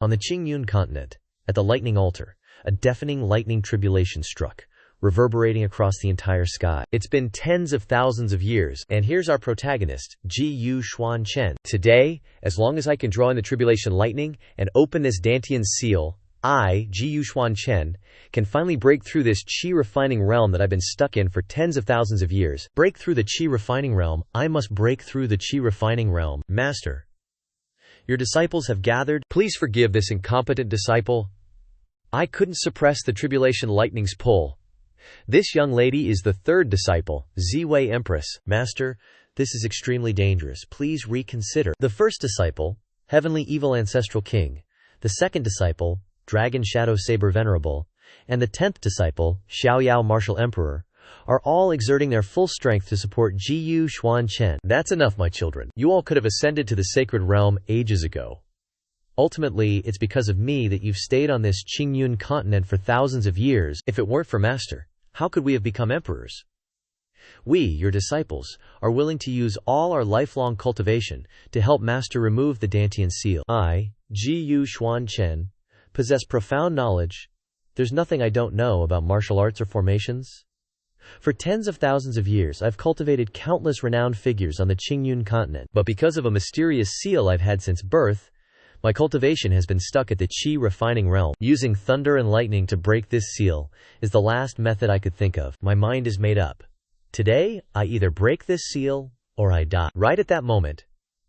On the Qingyun continent, at the lightning altar, a deafening lightning tribulation struck, reverberating across the entire sky. It's been tens of thousands of years, and here's our protagonist, Xuan Chen. Today, as long as I can draw in the tribulation lightning and open this Dantian seal, I, Xuan Chen, can finally break through this qi refining realm that I've been stuck in for tens of thousands of years. Break through the qi refining realm. I must break through the qi refining realm. Master, your disciples have gathered. Please forgive this incompetent disciple. I couldn't suppress the tribulation lightning's pull. This young lady is the third disciple, Ziwei Empress. Master, this is extremely dangerous. Please reconsider. The first disciple, Heavenly Evil Ancestral King. The second disciple, Dragon Shadow Saber Venerable. And the 10th disciple, Xiaoyao Martial Emperor, are all exerting their full strength to support Xuan Chen. That's enough, my children. You all could have ascended to the sacred realm ages ago. Ultimately, it's because of me that you've stayed on this Qingyun continent for thousands of years. If it weren't for Master, how could we have become emperors? We, your disciples, are willing to use all our lifelong cultivation to help Master remove the Dantian seal. I, Xuan Chen, possess profound knowledge. There's nothing I don't know about martial arts or formations. For tens of thousands of years, I've cultivated countless renowned figures on the Qingyun continent, but because of a mysterious seal I've had since birth, my cultivation has been stuck at the qi refining realm. Using thunder and lightning to break this seal is the last method I could think of. My mind is made up. Today, I either break this seal, or I die. Right at that moment,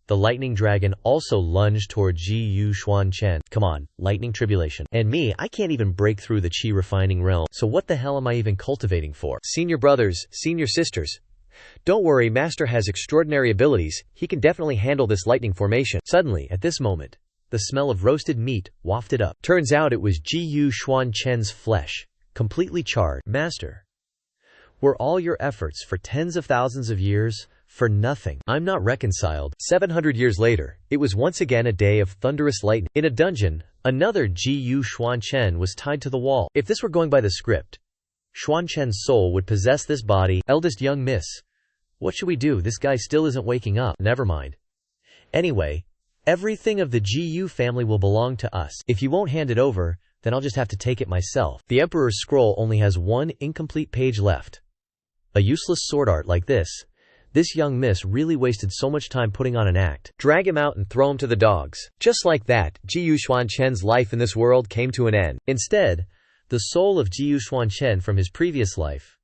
the lightning dragon also lunged toward Xuan Chen. Come on, lightning tribulation. And me, I can't even break through the qi refining realm. So what the hell am I even cultivating for? Senior brothers, senior sisters, don't worry, Master has extraordinary abilities. He can definitely handle this lightning formation. Suddenly, at this moment, the smell of roasted meat wafted up. Turns out it was Xuan Chen's flesh, completely charred. Master, were all your efforts for tens of thousands of years for nothing? I'm not reconciled. 700 years later, it was once again a day of thunderous lightning. In a dungeon, another Xuan Chen was tied to the wall. If this were going by the script, Xuan Chen's soul would possess this body. Eldest young miss, what should we do? This guy still isn't waking up. Never mind. Anyway, everything of the Gu family will belong to us. If you won't hand it over, then I'll just have to take it myself. The Emperor's scroll only has one incomplete page left. A useless sword art like this. This young miss really wasted so much time putting on an act. Drag him out and throw him to the dogs. Just like that, Xuan Chen's life in this world came to an end. Instead, the soul of Xuan Chen from his previous life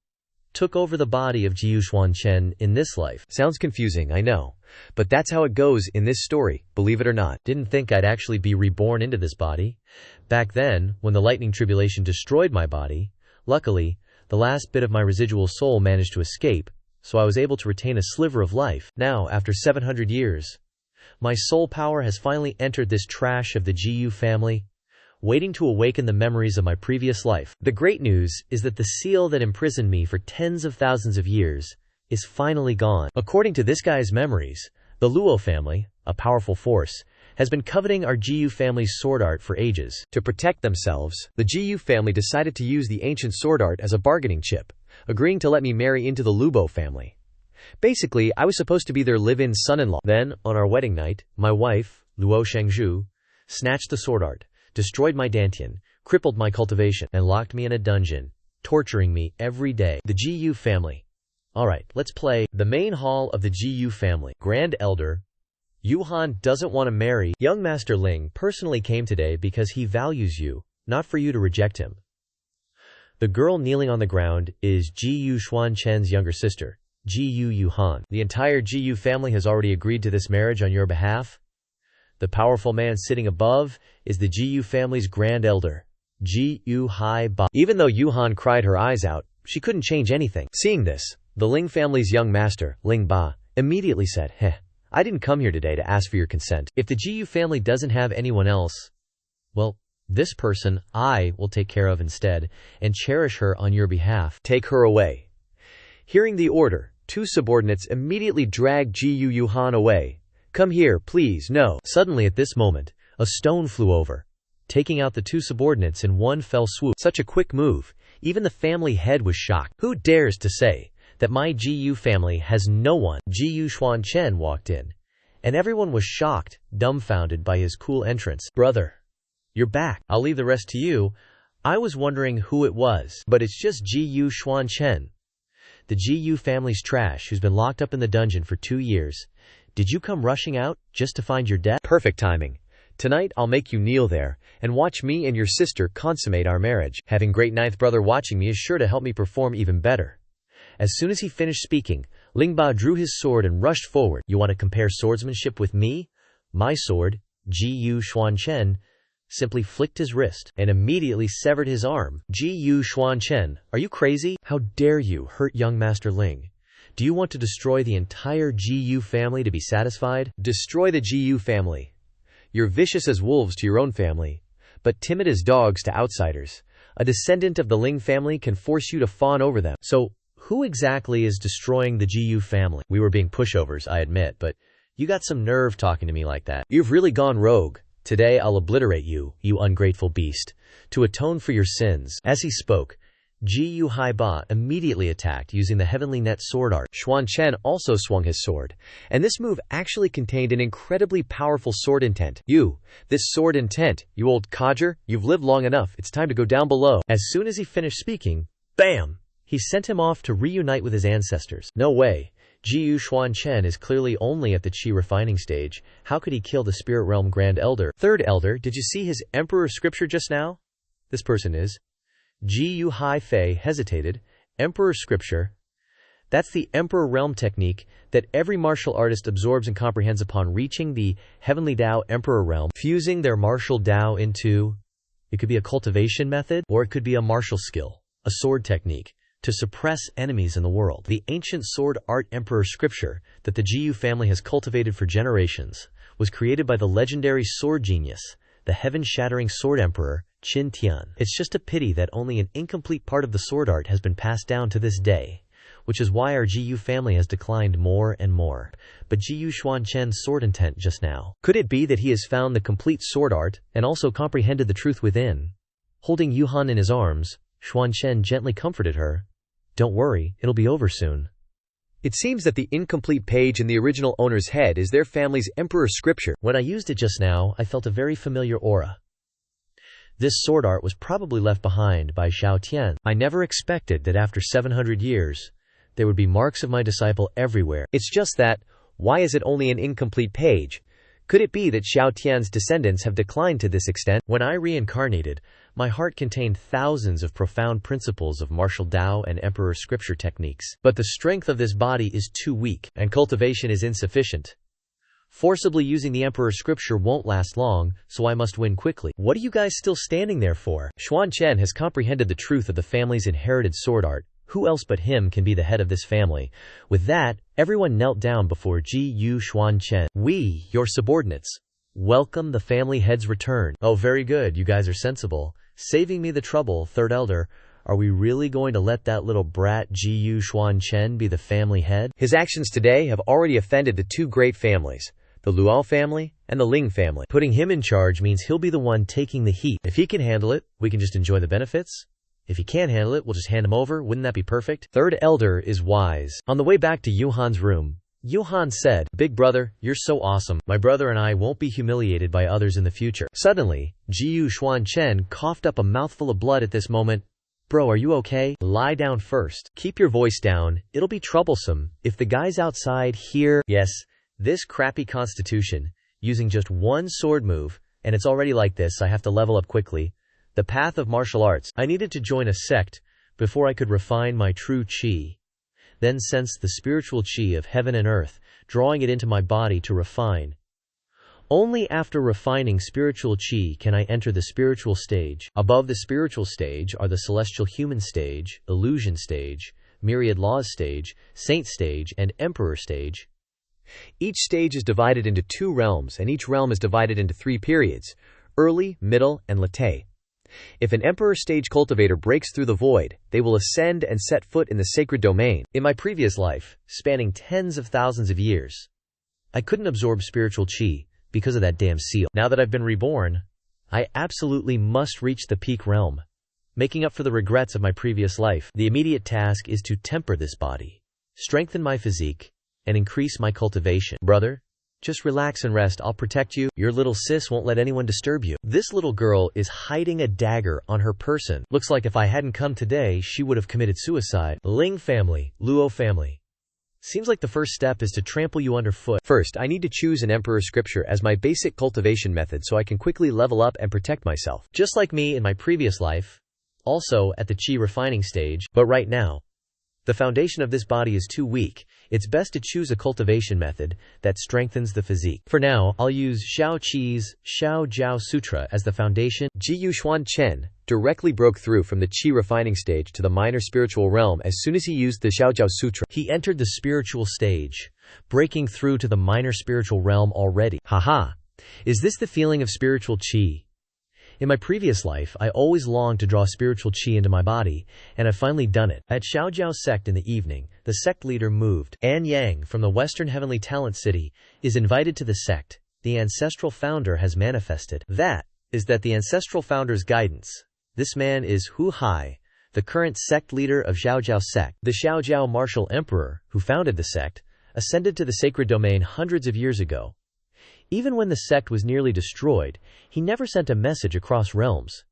took over the body of Xuan Chen in this life. Sounds confusing, I know. But that's how it goes in this story, believe it or not. Didn't think I'd actually be reborn into this body. Back then, when the lightning tribulation destroyed my body, luckily, the last bit of my residual soul managed to escape, so I was able to retain a sliver of life. Now, after 700 years, my soul power has finally entered this trash of the Gu family, waiting to awaken the memories of my previous life. The great news is that the seal that imprisoned me for tens of thousands of years is finally gone. According to this guy's memories, the Luo family, a powerful force, has been coveting our Gu family's sword art for ages. To protect themselves, the Gu family decided to use the ancient sword art as a bargaining chip, agreeing to let me marry into the Luo family. Basically, I was supposed to be their live-in son-in-law. Then, on our wedding night, my wife, Luo Shengzhu, snatched the sword art, destroyed my Dantian, crippled my cultivation, and locked me in a dungeon, torturing me every day. The Gu family. Alright, let's play. The main hall of the Gu family. Grand Elder Yuhan doesn't want to marry. Young Master Ling personally came today because he values you, not for you to reject him. The girl kneeling on the ground is Xuan Chen's younger sister, Yuhan. The entire Gu family has already agreed to this marriage on your behalf. The powerful man sitting above is the Gu family's Grand Elder, Hai Ba. Even though Yuhan cried her eyes out, she couldn't change anything. Seeing this, the Ling family's young master, Ling Ba, immediately said, I didn't come here today to ask for your consent. If the Gu family doesn't have anyone else, well, this person I will take care of instead and cherish her on your behalf. Take her away. Hearing the order, two subordinates immediately dragged Yuhan away. Come here, please, no. Suddenly at this moment, a stone flew over, taking out the two subordinates in one fell swoop. Such a quick move, even the family head was shocked. Who dares to say that my Gu family has no one? Xuan Chen walked in, and everyone was shocked, dumbfounded by his cool entrance. Brother, You're back. I'll leave the rest to you. I was wondering who it was, but it's just Xuan Chen. The Gu family's trash who's been locked up in the dungeon for 2 years. Did you come rushing out just to find your death? Perfect timing. Tonight I'll make you kneel there and watch me and your sister consummate our marriage. Having great ninth brother watching me is sure to help me perform even better. As soon as he finished speaking, Lingba drew his sword and rushed forward. You want to compare swordsmanship with me? My sword, Xuan Chen, simply flicked his wrist and immediately severed his arm. Xuan Chen, are you crazy? How dare you hurt young Master Ling? Do you want to destroy the entire Gu family to be satisfied? Destroy the Gu family. You're vicious as wolves to your own family, but timid as dogs to outsiders. A descendant of the Ling family can force you to fawn over them. So, who exactly is destroying the Gu family? We were being pushovers, I admit, but you got some nerve talking to me like that. You've really gone rogue. Today I'll obliterate you, you ungrateful beast, to atone for your sins. As he spoke, Gu Haiba immediately attacked using the heavenly net sword art. Xuan Chen also swung his sword, and this move actually contained an incredibly powerful sword intent. This sword intent, you old codger, you've lived long enough, it's time to go down below. As soon as he finished speaking, bam! He sent him off to reunite with his ancestors. No way. Xuan Chen is clearly only at the Qi refining stage. How could he kill the Spirit Realm Grand Elder? Third Elder, did you see his Emperor Scripture just now? This person is. Gu Hai Fei hesitated. Emperor Scripture. That's the Emperor Realm technique that every martial artist absorbs and comprehends upon reaching the Heavenly Dao Emperor Realm, fusing their martial Dao into. It could be a cultivation method, or it could be a martial skill, a sword technique, to suppress enemies in the world. The ancient sword art Emperor Scripture that the Gu family has cultivated for generations was created by the legendary sword genius, the heaven-shattering sword emperor, Qin Tian. It's just a pity that only an incomplete part of the sword art has been passed down to this day, which is why our Gu family has declined more and more. But Xuan Chen's sword intent just now. Could it be that he has found the complete sword art and also comprehended the truth within? Holding Yuhan in his arms, Xuan Chen gently comforted her. Don't worry, it'll be over soon. It seems that the incomplete page in the original owner's head is their family's Emperor Scripture. When I used it just now, I felt a very familiar aura. This sword art was probably left behind by Xiao Tian. I never expected that after 700 years, there would be marks of my disciple everywhere. It's just that, why is it only an incomplete page? Could it be that Xiao Tian's descendants have declined to this extent? When I reincarnated, my heart contained thousands of profound principles of martial Dao and Emperor Scripture techniques. But the strength of this body is too weak, and cultivation is insufficient. Forcibly using the Emperor Scripture won't last long, so I must win quickly. What are you guys still standing there for? Xuan Chen has comprehended the truth of the family's inherited sword art. Who else but him can be the head of this family? With that, everyone knelt down before Xuan Chen. We, your subordinates, welcome the family head's return. Oh, very good, you guys are sensible. Saving me the trouble, Third Elder. Are we really going to let that little brat Xuan Chen be the family head? His actions today have already offended the two great families, the Luo family and the Ling family. Putting him in charge means he'll be the one taking the heat. If he can handle it, we can just enjoy the benefits. If he can't handle it, we'll just hand him over. Wouldn't that be perfect? Third Elder is wise. On the way back to Yuhan's room, Yuhan said, Big brother, you're so awesome. My brother and I won't be humiliated by others in the future. Suddenly, Xuan Chen coughed up a mouthful of blood at this moment. Bro, are you okay? Lie down first. Keep your voice down. It'll be troublesome if the guys outside hear. Yes, this crappy constitution, using just one sword move, and it's already like this. I have to level up quickly. The path of martial arts. I needed to join a sect before I could refine my true qi. Then sense the spiritual qi of heaven and earth, drawing it into my body to refine. Only after refining spiritual qi can I enter the spiritual stage. Above the spiritual stage are the celestial human stage, illusion stage, myriad laws stage, saint stage, and emperor stage. Each stage is divided into 2 realms, and each realm is divided into 3 periods, early, middle, and late. If an Emperor Stage cultivator breaks through the void, they will ascend and set foot in the sacred domain. In my previous life, spanning tens of thousands of years, I couldn't absorb spiritual qi because of that damn seal. Now that I've been reborn, I absolutely must reach the peak realm, making up for the regrets of my previous life. The immediate task is to temper this body, strengthen my physique, and increase my cultivation. Brother, Just relax and rest, I'll protect you. Your little sis won't let anyone disturb you. This little girl is hiding a dagger on her person. Looks like if I hadn't come today, she would have committed suicide. Ling family, Luo family. Seems like the first step is to trample you underfoot. First, I need to choose an emperor scripture as my basic cultivation method so I can quickly level up and protect myself. Just like me in my previous life, also at the chi refining stage, but right now, the foundation of this body is too weak. It's best to choose a cultivation method that strengthens the physique. For now, I'll use Xiao Qi's Xiao Jiao Sutra as the foundation. Xuan Chen directly broke through from the chi refining stage to the minor spiritual realm as soon as he used the Xiao Jiao Sutra. He entered the spiritual stage, breaking through to the minor spiritual realm already. Haha. Is this the feeling of spiritual chi? In my previous life, I always longed to draw spiritual chi into my body, and I've finally done it. At Xiaojiao sect in the evening, the sect leader moved. An Yang from the Western Heavenly Talent City is invited to the sect. The ancestral founder has manifested. That is the ancestral founder's guidance. This man is Hu Hai, the current sect leader of Xiaojiao sect. The Xiaojiao martial emperor, who founded the sect, ascended to the sacred domain hundreds of years ago. Even when the sect was nearly destroyed, he never sent a message across realms.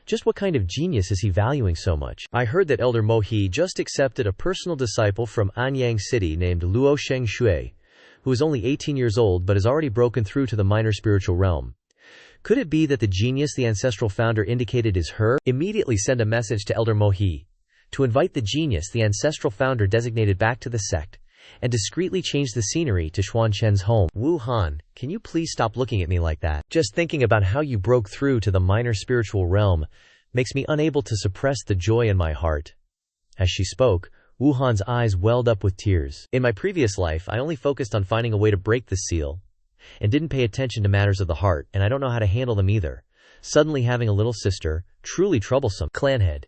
Just what kind of genius is he valuing so much? I heard that Elder Mo He just accepted a personal disciple from Anyang City named Luo Sheng Shui, who is only 18 years old but has already broken through to the minor spiritual realm. Could it be that the genius the ancestral founder indicated is her? Immediately send a message to Elder Mo He to invite the genius the ancestral founder designated back to the sect, and discreetly change the scenery to Xuan Chen's home. Wu Han, can you please stop looking at me like that? Just thinking about how you broke through to the minor spiritual realm makes me unable to suppress the joy in my heart. As she spoke, Wu Han's eyes welled up with tears. In my previous life, I only focused on finding a way to break the seal, and didn't pay attention to matters of the heart, and I don't know how to handle them either. Suddenly having a little sister, truly troublesome. Clanhead.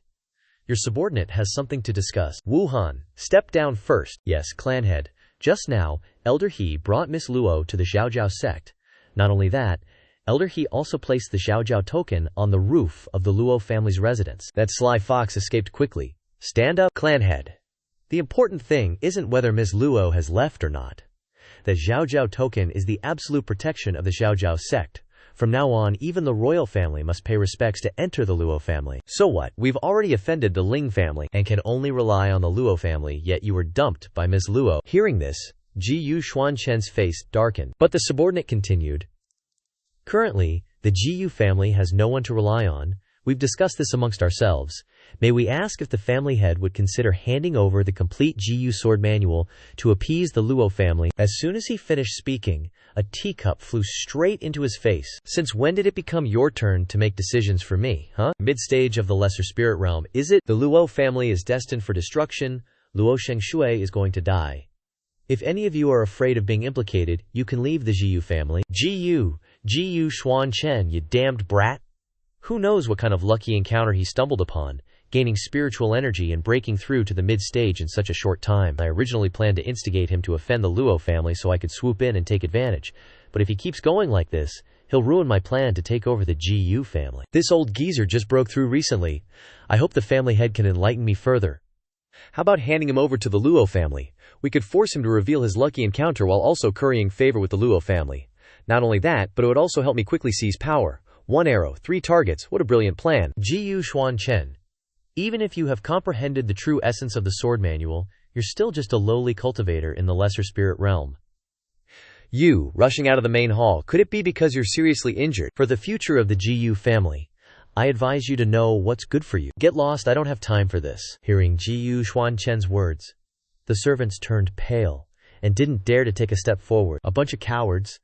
Your subordinate has something to discuss. Wu Han, step down first. Yes, Clanhead. Just now, Elder He brought Miss Luo to the Xiaojiao sect. Not only that, Elder He also placed the Xiaojiao token on the roof of the Luo family's residence. That sly fox escaped quickly. Stand up, Clanhead. The important thing isn't whether Miss Luo has left or not. The Xiaojiao token is the absolute protection of the Xiaojiao sect. From now on, even the royal family must pay respects to enter the Luo family. So what? We've already offended the Ling family and can only rely on the Luo family, yet you were dumped by Miss Luo. Hearing this, Xuan Chen's face darkened. But the subordinate continued. Currently, the Gu family has no one to rely on. We've discussed this amongst ourselves. May we ask if the family head would consider handing over the complete Gu sword manual to appease the Luo family? As soon as he finished speaking, a teacup flew straight into his face. Since when did it become your turn to make decisions for me, huh? Mid-stage of the lesser spirit realm, is it? The Luo family is destined for destruction. Luo Sheng Shui is going to die. If any of you are afraid of being implicated, you can leave the Gu family. Gu Xuan Chen, you damned brat. Who knows what kind of lucky encounter he stumbled upon, gaining spiritual energy and breaking through to the mid-stage in such a short time. I originally planned to instigate him to offend the Luo family so I could swoop in and take advantage, but if he keeps going like this, he'll ruin my plan to take over the Gu family. This old geezer just broke through recently. I hope the family head can enlighten me further. How about handing him over to the Luo family? We could force him to reveal his lucky encounter while also currying favor with the Luo family. Not only that, but it would also help me quickly seize power. 1 arrow, 3 targets, what a brilliant plan. Xuan Chen. Even if you have comprehended the true essence of the sword manual, you're still just a lowly cultivator in the lesser spirit realm. You, rushing out of the main hall, could it be because you're seriously injured? For the future of the Gu family, I advise you to know what's good for you. Get lost, I don't have time for this. Hearing Xuan Chen's words, the servants turned pale and didn't dare to take a step forward. A bunch of cowards.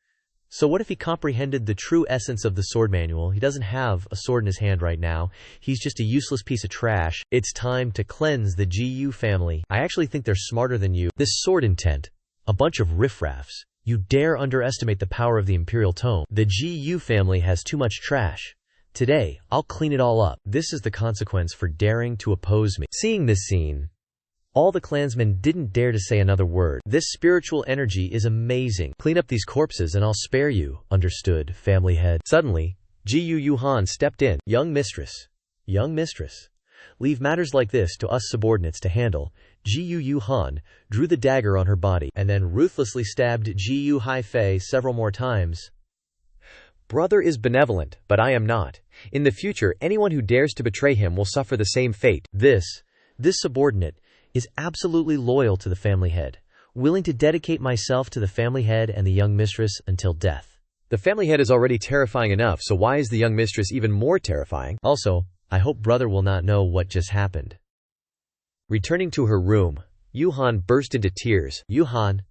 So what if he comprehended the true essence of the sword manual? He doesn't have a sword in his hand right now. He's just a useless piece of trash. It's time to cleanse the Gu family. I actually think they're smarter than you. This sword intent. A bunch of riffraffs. You dare underestimate the power of the imperial tome. The Gu family has too much trash. Today, I'll clean it all up. This is the consequence for daring to oppose me. Seeing this scene, all the clansmen didn't dare to say another word. This spiritual energy is amazing. Clean up these corpses and I'll spare you. Understood, family head. Suddenly, Gu Yuhan stepped in. Young mistress. Young mistress. Leave matters like this to us subordinates to handle. Gu Han drew the dagger on her body and then ruthlessly stabbed Gu Haifei several more times. Brother is benevolent, but I am not. In the future, anyone who dares to betray him will suffer the same fate. This subordinate is absolutely loyal to the family head, willing to dedicate myself to the family head and the young mistress until death. The family head is already terrifying enough, so why is the young mistress even more terrifying? Also, I hope brother will not know what just happened. Returning to her room, Yuhan burst into tears. Yuhan,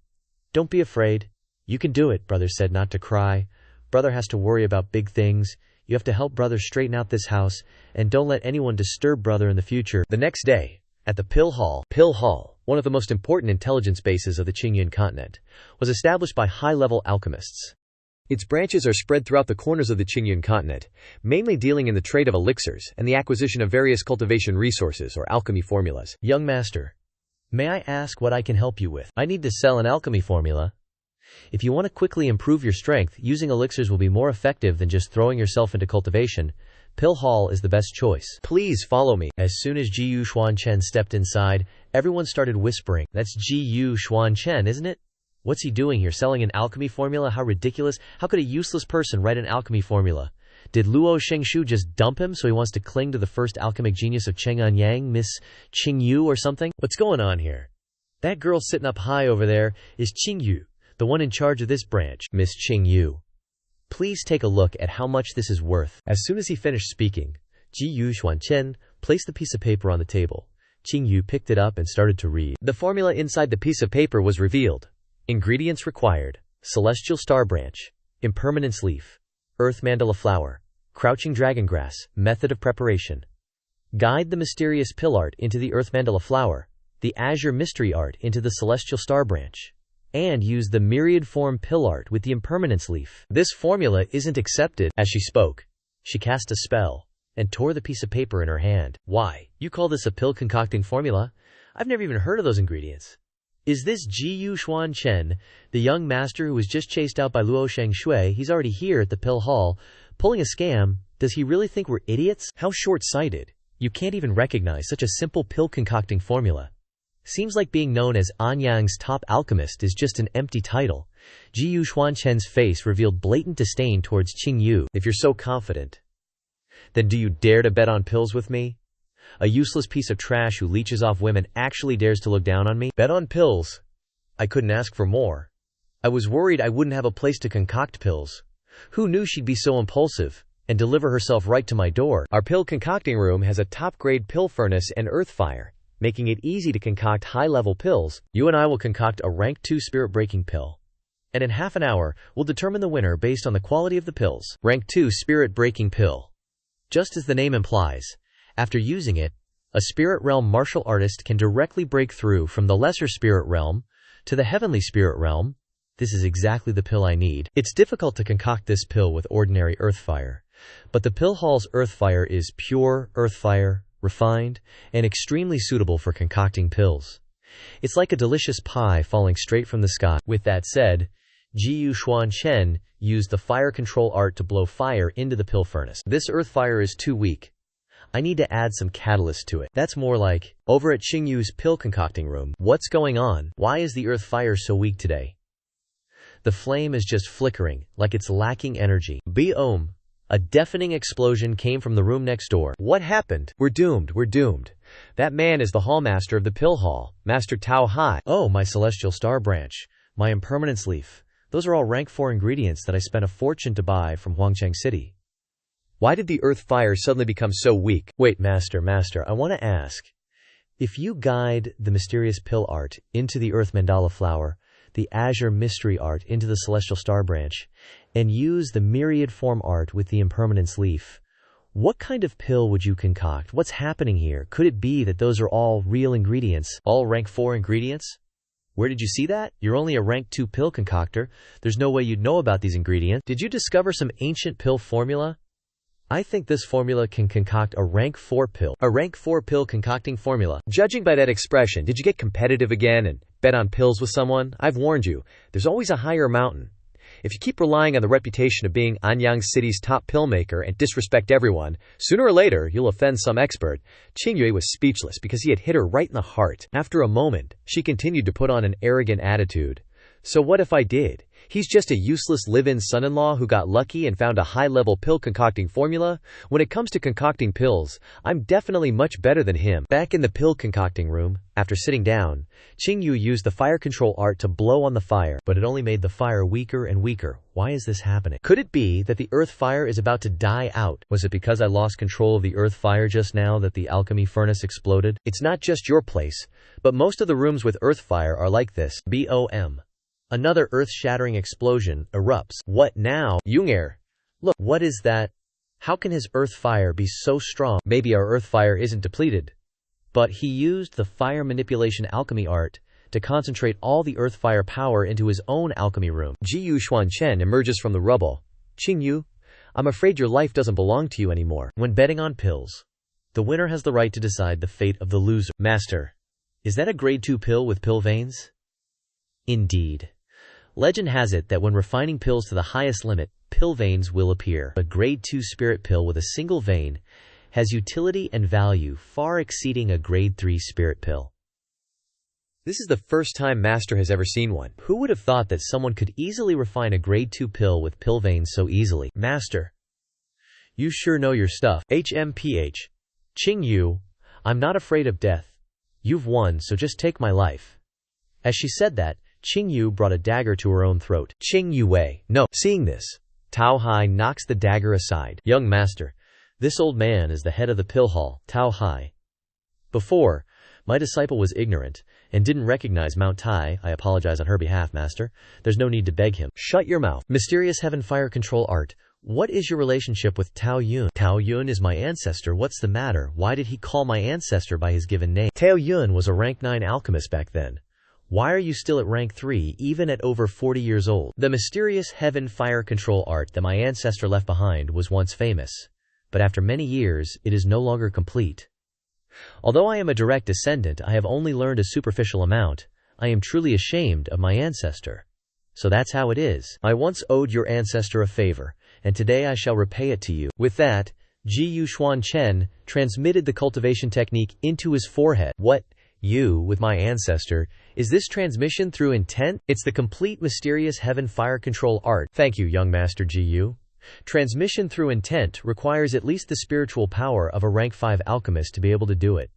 don't be afraid. You can do it, brother said not to cry. Brother has to worry about big things. You have to help brother straighten out this house, and don't let anyone disturb brother in the future. The next day, at the Pill Hall, one of the most important intelligence bases of the Qingyun continent, was established by high-level alchemists. Its branches are spread throughout the corners of the Qingyun continent, mainly dealing in the trade of elixirs and the acquisition of various cultivation resources or alchemy formulas. Young master, may I ask what I can help you with? I need to sell an alchemy formula. If you want to quickly improve your strength, using elixirs will be more effective than just throwing yourself into cultivation. Pill Hall is the best choice. Please follow me. As soon as Xuan Chen stepped inside, everyone started whispering. That's Xuan Chen, isn't it? What's he doing here, selling an alchemy formula? How ridiculous. How could a useless person write an alchemy formula? Did Luo Shengshu just dump him so he wants to cling to the first alchemic genius of Cheng'an Yang, Miss Qingyu or something? What's going on here? That girl sitting up high over there is Qingyu, the one in charge of this branch. Miss Qingyu, please take a look at how much this is worth. As soon as he finished speaking, Xuan Chen placed the piece of paper on the table. Qingyu picked it up and started to read. The formula inside the piece of paper was revealed. Ingredients required: celestial star branch, impermanence leaf, earth mandala flower, crouching dragon grass. Method of preparation: guide the mysterious pill art into the earth mandala flower, the azure mystery art into the celestial star branch, and use the myriad form pill art with the impermanence leaf. This formula isn't accepted. As she spoke, she cast a spell and tore the piece of paper in her hand. Why, you call this a pill concocting formula? I've never even heard of those ingredients. Is this Xuan Chen, the young master who was just chased out by Luo Shengshui? He's already here at the Pill Hall, pulling a scam. Does he really think we're idiots? How short-sighted. You can't even recognize such a simple pill concocting formula. Seems like being known as Anyang's top alchemist is just an empty title. Xuan Chen's face revealed blatant disdain towards Qingyu. If you're so confident, then do you dare to bet on pills with me? A useless piece of trash who leeches off women actually dares to look down on me? Bet on pills? I couldn't ask for more. I was worried I wouldn't have a place to concoct pills. Who knew she'd be so impulsive and deliver herself right to my door? Our pill concocting room has a top-grade pill furnace and earth fire, making it easy to concoct high-level pills. You and I will concoct a rank 2 spirit-breaking pill, and in half an hour, we'll determine the winner based on the quality of the pills. Rank 2 spirit-breaking pill. Just as the name implies, after using it, a spirit realm martial artist can directly break through from the lesser spirit realm to the heavenly spirit realm. This is exactly the pill I need. It's difficult to concoct this pill with ordinary earth fire, but the Pill Hall's earth fire is pure earth fire, refined, and extremely suitable for concocting pills. It's like a delicious pie falling straight from the sky. With that said, Xuan Chen used the fire control art to blow fire into the pill furnace. This earth fire is too weak. I need to add some catalyst to it. That's more like, over at Qingyu's pill concocting room. What's going on? Why is the earth fire so weak today? The flame is just flickering, like it's lacking energy. Boom! A deafening explosion came from the room next door. What happened? We're doomed. That man is the hallmaster of the Pill Hall, Master Tao Hai. Oh, my celestial star branch, my impermanence leaf. Those are all rank 4 ingredients that I spent a fortune to buy from Huangcheng City. Why did the earth fire suddenly become so weak? Wait, master, I want to ask. If you guide the mysterious pill art into the earth mandala flower, the azure mystery art into the celestial star branch, and use the myriad form art with the impermanence leaf, what kind of pill would you concoct? What's happening here? Could it be that those are all real ingredients? All rank 4 ingredients? Where did you see that? You're only a rank 2 pill concoctor. There's no way you'd know about these ingredients. Did you discover some ancient pill formula? I think this formula can concoct a rank 4 pill. A rank 4 pill concocting formula. Judging by that expression, did you get competitive again and bet on pills with someone? I've warned you, there's always a higher mountain. If you keep relying on the reputation of being Anyang City's top pill maker and disrespect everyone, sooner or later you'll offend some expert. Qingyue was speechless because he had hit her right in the heart. After a moment, she continued to put on an arrogant attitude. So what if I did? He's just a useless live-in son-in-law who got lucky and found a high-level pill concocting formula. When it comes to concocting pills, I'm definitely much better than him. Back in the pill concocting room, after sitting down, Qingyu used the fire control art to blow on the fire, but it only made the fire weaker and weaker. Why is this happening? Could it be that the earth fire is about to die out? Was it because I lost control of the earth fire just now that the alchemy furnace exploded? It's not just your place, but most of the rooms with earth fire are like this. BOM. Another earth-shattering explosion erupts. What now? Jung'er. Look, what is that? How can his earth fire be so strong? Maybe our earth fire isn't depleted. But he used the fire manipulation alchemy art to concentrate all the earth fire power into his own alchemy room. Xuan Chen emerges from the rubble. Qingyu, I'm afraid your life doesn't belong to you anymore. When betting on pills, the winner has the right to decide the fate of the loser. Master, is that a grade 2 pill with pill veins? Indeed. Legend has it that when refining pills to the highest limit, pill veins will appear. A grade 2 spirit pill with a single vein has utility and value far exceeding a grade 3 spirit pill. This is the first time Master has ever seen one. Who would have thought that someone could easily refine a grade 2 pill with pill veins so easily? Master, you sure know your stuff. HMPH. Qingyu, I'm not afraid of death. You've won, so just take my life. As she said that, Qingyu brought a dagger to her own throat. Qingyue, no. Seeing this, Tao Hai knocks the dagger aside. Young master, this old man is the head of the pill hall, Tao Hai. Before, my disciple was ignorant and didn't recognize Mount Tai. I apologize on her behalf, master. There's no need to beg him. Shut your mouth. Mysterious heaven fire control art. What is your relationship with Tao Yun? Tao Yun is my ancestor. What's the matter? Why did he call my ancestor by his given name? Tao Yun was a rank 9 alchemist back then. Why are you still at rank 3, even at over 40 years old? The mysterious heaven fire control art that my ancestor left behind was once famous, but after many years, it is no longer complete. Although I am a direct descendant, I have only learned a superficial amount. I am truly ashamed of my ancestor. So that's how it is. I once owed your ancestor a favor, and today I shall repay it to you. With that, Xuan Chen transmitted the cultivation technique into his forehead. What? You, with my ancestor, is this transmission through intent? It's the complete mysterious heaven fire control art. Thank you, young master Gu. Transmission through intent requires at least the spiritual power of a rank 5 alchemist to be able to do it.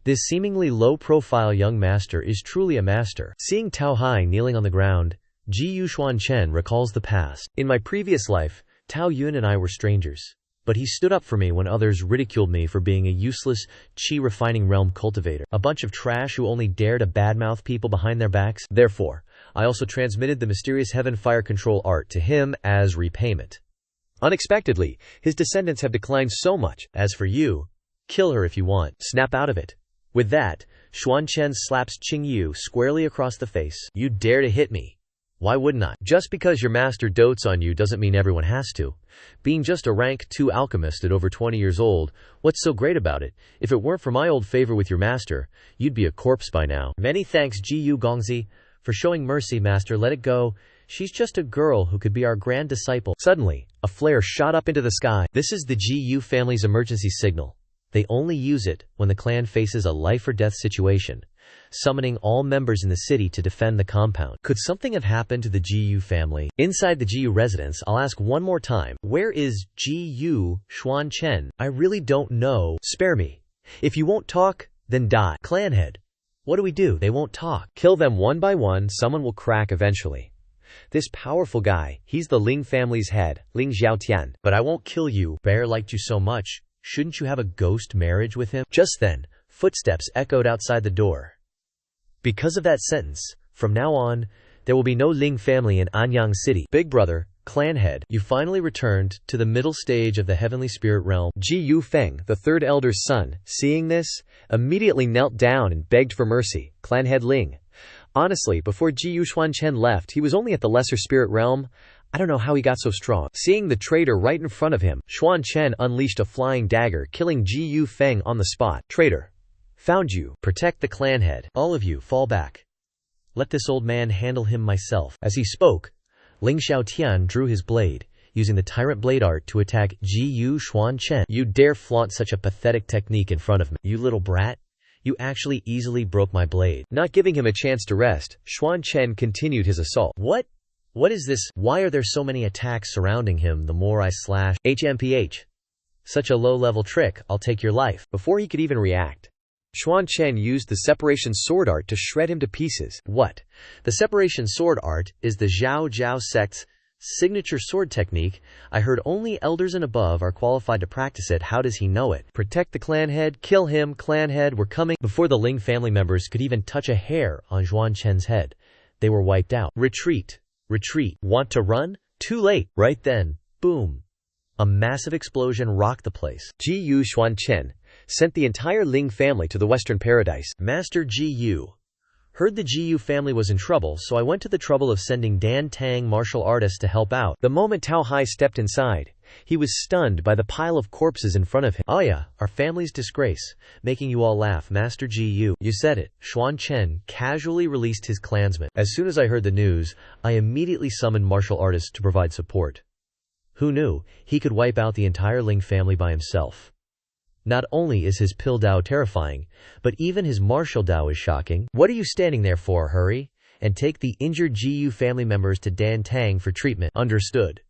This seemingly low-profile young master is truly a master. Seeing Tao Hai kneeling on the ground, Xuan Chen recalls the past. In my previous life, Tao Yun and I were strangers. But he stood up for me when others ridiculed me for being a useless, chi-refining realm cultivator. A bunch of trash who only dare to badmouth people behind their backs. Therefore, I also transmitted the mysterious heaven fire control art to him as repayment. Unexpectedly, his descendants have declined so much. As for you, kill her if you want. Snap out of it. With that, Xuan Chen slaps Qingyu squarely across the face. You dare to hit me. Why wouldn't I? Just because your master dotes on you doesn't mean everyone has to. Being just a rank 2 alchemist at over 20 years old, what's so great about it? If it weren't for my old favor with your master, you'd be a corpse by now. Many thanks Gu Gongzi for showing mercy, master. Let it go. She's just a girl who could be our grand disciple. Suddenly, a flare shot up into the sky. This is the Gu family's emergency signal. They only use it when the clan faces a life-or-death situation, summoning all members in the city to defend the compound. Could something have happened to the Gu family? Inside the Gu residence, I'll ask one more time. Where is Xuan Chen? I really don't know. Spare me. If you won't talk, then die. Clan head. What do we do? They won't talk. Kill them one by one. Someone will crack eventually. This powerful guy, he's the Ling family's head, Ling Xiaotian. But I won't kill you. Bear liked you so much. Shouldn't you have a ghost marriage with him? Just then, footsteps echoed outside the door. Because of that sentence, from now on, there will be no Ling family in Anyang City. Big brother, clan head, you finally returned to the middle stage of the heavenly spirit realm. Ji Yu Feng, the third elder's son, seeing this, immediately knelt down and begged for mercy. Clan head Ling. Honestly, before Xuan Chen left, he was only at the lesser spirit realm. I don't know how he got so strong. Seeing the traitor right in front of him, Xuan Chen unleashed a flying dagger, killing Ji Yu Feng on the spot. Traitor. Found you. Protect the clan head. All of you, fall back. Let this old man handle him myself. As he spoke, Ling Xiaotian drew his blade, using the tyrant blade art to attack Xuan Chen. You dare flaunt such a pathetic technique in front of me, you little brat? You actually easily broke my blade. Not giving him a chance to rest, Xuan Chen continued his assault. What? What is this? Why are there so many attacks surrounding him? The more I slash HMPH. Such a low-level trick, I'll take your life. Before he could even react, Xuan Chen used the separation sword art to shred him to pieces. What? The separation sword art is the Zhao sect's signature sword technique. I heard only elders and above are qualified to practice it. How does he know it? Protect the clan head, kill him, clan head, we're coming. Before the Ling family members could even touch a hair on Xuan Chen's head, they were wiped out. Retreat. Retreat. Want to run? Too late. Right then. Boom. A massive explosion rocked the place. Xuan Chen sent the entire Ling family to the Western Paradise. Master Gu heard the Gu family was in trouble, so I went to the trouble of sending Dan Tang martial artists to help out. The moment Tao Hai stepped inside, he was stunned by the pile of corpses in front of him. Oh yeah, our family's disgrace, making you all laugh, Master Gu. You said it. Xuan Chen casually released his clansmen. As soon as I heard the news, I immediately summoned martial artists to provide support. Who knew he could wipe out the entire Ling family by himself? Not only is his pill Dao terrifying, but even his martial Dao is shocking. What are you standing there for? Hurry and take the injured Gu family members to Dan Tang for treatment. Understood.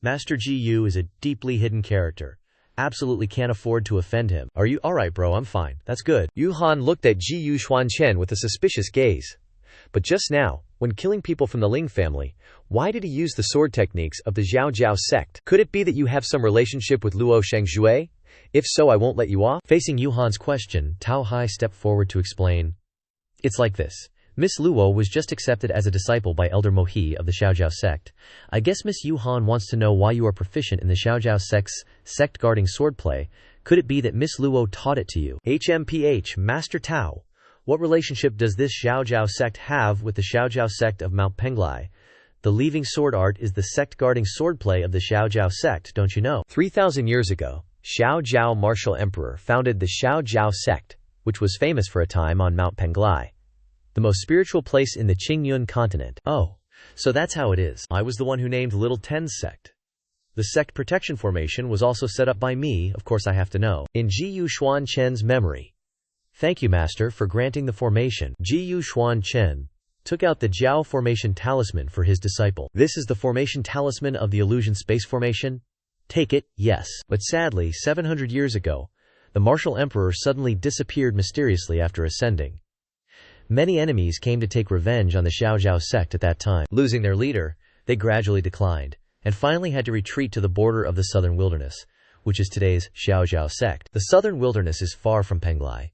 Master Gu is a deeply hidden character. Absolutely can't afford to offend him. Are you alright, bro? I'm fine. That's good. Yu Han looked at Xuan Chen with a suspicious gaze. But just now, when killing people from the Ling family, why did he use the sword techniques of the Zhao sect? Could it be that you have some relationship with Luo Shengzhui? If so, I won't let you off. Facing Yuhan's question, Tao Hai stepped forward to explain. It's like this. Miss Luo was just accepted as a disciple by Elder Mohi of the Xiaojiao sect. I guess Miss Yuhan wants to know why you are proficient in the Xiaojiao sect's sect-guarding swordplay. Could it be that Miss Luo taught it to you? HMPH, Master Tao. What relationship does this Xiaojiao sect have with the Xiaojiao sect of Mount Penglai? The leaving sword art is the sect-guarding swordplay of the Xiaojiao sect, don't you know? 3,000 years ago, Xiaojiao Martial Emperor founded the Xiaojiao sect, which was famous for a time on Mount Penglai, the most spiritual place in the Qingyun continent. Oh, so that's how it is. I was the one who named Little Ten's sect. The sect protection formation was also set up by me, of course I have to know. In Xuan Chen's memory. Thank you, Master, for granting the formation. Xuan Chen took out the Jiao formation talisman for his disciple. This is the formation talisman of the illusion space formation? Take it, yes. But sadly, 700 years ago, the martial emperor suddenly disappeared mysteriously after ascending. Many enemies came to take revenge on the Xiaojiao sect at that time. Losing their leader, they gradually declined, and finally had to retreat to the border of the southern wilderness, which is today's Xiaojiao sect. The southern wilderness is far from Penglai.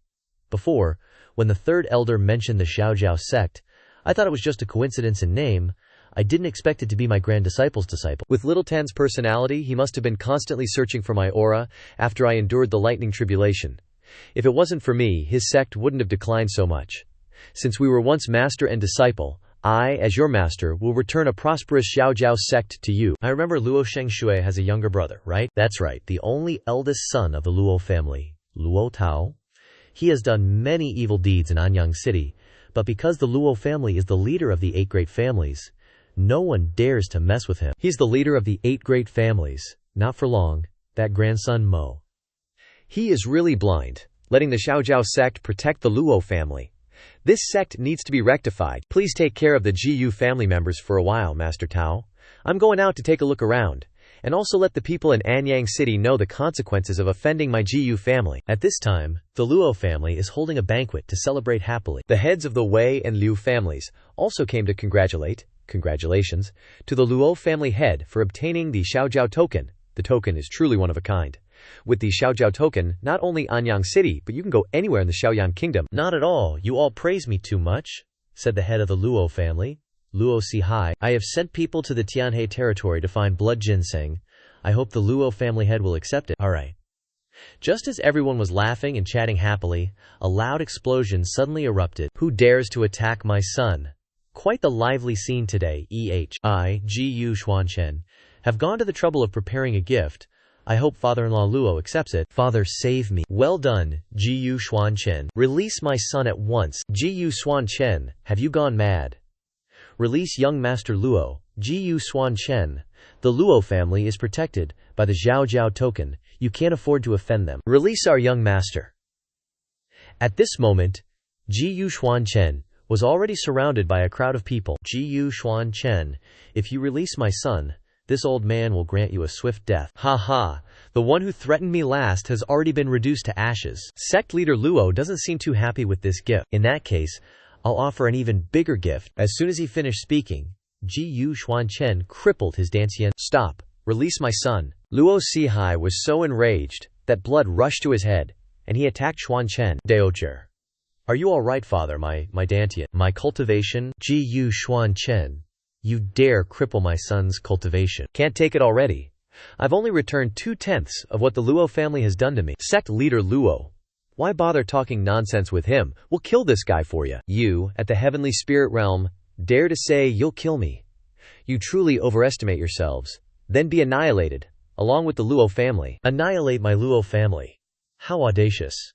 Before, when the third elder mentioned the Xiaojiao sect, I thought it was just a coincidence in name. I didn't expect it to be my grand disciple's disciple. With Little Ten's personality, he must have been constantly searching for my aura after I endured the lightning tribulation. If it wasn't for me, his sect wouldn't have declined so much. Since we were once master and disciple, I, as your master, will return a prosperous Xiaojiao sect to you. I remember Luo Shengzhui has a younger brother, right? That's right, the only eldest son of the Luo family, Luo Tao. He has done many evil deeds in Anyang City, but because the Luo family is the leader of the 8 great families, no one dares to mess with him. He's the leader of the 8 great families. Not for long, that grandson Mo. He is really blind, letting the Xiaojiao sect protect the Luo family. This sect needs to be rectified. Please take care of the Gu family members for a while, Master Tao. I'm going out to take a look around, and also let the people in Anyang City know the consequences of offending my Gu family. At this time, the Luo family is holding a banquet to celebrate happily. The heads of the Wei and Liu families also came to congratulations, to the Luo family head for obtaining the Xiaojiao token. The token is truly one of a kind. With the Xiaojiao token, not only Anyang City, but you can go anywhere in the Xiaoyan kingdom. Not at all, you all praise me too much, said the head of the Luo family. Luo Sihai, I have sent people to the Tianhe territory to find blood ginseng. I hope the Luo family head will accept it. Alright. Just as everyone was laughing and chatting happily, a loud explosion suddenly erupted. Who dares to attack my son? Quite the lively scene today. Xuan Chen have gone to the trouble of preparing a gift. I hope father-in-law Luo accepts it. Father, save me. Well done, Xuan Chen. Release my son at once. Xuan Chen, have you gone mad? Release young Master Luo. Xuan Chen, the Luo family is protected by the Zhao token. You can't afford to offend them. Release our young master. At this moment, Xuan Chen was already surrounded by a crowd of people. Xuan Chen, if you release my son, this old man will grant you a swift death. Ha ha, the one who threatened me last has already been reduced to ashes. Sect leader Luo doesn't seem too happy with this gift. In that case, I'll offer an even bigger gift. As soon as he finished speaking, Xuan Chen crippled his dancian. Stop, release my son. Luo Sihai was so enraged that blood rushed to his head, and he attacked Xuan Chen. Daocher. Are you alright, father, my dantian? My cultivation? Xuan Chen. You dare cripple my son's cultivation. Can't take it already. I've only returned 2/10 of what the Luo family has done to me. Sect leader Luo. Why bother talking nonsense with him? We'll kill this guy for you. You, at the heavenly spirit realm, dare to say you'll kill me. You truly overestimate yourselves. Then be annihilated, along with the Luo family. Annihilate my Luo family. How audacious.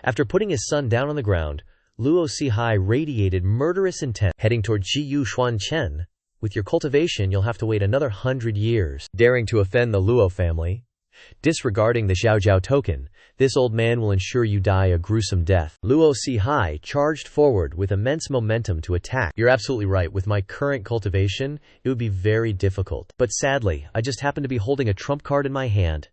After putting his son down on the ground, Luo Sihai radiated murderous intent, heading toward Xuan Chen. With your cultivation, you'll have to wait another 100 years. Daring to offend the Luo family? Disregarding the Zhao token, this old man will ensure you die a gruesome death. Luo Sihai charged forward with immense momentum to attack. You're absolutely right. With my current cultivation, it would be very difficult. But sadly, I just happen to be holding a trump card in my hand.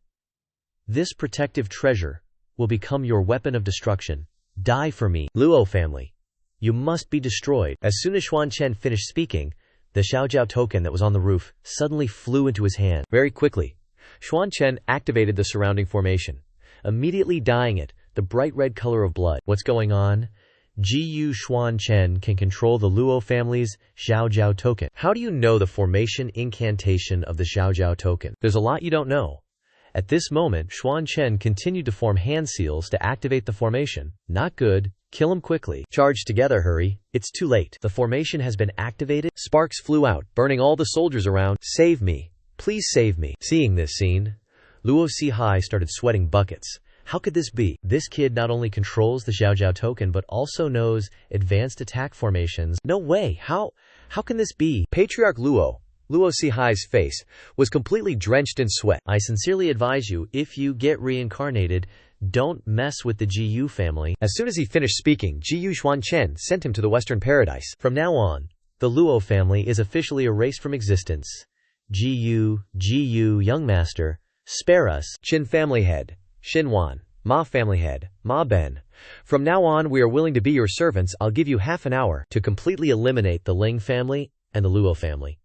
This protective treasure will become your weapon of destruction. Die for me, Luo family. You must be destroyed. As soon as Xuan Chen finished speaking, the Zhao token that was on the roof suddenly flew into his hand. Very quickly, Xuan Chen activated the surrounding formation, immediately dyeing it the bright red color of blood. What's going on? Xuan Chen can control the Luo family's Zhao token. How do you know the formation incantation of the Zhao token? There's a lot you don't know. At this moment, Xuan Chen continued to form hand seals to activate the formation. Not good. Kill him quickly. Charge together, hurry. It's too late. The formation has been activated. Sparks flew out, burning all the soldiers around. Save me. Please save me. Seeing this scene, Luo Sihai started sweating buckets. How could this be? This kid not only controls the Zhao token, but also knows advanced attack formations. No way. How can this be? Patriarch Luo Sihai's face was completely drenched in sweat. I sincerely advise you, if you get reincarnated, don't mess with the Gu family. As soon as he finished speaking, Xuan Chen sent him to the Western Paradise. From now on, the Luo family is officially erased from existence. Gu, young master, spare us. Qin family head, Xinwan. Ma family head, Ma Ben. From now on, we are willing to be your servants. I'll give you half an hour to completely eliminate the Ling family and the Luo family.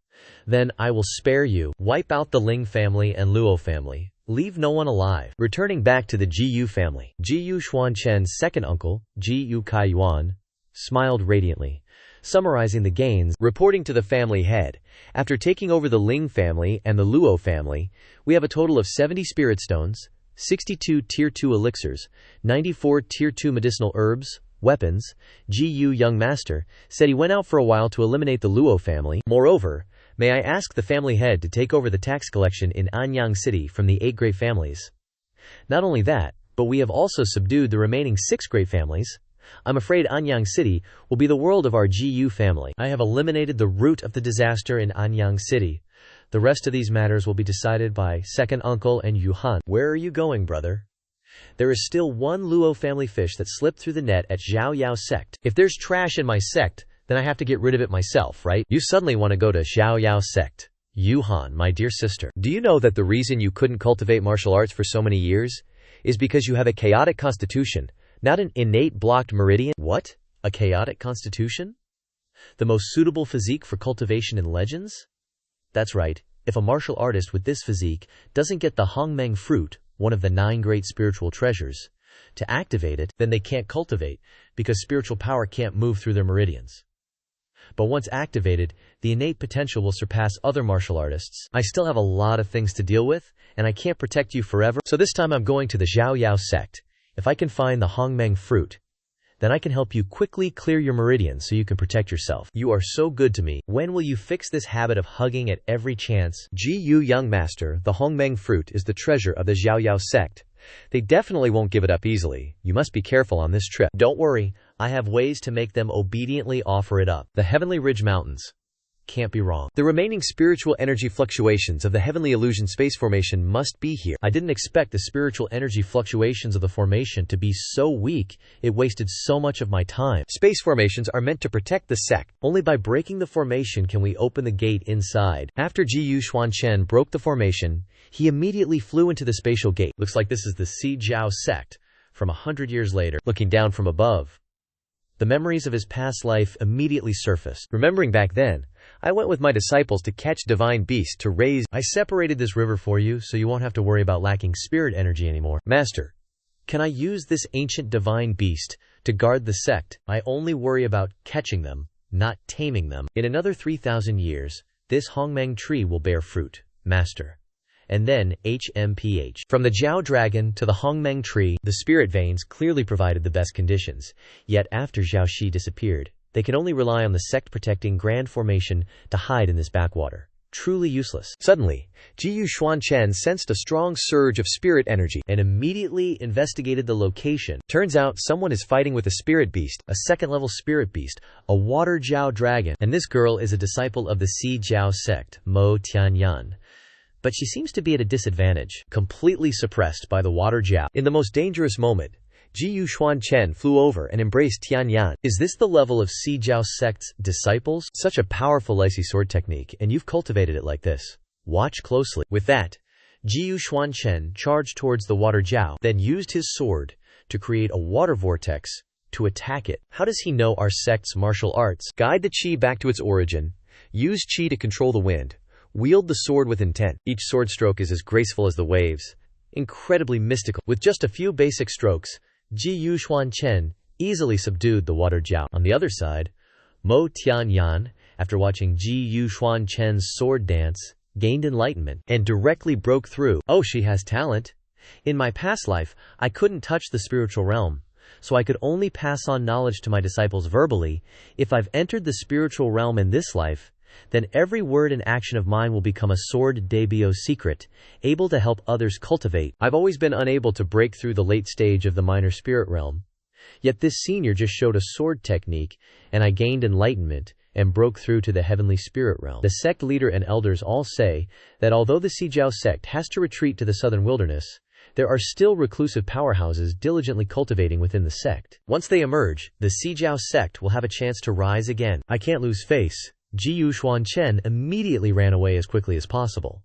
Then I will spare you. Wipe out the Ling family and Luo family. Leave no one alive. Returning back to the Gu family. Xuan Chen's second uncle, Gu Kaiyuan, smiled radiantly, summarizing the gains, reporting to the family head. After taking over the Ling family and the Luo family, we have a total of 70 spirit stones, 62 Tier 2 elixirs, 94 Tier 2 medicinal herbs, weapons. Gu young master said he went out for a while to eliminate the Luo family. Moreover, may I ask the family head to take over the tax collection in Anyang City from the 8 great families? Not only that, but we have also subdued the remaining 6 great families. I'm afraid Anyang City will be the world of our Gu family. I have eliminated the root of the disaster in Anyang City. The rest of these matters will be decided by second uncle and Yuhan. Where are you going, brother? There is still one Luo family fish that slipped through the net at Zhao sect. If there's trash in my sect, then I have to get rid of it myself, right? You suddenly want to go to Zhao sect. Yuhan, my dear sister, do you know that the reason you couldn't cultivate martial arts for so many years is because you have a chaotic constitution, not an innate blocked meridian? What? A chaotic constitution? The most suitable physique for cultivation in legends? That's right. If a martial artist with this physique doesn't get the Hongmeng fruit, one of the 9 great spiritual treasures, to activate it, then they can't cultivate, because spiritual power can't move through their meridians. But once activated, the innate potential will surpass other martial artists. I still have a lot of things to deal with, and I can't protect you forever, so this time I'm going to the Zhao sect. If I can find the Hongmeng fruit, then I can help you quickly clear your meridians so you can protect yourself. You are so good to me. When will you fix this habit of hugging at every chance? Gu young master, the Hongmeng fruit is the treasure of the Zhao sect. They definitely won't give it up easily. You must be careful on this trip. Don't worry, I have ways to make them obediently offer it up. The Heavenly Ridge Mountains. can't be wrong. The remaining spiritual energy fluctuations of the heavenly illusion space formation must be here. I didn't expect the spiritual energy fluctuations of the formation to be so weak. It wasted so much of my time. Space formations are meant to protect the sect. Only by breaking the formation can we open the gate inside. After Xuan Chen broke the formation, he immediately flew into the spatial gate. Looks like this is the Si Jiao sect from 100 years later. Looking down from above, the memories of his past life immediately surfaced. Remembering back then, I went with my disciples to catch divine beasts to raise. I separated this river for you so you won't have to worry about lacking spirit energy anymore. Master, can I use this ancient divine beast to guard the sect? I only worry about catching them, not taming them. In another 3,000 years, this Hongmeng tree will bear fruit, Master. And then HMPH. From the Jiao Dragon to the Hongmeng tree, the spirit veins clearly provided the best conditions. Yet after Zhao Shi disappeared, they can only rely on the sect-protecting Grand Formation to hide in this backwater. Truly useless. Suddenly, Xuan Chen sensed a strong surge of spirit energy and immediately investigated the location. Turns out someone is fighting with a spirit beast, a second-level spirit beast, a water Jiao Dragon, and this girl is a disciple of the Si Jiao sect, Mo Tianyan. But she seems to be at a disadvantage, completely suppressed by the water Jiao. In the most dangerous moment, Xuan Chen flew over and embraced Tianyan. Is this the level of Si Jiao sect's disciples? Such a powerful Lysi sword technique, and you've cultivated it like this. Watch closely. With that, Xuan Chen charged towards the water Jiao, then used his sword to create a water vortex to attack it. How does he know our sect's martial arts? Guide the qi back to its origin. Use qi to control the wind. Wield the sword with intent. Each sword stroke is as graceful as the waves, incredibly mystical. With just a few basic strokes, Xuan Chen easily subdued the water Jiao. On the other side, Mo Tianyan, after watching Xuan Chen's sword dance, gained enlightenment and directly broke through. Oh, she has talent. In my past life, I couldn't touch the spiritual realm, so I could only pass on knowledge to my disciples verbally. If I've entered the spiritual realm in this life, then every word and action of mine will become a sword debut secret, able to help others cultivate. I've always been unable to break through the late stage of the minor spirit realm. Yet this senior just showed a sword technique, and I gained enlightenment and broke through to the heavenly spirit realm. The sect leader and elders all say that although the Si Jiao sect has to retreat to the southern wilderness, there are still reclusive powerhouses diligently cultivating within the sect. Once they emerge, the Si Jiao sect will have a chance to rise again. I can't lose face. Xuan Chen immediately ran away as quickly as possible.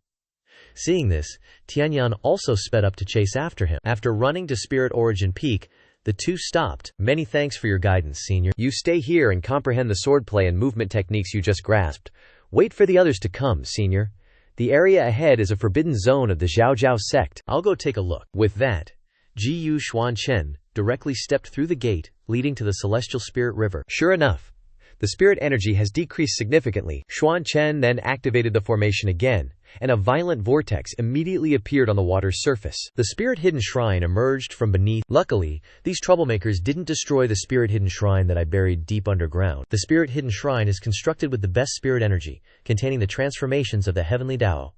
Seeing this, Tianyan also sped up to chase after him. After running to Spirit Origin Peak, the two stopped. Many thanks for your guidance, Senior. You stay here and comprehend the swordplay and movement techniques you just grasped. Wait for the others to come, Senior. The area ahead is a forbidden zone of the Zhao sect. I'll go take a look. With that, Xuan Chen directly stepped through the gate, leading to the Celestial Spirit River. Sure enough, the spirit energy has decreased significantly. Xuan Chen then activated the formation again, and a violent vortex immediately appeared on the water's surface. The spirit hidden shrine emerged from beneath. Luckily, these troublemakers didn't destroy the spirit hidden shrine that I buried deep underground. The spirit hidden shrine is constructed with the best spirit energy, containing the transformations of the heavenly Tao.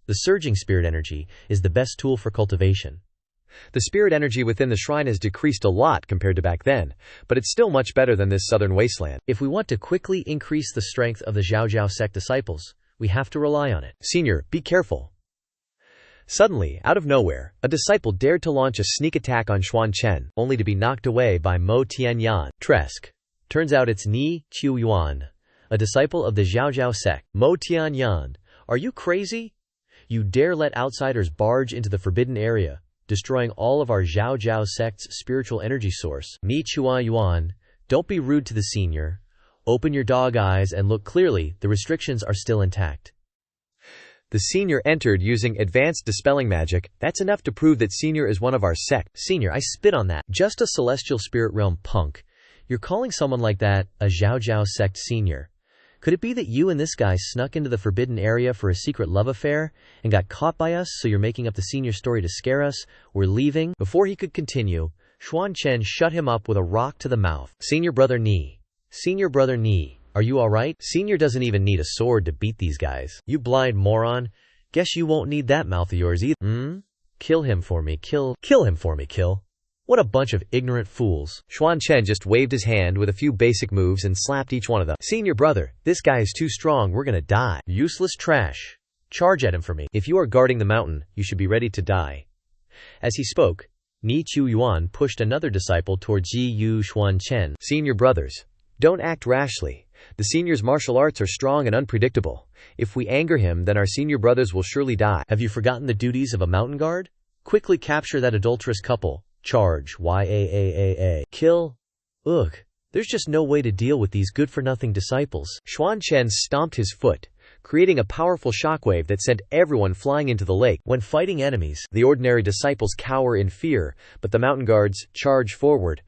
The surging spirit energy is the best tool for cultivation. The spirit energy within the shrine has decreased a lot compared to back then, but it's still much better than this southern wasteland. If we want to quickly increase the strength of the Zhao sect disciples, we have to rely on it. Senior, be careful. Suddenly, out of nowhere, a disciple dared to launch a sneak attack on Xuan Chen, only to be knocked away by Mo Tianyan. Tresk. Turns out it's Ni Qiuyuan, a disciple of the Zhao sect. Mo Tianyan, are you crazy? You dare let outsiders barge into the forbidden area, destroying all of our Zhao sect's spiritual energy source. Mi Chuan, don't be rude to the senior. Open your dog eyes and look clearly, the restrictions are still intact. The senior entered using advanced dispelling magic. That's enough to prove that senior is one of our sect. Senior, I spit on that. Just a celestial spirit realm punk. You're calling someone like that a Zhao sect senior. Could it be that you and this guy snuck into the forbidden area for a secret love affair and got caught by us, so you're making up the senior story to scare us? We're leaving? Before he could continue, Xuan Chen shut him up with a rock to the mouth. Senior brother Ni, are you alright? Senior doesn't even need a sword to beat these guys. You blind moron. Guess you won't need that mouth of yours either. Kill him for me, kill him for me, kill. What a bunch of ignorant fools. Xuan Chen just waved his hand with a few basic moves and slapped each one of them. Senior brother, this guy is too strong, we're gonna die. Useless trash. Charge at him for me. If you are guarding the mountain, you should be ready to die. As he spoke, Ni Chu Yuan pushed another disciple toward Ji Yu Xuan Chen. Senior brothers, don't act rashly. The senior's martial arts are strong and unpredictable. If we anger him, then our senior brothers will surely die. Have you forgotten the duties of a mountain guard? Quickly capture that adulterous couple. Charge. Yaaaaa. Kill. Ugh. There's just no way to deal with these good-for-nothing disciples. Xuan Chen stomped his foot, creating a powerful shockwave that sent everyone flying into the lake. When fighting enemies, the ordinary disciples cower in fear, but the mountain guards charge forward.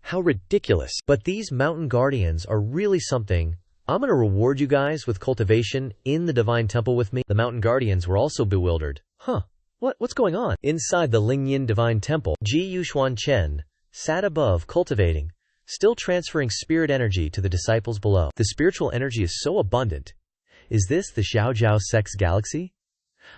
How ridiculous. But these mountain guardians are really something. I'm gonna reward you guys with cultivation in the divine temple with me. The mountain guardians were also bewildered. What's going on? Inside the Lingyin divine temple, Ji Yu Xuan Chen sat above, cultivating, still transferring spirit energy to the disciples below. The spiritual energy is so abundant. Is this the Xiaojiao Sex Galaxy?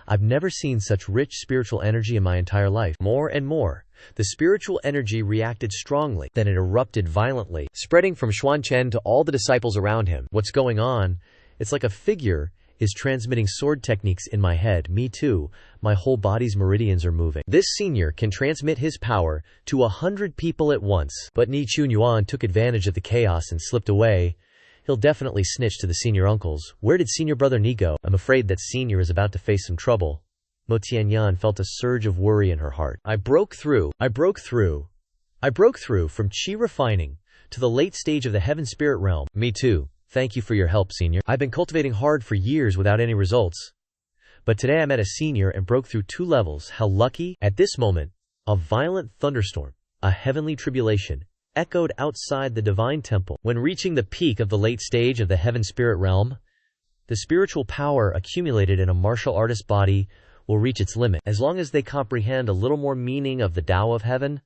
I've never seen such rich spiritual energy in my entire life. More and more, the spiritual energy reacted strongly, then it erupted violently, spreading from Xuan Chen to all the disciples around him. What's going on? It's like a figure is transmitting sword techniques in my head. Me too. My whole body's meridians are moving. This senior can transmit his power to 100 people at once. But Ni Chun Yuan took advantage of the chaos and slipped away. He'll definitely snitch to the senior uncles. Where did senior brother Ni go? I'm afraid that senior is about to face some trouble. Mo Tianyan felt a surge of worry in her heart. I broke through from chi refining to the late stage of the heaven spirit realm. Me too. Thank you for your help, senior. I've been cultivating hard for years without any results. But today I met a senior and broke through 2 levels. How lucky. At this moment, a violent thunderstorm, a heavenly tribulation, echoed outside the divine temple. When reaching the peak of the late stage of the heaven spirit realm, the spiritual power accumulated in a martial artist's body will reach its limit. As long as they comprehend a little more meaning of the Tao of heaven,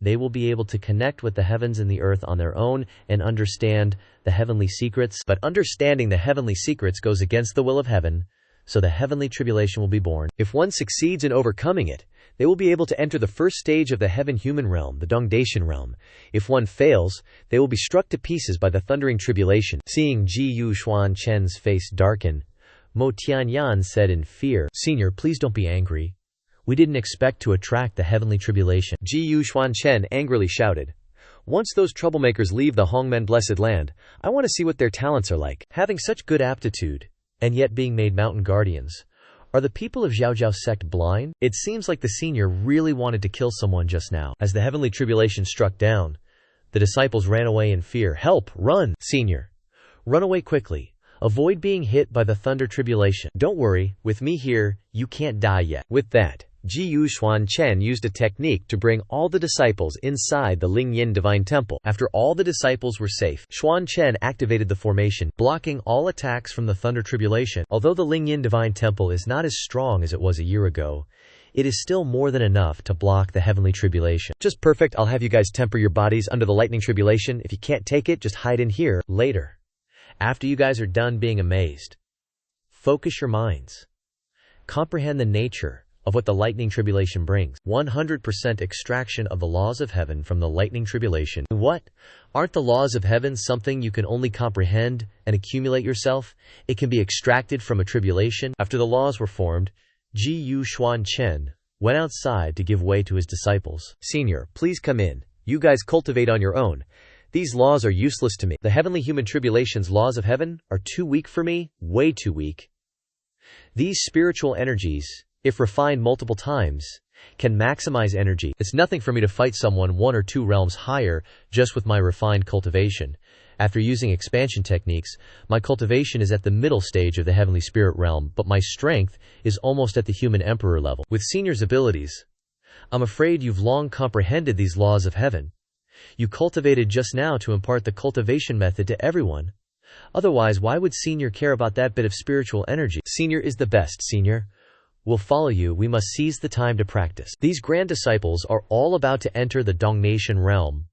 they will be able to connect with the heavens and the earth on their own and understand the heavenly secrets. But understanding the heavenly secrets goes against the will of heaven, so the heavenly tribulation will be born. If one succeeds in overcoming it, they will be able to enter the first stage of the heaven-human realm, the Dongdation realm. If one fails, they will be struck to pieces by the thundering tribulation. Seeing Ji Yu Xuan Chen's face darken, Mo Tianyan said in fear, Senior, please don't be angry. We didn't expect to attract the heavenly tribulation. Ji Yu Xuan Chen angrily shouted, once those troublemakers leave the Hongmen blessed land, I want to see what their talents are like. Having such good aptitude, and yet being made mountain guardians, are the people of Xiaojiao sect blind? It seems like the senior really wanted to kill someone just now. As the heavenly tribulation struck down, the disciples ran away in fear. Help! Run! Senior, run away quickly. Avoid being hit by the thunder tribulation. Don't worry, with me here, you can't die yet. With that, Ji Yu Xuan Chen used a technique to bring all the disciples inside the Lingyin Divine Temple. After all the disciples were safe, Xuan Chen activated the formation, blocking all attacks from the Thunder Tribulation. Although the Lingyin Divine Temple is not as strong as it was a year ago, it is still more than enough to block the Heavenly Tribulation. Just perfect. I'll have you guys temper your bodies under the Lightning Tribulation. If you can't take it, just hide in here. Later, after you guys are done being amazed, focus your minds. Comprehend the nature of what the lightning tribulation brings. 100% extraction of the laws of heaven from the lightning tribulation. What? Aren't the laws of heaven something you can only comprehend and accumulate yourself? It can be extracted from a tribulation. After the laws were formed, Ji Yu Xuan Chen went outside to give way to his disciples. Senior, please come in. You guys cultivate on your own. These laws are useless to me. The heavenly human tribulation's laws of heaven are too weak for me, way too weak. These spiritual energies, if refined multiple times, can maximize energy. It's nothing for me to fight someone 1 or 2 realms higher just with my refined cultivation. After using expansion techniques, my cultivation is at the middle stage of the heavenly spirit realm, but my strength is almost at the human emperor level. With senior's abilities, I'm afraid you've long comprehended these laws of heaven. You cultivated just now to impart the cultivation method to everyone. Otherwise, why would senior care about that bit of spiritual energy? Senior is the best, senior. We'll follow you. We must seize the time to practice. These grand disciples are all about to enter the Dongnation realm.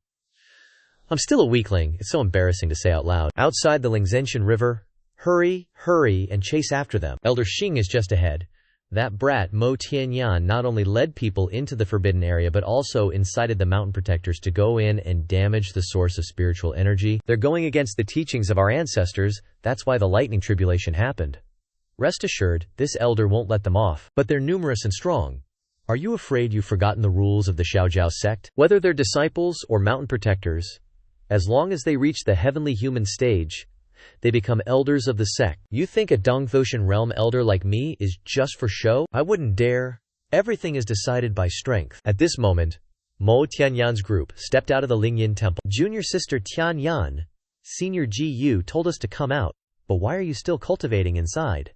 I'm still a weakling. It's so embarrassing to say out loud. Outside the Lingzhenshan River, hurry, and chase after them. Elder Xing is just ahead. That brat Mo Tianyan not only led people into the forbidden area but also incited the mountain protectors to go in and damage the source of spiritual energy. They're going against the teachings of our ancestors, that's why the lightning tribulation happened. Rest assured, this elder won't let them off, but they're numerous and strong. Are you afraid you've forgotten the rules of the Xiaojiao sect? Whether they're disciples or mountain protectors, as long as they reach the heavenly human stage, they become elders of the sect. You think a Dongthoshan realm elder like me is just for show? I wouldn't dare. Everything is decided by strength. At this moment, Mo Tianyan's group stepped out of the Lingyan temple. Junior sister Tianyan, senior Ji told us to come out, but why are you still cultivating inside?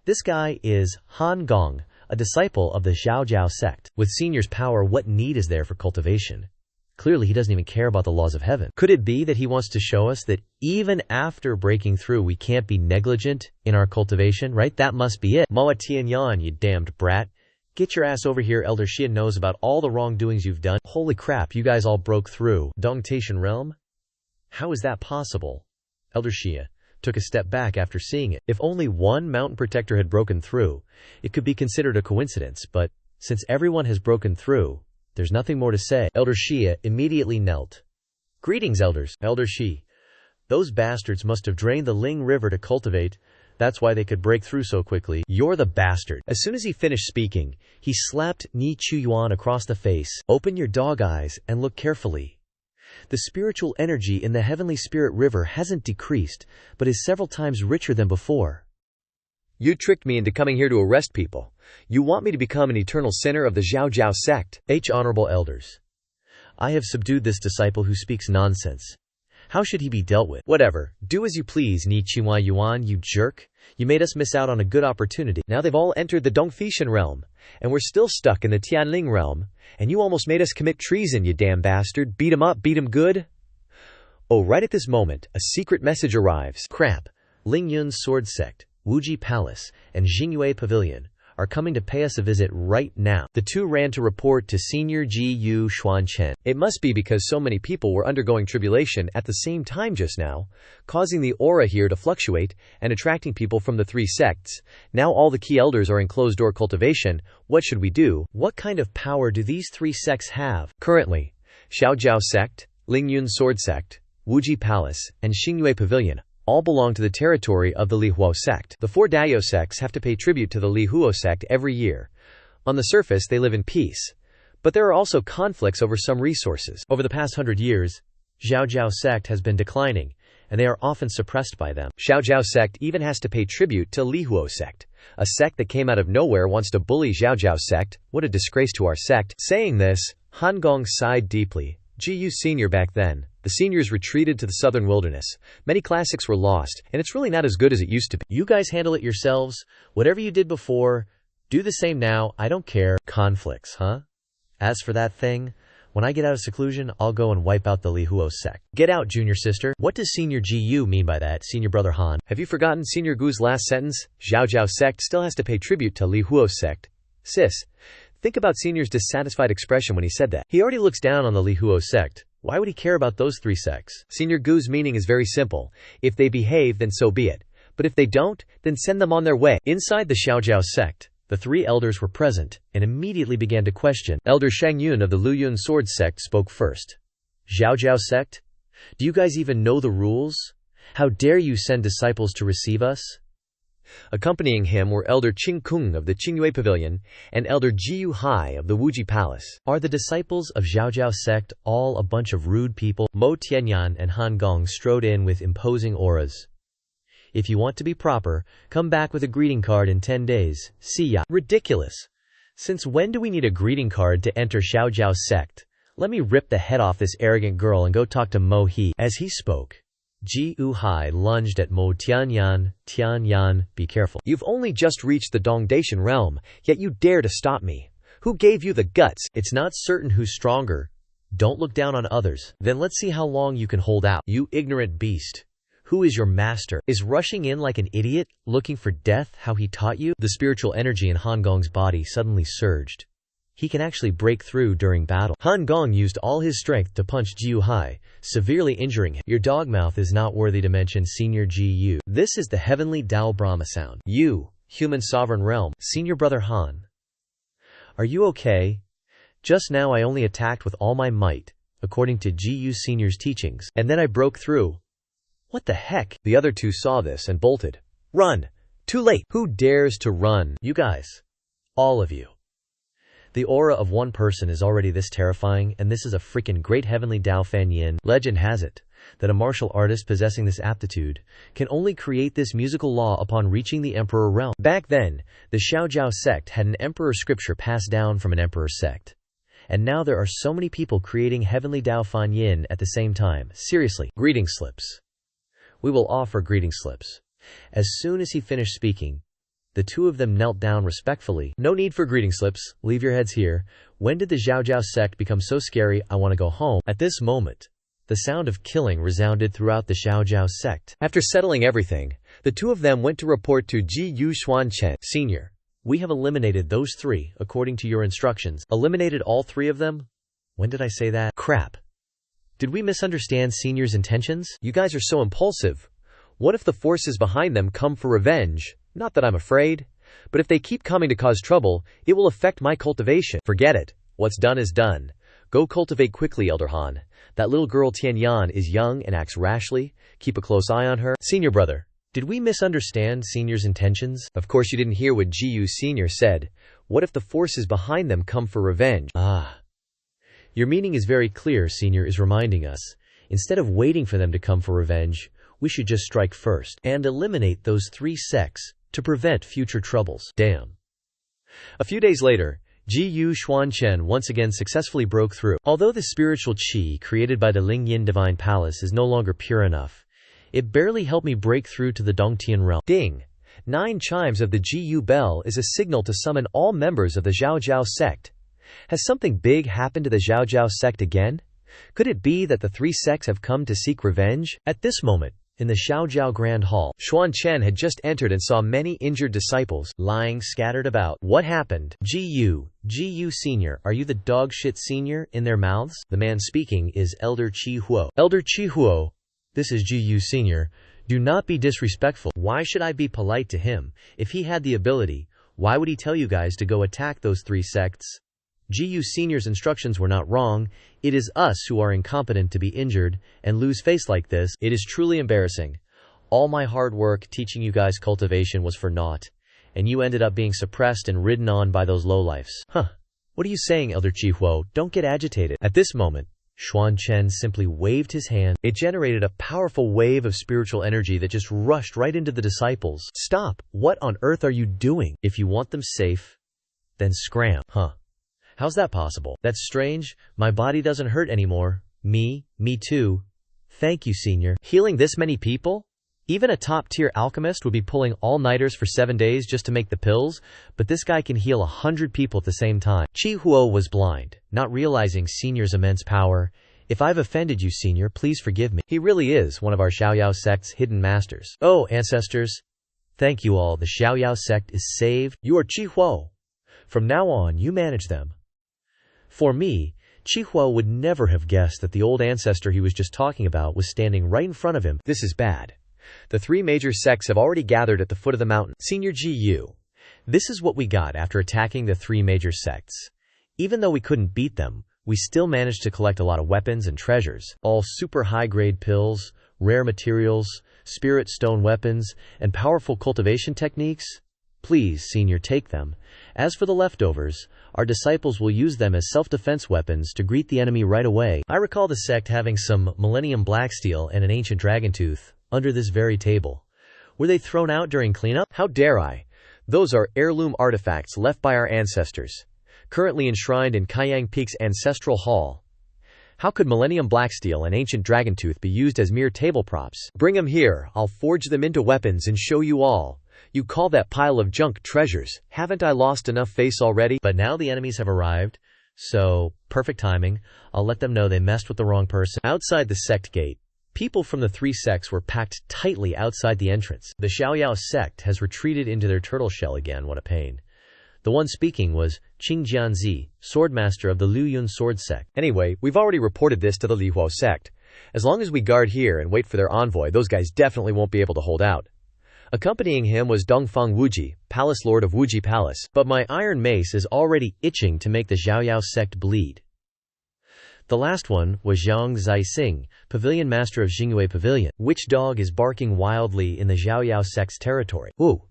This guy is Han Gong, a disciple of the Xiaojiao sect. With senior's power, what need is there for cultivation? Clearly he doesn't even care about the laws of heaven. Could it be that he wants to show us that even after breaking through we can't be negligent in our cultivation, right? That must be it. Moa Tianyan, you damned brat. Get your ass over here. Elder Xia knows about all the wrongdoings you've done. Holy crap, you guys all broke through Dongtation realm? How is that possible? Elder Xia took a step back after seeing it. If only one mountain protector had broken through, it could be considered a coincidence, but since everyone has broken through, there's nothing more to say. Elder Xia immediately knelt. Greetings, elders. Elder Xi, those bastards must have drained the Ling River to cultivate. That's why they could break through so quickly. You're the bastard. As soon as he finished speaking, he slapped Ni Chuyuan across the face. Open your dog eyes and look carefully. The spiritual energy in the heavenly spirit river hasn't decreased, but is several times richer than before. You tricked me into coming here to arrest people. You want me to become an eternal sinner of the Xiaojiao sect. Honorable elders, I have subdued this disciple who speaks nonsense. How should he be dealt with? Whatever. Do as you please, Ni Qihua Yuan, you jerk. You made us miss out on a good opportunity. Now they've all entered the Dongfishan realm, and we're still stuck in the Tianling realm, and you almost made us commit treason, you damn bastard. Beat him up, beat him good. Oh, right at this moment, a secret message arrives. Crap. Ling Yun's sword sect, Wuji Palace, and Jingyue Pavilion are coming to pay us a visit right now. The two ran to report to Senior Ji Xuan Chen. It must be because so many people were undergoing tribulation at the same time just now, causing the aura here to fluctuate and attracting people from the three sects. Now all the key elders are in closed-door cultivation. What should we do? What kind of power do these three sects have? Currently, Xiaojiao sect, Lingyun sword sect, Wuji Palace, and Xingyue Pavilion all belong to the territory of the Lihuo sect. The four Daio sects have to pay tribute to the Lihuo sect every year. On the surface, they live in peace, but there are also conflicts over some resources. Over the past 100 years, Xiaojiao sect has been declining, and they are often suppressed by them. Xiaojiao sect even has to pay tribute to Lihuo sect. A sect that came out of nowhere wants to bully Xiaojiao sect. What a disgrace to our sect. Saying this, Han Gong sighed deeply. GU senior back then, the seniors retreated to the southern wilderness. Many classics were lost, and it's really not as good as it used to be. You guys handle it yourselves. Whatever you did before, do the same now. I don't care. Conflicts, huh? As for that thing, when I get out of seclusion, I'll go and wipe out the Lihuo sect. Get out, junior sister. What does Senior GU mean by that, senior brother Han? Have you forgotten Senior Gu's last sentence? Xiaojiao sect still has to pay tribute to Lihuo sect. Sis, think about Senior's dissatisfied expression when he said that. He already looks down on the Lihuo sect. Why would he care about those three sects? Senior Gu's meaning is very simple. If they behave, then so be it. But if they don't, then send them on their way. Inside the Xiaojiao sect, the three elders were present and immediately began to question. Elder Shang Yun of the Luyun sword sect spoke first. Xiaojiao sect? Do you guys even know the rules? How dare you send disciples to receive us? Accompanying him were Elder Qing Kung of the Qingyue Pavilion and Elder Jiu Hai of the Wuji Palace. Are the disciples of Xiaojiao sect all a bunch of rude people? Mo Tianyan and Han Gong strode in with imposing auras. If you want to be proper, come back with a greeting card in 10 days. See ya. Ridiculous. Since when do we need a greeting card to enter Xiaojiao sect? Let me rip the head off this arrogant girl and go talk to Mo He. As he spoke, Ji Hai lunged at Mo Tianyan. Tianyan, be careful. You've only just reached the Dongdation realm, yet you dare to stop me. Who gave you the guts? It's not certain who's stronger. Don't look down on others. Then let's see how long you can hold out. You ignorant beast. Who is your master? Is rushing in like an idiot, looking for death how he taught you? The spiritual energy in Han Gong's body suddenly surged. He can actually break through during battle. Han Gong used all his strength to punch Jiu Hai, severely injuring him. Your dogmouth is not worthy to mention Senior Ji. This is the heavenly Tao Brahma sound. You, Human Sovereign Realm. Senior Brother Han. Are you okay? Just now I only attacked with all my might, according to GU Senior's teachings, and then I broke through. What the heck? The other two saw this and bolted. Run! Too late! Who dares to run? You guys. All of you. The aura of one person is already this terrifying, and this is a freaking great heavenly Dao Fan Yin. Legend has it that a martial artist possessing this aptitude can only create this musical law upon reaching the Emperor realm. Back then, the Xiaojiao sect had an emperor scripture passed down from an emperor sect. And now there are so many people creating heavenly Dao Fan Yin at the same time. Seriously. Greeting slips. We will offer greeting slips. As soon as he finished speaking, the two of them knelt down respectfully. No need for greeting slips. Leave your heads here. When did the Xiaojiao sect become so scary? I want to go home. At this moment, the sound of killing resounded throughout the Xiaojiao sect. After settling everything, the two of them went to report to GU Xuan Chen. Senior, we have eliminated those three, according to your instructions. Eliminated all three of them? When did I say that? Crap. Did we misunderstand Senior's intentions? You guys are so impulsive. What if the forces behind them come for revenge? Not that I'm afraid, but if they keep coming to cause trouble, it will affect my cultivation. Forget it. What's done is done. Go cultivate quickly, Elder Han. That little girl Tianyan is young and acts rashly. Keep a close eye on her. Senior brother, did we misunderstand Senior's intentions? Of course you didn't hear what GU Senior said. What if the forces behind them come for revenge? Your meaning is very clear, Senior is reminding us. Instead of waiting for them to come for revenge, we should just strike first and eliminate those three sects to prevent future troubles. Damn. A few days later, GU Xuan Chen once again successfully broke through. Although the spiritual qi created by the Lingyin Divine Palace is no longer pure enough, it barely helped me break through to the Dongtian realm. Ding! 9 chimes of the GU bell is a signal to summon all members of the Xiaojiao sect. Has something big happened to the Xiaojiao sect again? Could it be that the three sects have come to seek revenge? At this moment, in the Xiaojiao Grand Hall, Xuan Chen had just entered and saw many injured disciples lying scattered about. What happened? GU Senior, are you the dog shit Senior? In their mouths? The man speaking is Elder Qi Huo. Elder Qi Huo, this is GU Senior. Do not be disrespectful. Why should I be polite to him? If he had the ability, why would he tell you guys to go attack those three sects? GU Senior's instructions were not wrong. It is us who are incompetent to be injured and lose face like this. It is truly embarrassing. All my hard work teaching you guys cultivation was for naught, and you ended up being suppressed and ridden on by those lowlifes. What are you saying, Elder Qi Huo? Don't get agitated. At this moment, Xuan Chen simply waved his hand. It generated a powerful wave of spiritual energy that just rushed right into the disciples. Stop! What on earth are you doing? If you want them safe, then scram. How's that possible? That's strange. My body doesn't hurt anymore. Me too. Thank you, Senior. Healing this many people? Even a top-tier alchemist would be pulling all-nighters for 7 days just to make the pills, but this guy can heal 100 people at the same time. Qi Huo was blind, not realizing Senior's immense power. If I've offended you, Senior, please forgive me. He really is one of our Xiaoyao sect's hidden masters. Oh, ancestors. Thank you all. The Xiaoyao sect is saved. You are Qi Huo. From now on, you manage them. For me, Qi Huo would never have guessed that the old ancestor he was just talking about was standing right in front of him. This is bad. The three major sects have already gathered at the foot of the mountain. Senior GU, this is what we got after attacking the three major sects. Even though we couldn't beat them, we still managed to collect a lot of weapons and treasures. All super high-grade pills, rare materials, spirit stone weapons, and powerful cultivation techniques. Please, Senior, take them. As for the leftovers, our disciples will use them as self-defense weapons to greet the enemy right away. I recall the sect having some Millennium Blacksteel and an ancient dragon tooth under this very table. Were they thrown out during cleanup? How dare I? Those are heirloom artifacts left by our ancestors, currently enshrined in Kaiyang Peak's ancestral hall. How could Millennium Blacksteel and ancient dragon tooth be used as mere table props? Bring them here. I'll forge them into weapons and show you all. You call that pile of junk treasures? Haven't I lost enough face already? But now the enemies have arrived, so perfect timing. I'll let them know they messed with the wrong person. Outside the sect gate, people from the three sects were packed tightly outside the entrance. The Xiaoyao sect has retreated into their turtle shell again. What a pain. The one speaking was Qing Jianzi, swordmaster of the Liu Yun sword sect. Anyway, we've already reported this to the Li Huo sect. As long as we guard here and wait for their envoy, those guys definitely won't be able to hold out. Accompanying him was Dongfeng Wuji, Palace Lord of Wuji Palace, but my iron mace is already itching to make the Xiaoyao sect bleed. The last one was Zhang Zixing, Pavilion Master of Xingyue Pavilion. Which dog is barking wildly in the Xiaoyao sect's territory? Ooh.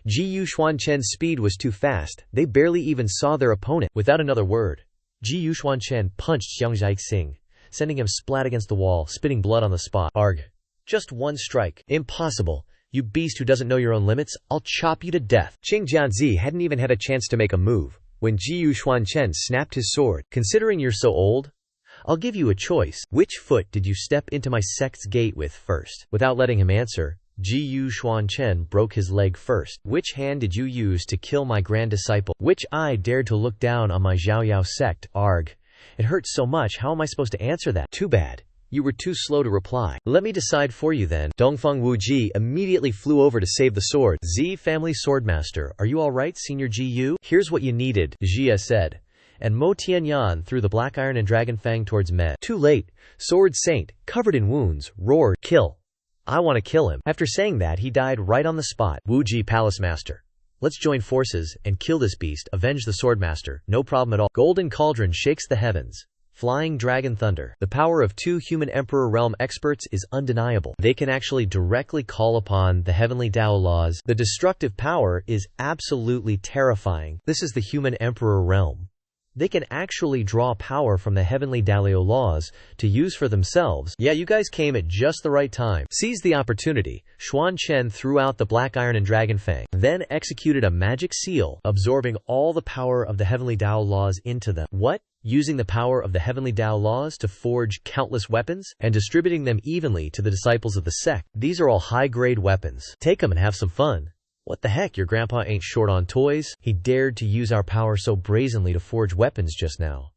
Ji Xuan Chen's speed was too fast, they barely even saw their opponent. Without another word, Ji Xuan Chen punched Zhang Zixing, sending him splat against the wall, spitting blood on the spot. Arg. Just one strike. Impossible. You beast who doesn't know your own limits, I'll chop you to death. Qing Jianzi hadn't even had a chance to make a move when Ji Xuan Chen snapped his sword. Considering you're so old, I'll give you a choice. Which foot did you step into my sect's gate with first? Without letting him answer, Ji Xuan Chen broke his leg first. Which hand did you use to kill my grand disciple? Which eye dared to look down on my Xiaoyao sect? Arg. It hurts so much, how am I supposed to answer that? Too bad. You were too slow to reply. Let me decide for you then. Dongfeng Wuji immediately flew over to save the sword. Z family swordmaster, are you alright, Senior Ji Yu? Here's what you needed, Jia said. And Mo Tianyan threw the black iron and dragon fang towards Me. Too late. Sword Saint, covered in wounds, roared, kill. I want to kill him. After saying that, he died right on the spot. Wuji Palace Master. Let's join forces and kill this beast, avenge the swordmaster, no problem at all. Golden Cauldron shakes the heavens. Flying Dragon Thunder. The power of 2 human Emperor Realm experts is undeniable. They can actually directly call upon the heavenly Dao laws. The destructive power is absolutely terrifying. This is the human Emperor Realm. They can actually draw power from the heavenly Dalio laws to use for themselves. Yeah, you guys came at just the right time. Seize the opportunity. Xuan Chen threw out the black iron and dragon fang, then executed a magic seal, absorbing all the power of the heavenly Dao laws into them. What? Using the power of the heavenly Dao laws to forge countless weapons and distributing them evenly to the disciples of the sect. These are all high-grade weapons. Take them and have some fun. What the heck, your grandpa ain't short on toys? He dared to use our power so brazenly to forge weapons just now.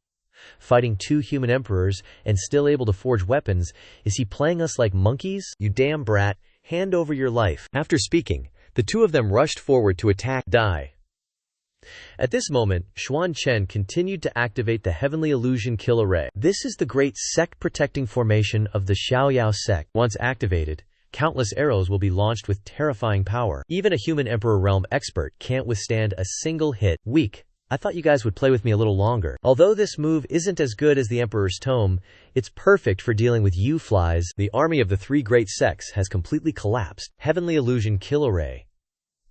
Fighting 2 human emperors and still able to forge weapons, is he playing us like monkeys? You damn brat, hand over your life. After speaking, the 2 of them rushed forward to attack. Die. At this moment, Xuan Chen continued to activate the Heavenly Illusion Kill Array. This is the great sect-protecting formation of the Xiaoyao sect. Once activated, countless arrows will be launched with terrifying power. Even a human Emperor Realm expert can't withstand a single hit. Weak. I thought you guys would play with me a little longer. Although this move isn't as good as the Emperor's Tome, it's perfect for dealing with you flies. The army of the 3 great sects has completely collapsed. Heavenly Illusion Kill Array.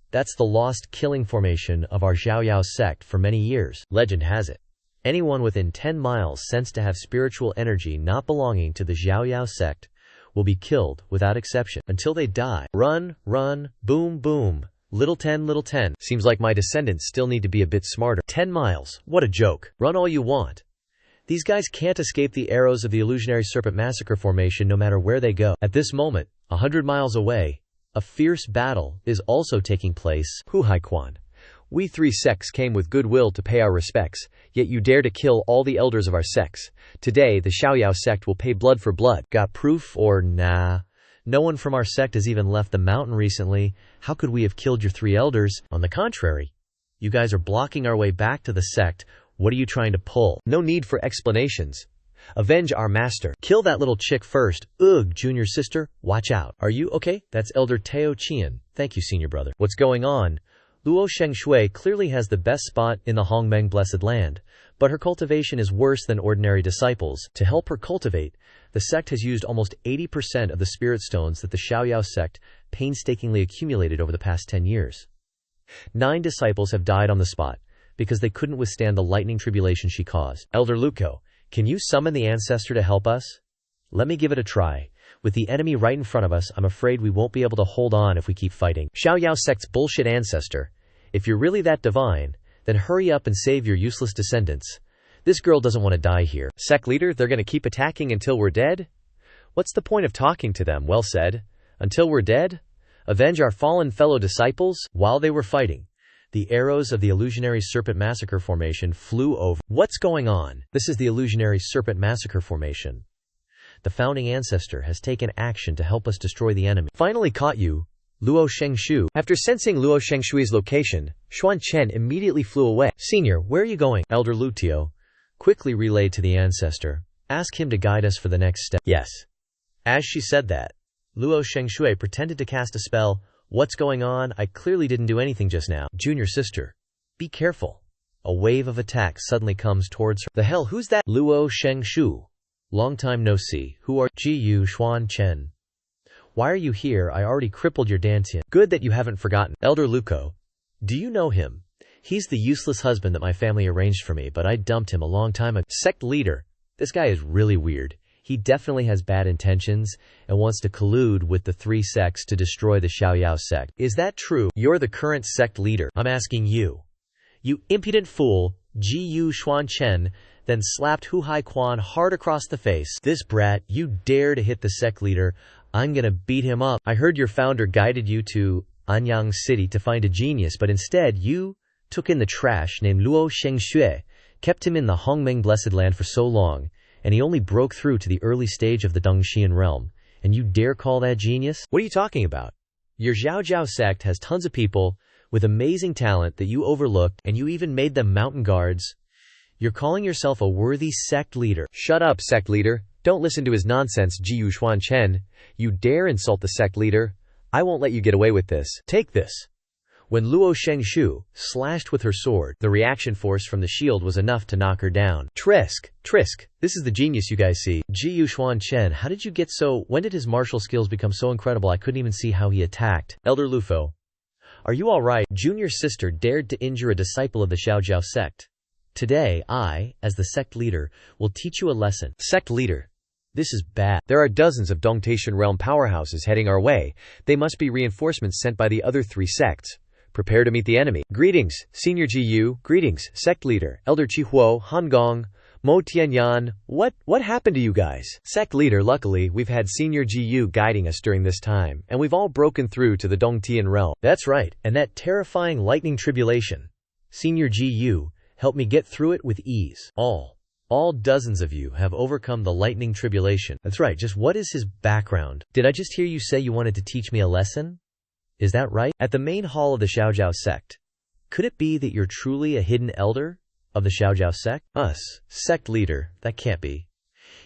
That's the lost killing formation of our Xiaoyao sect for many years. Legend has it, anyone within 10 miles sensed to have spiritual energy not belonging to the Xiaoyao sect will be killed without exception until they die. Run, run, boom, boom. Little 10. Seems like my descendants still need to be a bit smarter. 10 miles. What a joke. Run all you want. These guys can't escape the arrows of the Illusionary Serpent Massacre formation no matter where they go. At this moment, 100 miles away, a fierce battle is also taking place. Hu Haiquan. We 3 sects came with goodwill to pay our respects, yet you dare to kill all the elders of our sects. Today, the Xiaoyao sect will pay blood for blood. Got proof or nah? No one from our sect has even left the mountain recently. How could we have killed your 3 elders? On the contrary, you guys are blocking our way back to the sect. What are you trying to pull? No need for explanations. Avenge our master. Kill that little chick first. Ugh, junior sister, watch out. Are you okay? That's Elder Teo Qian. Thank you, senior brother. What's going on? Luo Shengshui clearly has the best spot in the Hongmeng Blessed Land, but her cultivation is worse than ordinary disciples. To help her cultivate, the sect has used almost 80% of the spirit stones that the Xiaoyao sect painstakingly accumulated over the past 10 years. 9 disciples have died on the spot because they couldn't withstand the lightning tribulation she caused. Elder Luko, can you summon the ancestor to help us? Let me give it a try. With the enemy right in front of us, I'm afraid we won't be able to hold on if we keep fighting. Xiaoyao sect's bullshit ancestor. If you're really that divine, then hurry up and save your useless descendants. This girl doesn't want to die here. Sect leader, they're gonna keep attacking until we're dead? What's the point of talking to them? Well said. Until we're dead? Avenge our fallen fellow disciples? While they were fighting, the arrows of the Illusionary Serpent Massacre formation flew over. What's going on? This is the Illusionary Serpent Massacre formation. The founding ancestor has taken action to help us destroy the enemy. Finally caught you, Luo Shengshu. After sensing Luo Shengshui's location, Xuan Chen immediately flew away. Senior, where are you going? Elder Lutio quickly relayed to the ancestor. Ask him to guide us for the next step. Yes. As she said that, Luo Shengshui pretended to cast a spell, What's going on? I clearly didn't do anything just now. Junior sister, be careful. A wave of attack suddenly comes towards her. The hell, who's that? Luo Shengshu. Long time no see. Who are you? Xuan Chen. Why are you here? I already crippled your Dantian. Good that you haven't forgotten. Elder Luco. Do you know him? He's the useless husband that my family arranged for me, but I dumped him a long time ago. Sect leader. This guy is really weird. He definitely has bad intentions and wants to collude with the 3 sects to destroy the Xiaoyao sect. Is that true? You're the current sect leader. I'm asking you. You impudent fool, Gu Xuan Chen, then slapped Hu Haiquan hard across the face. This brat, you dare to hit the sect leader. I'm gonna beat him up. I heard your founder guided you to Anyang City to find a genius, but instead you took in the trash named Luo Shengxue, kept him in the Hongmeng Blessed Land for so long, and he only broke through to the early stage of the Dongxian realm. And you dare call that genius? What are you talking about? Your Xiaojiao sect has tons of people with amazing talent that you overlooked, and you even made them mountain guards. You're calling yourself a worthy sect leader. Shut up, sect leader. Don't listen to his nonsense, Jiu Xuan Chen. You dare insult the sect leader? I won't let you get away with this. Take this. When Luo Shengshu slashed with her sword, the reaction force from the shield was enough to knock her down. Trisk, this is the genius you guys see. Jiu Xuan Chen, how did you get so... When did his martial skills become so incredible I couldn't even see how he attacked? Elder Lufo. Are you alright? Junior sister dared to injure a disciple of the Xiaojiao sect. Today, I, as the sect leader, will teach you a lesson. Sect leader. This is bad. There are dozens of Dongtian realm powerhouses heading our way. They must be reinforcements sent by the other 3 sects. Prepare to meet the enemy. Greetings, Senior Jiyu. Greetings, Sect Leader. Elder Chihuo, Hongong, Mo Tianyan. What happened to you guys? Sect Leader, luckily, we've had Senior Jiyu guiding us during this time, and we've all broken through to the Dongtian realm. That's right, and that terrifying lightning tribulation. Senior Jiyu helped me get through it with ease. All dozens of you have overcome the lightning tribulation. That's right, just what is his background? Did I just hear you say you wanted to teach me a lesson? Is that right? At the main hall of the Xiaojiao sect. Could it be that you're truly a hidden elder of the Xiaojiao sect? Us, sect leader, that can't be.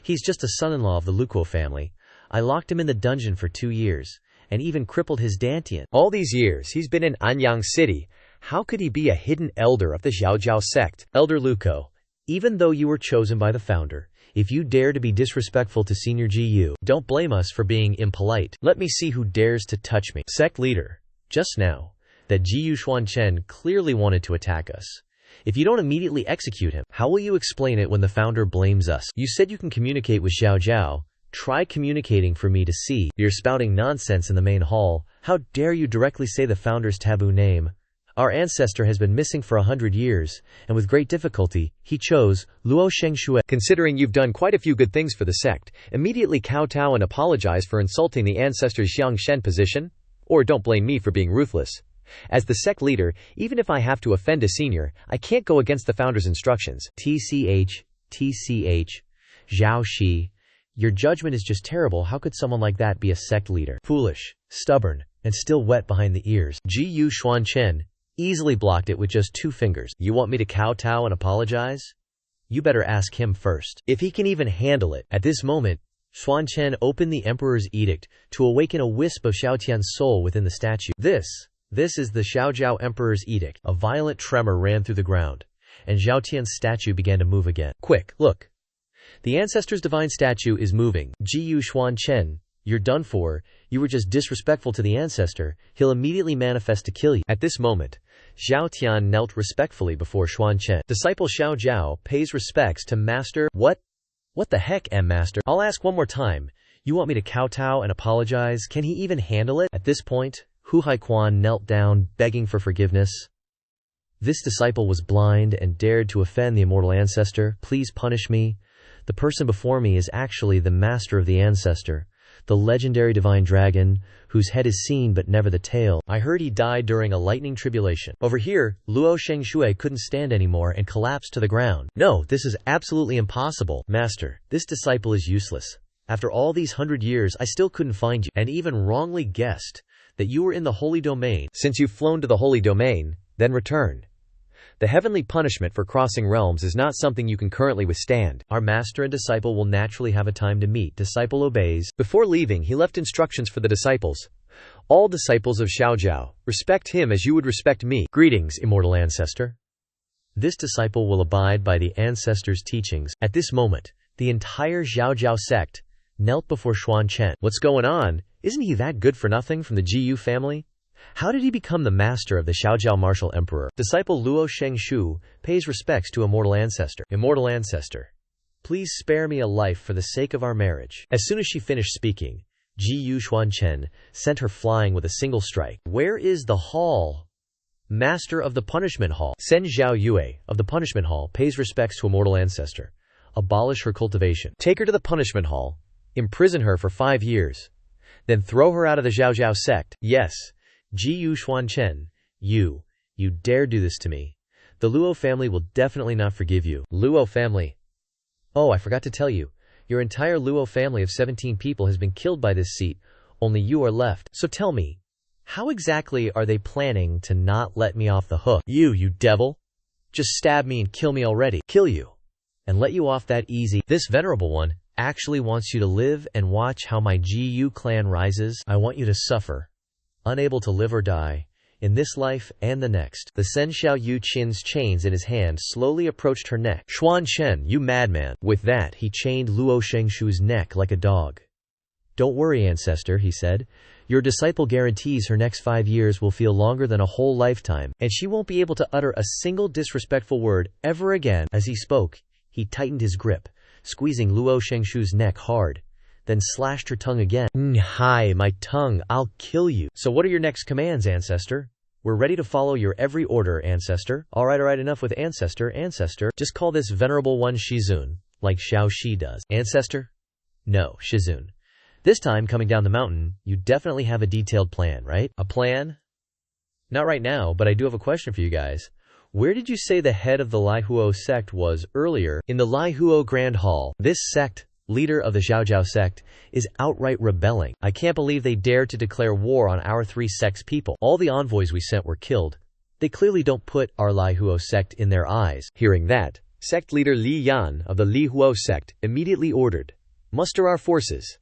He's just a son-in-law of the Lukuo family. I locked him in the dungeon for 2 years, and even crippled his Dantian. All these years, he's been in Anyang City. How could he be a hidden elder of the Xiaojiao sect? Elder Luko, even though you were chosen by the founder, if you dare to be disrespectful to Senior Gu, don't blame us for being impolite. Let me see who dares to touch me. Sect leader, just now, that Jiu Xuan Chen clearly wanted to attack us. If you don't immediately execute him, how will you explain it when the founder blames us? You said you can communicate with Xiao Jiao. Try communicating for me to see. You're spouting nonsense in the main hall. How dare you directly say the founder's taboo name? Our ancestor has been missing for 100 years, and with great difficulty, he chose Luo Shengxue. Considering you've done quite a few good things for the sect, immediately kowtow and apologize for insulting the ancestor's Xiang Shen position? Or don't blame me for being ruthless. As the sect leader, even if I have to offend a senior, I can't go against the founder's instructions. TCH, Zhao Shi. Your judgment is just terrible. How could someone like that be a sect leader? Foolish, stubborn, and still wet behind the ears. Jiu Xuan Chen easily blocked it with just 2 fingers. You want me to kowtow and apologize? You better ask him first. If he can even handle it. At this moment, Xuan Chen opened the Emperor's edict to awaken a wisp of Xiaotian's soul within the statue. This is the Xiaojiao Emperor's edict. A violent tremor ran through the ground, and Xiaotian's statue began to move again. Quick, look. The ancestor's divine statue is moving. Jiu Xuan Chen, you're done for. You were just disrespectful to the ancestor. He'll immediately manifest to kill you. At this moment, Xiao Tian knelt respectfully before Xuan Chen. Disciple Xiao Jiao pays respects to Master. What the heck, Master? I'll ask one more time. You want me to kowtow and apologize? Can he even handle it? At this point, Hu Haiquan knelt down, begging for forgiveness. This disciple was blind and dared to offend the immortal ancestor. Please punish me. The person before me is actually the master of the ancestor, the legendary divine dragon, whose head is seen but never the tail. I heard he died during a lightning tribulation. Over here, Luo Shengxue couldn't stand anymore and collapsed to the ground. No, this is absolutely impossible. Master, this disciple is useless. After all these 100 years, I still couldn't find you, and even wrongly guessed that you were in the holy domain. Since you've flown to the holy domain, then return. The heavenly punishment for crossing realms is not something you can currently withstand. Our master and disciple will naturally have a time to meet. Disciple obeys. Before leaving, he left instructions for the disciples. All disciples of Xiaojiao, respect him as you would respect me. Greetings, immortal ancestor. This disciple will abide by the ancestor's teachings. At this moment, the entire Xiaojiao sect knelt before Xuan Chen. What's going on? Isn't he that good for nothing from the Jiyu family? How did he become the master of the Xiaojiao martial emperor? Disciple Luo Shengshu pays respects to immortal ancestor. Immortal ancestor, please spare me a life for the sake of our marriage. As soon as she finished speaking, Jiyu Xuan Chen sent her flying with a single strike. Where is the hall? Master of the punishment hall. Sen Zhao Yue of the punishment hall pays respects to immortal ancestor. Abolish her cultivation. Take her to the punishment hall, imprison her for 5 years, then throw her out of the Xiaojiao sect. Yes, Jiyu Xuan Chen, you dare do this to me. The Luo family will definitely not forgive you. Luo family. Oh, I forgot to tell you. Your entire Luo family of 17 people has been killed by this seat. Only you are left. So tell me, how exactly are they planning to not let me off the hook? You devil. Just stab me and kill me already. Kill you. And let you off that easy. This venerable one actually wants you to live and watch how my Jiyu clan rises. I want you to suffer, unable to live or die, in this life and the next. The Sen Xiao Yu Qin's chains in his hand slowly approached her neck. Xuan Chen, you madman. With that, he chained Luo Shengshu's neck like a dog. Don't worry, ancestor, he said. Your disciple guarantees her next 5 years will feel longer than a whole lifetime, and she won't be able to utter a single disrespectful word ever again. As he spoke, he tightened his grip, squeezing Luo Shengshu's neck hard, then slashed her tongue again. Hi, my tongue, I'll kill you. So what are your next commands, ancestor? We're ready to follow your every order, ancestor. Alright, enough with ancestor. Just call this venerable one Shizun, like Xiao Shi does. Ancestor? No, Shizun. This time, coming down the mountain, you definitely have a detailed plan, right? A plan? Not right now, but I do have a question for you guys. Where did you say the head of the Laihuo sect was earlier? In the Laihuo Grand Hall. This sect, leader of the Xiaojiao sect, is outright rebelling. I can't believe they dared to declare war on our 3 sects people. All the envoys we sent were killed. They clearly don't put our Laihuo sect in their eyes. Hearing that, sect leader Li Yan of the Lihuo sect immediately ordered, muster our forces.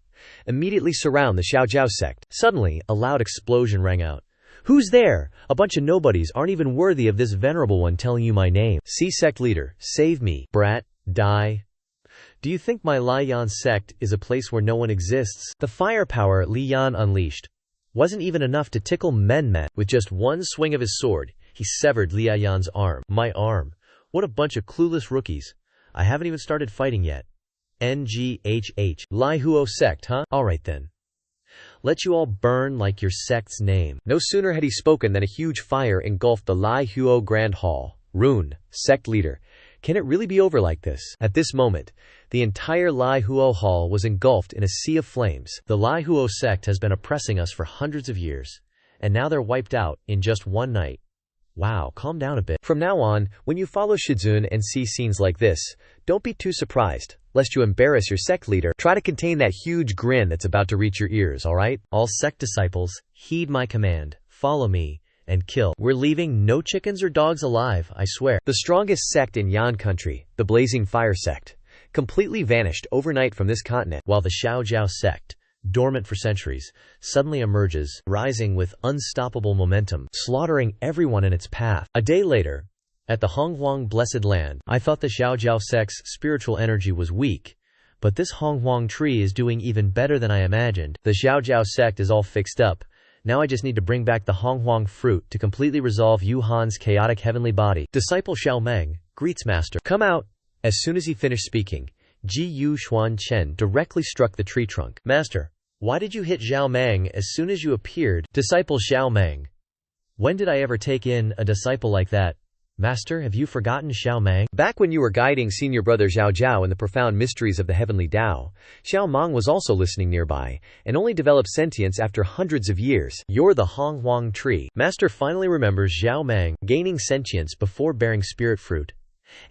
Immediately surround the Xiaojiao sect. Suddenly, a loud explosion rang out. Who's there? A bunch of nobodies aren't even worthy of this venerable one telling you my name. See, sect leader, save me, brat, die. Do you think my Li Yan sect is a place where no one exists? The firepower Li Yan unleashed wasn't even enough to tickle Menmet. With just one swing of his sword, he severed Li Yan's arm. My arm. What a bunch of clueless rookies. I haven't even started fighting yet. NGHH. Laihuo sect, huh? Alright then. Let you all burn like your sect's name. No sooner had he spoken than a huge fire engulfed the Laihuo Grand Hall. Rune, sect leader. Can it really be over like this? At this moment, the entire Laihuo Hall was engulfed in a sea of flames. The Laihuo sect has been oppressing us for hundreds of years, and now they're wiped out in just one night. Wow, calm down a bit. From now on, when you follow Shizun and see scenes like this, don't be too surprised, lest you embarrass your sect leader. Try to contain that huge grin that's about to reach your ears, alright? All sect disciples, heed my command, follow me, and kill. We're leaving no chickens or dogs alive, I swear. The strongest sect in Yan country, the Blazing Fire sect, completely vanished overnight from this continent, while the Xiaojiao sect, dormant for centuries, suddenly emerges, rising with unstoppable momentum, slaughtering everyone in its path. A day later, at the Honghuang Blessed Land, I thought the Xiaojiao sect's spiritual energy was weak, but this Honghuang tree is doing even better than I imagined. The Xiaojiao sect is all fixed up. Now I just need to bring back the Honghuang fruit to completely resolve Yu Han's chaotic heavenly body. Disciple Xiao Meng greets master. Come out. As soon as he finished speaking, Jiyu Xuan Chen directly struck the tree trunk. Master, why did you hit Xiao Meng as soon as you appeared? Disciple Xiao Meng. When did I ever take in a disciple like that? Master, have you forgotten Xiao Meng? Back when you were guiding senior brother Zhao Zhao in the profound mysteries of the heavenly Tao, Xiao Meng was also listening nearby, and only developed sentience after hundreds of years. You're the Honghuang tree. Master finally remembers Xiao Meng gaining sentience before bearing spirit fruit,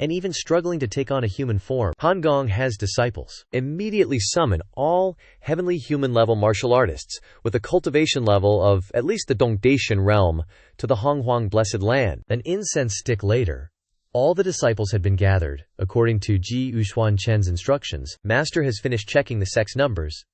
and even struggling to take on a human form. Han Gong has disciples. Immediately summon all heavenly human level martial artists with a cultivation level of at least the Dongdacian realm to the Honghuang Blessed Land. An incense stick later, all the disciples had been gathered. According to Ji Xuan Chen's instructions, Master has finished checking the sect's numbers,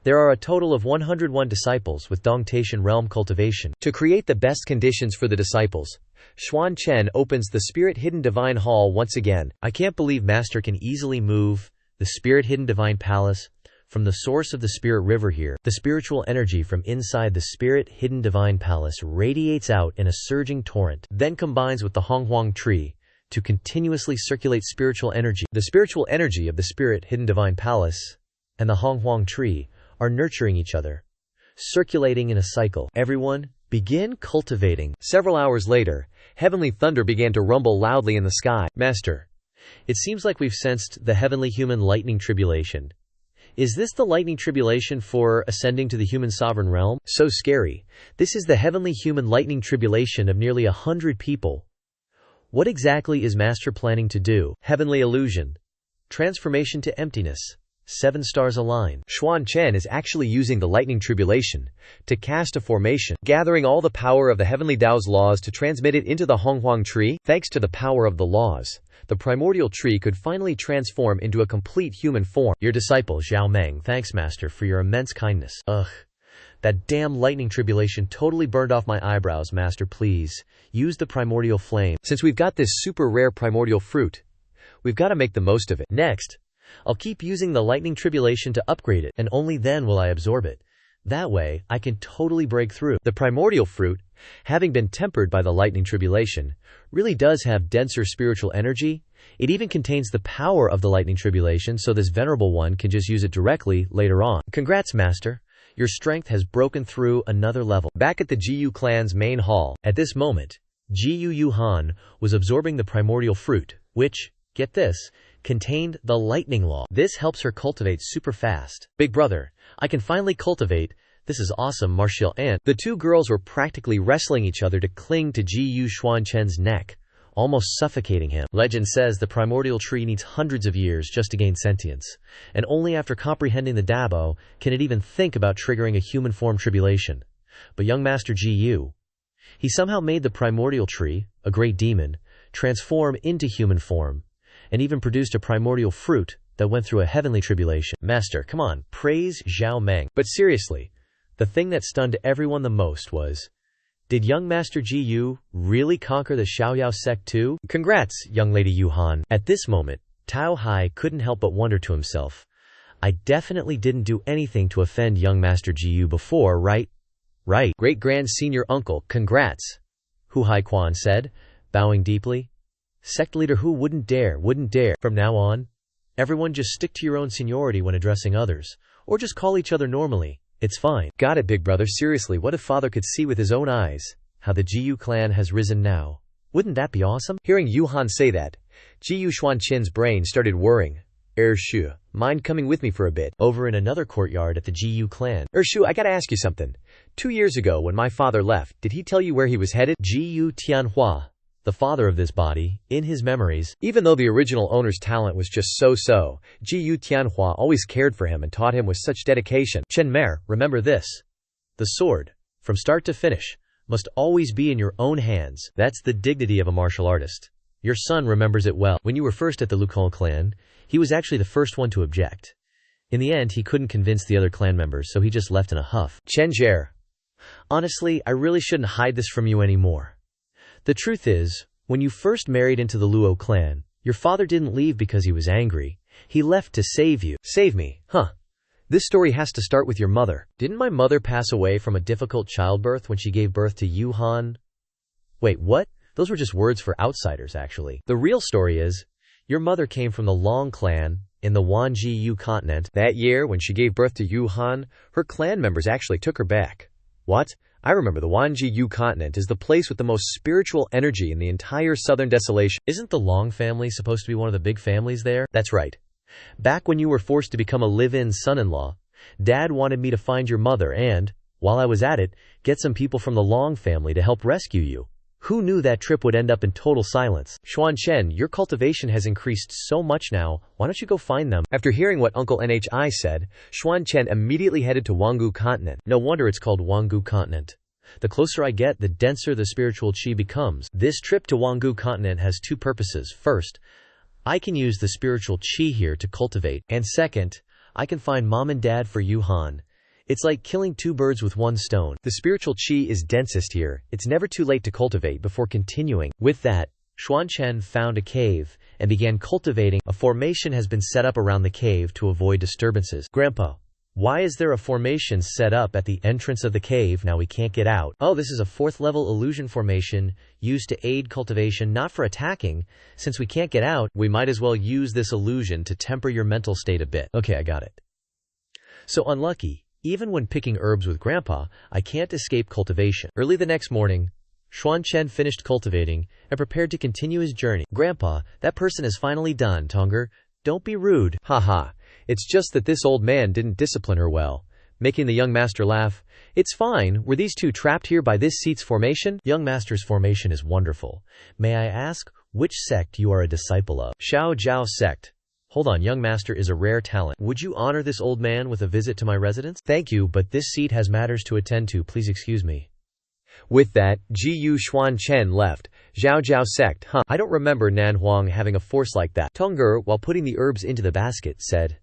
There are a total of 101 disciples with Dongtian realm cultivation. To create the best conditions for the disciples, Xuan Chen opens the Spirit Hidden Divine Hall once again. I can't believe Master can easily move the Spirit Hidden Divine Palace from the source of the Spirit River here. The spiritual energy from inside the Spirit Hidden Divine Palace radiates out in a surging torrent, then combines with the Honghuang tree to continuously circulate spiritual energy. The spiritual energy of the Spirit Hidden Divine Palace and the Honghuang tree are nurturing each other, circulating in a cycle. Everyone, begin cultivating. Several hours later, heavenly thunder began to rumble loudly in the sky. Master, it seems like we've sensed the heavenly human lightning tribulation. Is this the lightning tribulation for ascending to the human sovereign realm? So scary. This is the heavenly human lightning tribulation of nearly 100 people. What exactly is Master planning to do? Heavenly illusion. Transformation to emptiness. 7 stars align. Xuan Chen is actually using the lightning tribulation to cast a formation, gathering all the power of the heavenly Tao's laws to transmit it into the Honghuang tree. Thanks to the power of the laws, the primordial tree could finally transform into a complete human form. Your disciple Zhao Meng, thanks Master for your immense kindness. Ugh. That damn lightning tribulation totally burned off my eyebrows. Master, please, use the primordial flame. Since we've got this super rare primordial fruit, we've got to make the most of it. Next, I'll keep using the lightning tribulation to upgrade it, and only then will I absorb it. That way, I can totally break through. The primordial fruit, having been tempered by the lightning tribulation, really does have denser spiritual energy. It even contains the power of the lightning tribulation, so this venerable one can just use it directly later on. Congrats, Master. Your strength has broken through another level. Back at the Jiyu clan's main hall, at this moment, Jiyu Yuhan was absorbing the primordial fruit, which, get this, contained the lightning law. This helps her cultivate super fast. Big brother, I can finally cultivate. This is awesome, martial ant. The two girls were practically wrestling each other to cling to Jiyu Xuan Chen's neck, almost suffocating him. Legend says the primordial tree needs hundreds of years just to gain sentience, and only after comprehending the Dabo can it even think about triggering a human form tribulation. But young Master Jiyu, he somehow made the primordial tree, a great demon, transform into human form, and even produced a primordial fruit that went through a heavenly tribulation. Master, come on, praise Zhao Meng. But seriously, the thing that stunned everyone the most was, did young Master Jiyu really conquer the Xiaoyao sect too? Congrats, young lady Yuhan. At this moment, Tao Hai couldn't help but wonder to himself, I definitely didn't do anything to offend young Master Jiyu before, right? Right. Great-grand senior uncle, congrats, Hu Haiquan said, bowing deeply. Sect leader who wouldn't dare. From now on, everyone just stick to your own seniority when addressing others, or just call each other normally. It's fine. Got it, big brother. Seriously, what if father could see with his own eyes how the Jiyu clan has risen now? Wouldn't that be awesome? Hearing Yuhan say that, Jiyu Xuan Chen's brain started whirring. Shu, mind coming with me for a bit? Over in another courtyard at the Jiyu clan. Shu, I gotta ask you something. 2 years ago when my father left, did he tell you where he was headed? Jiyu Tianhua, the father of this body, in his memories, even though the original owner's talent was just so-so, Jiyu Tianhua always cared for him and taught him with such dedication. Chen Mer, remember this. The sword, from start to finish, must always be in your own hands. That's the dignity of a martial artist. Your son remembers it well. When you were first at the Lucon clan, he was actually the first one to object. In the end, he couldn't convince the other clan members, so he just left in a huff. Chen Jie, honestly, I really shouldn't hide this from you anymore. The truth is, when you first married into the Luo clan, your father didn't leave because he was angry. He left to save you. Save me, huh? This story has to start with your mother. Didn't my mother pass away from a difficult childbirth when she gave birth to Yuhan? Wait, what? Those were just words for outsiders, actually. The real story is, your mother came from the Long clan in the Wanji continent. That year, when she gave birth to Yuhan, her clan members actually took her back. What? I remember the Wanji continent is the place with the most spiritual energy in the entire southern desolation. Isn't the Long family supposed to be one of the big families there? That's right. Back when you were forced to become a live-in son-in-law, Dad wanted me to find your mother and, while I was at it, get some people from the Long family to help rescue you. Who knew that trip would end up in total silence? Xuan Chen, your cultivation has increased so much now, why don't you go find them? After hearing what Uncle Nhi said, Xuan Chen immediately headed to Wangu continent. No wonder it's called Wangu continent. The closer I get, the denser the spiritual qi becomes. This trip to Wangu continent has two purposes. First, I can use the spiritual qi here to cultivate, and second, I can find mom and dad for you, Han. It's like killing two birds with one stone. The spiritual chi is densest here. It's never too late to cultivate before continuing. With that, Xuan Chen found a cave and began cultivating. A formation has been set up around the cave to avoid disturbances. Grandpa, why is there a formation set up at the entrance of the cave now we can't get out? Oh, this is a 4th level illusion formation used to aid cultivation, not for attacking. Since we can't get out, we might as well use this illusion to temper your mental state a bit. Okay, I got it. So unlucky. Even when picking herbs with Grandpa, I can't escape cultivation. Early the next morning, Xuan Chen finished cultivating and prepared to continue his journey. Grandpa, that person is finally done, Tonger. Don't be rude. Haha. It's just that this old man didn't discipline her well. Making the young master laugh. It's fine. Were these two trapped here by this seat's formation? Young master's formation is wonderful. May I ask which sect you are a disciple of? Xiao Jiao sect. Hold on, young master is a rare talent. Would you honor this old man with a visit to my residence? Thank you, but this seat has matters to attend to. Please excuse me. With that, Gu Xuan Chen left. Zhao Jiao sect, huh? I don't remember Nan Huang having a force like that. Tonger, while putting the herbs into the basket, said,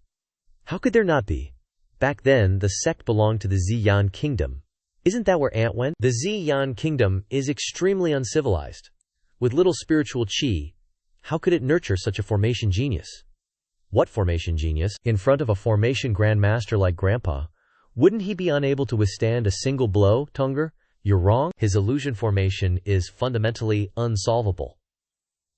how could there not be? Back then, the sect belonged to the Ziyan kingdom. Isn't that where Ant went? The Ziyan kingdom is extremely uncivilized. With little spiritual chi, how could it nurture such a formation genius? What formation genius? In front of a formation grandmaster like Grandpa, wouldn't he be unable to withstand a single blow, Tonger? You're wrong. His illusion formation is fundamentally unsolvable.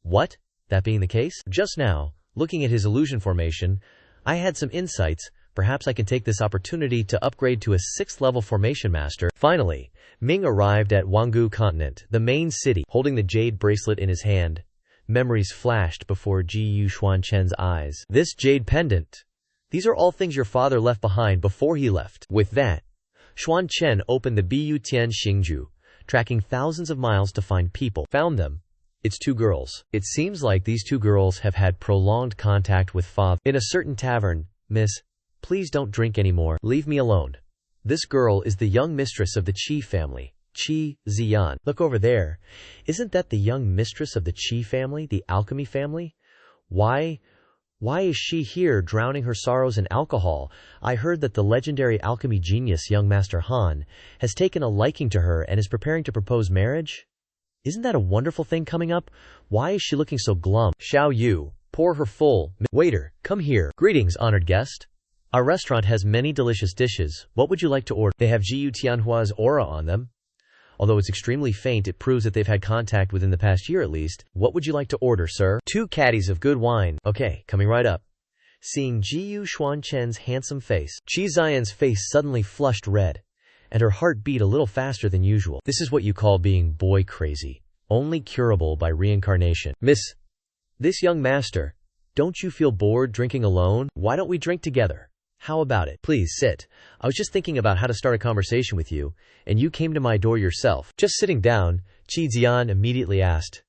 What? That being the case? Just now, looking at his illusion formation, I had some insights. Perhaps I can take this opportunity to upgrade to a 6th level formation master. Finally, Ming arrived at Wangu continent, the main city, holding the jade bracelet in his hand. Memories flashed before Gu Xuan Chen's eyes. This jade pendant. These are all things your father left behind before he left. With that, Xuan Chen opened the Bu Tian Xingju, tracking thousands of miles to find people. Found them. It's 2 girls. It seems like these 2 girls have had prolonged contact with father. In a certain tavern, miss, please don't drink anymore. Leave me alone. This girl is the young mistress of the Qi family. Qi Ziyan. Look over there. Isn't that the young mistress of the Qi family, the alchemy family? Why is she here drowning her sorrows in alcohol? I heard that the legendary alchemy genius young master Han has taken a liking to her and is preparing to propose marriage? Isn't that a wonderful thing coming up? Why is she looking so glum? Xiao Yu, pour her full. Waiter, come here. Greetings, honored guest. Our restaurant has many delicious dishes. What would you like to order? They have Jiu Tianhua's aura on them. Although it's extremely faint, it proves that they've had contact within the past year at least. What would you like to order, sir? 2 caddies of good wine. Okay, coming right up. Seeing Gu Xuan Chen's handsome face, Qi Ziyan's face suddenly flushed red, and her heart beat a little faster than usual. This is what you call being boy crazy. Only curable by reincarnation. Miss, this young master, don't you feel bored drinking alone? Why don't we drink together? How about it? Please sit. I was just thinking about how to start a conversation with you, and you came to my door yourself. Just sitting down, Qi Ziyan immediately asked,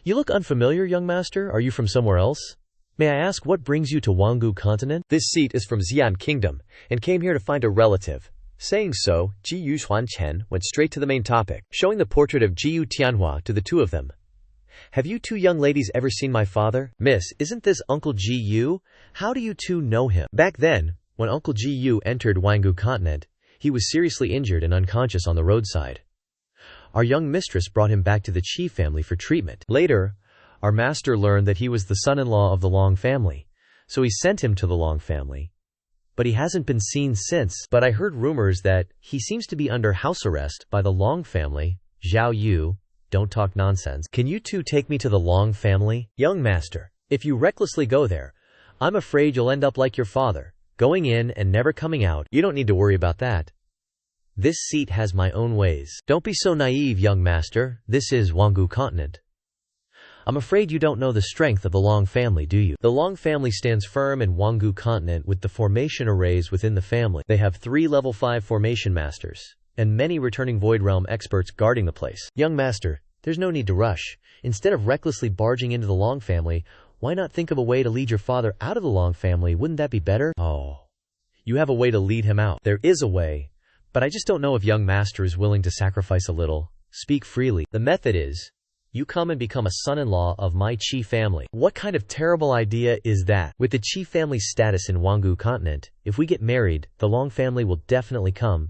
you look unfamiliar, young master. Are you from somewhere else? May I ask what brings you to Wangu continent? This seat is from Ziyan kingdom, and came here to find a relative. Saying so, Gu Xuan Chen went straight to the main topic, showing the portrait of Jiu Tianhua to the 2 of them. Have you 2 young ladies ever seen my father? Miss, isn't this Uncle Gu? How do you 2 know him? Back then, when Uncle Gu entered Wangu continent, he was seriously injured and unconscious on the roadside. Our young mistress brought him back to the Qi family for treatment. Later, our master learned that he was the son-in-law of the Long family, so he sent him to the Long family. But he hasn't been seen since. But I heard rumors that he seems to be under house arrest by the Long family. Zhao Yu, don't talk nonsense. Can you 2 take me to the Long family? Young master, if you recklessly go there, I'm afraid you'll end up like your father, going in and never coming out. You don't need to worry about that. This seat has my own ways. Don't be so naive, young master. This is Wangu continent. I'm afraid you don't know the strength of the Long family, do you? The Long family stands firm in Wangu continent with the formation arrays within the family. They have 3 level 5 formation masters, and many returning Void Realm experts guarding the place. Young master, there's no need to rush. Instead of recklessly barging into the Long family, why not think of a way to lead your father out of the Long family? Wouldn't that be better? Oh, you have a way to lead him out. There is a way, but I just don't know if young master is willing to sacrifice a little. Speak freely. The method is, You come and become a son-in-law of my Qi family. What kind of terrible idea is that? With the Qi family's status in Wangu continent, if we get married, the Long family will definitely come.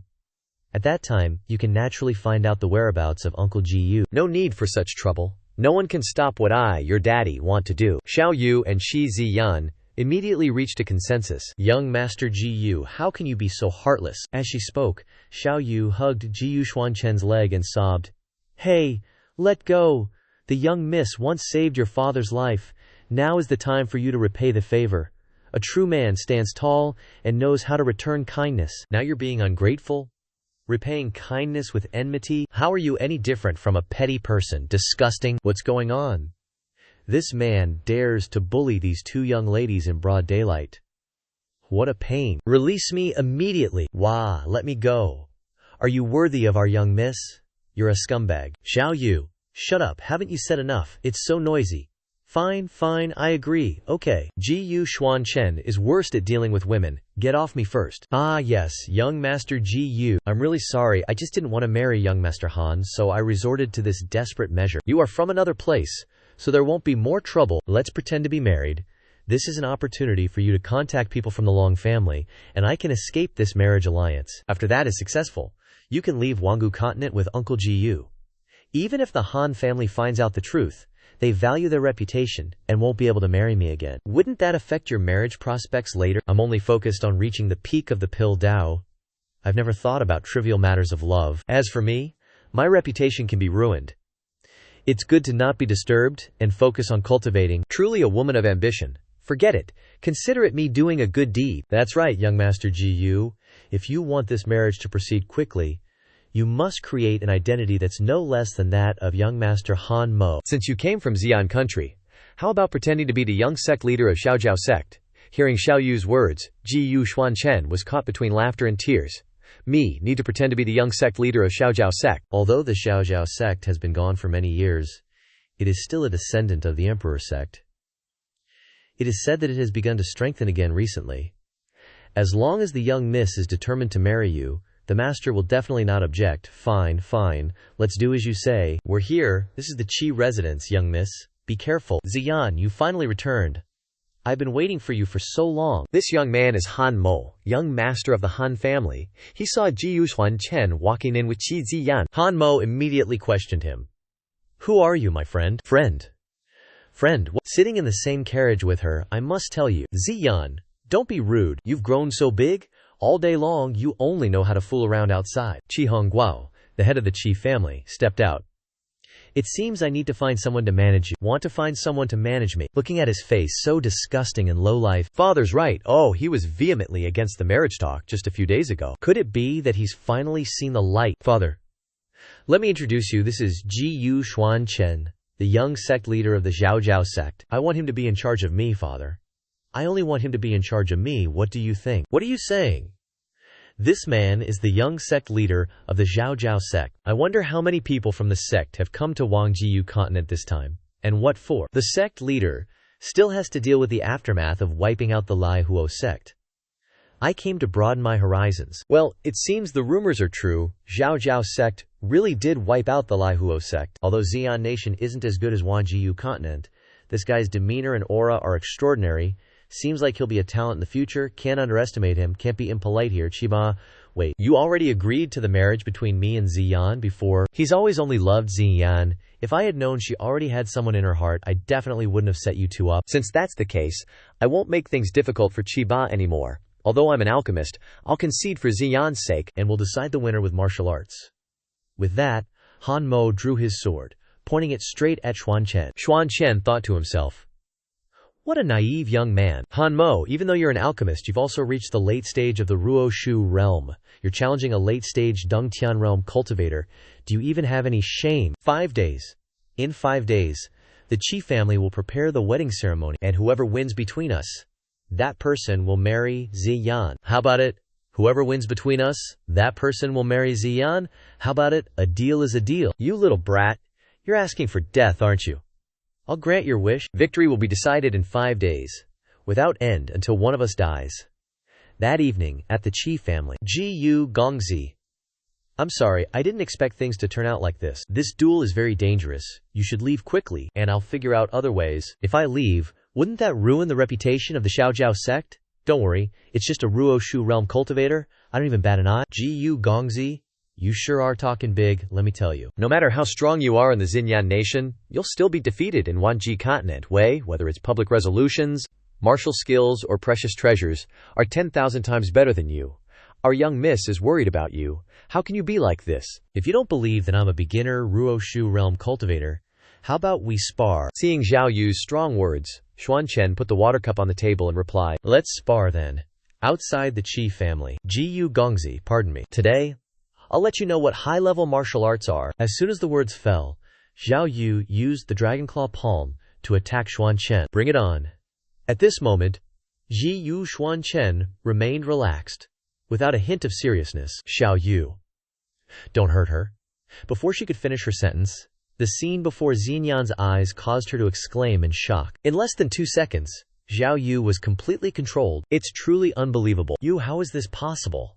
At that time, you can naturally find out the whereabouts of Uncle Ji. No need for such trouble. No one can stop what I, your daddy, want to do. Xiao Yu and Shi Ziyan immediately reached a consensus. Young Master Ji, how can you be so heartless? As she spoke, Xiao Yu hugged Ji Xuan Chen's leg and sobbed. Hey, let go. The young miss once saved your father's life. Now is the time for you to repay the favor. A true man stands tall and knows how to return kindness. Now you're being ungrateful? Repaying kindness with enmity? How are you any different from a petty person? Disgusting. What's going on? This man dares to bully these two young ladies in broad daylight. What a pain. Release me immediately. Wah, let me go. Are you worthy of our young miss? You're a scumbag. Xiao Yu, shut up. Haven't you said enough? It's so noisy. Fine, I agree. Okay. Ji Xuan Chen is worst at dealing with women. Get off me first. Ah yes, young Master Ji. I'm really sorry, I just didn't want to marry young Master Han, so I resorted to this desperate measure. You are from another place, so there won't be more trouble. Let's pretend to be married. This is an opportunity for you to contact people from the Long family, and I can escape this marriage alliance. After that is successful, you can leave Wangu continent with Uncle Ji. Even if the Han family finds out the truth, they value their reputation and won't be able to marry me again. Wouldn't that affect your marriage prospects later? I'm only focused on reaching the peak of the pill Dao. I've never thought about trivial matters of love. As for me, my reputation can be ruined. It's good to not be disturbed and focus on cultivating. Truly a woman of ambition. Forget it. Consider it me doing a good deed. That's right, young Master Ji. If you want this marriage to proceed quickly, you must create an identity that's no less than that of young Master Han Mo. Since you came from Xi'an country, how about pretending to be the young sect leader of Xiaojiao sect? Hearing Xiao Yu's words, Ji Xuan Chen was caught between laughter and tears. Me, need to pretend to be the young sect leader of Xiaojiao sect. Although the Xiaojiao sect has been gone for many years, it is still a descendant of the Emperor sect. It is said that it has begun to strengthen again recently. As long as the young miss is determined to marry you, the master will definitely not object. Fine, let's do as you say. We're here, this is the Qi residence, young miss. Be careful. Ziyan, you finally returned. I've been waiting for you for so long. This young man is Han Mo, young master of the Han family. He saw Ji Xuan Chen walking in with Qi Ziyan. Han Mo immediately questioned him. Who are you, my friend? Friend, what? Sitting in the same carriage with her, I must tell you. Ziyan, don't be rude. You've grown so big. All day long, you only know how to fool around outside. Qi Hongguo, the head of the Qi family, stepped out. It seems I need to find someone to manage you. Want to find someone to manage me? Looking at his face, so disgusting and low-life. Father's right. Oh, he was vehemently against the marriage talk just a few days ago. Could it be that he's finally seen the light? Father, let me introduce you. This is Ji Xuan Chen, the young sect leader of the Xiaojiao sect. I want him to be in charge of me, Father. I only want him to be in charge of me. What do you think? What are you saying? This man is the young sect leader of the Xiaojiao sect. I wonder how many people from the sect have come to Wangjiu continent this time, and what for. The sect leader still has to deal with the aftermath of wiping out the Lai Huo sect. I came to broaden my horizons. Well, it seems the rumors are true. Xiaojiao sect really did wipe out the Lai Huo sect. Although Xi'an nation isn't as good as Wangjiu continent, this guy's demeanor and aura are extraordinary. Seems like he'll be a talent in the future. Can't underestimate him. Can't be impolite here. Chiba, wait, you already agreed to the marriage between me and Ziyan before? He's always only loved Ziyan. If I had known she already had someone in her heart, I definitely wouldn't have set you two up. Since that's the case, I won't make things difficult for Chiba anymore. Although I'm an alchemist, I'll concede for Ziyan's sake, and we'll decide the winner with martial arts. With that, Han Mo drew his sword, pointing it straight at Xuan Chen. Xuan Chen thought to himself, what a naive young man. Han Mo, even though you're an alchemist, you've also reached the late stage of the Ruo Shu realm. You're challenging a late-stage Dongtian realm cultivator. Do you even have any shame? 5 days. In 5 days, the Qi family will prepare the wedding ceremony, and whoever wins between us, that person will marry Ziyan. How about it? Whoever wins between us, that person will marry Ziyan? How about it? A deal is a deal. You little brat, you're asking for death, aren't you? I'll grant your wish. Victory will be decided in 5 days, without end until one of us dies. That evening, at the Qi family, Ji Yu Gongzi. I'm sorry, I didn't expect things to turn out like this. This duel is very dangerous. You should leave quickly, and I'll figure out other ways. If I leave, wouldn't that ruin the reputation of the Xiaojiao sect? Don't worry, it's just a Ruo Shu realm cultivator. I don't even bat an eye. Gu Gongzi, you sure are talking big, let me tell you. No matter how strong you are in the Xinyan nation, you'll still be defeated in Wanji continent. Whether it's public resolutions, martial skills, or precious treasures, are 10,000 times better than you. Our young miss is worried about you. How can you be like this? If you don't believe that I'm a beginner Ruo Shu realm cultivator, how about we spar? Seeing Zhao Yu's strong words, Xuan Chen put the water cup on the table and replied, let's spar then. Outside the Qi family. Gu Gongzi, pardon me. Today, I'll let you know what high-level martial arts are. As soon as the words fell, Zhao Yu used the Dragonclaw palm to attack Xuan Chen. Bring it on. At this moment, Ji Yu Xuan Chen remained relaxed, without a hint of seriousness. Xiao Yu. Don't hurt her. Before she could finish her sentence, the scene before Xinyan's eyes caused her to exclaim in shock. In less than 2 seconds, Zhao Yu was completely controlled. It's truly unbelievable. You, how is this possible?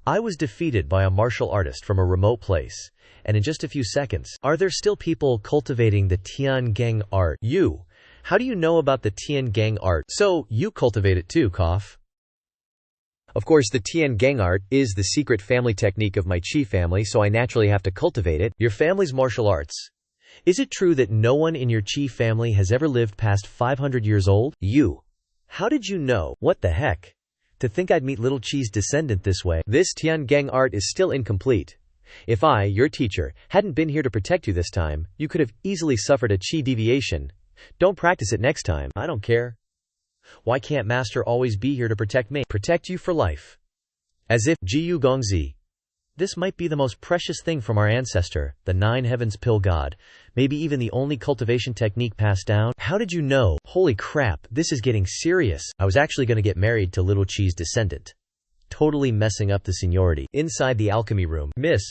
I was defeated by a martial artist from a remote place, and in just a few seconds. Are there still people cultivating the Tian Gang art? You, how do you know about the Tian Gang art? So, you cultivate it too, cough. Of course, the Tian Gang art is the secret family technique of my Qi family, so I naturally have to cultivate it. Your family's martial arts. Is it true that no one in your Qi family has ever lived past 500 years old? You. How did you know? What the heck? To think I'd meet little Qi's descendant this way. This Tian Gang art is still incomplete. If I, your teacher, hadn't been here to protect you this time, you could have easily suffered a Qi deviation. Don't practice it next time. I don't care. Why can't Master always be here to protect me? Protect you for life. As if Jiyu Gongzi. This might be the most precious thing from our ancestor, the Nine Heavens Pill God, maybe even the only cultivation technique passed down. How did you know? Holy crap, this is getting serious. I was actually going to get married to little Qi's descendant. Totally messing up the seniority. Inside the alchemy room. Miss,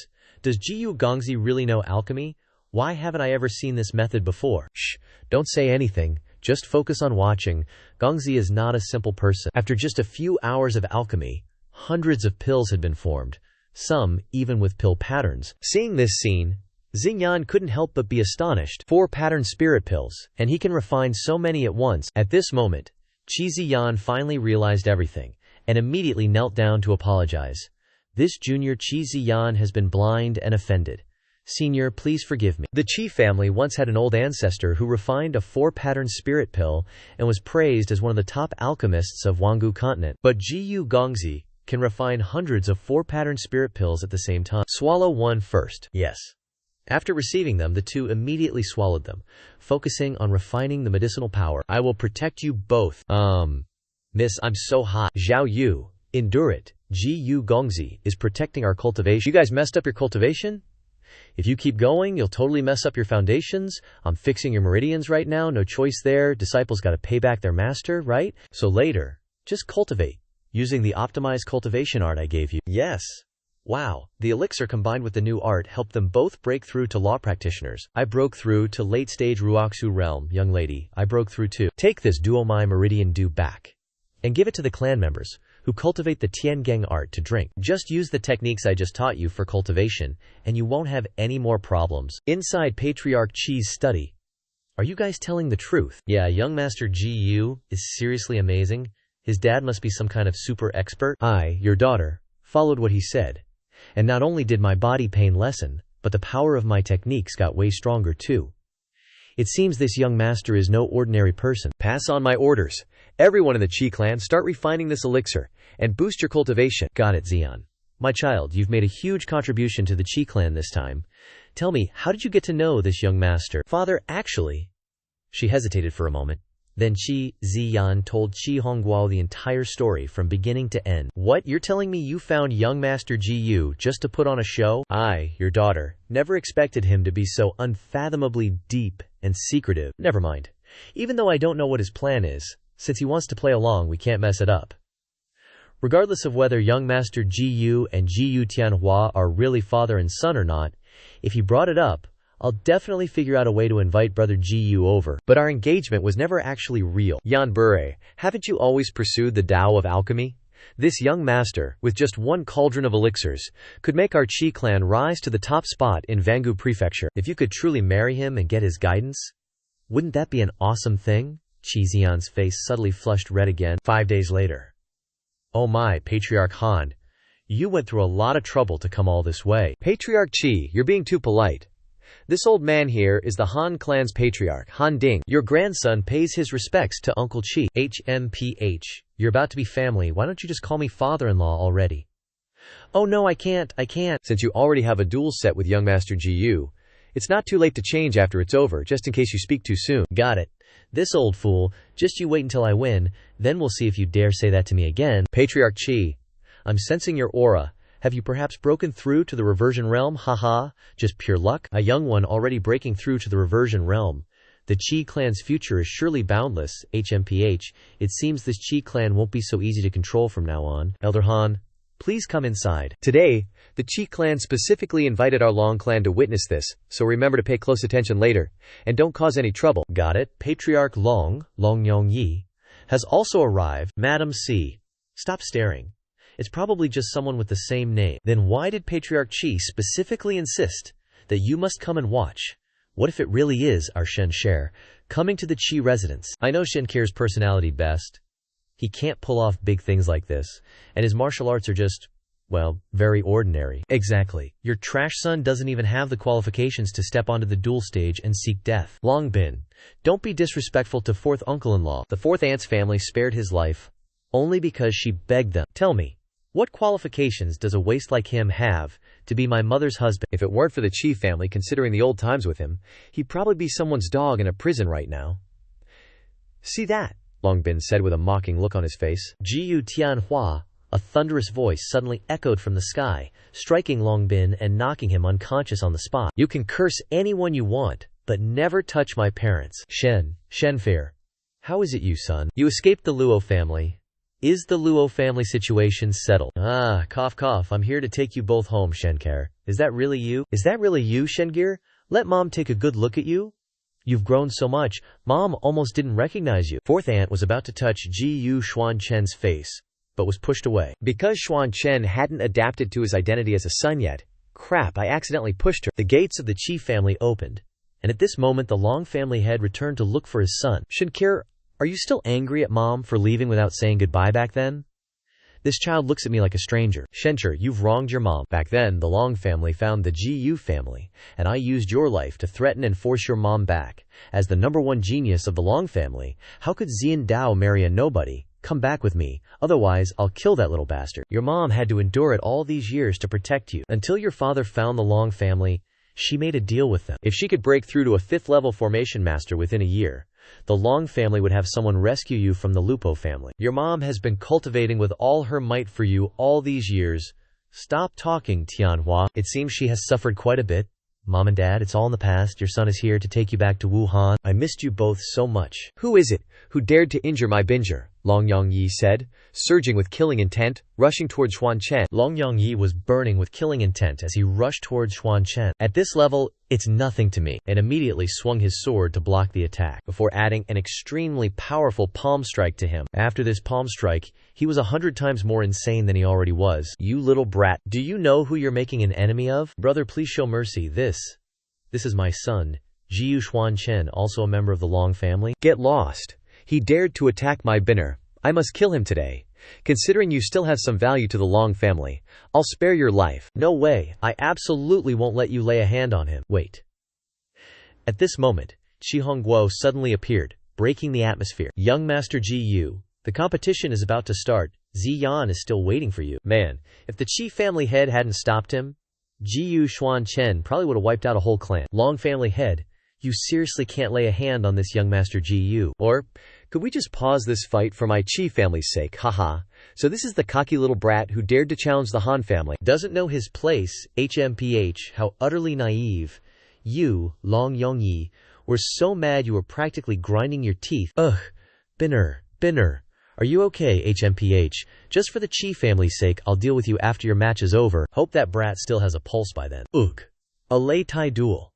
does Jiyu Gongzi really know alchemy? Why haven't I ever seen this method before? Shh, don't say anything. Just focus on watching. Gongzi is not a simple person. After just a few hours of alchemy, hundreds of pills had been formed. Some even with pill patterns. Seeing this scene, Xinyan couldn't help but be astonished. 4 pattern spirit pills, and he can refine so many at once. At this moment, Qi Ziyan finally realized everything, and immediately knelt down to apologize. This junior Qi Ziyan has been blind and offended. Senior, please forgive me. The Qi family once had an old ancestor who refined a 4-pattern spirit pill and was praised as one of the top alchemists of Wangu continent. But Jiyu Gongzi can refine hundreds of 4-pattern spirit pills at the same time. Swallow one first. Yes. After receiving them, the two immediately swallowed them, focusing on refining the medicinal power. I will protect you both. Miss, I'm so hot. Zhao Yu, endure it. Ji Yu Gongzi is protecting our cultivation. You guys messed up your cultivation? If you keep going, you'll totally mess up your foundations. I'm fixing your meridians right now. No choice there. Disciples gotta pay back their master, right? So later, just cultivate, using the optimized cultivation art I gave you. Yes. Wow, the elixir combined with the new art helped them both break through to law practitioners. I broke through to late-stage Ruoxu realm, young lady. I broke through too. Take this Duomai Meridian Dew back and give it to the clan members who cultivate the Tiangang art to drink. Just use the techniques I just taught you for cultivation, and you won't have any more problems. Inside Patriarch Qi's study. Are you guys telling the truth? Yeah, young Master Ji Yu is seriously amazing. His dad must be some kind of super expert. I, your daughter, followed what he said. And not only did my body pain lessen, but the power of my techniques got way stronger too. It seems this young master is no ordinary person. Pass on my orders. Everyone in the Qi clan, start refining this elixir and boost your cultivation. Got it, Xian. My child, you've made a huge contribution to the Qi clan this time. Tell me, how did you get to know this young master? Father, actually. She hesitated for a moment. Then Qi Ziyan told Qi Hongguo the entire story from beginning to end. What, you're telling me you found young Master Ji Yu just to put on a show? I, your daughter, never expected him to be so unfathomably deep and secretive. Never mind. Even though I don't know what his plan is, since he wants to play along, we can't mess it up. Regardless of whether young Master Ji Yu and Ji Yu Tianhua are really father and son or not, if he brought it up, I'll definitely figure out a way to invite brother Ji Yu over. But our engagement was never actually real. Yan Bure, haven't you always pursued the Tao of alchemy? This young master, with just one cauldron of elixirs, could make our Qi clan rise to the top spot in Vangu Prefecture. If you could truly marry him and get his guidance, wouldn't that be an awesome thing? Qi Xian's face suddenly flushed red again. 5 days later. Oh my, Patriarch Han. You went through a lot of trouble to come all this way. Patriarch Qi, you're being too polite. This old man here is the Han clan's patriarch, Han Ding. Your grandson pays his respects to Uncle Qi. HMPH. You're about to be family. Why don't you just call me father-in-law already? Oh no, I can't. Since you already have a duel set with young Master Jiyu, it's not too late to change after it's over, just in case you speak too soon. Got it. This old fool, just you wait until I win, then we'll see if you dare say that to me again. Patriarch Qi, I'm sensing your aura. Have you perhaps broken through to the reversion realm? Haha, just pure luck. A young one already breaking through to the reversion realm. The Qi clan's future is surely boundless. HMPH, it seems this Qi clan won't be so easy to control from now on. Elder Han, please come inside. Today, the Qi clan specifically invited our Long clan to witness this, so remember to pay close attention later, and don't cause any trouble. Got it. Patriarch Long Yongyi, has also arrived. Madam C. Stop staring. It's probably just someone with the same name. Then why did Patriarch Qi specifically insist that you must come and watch? What if it really is our Shen Sher coming to the Qi residence? I know Shen Kir's personality best. He can't pull off big things like this, and his martial arts are just, well, very ordinary. Exactly. Your trash son doesn't even have the qualifications to step onto the duel stage and seek death. Long Bin, don't be disrespectful to fourth uncle-in-law. The fourth aunt's family spared his life only because she begged them. Tell me, what qualifications does a waste like him have to be my mother's husband? If it weren't for the Qi family considering the old times with him, he'd probably be someone's dog in a prison right now. See that? Long Bin said with a mocking look on his face. Jiyu Tianhua, a thunderous voice suddenly echoed from the sky, striking Long Bin and knocking him unconscious on the spot. You can curse anyone you want, but never touch my parents. Shenfear. How is it you, son? You escaped the Luo family. Is the Luo family situation settled? Ah, cough cough, I'm here to take you both home, Shenkar. Is that really you? Shengir? Let mom take a good look at you. You've grown so much, mom almost didn't recognize you. Fourth aunt was about to touch Ji-Yu Xuan Chen's face, but was pushed away. Because Xuan Chen hadn't adapted to his identity as a son yet, crap, I accidentally pushed her. The gates of the Qi family opened, and at this moment the Long family head returned to look for his son. Shenkir, are you still angry at mom for leaving without saying goodbye back then? This child looks at me like a stranger. Shencher, you've wronged your mom. Back then, the Long family found the Ji-Yu family, and I used your life to threaten and force your mom back. As the #1 genius of the Long family, how could Xian Dao marry a nobody? Come back with me, otherwise I'll kill that little bastard. Your mom had to endure it all these years to protect you. Until your father found the Long family, she made a deal with them. If she could break through to a 5th level formation master within a year, the Long family would have someone rescue you from the Lupo family. Your mom has been cultivating with all her might for you all these years. Stop talking, Tianhua. It seems she has suffered quite a bit. Mom and Dad, it's all in the past. Your son is here to take you back to Wuhan. I missed you both so much. Who is it who dared to injure my binger? Long Yongyi said, surging with killing intent, rushing towards Xuan Chen. Long Yongyi was burning with killing intent as he rushed towards Xuan Chen. At this level, it's nothing to me, and immediately swung his sword to block the attack, before adding an extremely powerful palm strike to him. After this palm strike, he was 100 times more insane than he already was. You little brat, do you know who you're making an enemy of? Brother, please show mercy. This is my son, Jiyu Xuan Chen, also a member of the Long family. Get lost. He dared to attack my binner. I must kill him today. Considering you still have some value to the Long family, I'll spare your life. No way, I absolutely won't let you lay a hand on him. Wait. At this moment, Qi Hongguo suddenly appeared, breaking the atmosphere. Young Master Ji Yu, the competition is about to start. Ziyan is still waiting for you. Man, if the Qi family head hadn't stopped him, Jiyu Xuan Chen probably would have wiped out a whole clan. Long family head, you seriously can't lay a hand on this young Master Ji Yu. Or could we just pause this fight for my Qi family's sake? Haha. So this is the cocky little brat who dared to challenge the Han family. Doesn't know his place. HMPH, how utterly naive. You, Long Yongyi, were so mad you were practically grinding your teeth. Ugh. Binner. Are you okay, HMPH? Just for the Qi family's sake, I'll deal with you after your match is over. Hope that brat still has a pulse by then. Ugh. A Lei Tai duel.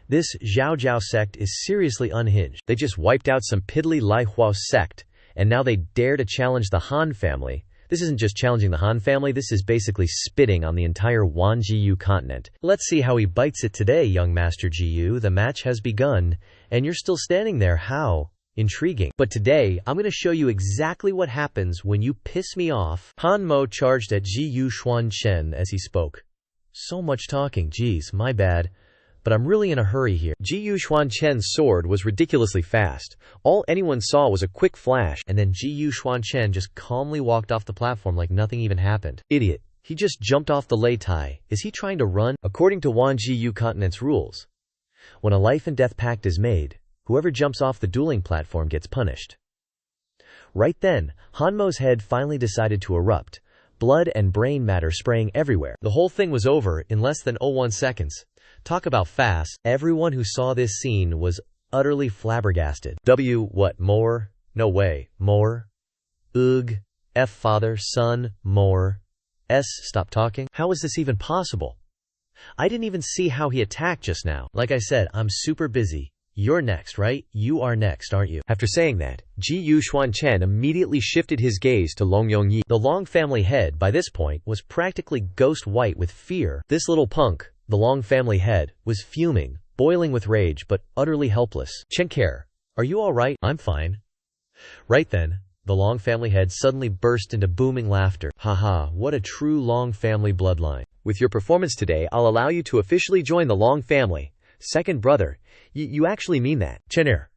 This Zhao Zhao sect is seriously unhinged. They just wiped out some piddly Lai Huo sect, and now they dare to challenge the Han family. This isn't just challenging the Han family, this is basically spitting on the entire Wan Jiyu continent. Let's see how he bites it today, young Master Jiyu. The match has begun, and you're still standing there. How intriguing. But today, I'm going to show you exactly what happens when you piss me off. Han Mo charged at Jiyu Xuan Chen as he spoke. So much talking, geez, my bad. But I'm really in a hurry here. Jiyu Xuan Chen's sword was ridiculously fast. All anyone saw was a quick flash, and then Jiyu Xuan Chen just calmly walked off the platform like nothing even happened. Idiot. He just jumped off the lei tai. Is he trying to run? According to Wan Jiyu Continent's rules, when a life and death pact is made, whoever jumps off the dueling platform gets punished. Right then, Han Mo's head finally decided to erupt. Blood and brain matter spraying everywhere. The whole thing was over in less than 0.1 seconds. Talk about fast. Everyone who saw this scene was utterly flabbergasted. What, more? No way. More? Ugh. F father, son, more. Stop talking. How is this even possible? I didn't even see how he attacked just now. Like I said, I'm super busy. You're next, right? You are next, aren't you? After saying that, Jiyu Xuan Chen immediately shifted his gaze to Long Yongyi. The Long family head, by this point, was practically ghost white with fear. This little punk, the Long family head, was fuming, boiling with rage, but utterly helpless. Chen care, are you alright? I'm fine. Right then, the Long family head suddenly burst into booming laughter. Haha, what a true Long family bloodline. With your performance today, I'll allow you to officially join the Long family. Second brother, you actually mean that? Chener,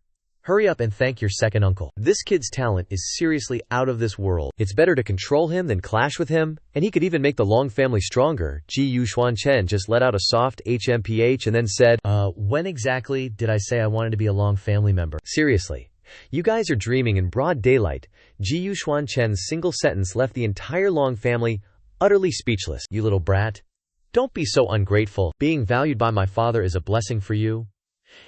hurry up and thank your second uncle. This kid's talent is seriously out of this world. It's better to control him than clash with him, and he could even make the Long family stronger. Jiyu Xuan Chen just let out a soft HMPH and then said, when exactly did I say I wanted to be a Long family member? Seriously, you guys are dreaming in broad daylight. Jiyu Xuan Chen's single sentence left the entire Long family utterly speechless. You little brat. Don't be so ungrateful. Being valued by my father is a blessing for you.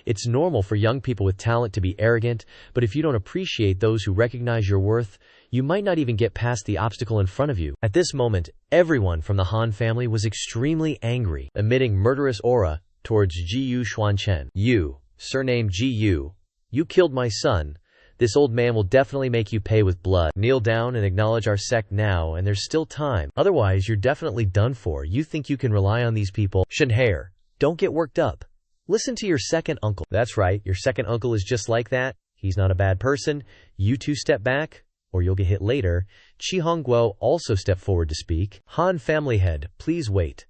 It's normal for young people with talent to be arrogant, but if you don't appreciate those who recognize your worth, you might not even get past the obstacle in front of you. At this moment, everyone from the Han family was extremely angry, emitting murderous aura towards Jiyu Xuan Chen. You, surname Jiyu, you killed my son. This old man will definitely make you pay with blood. Kneel down and acknowledge our sect now, and there's still time. Otherwise, you're definitely done for. You think you can rely on these people? Shenhair, don't get worked up. Listen to your second uncle. That's right, your second uncle is just like that. He's not a bad person. You two step back, or you'll get hit later. Qi Hongguo also stepped forward to speak. Han family head, please wait.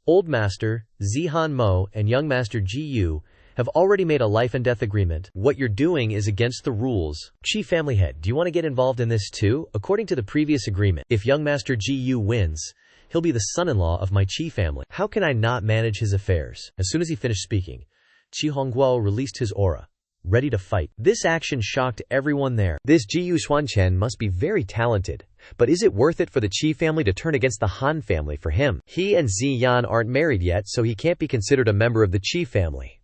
Old Master, Zihan Mo, and young Master Jiyu have already made a life and death agreement. What you're doing is against the rules. Qi family head, do you want to get involved in this too? According to the previous agreement, if young Master Jiyu wins, he'll be the son-in-law of my Qi family. How can I not manage his affairs? As soon as he finished speaking, Qi Hongguo released his aura, ready to fight. This action shocked everyone there. This Jiyu Xuan Chen must be very talented. But is it worth it for the Qi family to turn against the Han family for him? He and Ziyan aren't married yet, so he can't be considered a member of the Qi family.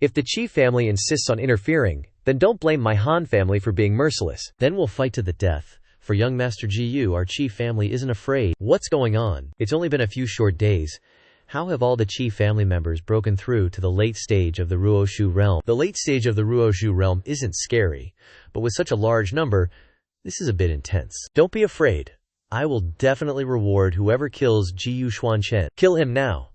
If the Qi family insists on interfering, then don't blame my Han family for being merciless. Then we'll fight to the death. For young Master Jiyu, our Qi family isn't afraid. What's going on? It's only been a few short days. How have all the Qi family members broken through to the late stage of the Ruoshu realm? The late stage of the Ruoshu realm isn't scary, but with such a large number, this is a bit intense. Don't be afraid. I will definitely reward whoever kills Jiyu Xuan Chen. Kill him now.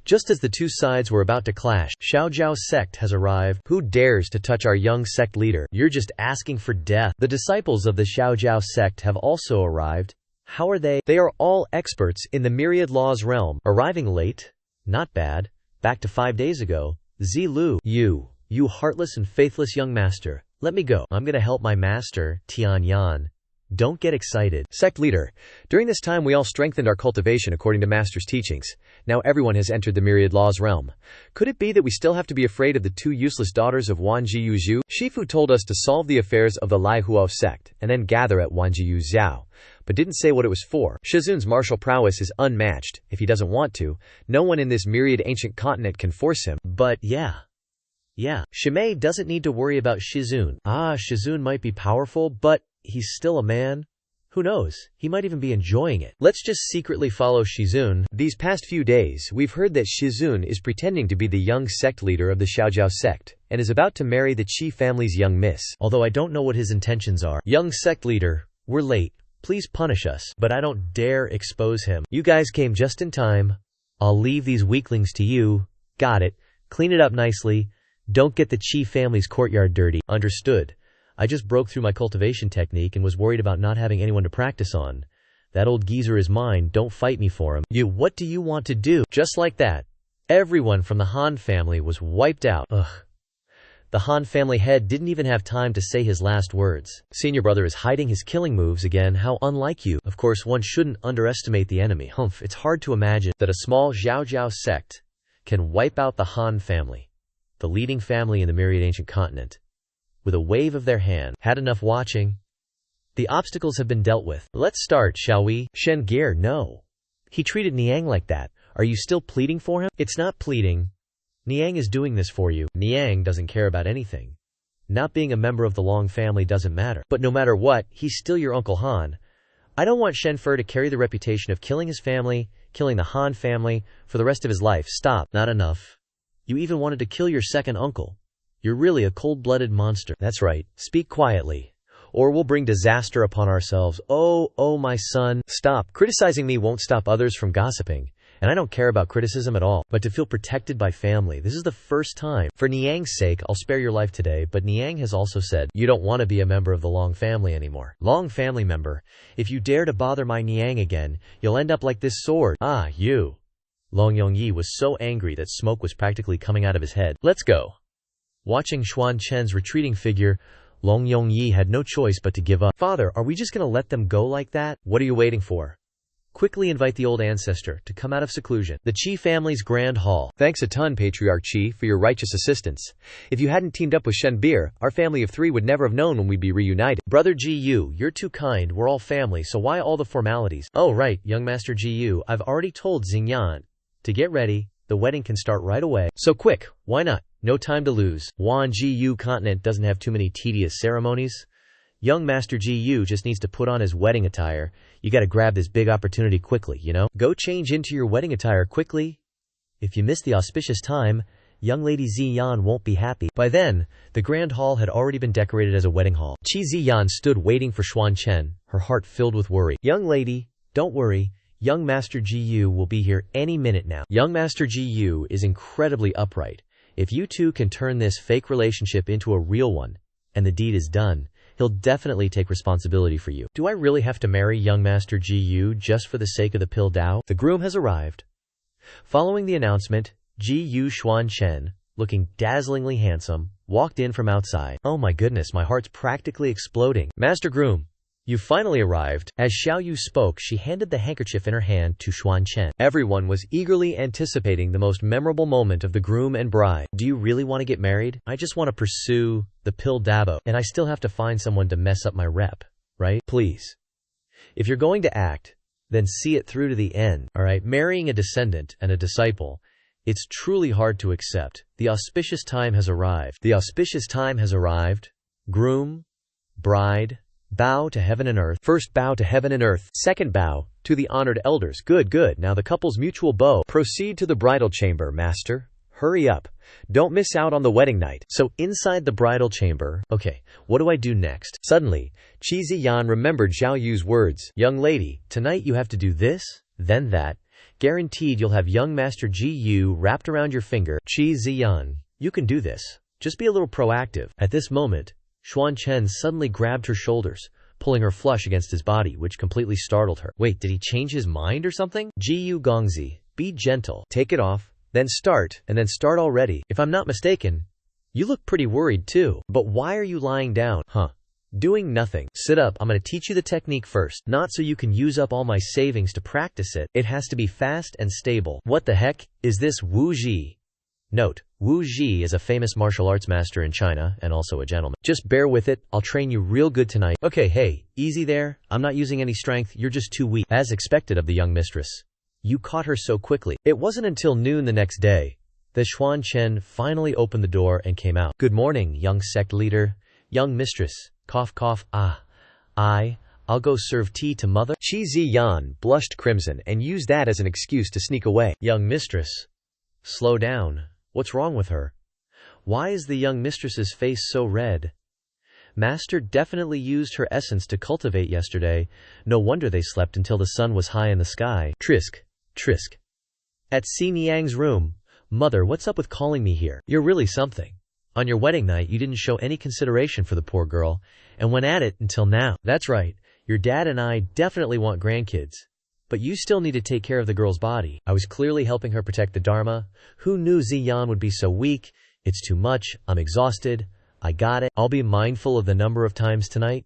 Just as the two sides were about to clash, Xiaojiao's sect has arrived. Who dares to touch our young sect leader? You're just asking for death. The disciples of the Xiaojiao sect have also arrived. How are they? They are all experts in the myriad laws realm. Arriving late? Not bad. Back to 5 days ago. Zilu. You heartless and faithless young master. Let me go. I'm gonna help my master, Tian Yan. Don't get excited. Sect leader. During this time we all strengthened our cultivation according to Master's teachings. Now everyone has entered the myriad laws realm. Could it be that we still have to be afraid of the two useless daughters of Wanjiyu Zhu? Shifu told us to solve the affairs of the Lai Huo sect, and then gather at Wanjiyu Zhao, but didn't say what it was for. Shizun's martial prowess is unmatched. If he doesn't want to, no one in this myriad ancient continent can force him. But yeah, Shimei doesn't need to worry about Shizun. Shizun might be powerful, but he's still a man. Who knows? He might even be enjoying it. Let's just secretly follow Shizun. These past few days, we've heard that Shizun is pretending to be the young sect leader of the Xiaojiao sect, and is about to marry the Qi family's young miss. Although I don't know what his intentions are. Young sect leader, we're late. Please punish us. But I don't dare expose him. You guys came just in time. I'll leave these weaklings to you. Got it. Clean it up nicely. Don't get the Qi family's courtyard dirty. Understood. I just broke through my cultivation technique and was worried about not having anyone to practice on. That old geezer is mine. Don't fight me for him. What do you want to do? Just like that. Everyone from the Han family was wiped out. Ugh. The Han family head didn't even have time to say his last words. Senior brother is hiding his killing moves again. How unlike you. Of course, one shouldn't underestimate the enemy. Humph, it's hard to imagine that a small Zhao sect can wipe out the Han family, the leading family in the myriad ancient continent, with a wave of their hand. Had enough watching? The obstacles have been dealt with. Let's start, shall we? Shen Gear, no. He treated Niang like that. Are you still pleading for him? It's not pleading. Niang is doing this for you. Niang doesn't care about anything. Not being a member of the Long family doesn't matter. But no matter what, he's still your Uncle Han. I don't want Shen Fer to carry the reputation of killing his family, killing the Han family, for the rest of his life. Stop. Not enough. You even wanted to kill your second uncle. You're really a cold-blooded monster. That's right. Speak quietly, or we'll bring disaster upon ourselves. Oh, my son. Stop. Criticizing me won't stop others from gossiping. And I don't care about criticism at all, but to feel protected by family. This is the first time. For Niang's sake, I'll spare your life today, but Niang has also said, you don't want to be a member of the Long family anymore. Long family member, if you dare to bother my Niang again, you'll end up like this sword. Ah, you. Long Yongyi was so angry that smoke was practically coming out of his head. Let's go. Watching Xuan Chen's retreating figure, Long Yongyi had no choice but to give up. Father, are we just gonna let them go like that? What are you waiting for? Quickly invite the old ancestor to come out of seclusion. The Qi family's grand hall. Thanks a ton, Patriarch Qi, for your righteous assistance. If you hadn't teamed up with Shen Bir, our family of three would never have known when we'd be reunited. Brother Ji, you're too kind. We're all family, so why all the formalities? Oh, right, young Master Ji, I've already told Xingyan to get ready. The wedding can start right away. So quick, why not? No time to lose. Wan Ji continent doesn't have too many tedious ceremonies. Young Master Ji just needs to put on his wedding attire. You gotta grab this big opportunity quickly, you know? Go change into your wedding attire quickly. If you miss the auspicious time, young lady Ziyan won't be happy. By then, the grand hall had already been decorated as a wedding hall. Qi Ziyan stood waiting for Xuan Chen, her heart filled with worry. Young lady, don't worry. Young Master Ji will be here any minute now. Young Master Ji is incredibly upright. If you two can turn this fake relationship into a real one, and the deed is done, he'll definitely take responsibility for you. Do I really have to marry young Master Ji just for the sake of the pill Dao? The groom has arrived. Following the announcement, Xuan Chen, looking dazzlingly handsome, walked in from outside. Oh my goodness, my heart's practically exploding. Master Groom, you finally arrived. As Xiao Yu spoke, she handed the handkerchief in her hand to Xuan Chen. Everyone was eagerly anticipating the most memorable moment of the groom and bride. Do you really want to get married? I just want to pursue the pill Dabo, and I still have to find someone to mess up my rep, right? Please. If you're going to act, then see it through to the end, alright? Marrying a descendant and a disciple, it's truly hard to accept. The auspicious time has arrived. The auspicious time has arrived. Groom, bride, bow to heaven and earth. First bow to heaven and earth. Second bow to the honored elders. Good. Now the couple's mutual bow. Proceed to the bridal chamber, master. Hurry up. Don't miss out on the wedding night. So inside the bridal chamber, okay, what do I do next? Suddenly, Qi Ziyan remembered Zhao Yu's words. Young lady, tonight you have to do this, then that. Guaranteed you'll have young Master Ji Yu wrapped around your finger. Qi Ziyan, you can do this. Just be a little proactive. At this moment, Xuan Chen suddenly grabbed her shoulders, pulling her flush against his body, which completely startled her. Wait, did he change his mind or something? Ji Yu Gongzi, be gentle. Take it off, then start, and then start already. If I'm not mistaken, you look pretty worried too. But why are you lying down? Doing nothing. Sit up. I'm gonna teach you the technique first. Not so you can use up all my savings to practice it. It has to be fast and stable. What the heck is this Wu Ji? Note, Wu Ji is a famous martial arts master in China and also a gentleman. Just bear with it, I'll train you real good tonight. Okay, hey, easy there. I'm not using any strength, you're just too weak. As expected of the young mistress. You caught her so quickly. It wasn't until noon the next day that Xuan Chen finally opened the door and came out. Good morning, young sect leader. Young mistress. Cough. I'll go serve tea to mother. Qi Ziyan blushed crimson and used that as an excuse to sneak away. Young mistress. Slow down. What's wrong with her? Why is the young mistress's face so red? Master definitely used her essence to cultivate yesterday. No wonder they slept until the sun was high in the sky. Trisk. Trisk. At Si Niang's room. Mother, what's up with calling me here? You're really something. On your wedding night, you didn't show any consideration for the poor girl, and went at it until now. That's right. Your dad and I definitely want grandkids. But you still need to take care of the girl's body. I was clearly helping her protect the Dharma. Who knew Ziyan would be so weak? It's too much. I'm exhausted. I got it. I'll be mindful of the number of times tonight.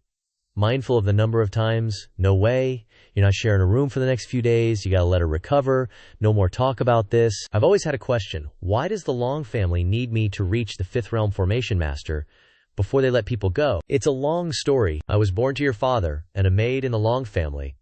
Mindful of the number of times? No way. You're not sharing a room for the next few days. You gotta let her recover. No more talk about this. I've always had a question. Why does the Long family need me to reach the 5th realm formation master before they let people go? It's a long story. I was born to your father and a maid in the Long family.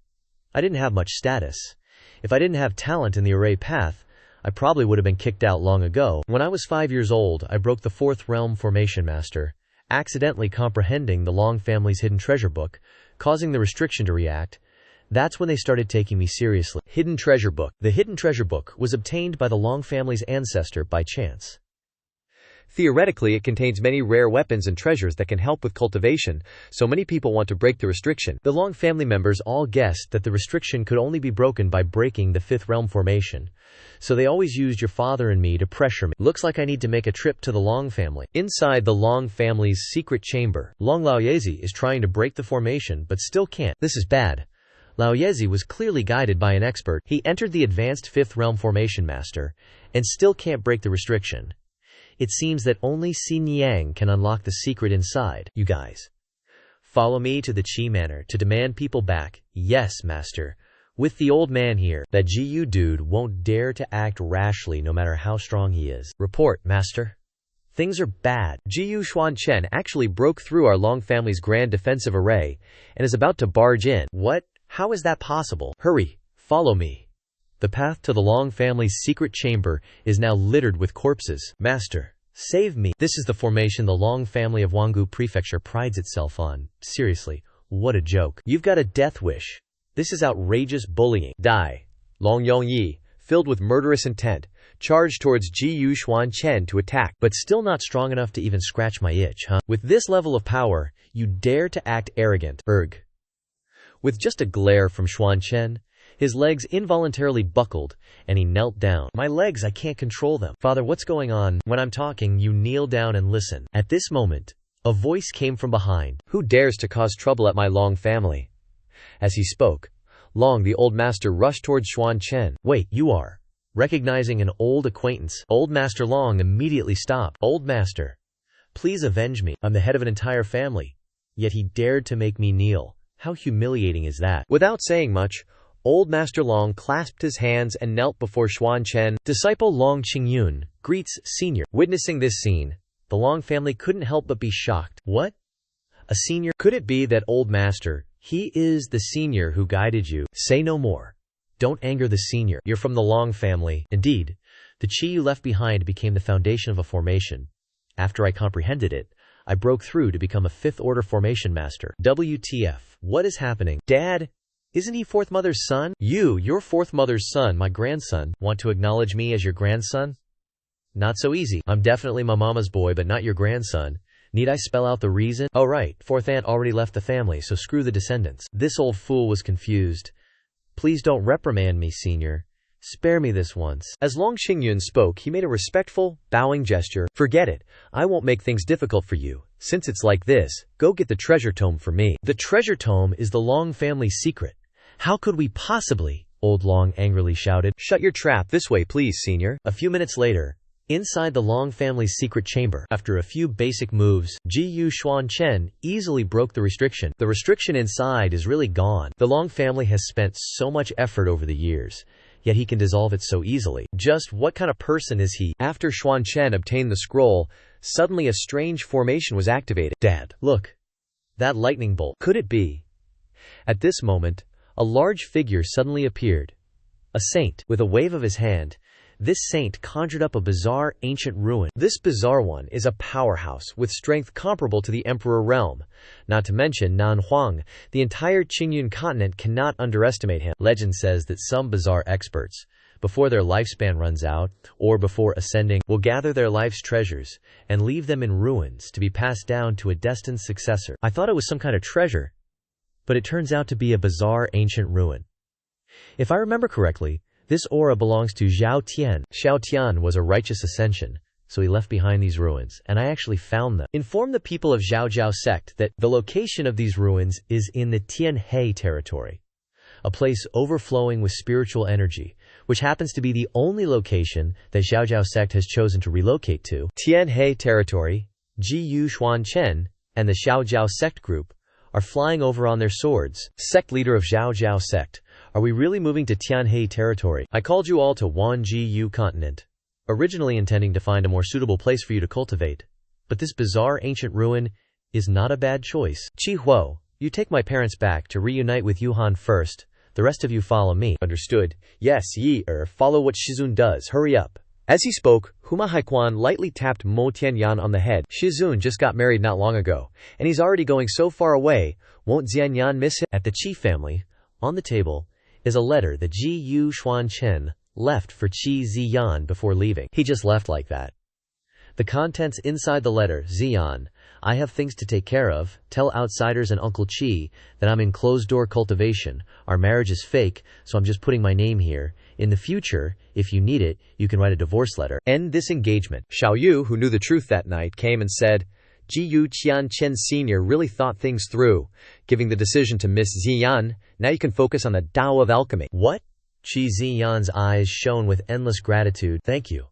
I didn't have much status. If I didn't have talent in the array path, I probably would have been kicked out long ago. When I was 5 years old, I broke the 4th realm formation master, accidentally comprehending the Long family's hidden treasure book, causing the restriction to react. That's when they started taking me seriously. Hidden treasure book. The hidden treasure book was obtained by the Long family's ancestor by chance. Theoretically, it contains many rare weapons and treasures that can help with cultivation, so many people want to break the restriction. The Long family members all guessed that the restriction could only be broken by breaking the 5th realm formation, so they always used your father and me to pressure me. Looks like I need to make a trip to the Long family. Inside the Long family's secret chamber, Long Laoyezi is trying to break the formation but still can't. This is bad. Laoyezi was clearly guided by an expert. He entered the advanced 5th realm formation master and still can't break the restriction. It seems that only Si Niang can unlock the secret inside. You guys, follow me to the Qi Manor to demand people back. Yes, master. With the old man here, that GU dude won't dare to act rashly no matter how strong he is. Report, master. Things are bad. GU Xuan Chen actually broke through our Long family's grand defensive array and is about to barge in. What? How is that possible? Hurry, follow me. The path to the Long family's secret chamber is now littered with corpses. Master, save me. This is the formation the Long family of Wangu Prefecture prides itself on. Seriously, what a joke. You've got a death wish. This is outrageous bullying. Die. Long Yongyi, filled with murderous intent, charged towards GU Xuan Chen to attack, but still not strong enough to even scratch my itch, huh? With this level of power, you dare to act arrogant. Erg. With just a glare from Xuan Chen, his legs involuntarily buckled, and he knelt down. My legs, I can't control them. Father, what's going on? When I'm talking, you kneel down and listen. At this moment, a voice came from behind. Who dares to cause trouble at my Long family? As he spoke, Long, the old master, rushed towards Xuan Chen. Wait, you are. Recognizing an old acquaintance, Old Master Long immediately stopped. Old Master, please avenge me. I'm the head of an entire family. Yet he dared to make me kneel. How humiliating is that? Without saying much, Old Master Long clasped his hands and knelt before Xuan Chen. Disciple Long Qingyun greets senior. Witnessing this scene, the Long family couldn't help but be shocked. What? A senior? Could it be that Old Master, he is the senior who guided you? Say no more. Don't anger the senior. You're from the Long family. Indeed, the chi you left behind became the foundation of a formation. After I comprehended it, I broke through to become a 5th order formation master. WTF. What is happening? Dad? Isn't he 4th mother's son? You're 4th mother's son, my grandson. Want to acknowledge me as your grandson? Not so easy. I'm definitely my mama's boy, but not your grandson. Need I spell out the reason? Oh right, 4th aunt already left the family, so screw the descendants. This old fool was confused. Please don't reprimand me, senior. Spare me this once. As Long Qingyun spoke, he made a respectful, bowing gesture. Forget it. I won't make things difficult for you. Since it's like this, go get the treasure tome for me. The treasure tome is the Long family's secret. How could we possibly? Old Long angrily shouted. Shut your trap. This way, please, senior. A few minutes later, inside the Long family's secret chamber, after a few basic moves, GU Xuan Chen easily broke the restriction. The restriction inside is really gone. The Long family has spent so much effort over the years, yet he can dissolve it so easily. Just what kind of person is he? After Xuan Chen obtained the scroll, suddenly a strange formation was activated. Dad, look. That lightning bolt. Could it be? At this moment, a large figure suddenly appeared. A saint. With a wave of his hand, this saint conjured up a bizarre ancient ruin. This bizarre one is a powerhouse with strength comparable to the Emperor realm. Not to mention Nanhuang, the entire Qingyun continent cannot underestimate him. Legend says that some bizarre experts, before their lifespan runs out, or before ascending, will gather their life's treasures and leave them in ruins to be passed down to a destined successor. I thought it was some kind of treasure, but it turns out to be a bizarre ancient ruin. If I remember correctly, this aura belongs to Xiao Tian. Xiao Tian was a righteous ascension, so he left behind these ruins, and I actually found them. Inform the people of Zhao sect that the location of these ruins is in the Tianhe territory, a place overflowing with spiritual energy, which happens to be the only location that Zhao sect has chosen to relocate to. Tianhe territory, Xuan Chen, and the Xiao sect group are flying over on their swords. Sect leader of Zhao sect, are we really moving to Tianhe territory? I called you all to Wanjiu continent, originally intending to find a more suitable place for you to cultivate. But this bizarre ancient ruin is not a bad choice. Chi Huo, you take my parents back to reunite with Yuhan first. The rest of you follow me. Understood. Yes, follow what Shizun does. Hurry up. As he spoke, Huma Haikuan lightly tapped Mo Tianyan on the head. Shizun just got married not long ago, and he's already going so far away. Won't Xianyan miss him? At the Qi family, on the table, is a letter that Xuan Chen left for Qi Ziyan before leaving. He just left like that. The contents inside the letter: Ziyan, I have things to take care of. Tell outsiders and Uncle Qi that I'm in closed-door cultivation. Our marriage is fake, so I'm just putting my name here. In the future, if you need it, you can write a divorce letter. End this engagement. Xiao Yu, who knew the truth that night, came and said, Jiyu Qian Chen Sr. really thought things through, giving the decision to Miss Ziyan. Now you can focus on the Tao of alchemy. What? Qi Ziyan's eyes shone with endless gratitude. Thank you.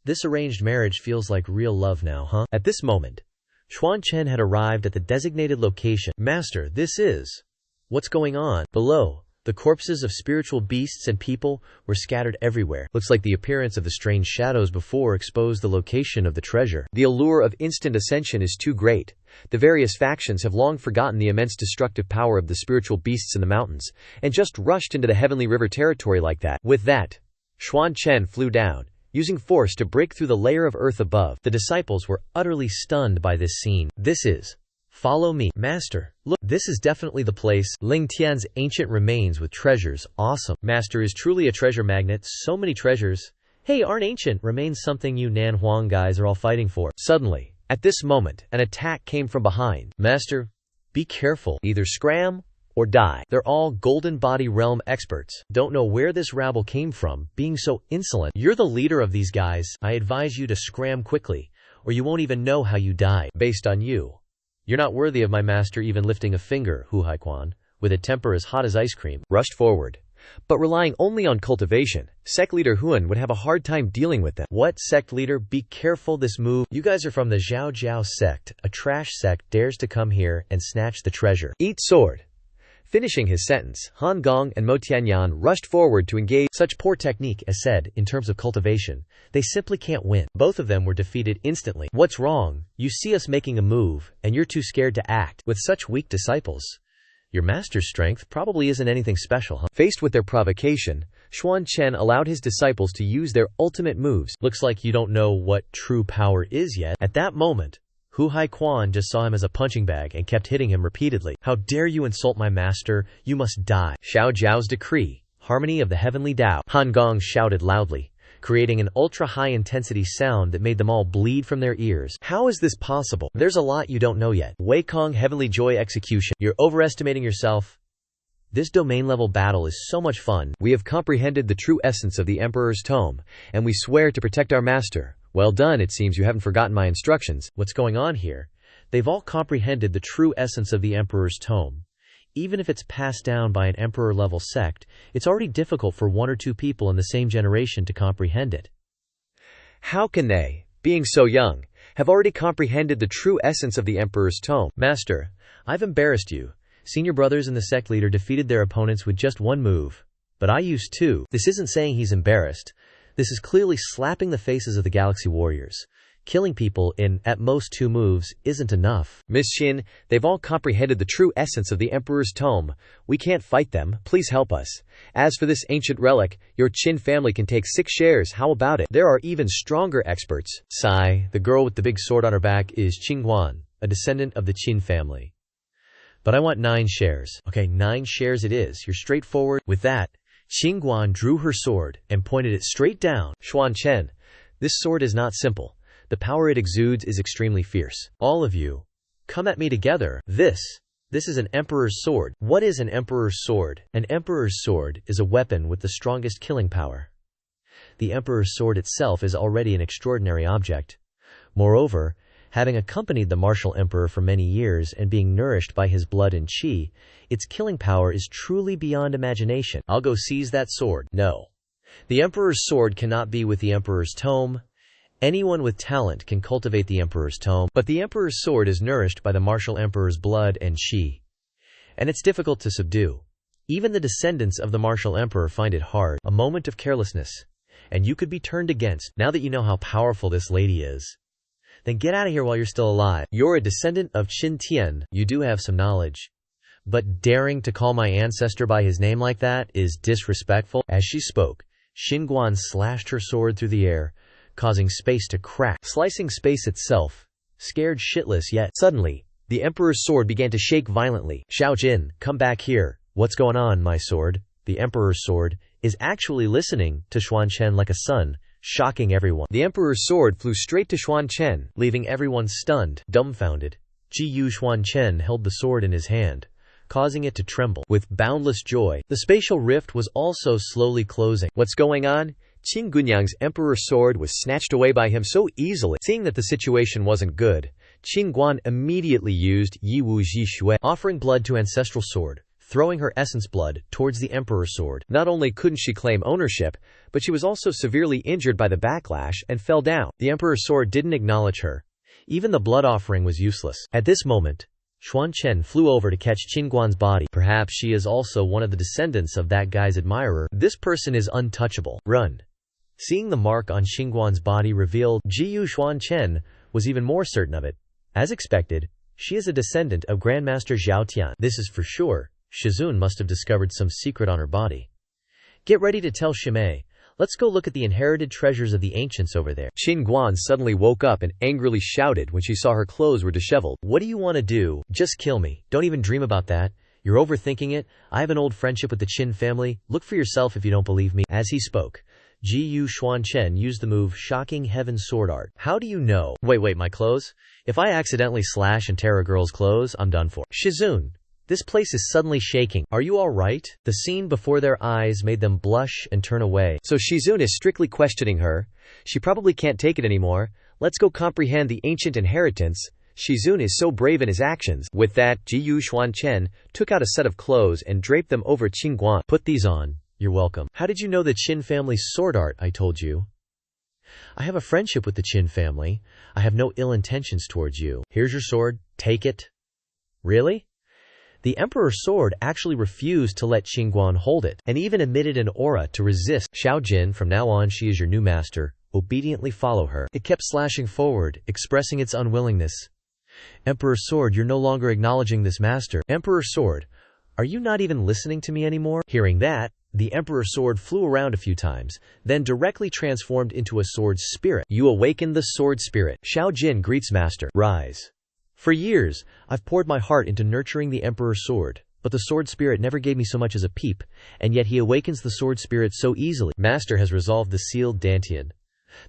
This arranged marriage feels like real love now, huh? At this moment, Xuan Chen had arrived at the designated location. Master, this is... What's going on? Below, the corpses of spiritual beasts and people were scattered everywhere. Looks like the appearance of the strange shadows before exposed the location of the treasure. The allure of instant ascension is too great. The various factions have long forgotten the immense destructive power of the spiritual beasts in the mountains, and just rushed into the heavenly river territory like that. With that, Xuan Chen flew down, using force to break through the layer of earth above. The disciples were utterly stunned by this scene. This is... Follow me. Master, look, this is definitely the place. Ling Tian's ancient remains with treasures. Awesome. Master is truly a treasure magnet. So many treasures. Hey, aren't ancient remains something you Nan Huang guys are all fighting for? Suddenly, at this moment, an attack came from behind. Master, be careful. Either scram or die. They're all Golden Body Realm experts. Don't know where this rabble came from, being so insolent. You're the leader of these guys. I advise you to scram quickly, or you won't even know how you died. Based on you. You're not worthy of my master even lifting a finger, Hu Haikuan, with a temper as hot as ice cream. Rushed forward. But relying only on cultivation, sect leader Huan would have a hard time dealing with them. What? Sect leader, be careful this move. You guys are from the Zhao sect. A trash sect dares to come here and snatch the treasure. Eat sword. Finishing his sentence, Han Gong and Mo Tianyan rushed forward to engage. Such poor technique, as said, in terms of cultivation. They simply can't win. Both of them were defeated instantly. What's wrong? You see us making a move, and you're too scared to act. With such weak disciples, your master's strength probably isn't anything special, huh? Faced with their provocation, Xuan Chen allowed his disciples to use their ultimate moves. Looks like you don't know what true power is yet. At that moment, Hu Haikuan just saw him as a punching bag and kept hitting him repeatedly. How dare you insult my master? You must die. Xiao Zhao's decree, harmony of the heavenly Tao. Han Gong shouted loudly, creating an ultra-high-intensity sound that made them all bleed from their ears. How is this possible? There's a lot you don't know yet. Wei Kong Heavenly Joy Execution. You're overestimating yourself. This domain-level battle is so much fun. We have comprehended the true essence of the Emperor's tome, and we swear to protect our master. Well done, it seems you haven't forgotten my instructions. What's going on here? They've all comprehended the true essence of the Emperor's tome. Even if it's passed down by an Emperor-level sect, it's already difficult for one or two people in the same generation to comprehend it. How can they, being so young, have already comprehended the true essence of the Emperor's tome? Master, I've embarrassed you. Senior brothers and the sect leader defeated their opponents with just one move. But I used two. This isn't saying he's embarrassed. This is clearly slapping the faces of the Galaxy Warriors. Killing people in, at most, 2 moves isn't enough. Miss Shin, they've all comprehended the true essence of the Emperor's tome. We can't fight them. Please help us. As for this ancient relic, your Qin family can take 6 shares. How about it? There are even stronger experts. Sigh, the girl with the big sword on her back is Qinghuan, a descendant of the Qin family. But I want 9 shares. Okay, 9 shares it is. You're straightforward. With that, Qingguan drew her sword and pointed it straight down. Xuan Chen, this sword is not simple. The power it exudes is extremely fierce. All of you, come at me together. This is an emperor's sword. What is an emperor's sword? An emperor's sword is a weapon with the strongest killing power. The emperor's sword itself is already an extraordinary object. Moreover, having accompanied the martial emperor for many years and being nourished by his blood and qi, its killing power is truly beyond imagination. I'll go seize that sword. No. The emperor's sword cannot be with the emperor's tome. Anyone with talent can cultivate the emperor's tome, but the emperor's sword is nourished by the martial emperor's blood and qi, and it's difficult to subdue. Even the descendants of the martial emperor find it hard. A moment of carelessness, and you could be turned against. Now that you know how powerful this lady is, then get out of here while you're still alive. You're a descendant of Qin Tian. You do have some knowledge, but daring to call my ancestor by his name like that is disrespectful. As she spoke, Qingguan slashed her sword through the air, causing space to crack, slicing space itself. Scared shitless yet. Suddenly, the emperor's sword began to shake violently. Xiao Jin, come back here. What's going on, my sword? The emperor's sword is actually listening to Xuan Chen like a son, shocking everyone. The emperor's sword flew straight to Xuan Chen, leaving everyone stunned, dumbfounded. Xuan Chen held the sword in his hand, causing it to tremble. With boundless joy, the spatial rift was also slowly closing. What's going on? Qin Gunyang's emperor's sword was snatched away by him so easily. Seeing that the situation wasn't good, Qingguan immediately used Yi Wu Ji Shui, offering blood to ancestral sword, throwing her essence blood towards the emperor's sword. Not only couldn't she claim ownership, but she was also severely injured by the backlash and fell down. The emperor's sword didn't acknowledge her. Even the blood offering was useless. At this moment, Xuan Chen flew over to catch Qingguan's body. Perhaps she is also one of the descendants of that guy's admirer. This person is untouchable. Run. Seeing the mark on Qingguan's body revealed, Xuan Chen was even more certain of it. As expected, she is a descendant of Grandmaster Zhao Tian. This is for sure. Shizun must have discovered some secret on her body. Get ready to tell Shimei. Let's go look at the inherited treasures of the ancients over there. Qingguan suddenly woke up and angrily shouted when she saw her clothes were disheveled. What do you want to do? Just kill me. Don't even dream about that. You're overthinking it. I have an old friendship with the Qin family. Look for yourself if you don't believe me. As he spoke, Xuan Chen used the move Shocking Heaven Sword Art. How do you know? Wait, my clothes? If I accidentally slash and tear a girl's clothes, I'm done for. Shizun, this place is suddenly shaking. Are you alright? The scene before their eyes made them blush and turn away. So Shizun is strictly questioning her. She probably can't take it anymore. Let's go comprehend the ancient inheritance. Shizun is so brave in his actions. With that, Xuan Chen took out a set of clothes and draped them over Qingguan. Put these on. You're welcome. How did you know the Qin family's sword art? I told you. I have a friendship with the Qin family. I have no ill intentions towards you. Here's your sword. Take it. Really? The emperor's sword actually refused to let Qingguan hold it, and even emitted an aura to resist. Xiao Jin, from now on she is your new master. Obediently follow her. It kept slashing forward, expressing its unwillingness. Emperor's sword, you're no longer acknowledging this master. Emperor's sword, are you not even listening to me anymore? Hearing that, the emperor's sword flew around a few times, then directly transformed into a sword spirit. You awakened the sword spirit. Xiao Jin greets master. Rise. For years, I've poured my heart into nurturing the emperor's sword, but the sword spirit never gave me so much as a peep, and yet he awakens the sword spirit so easily. Master has resolved the sealed Dantian.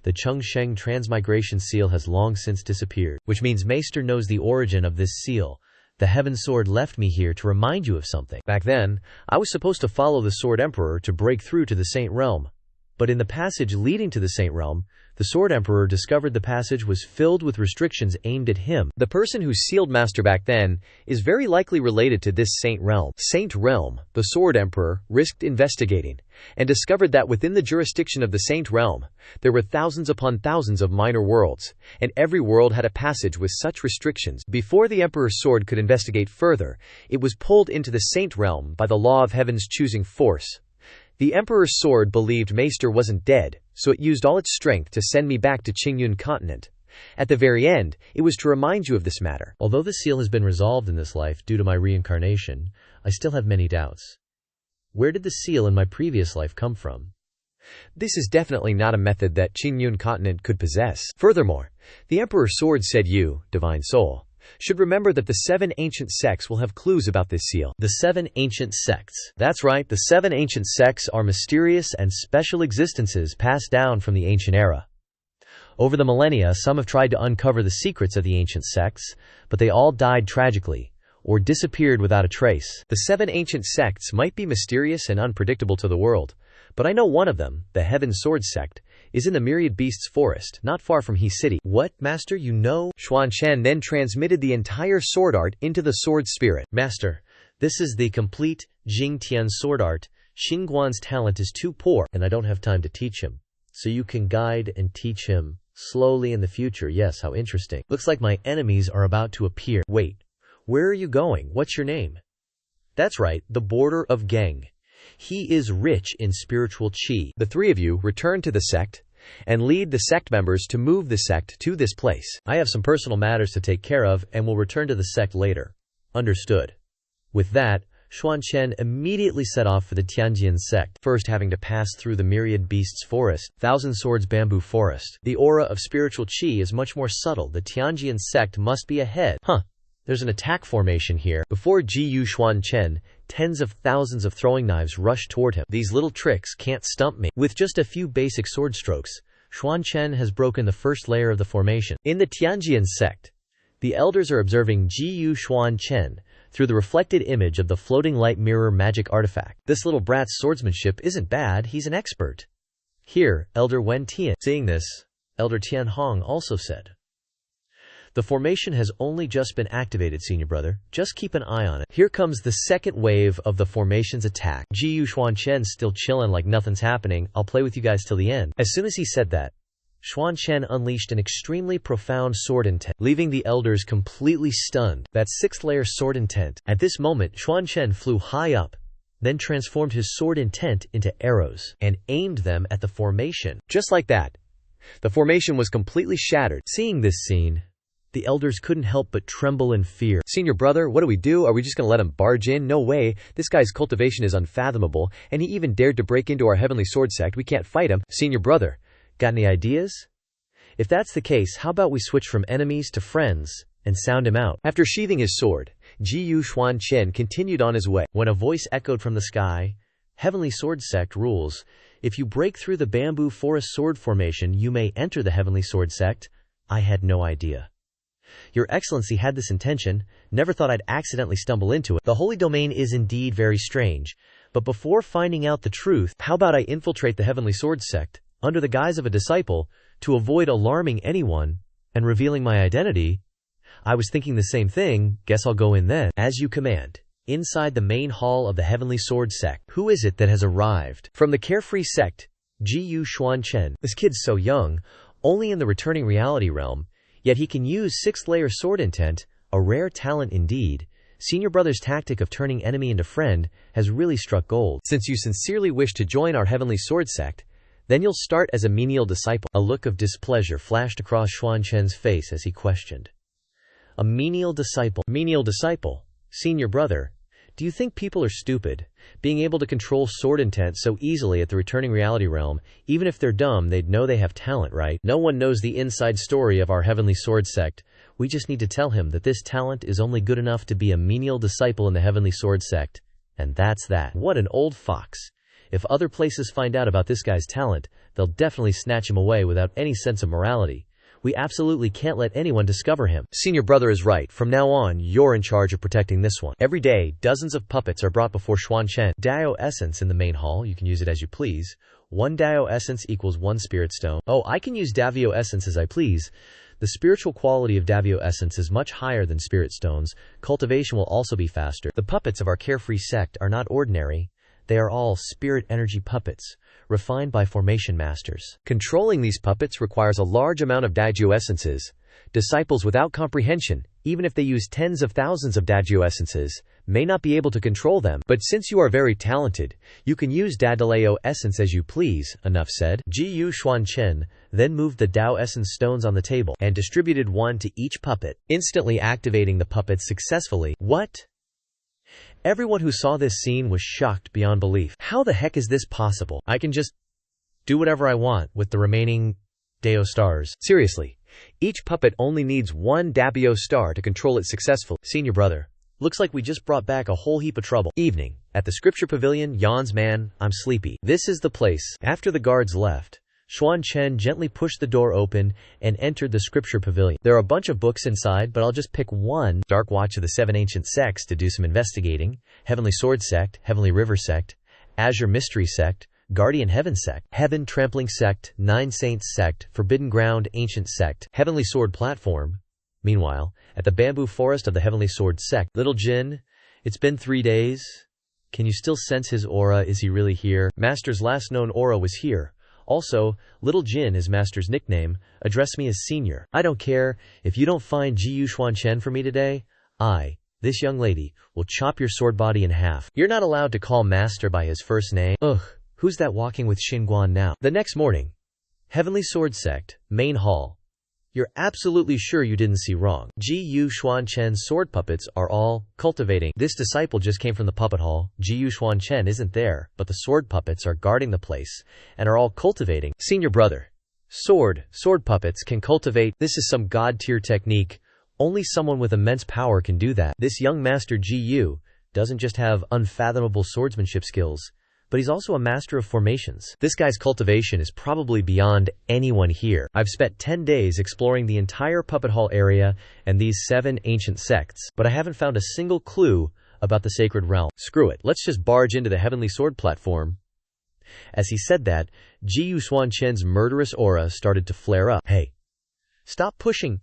The Chengsheng transmigration seal has long since disappeared, which means Maester knows the origin of this seal. The Heaven Sword left me here to remind you of something. Back then, I was supposed to follow the Sword Emperor to break through to the Saint Realm. But in the passage leading to the Saint Realm, the Sword Emperor discovered the passage was filled with restrictions aimed at him. The person who sealed Master back then is very likely related to this Saint Realm. Saint Realm, the Sword Emperor risked investigating, and discovered that within the jurisdiction of the Saint Realm, there were thousands upon thousands of minor worlds, and every world had a passage with such restrictions. Before the Emperor's sword could investigate further, it was pulled into the Saint Realm by the law of heaven's choosing force. The Emperor's sword believed Maester wasn't dead, so it used all its strength to send me back to Qingyun continent. At the very end, it was to remind you of this matter. Although the seal has been resolved in this life due to my reincarnation, I still have many doubts. Where did the seal in my previous life come from? This is definitely not a method that Qingyun continent could possess. Furthermore, the Emperor's sword said you, divine soul, should remember that the 7 ancient sects will have clues about this seal. The 7 ancient sects. That's right, the 7 ancient sects are mysterious and special existences passed down from the ancient era. Over the millennia, some have tried to uncover the secrets of the ancient sects, but they all died tragically, or disappeared without a trace. The 7 ancient sects might be mysterious and unpredictable to the world, but I know one of them, the Heaven Sword sect, is in the Myriad Beasts forest, not far from He City. What, Master, you know? Xuan Chen then transmitted the entire sword art into the sword spirit. Master, this is the complete Jing Tian sword art. Xingguan's talent is too poor, and I don't have time to teach him. So you can guide and teach him slowly in the future. Yes, how interesting. Looks like my enemies are about to appear. Wait, where are you going? What's your name? That's right, the Border of Geng. He is rich in spiritual qi. The 3 of you return to the sect and lead the sect members to move the sect to this place. I have some personal matters to take care of and will return to the sect later. Understood. With that, Xuan Chen immediately set off for the Tianjian sect, first having to pass through the Myriad Beasts forest, Thousand Swords bamboo forest. The aura of spiritual qi is much more subtle. The Tianjian sect must be ahead. There's an attack formation here. Before Ji-Yu Xuan Chen, tens of thousands of throwing knives rush toward him. These little tricks can't stump me. With just a few basic sword strokes, Xuan Chen has broken the first layer of the formation. In the Tianjian sect, the elders are observing Ji-Yu Xuan Chen through the reflected image of the floating light mirror magic artifact. This little brat's swordsmanship isn't bad, he's an expert. Here, Elder Wen Tian. Seeing this, Elder Tian Hong also said, "The formation has only just been activated, senior brother. Just keep an eye on it." Here comes the second wave of the formation's attack. Ji-Yu Xuan Chen's still chillin' like nothing's happening. I'll play with you guys till the end. As soon as he said that, Xuan Chen unleashed an extremely profound sword intent, leaving the elders completely stunned. That 6th-layer sword intent. At this moment, Xuan Chen flew high up, then transformed his sword intent into arrows, and aimed them at the formation. Just like that, the formation was completely shattered. Seeing this scene, the elders couldn't help but tremble in fear. "Senior brother, what do we do? Are we just gonna let him barge in? No way. This guy's cultivation is unfathomable, and he even dared to break into our heavenly sword sect. We can't fight him. Senior brother, got any ideas? If that's the case, how about we switch from enemies to friends and sound him out?" After sheathing his sword, Ji-Yu Xuan Chen continued on his way, when a voice echoed from the sky, "Heavenly Sword Sect rules. If you break through the bamboo forest sword formation, you may enter the Heavenly Sword Sect." I had no idea. Your Excellency had this intention, never thought I'd accidentally stumble into it. The Holy Domain is indeed very strange, but before finding out the truth, how about I infiltrate the Heavenly Sword Sect, under the guise of a disciple, to avoid alarming anyone, and revealing my identity? I was thinking the same thing, guess I'll go in then. As you command. Inside the main hall of the Heavenly Sword Sect, who is it that has arrived? From the Carefree Sect, Ji-Yu Xuan Chen. This kid's so young, only in the returning reality realm, yet he can use 6th-layer sword intent, a rare talent indeed. Senior brother's tactic of turning enemy into friend has really struck gold. Since you sincerely wish to join our Heavenly Sword Sect, then you'll start as a menial disciple. A look of displeasure flashed across Xuan Chen's face as he questioned. A menial disciple. Menial disciple? Senior brother, do you think people are stupid? Being able to control sword intent so easily at the returning reality realm, even if they're dumb, they'd know they have talent, right? No one knows the inside story of our Heavenly Sword Sect. We just need to tell him that this talent is only good enough to be a menial disciple in the Heavenly Sword Sect. And that's that. What an old fox. If other places find out about this guy's talent, they'll definitely snatch him away without any sense of morality. We absolutely can't let anyone discover him. Senior brother is right. From now on, you're in charge of protecting this one. Every day, dozens of puppets are brought before Xuan Chen. Dao essence in the main hall. You can use it as you please. 1 Dao essence equals 1 spirit stone. Oh, I can use Davio essence as I please. The spiritual quality of Davio essence is much higher than spirit stones. Cultivation will also be faster. The puppets of our Carefree Sect are not ordinary. They are all spirit energy puppets, refined by formation masters. Controlling these puppets requires a large amount of Daijio essences. Disciples without comprehension, even if they use tens of thousands of Daijio essences, may not be able to control them. But since you are very talented, you can use Dadaleo essence as you please. Enough said. Ji-Yu Xuan Chen then moved the Dao essence stones on the table and distributed 1 to each puppet, instantly activating the puppets successfully. What? Everyone who saw this scene was shocked beyond belief. How the heck is this possible? I can just do whatever I want with the remaining Dao stars. Seriously, Each puppet only needs one Dabio star to control it successfully. Senior brother, looks like we just brought back a whole heap of trouble. Evening. At the scripture pavilion, yawns man, I'm sleepy. This is the place. After the guards left, Xuan Chen gently pushed the door open and entered the scripture pavilion. There are a bunch of books inside, but I'll just pick one. Dark Watch of the Seven Ancient Sects to do some investigating. Heavenly Sword Sect, Heavenly River Sect, Azure Mystery Sect, Guardian Heaven Sect, Heaven Trampling Sect, Nine Saints Sect, Forbidden Ground Ancient Sect, Heavenly Sword Platform. Meanwhile, at the bamboo forest of the Heavenly Sword Sect, Little Jin, it's been 3 days. Can you still sense his aura? Is he really here? Master's last known aura was here. Also, Little Jin is Master's nickname. Address me as Senior. I don't care. If you don't find Jiyu Xuan Chen for me today, this young lady, will chop your sword body in half. You're not allowed to call Master by his first name. Ugh, who's that walking with Xinguan now? The next morning, Heavenly Sword Sect, Main Hall. You're absolutely sure you didn't see wrong. Jiyu Xuan Chen's sword puppets are all cultivating. This disciple just came from the puppet hall. Jiyu Xuan Chen isn't there, but the sword puppets are guarding the place and are all cultivating. Senior brother, sword puppets can cultivate. This is some god-tier technique. Only someone with immense power can do that. This young master Jiyu doesn't just have unfathomable swordsmanship skills, but he's also a master of formations. This guy's cultivation is probably beyond anyone here. I've spent 10 days exploring the entire puppet hall area and these 7 ancient sects, but I haven't found a single clue about the sacred realm. Screw it, let's just barge into the Heavenly Sword platform. As he said that, Jiyu Xuan Chen's murderous aura started to flare up. Hey, stop pushing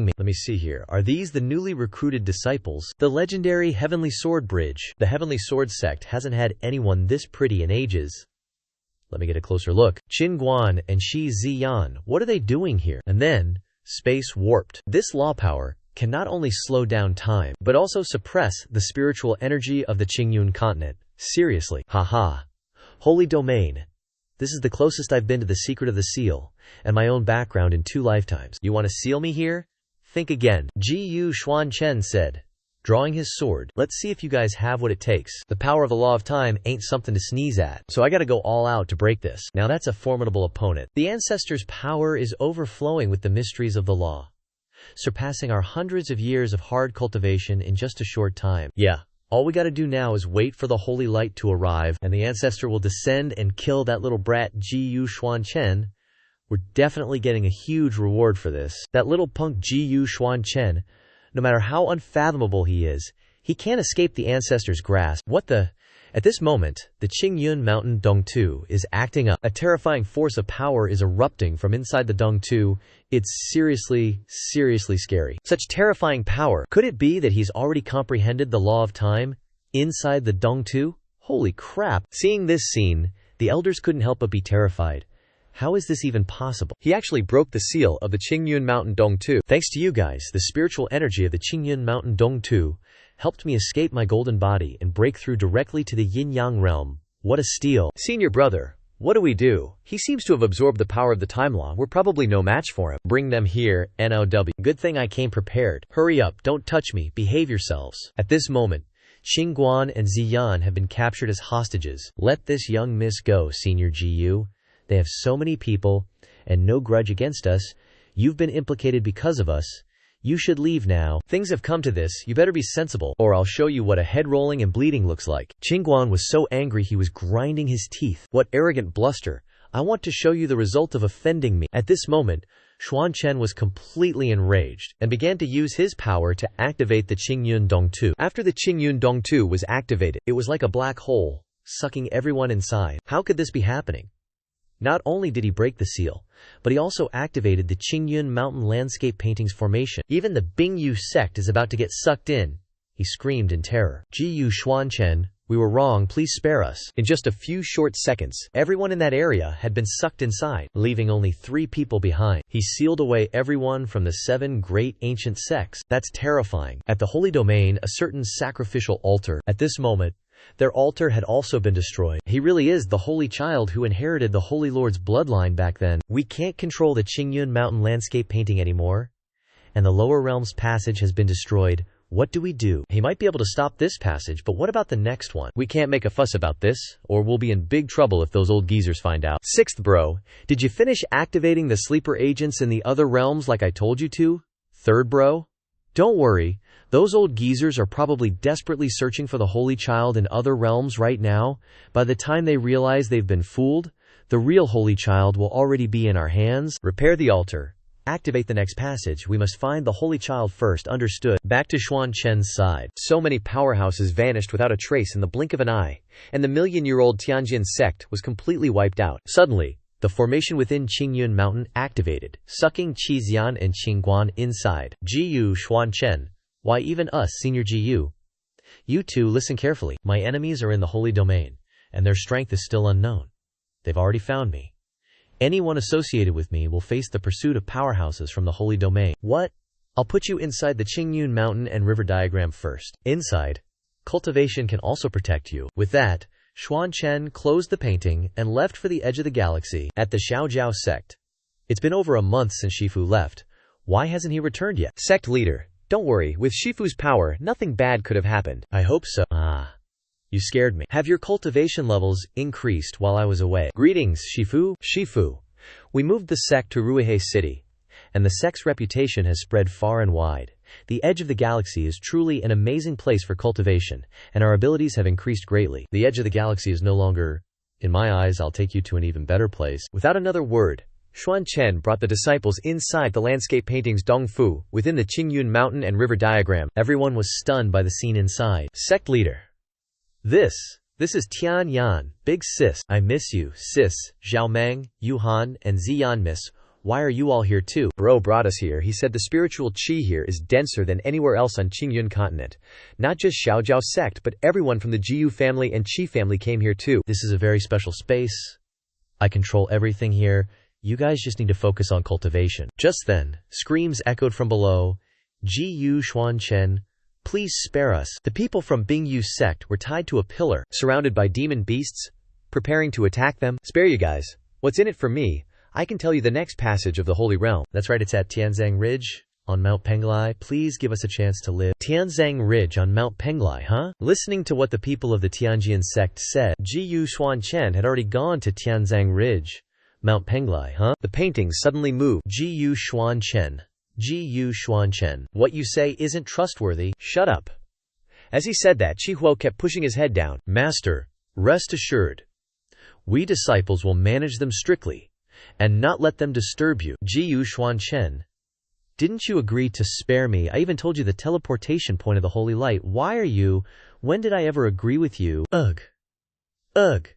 me. Let me see here. Are these the newly recruited disciples? The legendary Heavenly Sword Bridge. The Heavenly Sword Sect hasn't had anyone this pretty in ages. Let me get a closer look. Qin Guan and Shi Ziyan, what are they doing here? And then, space warped. This law power can not only slow down time, but also suppress the spiritual energy of the Qingyun continent. Seriously. Haha. Holy domain. This is the closest I've been to the secret of the seal, and my own background in 2 lifetimes. You want to seal me here? Think again. Jiyu Xuan Chen said, drawing his sword. Let's see if you guys have what it takes. The power of the law of time ain't something to sneeze at, so I gotta go all out to break this. Now that's a formidable opponent. The ancestors' power is overflowing with the mysteries of the law, surpassing our hundreds of years of hard cultivation in just a short time. Yeah. All we gotta do now is wait for the holy light to arrive, and the ancestor will descend and kill that little brat Jiyu Xuan Chen. We're definitely getting a huge reward for this. That little punk Jiyu Xuan Chen, no matter how unfathomable he is, he can't escape the ancestor's grasp. What the? At this moment, the Qingyun mountain Dongtu is acting up. A terrifying force of power is erupting from inside the Dongtu. It's seriously scary. Such terrifying power. Could it be that he's already comprehended the law of time inside the Dongtu? Holy crap. Seeing this scene, the elders couldn't help but be terrified. How is this even possible? He actually broke the seal of the Qingyun mountain Dongtu. Thanks to you guys, the spiritual energy of the Qingyun mountain Dongtu helped me escape my golden body and break through directly to the yin-yang realm. What a steal. Senior brother, what do we do? He seems to have absorbed the power of the time law. We're probably no match for him. Bring them here, NOW. Good thing I came prepared. Hurry up, don't touch me, behave yourselves. At this moment, Qinguan and Ziyan have been captured as hostages. Let this young miss go, Senior Jiyu. They have so many people, and no grudge against us. You've been implicated because of us. You should leave now. Things have come to this, you better be sensible, or I'll show you what a head rolling and bleeding looks like. Qinguan was so angry he was grinding his teeth. What arrogant bluster. I want to show you the result of offending me. At this moment, Xuan Chen was completely enraged and began to use his power to activate the Qingyun Dongtu. After the Qingyun Dongtu was activated, it was like a black hole, sucking everyone inside. How could this be happening? Not only did he break the seal, but he also activated the Qingyun mountain landscape paintings formation. Even the Bingyu sect is about to get sucked in. He screamed in terror. Jiyu Xuan Chen, we were wrong, please spare us. In just a few short seconds, everyone in that area had been sucked inside, leaving only 3 people behind. He sealed away everyone from the 7 great ancient sects. That's terrifying. At the holy domain, a certain sacrificial altar. At this moment, their altar had also been destroyed. He really is the Holy Child who inherited the Holy Lord's bloodline back then. We can't control the Qingyun mountain landscape painting anymore, and the lower realms passage has been destroyed. What do we do? He might be able to stop this passage, but what about the next one? We can't make a fuss about this, or we'll be in big trouble if those old geezers find out. 6th bro, did you finish activating the sleeper agents in the other realms like I told you to? 3rd bro, don't worry, those old geezers are probably desperately searching for the Holy Child in other realms right now. By the time they realize they've been fooled, the real Holy Child will already be in our hands. Repair the altar. Activate the next passage. We must find the Holy Child first, understood. Back to Xuan Chen's side. So many powerhouses vanished without a trace in the blink of an eye, and the million-year-old Tianjin sect was completely wiped out. Suddenly, the formation within Qingyun Mountain activated, sucking Qixian and Qingguan inside. Jiyu Xuan Chen. Why even us, Senior Jiyu? You two listen carefully. My enemies are in the Holy Domain, and their strength is still unknown. They've already found me. Anyone associated with me will face the pursuit of powerhouses from the Holy Domain. What? I'll put you inside the Qingyun Mountain and River diagram first. Inside, Cultivation can also protect you. With that, Xuan Chen closed the painting and left for the edge of the galaxy at the Xiaojiao sect. It's been over a month since Shifu left. Why hasn't he returned yet? Sect leader, don't worry, with Shifu's power, nothing bad could have happened. I hope so. You scared me. Have your cultivation levels increased while I was away? Greetings, Shifu. Shifu. We moved the sect to Ruihe City, and the sect's reputation has spread far and wide. The edge of the galaxy is truly an amazing place for cultivation, and our abilities have increased greatly. The edge of the galaxy is no longer, in my eyes, I'll take you to an even better place. Without another word, Xuan Chen brought the disciples inside the landscape paintings Dongfu, within the Qingyun Mountain and River diagram. Everyone was stunned by the scene inside. Sect leader. This is Tian Yan, big sis. I miss you, sis. Zhao Meng, Yuhan, and Ziyan miss. Why are you all here too? Bro brought us here. He said the spiritual qi here is denser than anywhere else on Qingyun continent. Not just Xiaojiao sect, but everyone from the Jiyu family and Qi family came here too. This is a very special space. I control everything here. You guys just need to focus on cultivation. Just then, screams echoed from below. Jiyu Xuan Chen, please spare us. The people from Bingyu's sect were tied to a pillar, surrounded by demon beasts, preparing to attack them. Spare you guys. What's in it for me? I can tell you the next passage of the Holy Realm. That's right, it's at Tianzang Ridge, on Mount Penglai. Please give us a chance to live. Tianzang Ridge on Mount Penglai, huh? Listening to what the people of the Tianjian sect said, Jiyu Xuan Chen had already gone to Tianzang Ridge, Mount Penglai, huh? The paintings suddenly moved. Jiyu Xuan Chen. Jiyu Xuan Chen. What you say isn't trustworthy. Shut up. As he said that, Chihuo kept pushing his head down. Master, rest assured. We disciples will manage them strictly, and not let them disturb you. Jiyu Xuan Chen. Didn't you agree to spare me? I even told you the teleportation point of the Holy Light. Why are you? When did I ever agree with you? Ugh. Ugh.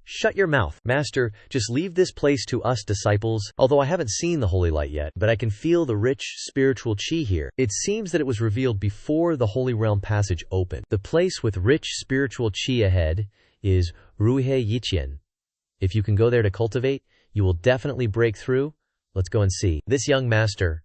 Shut your mouth. Master, just leave this place to us disciples. Although I haven't seen the Holy Light yet, but I can feel the rich spiritual qi here. It seems that it was revealed before the Holy Realm passage opened. The place with rich spiritual qi ahead is Ruihe Yiqian. If you can go there to cultivate, you will definitely break through. Let's go and see. This young master.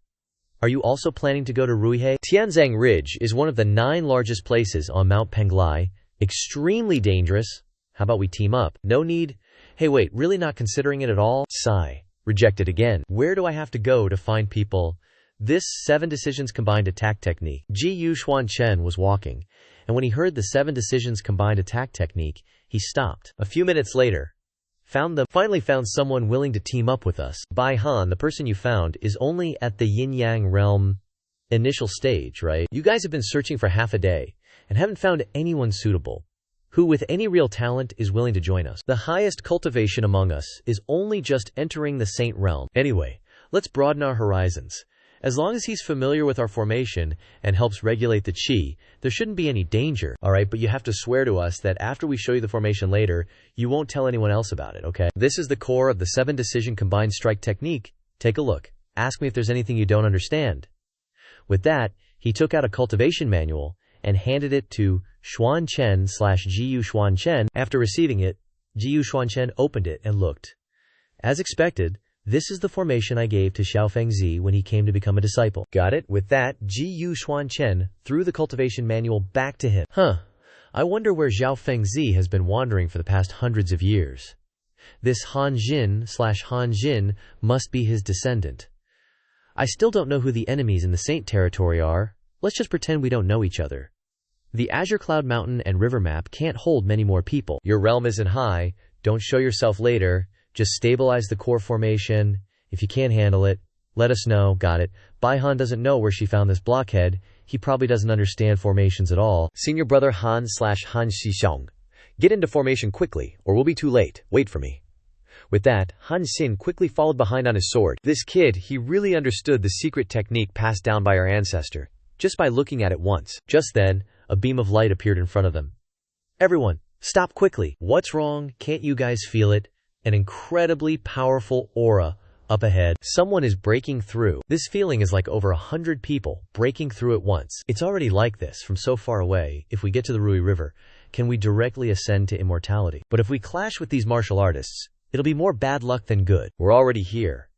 Are you also planning to go to Ruihe? Tianzang Ridge is one of the 9 largest places on Mount Penglai. Extremely dangerous. How about we team up? No need. Hey wait, really not considering it at all? Sigh. Rejected again. Where do I have to go to find people? This 7 decisions combined attack technique. Jiyu Xuan Chen was walking, and when he heard the 7 decisions combined attack technique, he stopped. A few minutes later, finally found someone willing to team up with us. Bai Han, the person you found, is only at the yin-yang realm initial stage, right? You guys have been searching for half a day, and haven't found anyone suitable, who with any real talent is willing to join us. The highest cultivation among us is only just entering the Saint Realm. Anyway, let's broaden our horizons. As long as he's familiar with our formation and helps regulate the qi, there shouldn't be any danger. Alright, but you have to swear to us that after we show you the formation later, you won't tell anyone else about it, okay? This is the core of the 7 decision combined strike technique. Take a look. Ask me if there's anything you don't understand. With that, he took out a cultivation manual and handed it to Xuan Chen / Jiyu Xuan Chen. After receiving it, Jiyu Xuan Chen opened it and looked. As expected, this is the formation I gave to Xiao Fengzi when he came to become a disciple. Got it? With that, Jiyu Xuan Chen threw the cultivation manual back to him. I wonder where Xiao Fengzi has been wandering for the past hundreds of years. This Han Jin must be his descendant. I still don't know who the enemies in the Saint territory are. Let's just pretend we don't know each other. The Azure Cloud Mountain and River map can't hold many more people. Your realm isn't high. Don't show yourself later. Just stabilize the core formation. If you can't handle it, let us know. Got it. Bai-Han doesn't know where she found this blockhead. He probably doesn't understand formations at all. Senior brother Han/Han Xishong. Get into formation quickly, or we'll be too late. Wait for me. With that, Han Xin quickly followed behind on his sword. This kid, he really understood the secret technique passed down by our ancestor, just by looking at it once. Just then, a beam of light appeared in front of them. Everyone, stop quickly. What's wrong? Can't you guys feel it? An incredibly powerful aura up ahead. Someone is breaking through. This feeling is like over 100 people breaking through at once. It's already like this from so far away. If we get to the Rui River, can we directly ascend to immortality? But if we clash with these martial artists, it'll be more bad luck than good. We're already here.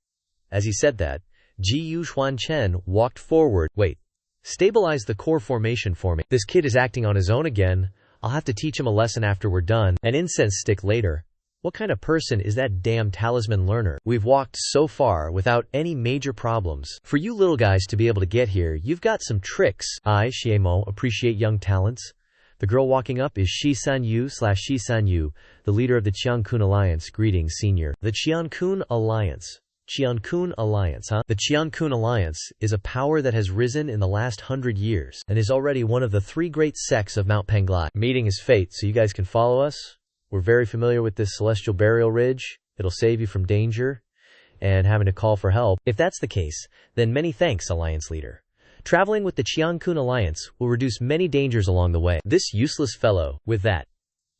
As he said that, Xuan Chen walked forward. Wait. Stabilize the core formation for me. This kid is acting on his own again. I'll have to teach him a lesson after we're done. An incense stick later. What kind of person is that damn talisman learner? We've walked so far without any major problems. For you little guys to be able to get here, you've got some tricks. I, Xiemo, appreciate young talents. The girl walking up is Shi San Yu/Shi San Yu, the leader of the Qiankun Alliance. Greetings, senior. The Qiankun Alliance. Qiankun Alliance, huh? The Qiankun Alliance is a power that has risen in the last 100 years and is already one of the 3 great sects of Mount Penglai. Meeting is fate, so you guys can follow us. We're very familiar with this celestial burial ridge. It'll save you from danger and having to call for help. If that's the case, then many thanks, Alliance leader. Traveling with the Qiankun Alliance will reduce many dangers along the way. This useless fellow, with that,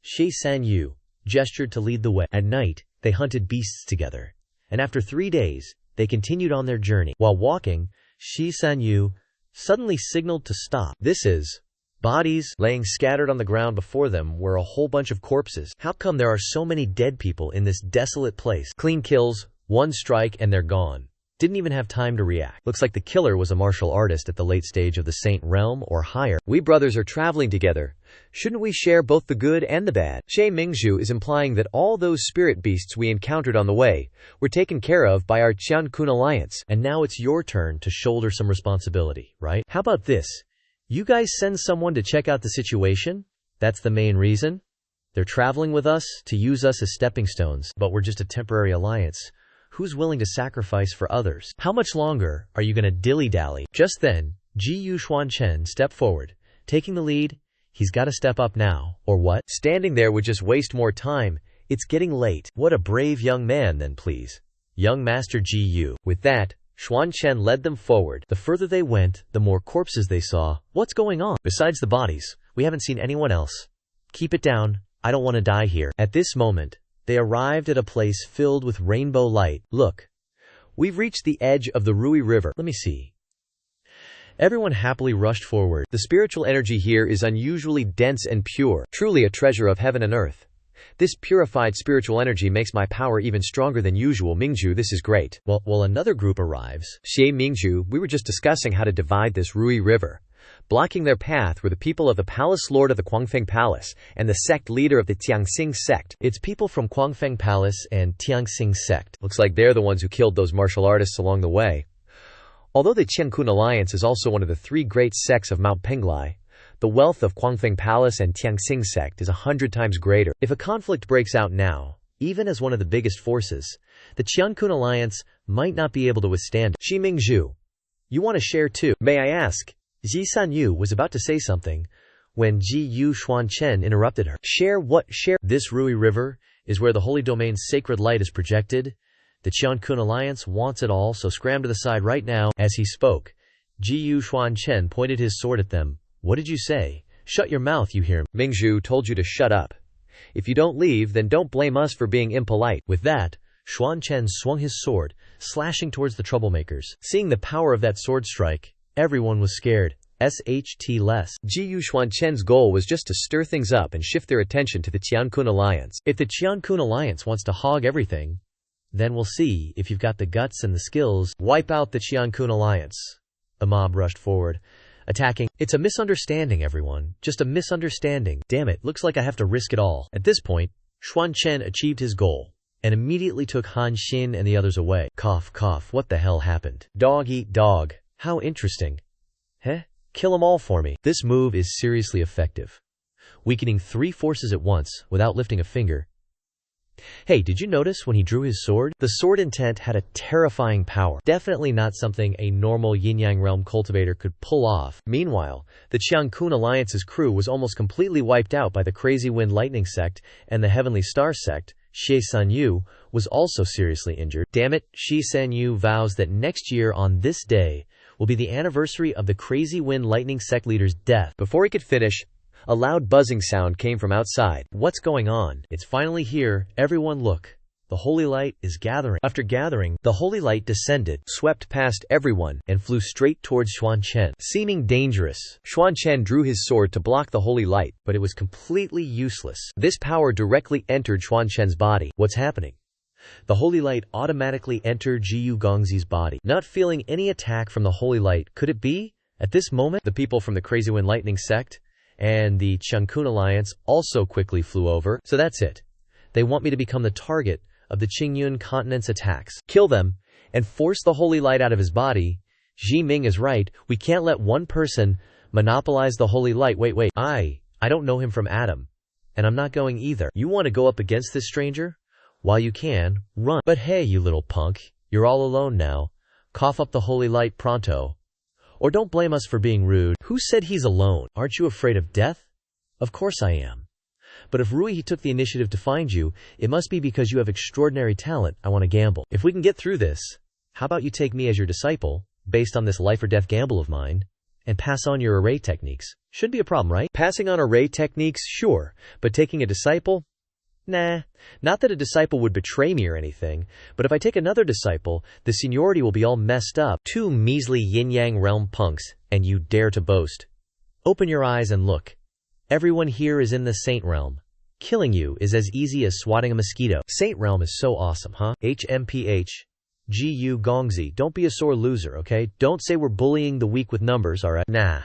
Shi San Yu, gestured to lead the way. At night, they hunted beasts together. And after 3 days, they continued on their journey. While walking, Shi San Yu suddenly signaled to stop. This is bodies laying scattered on the ground before them were a whole bunch of corpses. How come there are so many dead people in this desolate place? Clean kills, 1 strike, and they're gone. Didn't even have time to react. Looks like the killer was a martial artist at the late stage of the Saint Realm or higher. We brothers are traveling together. Shouldn't we share both the good and the bad? Xie Mingzhu is implying that all those spirit beasts we encountered on the way were taken care of by our Qiankun Alliance. And now it's your turn to shoulder some responsibility, right? How about this? You guys send someone to check out the situation? That's the main reason? They're traveling with us to use us as stepping stones, but we're just a temporary alliance. Who's willing to sacrifice for others? How much longer are you going to dilly-dally? Just then, Xuan Chen stepped forward. Taking the lead, he's got to step up now, or what? Standing there would just waste more time. It's getting late. What a brave young man then, please. Young Master Gu. With that, Xuan Chen led them forward. The further they went, the more corpses they saw. What's going on? Besides the bodies, we haven't seen anyone else. Keep it down. I don't want to die here. At this moment, they arrived at a place filled with rainbow light. Look, we've reached the edge of the Rui River. Let me see. Everyone happily rushed forward. The spiritual energy here is unusually dense and pure, truly a treasure of heaven and earth. This purified spiritual energy makes my power even stronger than usual. Mingzhu, this is great. Well, another group arrives. Xie Mingzhu, we were just discussing how to divide this Rui River. Blocking their path were the people of the Palace Lord of the Guangfeng Palace and the sect leader of the Tianxing sect. It's people from Guangfeng Palace and Tianxing sect. Looks like they're the ones who killed those martial artists along the way. Although the Qiankun Alliance is also one of the 3 great sects of Mount Penglai, the wealth of Guangfeng Palace and Tianxing sect is 100 times greater. If a conflict breaks out now, even as one of the biggest forces, the Qiankun Alliance might not be able to withstand. Xi Mingzhu, you want to share too? May I ask? Ji San Yu was about to say something when Xuan Chen interrupted her. Share what? Share? This Rui River is where the Holy Domain's sacred light is projected. The Qiankun Alliance wants it all, so scram to the side right now. As he spoke, Xuan Chen pointed his sword at them. What did you say? Shut your mouth, you hear? Mingzhu told you to shut up. If you don't leave, then don't blame us for being impolite. With that, Xuan Chen swung his sword, slashing towards the troublemakers. Seeing the power of that sword strike, everyone was scared. Less. Xuan Chen's goal was just to stir things up and shift their attention to the Qiankun Alliance. If the Qiankun Alliance wants to hog everything, then we'll see if you've got the guts and the skills. Wipe out the Qiankun Alliance. The mob rushed forward, attacking. It's a misunderstanding, everyone. Just a misunderstanding. Damn it, looks like I have to risk it all. At this point, Xuan Chen achieved his goal and immediately took Han Xin and the others away. Cough, cough, what the hell happened? Dog eat dog. How interesting. Heh? Kill them all for me. This move is seriously effective, weakening 3 forces at once without lifting a finger. Hey, did you notice when he drew his sword? The sword intent had a terrifying power. Definitely not something a normal yin-yang realm cultivator could pull off. Meanwhile, the Qiangkun Alliance's crew was almost completely wiped out by the Crazy Wind Lightning sect, and the Heavenly Star sect, Xie San Yu, was also seriously injured. Damn it, Xie San Yu vows that next year on this day will be the anniversary of the Crazy Wind Lightning sect leader's death. Before he could finish, a loud buzzing sound came from outside. What's going on? It's finally here. Everyone look. The holy light is gathering. After gathering, the holy light descended, swept past everyone, and flew straight towards Xuan Chen. Seeming dangerous, Xuan Chen drew his sword to block the holy light, but it was completely useless. This power directly entered Xuan Chen's body. What's happening? The holy light automatically entered Jiyu Gongzi's body. Not feeling any attack from the holy light, could it be? At this moment, the people from the Crazy Wind Lightning sect and the Qiangkun Alliance also quickly flew over. So that's it. They want me to become the target of the Qingyun continent's attacks. Kill them and force the holy light out of his body. Xi Ming is right. We can't let one person monopolize the holy light. Wait. I don't know him from Adam, and I'm not going either. You want to go up against this stranger? While you can, run. But hey, you little punk, you're all alone now. Cough up the holy light pronto. Or don't blame us for being rude. Who said he's alone? Aren't you afraid of death? Of course I am. But if Rui took the initiative to find you, it must be because you have extraordinary talent. I want to gamble. If we can get through this, how about you take me as your disciple, based on this life or death gamble of mine, and pass on your array techniques? Should be a problem, right? Passing on array techniques, sure, but taking a disciple? Nah, not that a disciple would betray me or anything, but if I take another disciple, the seniority will be all messed up. 2 measly yin-yang realm punks, and you dare to boast. Open your eyes and look. Everyone here is in the Saint Realm. Killing you is as easy as swatting a mosquito. Saint Realm is so awesome, huh? HMPH. Jiyu Gongzi, don't be a sore loser, okay? Don't say we're bullying the weak with numbers, alright? Nah.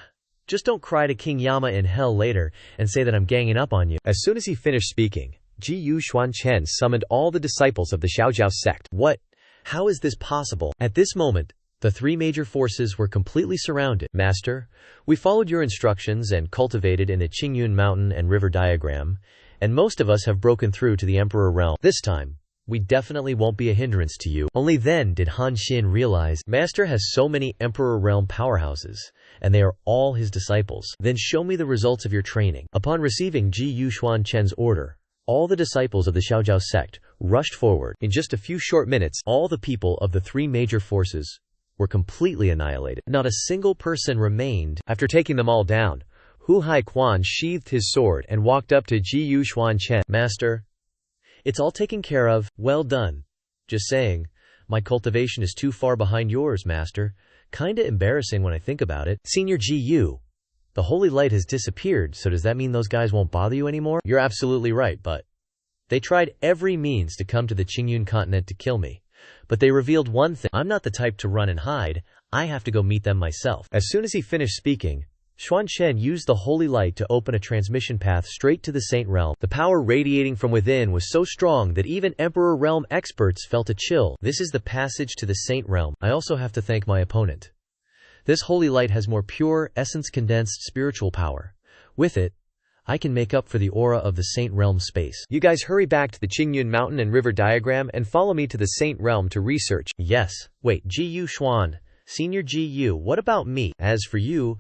Just don't cry to King Yama in hell later and say that I'm ganging up on you. As soon as he finished speaking, Jiyu Xuan Chen summoned all the disciples of the Xiaojiao sect. What? How is this possible? At this moment, the 3 major forces were completely surrounded. Master, we followed your instructions and cultivated in the Qingyun mountain and river diagram, and most of us have broken through to the Emperor realm. This time, we definitely won't be a hindrance to you. Only then did Han Xin realize, Master has so many Emperor realm powerhouses, and they are all his disciples. Then show me the results of your training. Upon receiving Jiyu Xuan Chen's order, all the disciples of the Xiaojiao sect rushed forward. In just a few short minutes, all the people of the 3 major forces were completely annihilated. Not a single person remained. After taking them all down, Hu Haiquan sheathed his sword and walked up to Jiyu Xuan Chen. Master, it's all taken care of. Well done. Just saying, my cultivation is too far behind yours, Master. Kinda embarrassing when I think about it. Senior Jiyu, the holy light has disappeared, so does that mean those guys won't bother you anymore? You're absolutely right, but they tried every means to come to the Qingyun continent to kill me. But they revealed one thing. I'm not the type to run and hide. I have to go meet them myself. As soon as he finished speaking, Xuan Chen used the holy light to open a transmission path straight to the Saint Realm. The power radiating from within was so strong that even Emperor Realm experts felt a chill. This is the passage to the Saint Realm. I also have to thank my opponent. This holy light has more pure, essence-condensed spiritual power. With it, I can make up for the aura of the Saint Realm space. You guys hurry back to the Qingyun mountain and river diagram and follow me to the Saint Realm to research. Yes. Wait, Jiyu Xuan, Senior Jiyu, what about me? As for you,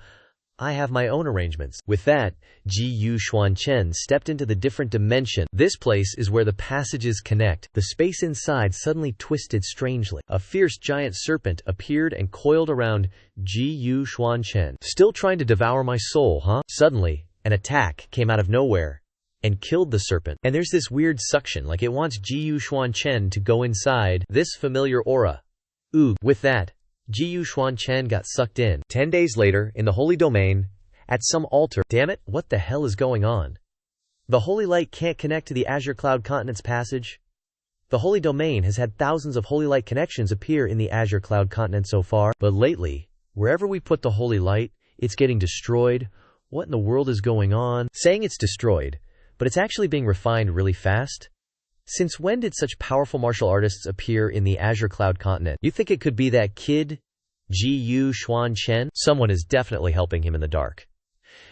I have my own arrangements. With that, Jiyu Xuan Chen stepped into the different dimension. This place is where the passages connect. The space inside suddenly twisted strangely. A fierce giant serpent appeared and coiled around Jiyu Xuan Chen. Still trying to devour my soul, huh? Suddenly, an attack came out of nowhere and killed the serpent. And there's this weird suction, like it wants Jiyu Xuan Chen to go inside this familiar aura. Ooh, with that, Jiyu Xuan Chen got sucked in. 10 days later, in the Holy Domain, at some altar. Damn it, what the hell is going on? The Holy Light can't connect to the Azure Cloud Continent's passage? The Holy Domain has had thousands of Holy Light connections appear in the Azure Cloud Continent so far, but lately, wherever we put the Holy Light, it's getting destroyed. What in the world is going on? Saying it's destroyed, but it's actually being refined really fast? Since when did such powerful martial artists appear in the Azure Cloud Continent? You think it could be that kid, Xuan Chen? Someone is definitely helping him in the dark.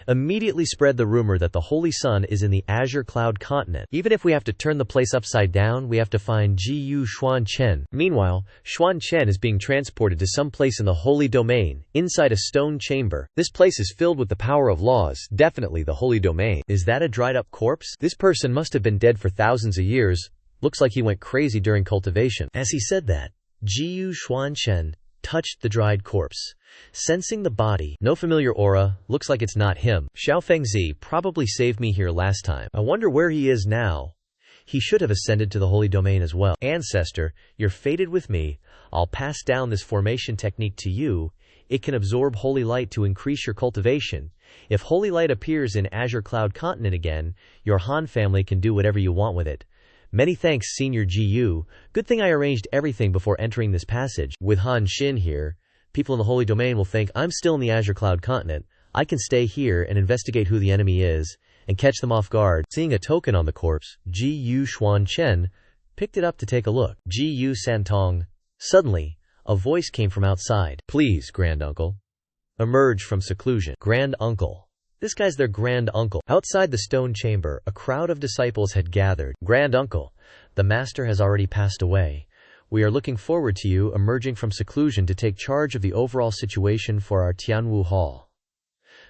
Immediately spread the rumor that the Holy Sun is in the Azure Cloud continent. Even if we have to turn the place upside down, we have to find Xuan Chen. Meanwhile, Xuan Chen is being transported to some place in the Holy Domain, inside a stone chamber. This place is filled with the power of laws, definitely the Holy Domain. Is that a dried up corpse? This person must have been dead for thousands of years. Looks like he went crazy during cultivation. As he said that, Xuan Chen touched the dried corpse. Sensing the body, no familiar aura, looks like it's not him. Xiao Fengzi probably saved me here last time. I wonder where he is now. He should have ascended to the Holy Domain as well. Ancestor, you're fated with me. I'll pass down this formation technique to you. It can absorb holy light to increase your cultivation. If holy light appears in Azure Cloud Continent again, your Han family can do whatever you want with it. Many thanks, Senior GU. Good thing I arranged everything before entering this passage. With Han Xin here, people in the Holy Domain will think I'm still in the Azure Cloud Continent. I can stay here and investigate who the enemy is, and catch them off guard. Seeing a token on the corpse, Xuan Chen picked it up to take a look. Gu Santong. Suddenly, a voice came from outside. Please, Grand Uncle. Emerge from seclusion. Grand Uncle. This guy's their Grand Uncle. Outside the stone chamber, a crowd of disciples had gathered. Grand Uncle, the master has already passed away. We are looking forward to you emerging from seclusion to take charge of the overall situation for our Tianwu Hall.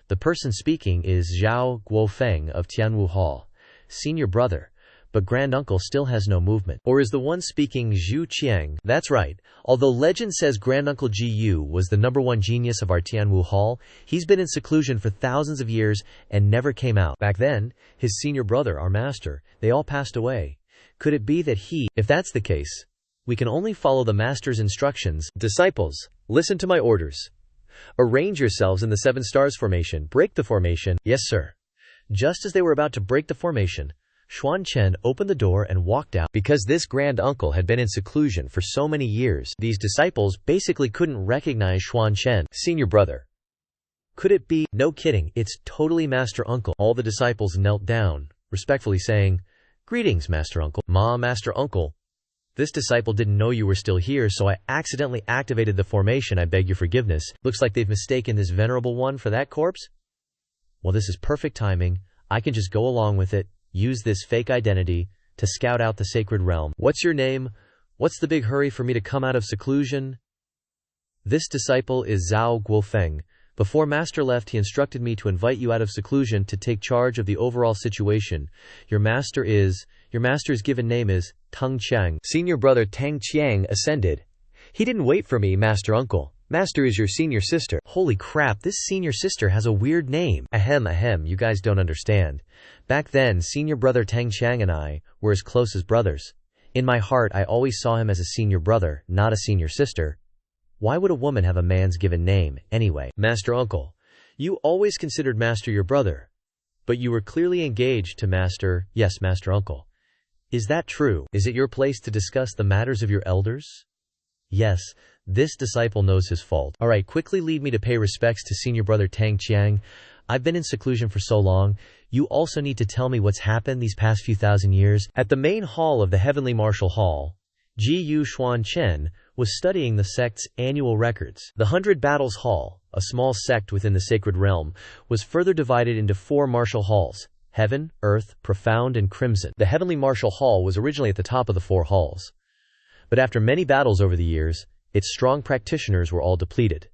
The person speaking is Zhao Guofeng of Tianwu Hall, senior brother, but Grand Uncle still has no movement. Or is the one speaking Zhu Qiang? That's right. Although legend says Grand Uncle Gu was the #1 genius of our Tianwu Hall, he's been in seclusion for thousands of years and never came out. Back then, his senior brother, our master, they all passed away. Could it be that if that's the case, we can only follow the master's instructions? Disciples, listen to my orders. Arrange yourselves in the 7 stars formation. Break the formation. Yes, sir. Just as they were about to break the formation, Xuan Chen opened the door and walked out. Because this Grand Uncle had been in seclusion for so many years, these disciples basically couldn't recognize Xuan Chen, senior brother. Could it be? No kidding, it's totally Master Uncle. All the disciples knelt down, respectfully saying, Greetings, Master Uncle. Master Uncle. This disciple didn't know you were still here, so I accidentally activated the formation. I beg your forgiveness. Looks like they've mistaken this venerable one for that corpse? Well, this is perfect timing. I can just go along with it. Use this fake identity to scout out the sacred realm. What's your name? What's the big hurry for me to come out of seclusion? This disciple is Zhao Guofeng. Before Master left, he instructed me to invite you out of seclusion to take charge of the overall situation. Your master's given name is Tang Qiang. Senior brother Tang Qiang ascended. He didn't wait for me, Master Uncle. Master is your senior sister. Holy crap, this senior sister has a weird name. Ahem, you guys don't understand. Back then, senior brother Tang Qiang and I were as close as brothers. In my heart, I always saw him as a senior brother, not a senior sister. Why would a woman have a man's given name, anyway? Master Uncle, you always considered Master your brother. But you were clearly engaged to Master. Yes, Master Uncle. Is that true? Is it your place to discuss the matters of your elders? Yes, this disciple knows his fault. Alright, quickly lead me to pay respects to senior brother Tang Qiang. I've been in seclusion for so long. You also need to tell me what's happened these past few thousand years. At the main hall of the Heavenly Martial Hall, Xuan Chen was studying the sect's annual records. The 100 Battles Hall, a small sect within the sacred realm, was further divided into 4 martial halls: Heaven, Earth, Profound, and Crimson. The Heavenly Martial Hall was originally at the top of the 4 halls. But after many battles over the years, its strong practitioners were all depleted,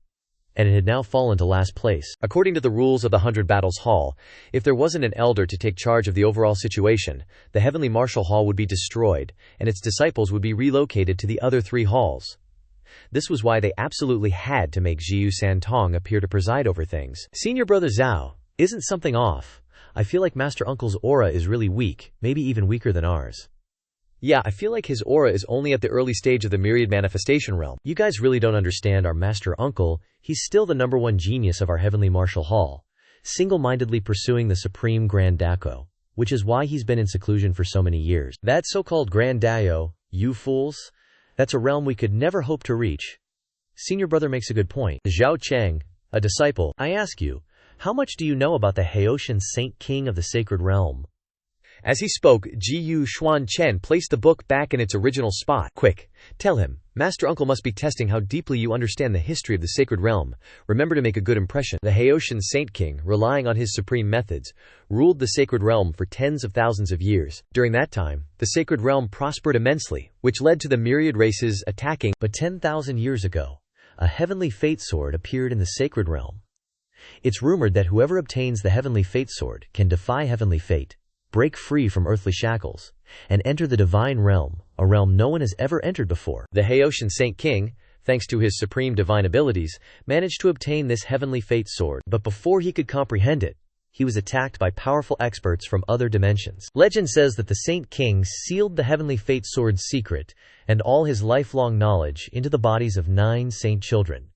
and it had now fallen to last place. According to the rules of the 100 Battles Hall, if there wasn't an elder to take charge of the overall situation, the Heavenly Martial Hall would be destroyed, and its disciples would be relocated to the other 3 halls. This was why they absolutely had to make Zhiyu Santong appear to preside over things. Senior brother Zhao, isn't something off? I feel like Master Uncle's aura is really weak, maybe even weaker than ours. Yeah, I feel like his aura is only at the early stage of the myriad manifestation realm. You guys really don't understand our Master Uncle. He's still the #1 genius of our Heavenly Martial Hall, single-mindedly pursuing the Supreme Grand Dako, which is why he's been in seclusion for so many years. That so-called Grand Dayo, you fools, that's a realm we could never hope to reach. Senior brother makes a good point. Zhao Cheng, a disciple, I ask you, how much do you know about the Haoshan Saint King of the Sacred Realm? As he spoke, Xuan Chen placed the book back in its original spot. Quick, tell him, Master Uncle must be testing how deeply you understand the history of the sacred realm. Remember to make a good impression. The Haitian Saint King, relying on his supreme methods, ruled the sacred realm for tens of thousands of years. During that time, the sacred realm prospered immensely, which led to the myriad races attacking. But 10,000 years ago, a heavenly fate sword appeared in the sacred realm. It's rumored that whoever obtains the heavenly fate sword can defy heavenly fate, break free from earthly shackles, and enter the divine realm, a realm no one has ever entered before. The Haitian Saint King, thanks to his supreme divine abilities, managed to obtain this heavenly fate sword, but before he could comprehend it, he was attacked by powerful experts from other dimensions. Legend says that the Saint King sealed the heavenly fate sword's secret and all his lifelong knowledge into the bodies of 9 saint children,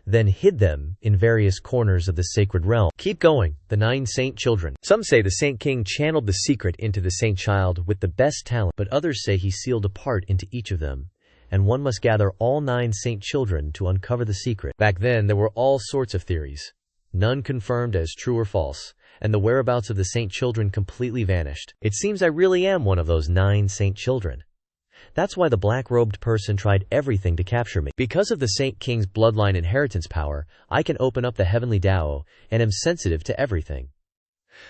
then hid them in various corners of the sacred realm. Keep going, the 9 saint children. Some say the Saint King channeled the secret into the saint child with the best talent, but others say he sealed a part into each of them, and one must gather all 9 saint children to uncover the secret. Back then, there were all sorts of theories, none confirmed as true or false, and the whereabouts of the saint children completely vanished. It seems I really am one of those 9 saint children. That's why the black-robed person tried everything to capture me. Because of the Saint King's bloodline inheritance power, I can open up the heavenly Tao and am sensitive to everything.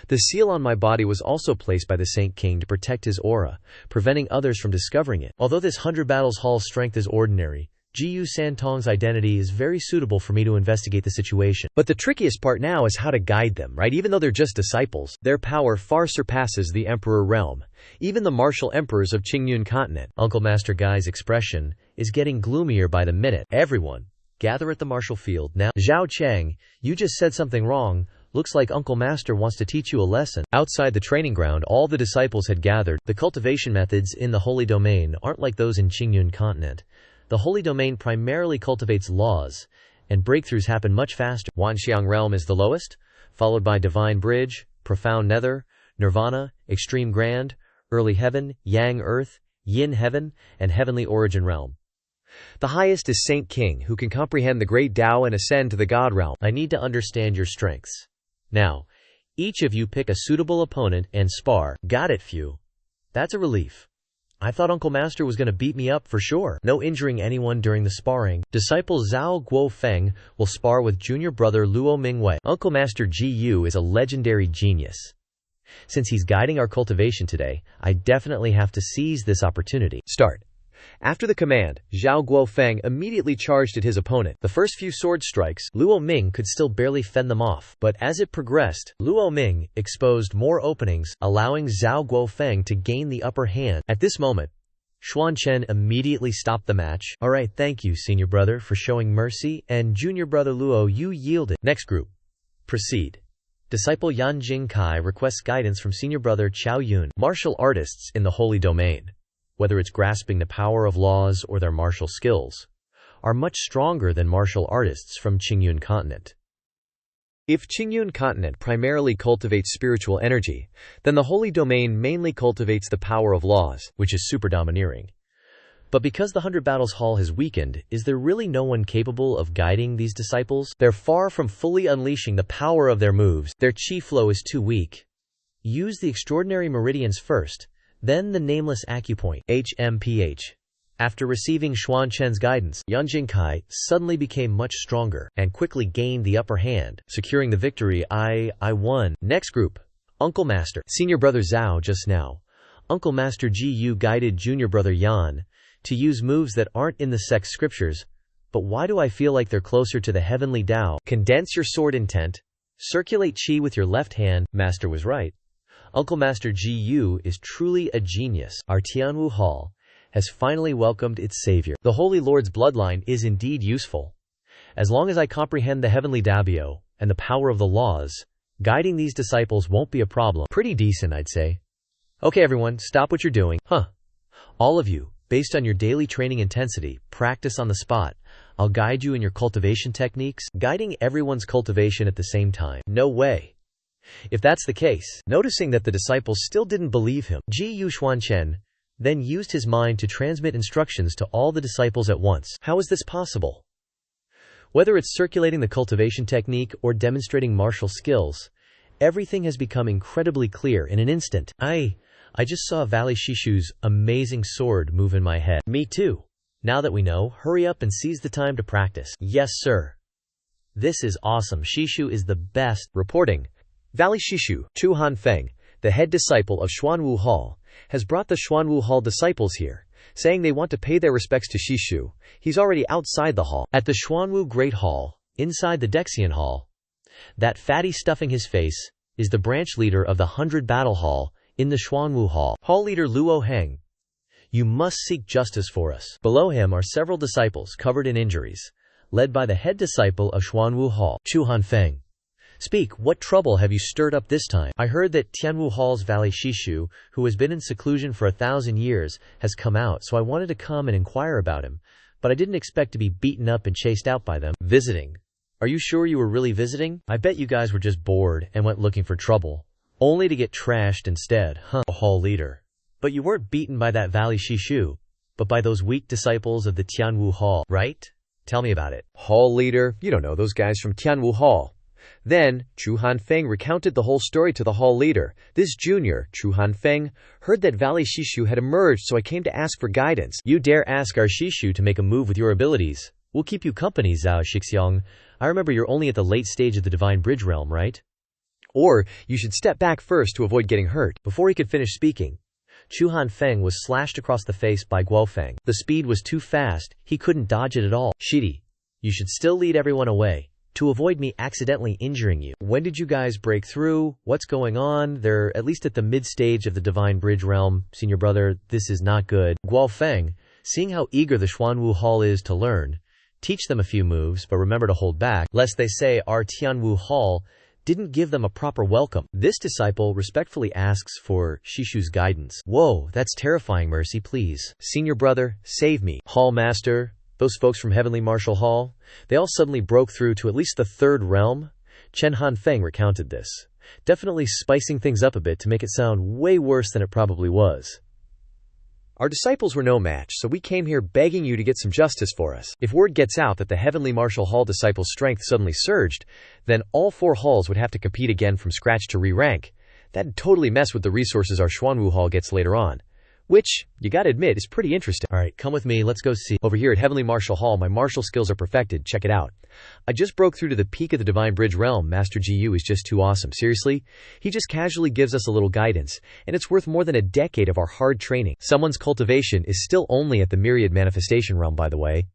The seal on my body was also placed by the Saint King to protect his aura, preventing others from discovering it. Although this 100 battles hall strength is ordinary, Jiyu Santong's identity is very suitable for me to investigate the situation. But the trickiest part now is how to guide them, right? Even though they're just disciples, their power far surpasses the Emperor realm, even the martial emperors of Qingyun continent. Uncle Master Guy's expression is getting gloomier by the minute. Everyone, gather at the martial field now. Zhao Cheng, you just said something wrong. Looks like Uncle Master wants to teach you a lesson. Outside the training ground, all the disciples had gathered. The cultivation methods in the Holy Domain aren't like those in Qingyun continent. The Holy Domain primarily cultivates laws, and breakthroughs happen much faster. Wanxiang Realm is the lowest, followed by Divine Bridge, Profound Nether, Nirvana, Extreme Grand, Early Heaven, Yang Earth, Yin Heaven, and Heavenly Origin Realm. The highest is Saint King, who can comprehend the great Tao and ascend to the God Realm. I need to understand your strengths. Now, each of you pick a suitable opponent and spar. Got it, few. That's a relief. I thought Uncle Master was going to beat me up for sure. No injuring anyone during the sparring. Disciple Zhao Guofeng will spar with junior brother Luo Mingwei. Uncle Master Ji Yu is a legendary genius. Since he's guiding our cultivation today, I definitely have to seize this opportunity. Start. After the command, Zhao Guofeng immediately charged at his opponent. The first few sword strikes, Luo Ming could still barely fend them off, but as it progressed, Luo Ming exposed more openings, allowing Zhao Guofeng to gain the upper hand. At this moment, Xuan Chen immediately stopped the match. Alright, thank you, senior brother, for showing mercy, and junior brother Luo, you yielded. Next group. Proceed. Disciple Yan Jingkai requests guidance from senior brother Chao Yun. Martial artists in the Holy Domain, whether it's grasping the power of laws or their martial skills, are much stronger than martial artists from Qingyun continent. If Qingyun continent primarily cultivates spiritual energy, then the Holy Domain mainly cultivates the power of laws, which is super domineering. But because the 100 Battles Hall has weakened, is there really no one capable of guiding these disciples? They're far from fully unleashing the power of their moves. Their chi flow is too weak. Use the extraordinary meridians first, then the nameless acupoint, HMPH. After receiving Xuan Chen's guidance, Yan Jingkai suddenly became much stronger and quickly gained the upper hand, securing the victory. I won. Next group. Uncle Master. Senior brother Zhao just now. Uncle Master Ji Yu guided junior brother Yan to use moves that aren't in the sect scriptures, but why do I feel like they're closer to the heavenly Tao? Condense your sword intent. Circulate chi with your left hand. Master was right. Uncle Master Ji Yu is truly a genius. Our Tianwu Hall has finally welcomed its savior. The Holy Lord's bloodline is indeed useful. As long as I comprehend the heavenly Dabio and the power of the laws, guiding these disciples won't be a problem. Pretty decent, I'd say. Okay, everyone, stop what you're doing. All of you, based on your daily training intensity, practice on the spot. I'll guide you in your cultivation techniques, guiding everyone's cultivation at the same time. No way. If that's the case, noticing that the disciples still didn't believe him, Ji Yu Xuan Chen then used his mind to transmit instructions to all the disciples at once. How is this possible? Whether it's circulating the cultivation technique or demonstrating martial skills, everything has become incredibly clear in an instant. I just saw Valley Shishu's amazing sword move in my head. Me too. Now that we know, hurry up and seize the time to practice. Yes, sir. This is awesome. Shishu is the best. Reporting. Valley Shishu, Chu Hanfeng, the head disciple of Xuanwu Hall, has brought the Xuanwu Hall disciples here, saying they want to pay their respects to Shishu. He's already outside the hall. At the Xuanwu Great Hall, inside the Dexian Hall, that fatty stuffing his face is the branch leader of the 100 Battle Hall in the Xuanwu Hall. Hall leader Luo Heng. You must seek justice for us. Below him are several disciples covered in injuries, led by the head disciple of Xuanwu Hall, Chu Hanfeng. Speak, what trouble have you stirred up this time? I heard that Tianwu Hall's Valley Shishu, who has been in seclusion for 1,000 years, has come out, so I wanted to come and inquire about him, but I didn't expect to be beaten up and chased out by them. Visiting. Are you sure you were really visiting? I bet you guys were just bored and went looking for trouble, only to get trashed instead, huh? Hall leader. But you weren't beaten by that Valley Shishu, but by those weak disciples of the Tianwu Hall, right? Tell me about it. Hall leader, you don't know those guys from Tianwu Hall. Then, Chu Hanfeng recounted the whole story to the hall leader. This junior, Chu Hanfeng, heard that Valley Shishu had emerged, so I came to ask for guidance. You dare ask our Shishu to make a move with your abilities. We'll keep you company, Zhao Shixiang. I remember you're only at the late stage of the Divine Bridge realm, right? Or, you should step back first to avoid getting hurt. Before he could finish speaking, Chu Hanfeng was slashed across the face by Guofeng. The speed was too fast, he couldn't dodge it at all. Shidi, you should still lead everyone away, to avoid me accidentally injuring you. When did you guys break through? What's going on? They're at least at the mid-stage of the Divine Bridge realm. Senior brother, this is not good. Guofeng, seeing how eager the Xuanwu Hall is to learn, teach them a few moves, but remember to hold back, lest they say our Tianwu Hall didn't give them a proper welcome. This disciple respectfully asks for Shishu's guidance. Whoa, that's terrifying. Mercy, please. Senior brother, save me. Hall master, those folks from Heavenly Martial Hall, they all suddenly broke through to at least the 3rd realm. Chen Hanfeng recounted this, definitely spicing things up a bit to make it sound way worse than it probably was. Our disciples were no match, so we came here begging you to get some justice for us. If word gets out that the Heavenly Martial Hall disciples' strength suddenly surged, then all 4 halls would have to compete again from scratch to re-rank. That'd totally mess with the resources our Xuanwu Hall gets later on. Which, you gotta admit, is pretty interesting. Alright, come with me, let's go see. Over here at Heavenly Martial Hall, my martial skills are perfected, check it out. I just broke through to the peak of the Divine Bridge realm. Master GU is just too awesome. Seriously? He just casually gives us a little guidance, and it's worth more than a decade of our hard training. Someone's cultivation is still only at the Myriad Manifestation realm, by the way.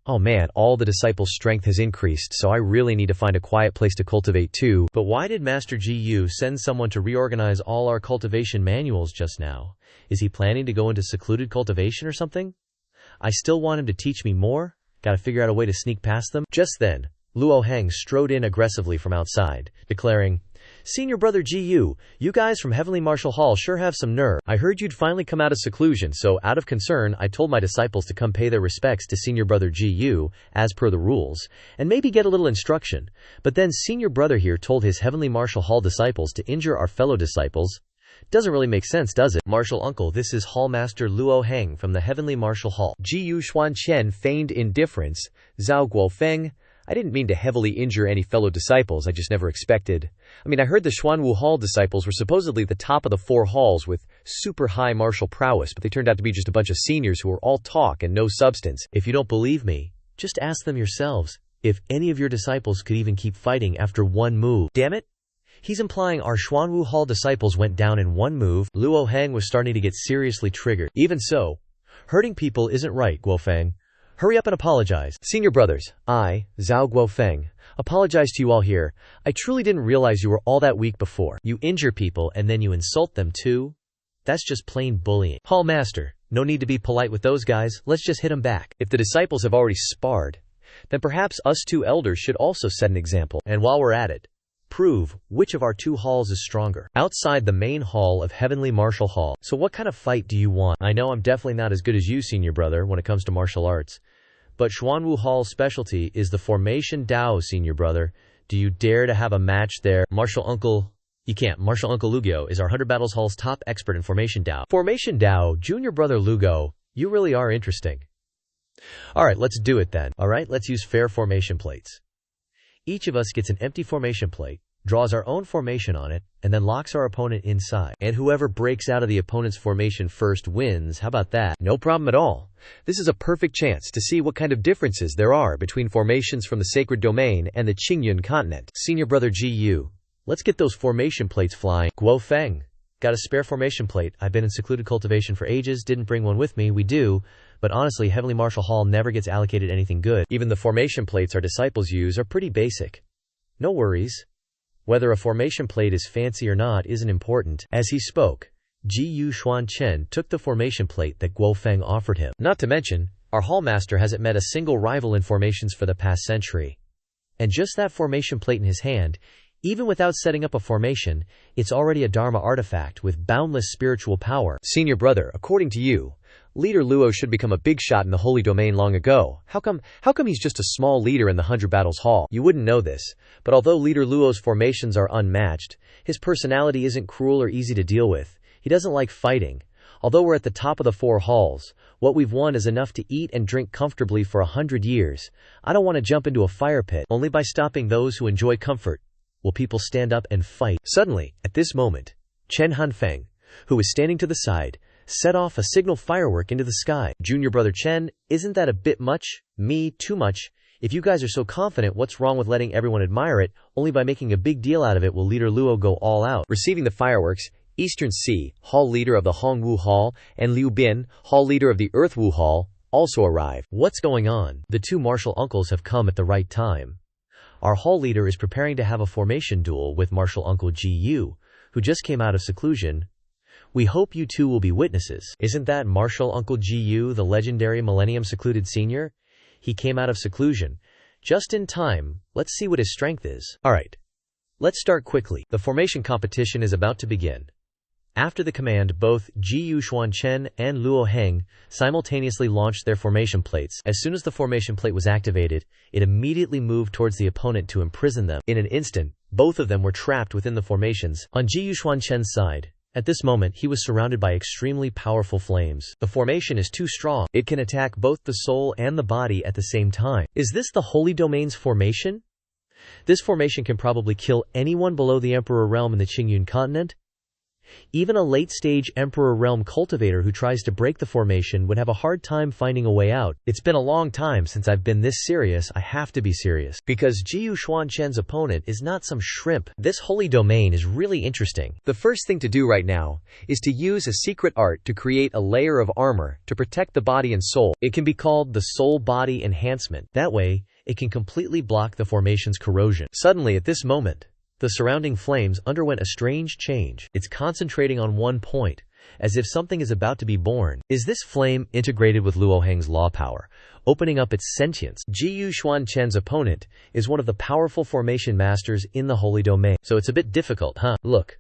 Oh man, all the disciples' strength has increased, so I really need to find a quiet place to cultivate too. But why did Master GU send someone to reorganize all our cultivation manuals just now? Is he planning to go into secluded cultivation or something? I still want him to teach me more. Gotta figure out a way to sneak past them. Just then, Luo Heng strode in aggressively from outside, declaring, Senior brother GU, you guys from Heavenly Martial Hall sure have some nerve. I heard you'd finally come out of seclusion, so out of concern, I told my disciples to come pay their respects to Senior brother GU, as per the rules, and maybe get a little instruction. But then Senior brother here told his Heavenly Martial Hall disciples to injure our fellow disciples. Doesn't really make sense, does it? Martial uncle, this is Hall Master Luo Heng from the Heavenly Martial Hall. GU Xuan Chen feigned indifference. Zhao Guofeng, I didn't mean to heavily injure any fellow disciples, I just never expected. I heard the Xuanwu Hall disciples were supposedly the top of the 4 halls with super high martial prowess, but they turned out to be just a bunch of seniors who were all talk and no substance. If you don't believe me, just ask them yourselves if any of your disciples could even keep fighting after 1 move. Damn it! He's implying our Xuanwu Hall disciples went down in 1 move. Luo Heng was starting to get seriously triggered. Even so, hurting people isn't right, Guofeng. Hurry up and apologize. Senior brothers, I, Zhao Guofeng, apologize to you all here. I truly didn't realize you were all that weak before. You injure people and then you insult them too? That's just plain bullying. Hall Master, no need to be polite with those guys, let's just hit them back. If the disciples have already sparred, then perhaps us 2 elders should also set an example. And while we're at it, prove which of our 2 halls is stronger. Outside the main hall of Heavenly Martial Hall. So what kind of fight do you want? I know I'm definitely not as good as you, senior brother, when it comes to martial arts. But Xuanwu Hall's specialty is the Formation Dao, senior brother. Do you dare to have a match there? Martial Uncle, you can't. Martial Uncle Lugo is our 100 Battles Hall's top expert in Formation Dao. Formation Dao, junior brother Lugo, you really are interesting. Alright, let's do it then. Alright, let's use fair formation plates. Each of us gets an empty formation plate, draws our own formation on it, and then locks our opponent inside. And whoever breaks out of the opponent's formation first wins. How about that? No problem at all. This is a perfect chance to see what kind of differences there are between formations from the Sacred Domain and the Qingyun continent. Senior Brother GU, let's get those formation plates flying. Guo Feng, got a spare formation plate. I've been in secluded cultivation for ages, didn't bring one with me. We do, but honestly, Heavenly Martial Hall never gets allocated anything good. Even the formation plates our disciples use are pretty basic. No worries. Whether a formation plate is fancy or not isn't important. As he spoke, Gu Xuan Chen took the formation plate that Guo Feng offered him. Not to mention, our hallmaster hasn't met a single rival in formations for the past century. And just that formation plate in his hand, even without setting up a formation, it's already a Dharma artifact with boundless spiritual power. Senior brother, according to you, Leader Luo should become a big shot in the Holy Domain long ago. How come he's just a small leader in the 100 Battles Hall? You wouldn't know this, but although Leader Luo's formations are unmatched, his personality isn't cruel or easy to deal with. He doesn't like fighting. Although we're at the top of the 4 halls, what we've won is enough to eat and drink comfortably for 100 years. I don't want to jump into a fire pit. Only by stopping those who enjoy comfort will people stand up and fight. Suddenly, at this moment, Chen Hanfeng, who was standing to the side, set off a signal firework into the sky. Junior Brother Chen, isn't that a bit much? Me, too much? If you guys are so confident, what's wrong with letting everyone admire it? Only by making a big deal out of it will Leader Luo go all out. Receiving the fireworks, Eastern Sea, Hall Leader of the Hongwu Hall, and Liu Bin, Hall Leader of the Earthwu Hall, also arrive. What's going on? The 2 martial uncles have come at the right time. Our Hall Leader is preparing to have a formation duel with Martial Uncle Gu, who just came out of seclusion. We hope you 2 will be witnesses. Isn't that Martial Uncle Gu, the legendary Millennium Secluded Senior? He came out of seclusion. Just in time. Let's see what his strength is. Alright. Let's start quickly. The formation competition is about to begin. After the command, both Gu Xuan Chen and Luo Heng simultaneously launched their formation plates. As soon as the formation plate was activated, it immediately moved towards the opponent to imprison them. In an instant, both of them were trapped within the formations. On Gu Xuan Chen's side, at this moment, he was surrounded by extremely powerful flames. The formation is too strong. It can attack both the soul and the body at the same time. Is this the Holy Domain's formation? This formation can probably kill anyone below the Emperor Realm in the Qingyun continent. Even a late-stage Emperor Realm cultivator who tries to break the formation would have a hard time finding a way out. It's been a long time since I've been this serious. I have to be serious. Because Gu Xuan Chen's opponent is not some shrimp. This Holy Domain is really interesting. The first thing to do right now is to use a secret art to create a layer of armor to protect the body and soul. It can be called the Soul-Body Enhancement. That way, it can completely block the formation's corrosion. Suddenly, at this moment, the surrounding flames underwent a strange change. It's concentrating on one point, as if something is about to be born. Is this flame integrated with Luo Heng's law power, opening up its sentience? Gu Xuan Chen's opponent is one of the powerful formation masters in the Holy Domain, so it's a bit difficult, huh? Look.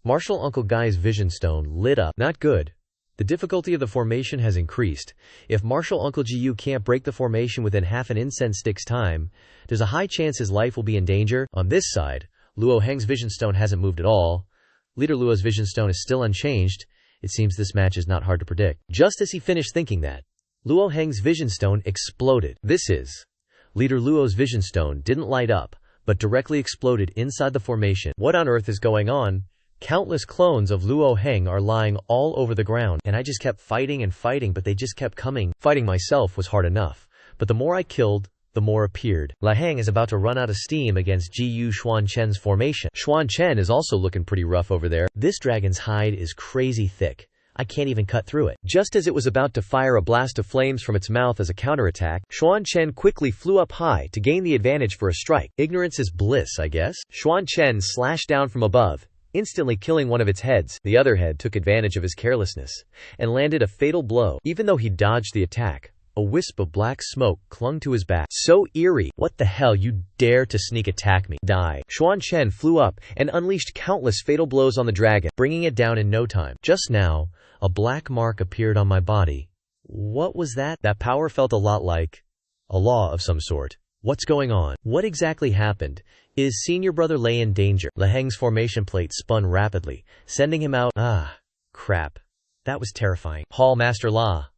Martial Uncle Guy's vision stone lit up. Not good. The difficulty of the formation has increased. If Martial Uncle Gu can't break the formation within half an incense stick's time, there's a high chance his life will be in danger. On this side, Luo Heng's vision stone hasn't moved at all. Leader Luo's vision stone is still unchanged. It seems this match is not hard to predict. Just as he finished thinking that, Luo Heng's vision stone exploded. Leader Luo's vision stone didn't light up, but directly exploded inside the formation. What on earth is going on? Countless clones of Luo Heng are lying all over the ground, and I just kept fighting and fighting, but they just kept coming. Fighting myself was hard enough, but the more I killed, the more appeared. La Heng is about to run out of steam against Gu Xuan Chen's formation. Xuan Chen is also looking pretty rough over there. This dragon's hide is crazy thick. I can't even cut through it. Just as it was about to fire a blast of flames from its mouth as a counterattack, Xuan Chen quickly flew up high to gain the advantage for a strike. Ignorance is bliss, I guess. Xuan Chen slashed down from above, instantly killing one of its heads. The other head took advantage of his carelessness and landed a fatal blow. Even though he dodged the attack, a wisp of black smoke clung to his back. So eerie. What the hell, you dare to sneak attack me? Die. Xuan Chen flew up and unleashed countless fatal blows on the dragon, bringing it down in no time. Just now, a black mark appeared on my body. What was that? That power felt a lot like a law of some sort. What's going on? What exactly happened? Is Senior Brother Lei in danger? La Heng's formation plate spun rapidly, sending him out. Ah, crap. That was terrifying. Hall Master La,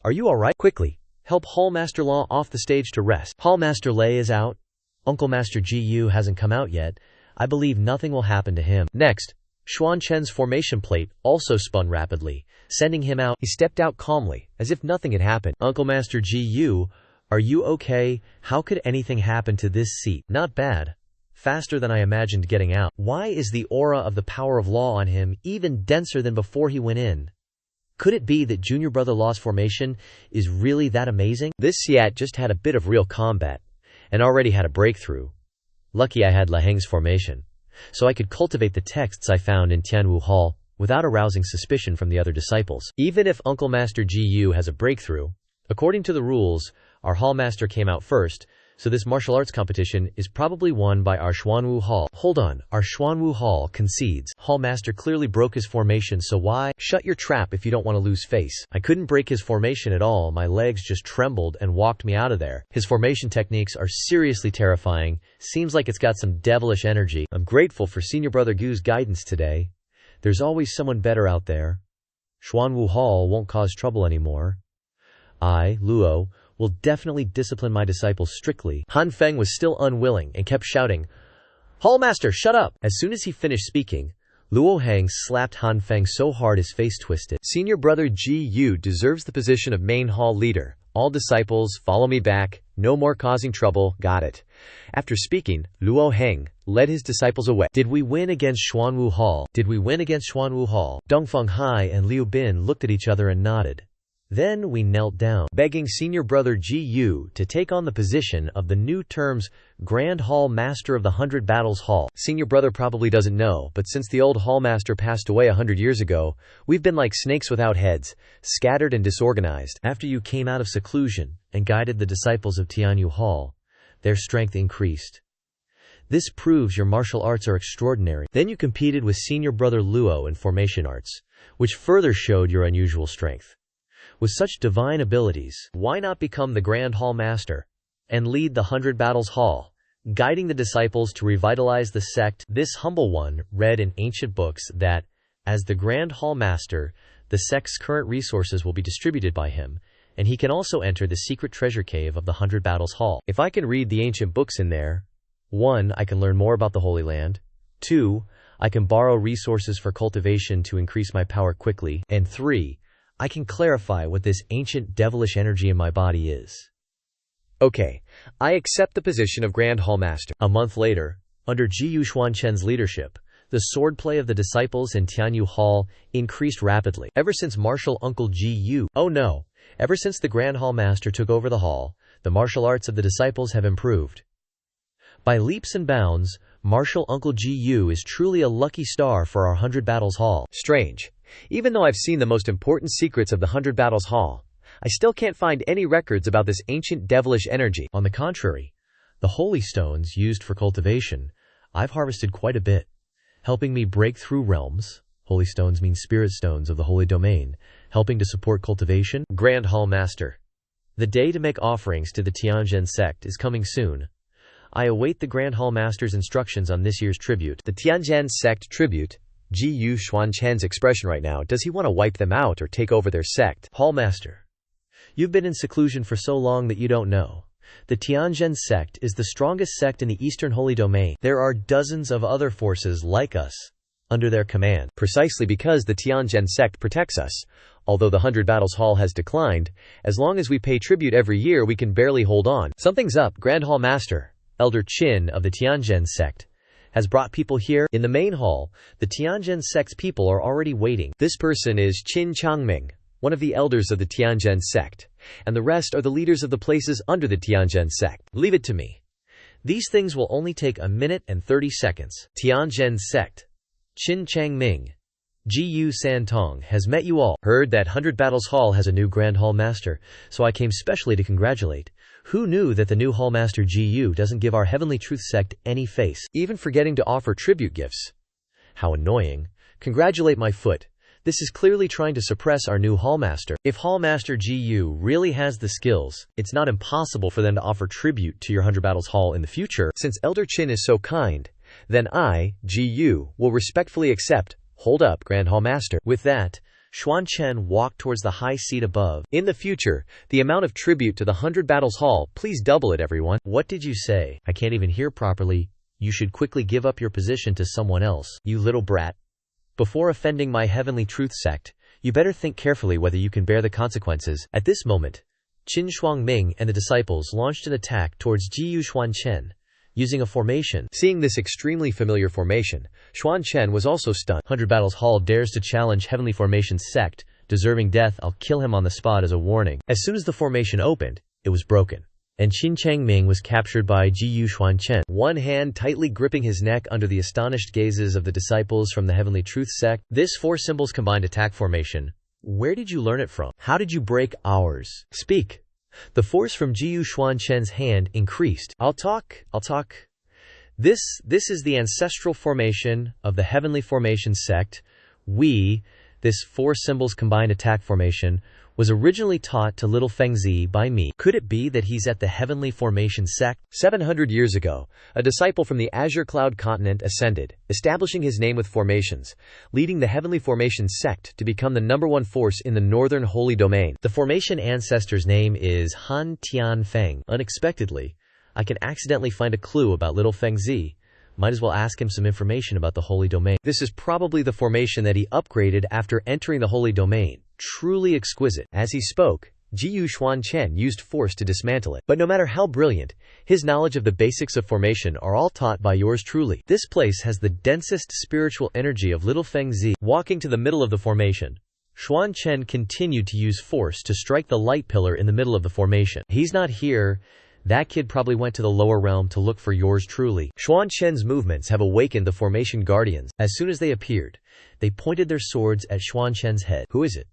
are you alright? Quickly, help Hall Master La off the stage to rest. Hall Master Lei is out. Uncle Master Gu hasn't come out yet. I believe nothing will happen to him. Next, Xuan Chen's formation plate also spun rapidly, sending him out. He stepped out calmly, as if nothing had happened. Uncle Master Ji, are you okay? How could anything happen to this seat? Not bad. Faster than I imagined getting out. Why is the aura of the power of law on him even denser than before he went in? Could it be that Junior Brother Law's formation is really that amazing? This Siat just had a bit of real combat, and already had a breakthrough. Lucky I had Laheng's formation, so I could cultivate the texts I found in Tianwu Hall without arousing suspicion from the other disciples. Even if Uncle Master Ji has a breakthrough, according to the rules, our Hall Master came out first, so this martial arts competition is probably won by our Xuanwu Hall. Hold on, our Xuanwu Hall concedes. Hall Master clearly broke his formation, so why? Shut your trap if you don't want to lose face. I couldn't break his formation at all, my legs just trembled and walked me out of there. His formation techniques are seriously terrifying, seems like it's got some devilish energy. I'm grateful for Senior Brother Gu's guidance today. There's always someone better out there. Xuanwu Hall won't cause trouble anymore. I, Luo, will definitely discipline my disciples strictly. Han Feng was still unwilling and kept shouting, Hall Master, shut up! As soon as he finished speaking, Luo Hang slapped Han Feng so hard his face twisted. Senior Brother Ji deserves the position of main hall leader. All disciples, follow me back. No more causing trouble. Got it. After speaking, Luo Heng led his disciples away. Did we win against Xuanwu Hall? Did we win against Xuanwu Hall? Dongfeng Hai and Liu Bin looked at each other and nodded. Then we knelt down, begging Senior Brother Ji to take on the position of the new term's Grand Hall Master of the 100 Battles Hall. Senior Brother probably doesn't know, but since the old Hall Master passed away 100 years ago, we've been like snakes without heads, scattered and disorganized. After you came out of seclusion and guided the disciples of Tianyu Hall, their strength increased. This proves your martial arts are extraordinary. Then you competed with Senior Brother Luo in formation arts, which further showed your unusual strength. With such divine abilities, why not become the Grand Hall Master and lead the 100 Battles Hall, guiding the disciples to revitalize the sect? This humble one read in ancient books that, as the Grand Hall Master, the sect's current resources will be distributed by him, and he can also enter the secret treasure cave of the 100 Battles Hall. If I can read the ancient books in there, 1. I can learn more about the Holy Land, 2. I can borrow resources for cultivation to increase my power quickly, and 3. I can clarify what this ancient devilish energy in my body is. Okay, I accept the position of Grand Hall Master. A month later, under Xuan Chen's leadership, the swordplay of the disciples in Tianyu Hall increased rapidly. Ever since martial uncle ever since the Grand Hall Master took over the hall, the martial arts of the disciples have improved. By leaps and bounds, martial uncle Ji is truly a lucky star for our 100 Battles Hall. Strange. Even though I've seen the most important secrets of the 100 Battles Hall, I still can't find any records about this ancient devilish energy. On the contrary, the holy stones used for cultivation, I've harvested quite a bit, helping me break through realms. Holy stones mean spirit stones of the holy domain, helping to support cultivation. Grand Hall Master. The day to make offerings to the Tianzhen sect is coming soon. I await the Grand Hall Master's instructions on this year's tribute. The Tianzhen sect tribute. Xuan Chen's expression right now. Does he want to wipe them out or take over their sect? Hall Master. You've been in seclusion for so long that you don't know. The Tianzhen sect is the strongest sect in the Eastern Holy Domain. There are dozens of other forces like us under their command. Precisely because the Tianzhen sect protects us. Although the 100 Battles Hall has declined, as long as we pay tribute every year we can barely hold on. Something's up. Grand Hall Master, Elder Qin of the Tianzhen sect, has brought people here. In the main hall, the Tianzhen sect's people are already waiting. This person is Qin Changming, one of the elders of the Tianzhen sect, and the rest are the leaders of the places under the Tianzhen sect. Leave it to me. These things will only take a minute and 30 seconds. Tianzhen sect. Qin Changming. Ji Santong has met you all. Heard that 100 Battles Hall has a new Grand Hall Master, so I came specially to congratulate. Who knew that the new Hall Master Ji doesn't give our Heavenly Truth sect any face, even forgetting to offer tribute gifts? How annoying. Congratulate my foot. This is clearly trying to suppress our new Hall Master. If Hall Master Ji really has the skills, it's not impossible for them to offer tribute to your 100 Battles Hall in the future. Since Elder Qin is so kind, then I, Ji will respectfully accept. Hold up, Grand Hall Master. With that, Xuan Chen walked towards the high seat above. In the future, the amount of tribute to the 100 Battles Hall, please double it, everyone. What did you say? I can't even hear properly. You should quickly give up your position to someone else, you little brat. Before offending my heavenly truth sect, you better think carefully whether you can bear the consequences. At this moment, Qin Shuangming and the disciples launched an attack towards Jiyu Xuan Chen, using a formation. Seeing this extremely familiar formation, Xuan Chen was also stunned. 100 Battles Hall dares to challenge Heavenly Formation's sect, deserving death. I'll kill him on the spot as a warning. As soon as the formation opened, it was broken, and Qin Changming was captured by Jiyu Xuan Chen, one hand tightly gripping his neck under the astonished gazes of the disciples from the Heavenly Truth sect. This 4 symbols combined attack formation. Where did you learn it from? How did you break ours? Speak. The force from Jiyu Xuan Chen's hand increased. I'll talk. This is the ancestral formation of the Heavenly Formation sect. This 4 symbols combined attack formation, was originally taught to little Fengzi by me. Could it be that he's at the Heavenly Formation sect? 700 years ago, a disciple from the Azure Cloud continent ascended, establishing his name with formations, leading the Heavenly Formation sect to become the #1 force in the Northern Holy Domain. The formation ancestor's name is Han Tian Feng. Unexpectedly, I can accidentally find a clue about little Fengzi. Might as well ask him some information about the Holy Domain. This is probably the formation that he upgraded after entering the Holy Domain. Truly exquisite. As he spoke, Jiyu Xuan Chen used force to dismantle it. But no matter how brilliant, his knowledge of the basics of formation are all taught by yours truly. This place has the densest spiritual energy of little Fengzi. Walking to the middle of the formation, Xuan Chen continued to use force to strike the light pillar in the middle of the formation. He's not here. That kid probably went to the lower realm to look for yours truly. Xuan Chen's movements have awakened the formation guardians. As soon as they appeared, they pointed their swords at Xuan Chen's head. Who is it?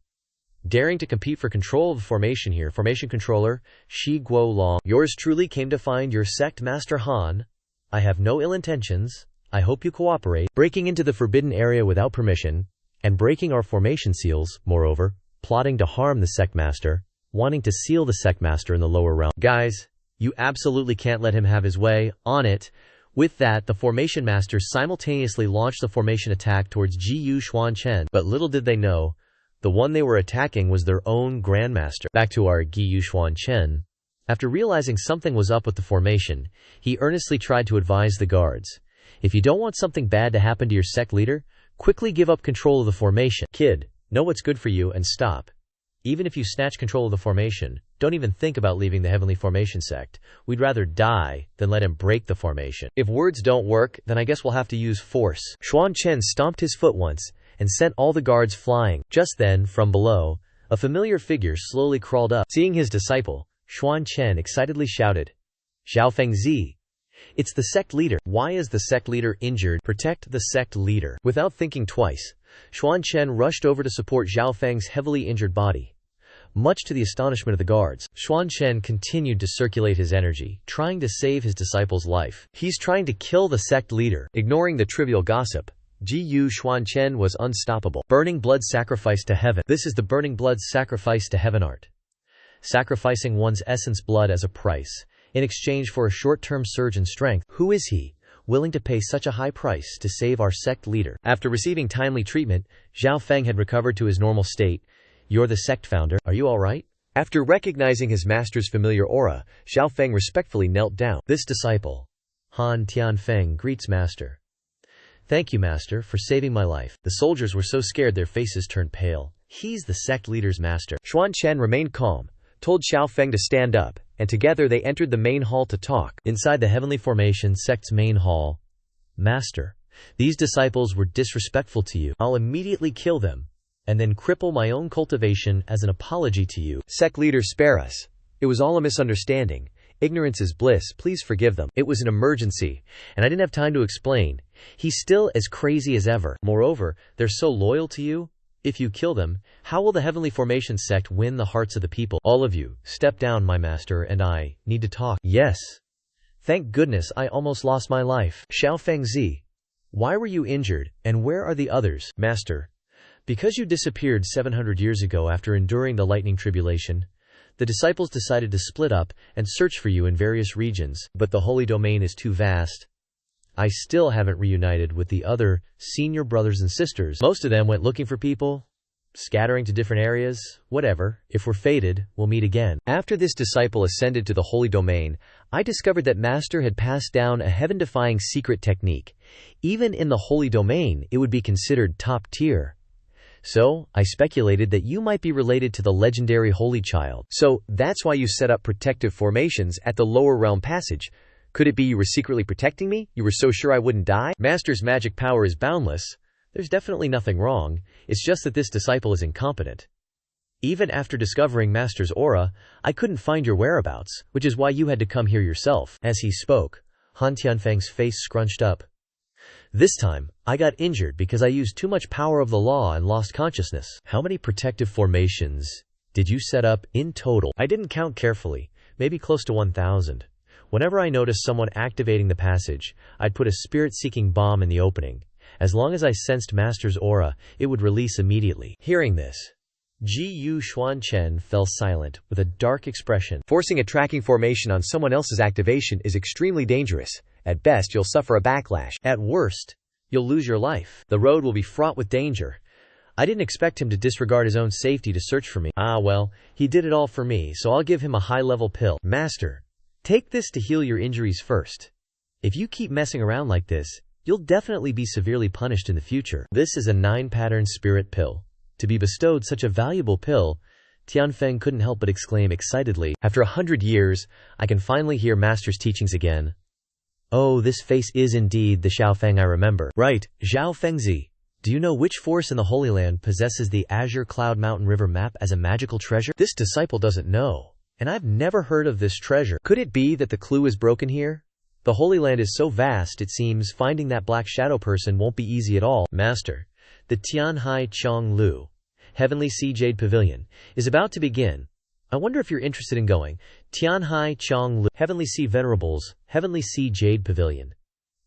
Daring to compete for control of the formation here, formation controller, Shi Guo Long. Yours truly came to find your sect Master Han. I have no ill intentions. I hope you cooperate. Breaking into the forbidden area without permission, and breaking our formation seals, moreover, plotting to harm the sect master, wanting to seal the sect master in the lower realm. Guys, you absolutely can't let him have his way. On it. With that, the formation masters simultaneously launched the formation attack towards Jiyu Xuan Chen, but little did they know, the one they were attacking was their own grandmaster. Back to our Jiyu Xuan Chen. After realizing something was up with the formation, he earnestly tried to advise the guards. If you don't want something bad to happen to your sect leader, quickly give up control of the formation. Kid, know what's good for you and stop. Even if you snatch control of the formation, don't even think about leaving the Heavenly Formation sect. We'd rather die than let him break the formation. If words don't work, then I guess we'll have to use force. Xuan Chen stomped his foot once and sent all the guards flying. Just then, from below, a familiar figure slowly crawled up. Seeing his disciple, Xuan Chen excitedly shouted, "Zhao Fengzi! It's the sect leader." Why is the sect leader injured? Protect the sect leader. Without thinking twice, Xuan Chen rushed over to support Zhao Feng's heavily injured body. Much to the astonishment of the guards, Xuan Chen continued to circulate his energy, trying to save his disciple's life. He's trying to kill the sect leader. Ignoring the trivial gossip, Jiyu Xuan Chen was unstoppable. Burning blood sacrifice to heaven. This is the burning blood sacrifice to heaven art. Sacrificing one's essence blood as a price, in exchange for a short-term surge in strength. Who is he, willing to pay such a high price to save our sect leader? After receiving timely treatment, Zhao Feng had recovered to his normal state. You're the sect founder. Are you alright? After recognizing his master's familiar aura, Zhao Feng respectfully knelt down. This disciple, Han Tian Feng, greets master. Thank you, master, for saving my life. The soldiers were so scared their faces turned pale. He's the sect leader's master. Xuan Chen remained calm, told Zhao Feng to stand up, and together they entered the main hall to talk. Inside the Heavenly Formation sect's main hall, Master, these disciples were disrespectful to you. I'll immediately kill them, and then cripple my own cultivation as an apology to you. Sect leader, spare us. It was all a misunderstanding. Ignorance is bliss, please forgive them. It was an emergency, and I didn't have time to explain. He's still as crazy as ever. Moreover, they're so loyal to you. If you kill them, how will the Heavenly Formation sect win the hearts of the people? All of you, step down, my master and I need to talk. Yes. Thank goodness I almost lost my life. Zhao Fengzi, why were you injured, and where are the others? Master, because you disappeared 700 years ago after enduring the lightning tribulation, the disciples decided to split up and search for you in various regions, but the holy domain is too vast. I still haven't reunited with the other senior brothers and sisters. Most of them went looking for people, scattering to different areas. Whatever, if we're fated, we'll meet again. After this disciple ascended to the holy domain, I discovered that Master had passed down a heaven-defying secret technique. Even in the holy domain, it would be considered top tier. So, I speculated that you might be related to the legendary Holy Child. So, that's why you set up protective formations at the lower realm passage. Could it be you were secretly protecting me? You were so sure I wouldn't die? Master's magic power is boundless. There's definitely nothing wrong. It's just that this disciple is incompetent. Even after discovering Master's aura, I couldn't find your whereabouts, which is why you had to come here yourself. As he spoke, Han Tianfeng's face scrunched up. This time, I got injured because I used too much power of the law and lost consciousness. How many protective formations did you set up in total? I didn't count carefully, maybe close to 1,000. Whenever I noticed someone activating the passage, I'd put a spirit-seeking bomb in the opening. As long as I sensed Master's aura, it would release immediately. Hearing this, Xuan Chen fell silent with a dark expression. Forcing a tracking formation on someone else's activation is extremely dangerous. At best, you'll suffer a backlash. At worst, you'll lose your life. The road will be fraught with danger. I didn't expect him to disregard his own safety to search for me. Well, he did it all for me, so I'll give him a high-level pill. Master, take this to heal your injuries first. If you keep messing around like this, you'll definitely be severely punished in the future. This is a 9-pattern spirit pill. To be bestowed such a valuable pill, Tianfeng couldn't help but exclaim excitedly. After 100 years, I can finally hear Master's teachings again. Oh, this face is indeed the Xiaofeng I remember. Right, Zhao Fengzi. Do you know which force in the Holy Land possesses the Azure Cloud Mountain River map as a magical treasure? This disciple doesn't know, and I've never heard of this treasure. Could it be that the clue is broken here? The Holy Land is so vast, it seems finding that black shadow person won't be easy at all. Master, the Tianhai Chong Lu, Heavenly Sea Jade Pavilion, is about to begin. I wonder if you're interested in going. Tianhai Chong Lu, Heavenly Sea Venerables, Heavenly Sea Jade Pavilion.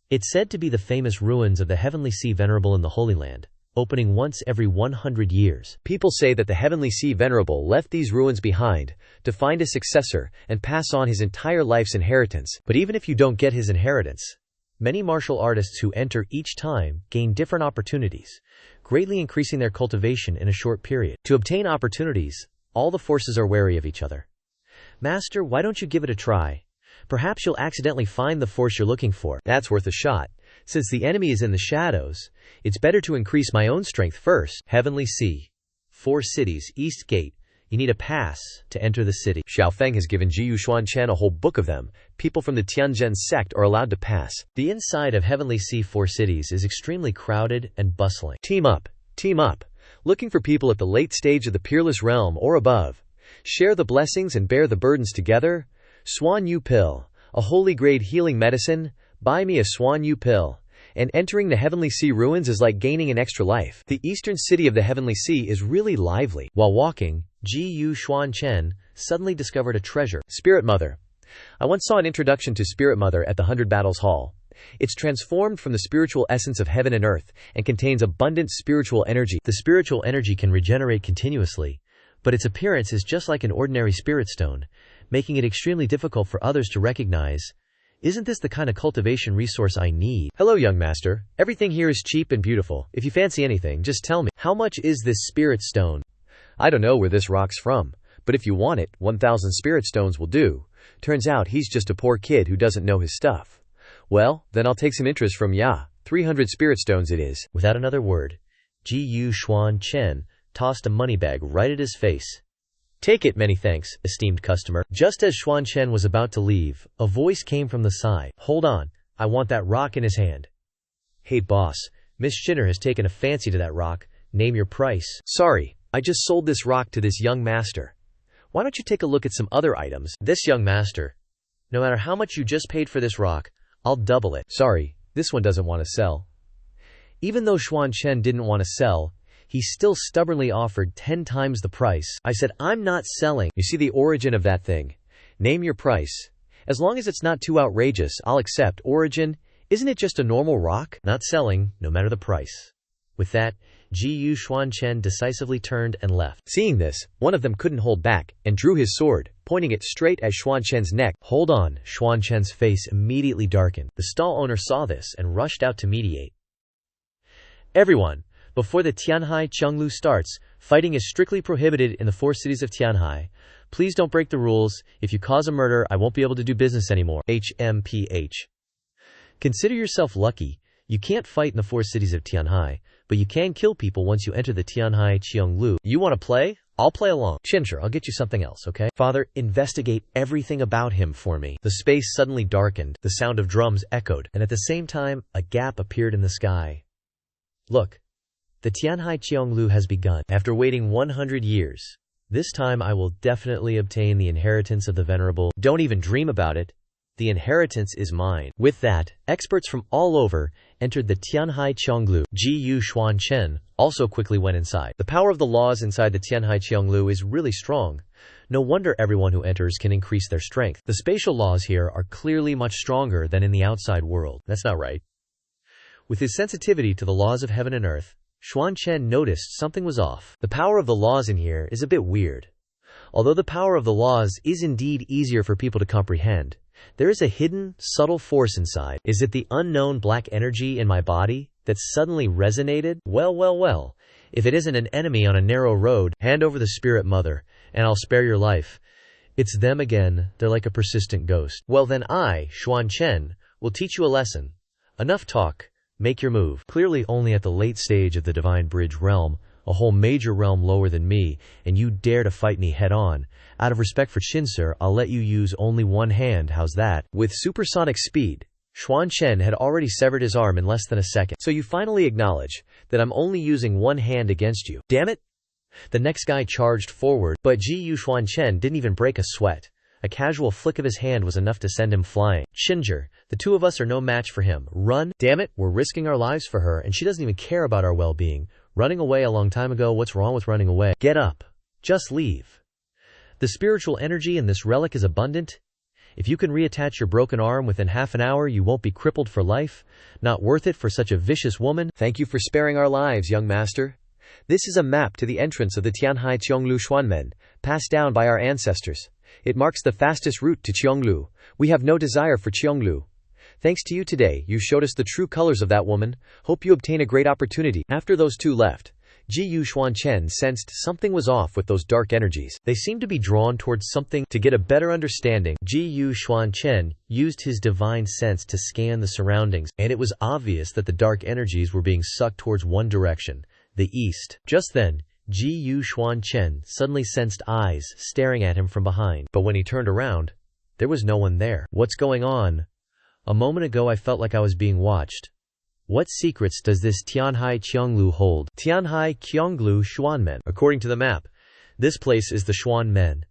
It's said to be the famous ruins of the Heavenly Sea Venerable in the Holy Land, opening once every 100 years. People say that the Heavenly Sea Venerable left these ruins behind to find a successor and pass on his entire life's inheritance. But even if you don't get his inheritance, many martial artists who enter each time gain different opportunities, greatly increasing their cultivation in a short period. To obtain opportunities, all the forces are wary of each other. Master, why don't you give it a try? Perhaps you'll accidentally find the force you're looking for. That's worth a shot. Since the enemy is in the shadows, it's better to increase my own strength first. Heavenly Sea. 4 cities, East Gate. You need a pass to enter the city. Xiaofeng has given Xuan Chen a whole book of them. People from the Tianzhen sect are allowed to pass. The inside of Heavenly Sea 4 cities is extremely crowded and bustling. Team up. Team up. Looking for people at the late stage of the peerless realm or above. Share the blessings and bear the burdens together. Xuan Yu Pill, a holy grade healing medicine. Buy me a Xuan Yu Pill. And entering the Heavenly Sea ruins is like gaining an extra life. The eastern city of the Heavenly Sea is really lively. While walking, Xuan Chen suddenly discovered a treasure. Spirit Mother. I once saw an introduction to Spirit Mother at the 100 Battles Hall. It's transformed from the spiritual essence of heaven and earth, and contains abundant spiritual energy. The spiritual energy can regenerate continuously, but its appearance is just like an ordinary spirit stone, making it extremely difficult for others to recognize. Isn't this the kind of cultivation resource I need? Hello, young master. Everything here is cheap and beautiful. If you fancy anything, just tell me. How much is this spirit stone? I don't know where this rock's from, but if you want it, 1,000 spirit stones will do. Turns out he's just a poor kid who doesn't know his stuff. Well, then I'll take some interest from ya. 300 spirit stones it is. Without another word, Xuan Chen tossed a money bag right at his face. Take it, many thanks, esteemed customer. Just as Xuan Chen was about to leave, a voice came from the side. Hold on, I want that rock in his hand. Hey boss, Miss Shinner has taken a fancy to that rock. Name your price. Sorry, I just sold this rock to this young master. Why don't you take a look at some other items? This young master. No matter how much you just paid for this rock, I'll double it. Sorry, this one doesn't want to sell. Even though Xuan Chen didn't want to sell, he still stubbornly offered 10 times the price. I said, I'm not selling. You see the origin of that thing. Name your price. As long as it's not too outrageous, I'll accept. Origin, isn't it just a normal rock? Not selling, no matter the price. With that, Xuan Chen decisively turned and left. Seeing this, one of them couldn't hold back, and drew his sword, pointing it straight at Xuan Chen's neck. Hold on, Xuan Chen's face immediately darkened. The stall owner saw this and rushed out to mediate. Everyone, Before the Tianhai Qianglu starts, fighting is strictly prohibited in the 4 cities of Tianhai. Please don't break the rules. If you cause a murder, I won't be able to do business anymore. HMPH. Consider yourself lucky. You can't fight in the 4 cities of Tianhai, but you can kill people once you enter the Tianhai Qianglu. You want to play? I'll play along. Ginger, I'll get you something else, okay? Father, investigate everything about him for me. The space suddenly darkened, the sound of drums echoed, and at the same time, a gap appeared in the sky. Look, the Tianhai Qianglu has begun. After waiting 100 years, this time I will definitely obtain the inheritance of the venerable. Don't even dream about it. The inheritance is mine. With that, experts from all over entered the Tianhai Qianglu. Xuan Chen also quickly went inside. The power of the laws inside the Tianhai Qianglu is really strong. No wonder everyone who enters can increase their strength. The spatial laws here are clearly much stronger than in the outside world. That's not right. With his sensitivity to the laws of heaven and earth, Xuan Chen noticed something was off. The power of the laws in here is a bit weird. Although the power of the laws is indeed easier for people to comprehend, there is a hidden, subtle force inside. Is it the unknown black energy in my body that suddenly resonated? Well. If it isn't an enemy on a narrow road, hand over the spirit mother, and I'll spare your life. It's them again. They're like a persistent ghost. Well then I, Xuan Chen, will teach you a lesson. Enough talk. Make your move. Clearly only at the late stage of the Divine Bridge realm, a whole major realm lower than me, and you dare to fight me head-on. Out of respect for Chinser, I'll let you use only one hand, how's that? With supersonic speed, Xuan Chen had already severed his arm in less than a second. So you finally acknowledge that I'm only using one hand against you. Damn it! The next guy charged forward, but Xuan Chen didn't even break a sweat. A casual flick of his hand was enough to send him flying. Ginger, the two of us are no match for him. Run! Damn it, we're risking our lives for her, and she doesn't even care about our well-being. Running away a long time ago, what's wrong with running away? Get up. Just leave. The spiritual energy in this relic is abundant. If you can reattach your broken arm within half an hour, you won't be crippled for life. Not worth it for such a vicious woman. Thank you for sparing our lives, young master. This is a map to the entrance of the Tianhai Qianglu Xuanmen, passed down by our ancestors. It marks the fastest route to Qianglu. We have no desire for Qianglu. Thanks to you today, you showed us the true colors of that woman. Hope you obtain a great opportunity. After those two left, Xuan Chen sensed something was off with those dark energies. They seemed to be drawn towards something. To get a better understanding, Xuan Chen used his divine sense to scan the surroundings, and it was obvious that the dark energies were being sucked towards one direction, the east. Just then, Xuan Chen suddenly sensed eyes staring at him from behind. But when he turned around, there was no one there. What's going on? A moment ago I felt like I was being watched. What secrets does this Tianhai Qianglu hold? Tianhai Qianglu Xuanmen. According to the map, this place is the Xuanmen.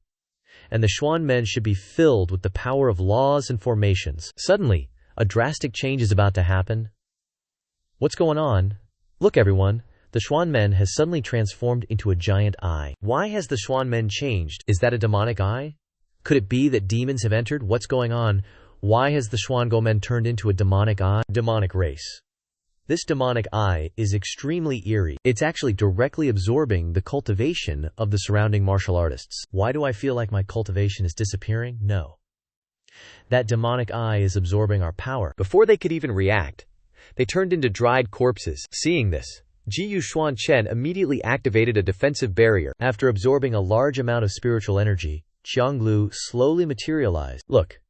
And the Xuanmen should be filled with the power of laws and formations. Suddenly, a drastic change is about to happen. What's going on? Look everyone. The Xuanmen has suddenly transformed into a giant eye. Why has the Xuanmen changed? Is that a demonic eye? Could it be that demons have entered? What's going on? Why has the Xuangomen turned into a demonic eye? Demonic race. This demonic eye is extremely eerie. It's actually directly absorbing the cultivation of the surrounding martial artists. Why do I feel like my cultivation is disappearing? No. That demonic eye is absorbing our power. Before they could even react, they turned into dried corpses. Seeing this, Xuan Chen immediately activated a defensive barrier. After absorbing a large amount of spiritual energy, Qianglu slowly materialized. Look,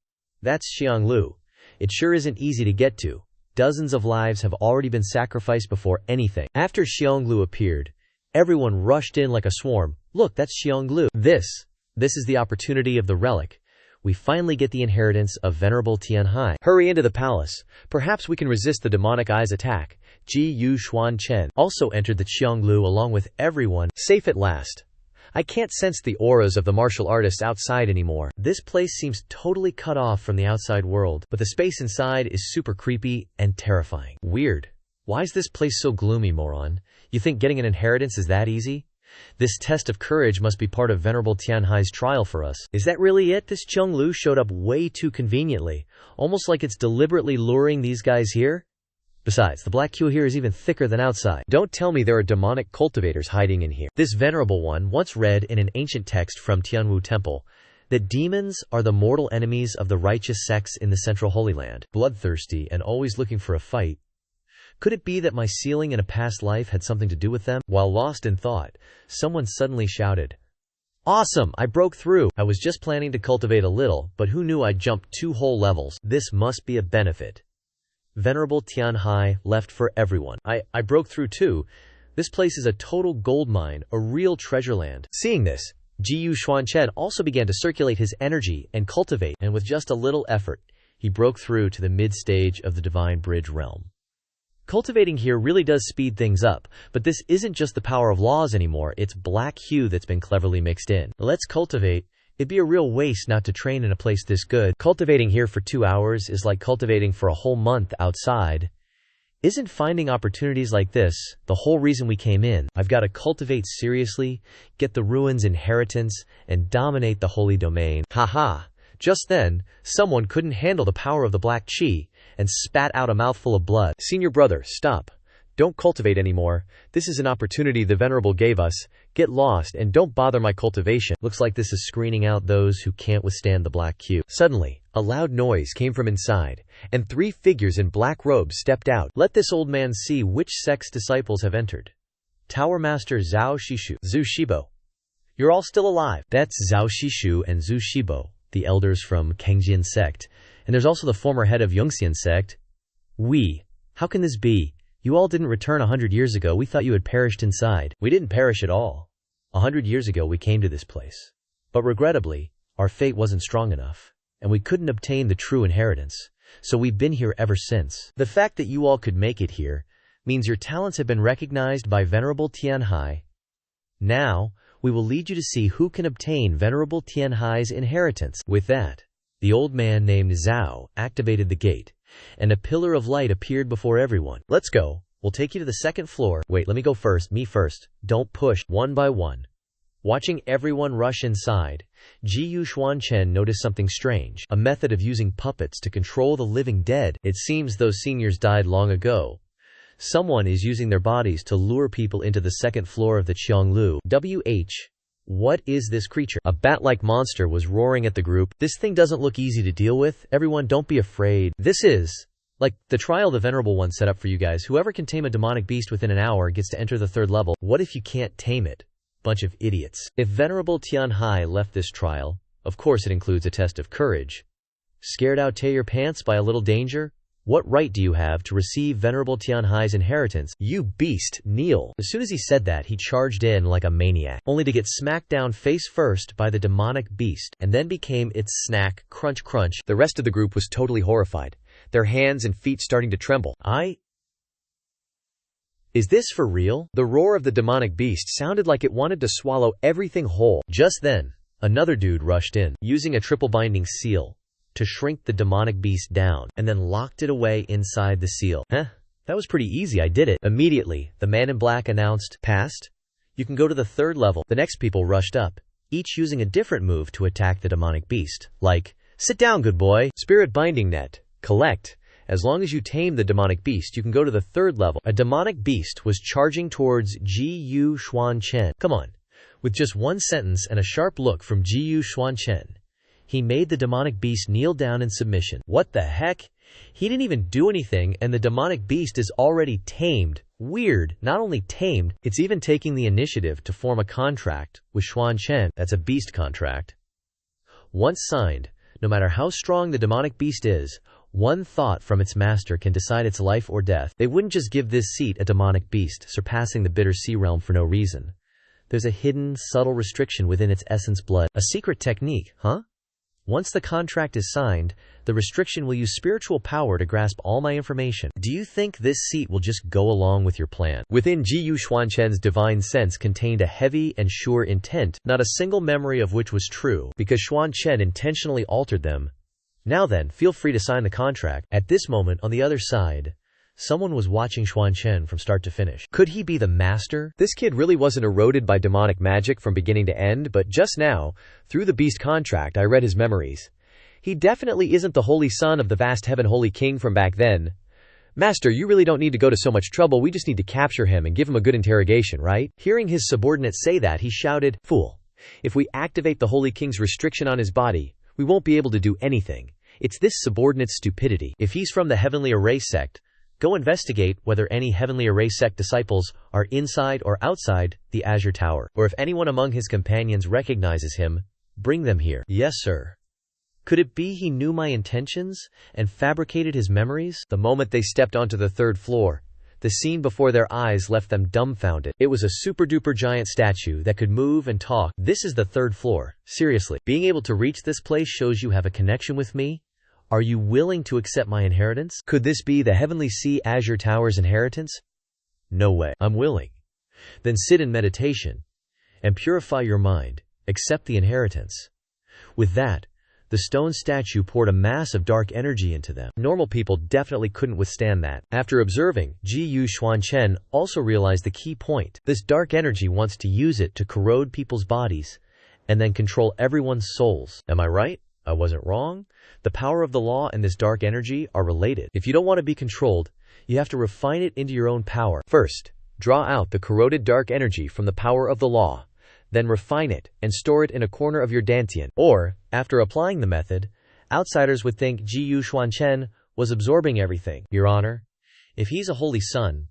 that's Qianglu. It sure isn't easy to get to. Dozens of lives have already been sacrificed before anything. After Qianglu appeared, everyone rushed in like a swarm. Look, that's Qianglu. This is the opportunity of the relic. We finally get the inheritance of Venerable Tianhai. Hurry into the palace. Perhaps we can resist the demonic eye's attack. Xuan Chen also entered the Qianglu along with everyone. Safe at last. I can't sense the auras of the martial artists outside anymore. This place seems totally cut off from the outside world, but the space inside is super creepy and terrifying. Weird. Why is this place so gloomy, moron? You think getting an inheritance is that easy? This test of courage must be part of Venerable Tianhai's trial for us. Is that really it? This Qianglu showed up way too conveniently, almost like it's deliberately luring these guys here. Besides, the black queue here is even thicker than outside. Don't tell me there are demonic cultivators hiding in here. This venerable one once read in an ancient text from Tianwu Temple that demons are the mortal enemies of the righteous sects in the central Holy Land, bloodthirsty and always looking for a fight. Could it be that my ceiling in a past life had something to do with them? While lost in thought, someone suddenly shouted, "Awesome! I broke through! I was just planning to cultivate a little, but who knew I'd jump 2 whole levels? This must be a benefit." Venerable Tianhai left for everyone. I broke through too. This place is a total gold mine, a real treasure land. Seeing this, Xuan Chen also began to circulate his energy and cultivate, and with just a little effort, he broke through to the mid-stage of the Divine Bridge realm. Cultivating here really does speed things up, but this isn't just the power of laws anymore, it's black hue that's been cleverly mixed in. Let's cultivate. It'd be a real waste not to train in a place this good. Cultivating here for 2 hours is like cultivating for a whole month outside. Isn't finding opportunities like this the whole reason we came in? I've got to cultivate seriously, get the ruins inheritance, and dominate the holy domain. Haha. Just then, someone couldn't handle the power of the black chi and spat out a mouthful of blood. Senior brother, stop. Don't cultivate anymore. This is an opportunity the Venerable gave us. Get lost and don't bother my cultivation. Looks like this is screening out those who can't withstand the black hue. Suddenly, a loud noise came from inside, and 3 figures in black robes stepped out. Let this old man see which sect's disciples have entered. Tower Master Zhao Shishu, Zhu Shibo. You're all still alive. That's Zhao Shishu and Zhu Shibo, the elders from Kangjian sect, and there's also the former head of Yongxian sect. How can this be? You all didn't return 100 years ago. We thought you had perished inside. We didn't perish at all. 100 years ago we came to this place. But regrettably, our fate wasn't strong enough, and we couldn't obtain the true inheritance, so we've been here ever since. The fact that you all could make it here means your talents have been recognized by Venerable Tianhai. Now, we will lead you to see who can obtain Venerable Tianhai's inheritance. With that, the old man named Zhao activated the gate, and a pillar of light appeared before everyone. Let's go. We'll take you to the 2nd floor. Wait, let me go first. Me first. Don't push. One by one. Watching everyone rush inside, Xuan Chen noticed something strange. A method of using puppets to control the living dead. It seems those seniors died long ago. Someone is using their bodies to lure people into the 2nd floor of the Qianglu. What is this creature? A bat-like monster was roaring at the group. This thing doesn't look easy to deal with. Everyone, don't be afraid. This is like the trial the Venerable One set up for you guys. Whoever can tame a demonic beast within an hour gets to enter the 3rd level. What if you can't tame it? Bunch of idiots. If Venerable Tianhai left this trial, of course it includes a test of courage. Scared out tear your pants by a little danger? What right do you have to receive Venerable Tianhai's inheritance? You beast, kneel. As soon as he said that, he charged in like a maniac, only to get smacked down face first by the demonic beast, and then became its snack, crunch crunch. The rest of the group was totally horrified, their hands and feet starting to tremble. Is this for real? The roar of the demonic beast sounded like it wanted to swallow everything whole. Just then, another dude rushed in, using a triple binding seal to shrink the demonic beast down, and then locked it away inside the seal. That was pretty easy. I did it. Immediately, the man in black announced, "Passed? You can go to the 3rd level." The next people rushed up, each using a different move to attack the demonic beast, like, "Sit down, good boy. Spirit binding net. Collect. As long as you tame the demonic beast, you can go to the 3rd level." A demonic beast was charging towards Xuan Chen. Come on. With just one sentence and a sharp look from Xuan Chen, he made the demonic beast kneel down in submission. What the heck? He didn't even do anything, and the demonic beast is already tamed. Weird. Not only tamed, it's even taking the initiative to form a contract with Xuan Chen. That's a beast contract. Once signed, no matter how strong the demonic beast is, one thought from its master can decide its life or death. They wouldn't just give this seat a demonic beast, surpassing the bitter sea realm for no reason. There's a hidden, subtle restriction within its essence blood. A secret technique, huh? Once the contract is signed, the restriction will use spiritual power to grasp all my information. Do you think this seat will just go along with your plan? Within Xuan Chen's divine sense contained a heavy and sure intent, not a single memory of which was true, because Xuan Chen intentionally altered them. Now then, feel free to sign the contract. At this moment, on the other side, someone was watching Xuan Chen from start to finish. Could he be the master? This kid really wasn't eroded by demonic magic from beginning to end, but just now, through the beast contract, I read his memories. He definitely isn't the holy son of the vast heaven holy king from back then. Master, you really don't need to go to so much trouble. We just need to capture him and give him a good interrogation, right? Hearing his subordinate say that, he shouted, "Fool! If we activate the holy king's restriction on his body, we won't be able to do anything. It's this subordinate's stupidity. If he's from the heavenly array sect, Go investigate whether any Heavenly Array sect disciples are inside or outside the Azure Tower, or if anyone among his companions recognizes him, bring them here." "Yes, sir." Could it be he knew my intentions and fabricated his memories? The moment they stepped onto the third floor, the scene before their eyes left them dumbfounded. It was a super-duper giant statue that could move and talk. "This is the third floor. Seriously, being able to reach this place shows you have a connection with me? Are you willing to accept my inheritance? Could this be the Heavenly Sea Azure Tower's inheritance?" "No way. I'm willing." "Then sit in meditation and purify your mind. Accept the inheritance." With that, the stone statue poured a mass of dark energy into them. Normal people definitely couldn't withstand that. After observing, Xuan Chen also realized the key point. This dark energy wants to use it to corrode people's bodies and then control everyone's souls. Am I right? I wasn't wrong. The power of the law and this dark energy are related. If you don't want to be controlled, you have to refine it into your own power. First, draw out the corroded dark energy from the power of the law. Then refine it and store it in a corner of your dantian. Or, after applying the method, outsiders would think Xuan Chen was absorbing everything. Your Honor, if he's a holy son,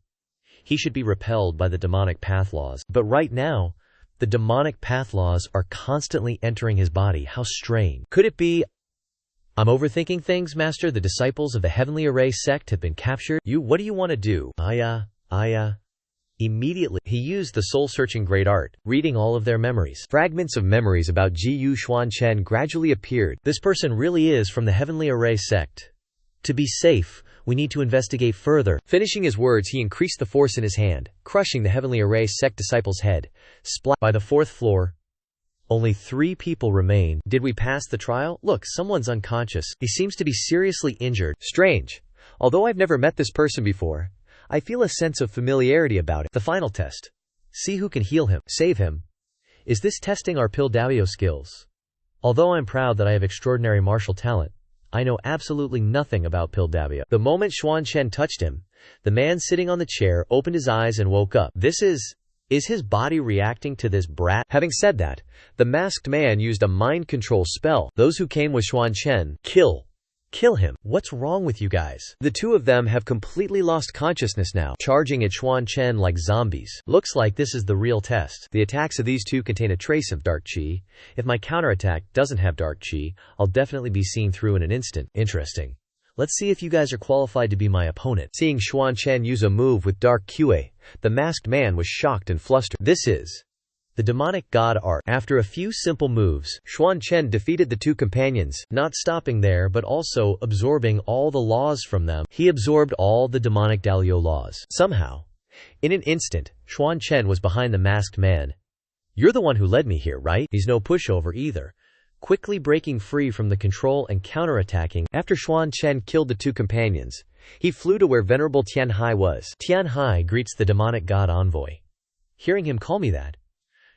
he should be repelled by the demonic path laws. But right now, the demonic path laws are constantly entering his body. How strange. Could it be I'm overthinking things, Master? The disciples of the Heavenly Array sect have been captured. What do you want to do? Immediately, he used the soul-searching great art, reading all of their memories. Fragments of memories about Xuan Chen gradually appeared. This person really is from the Heavenly Array sect. To be safe, we need to investigate further. Finishing his words, he increased the force in his hand, crushing the Heavenly Array sect disciple's head. Splat. By the fourth floor, only 3 people remain. Did we pass the trial? Look, someone's unconscious. He seems to be seriously injured. Strange. Although I've never met this person before, I feel a sense of familiarity about it. The final test. See who can heal him, save him. Is this testing our Pildabio skills? Although I'm proud that I have extraordinary martial talent, I know absolutely nothing about Pildabio. The moment Xuan Chen touched him, the man sitting on the chair opened his eyes and woke up. Is his body reacting to this brat? Having said that, the masked man used a mind control spell. Those who came with Xuan Chen, kill him. What's wrong with you guys? The 2 of them have completely lost consciousness now, charging at Xuan Chen like zombies. Looks like this is the real test. The attacks of these 2 contain a trace of dark chi. If my counterattack doesn't have dark chi, I'll definitely be seen through in an instant. Interesting. Let's see if you guys are qualified to be my opponent. Seeing Xuan Chen use a move with dark QA, the masked man was shocked and flustered. This is the demonic god art. After a few simple moves, Xuan Chen defeated the 2 companions, not stopping there but also absorbing all the laws from them. He absorbed all the demonic Dalio laws. Somehow, in an instant, Xuan Chen was behind the masked man. You're the one who led me here, right? He's no pushover either. Quickly breaking free from the control and counterattacking. After Xuan Chen killed the 2 companions, he flew to where Venerable Tianhai was. Tianhai greets the demonic god envoy. Hearing him call me that,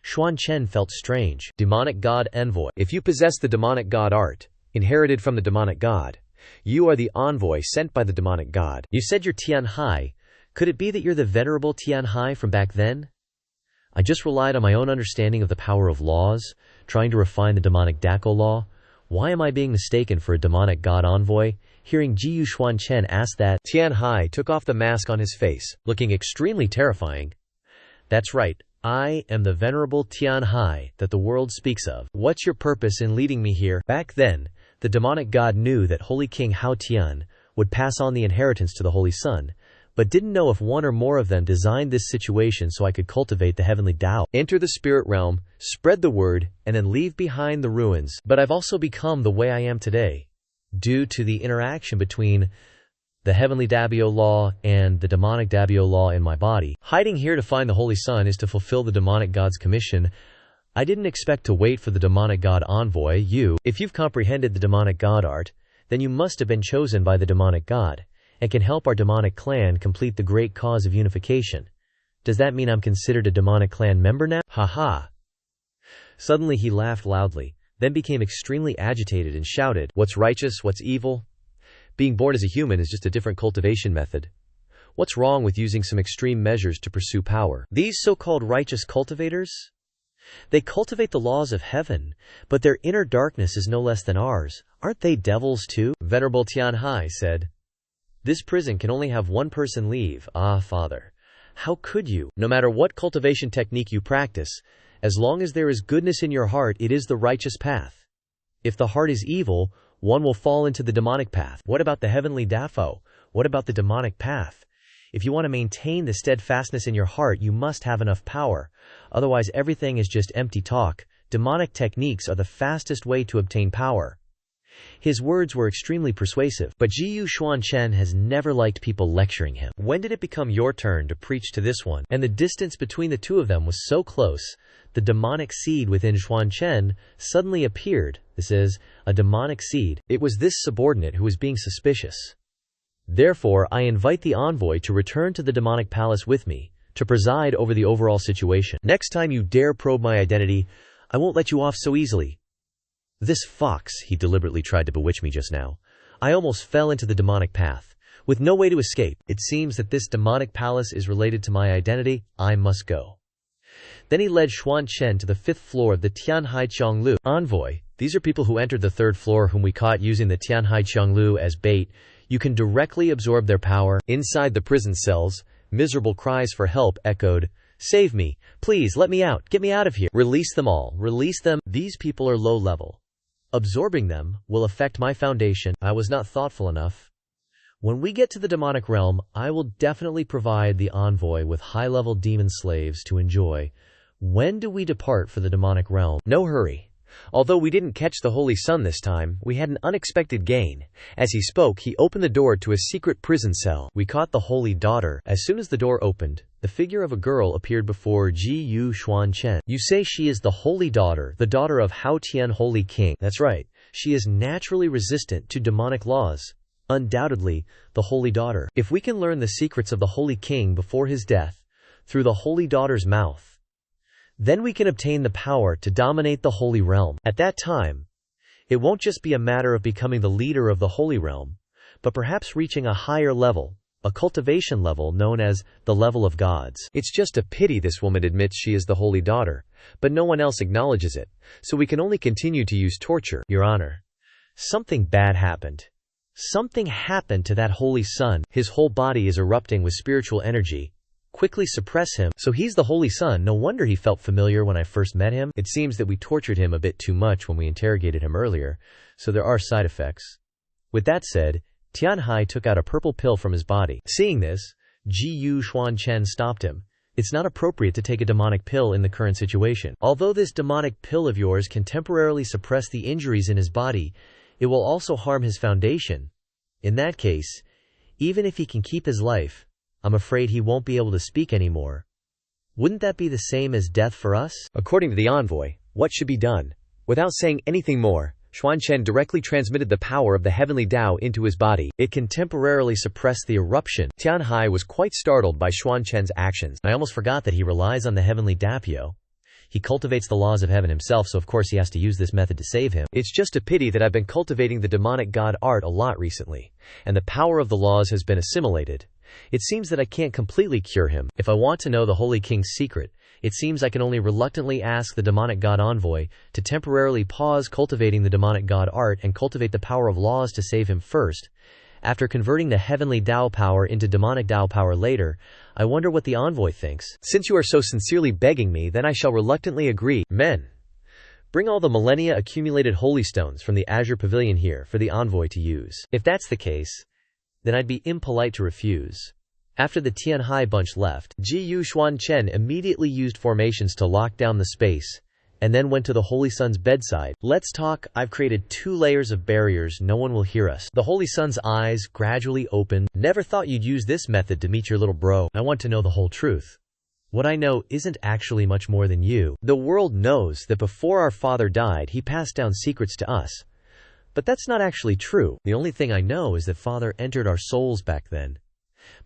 Xuan Chen felt strange. Demonic god envoy. If you possess the demonic god art, inherited from the demonic god, you are the envoy sent by the demonic god. You said you're Tianhai. Could it be that you're the Venerable Tianhai from back then? I just relied on my own understanding of the power of laws, trying to refine the demonic Daco law. Why am I being mistaken for a demonic god envoy? Hearing Xuan Chen ask that, Tianhai took off the mask on his face, looking extremely terrifying. That's right. I am the Venerable Tianhai that the world speaks of. What's your purpose in leading me here? Back then, the demonic god knew that Holy King Hao Tian would pass on the inheritance to the Holy Son, but didn't know if one or more of them designed this situation so I could cultivate the heavenly Tao. Enter the spirit realm, spread the word, and then leave behind the ruins. But I've also become the way I am today, due to the interaction between the heavenly Dabio law and the demonic Dabio law in my body. Hiding here to find the Holy Son is to fulfill the demonic god's commission. I didn't expect to wait for the demonic god envoy. If you've comprehended the demonic god art, then you must have been chosen by the demonic god, and can help our demonic clan complete the great cause of unification. Does that mean I'm considered a demonic clan member now? Haha. Suddenly he laughed loudly, then became extremely agitated and shouted, What's righteous, what's evil? Being born as a human is just a different cultivation method. What's wrong with using some extreme measures to pursue power? These so-called righteous cultivators? They cultivate the laws of heaven, but their inner darkness is no less than ours. Aren't they devils too? Venerable Tianhai said. This prison can only have one person leave. Ah, Father. How could you? No matter what cultivation technique you practice, as long as there is goodness in your heart, it is the righteous path. If the heart is evil, one will fall into the demonic path. What about the heavenly Dafo? What about the demonic path? If you want to maintain the steadfastness in your heart, you must have enough power. Otherwise, everything is just empty talk. Demonic techniques are the fastest way to obtain power. His words were extremely persuasive, but Xuan Chen has never liked people lecturing him. When did it become your turn to preach to this one? And the distance between the two of them was so close, the demonic seed within Xuan Chen suddenly appeared. This is, a demonic seed. It was this subordinate who was being suspicious. Therefore, I invite the envoy to return to the demonic palace with me, to preside over the overall situation. Next time you dare probe my identity, I won't let you off so easily. This fox, he deliberately tried to bewitch me just now. I almost fell into the demonic path, with no way to escape. It seems that this demonic palace is related to my identity. I must go. Then he led Xuan Chen to the 5th floor of the Tianhai Qianglu. Envoy, these are people who entered the 3rd floor whom we caught using the Tianhai Qianglu as bait. You can directly absorb their power. Inside the prison cells, miserable cries for help echoed. Save me. Please, let me out. Get me out of here. Release them all. Release them. These people are low level. Absorbing them will affect my foundation. I was not thoughtful enough. When we get to the demonic realm, I will definitely provide the envoy with high-level demon slaves to enjoy. When do we depart for the demonic realm? No hurry. Although we didn't catch the Holy Sun this time, we had an unexpected gain. As he spoke, he opened the door to a secret prison cell. We caught the Holy Daughter. As soon as the door opened, the figure of a girl appeared before Xuan Chen. You say she is the Holy Daughter, the daughter of Hao Tian Holy King. That's right. She is naturally resistant to demonic laws. Undoubtedly, the Holy Daughter. If we can learn the secrets of the Holy King before his death, through the Holy Daughter's mouth, then we can obtain the power to dominate the Holy Realm. At that time, it won't just be a matter of becoming the leader of the Holy Realm, but perhaps reaching a higher level, a cultivation level known as the level of gods. It's just a pity this woman admits she is the Holy Daughter, but no one else acknowledges it, so we can only continue to use torture. Your Honor, something bad happened. Something happened to that Holy Son. His whole body is erupting with spiritual energy. Quickly suppress him. So he's the Holy Son. No wonder he felt familiar when I first met him. It seems that we tortured him a bit too much when we interrogated him earlier, so there are side effects. With that said, Tianhai took out a purple pill from his body. Seeing this, Xuan Chen stopped him. It's not appropriate to take a demonic pill in the current situation. Although this demonic pill of yours can temporarily suppress the injuries in his body, it will also harm his foundation. In that case, even if he can keep his life, I'm afraid he won't be able to speak anymore. Wouldn't that be the same as death for us? According to the envoy, what should be done? Without saying anything more, Xuan Chen directly transmitted the power of the heavenly Tao into his body. It can temporarily suppress the eruption. Tianhai was quite startled by Xuan Chen's actions. I almost forgot that he relies on the heavenly Dapio. He cultivates the laws of heaven himself, so of course he has to use this method to save him. It's just a pity that I've been cultivating the demonic god art a lot recently, and the power of the laws has been assimilated. It seems that I can't completely cure him. If I want to know the Holy King's secret, it seems I can only reluctantly ask the demonic god envoy to temporarily pause cultivating the demonic god art and cultivate the power of laws to save him first. After converting the heavenly Tao power into demonic Tao power later, I wonder what the envoy thinks. Since you are so sincerely begging me, then I shall reluctantly agree. Men, bring all the millennia accumulated holy stones from the Azure Pavilion here for the envoy to use. If that's the case, then I'd be impolite to refuse. After the Tianhai bunch left, Xuan Chen immediately used formations to lock down the space, and then went to the Holy Son's bedside. Let's talk. I've created 2 layers of barriers. No one will hear us. The Holy Son's eyes gradually opened. Never thought you'd use this method to meet your little bro. I want to know the whole truth. What I know isn't actually much more than you. The world knows that before our father died, he passed down secrets to us. But that's not actually true. The only thing I know is that Father entered our souls back then.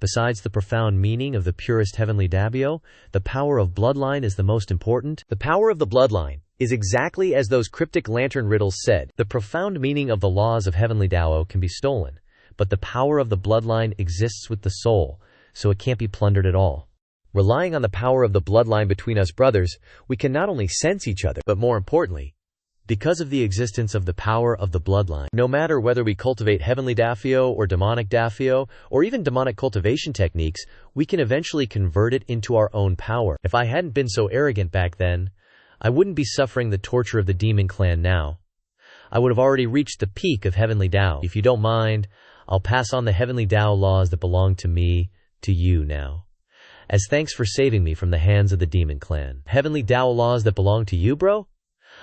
Besides the profound meaning of the purest heavenly Dabio, the power of bloodline is the most important. The power of the bloodline is exactly as those cryptic lantern riddles said. The profound meaning of the laws of heavenly Dao can be stolen, but the power of the bloodline exists with the soul, so it can't be plundered at all. Relying on the power of the bloodline between us brothers, we can not only sense each other, but more importantly, Because of the existence of the power of the bloodline. No matter whether we cultivate heavenly Dafio or demonic Dafio, or even demonic cultivation techniques, we can eventually convert it into our own power. If I hadn't been so arrogant back then, I wouldn't be suffering the torture of the demon clan now. I would have already reached the peak of heavenly Tao. If you don't mind, I'll pass on the heavenly Tao laws that belong to me, to you now. As thanks for saving me from the hands of the demon clan. Heavenly Tao laws that belong to you, bro?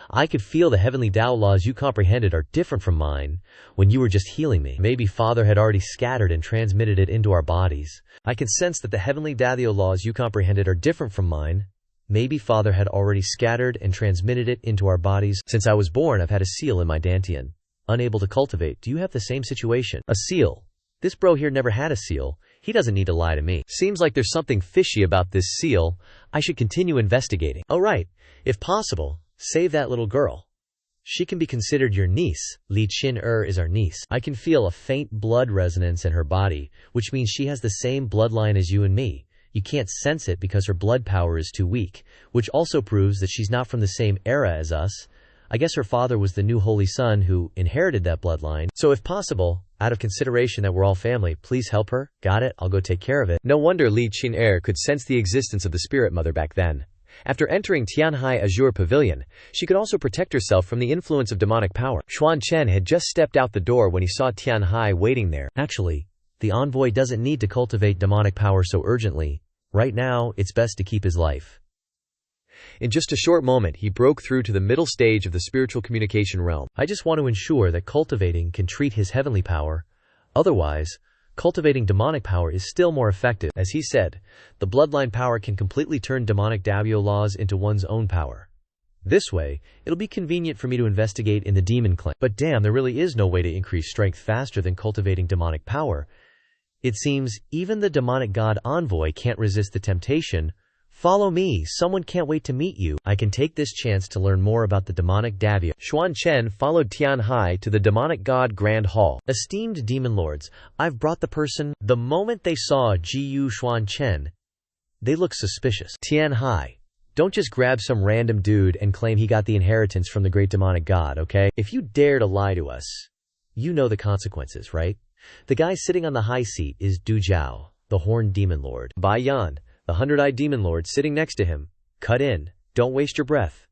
I could feel the heavenly Tao laws you comprehended are different from mine when you were just healing me. Maybe Father had already scattered and transmitted it into our bodies. I can sense that the heavenly Dao laws you comprehended are different from mine. Maybe Father had already scattered and transmitted it into our bodies. Since I was born, I've had a seal in my dantian. Unable to cultivate. Do you have the same situation? A seal. This bro here never had a seal. He doesn't need to lie to me. Seems like there's something fishy about this seal. I should continue investigating. Oh right, if possible, save that little girl. She can be considered your niece. Li Qin is our niece. I can feel a faint blood resonance in her body, which means she has the same bloodline as you and me. You can't sense it because her blood power is too weak, which also proves that she's not from the same era as us. I guess her father was the new Holy Son who inherited that bloodline. So if possible, out of consideration that we're all family, please help her. Got it? I'll go take care of it. No wonder Li Qin could sense the existence of the Spirit Mother back then. After entering Tianhai Azure Pavilion, she could also protect herself from the influence of demonic power. Xuan Chen had just stepped out the door when he saw Tianhai waiting there. Actually, the envoy doesn't need to cultivate demonic power so urgently. Right now, it's best to keep his life. In just a short moment, he broke through to the middle stage of the spiritual communication realm. I just want to ensure that cultivating can treat his heavenly power. Otherwise, cultivating demonic power is still more effective. As he said, the bloodline power can completely turn demonic Dao laws into one's own power. This way, it'll be convenient for me to investigate in the demon clan. But damn, there really is no way to increase strength faster than cultivating demonic power. It seems even the demonic god envoy can't resist the temptation. Follow me, someone can't wait to meet you. I can take this chance to learn more about the demonic Davio. Xuan Chen followed Tianhai to the demonic god Grand Hall. Esteemed demon lords, I've brought the person. The moment they saw Gu Xuan Chen, they looked suspicious. Tianhai, don't just grab some random dude and claim he got the inheritance from the great demonic god, okay? If you dare to lie to us, you know the consequences, right? The guy sitting on the high seat is Du Jiao, the horned demon lord. Bai Yan, the 100-eyed demon lord sitting next to him. Cut in. Don't waste your breath.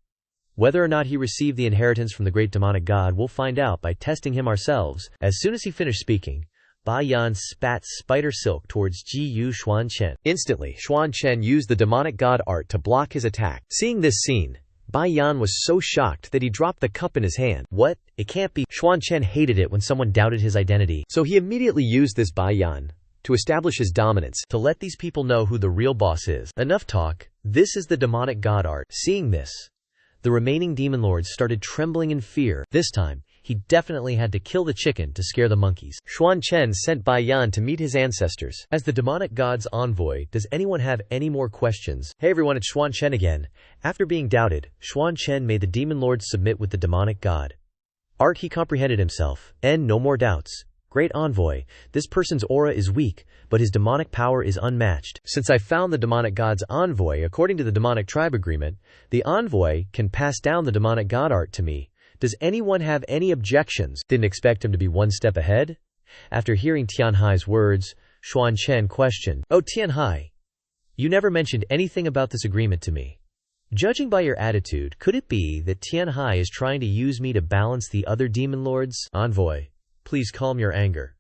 Whether or not he received the inheritance from the great demonic god, we'll find out by testing him ourselves. As soon as he finished speaking, Bai Yan spat spider silk towards Gu Xuan Chen. Instantly, Xuan Chen used the demonic god art to block his attack. Seeing this scene, Bai Yan was so shocked that he dropped the cup in his hand. What? It can't be. Xuan Chen hated it when someone doubted his identity. So he immediately used this Bai Yan to establish his dominance, to let these people know who the real boss is. Enough talk. This is the demonic god art. Seeing this, the remaining demon lords started trembling in fear. This time, he definitely had to kill the chicken to scare the monkeys. Xuan Chen sent Bai Yan to meet his ancestors. As the demonic god's envoy, does anyone have any more questions? Hey everyone, it's Xuan Chen again. After being doubted, Xuan Chen made the demon lords submit with the demonic god. Art he comprehended himself, and no more doubts. Great envoy, this person's aura is weak, but his demonic power is unmatched. Since I found the demonic god's envoy, according to the demonic tribe agreement, the envoy can pass down the demonic god art to me. Does anyone have any objections? Didn't expect him to be one step ahead? After hearing Tianhai's words, Xuan Chen questioned, "Oh Tianhai, you never mentioned anything about this agreement to me. Judging by your attitude, could it be that Tianhai is trying to use me to balance the other demon lords?" Envoy, please calm your anger.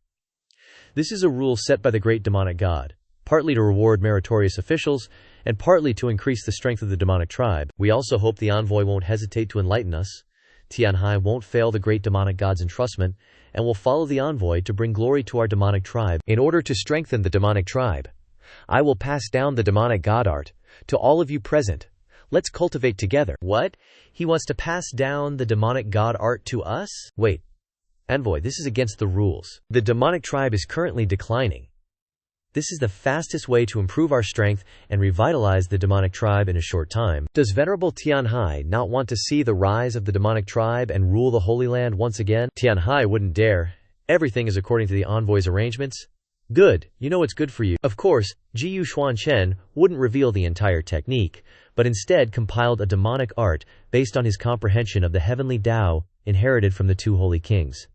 This is a rule set by the great demonic god, partly to reward meritorious officials, and partly to increase the strength of the demonic tribe. We also hope the envoy won't hesitate to enlighten us. Tianhai won't fail the great demonic god's entrustment, and will follow the envoy to bring glory to our demonic tribe. In order to strengthen the demonic tribe, I will pass down the demonic god art to all of you present. Let's cultivate together. What? He wants to pass down the demonic god art to us? Wait. Envoy, this is against the rules. The demonic tribe is currently declining. This is the fastest way to improve our strength and revitalize the demonic tribe in a short time. Does Venerable Tianhai not want to see the rise of the demonic tribe and rule the Holy Land once again? Tianhai wouldn't dare. Everything is according to the envoy's arrangements. Good, you know it's good for you. Of course, Xuan Chen wouldn't reveal the entire technique, but instead compiled a demonic art based on his comprehension of the heavenly Tao inherited from the two holy kings.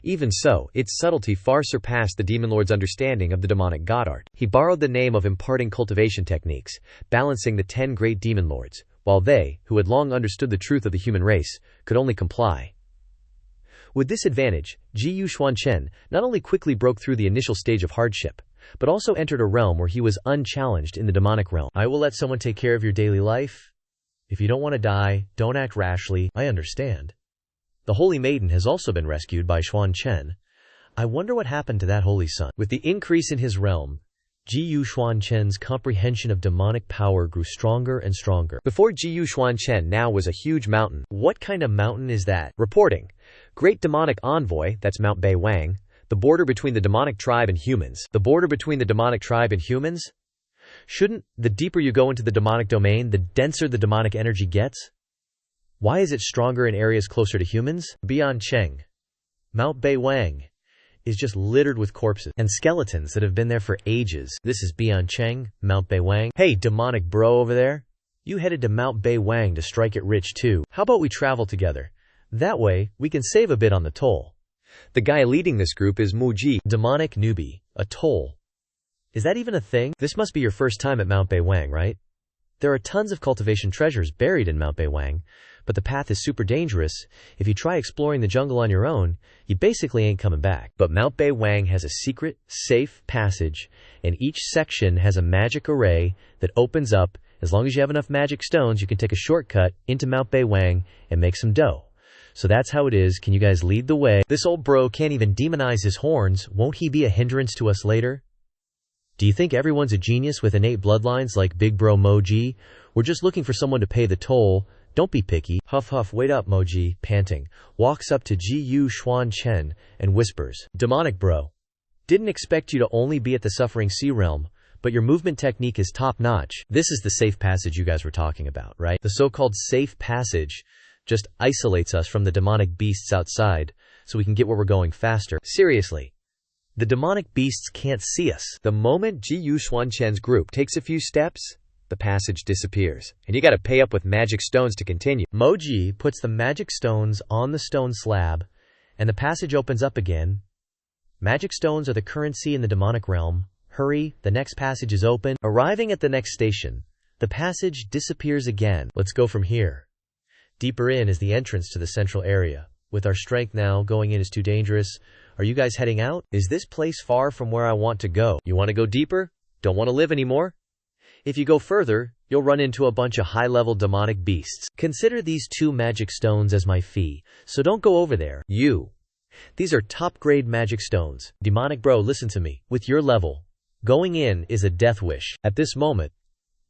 Even so, its subtlety far surpassed the demon lord's understanding of the demonic god art. He borrowed the name of imparting cultivation techniques, balancing the 10 great demon lords, while they, who had long understood the truth of the human race, could only comply. With this advantage, Xuan Chen not only quickly broke through the initial stage of hardship, but also entered a realm where he was unchallenged in the demonic realm. I will let someone take care of your daily life. If you don't want to die, don't act rashly. I understand. The Holy Maiden has also been rescued by Xuan Chen. I wonder what happened to that holy son. With the increase in his realm, Xuan Chen's comprehension of demonic power grew stronger and stronger. Before Xuan Chen now was a huge mountain. What kind of mountain is that? Reporting. Great demonic envoy, that's Mount Bei Wang. The border between the demonic tribe and humans. The border between the demonic tribe and humans? Shouldn't the deeper you go into the demonic domain, the denser the demonic energy gets? Why is it stronger in areas closer to humans? Beyond Cheng, Mount Bei Wang is just littered with corpses and skeletons that have been there for ages. This is beyond Cheng, Mount Bei Wang. Hey, demonic bro over there. You headed to Mount Bei Wang to strike it rich too. How about we travel together? That way, we can save a bit on the toll. The guy leading this group is Muji. Demonic newbie. A toll. Is that even a thing? This must be your first time at Mount Bei Wang, right? There are tons of cultivation treasures buried in Mount Bei Wang, but the path is super dangerous. If you try exploring the jungle on your own, you basically ain't coming back. But Mount Bei Wang has a secret, safe passage, and each section has a magic array that opens up. As long as you have enough magic stones, you can take a shortcut into Mount Bei Wang and make some dough. So that's how it is. Can you guys lead the way? This old bro can't even demonize his horns. Won't he be a hindrance to us later? Do you think everyone's a genius with innate bloodlines like Big Bro Moji? We're just looking for someone to pay the toll. Don't be picky. Huff huff, wait up, Moji, panting, walks up to Xuan Chen and whispers, Demonic bro. Didn't expect you to only be at the Suffering Sea Realm, but your movement technique is top-notch. This is the safe passage you guys were talking about, right? The so-called safe passage just isolates us from the demonic beasts outside, so we can get where we're going faster. Seriously. The demonic beasts can't see us. The moment Xuan Chen's group takes a few steps, the passage disappears, and you gotta pay up with magic stones to continue. Moji puts the magic stones on the stone slab, and the passage opens up again. Magic stones are the currency in the demonic realm. Hurry, the next passage is open. Arriving at the next station, the passage disappears again. Let's go from here. Deeper in is the entrance to the central area. With our strength now, going in is too dangerous. Are you guys heading out? Is this place far from where I want to go? You want to go deeper? Don't want to live anymore? If you go further, you'll run into a bunch of high-level demonic beasts. Consider these 2 magic stones as my fee, so don't go over there. These are top-grade magic stones. Demonic bro, listen to me. With your level, going in is a death wish. At this moment,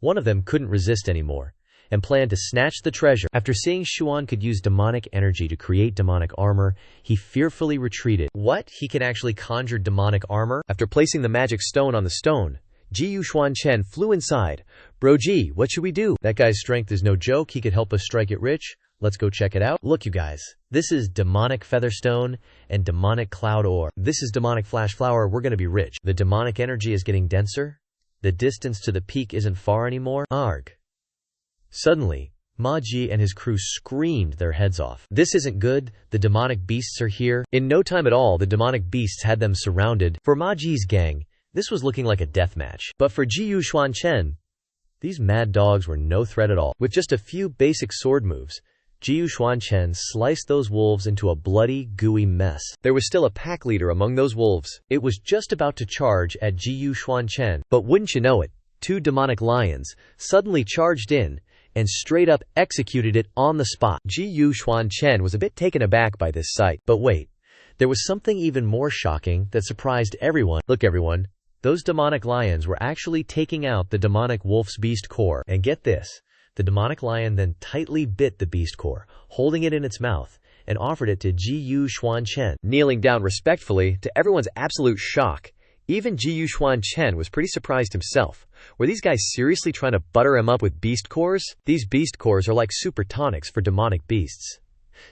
one of them couldn't resist anymore and planned to snatch the treasure. After seeing Xuan could use demonic energy to create demonic armor, he fearfully retreated. What? He can actually conjure demonic armor? After placing the magic stone on the stone, Xuan Chen flew inside. Bro G, what should we do? That guy's strength is no joke. He could help us strike it rich. Let's go check it out. Look, you guys. This is demonic featherstone and demonic cloud ore. This is demonic flash flower. We're gonna be rich. The demonic energy is getting denser. The distance to the peak isn't far anymore. Arg. Suddenly, Ma Ji and his crew screamed their heads off. This isn't good. The demonic beasts are here. In no time at all, the demonic beasts had them surrounded. For Ma Ji's gang, this was looking like a death match. But for Xuan Chen, these mad dogs were no threat at all. With just a few basic sword moves, Xuan Chen sliced those wolves into a bloody, gooey mess. There was still a pack leader among those wolves. It was just about to charge at Xuan Chen, but wouldn't you know it, 2 demonic lions suddenly charged in and straight up executed it on the spot. Xuan Chen was a bit taken aback by this sight. But wait, there was something even more shocking that surprised everyone. Look everyone, those demonic lions were actually taking out the demonic wolf's beast core. And get this, the demonic lion then tightly bit the beast core, holding it in its mouth, and offered it to Xuan Chen. Kneeling down respectfully, to everyone's absolute shock, even Xuan Chen was pretty surprised himself. Were these guys seriously trying to butter him up with beast cores? These beast cores are like super tonics for demonic beasts.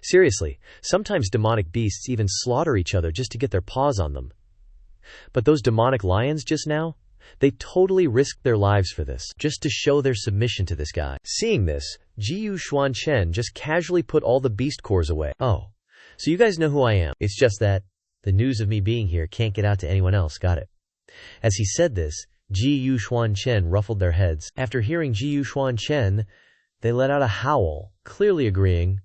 Seriously, sometimes demonic beasts even slaughter each other just to get their paws on them. But those demonic lions just now? They totally risked their lives for this, just to show their submission to this guy. Seeing this, Xuan Chen just casually put all the beast cores away. Oh, so you guys know who I am. It's just that the news of me being here can't get out to anyone else, got it? As he said this, Xuan Chen ruffled their heads. After hearing Xuan Chen, they let out a howl, clearly agreeing.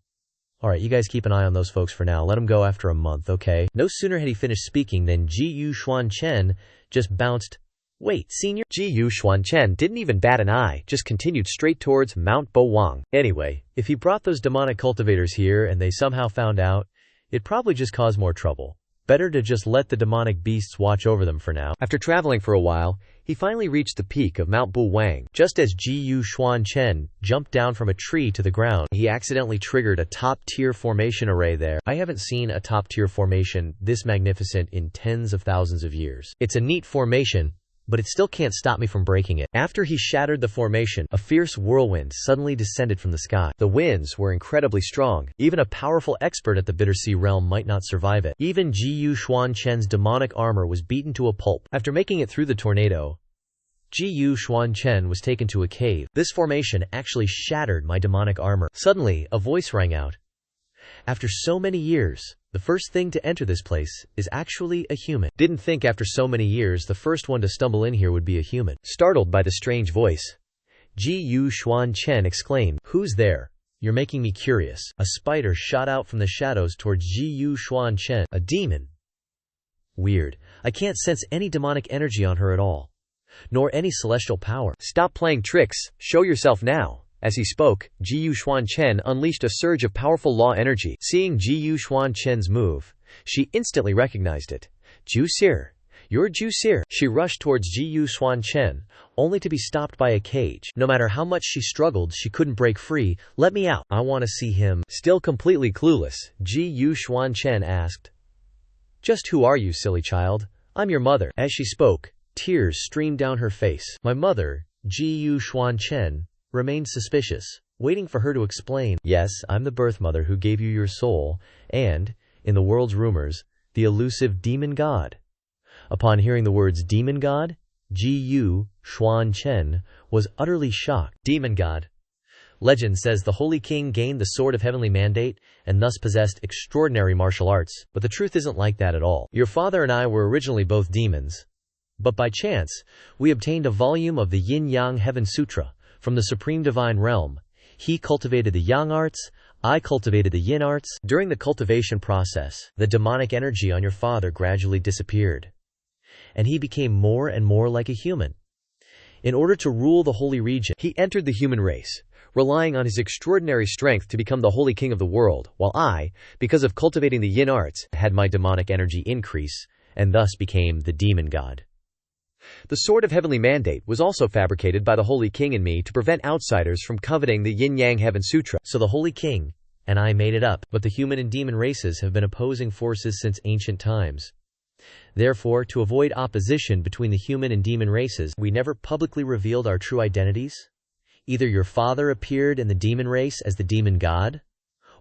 Alright, you guys keep an eye on those folks for now. Let them go after a month, okay? No sooner had he finished speaking than Xuan Chen just bounced. Wait, senior? Xuan Chen didn't even bat an eye, just continued straight towards Mount Bo Wang. Anyway, if he brought those demonic cultivators here and they somehow found out, it'd probably just cause more trouble. Better to just let the demonic beasts watch over them for now. After traveling for a while, he finally reached the peak of Mount Bu Wang. Just as Xuan Chen jumped down from a tree to the ground, he accidentally triggered a top-tier formation array there. I haven't seen a top-tier formation this magnificent in tens of thousands of years. It's a neat formation, but it still can't stop me from breaking it. After he shattered the formation, a fierce whirlwind suddenly descended from the sky. The winds were incredibly strong. Even a powerful expert at the Bitter Sea realm might not survive it. Even Xuan Chen's demonic armor was beaten to a pulp. After making it through the tornado, Xuan Chen was taken to a cave. This formation actually shattered my demonic armor. Suddenly, a voice rang out. After so many years, the first thing to enter this place is actually a human. Didn't think after so many years the first one to stumble in here would be a human. Startled by the strange voice, Xuan Chen exclaimed, "Who's there? You're making me curious." A spider shot out from the shadows towards Xuan Chen. A demon. Weird. I can't sense any demonic energy on her at all, nor any celestial power. Stop playing tricks. Show yourself now. As he spoke, Xuan Chen unleashed a surge of powerful law energy. Seeing Xuan Chen's move, she instantly recognized it. Jusir. You're Jusir. She rushed towards Xuan Chen, only to be stopped by a cage. No matter how much she struggled, she couldn't break free. Let me out. I want to see him. Still completely clueless, Xuan Chen asked. Just who are you, silly child? I'm your mother. As she spoke, tears streamed down her face. My mother, Xuan Chen, remained suspicious, waiting for her to explain. Yes, I'm the birth mother who gave you your soul, and, in the world's rumors, the elusive demon god. Upon hearing the words demon god, Xuan Chen was utterly shocked. Demon god. Legend says the Holy King gained the Sword of Heavenly Mandate and thus possessed extraordinary martial arts, but the truth isn't like that at all. Your father and I were originally both demons, but by chance, we obtained a volume of the Yin-Yang Heaven Sutra from the Supreme Divine Realm. He cultivated the Yang arts, I cultivated the Yin arts. During the cultivation process, the demonic energy on your father gradually disappeared, and he became more and more like a human. In order to rule the holy region, he entered the human race, relying on his extraordinary strength to become the holy king of the world, while I, because of cultivating the Yin arts, had my demonic energy increase, and thus became the demon god. The Sword of Heavenly Mandate was also fabricated by the Holy King and me to prevent outsiders from coveting the Yin-Yang Heaven Sutra. So the Holy King and I made it up, but the human and demon races have been opposing forces since ancient times. Therefore, to avoid opposition between the human and demon races, we never publicly revealed our true identities. Either your father appeared in the demon race as the demon god,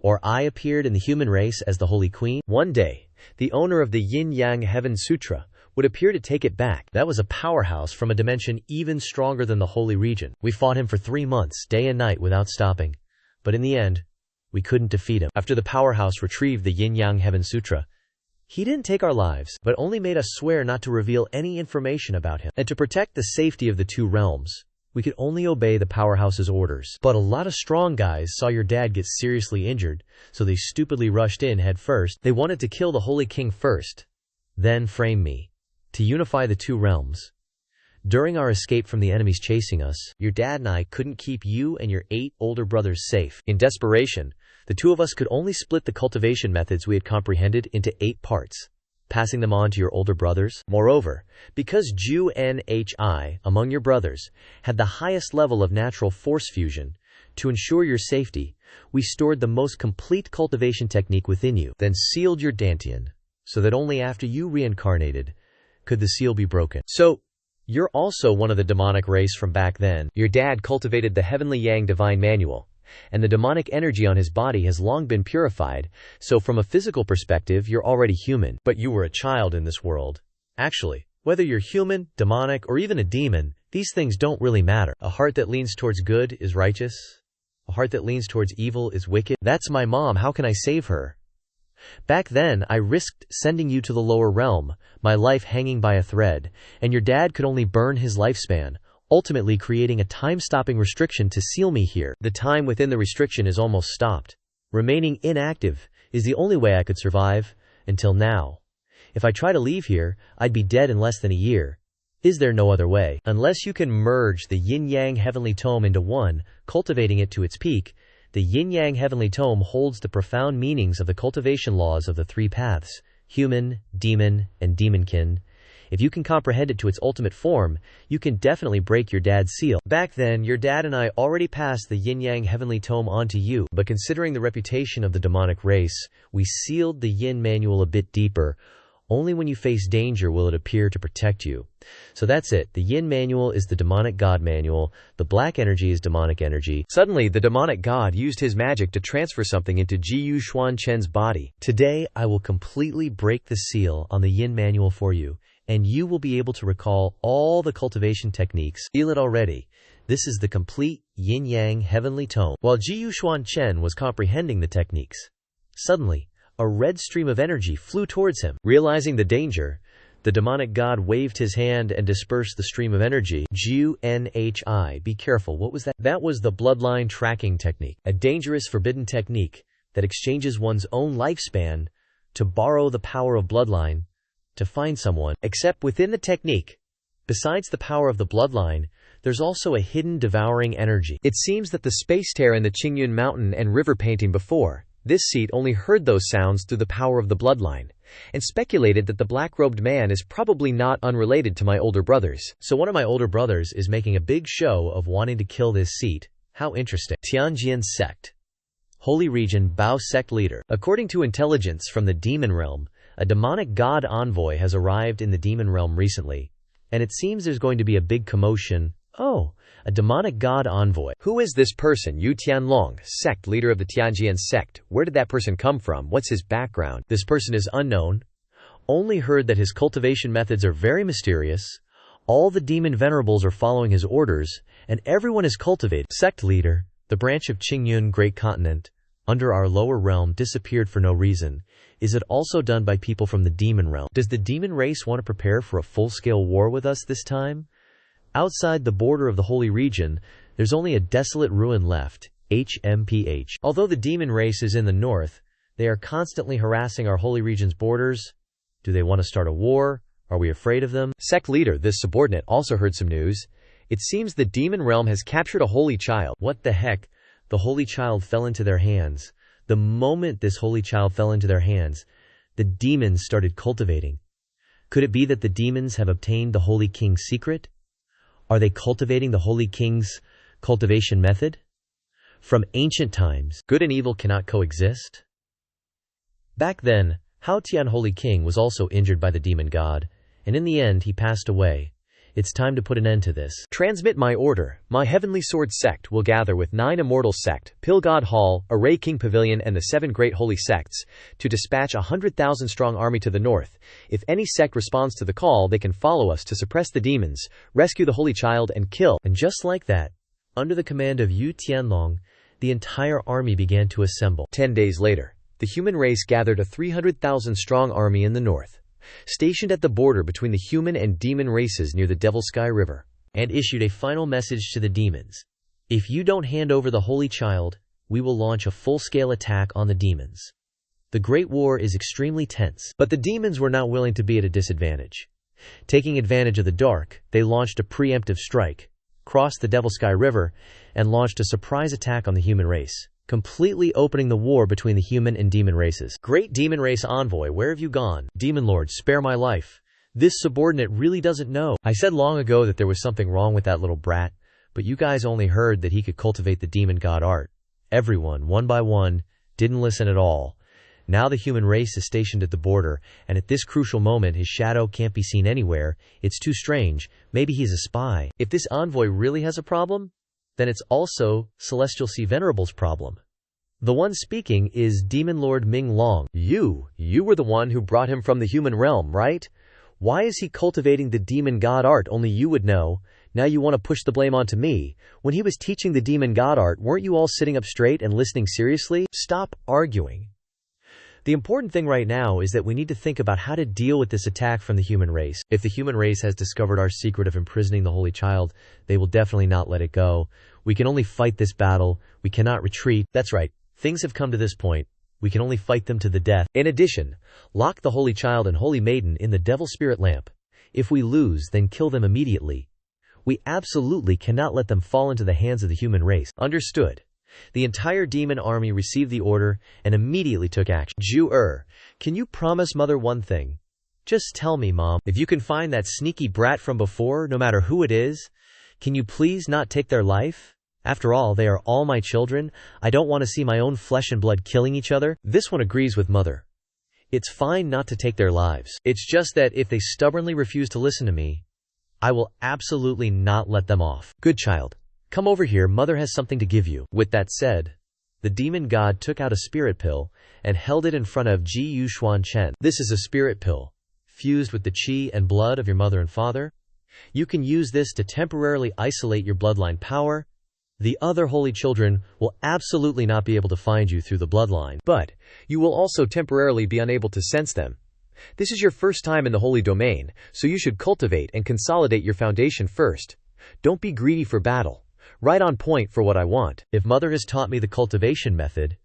or I appeared in the human race as the Holy Queen. One day, the owner of the Yin-Yang Heaven Sutra would appear to take it back. That was a powerhouse from a dimension even stronger than the holy region. We fought him for 3 months, day and night, without stopping. But in the end, we couldn't defeat him. After the powerhouse retrieved the Yin-Yang Heaven Sutra, he didn't take our lives, but only made us swear not to reveal any information about him. And to protect the safety of the two realms, we could only obey the powerhouse's orders. But a lot of strong guys saw your dad get seriously injured, so they stupidly rushed in head first. They wanted to kill the Holy King first, then frame me, to unify the two realms. During our escape from the enemies chasing us, your dad and I couldn't keep you and your 8 older brothers safe. In desperation, the two of us could only split the cultivation methods we had comprehended into 8 parts, passing them on to your older brothers. Moreover, because Ju Nhi, among your brothers, had the highest level of natural force fusion, to ensure your safety, we stored the most complete cultivation technique within you, then sealed your dantian, so that only after you reincarnated could the seal be broken. So, you're also one of the demonic race from back then. Your dad cultivated the Heavenly Yang Divine Manual, and the demonic energy on his body has long been purified, so from a physical perspective you're already human. But you were a child in this world, Actually, whether you're human, demonic, or even a demon, these things don't really matter. A heart that leans towards good is righteous. A heart that leans towards evil is wicked. That's my mom. How can I save her? Back then, I risked sending you to the lower realm, my life hanging by a thread, and your dad could only burn his lifespan, ultimately creating a time-stopping restriction to seal me here. The time within the restriction is almost stopped. Remaining inactive is the only way I could survive, until now. If I try to leave here, I'd be dead in less than a year. Is there no other way? Unless you can merge the yin-yang heavenly tome into one, cultivating it to its peak, the yin-yang heavenly tome holds the profound meanings of the cultivation laws of the three paths, human, demon, and demonkin. If you can comprehend it to its ultimate form, you can definitely break your dad's seal. Back then, your dad and I already passed the yin-yang heavenly tome on to you, but considering the reputation of the demonic race, we sealed the yin manual a bit deeper. Only when you face danger will it appear to protect you. So that's it. The yin manual is the demonic god manual. The black energy is demonic energy. Suddenly, the demonic god used his magic to transfer something into Xuan Chen's body. Today, I will completely break the seal on the yin manual for you, and you will be able to recall all the cultivation techniques. Feel it already. This is the complete yin-yang heavenly tome. While Xuan Chen was comprehending the techniques, suddenly, a red stream of energy flew towards him. Realizing the danger, the demonic god waved his hand and dispersed the stream of energy. G-U-N-H-I. Be careful, what was that? That was the bloodline tracking technique, a dangerous forbidden technique that exchanges one's own lifespan to borrow the power of bloodline to find someone. Except within the technique, besides the power of the bloodline, there's also a hidden devouring energy. It seems that the space tear in the Qingyun mountain and river painting before this seat only heard those sounds through the power of the bloodline, and speculated that the black-robed man is probably not unrelated to my older brothers. So one of my older brothers is making a big show of wanting to kill this seat. How interesting. Tianjin sect. Holy region Bao sect leader. According to intelligence from the demon realm, a demonic god envoy has arrived in the demon realm recently, and it seems there's going to be a big commotion. Oh, a demonic god envoy. Who is this person? Yu Tianlong, sect leader of the Tianjian sect. Where did that person come from? What's his background? This person is unknown. Only heard that his cultivation methods are very mysterious. All the demon venerables are following his orders, and everyone is cultivated. Sect leader, the branch of Qingyun Great Continent, under our lower realm disappeared for no reason. Is it also done by people from the demon realm? Does the demon race want to prepare for a full-scale war with us this time? Outside the border of the holy region, there's only a desolate ruin left, HMPH. Although the demon race is in the north, they are constantly harassing our holy region's borders. Do they want to start a war? Are we afraid of them? Sect leader, this subordinate, also heard some news. It seems the demon realm has captured a holy child. What the heck? The holy child fell into their hands. The moment this holy child fell into their hands, the demons started cultivating. Could it be that the demons have obtained the holy king's secret? Are they cultivating the Holy King's cultivation method? From ancient times, good and evil cannot coexist. Back then, Hao Tian Holy King was also injured by the demon god, and in the end he passed away. It's time to put an end to this. Transmit my order. My heavenly sword sect will gather with 9 immortal sect, Pilgod Hall, Array King Pavilion and the 7 great holy sects, to dispatch 100,000 strong army to the north. If any sect responds to the call, they can follow us to suppress the demons, rescue the holy child and kill. And just like that, under the command of Yu Tianlong, the entire army began to assemble. 10 days later, the human race gathered a 300,000 strong army in the north, stationed at the border between the human and demon races near the Devil Sky River, and issued a final message to the demons. If you don't hand over the holy child, we will launch a full-scale attack on the demons. The Great War is extremely tense, but the demons were not willing to be at a disadvantage. Taking advantage of the dark, they launched a preemptive strike, crossed the Devil Sky River, and launched a surprise attack on the human race, completely opening the war between the human and demon races. Great demon race envoy, where have you gone? Demon lord, spare my life. This subordinate really doesn't know. I said long ago that there was something wrong with that little brat, but you guys only heard that he could cultivate the demon god art. Everyone, one by one, didn't listen at all. Now the human race is stationed at the border, and at this crucial moment his shadow can't be seen anywhere. It's too strange. Maybe he's a spy. If this envoy really has a problem, then it's also Celestial Sea Venerable's problem. The one speaking is Demon Lord Ming Long. You were the one who brought him from the human realm, right? Why is he cultivating the demon god art? Only you would know. Now you want to push the blame onto me. When he was teaching the demon god art, weren't you all sitting up straight and listening seriously? Stop arguing. The important thing right now is that we need to think about how to deal with this attack from the human race. If the human race has discovered our secret of imprisoning the Holy Child, they will definitely not let it go. We can only fight this battle. We cannot retreat. That's right. Things have come to this point. We can only fight them to the death. In addition, lock the Holy Child and Holy Maiden in the Devil Spirit Lamp. If we lose, then kill them immediately. We absolutely cannot let them fall into the hands of the human race. Understood. The entire demon army received the order and immediately took action. Can you promise Mother one thing? Just tell me, Mom. If you can find that sneaky brat from before, no matter who it is, can you please not take their life? After all, they are all my children. I don't want to see my own flesh and blood killing each other. This one agrees with Mother. It's fine not to take their lives. It's just that if they stubbornly refuse to listen to me, I will absolutely not let them off. Good child. Come over here, Mother has something to give you. With that said, the demon god took out a spirit pill and held it in front of Xuan Chen. This is a spirit pill, fused with the qi and blood of your mother and father. You can use this to temporarily isolate your bloodline power. The other holy children will absolutely not be able to find you through the bloodline, but you will also temporarily be unable to sense them. This is your first time in the holy domain, so you should cultivate and consolidate your foundation first. Don't be greedy for battle. Right on point for what I want. If Mother has taught me the cultivation method,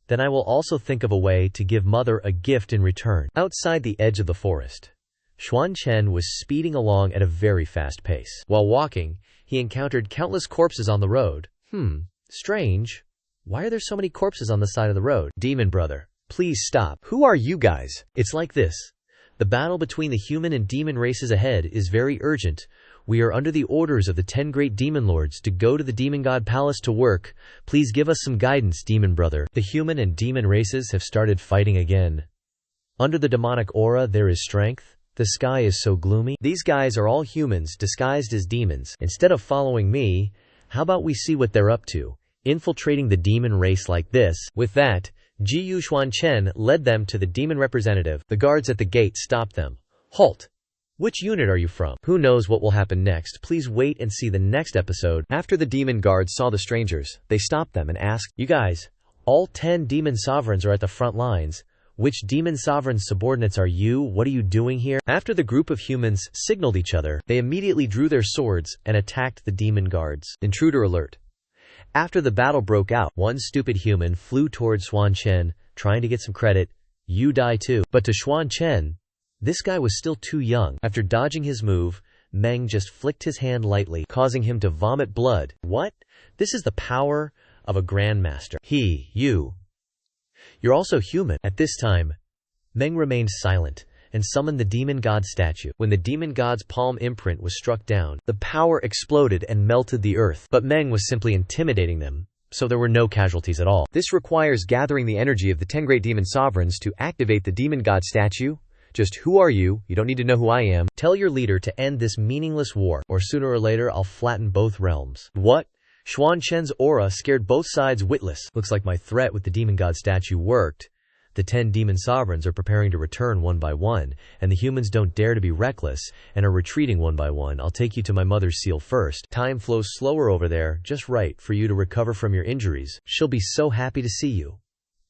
then I will also think of a way to give Mother a gift in return. Outside the edge of the forest, Xuan Chen was speeding along at a very fast pace. While walking, he encountered countless corpses on the road. Strange. Why are there so many corpses on the side of the road? Demon brother, please stop. Who are you guys? It's like this. The battle between the human and demon races ahead is very urgent. We are under the orders of the 10 great demon lords to go to the demon god palace to work. Please give us some guidance, demon brother. The human and demon races have started fighting again. Under the demonic aura there is strength. The sky is so gloomy. These guys are all humans disguised as demons. Instead of following me, how about we see what they're up to, infiltrating the demon race like this. With that, Xuan Chen led them to the demon representative. The guards at the gate stopped them. Halt! Which unit are you from? Who knows what will happen next? Please wait and see the next episode. After the demon guards saw the strangers, they stopped them and asked, You guys, all 10 demon sovereigns are at the front lines. Which demon sovereign's subordinates are you? What are you doing here? After the group of humans signaled each other, they immediately drew their swords and attacked the demon guards. Intruder alert. After the battle broke out, one stupid human flew towards Xuan Chen, trying to get some credit. You die too. But to Xuan Chen, this guy was still too young. After dodging his move, Meng just flicked his hand lightly, causing him to vomit blood. What? This is the power of a grandmaster. You're also human. At this time, Meng remained silent and summoned the demon god statue. When the demon god's palm imprint was struck down, the power exploded and melted the earth. But Meng was simply intimidating them, so there were no casualties at all. This requires gathering the energy of the 10 great demon sovereigns to activate the demon god statue. Just who are you? You don't need to know who I am. Tell your leader to end this meaningless war, or sooner or later I'll flatten both realms. What? Xuan Chen's aura scared both sides witless. Looks like my threat with the demon god statue worked. The 10 demon sovereigns are preparing to return one by one, and the humans don't dare to be reckless and are retreating one by one. I'll take you to my mother's seal first. Time flows slower over there, just right for you to recover from your injuries. She'll be so happy to see you.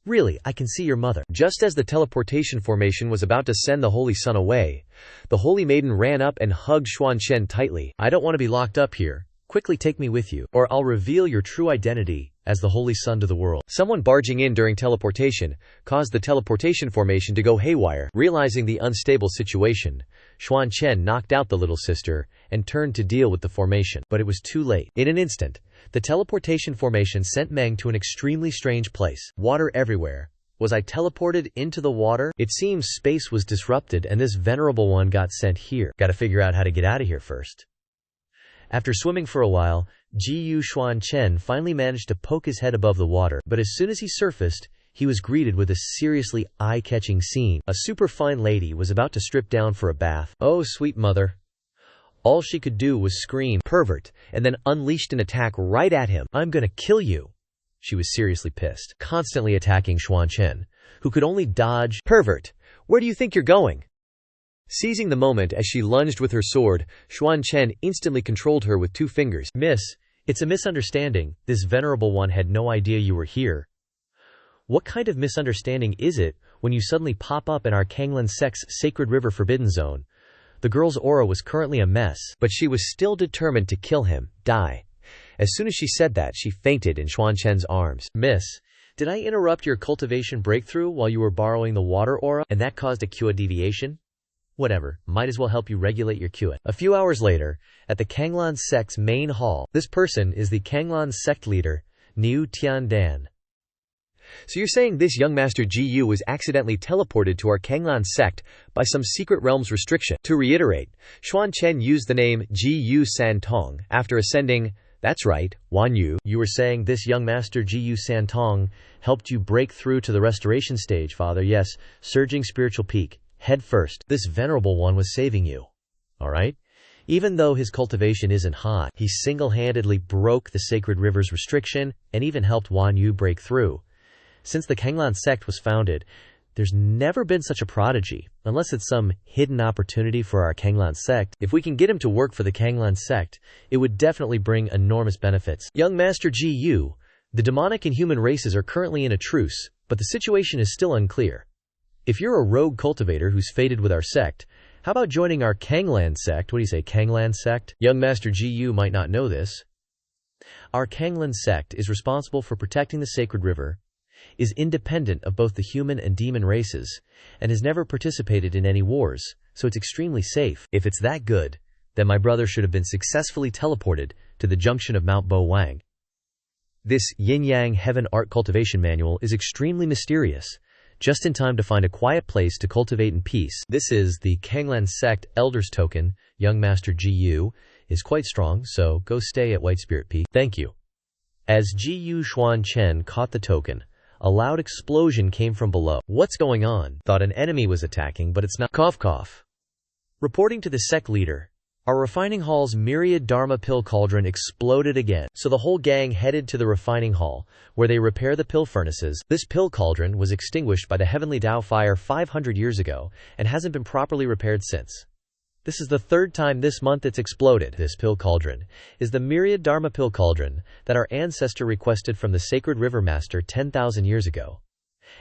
Really, I can see your mother. Just as the teleportation formation was about to send the Holy Sun away, the Holy Maiden ran up and hugged Xuan Chen tightly. I don't want to be locked up here. Quickly take me with you, or I'll reveal your true identity as the Holy Sun to the world. Someone barging in during teleportation caused the teleportation formation to go haywire. Realizing the unstable situation, Xuan Chen knocked out the little sister and turned to deal with the formation. But it was too late. In an instant, the teleportation formation sent Meng to an extremely strange place. Water everywhere. Was I teleported into the water? It seems space was disrupted and this venerable one got sent here. Gotta figure out how to get out of here first. After swimming for a while, Xuan Chen finally managed to poke his head above the water, but as soon as he surfaced, he was greeted with a seriously eye-catching scene. A super-fine lady was about to strip down for a bath. Oh, sweet mother. All she could do was scream, "Pervert," and then unleashed an attack right at him. I'm gonna kill you. She was seriously pissed, constantly attacking Xuan Chen, who could only dodge. Pervert, where do you think you're going? Seizing the moment as she lunged with her sword, Xuan Chen instantly controlled her with 2 fingers. Miss, it's a misunderstanding. This venerable one had no idea you were here. What kind of misunderstanding is it when you suddenly pop up in our Kanglan sect's Sacred River Forbidden Zone? The girl's aura was currently a mess, but she was still determined to kill him, die. As soon as she said that, she fainted in Xuan Chen's arms. Miss, did I interrupt your cultivation breakthrough while you were borrowing the water aura, and that caused a QA deviation? Whatever, might as well help you regulate your QA. A few hours later, at the Kanglan sect's main hall, this person is the Kanglan sect leader, Niu Tiandan. So you're saying this young master Gu was accidentally teleported to our Kanglan sect by some secret realm's restriction. To reiterate, Xuan Chen used the name Gu Santong after ascending, that's right, Wan Yu. You were saying this young master Gu Santong helped you break through to the restoration stage, Father. Yes, surging spiritual peak, head first. This venerable one was saving you. Alright? Even though his cultivation isn't high, he single-handedly broke the Sacred River's restriction and even helped Wan Yu break through. Since the Kanglan sect was founded, there's never been such a prodigy, unless it's some hidden opportunity for our Kanglan sect. If we can get him to work for the Kanglan sect, it would definitely bring enormous benefits. Young Master Gu, the demonic and human races are currently in a truce, but the situation is still unclear. If you're a rogue cultivator who's fated with our sect, how about joining our Kanglan sect? What do you say, Kanglan sect? Young Master Gu might not know this. Our Kanglan sect is responsible for protecting the Sacred River, is independent of both the human and demon races, and has never participated in any wars, so it's extremely safe. If it's that good, then my brother should have been successfully teleported to the junction of Mount Bo Wang. This yin-yang heaven art cultivation manual is extremely mysterious, just in time to find a quiet place to cultivate in peace. This is the Kanglan sect Elder's token. Young Master Gu is quite strong, so go stay at White Spirit Peak. Thank you. As Gu Xuan Chen caught the token, a loud explosion came from below. What's going on? Thought an enemy was attacking, but it's not. Cough cough. Reporting to the sect leader, our refining hall's myriad Dharma pill cauldron exploded again. So the whole gang headed to the refining hall, where they repair the pill furnaces. This pill cauldron was extinguished by the heavenly Tao fire 500 years ago, and hasn't been properly repaired since. This is the 3rd time this month it's exploded. This pill cauldron is the myriad Dharma pill cauldron that our ancestor requested from the Sacred River Master 10,000 years ago.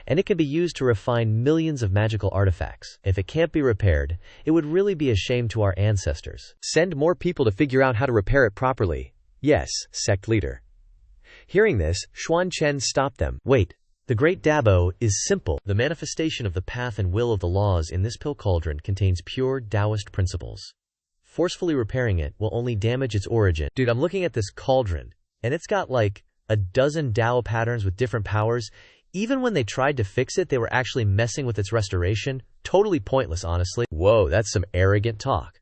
And it can be used to refine millions of magical artifacts. If it can't be repaired, it would really be a shame to our ancestors. Send more people to figure out how to repair it properly. Yes, sect leader. Hearing this, Xuan Chen stopped them. Wait. The Great Dabo is simple. The manifestation of the path and will of the laws in this pill cauldron contains pure Taoist principles. Forcefully repairing it will only damage its origin. Dude, I'm looking at this cauldron, and it's got like a dozen Dao patterns with different powers. Even when they tried to fix it, they were actually messing with its restoration. Totally pointless, honestly. Whoa, that's some arrogant talk.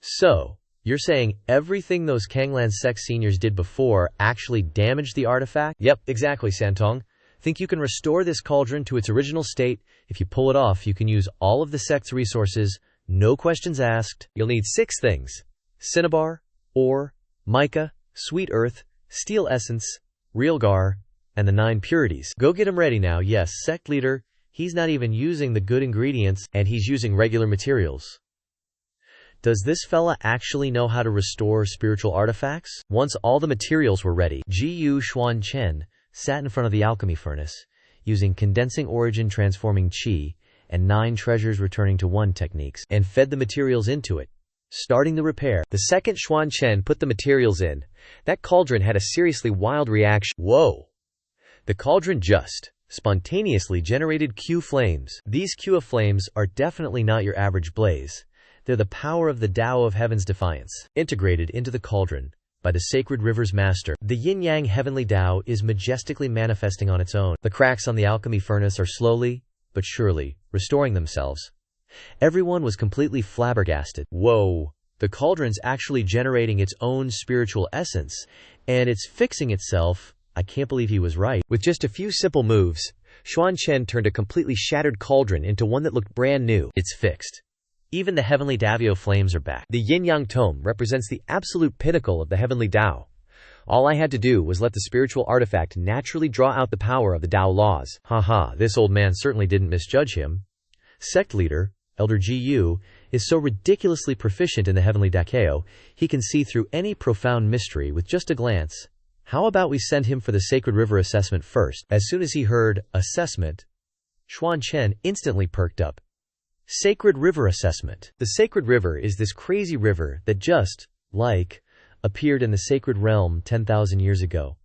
So, you're saying everything those Kanglan sect seniors did before actually damaged the artifact? Yep, exactly, Santong. Think you can restore this cauldron to its original state? If you pull it off, you can use all of the sect's resources, no questions asked. You'll need 6 things: cinnabar, ore, mica, sweet earth, steel essence, realgar, and the 9 purities. Go get him ready now. Yes, sect leader, he's not even using the good ingredients, and he's using regular materials. Does this fella actually know how to restore spiritual artifacts? Once all the materials were ready, Gu Xuan Chen sat in front of the alchemy furnace, using condensing origin transforming qi and 9 treasures returning to 1 techniques, and fed the materials into it, starting the repair. The second Xuan Chen put the materials in, that cauldron had a seriously wild reaction. Whoa! The cauldron just spontaneously generated Q flames. These Q flames are definitely not your average blaze. They're the power of the Tao of Heaven's defiance, integrated into the cauldron by the Sacred River's master. The yin-yang heavenly Tao is majestically manifesting on its own. The cracks on the alchemy furnace are slowly, but surely, restoring themselves. Everyone was completely flabbergasted. Whoa! The cauldron's actually generating its own spiritual essence, and it's fixing itself. I can't believe he was right. With just a few simple moves, Xuan Chen turned a completely shattered cauldron into one that looked brand new. It's fixed. Even the heavenly Davio flames are back. The yin-yang tome represents the absolute pinnacle of the heavenly Tao. All I had to do was let the spiritual artifact naturally draw out the power of the Tao laws. Haha, this old man certainly didn't misjudge him. Sect leader, Elder Gu, is so ridiculously proficient in the heavenly Dakeo, he can see through any profound mystery with just a glance. How about we send him for the Sacred River assessment first? As soon as he heard assessment, Xuan Chen instantly perked up. Sacred River assessment. The Sacred River is this crazy river that just, appeared in the sacred realm 10,000 years ago.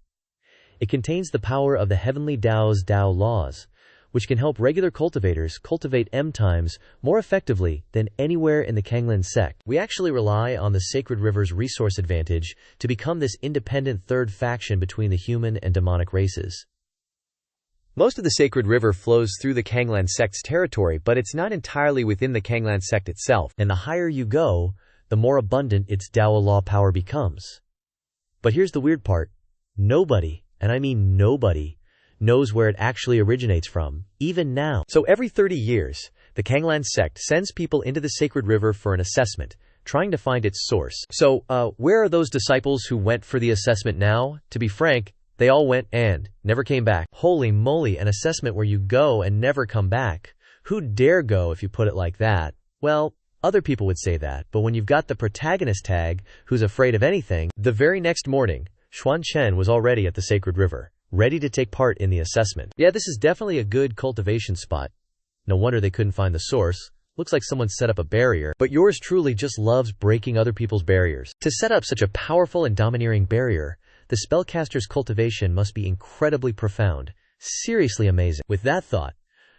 It contains the power of the heavenly Tao's Tao laws, which can help regular cultivators cultivate M times more effectively than anywhere in the Kanglan sect. We actually rely on the Sacred River's resource advantage to become this independent third faction between the human and demonic races. Most of the Sacred River flows through the Kanglan sect's territory, but it's not entirely within the Kanglan sect itself, and the higher you go, the more abundant its Dao law power becomes. But here's the weird part. Nobody, and I mean nobody, knows where it actually originates from, even now. So every 30 years, the Kanglan sect sends people into the Sacred River for an assessment, trying to find its source. So, where are those disciples who went for the assessment now? To be frank, they all went and never came back. Holy moly, an assessment where you go and never come back. Who'd dare go if you put it like that? Well, other people would say that, but when you've got the protagonist tag who's afraid of anything, the very next morning, Xuan Chen was already at the Sacred River, ready to take part in the assessment. Yeah, this is definitely a good cultivation spot. No wonder they couldn't find the source. Looks like someone set up a barrier, but yours truly just loves breaking other people's barriers. To set up such a powerful and domineering barrier, the spellcaster's cultivation must be incredibly profound. Seriously amazing. With that thought,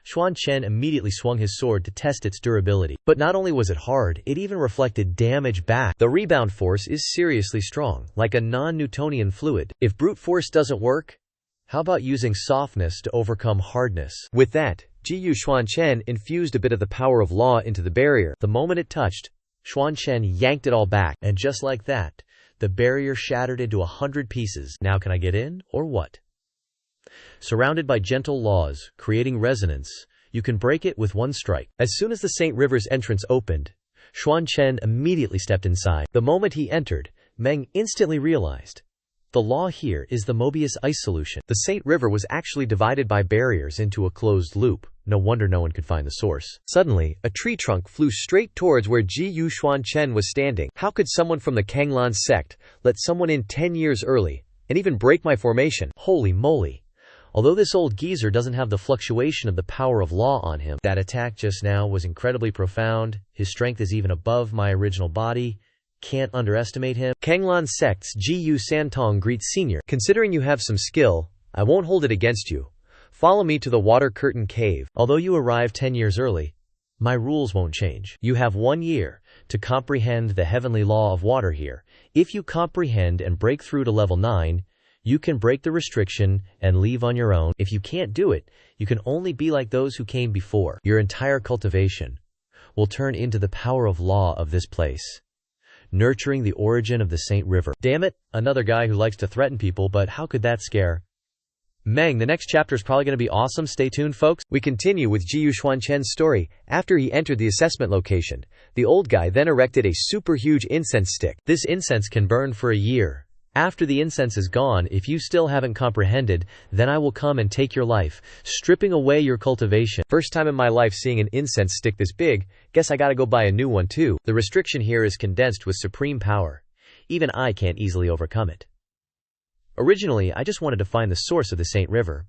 Xuan Chen immediately swung his sword to test its durability. But not only was it hard, it even reflected damage back. The rebound force is seriously strong, like a non-Newtonian fluid. If brute force doesn't work, how about using softness to overcome hardness? With that, Xuan Chen infused a bit of the power of law into the barrier. The moment it touched, Xuan Chen yanked it all back, and just like that, the barrier shattered into 100 pieces. Now can I get in, or what? Surrounded by gentle laws, creating resonance, you can break it with one strike. As soon as the St. River's entrance opened, Xuan Chen immediately stepped inside. The moment he entered, Meng instantly realized. The law here is the Mobius ice solution. The St. River was actually divided by barriers into a closed loop. No wonder no one could find the source. Suddenly, a tree trunk flew straight towards where Xuan Chen was standing. How could someone from the Kanglan sect let someone in 10 years early, and even break my formation? Holy moly. Although this old geezer doesn't have the fluctuation of the power of law on him, that attack just now was incredibly profound. His strength is even above my original body. Can't underestimate him. Kanglan sect's Gu Santong greets Senior. Considering you have some skill, I won't hold it against you. Follow me to the Water Curtain Cave. Although you arrived 10 years early, my rules won't change. You have 1 year to comprehend the heavenly law of water here. If you comprehend and break through to level 9, you can break the restriction and leave on your own. If you can't do it, you can only be like those who came before. Your entire cultivation will turn into the power of law of this place, nurturing the origin of the St. River. Damn it, another guy who likes to threaten people, but how could that scare Meng? The next chapter is probably going to be awesome. Stay tuned, folks. We continue with Xuan Chen's story. After he entered the assessment location, the old guy then erected a super huge incense stick. This incense can burn for a year. After the incense is gone, if you still haven't comprehended, then I will come and take your life, stripping away your cultivation. First time in my life seeing an incense stick this big. Guess I gotta go buy a new one too. The restriction here is condensed with supreme power. Even I can't easily overcome it. Originally, I just wanted to find the source of the St. River.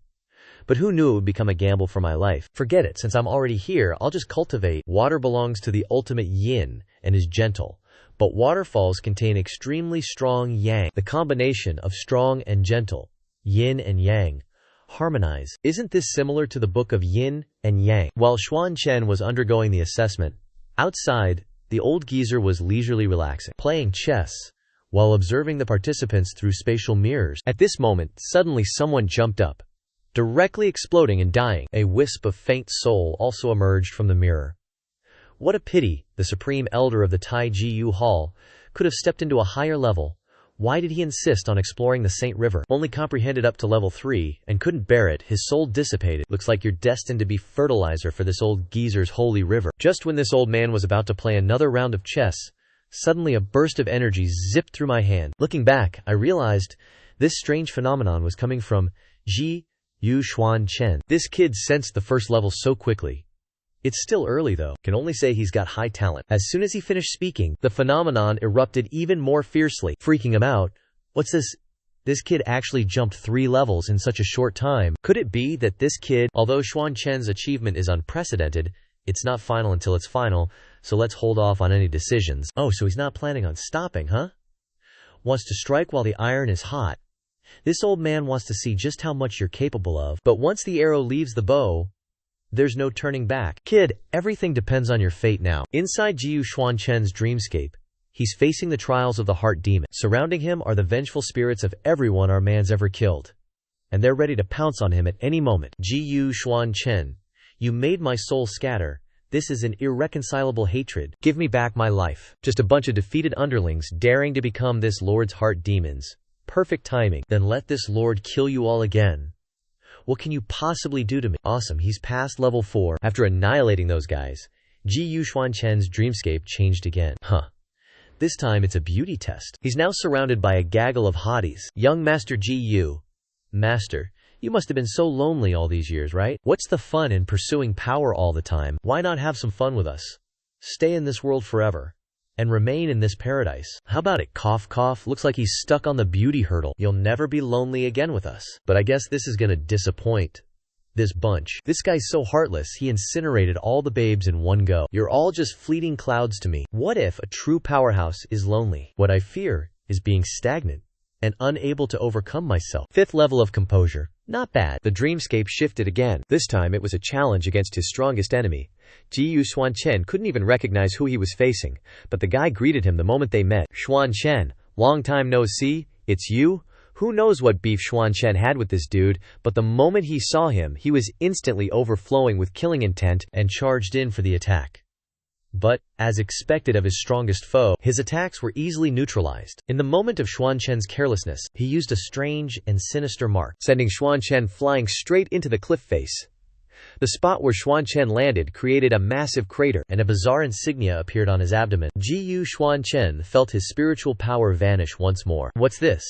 But who knew it would become a gamble for my life? Forget it, since I'm already here, I'll just cultivate. Water belongs to the ultimate yin and is gentle. But waterfalls contain extremely strong yang. The combination of strong and gentle, yin and yang, harmonize. Isn't this similar to the book of yin and yang? While Xuan Chen was undergoing the assessment, outside, the old geezer was leisurely relaxing, playing chess, while observing the participants through spatial mirrors. At this moment, suddenly someone jumped up, directly exploding and dying. A wisp of faint soul also emerged from the mirror. What a pity, the supreme elder of the Tai Gu Hall could have stepped into a higher level. Why did he insist on exploring the St. River? Only comprehended up to level 3 and couldn't bear it. His soul dissipated. Looks like you're destined to be fertilizer for this old geezer's holy river. Just when this old man was about to play another round of chess, suddenly a burst of energy zipped through my hand. Looking back, I realized this strange phenomenon was coming from Xuan Chen. This kid sensed the first level so quickly. It's still early though. Can only say he's got high talent. As soon as he finished speaking, the phenomenon erupted even more fiercely, freaking him out. What's this? This kid actually jumped 3 levels in such a short time. Could it be that this kid, although Xuan Chen's achievement is unprecedented, it's not final until it's final, so let's hold off on any decisions. Oh, so he's not planning on stopping, huh? Wants to strike while the iron is hot. This old man wants to see just how much you're capable of, but once the arrow leaves the bow, there's no turning back. Kid, everything depends on your fate now. Inside Xuan Chen's dreamscape, he's facing the trials of the heart demon. Surrounding him are the vengeful spirits of everyone our man's ever killed, and they're ready to pounce on him at any moment. Xuan Chen, you made my soul scatter. This is an irreconcilable hatred. Give me back my life. Just a bunch of defeated underlings daring to become this lord's heart demons. Perfect timing. Then let this lord kill you all again. What can you possibly do to me? Awesome, he's past level 4. After annihilating those guys, Xuan Chen's dreamscape changed again. This time it's a beauty test. He's now surrounded by a gaggle of hotties. Young Master Gu. Master, you must have been so lonely all these years, right? What's the fun in pursuing power all the time? Why not have some fun with us? Stay in this world forever and remain in this paradise. How about it? Cough, cough. Looks like he's stuck on the beauty hurdle. You'll never be lonely again with us. But I guess this is gonna disappoint this bunch. This guy's so heartless, he incinerated all the babes in one go. You're all just fleeting clouds to me. What if a true powerhouse is lonely? What I fear is being stagnant and unable to overcome myself. 5th level of composure. Not bad. The dreamscape shifted again. This time it was a challenge against his strongest enemy. Xuan Chen couldn't even recognize who he was facing, but the guy greeted him the moment they met. Xuan Chen, long time no see, it's you? Who knows what beef Xuan Chen had with this dude, but the moment he saw him, he was instantly overflowing with killing intent and charged in for the attack. But, as expected of his strongest foe, his attacks were easily neutralized. In the moment of Xuan Chen's carelessness, he used a strange and sinister mark, sending Xuan Chen flying straight into the cliff face. The spot where Xuan Chen landed created a massive crater, and a bizarre insignia appeared on his abdomen. Xuan Chen felt his spiritual power vanish once more. What's this?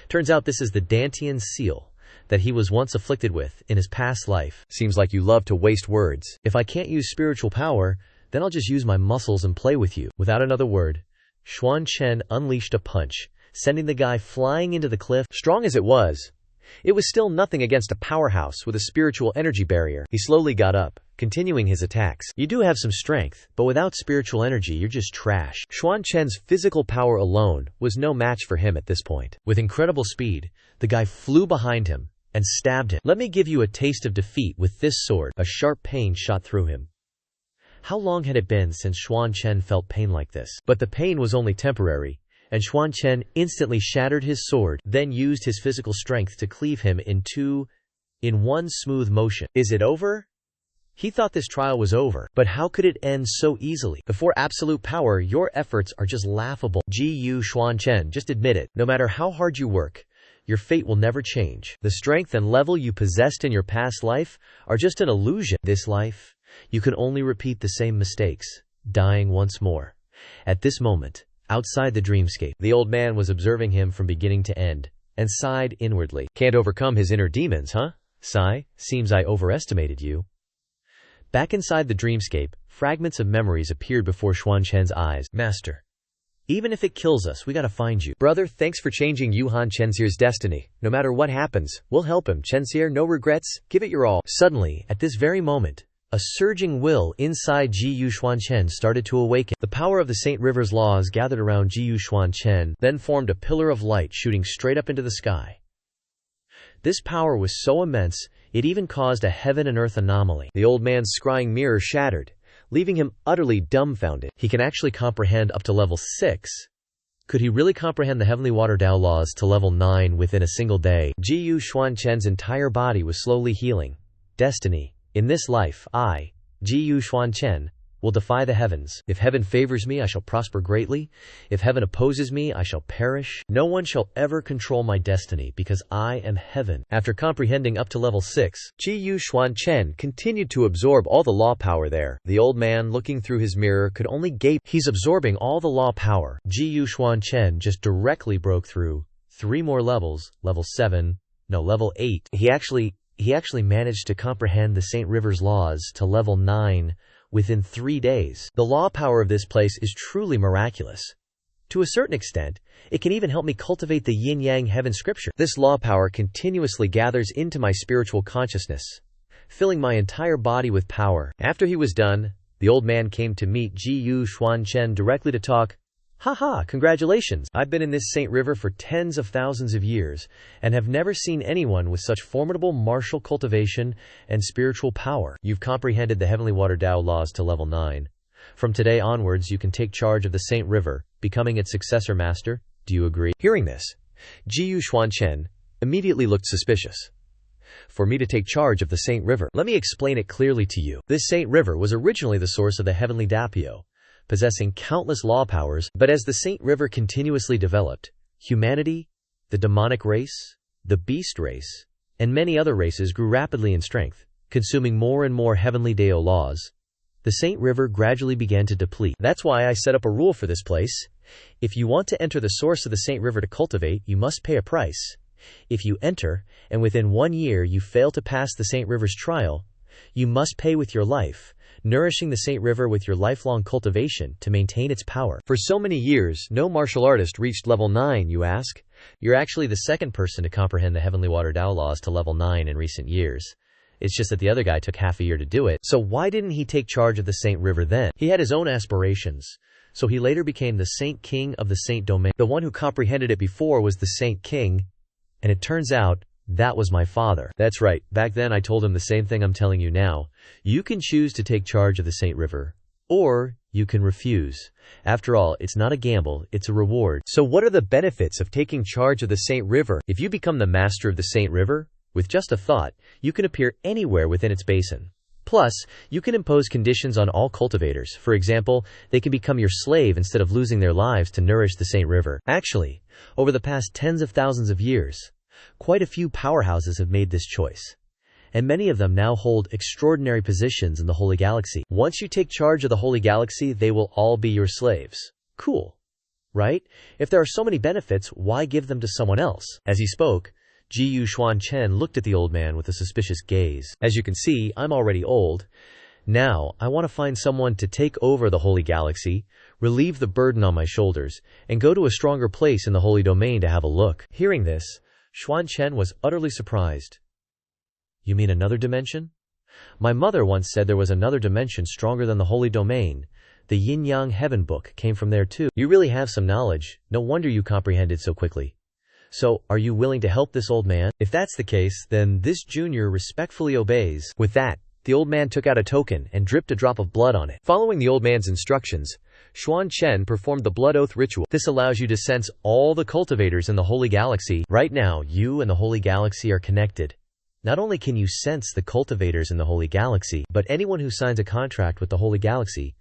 Turns out this is the Dantian seal that he was once afflicted with in his past life. Seems like you love to waste words. If I can't use spiritual power, then I'll just use my muscles and play with you. Without another word, Xuan Chen unleashed a punch, sending the guy flying into the cliff. Strong as it was still nothing against a powerhouse with a spiritual energy barrier. He slowly got up, continuing his attacks. You do have some strength, but without spiritual energy, you're just trash. Xuan Chen's physical power alone was no match for him at this point. With incredible speed, the guy flew behind him and stabbed him. Let me give you a taste of defeat with this sword. A sharp pain shot through him. How long had it been since Xuan Chen felt pain like this? But the pain was only temporary, and Xuan Chen instantly shattered his sword, then used his physical strength to cleave him in two in one smooth motion. Is it over? He thought this trial was over, but how could it end so easily? Before absolute power, your efforts are just laughable. Xuan Chen, just admit it. No matter how hard you work, your fate will never change. The strength and level you possessed in your past life are just an illusion. This life, you can only repeat the same mistakes, dying once more. At this moment, outside the dreamscape, the old man was observing him from beginning to end, and sighed inwardly. Can't overcome his inner demons, huh? Sigh, seems I overestimated you. Back inside the dreamscape, fragments of memories appeared before Xuan Chen's eyes. Master, even if it kills us, we gotta find you. Brother, thanks for changing Yuhan Chenxier's destiny. No matter what happens, we'll help him. Chenxier, no regrets, give it your all. Suddenly, at this very moment, a surging will inside Xuan Chen started to awaken. The power of the St. River's laws gathered around Xuan Chen, then formed a pillar of light shooting straight up into the sky. This power was so immense, it even caused a heaven and earth anomaly. The old man's scrying mirror shattered, leaving him utterly dumbfounded. He can actually comprehend up to level 6. Could he really comprehend the heavenly water Dao laws to level 9 within a single day? Xuan Chen's entire body was slowly healing. Destiny. In this life, I, Xuan Chen, will defy the heavens. If heaven favors me, I shall prosper greatly. If heaven opposes me, I shall perish. No one shall ever control my destiny, because I am heaven. After comprehending up to level 6, Xuan Chen continued to absorb all the law power there. The old man, looking through his mirror, could only gape. He's absorbing all the law power. Xuan Chen just directly broke through 3 more levels, level 7, no, level 8. He actually He actually managed to comprehend the St. River's laws to level 9 within 3 days. The law power of this place is truly miraculous. To a certain extent, it can even help me cultivate the yin-yang heaven scripture. This law power continuously gathers into my spiritual consciousness, filling my entire body with power. After he was done, the old man came to meet Xuan Chen directly to talk. Haha, congratulations! I've been in this Saint River for tens of thousands of years and have never seen anyone with such formidable martial cultivation and spiritual power. You've comprehended the heavenly water Tao laws to level 9. From today onwards, you can take charge of the Saint River, becoming its successor master. Do you agree? Hearing this, Xuan Chen immediately looked suspicious. For me to take charge of the Saint River, let me explain it clearly to you. This Saint River was originally the source of the heavenly Dapio, possessing countless law powers, but as the Saint River continuously developed, humanity, the demonic race, the beast race, and many other races grew rapidly in strength, consuming more and more heavenly Dao laws. The Saint River gradually began to deplete. That's why I set up a rule for this place. If you want to enter the source of the Saint River to cultivate, you must pay a price. If you enter, and within 1 year you fail to pass the Saint River's trial, you must pay with your life, nourishing the Saint River with your lifelong cultivation to maintain its power. For so many years, no martial artist reached level 9, you ask? You're actually the second person to comprehend the heavenly water Dao laws to level 9 in recent years. It's just that the other guy took half a year to do it. So why didn't he take charge of the Saint River then? He had his own aspirations. So he later became the Saint King of the Saint Domain. The one who comprehended it before was the Saint King, and it turns out that was my father. That's right. Back then I told him the same thing I'm telling you now. You can choose to take charge of the Saint River, or you can refuse. After all, it's not a gamble, it's a reward. So what are the benefits of taking charge of the Saint River? If you become the master of the Saint River, with just a thought, you can appear anywhere within its basin. Plus, you can impose conditions on all cultivators. For example, they can become your slave instead of losing their lives to nourish the Saint River. Actually, over the past tens of thousands of years, quite a few powerhouses have made this choice, and many of them now hold extraordinary positions in the Holy Galaxy. Once you take charge of the Holy Galaxy, they will all be your slaves. Cool, right? If there are so many benefits, why give them to someone else? As he spoke, Xuan Chen looked at the old man with a suspicious gaze. As you can see, I'm already old. Now, I want to find someone to take over the Holy Galaxy, relieve the burden on my shoulders, and go to a stronger place in the Holy Domain to have a look. Hearing this, Xuan Chen was utterly surprised. You mean another dimension? My mother once said there was another dimension stronger than the Holy Domain. The Yin-Yang Heaven book came from there too. You really have some knowledge. No wonder you comprehended so quickly. So, are you willing to help this old man? If that's the case, then this junior respectfully obeys. With that, the old man took out a token and dripped a drop of blood on it. Following the old man's instructions, Xuan Chen performed the blood oath ritual. This allows you to sense all the cultivators in the Holy Galaxy. Right now, you and the Holy Galaxy are connected. Not only can you sense the cultivators in the Holy Galaxy, but anyone who signs a contract with the Holy Galaxy,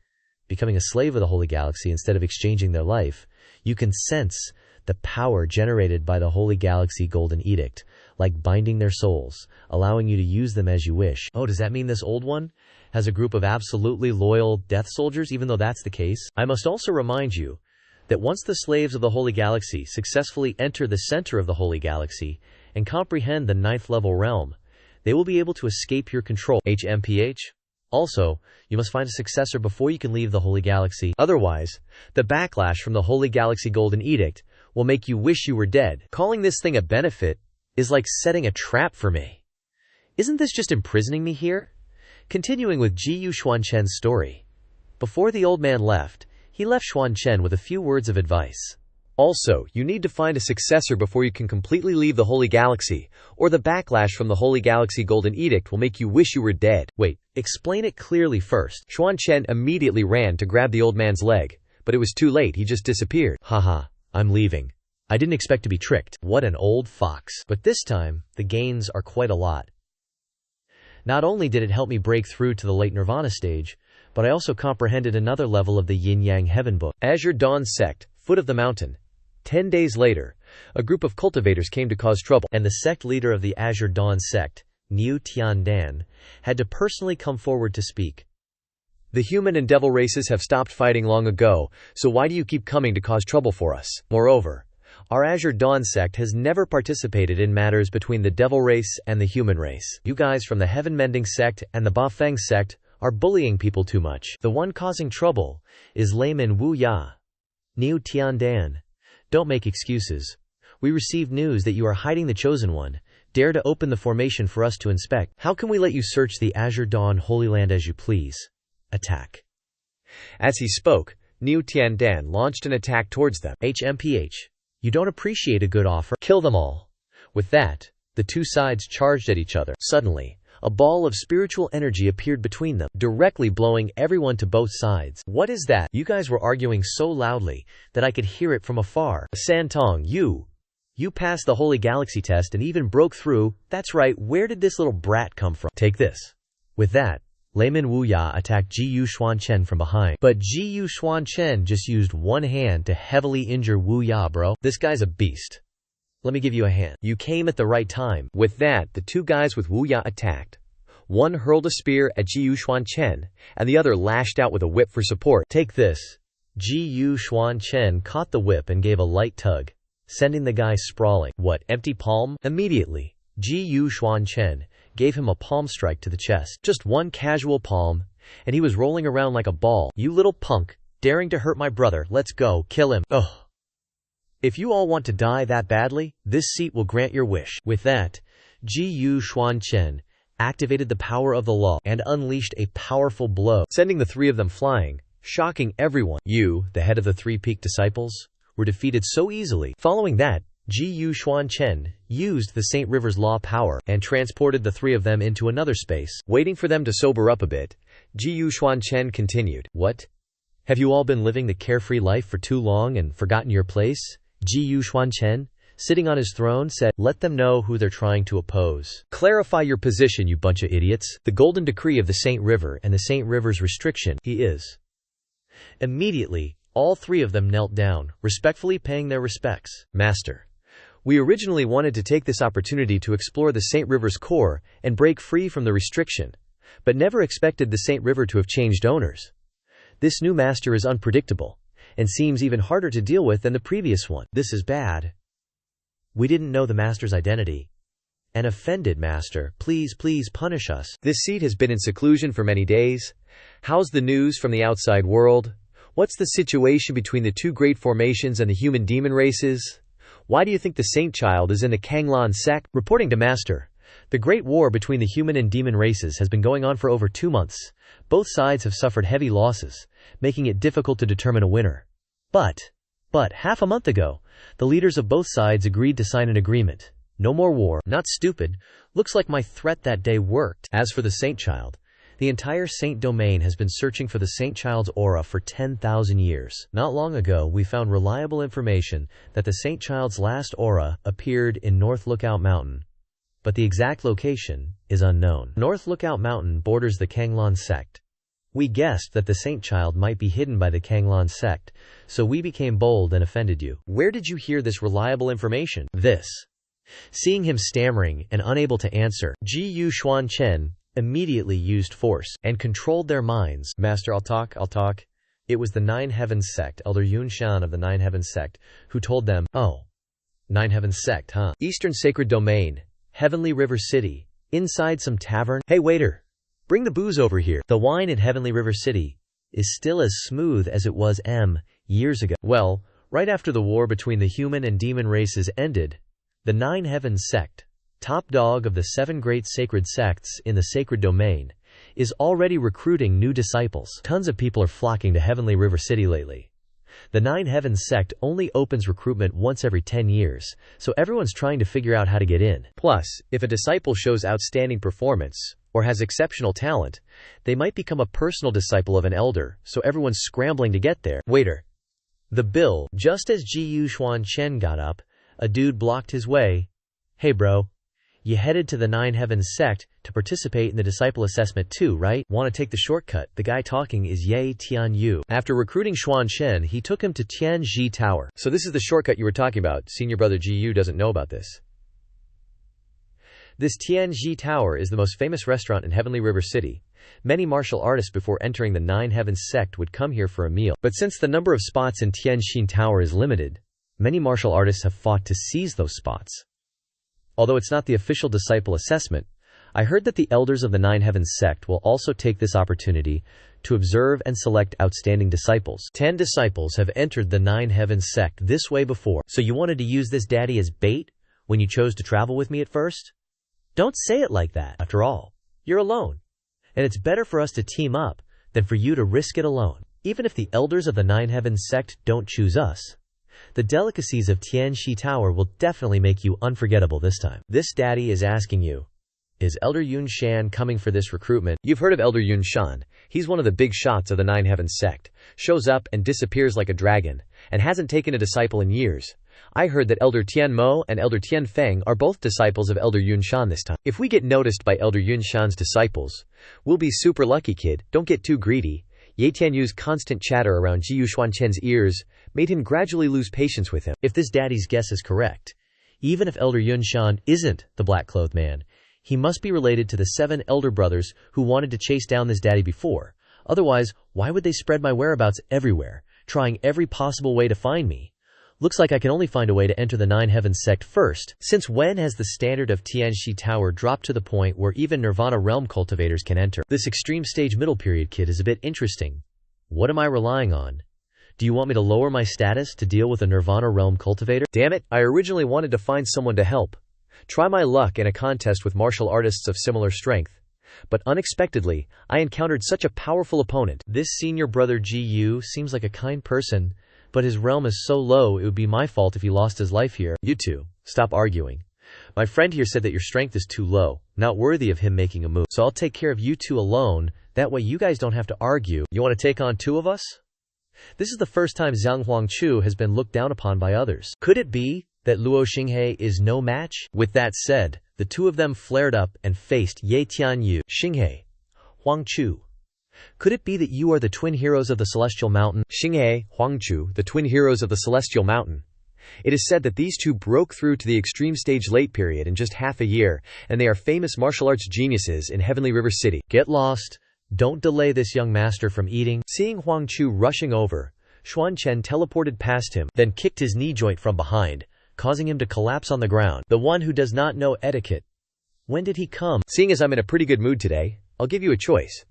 becoming a slave of the Holy Galaxy instead of exchanging their life, you can sense the power generated by the Holy Galaxy Golden Edict, like binding their souls, allowing you to use them as you wish. Oh, does that mean this old one has a group of absolutely loyal death soldiers? Even though that's the case, I must also remind you that once the slaves of the Holy Galaxy successfully enter the center of the Holy Galaxy and comprehend the 9th level realm, they will be able to escape your control. HMPH? Also, you must find a successor before you can leave the Holy Galaxy. Otherwise, the backlash from the Holy Galaxy Golden Edict will make you wish you were dead. Calling this thing a benefit is like setting a trap for me. Isn't this just imprisoning me here? Continuing with Xuan Chen's story. Before the old man left, he left Xuan Chen with a few words of advice. Also, you need to find a successor before you can completely leave the Holy Galaxy, or the backlash from the Holy Galaxy Golden Edict will make you wish you were dead. Wait, explain it clearly first. Xuan Chen immediately ran to grab the old man's leg, but it was too late. He just disappeared. Haha, I'm leaving. I didn't expect to be tricked. What an old fox. But this time, the gains are quite a lot. Not only did it help me break through to the late Nirvana stage, but I also comprehended another level of the Yin-Yang Heaven book. Azure Dawn Sect, Foot of the Mountain. 10 days later, a group of cultivators came to cause trouble, and the sect leader of the Azure Dawn Sect, Niu Tiandan, had to personally come forward to speak. The human and devil races have stopped fighting long ago, so why do you keep coming to cause trouble for us? Moreover, Our Azure Dawn sect has never participated in matters between the devil race and the human race. You guys from the Heaven Mending sect and the Bafeng sect are bullying people too much. The one causing trouble is layman Wu Ya. Niu Tiandan. Don't make excuses. We received news that you are hiding the Chosen One. Dare to open the formation for us to inspect. How can we let you search the Azure Dawn Holy Land as you please? Attack. As he spoke, Niu Tiandan launched an attack towards them. HMPH. You don't appreciate a good offer? Kill them all. With that, the two sides charged at each other. Suddenly, a ball of spiritual energy appeared between them, directly blowing everyone to both sides. What is that? You guys were arguing so loudly that I could hear it from afar. Santong, you passed the Holy Galaxy test and even broke through. That's right, where did this little brat come from? Take this. With that, layman Wu Ya attacked Ji-Yu Xuan Chen from behind. But Ji-Yu Xuan Chen just used one hand to heavily injure Wu Ya, bro. This guy's a beast. Let me give you a hand. You came at the right time. With that, the two guys with Wu Ya attacked. One hurled a spear at Ji-Yu Xuan Chen, and the other lashed out with a whip for support. Take this. Ji-Yu Xuan Chen caught the whip and gave a light tug, sending the guy sprawling. What, empty palm? Immediately, Ji-Yu Xuan Chen gave him a palm strike to the chest. Just one casual palm, and he was rolling around like a ball. You little punk, daring to hurt my brother, let's go, kill him. Ugh. If you all want to die that badly, this seat will grant your wish. With that, Ji-Yu Xuan Chen activated the power of the law and unleashed a powerful blow, sending the three of them flying, shocking everyone. You, the head of the three-peaked disciples, were defeated so easily. Following that, Ji-Yu Xuan Chen used the St. River's law power and transported the three of them into another space. Waiting for them to sober up a bit, Ji-Yu Xuan Chen continued. What? Have you all been living the carefree life for too long and forgotten your place? Ji-Yu Xuan Chen, sitting on his throne, said, let them know who they're trying to oppose. Clarify your position, you bunch of idiots. The golden decree of the St. River and the St. River's restriction, he is. Immediately, all three of them knelt down, respectfully paying their respects. Master, we originally wanted to take this opportunity to explore the St. River's core and break free from the restriction, but never expected the St. River to have changed owners. This new master is unpredictable, and seems even harder to deal with than the previous one. This is bad. We didn't know the master's identity. An offended master, please punish us. This seat has been in seclusion for many days. How's the news from the outside world? What's the situation between the two great formations and the human-demon races? Why do you think the Saint Child is in the Kanglan sect? Reporting to Master, the great war between the human and demon races has been going on for over 2 months. Both sides have suffered heavy losses, making it difficult to determine a winner. But half a month ago, the leaders of both sides agreed to sign an agreement. No more war. Not stupid. Looks like my threat that day worked. As for the Saint Child, the entire Saint domain has been searching for the Saint Child's aura for 10,000 years. Not long ago, we found reliable information that the Saint Child's last aura appeared in North Lookout Mountain, but the exact location is unknown. North Lookout Mountain borders the Kanglan sect. We guessed that the Saint Child might be hidden by the Kanglan sect, so we became bold and offended you. Where did you hear this reliable information? This. Seeing him stammering and unable to answer, Ji-Yu Xuan Chen immediately used force and controlled their minds. Master, I'll talk. It was the Nine Heavens sect, Elder Yun Shan of the Nine Heavens sect, who told them, oh, Nine Heavens sect, huh? Eastern Sacred Domain, Heavenly River City, inside some tavern. Hey waiter, bring the booze over here. The wine at Heavenly River City is still as smooth as it was years ago. Well, right after the war between the human and demon races ended, the Nine Heavens sect, top dog of the 7 great sacred sects in the sacred domain, is already recruiting new disciples. Tons of people are flocking to Heavenly River City lately. The Nine Heavens sect only opens recruitment once every 10 years, so everyone's trying to figure out how to get in. Plus, if a disciple shows outstanding performance, or has exceptional talent, they might become a personal disciple of an elder, so everyone's scrambling to get there. Waiter. The bill. Just as Ji-Yu Xuan Chen got up, a dude blocked his way. Hey bro. You headed to the Nine Heavens sect to participate in the disciple assessment too, right? Want to take the shortcut? The guy talking is Ye Tianyu. After recruiting Xuan Chen, he took him to Tianji Tower. So this is the shortcut you were talking about. Senior brother Ji-Yu doesn't know about this. This Tianji Tower is the most famous restaurant in Heavenly River City. Many martial artists before entering the Nine Heavens sect would come here for a meal. But since the number of spots in Tianjin Tower is limited, Many martial artists have fought to seize those spots. Although it's not the official disciple assessment, I heard that the elders of the Nine Heavens sect will also take this opportunity to observe and select outstanding disciples. 10 disciples have entered the Nine Heavens sect this way before. So you wanted to use this daddy as bait when you chose to travel with me at first? Don't say it like that. After all, you're alone. And it's better for us to team up than for you to risk it alone. Even if the elders of the Nine Heavens sect don't choose us, the delicacies of Tianxi Tower will definitely make you unforgettable this time. This daddy is asking you, is Elder Yun Shan coming for this recruitment? You've heard of Elder Yun Shan. He's one of the big shots of the Nine Heavens sect. Shows up and disappears like a dragon, and hasn't taken a disciple in years. I heard that Elder Tian Mo and Elder Tian Feng are both disciples of Elder Yun Shan this time. If we get noticed by Elder Yun Shan's disciples, we'll be super lucky, kid. Don't get too greedy. Ye Tianyu's constant chatter around Jiyu Xuan Chen's ears made him gradually lose patience with him. If this daddy's guess is correct, even if Elder Yun Shan isn't the black-clothed man, he must be related to the 7 elder brothers who wanted to chase down this daddy before. Otherwise, why would they spread my whereabouts everywhere, trying every possible way to find me? Looks like I can only find a way to enter the Nine Heavens sect first. Since when has the standard of Tianxi Tower dropped to the point where even Nirvana realm cultivators can enter? This extreme stage middle period kid is a bit interesting. What am I relying on? Do you want me to lower my status to deal with a Nirvana realm cultivator? Damn it, I originally wanted to find someone to help. Try my luck in a contest with martial artists of similar strength. But unexpectedly, I encountered such a powerful opponent. This senior brother Gu seems like a kind person, but his realm is so low it would be my fault if he lost his life here. You two, stop arguing. My friend here said that your strength is too low, not worthy of him making a move. So I'll take care of you two alone, that way you guys don't have to argue. You want to take on 2 of us? This is the first time Zhang Huangchu has been looked down upon by others. Could it be that Luo Xinghe is no match? With that said, the 2 of them flared up and faced Ye Tianyu. Xinghe, Huangchu, could it be that you are the twin heroes of the Celestial Mountain? Xinghe, Huangchu, the twin heroes of the Celestial Mountain. It is said that these 2 broke through to the extreme stage late period in just half a year, and they are famous martial arts geniuses in Heavenly River City. Get lost. Don't delay this young master from eating. Seeing Huangchu rushing over, Xuan Chen teleported past him, then kicked his knee joint from behind, causing him to collapse on the ground. The one who does not know etiquette. When did he come? Seeing as I'm in a pretty good mood today, I'll give you a choice.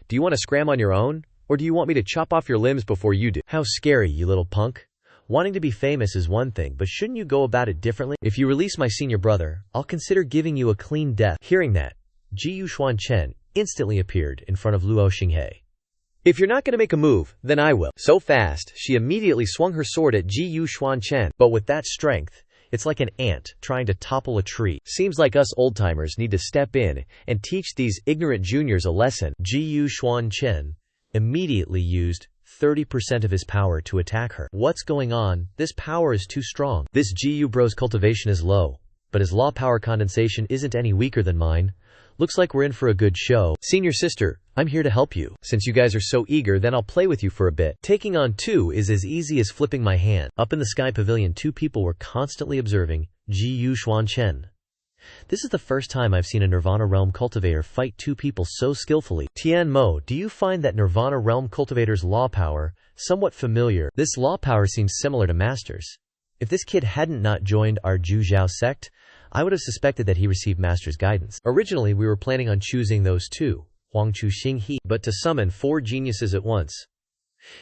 Do you want to scram on your own, or do you want me to chop off your limbs before you do? How scary, you little punk. Wanting to be famous is one thing, but shouldn't you go about it differently? If you release my senior brother, I'll consider giving you a clean death. Hearing that, Jiyu Xuan Chen instantly appeared in front of Luo Xinghe. If you're not going to make a move, then I will. So fast, she immediately swung her sword at Jiyu Xuan Chen. But with that strength, it's like an ant trying to topple a tree. Seems like us old-timers need to step in and teach these ignorant juniors a lesson. Jiyu Xuan Chen immediately used 30% of his power to attack her. What's going on? This power is too strong. This Jiyu bro's cultivation is low, but his law power condensation isn't any weaker than mine. Looks like we're in for a good show. Senior sister, I'm here to help you. Since you guys are so eager, then I'll play with you for a bit. Taking on 2 is as easy as flipping my hand. Up in the sky pavilion, 2 people were constantly observing Jiyu Xuan Chen. This is the first time I've seen a Nirvana realm cultivator fight 2 people so skillfully. Tian Mo, do you find that Nirvana realm cultivator's law power somewhat familiar? This law power seems similar to Master's. If this kid hadn't not joined our Zhu Zhao sect, I would have suspected that he received Master's guidance. Originally, we were planning on choosing those 2, Huangchu Xinghe, but to summon 4 geniuses at once.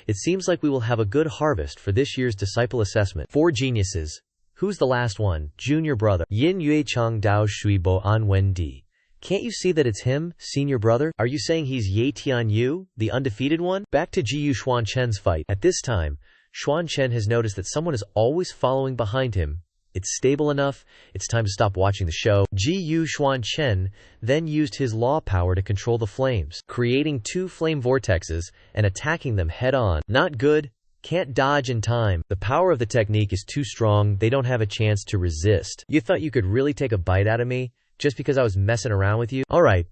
It seems like we will have a good harvest for this year's disciple assessment. 4 geniuses. Who's the last one? Junior brother. Yin Yue Chang Dao Shui Bo An Wen Di. Can't you see that it's him, senior brother? Are you saying he's Ye Tianyu, the undefeated one? Back to Jiyu Xuan Chen's fight. At this time, Xuan Chen has noticed that someone is always following behind him. It's stable enough, it's time to stop watching the show. Jiyu Xuan Chen then used his law power to control the flames, creating 2 flame vortexes and attacking them head-on. Not good. Can't dodge in time. The power of the technique is too strong, they don't have a chance to resist. You thought you could really take a bite out of me, just because I was messing around with you? Alright.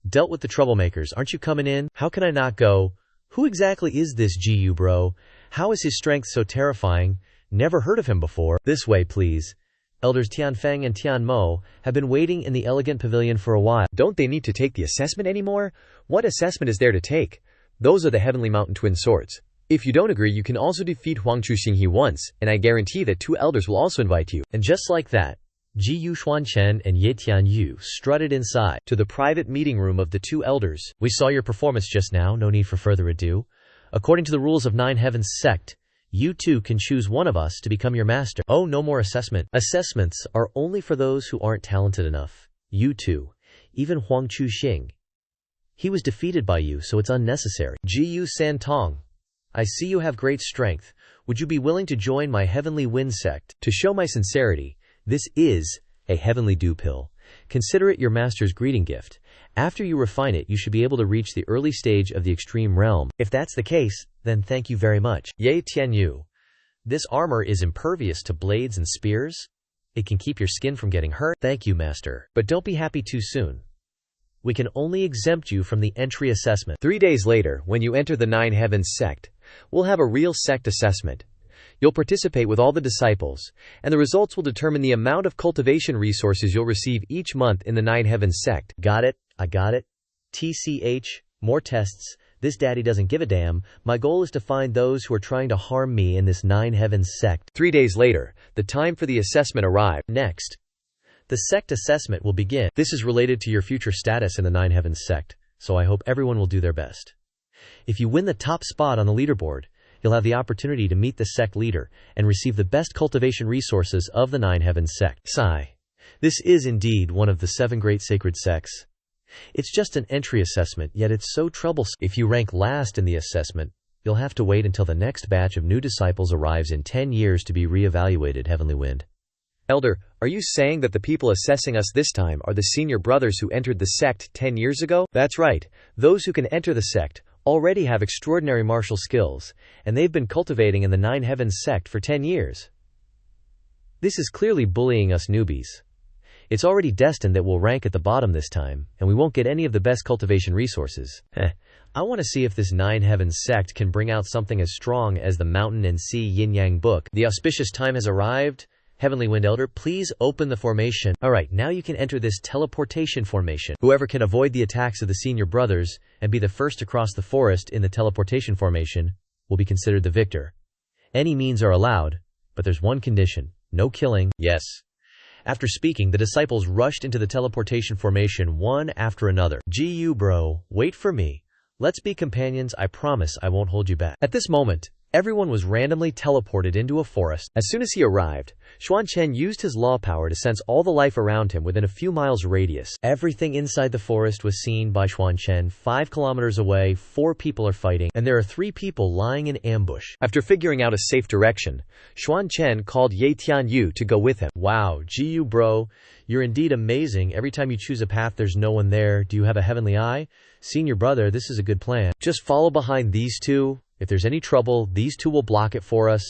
Dealt with the troublemakers, aren't you coming in? How can I not go? Who exactly is this Jiyu bro? How is his strength so terrifying? Never heard of him before. This way, please. Elders Tianfeng and Tianmo have been waiting in the elegant pavilion for a while. Don't they need to take the assessment anymore? What assessment is there to take? Those are the Heavenly Mountain Twin Swords. If you don't agree, you can also defeat Huangchu Xinghe once, and I guarantee that 2 elders will also invite you. And just like that, Jiyu Xuan Chen and Ye Tianyu strutted inside to the private meeting room of the 2 elders. We saw your performance just now, no need for further ado. According to the rules of Nine Heavens sect, you 2 can choose one of us to become your master. Oh, no more assessment. Assessments are only for those who aren't talented enough. You 2, even Huangchu Xing. He was defeated by you, so it's unnecessary. Jiyu Santong, I see you have great strength. Would you be willing to join my Heavenly Wind sect? To show my sincerity, this is a Heavenly Dew pill. Consider it your master's greeting gift. After you refine it, you should be able to reach the early stage of the extreme realm. If that's the case, then thank you very much. Ye Tianyu, this armor is impervious to blades and spears. It can keep your skin from getting hurt. Thank you, master. But don't be happy too soon. We can only exempt you from the entry assessment. 3 days later, when you enter the Nine Heavens sect, we'll have a real sect assessment. You'll participate with all the disciples, and the results will determine the amount of cultivation resources you'll receive each month in the Nine Heavens sect. Got it? I got it. TCH, more tests. This daddy doesn't give a damn. My goal is to find those who are trying to harm me in this Nine Heavens sect. 3 days later, the time for the assessment arrived. Next, the sect assessment will begin. This is related to your future status in the Nine Heavens sect, so I hope everyone will do their best. If you win the top spot on the leaderboard, you'll have the opportunity to meet the sect leader and receive the best cultivation resources of the Nine Heavens sect. Sigh. This is indeed one of the 7 great sacred sects. It's just an entry assessment, yet it's so troublesome. If you rank last in the assessment, you'll have to wait until the next batch of new disciples arrives in 10 years to be re-evaluated. Heavenly Wind. Elder, are you saying that the people assessing us this time are the senior brothers who entered the sect 10 years ago? That's right. Those who can enter the sect already have extraordinary martial skills, and they've been cultivating in the Nine Heavens sect for 10 years. This is clearly bullying us newbies. It's already destined that we'll rank at the bottom this time, and we won't get any of the best cultivation resources. I want to see if this Nine Heavens sect can bring out something as strong as the Mountain and Sea Yin-Yang book. The auspicious time has arrived. Heavenly Wind Elder, please open the formation. Alright, now you can enter this teleportation formation. Whoever can avoid the attacks of the senior brothers and be the first across the forest in the teleportation formation will be considered the victor. Any means are allowed, but there's one condition. No killing. Yes. After speaking, the disciples rushed into the teleportation formation one after another. Jiyu bro, wait for me. Let's be companions. I promise I won't hold you back. At this moment, everyone was randomly teleported into a forest. As soon as he arrived, Xuan Chen used his law power to sense all the life around him within a few miles radius. Everything inside the forest was seen by Xuan Chen. 5 kilometers away, 4 people are fighting, and there are 3 people lying in ambush. After figuring out a safe direction, Xuan Chen called Ye Tianyu to go with him. Wow, Jiyu bro, you're indeed amazing. Every time you choose a path there's no one there. Do you have a heavenly eye? Senior brother, this is a good plan. Just follow behind these 2. If there's any trouble, these 2 will block it for us.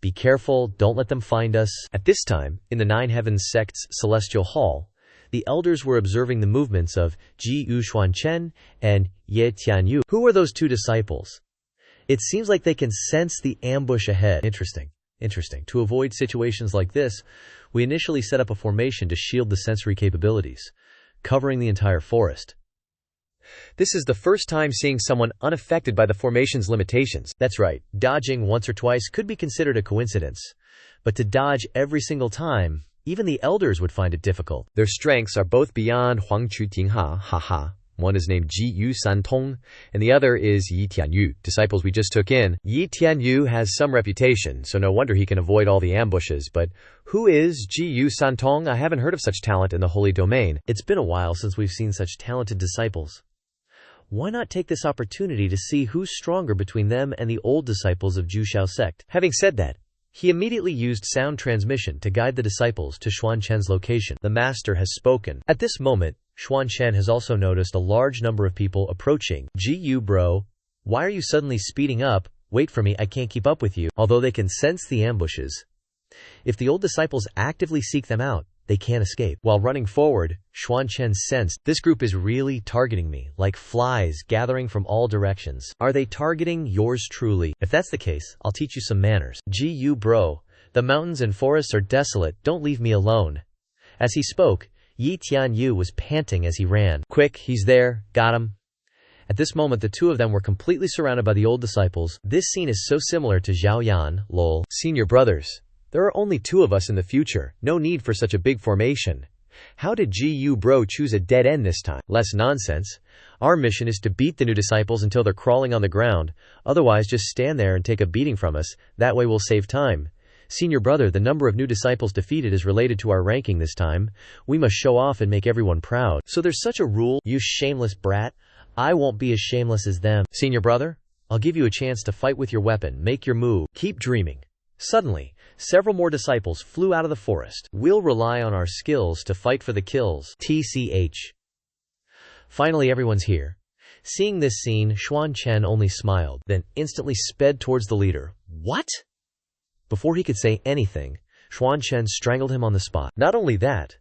Be careful, don't let them find us. At this time, in the Nine Heavens sect's celestial hall, the elders were observing the movements of Jiyu Xuan Chen and Ye Tianyu. Who are those 2 disciples? It seems like they can sense the ambush ahead. Interesting. To avoid situations like this, we initially set up a formation to shield the sensory capabilities, covering the entire forest. This is the first time seeing someone unaffected by the formation's limitations. That's right, dodging once or twice could be considered a coincidence. But to dodge every single time, even the elders would find it difficult. Their strengths are both beyond Huangchu Tingha, haha. One is named Jiyu Santong, and the other is Ye Tianyu, disciples we just took in. Ye Tianyu has some reputation, so no wonder he can avoid all the ambushes, but who is Jiyu Santong? I haven't heard of such talent in the holy domain. It's been a while since we've seen such talented disciples. Why not take this opportunity to see who's stronger between them and the old disciples of Jushao sect? Having said that, he immediately used sound transmission to guide the disciples to Xuan Chen's location. The master has spoken. At this moment, Xuan Chen has also noticed a large number of people approaching. Jiyu bro, why are you suddenly speeding up? Wait for me, I can't keep up with you. Although they can sense the ambushes, if the old disciples actively seek them out, they can't escape. While running forward, Xuan Chen sensed, this group is really targeting me, like flies gathering from all directions. Are they targeting yours truly? If that's the case, I'll teach you some manners. Jiyu bro, the mountains and forests are desolate, don't leave me alone. As he spoke, Ye Tianyu was panting as he ran. Quick, he's there, got him. At this moment, the two of them were completely surrounded by the old disciples. This scene is so similar to Zhao Yan, lol. Senior brothers. There are only 2 of us in the future. No need for such a big formation. How did GU bro choose a dead end this time? Less nonsense. Our mission is to beat the new disciples until they're crawling on the ground. Otherwise, just stand there and take a beating from us. That way we'll save time. Senior brother, the number of new disciples defeated is related to our ranking this time. We must show off and make everyone proud. So there's such a rule? You shameless brat. I won't be as shameless as them. Senior brother, I'll give you a chance to fight with your weapon. Make your move. Keep dreaming. Suddenly, several more disciples flew out of the forest. We'll rely on our skills to fight for the kills. TCH. Finally, everyone's here. Seeing this scene, Xuan Chen only smiled, then instantly sped towards the leader. What? Before he could say anything, Xuan Chen strangled him on the spot. Not only that,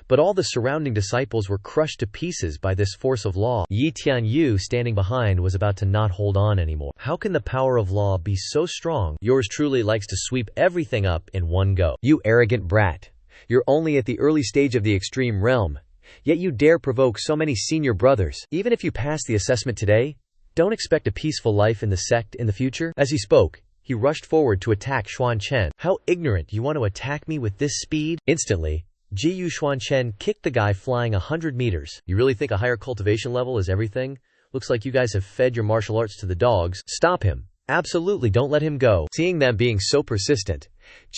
but all the surrounding disciples were crushed to pieces by this force of law. Yi Tianyu, standing behind, was about to not hold on anymore. How can the power of law be so strong? Yours truly likes to sweep everything up in one go. You arrogant brat. You're only at the early stage of the extreme realm, yet you dare provoke so many senior brothers. Even if you pass the assessment today, don't expect a peaceful life in the sect in the future. As he spoke, he rushed forward to attack Xuan Chen. How ignorant! You want to attack me with this speed? Instantly, GU Xuan Chen kicked the guy flying 100 meters. You really think a higher cultivation level is everything? Looks like you guys have fed your martial arts to the dogs. Stop him. Absolutely don't let him go. Seeing them being so persistent,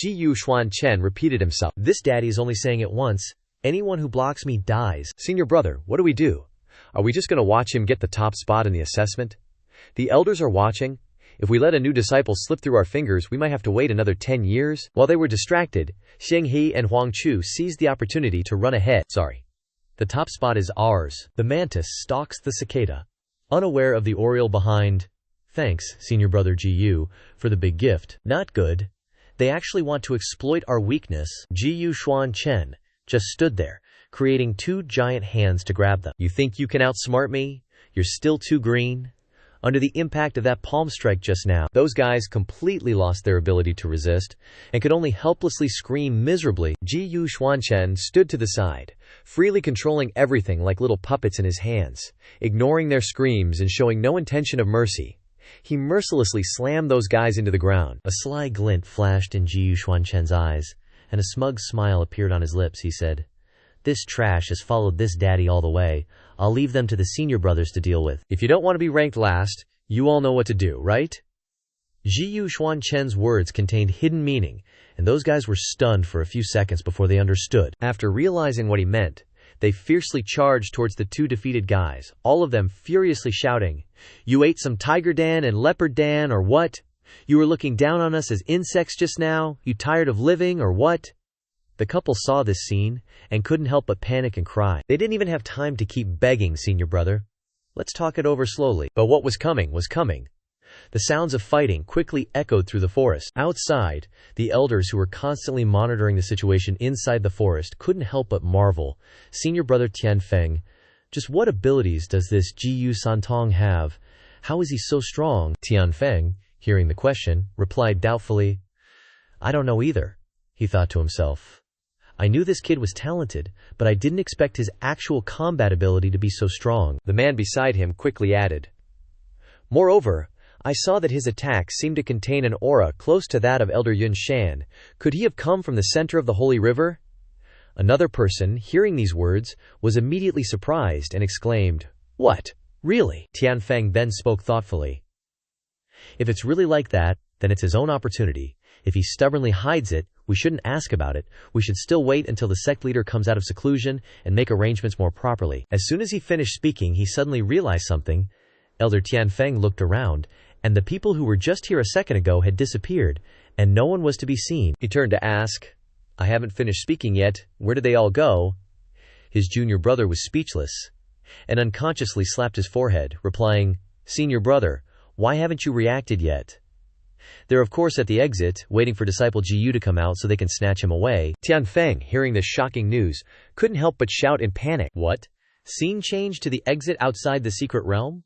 GU Xuan Chen repeated himself. This daddy is only saying it once. Anyone who blocks me dies. Senior brother, what do we do? Are we just going to watch him get the top spot in the assessment? The elders are watching. If we let a new disciple slip through our fingers, we might have to wait another 10 years. While they were distracted, Xing He and Huang Chu seized the opportunity to run ahead. Sorry. The top spot is ours. The mantis stalks the cicada, unaware of the oriole behind. Thanks, senior brother GU, for the big gift. Not good. They actually want to exploit our weakness. GU Xuan Chen just stood there, creating 2 giant hands to grab them. You think you can outsmart me? You're still too green. Under the impact of that palm strike just now, those guys completely lost their ability to resist and could only helplessly scream miserably. GU Xuan Chen stood to the side, freely controlling everything like little puppets in his hands, ignoring their screams and showing no intention of mercy. He mercilessly slammed those guys into the ground. A sly glint flashed in GU Xuan Chen's eyes, and a smug smile appeared on his lips. He said, "This trash has followed this daddy all the way. I'll leave them to the senior brothers to deal with. If you don't want to be ranked last, you all know what to do, right?" GU Xuan Chen's words contained hidden meaning, and those guys were stunned for a few seconds before they understood. After realizing what he meant, they fiercely charged towards the 2 defeated guys, all of them furiously shouting, "You ate some tiger Dan and leopard Dan, or what? You were looking down on us as insects just now? You tired of living, or what?" The couple saw this scene and couldn't help but panic and cry. They didn't even have time to keep begging, "Senior brother, let's talk it over slowly." But what was coming was coming. The sounds of fighting quickly echoed through the forest. Outside, the elders who were constantly monitoring the situation inside the forest couldn't help but marvel. Senior brother Tianfeng, just what abilities does this GU Santong have? How is he so strong? Tianfeng, hearing the question, replied doubtfully, "I don't know either," he thought to himself. "I knew this kid was talented, but I didn't expect his actual combat ability to be so strong." The man beside him quickly added, "Moreover, I saw that his attack seemed to contain an aura close to that of Elder Yun Shan. Could he have come from the center of the Holy River?" Another person, hearing these words, was immediately surprised and exclaimed, "What? Really?" Tianfeng then spoke thoughtfully. "If it's really like that, then it's his own opportunity. If he stubbornly hides it, we shouldn't ask about it. We should still wait until the sect leader comes out of seclusion and make arrangements more properly." As soon as he finished speaking, he suddenly realized something. Elder Tianfeng looked around, and the people who were just here a second ago had disappeared, and no one was to be seen. He turned to ask, "I haven't finished speaking yet. Where did they all go?" His junior brother was speechless and unconsciously slapped his forehead, replying, "Senior brother, why haven't you reacted yet?" "They're of course at the exit, waiting for disciple GU to come out so they can snatch him away." Tianfeng, hearing this shocking news, couldn't help but shout in panic. What? Scene change to the exit outside the secret realm?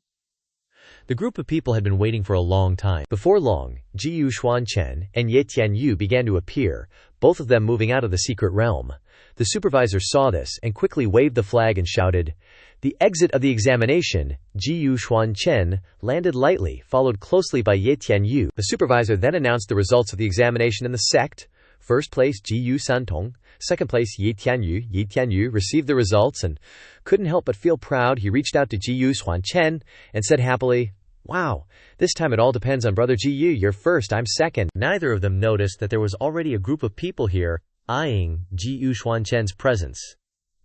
The group of people had been waiting for a long time. Before long, GU Xuan Chen and Ye Tianyu began to appear, both of them moving out of the secret realm. The supervisor saw this and quickly waved the flag and shouted, The exit of the examination, Xuan Chen, landed lightly, followed closely by Ye Tianyu. The supervisor then announced the results of the examination in the sect. First place Jiyu Santong, second place Ye Tianyu. Ye Tianyu received the results and couldn't help but feel proud. He reached out to Xuan Chen and said happily, "Wow, this time it all depends on brother Jiyu. You're first, I'm second." Neither of them noticed that there was already a group of people here eyeing Xuan Chen's presence.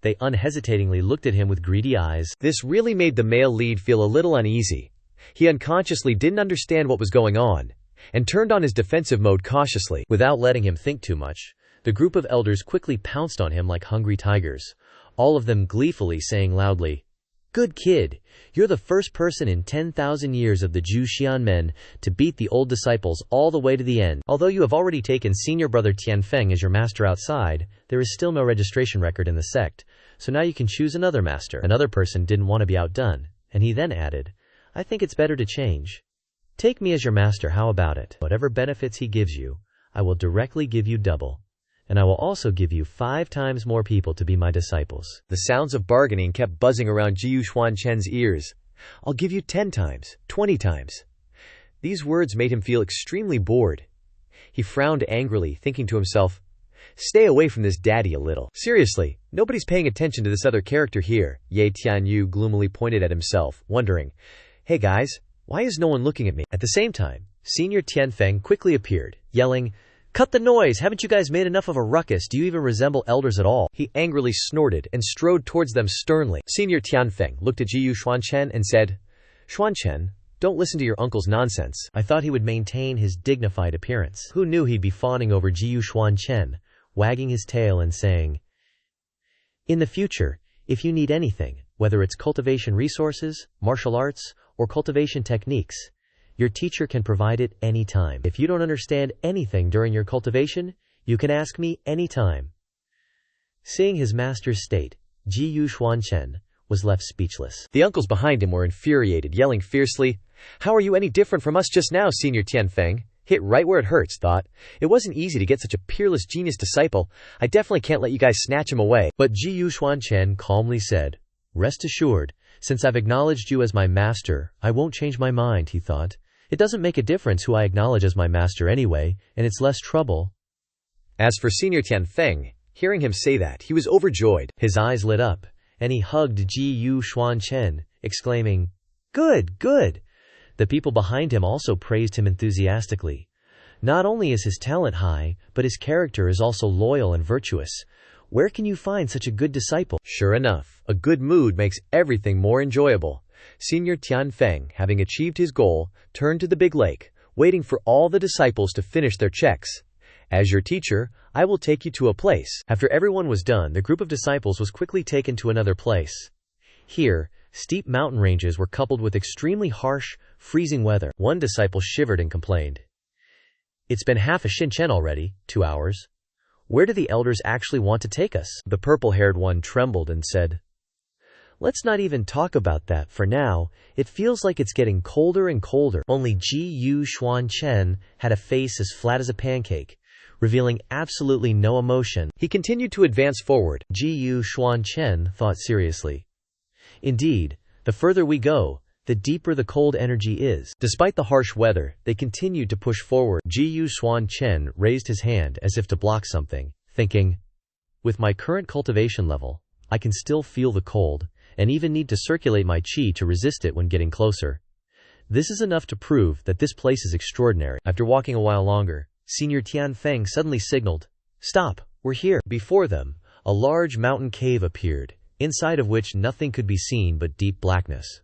They unhesitatingly looked at him with greedy eyes. This really made the male lead feel a little uneasy. He unconsciously didn't understand what was going on, and turned on his defensive mode cautiously. Without letting him think too much, the group of elders quickly pounced on him like hungry tigers, all of them gleefully saying loudly, "Good kid, you're the first person in 10,000 years of the Zhu Xianmen to beat the old disciples all the way to the end. Although you have already taken senior brother Tianfeng as your master outside, there is still no registration record in the sect, so now you can choose another master." Another person didn't want to be outdone, and he then added, "I think it's better to change. Take me as your master, how about it? Whatever benefits he gives you, I will directly give you double. And I will also give you 5 times more people to be my disciples." The sounds of bargaining kept buzzing around Xuan Chen's ears. "I'll give you 10 times, 20 times. These words made him feel extremely bored. He frowned angrily, thinking to himself, "Stay away from this daddy a little. Seriously, nobody's paying attention to this other character here." Ye Tianyu gloomily pointed at himself, wondering, "Hey guys, why is no one looking at me?" At the same time, Senior Tianfeng quickly appeared, yelling, "Cut the noise! Haven't you guys made enough of a ruckus? Do you even resemble elders at all?" He angrily snorted and strode towards them sternly. Senior Tianfeng looked at Xuan Chen and said, "Xuan Chen, don't listen to your uncle's nonsense." I thought he would maintain his dignified appearance. Who knew he'd be fawning over Xuan Chen, wagging his tail and saying, "In the future, if you need anything, whether it's cultivation resources, martial arts, or cultivation techniques, your teacher can provide it anytime. If you don't understand anything during your cultivation, you can ask me anytime." Seeing his master's state, Xuan Chen was left speechless. The uncles behind him were infuriated, yelling fiercely, "How are you any different from us just now, Senior Tianfeng? Hit right where it hurts, thought. It wasn't easy to get such a peerless genius disciple. I definitely can't let you guys snatch him away." But Xuan Chen calmly said, "Rest assured, since I've acknowledged you as my master, I won't change my mind," he thought. "It doesn't make a difference who I acknowledge as my master anyway, and it's less trouble." As for Senior Tianfeng, hearing him say that, he was overjoyed. His eyes lit up, and he hugged Xuan Chen, exclaiming, "Good, good." The people behind him also praised him enthusiastically. Not only is his talent high, but his character is also loyal and virtuous. Where can you find such a good disciple? Sure enough, a good mood makes everything more enjoyable. Senior Tianfeng, having achieved his goal, turned to the big lake, waiting for all the disciples to finish their checks. "As your teacher, I will take you to a place." After everyone was done, the group of disciples was quickly taken to another place. Here, steep mountain ranges were coupled with extremely harsh, freezing weather. One disciple shivered and complained, "It's been half a Xinchen already, 2 hours. Where do the elders actually want to take us?" The purple-haired one trembled and said, "Let's not even talk about that for now. It feels like it's getting colder and colder." Only Xuan Chen had a face as flat as a pancake, revealing absolutely no emotion. He continued to advance forward. Xuan Chen thought seriously. Indeed, the further we go, the deeper the cold energy is. Despite the harsh weather, they continued to push forward. Xuan Chen raised his hand as if to block something, thinking, "With my current cultivation level, I can still feel the cold, and even need to circulate my qi to resist it when getting closer. This is enough to prove that this place is extraordinary." After walking a while longer, Senior Tianfeng suddenly signaled, "Stop, we're here." Before them, a large mountain cave appeared, inside of which nothing could be seen but deep blackness.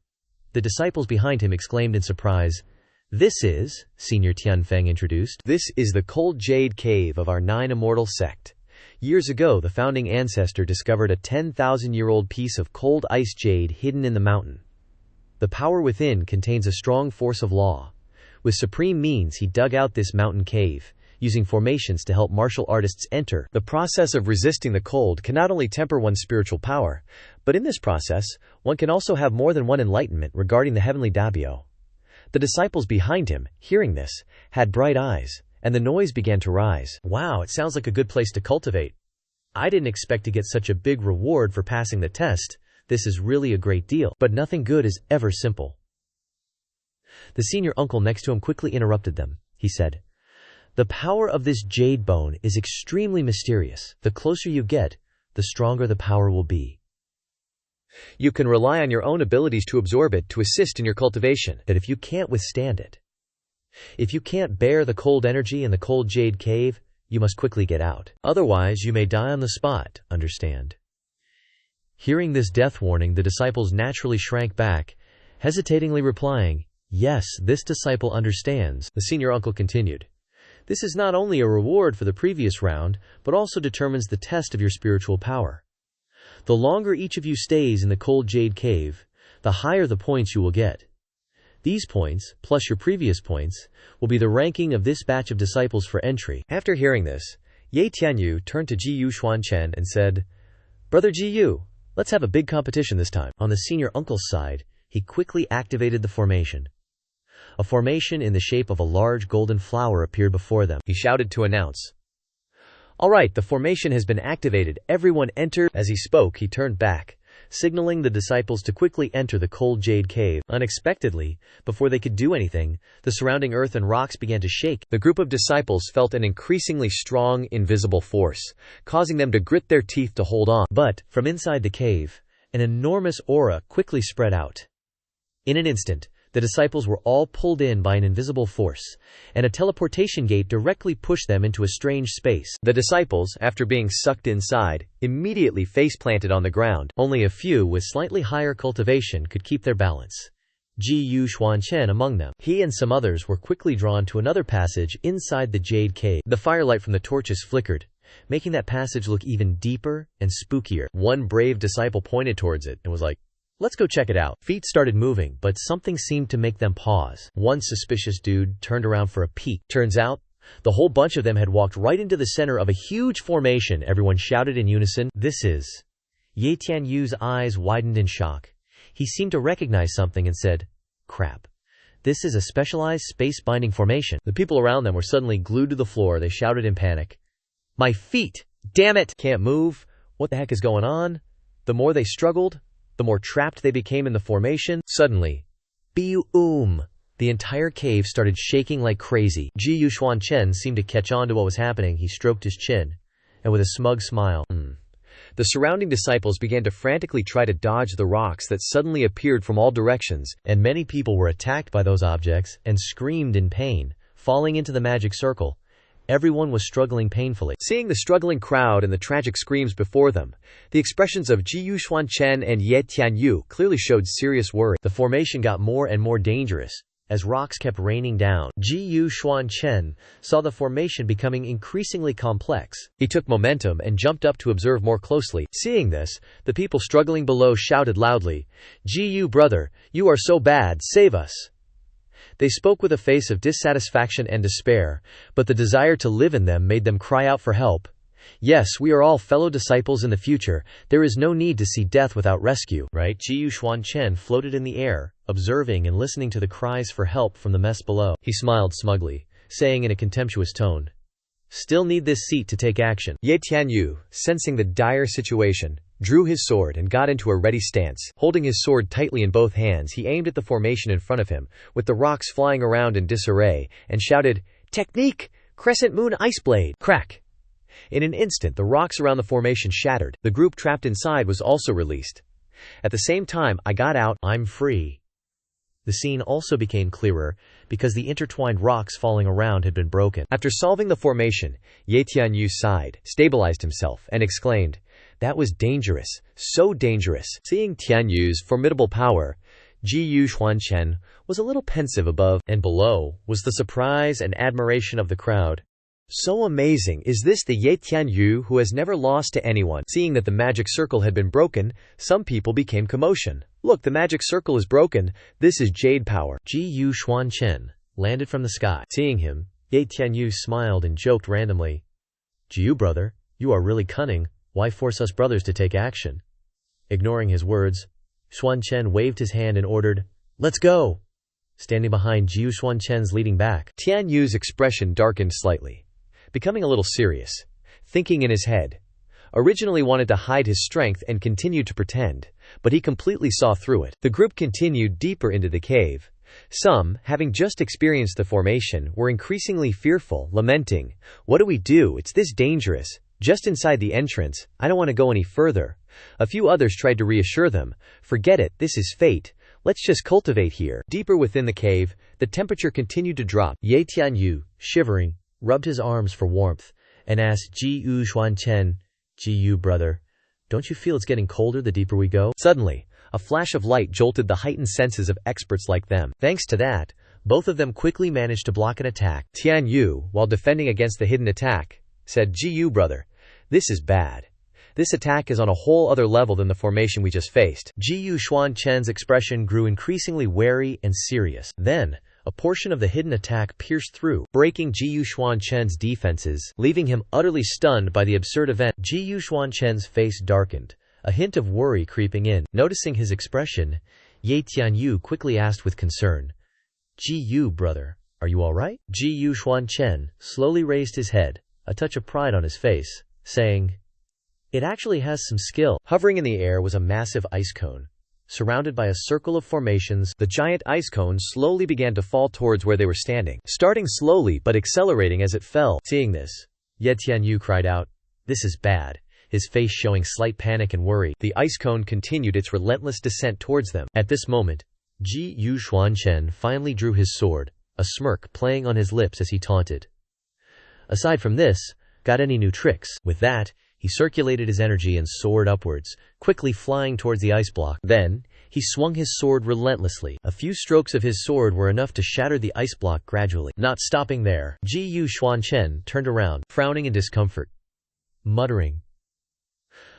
The disciples behind him exclaimed in surprise, "This is," Senior Tianfeng introduced, "this is the cold jade cave of our 9 immortal sect. Years ago, the founding ancestor discovered a 10,000-year-old piece of cold ice jade hidden in the mountain. The power within contains a strong force of law. With supreme means, he dug out this mountain cave, using formations to help martial artists enter. The process of resisting the cold can not only temper one's spiritual power, but in this process, one can also have more than one enlightenment regarding the heavenly Dabio." The disciples behind him, hearing this, had bright eyes, and the noise began to rise. "Wow, it sounds like a good place to cultivate. I didn't expect to get such a big reward for passing the test," This is really a great deal, but nothing good is ever simple. The senior uncle next to him quickly interrupted them. He said, "The power of this jade bone is extremely mysterious. The closer you get, the stronger the power will be. You can rely on your own abilities to absorb it to assist in your cultivation. But if you can't withstand it, if you can't bear the cold energy in the cold jade cave, you must quickly get out. Otherwise, you may die on the spot, understand?" Hearing this death warning, the disciples naturally shrank back, hesitatingly replying, "Yes, this disciple understands." The senior uncle continued, "This is not only a reward for the previous round, but also determines the test of your spiritual power. The longer each of you stays in the cold jade cave, the higher the points you will get. These points, plus your previous points, will be the ranking of this batch of disciples for entry." After hearing this, Ye Tianyu turned to Jiyu Xuan Chen and said, "Brother Jiyu, let's have a big competition this time." On the senior uncle's side, he quickly activated the formation. A formation in the shape of a large golden flower appeared before them. He shouted to announce, "All right, the formation has been activated. Everyone enter." As he spoke, he turned back, signaling the disciples to quickly enter the cold jade cave. Unexpectedly, before they could do anything, the surrounding earth and rocks began to shake. The group of disciples felt an increasingly strong, invisible force, causing them to grit their teeth to hold on. But, from inside the cave, an enormous aura quickly spread out. In an instant, the disciples were all pulled in by an invisible force, and a teleportation gate directly pushed them into a strange space. The disciples, after being sucked inside, immediately face-planted on the ground. Only a few with slightly higher cultivation could keep their balance. Jiyu Xuan Chen among them. He and some others were quickly drawn to another passage inside the jade cave. The firelight from the torches flickered, making that passage look even deeper and spookier. One brave disciple pointed towards it and was like, "Let's go check it out." Feet started moving, but something seemed to make them pause. One suspicious dude turned around for a peek. Turns out, the whole bunch of them had walked right into the center of a huge formation. Everyone shouted in unison, "This is..." Ye Tianyu's eyes widened in shock. He seemed to recognize something and said, "Crap. This is a specialized space-binding formation." The people around them were suddenly glued to the floor. They shouted in panic, "My feet! Damn it! Can't move! What the heck is going on?" The more they struggled, the more trapped they became in the formation. Suddenly, the entire cave started shaking like crazy. Jiyu Xuan Chen seemed to catch on to what was happening. He stroked his chin, and with a smug smile, The surrounding disciples began to frantically try to dodge the rocks that suddenly appeared from all directions, and many people were attacked by those objects and screamed in pain, falling into the magic circle. Everyone was struggling painfully. Seeing the struggling crowd and the tragic screams before them, the expressions of Jiyu Xuan Chen and Ye Tianyu clearly showed serious worry. The formation got more and more dangerous as rocks kept raining down. Jiyu Xuan Chen saw the formation becoming increasingly complex. He took momentum and jumped up to observe more closely. Seeing this, the people struggling below shouted loudly, "Jiyu brother, you are so bad, save us." They spoke with a face of dissatisfaction and despair, but the desire to live in them made them cry out for help. "Yes, we are all fellow disciples in the future. There is no need to see death without rescue." Right? Jiyu Xuan Chen floated in the air, observing and listening to the cries for help from the mess below. He smiled smugly, saying in a contemptuous tone, "Still need this seat to take action." Ye Tianyu, sensing the dire situation, drew his sword and got into a ready stance. Holding his sword tightly in both hands, he aimed at the formation in front of him, with the rocks flying around in disarray, and shouted, "Technique! Crescent Moon Ice Blade!" Crack! In an instant, the rocks around the formation shattered. The group trapped inside was also released. At the same time, "I got out. I'm free." The scene also became clearer because the intertwined rocks falling around had been broken. After solving the formation, Ye Tianyu sighed, stabilized himself, and exclaimed, "That was dangerous, so dangerous." Seeing Tianyu's formidable power, Jiyu Xuan Chen was a little pensive. Above and below was the surprise and admiration of the crowd. So amazing is this the Ye Tianyu who has never lost to anyone. Seeing that the magic circle had been broken, some people became commotion. "Look, the magic circle is broken. This is jade power." Jiyu Xuan Chen landed from the sky. Seeing him, Ye Tianyu smiled and joked randomly, "Jiyu brother, you are really cunning. Why force us brothers to take action?" Ignoring his words, Xuan Chen waved his hand and ordered, "Let's go!" Standing behind Jiyu Xuan Chen's leading back, Tianyu's expression darkened slightly, becoming a little serious, thinking in his head, originally wanted to hide his strength and continued to pretend, but he completely saw through it. The group continued deeper into the cave. Some, having just experienced the formation, were increasingly fearful, lamenting, "What do we do? It's this dangerous. Just inside the entrance. I don't want to go any further." A few others tried to reassure them, "Forget it, this is fate. Let's just cultivate here." Deeper within the cave, the temperature continued to drop. Ye Tianyu, shivering, rubbed his arms for warmth and asked Xuan Chen, "Ji brother, don't you feel it's getting colder the deeper we go?" Suddenly, a flash of light jolted the heightened senses of experts like them. Thanks to that, both of them quickly managed to block an attack. Tian Yu, while defending against the hidden attack, said, "Ji brother, this is bad. This attack is on a whole other level than the formation we just faced." Xuan Chen's expression grew increasingly wary and serious. Then, a portion of the hidden attack pierced through, breaking Xuan Chen's defenses, leaving him utterly stunned by the absurd event. Xuan Chen's face darkened, a hint of worry creeping in. Noticing his expression, Ye Tianyu quickly asked with concern, "Ji brother, are you all right?" Xuan Chen slowly raised his head, a touch of pride on his face, saying, "It actually has some skill." Hovering in the air was a massive ice cone. Surrounded by a circle of formations, the giant ice cone slowly began to fall towards where they were standing, starting slowly but accelerating as it fell. Seeing this, Ye Tianyu cried out, "This is bad," his face showing slight panic and worry. The ice cone continued its relentless descent towards them. At this moment, Xuan Chen finally drew his sword, a smirk playing on his lips as he taunted, "Aside from this, got any new tricks?" With that, he circulated his energy and soared upwards, quickly flying towards the ice block. Then, he swung his sword relentlessly. A few strokes of his sword were enough to shatter the ice block gradually. Not stopping there, Xuan Chen turned around, frowning in discomfort, muttering,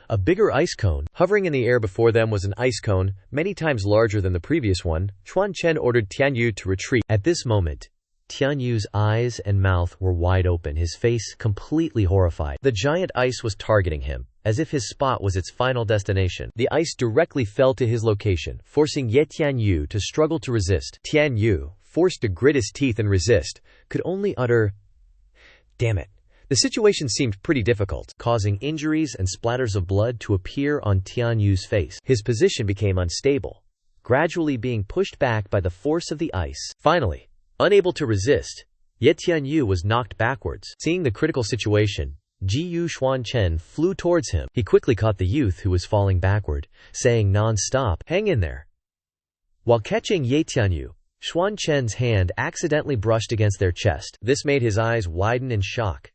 "A bigger ice cone." Hovering in the air before them was an ice cone, many times larger than the previous one. Xuan Chen ordered Tianyu to retreat. At this moment, Tianyu's eyes and mouth were wide open, his face completely horrified. The giant ice was targeting him, as if his spot was its final destination. The ice directly fell to his location, forcing Ye Tianyu to struggle to resist. Tianyu, forced to grit his teeth and resist, could only utter, "Damn it." The situation seemed pretty difficult, causing injuries and splatters of blood to appear on Tianyu's face. His position became unstable, gradually being pushed back by the force of the ice. Finally, unable to resist, Ye Tianyu was knocked backwards. Seeing the critical situation, Xuan Chen flew towards him. He quickly caught the youth who was falling backward, saying non-stop, "Hang in there." While catching Ye Tianyu, Xuan Chen's hand accidentally brushed against their chest. This made his eyes widen in shock.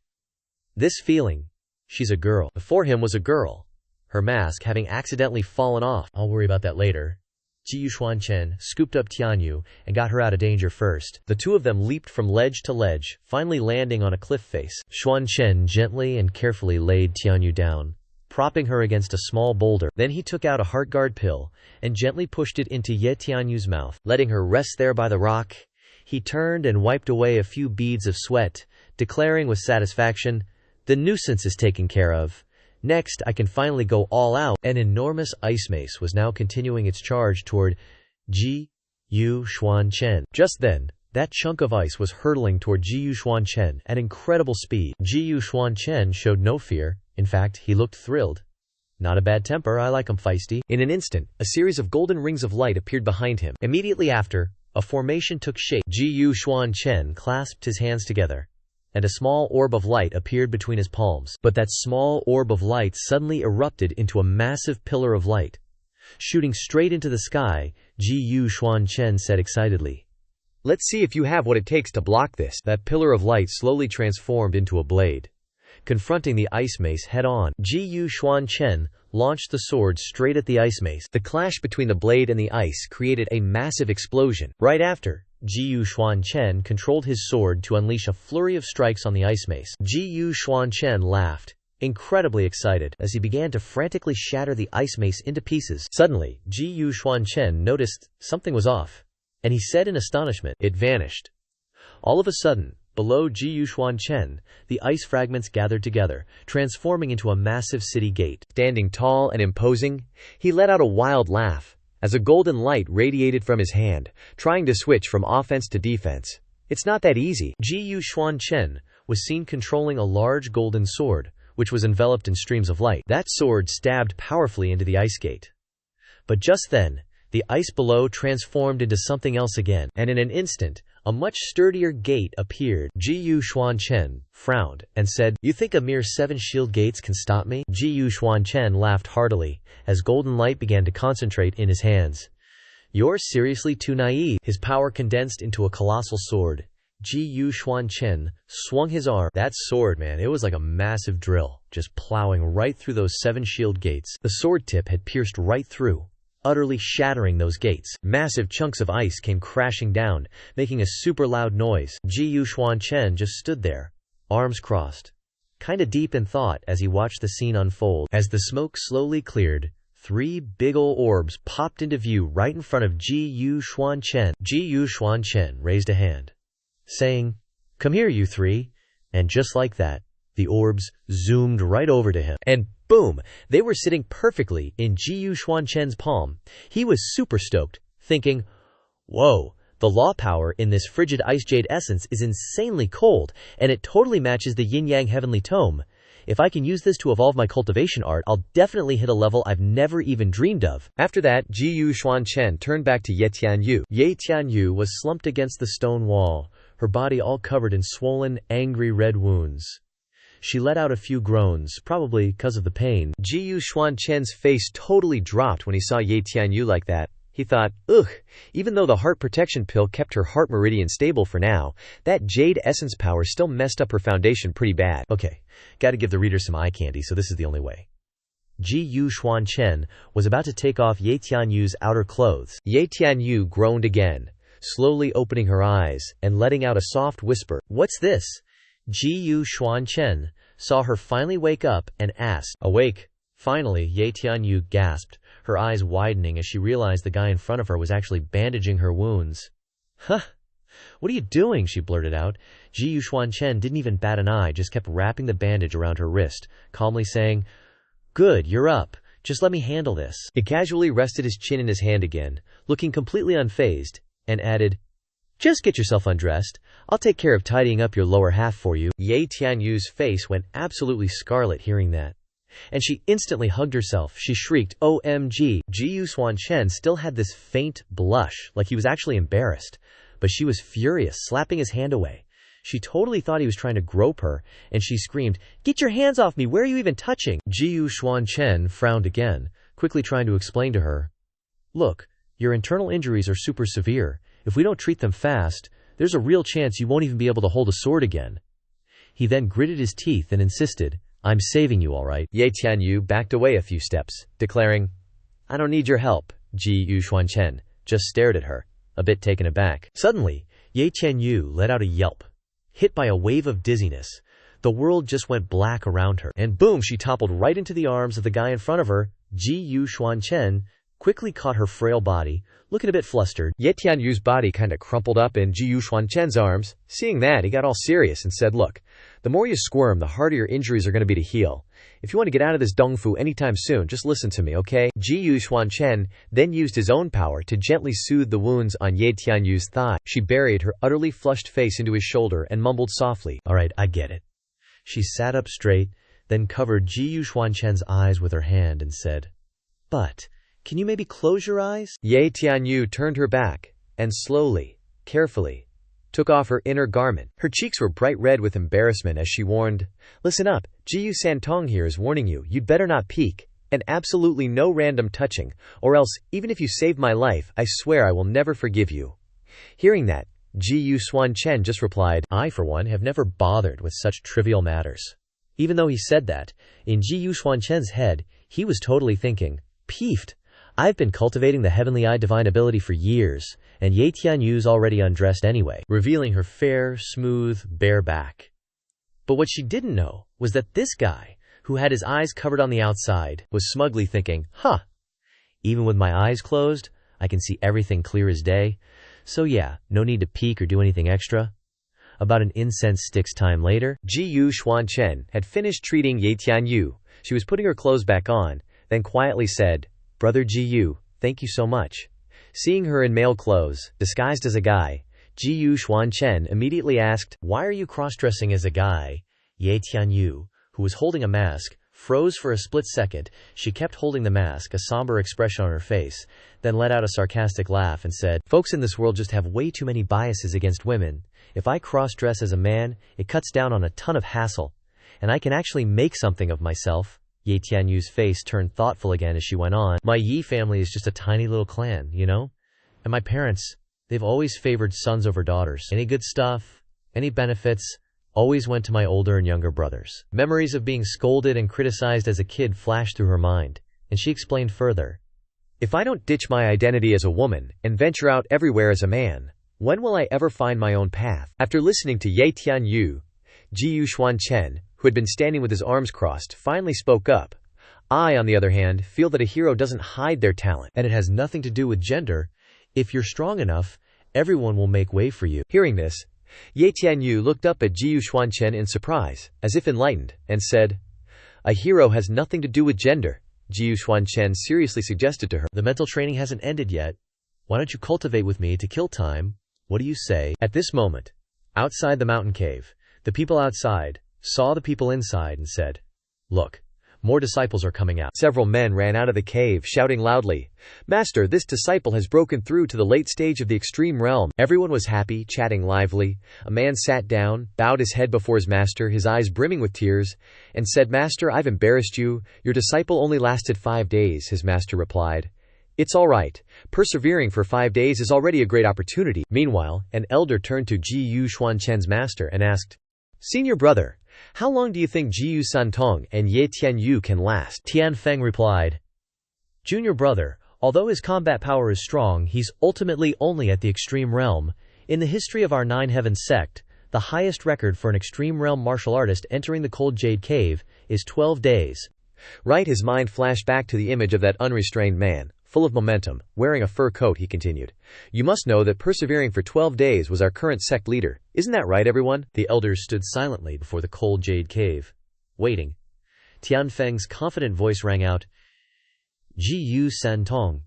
This feeling, she's a girl. Before him was a girl, her mask having accidentally fallen off. "I'll worry about that later." Xuan Chen scooped up Tianyu and got her out of danger first. The two of them leaped from ledge to ledge, finally landing on a cliff face. Xuan Chen gently and carefully laid Tianyu down, propping her against a small boulder. Then he took out a heart-guard pill and gently pushed it into Ye Tianyu's mouth. Letting her rest there by the rock, he turned and wiped away a few beads of sweat, declaring with satisfaction, "The nuisance is taken care of. Next, I can finally go all out." An enormous ice mace was now continuing its charge toward Xuan Chen. Just then, that chunk of ice was hurtling toward Xuan Chen at incredible speed. Xuan Chen showed no fear. In fact, he looked thrilled. "Not a bad temper, I like 'em feisty." In an instant, a series of golden rings of light appeared behind him. Immediately after, a formation took shape. Xuan Chen clasped his hands together, and a small orb of light appeared between his palms. But that small orb of light suddenly erupted into a massive pillar of light. Shooting straight into the sky, Xuan Chen said excitedly, "Let's see if you have what it takes to block this." That pillar of light slowly transformed into a blade, confronting the ice mace head-on. Xuan Chen launched the sword straight at the ice mace. The clash between the blade and the ice created a massive explosion. Right after, Xuan Chen controlled his sword to unleash a flurry of strikes on the ice mace. Xuan Chen laughed, incredibly excited, as he began to frantically shatter the ice mace into pieces. Suddenly, Xuan Chen noticed something was off, and he said in astonishment, "It vanished." All of a sudden, below Xuan Chen, the ice fragments gathered together, transforming into a massive city gate. Standing tall and imposing, he let out a wild laugh as a golden light radiated from his hand, trying to switch from offense to defense. "It's not that easy." Xuan Chen was seen controlling a large golden sword, which was enveloped in streams of light. That sword stabbed powerfully into the ice gate. But just then, the ice below transformed into something else again, and in an instant, a much sturdier gate appeared. Xuan Chen frowned and said, "You think a mere 7 shield gates can stop me?" Xuan Chen laughed heartily as golden light began to concentrate in his hands. "You're seriously too naive." His power condensed into a colossal sword. Xuan Chen swung his arm. That sword, man, it was like a massive drill, just plowing right through those 7 shield gates. The sword tip had pierced right through, utterly shattering those gates. Massive chunks of ice came crashing down, making a super loud noise. Xuan Chen just stood there, arms crossed, kinda deep in thought as he watched the scene unfold. As the smoke slowly cleared, 3 big ol' orbs popped into view right in front of Xuan Chen. Xuan Chen raised a hand, saying, "Come here, you 3. And just like that, the orbs zoomed right over to him. And boom! They were sitting perfectly in Xuan Chen's palm. He was super stoked, thinking, "Whoa, the law power in this frigid ice jade essence is insanely cold, and it totally matches the yin-yang heavenly tome. If I can use this to evolve my cultivation art, I'll definitely hit a level I've never even dreamed of." After that, Xuan Chen turned back to Ye Tianyu. Ye Tianyu was slumped against the stone wall, her body all covered in swollen, angry red wounds. She let out a few groans, probably because of the pain. Xuan Chen's face totally dropped when he saw Ye Tianyu like that. He thought, ugh, even though the heart protection pill kept her heart meridian stable for now, that jade essence power still messed up her foundation pretty bad. Okay, gotta give the reader some eye candy, so this is the only way. Xuan Chen was about to take off Ye Tianyu's outer clothes. Ye Tianyu groaned again, slowly opening her eyes and letting out a soft whisper. "What's this?" Xuan Chen saw her finally wake up and asked. "Awake." Finally, Ye Tianyu gasped, her eyes widening as she realized the guy in front of her was actually bandaging her wounds. "Huh? What are you doing?" she blurted out. Xuan Chen didn't even bat an eye, just kept wrapping the bandage around her wrist, calmly saying, "Good, you're up. Just let me handle this." He casually rested his chin in his hand again, looking completely unfazed, and added, "Just get yourself undressed. I'll take care of tidying up your lower half for you." Ye Tianyu's face went absolutely scarlet hearing that, and she instantly hugged herself. She shrieked, "OMG!" Xuan Chen still had this faint blush, like he was actually embarrassed, but she was furious, slapping his hand away. She totally thought he was trying to grope her, and she screamed, "Get your hands off me! Where are you even touching?" Xuan Chen frowned again, quickly trying to explain to her, "Look, your internal injuries are super severe. If we don't treat them fast, there's a real chance you won't even be able to hold a sword again." He then gritted his teeth and insisted, "I'm saving you, all right." Ye Tianyu backed away a few steps, declaring, "I don't need your help." Xuan Chen just stared at her, a bit taken aback. Suddenly, Ye Tianyu let out a yelp. Hit by a wave of dizziness, the world just went black around her, and boom, she toppled right into the arms of the guy in front of her. Xuan Chen quickly caught her frail body, looking a bit flustered. Ye Tianyu's body kinda crumpled up in Xuan Chen's arms. Seeing that, he got all serious and said, "Look, the more you squirm, the harder your injuries are gonna be to heal. If you want to get out of this dongfu anytime soon, just listen to me, okay?" Xuan Chen then used his own power to gently soothe the wounds on Ye Tianyu's thigh. She buried her utterly flushed face into his shoulder and mumbled softly, "All right, I get it." She sat up straight, then covered Xuan Chen's eyes with her hand and said, "But can you maybe close your eyes?" Ye Tianyu turned her back and slowly, carefully, took off her inner garment. Her cheeks were bright red with embarrassment as she warned, "Listen up, Jiyu Santong here is warning you, you'd better not peek, and absolutely no random touching, or else, even if you save my life, I swear I will never forgive you." Hearing that, Xuan Chen just replied, "I, for one, have never bothered with such trivial matters." Even though he said that, in Xuan Chen's head, he was totally thinking, "Peefed. I've been cultivating the Heavenly Eye divine ability for years, and Ye Tianyu's already undressed anyway," revealing her fair, smooth, bare back. But what she didn't know was that this guy, who had his eyes covered on the outside, was smugly thinking, "Huh, even with my eyes closed, I can see everything clear as day, so yeah, no need to peek or do anything extra." About an incense stick's time later, Xuan Chen had finished treating Ye Tianyu. She was putting her clothes back on, then quietly said, "Brother Jiyu, thank you so much." Seeing her in male clothes, disguised as a guy, Xuan Chen immediately asked, "Why are you cross-dressing as a guy?" Ye Tianyu, who was holding a mask, froze for a split second. She kept holding the mask, a somber expression on her face, then let out a sarcastic laugh and said, "Folks in this world just have way too many biases against women. If I cross-dress as a man, it cuts down on a ton of hassle, and I can actually make something of myself." Ye Tianyu's face turned thoughtful again as she went on. "My Yi family is just a tiny little clan, you know? And my parents, they've always favored sons over daughters. Any good stuff, any benefits, always went to my older and younger brothers." Memories of being scolded and criticized as a kid flashed through her mind, and she explained further. "If I don't ditch my identity as a woman and venture out everywhere as a man, when will I ever find my own path?" After listening to Ye Tianyu, Xuan Chen, who had been standing with his arms crossed, finally spoke up. "I, on the other hand, feel that a hero doesn't hide their talent, and it has nothing to do with gender. If you're strong enough, everyone will make way for you." Hearing this, Ye Tianyu looked up at Xuan Chen in surprise, as if enlightened, and said, "A hero has nothing to do with gender," Xuan Chen seriously suggested to her. "The mental training hasn't ended yet. Why don't you cultivate with me to kill time? What do you say?" At this moment, outside the mountain cave, the people outside saw the people inside and said, "Look, more disciples are coming out." Several men ran out of the cave, shouting loudly, "Master, this disciple has broken through to the late stage of the extreme realm." Everyone was happy, chatting lively. A man sat down, bowed his head before his master, his eyes brimming with tears, and said, "Master, I've embarrassed you. Your disciple only lasted 5 days, his master replied. "It's all right. Persevering for 5 days is already a great opportunity." Meanwhile, an elder turned to Xuan Chen's master and asked, "Senior brother, how long do you think Jiyu Santong and Ye Tianyu can last?" Tianfeng replied, "Junior brother, although his combat power is strong, he's ultimately only at the extreme realm. In the history of our Nine Heavens sect, the highest record for an extreme realm martial artist entering the cold jade cave is 12 days. Right, his mind flashed back to the image of that unrestrained man, full of momentum, wearing a fur coat. He continued, "You must know that persevering for 12 days was our current sect leader. Isn't that right, everyone?" The elders stood silently before the cold jade cave, waiting. Tianfeng's confident voice rang out, "Jiyu Santong,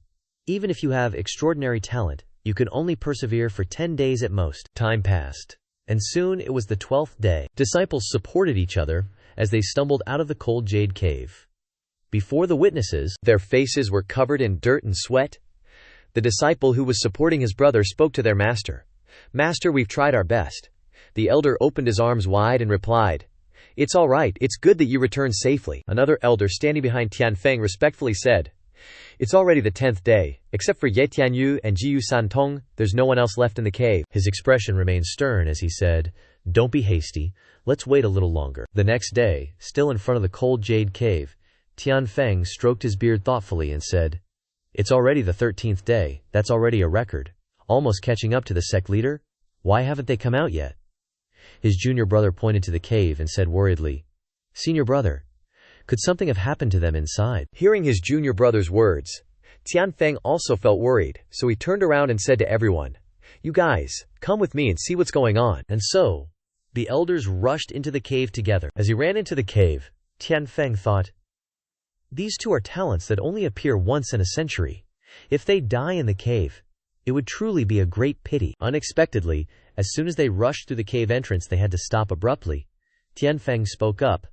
even if you have extraordinary talent, you can only persevere for 10 days at most." Time passed, and soon it was the 12th day. Disciples supported each other as they stumbled out of the cold jade cave. Before the witnesses, their faces were covered in dirt and sweat. The disciple who was supporting his brother spoke to their master. "Master, we've tried our best." The elder opened his arms wide and replied, "It's all right. It's good that you returned safely." Another elder standing behind Tianfeng respectfully said, "It's already the 10th day. Except for Ye Tianyu and Jiyu Santong, there's no one else left in the cave." His expression remained stern as he said, "Don't be hasty. Let's wait a little longer." The next day, still in front of the cold jade cave, Tianfeng stroked his beard thoughtfully and said, "It's already the 13th day. That's already a record. Almost catching up to the sect leader. Why haven't they come out yet?" His junior brother pointed to the cave and said worriedly, "Senior brother, could something have happened to them inside?" Hearing his junior brother's words, Tianfeng also felt worried, so he turned around and said to everyone, "You guys, come with me and see what's going on." And so, the elders rushed into the cave together. As he ran into the cave, Tianfeng thought, "These two are talents that only appear once in a century. If they die in the cave, it would truly be a great pity." Unexpectedly, as soon as they rushed through the cave entrance, they had to stop abruptly. Tianfeng spoke up.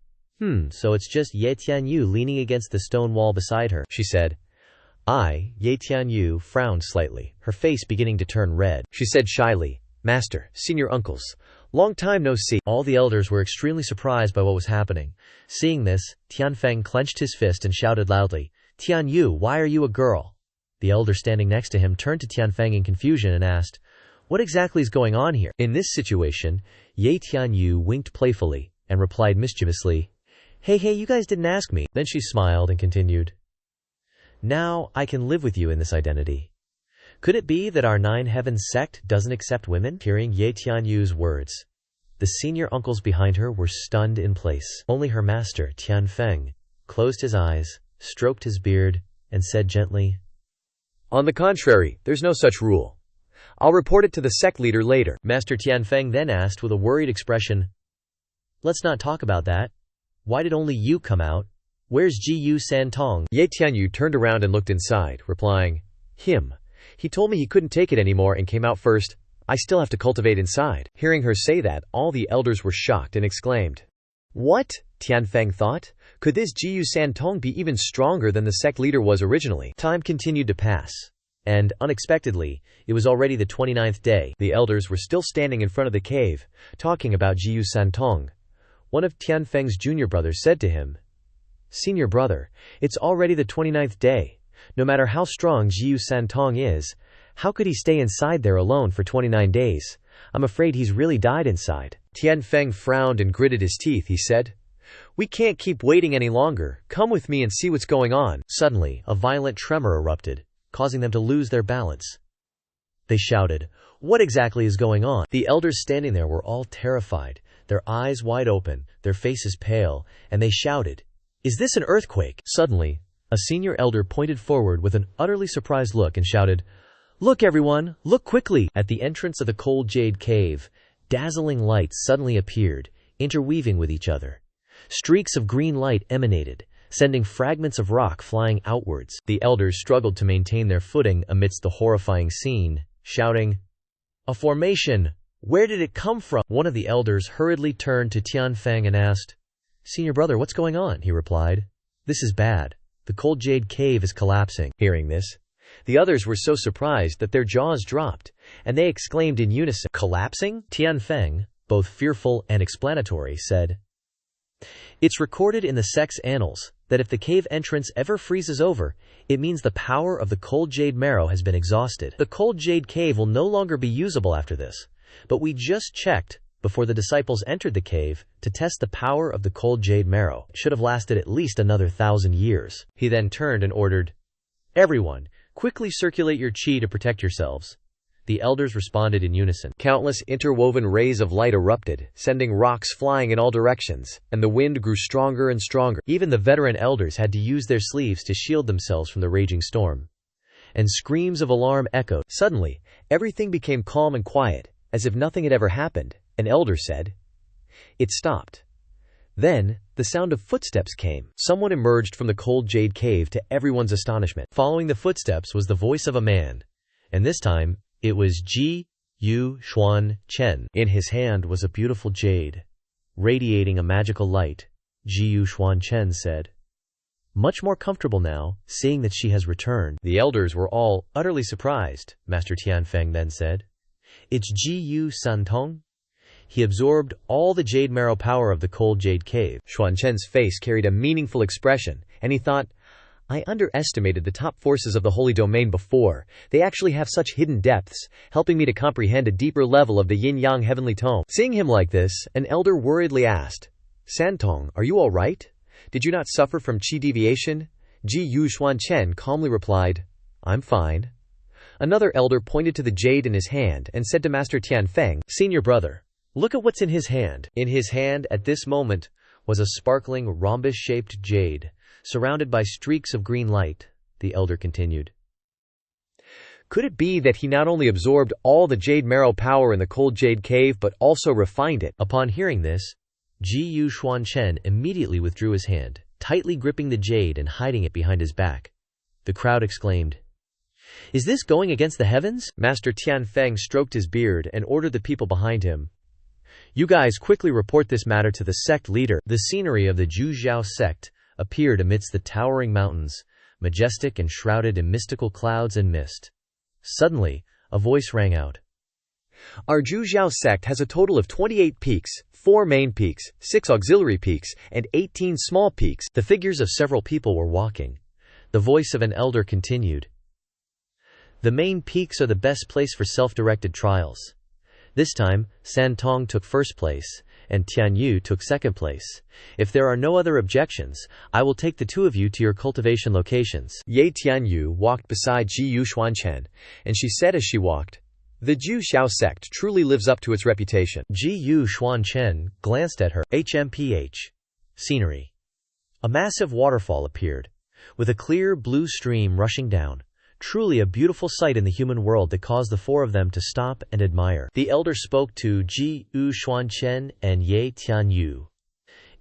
So it's just Ye Tianyu leaning against the stone wall beside her," she said. Ye Tianyu frowned slightly, her face beginning to turn red. She said shyly, "Master, senior uncles, long time no see." All the elders were extremely surprised by what was happening. Seeing this, Tianfeng clenched his fist and shouted loudly, "Tianyu, why are you a girl?" The elder standing next to him turned to Tianfeng in confusion and asked, "What exactly is going on here?" In this situation, Ye Tianyu winked playfully and replied mischievously, Hey, you guys didn't ask me." Then she smiled and continued, "Now I can live with you in this identity. Could it be that our Nine Heavens sect doesn't accept women?" Hearing Ye Tianyu's words, the senior uncles behind her were stunned in place. Only her master, Tianfeng, closed his eyes, stroked his beard, and said gently, "On the contrary, there's no such rule. I'll report it to the sect leader later." Master Tianfeng then asked with a worried expression, "Let's not talk about that. Why did only you come out? Where's Jiyu Santong?" Ye Tianyu turned around and looked inside, replying, "Him. He told me he couldn't take it anymore and came out first. I still have to cultivate inside." Hearing her say that, all the elders were shocked and exclaimed, What? Tianfeng thought. Could this Jiyu Santong be even stronger than the sect leader was originally? Time continued to pass. And, unexpectedly, it was already the 29th day. The elders were still standing in front of the cave, talking about Jiyu Santong. One of Tianfeng's junior brothers said to him, "Senior brother, it's already the 29th day. No matter how strong Jiyu Santong is, how could he stay inside there alone for 29 days? I'm afraid he's really died inside." Tianfeng frowned and gritted his teeth. He said, "We can't keep waiting any longer. Come with me and see what's going on." Suddenly, a violent tremor erupted, causing them to lose their balance. They shouted, "What exactly is going on?" The elders standing there were all terrified, their eyes wide open, their faces pale, and they shouted, "Is this an earthquake?" Suddenly, a senior elder pointed forward with an utterly surprised look and shouted, "Look everyone, look quickly!" At the entrance of the cold jade cave, dazzling lights suddenly appeared, interweaving with each other. Streaks of green light emanated, sending fragments of rock flying outwards. The elders struggled to maintain their footing amidst the horrifying scene, shouting, "A formation! Where did it come from?" One of the elders hurriedly turned to Tianfeng and asked, "Senior brother, what's going on?" He replied, "This is bad. The cold jade cave is collapsing." Hearing this, the others were so surprised that their jaws dropped, and they exclaimed in unison, "Collapsing?" Tianfeng, both fearful and explanatory, said, "It's recorded in the sect's annals that if the cave entrance ever freezes over, it means the power of the cold jade marrow has been exhausted. The cold jade cave will no longer be usable after this, but we just checked before the disciples entered the cave to test the power of the cold jade marrow. It should have lasted at least another 1,000 years. He then turned and ordered, "Everyone, quickly circulate your qi to protect yourselves." The elders responded in unison. Countless interwoven rays of light erupted, sending rocks flying in all directions, and the wind grew stronger and stronger. Even the veteran elders had to use their sleeves to shield themselves from the raging storm. And screams of alarm echoed. Suddenly, everything became calm and quiet, as if nothing had ever happened. An elder said, "It stopped." Then, the sound of footsteps came. Someone emerged from the cold jade cave to everyone's astonishment. Following the footsteps was the voice of a man, and this time, it was Xuan Chen. In his hand was a beautiful jade, radiating a magical light. Xuan Chen said, "Much more comfortable now, seeing that she has returned." The elders were all utterly surprised. Master Tianfeng then said, "It's Jiyu Santong? He absorbed all the jade marrow power of the cold jade cave." Xuan Chen's face carried a meaningful expression, and he thought, "I underestimated the top forces of the holy domain before. They actually have such hidden depths, helping me to comprehend a deeper level of the yin-yang heavenly tome." Seeing him like this, an elder worriedly asked, "Santong, are you all right? Did you not suffer from qi deviation?" Xuan Chen calmly replied, "I'm fine." Another elder pointed to the jade in his hand and said to Master Tianfeng, "Senior brother, look at what's in his hand." In his hand at this moment was a sparkling rhombus-shaped jade, surrounded by streaks of green light. The elder continued, "Could it be that he not only absorbed all the jade marrow power in the cold jade cave but also refined it?" Upon hearing this, Xuan Chen immediately withdrew his hand, tightly gripping the jade and hiding it behind his back. The crowd exclaimed, "Is this going against the heavens?" Master Tianfeng stroked his beard and ordered the people behind him, "You guys quickly report this matter to the sect leader." The scenery of the Zhujiao sect appeared amidst the towering mountains, majestic and shrouded in mystical clouds and mist. Suddenly, a voice rang out. "Our Zhujiao sect has a total of 28 peaks, 4 main peaks, 6 auxiliary peaks, and 18 small peaks." The figures of several people were walking. The voice of an elder continued, "The main peaks are the best place for self-directed trials. This time, Santong took first place, and Tianyu took second place. If there are no other objections, I will take the two of you to your cultivation locations." Ye Tianyu walked beside Xuan Chen, and she said as she walked, "The Zhujiao sect truly lives up to its reputation." Xuan Chen glanced at her. HMPH. Scenery. A massive waterfall appeared, with a clear blue stream rushing down. Truly a beautiful sight in the human world that caused the four of them to stop and admire. The elder spoke to Xuan Chen and Ye Tianyu.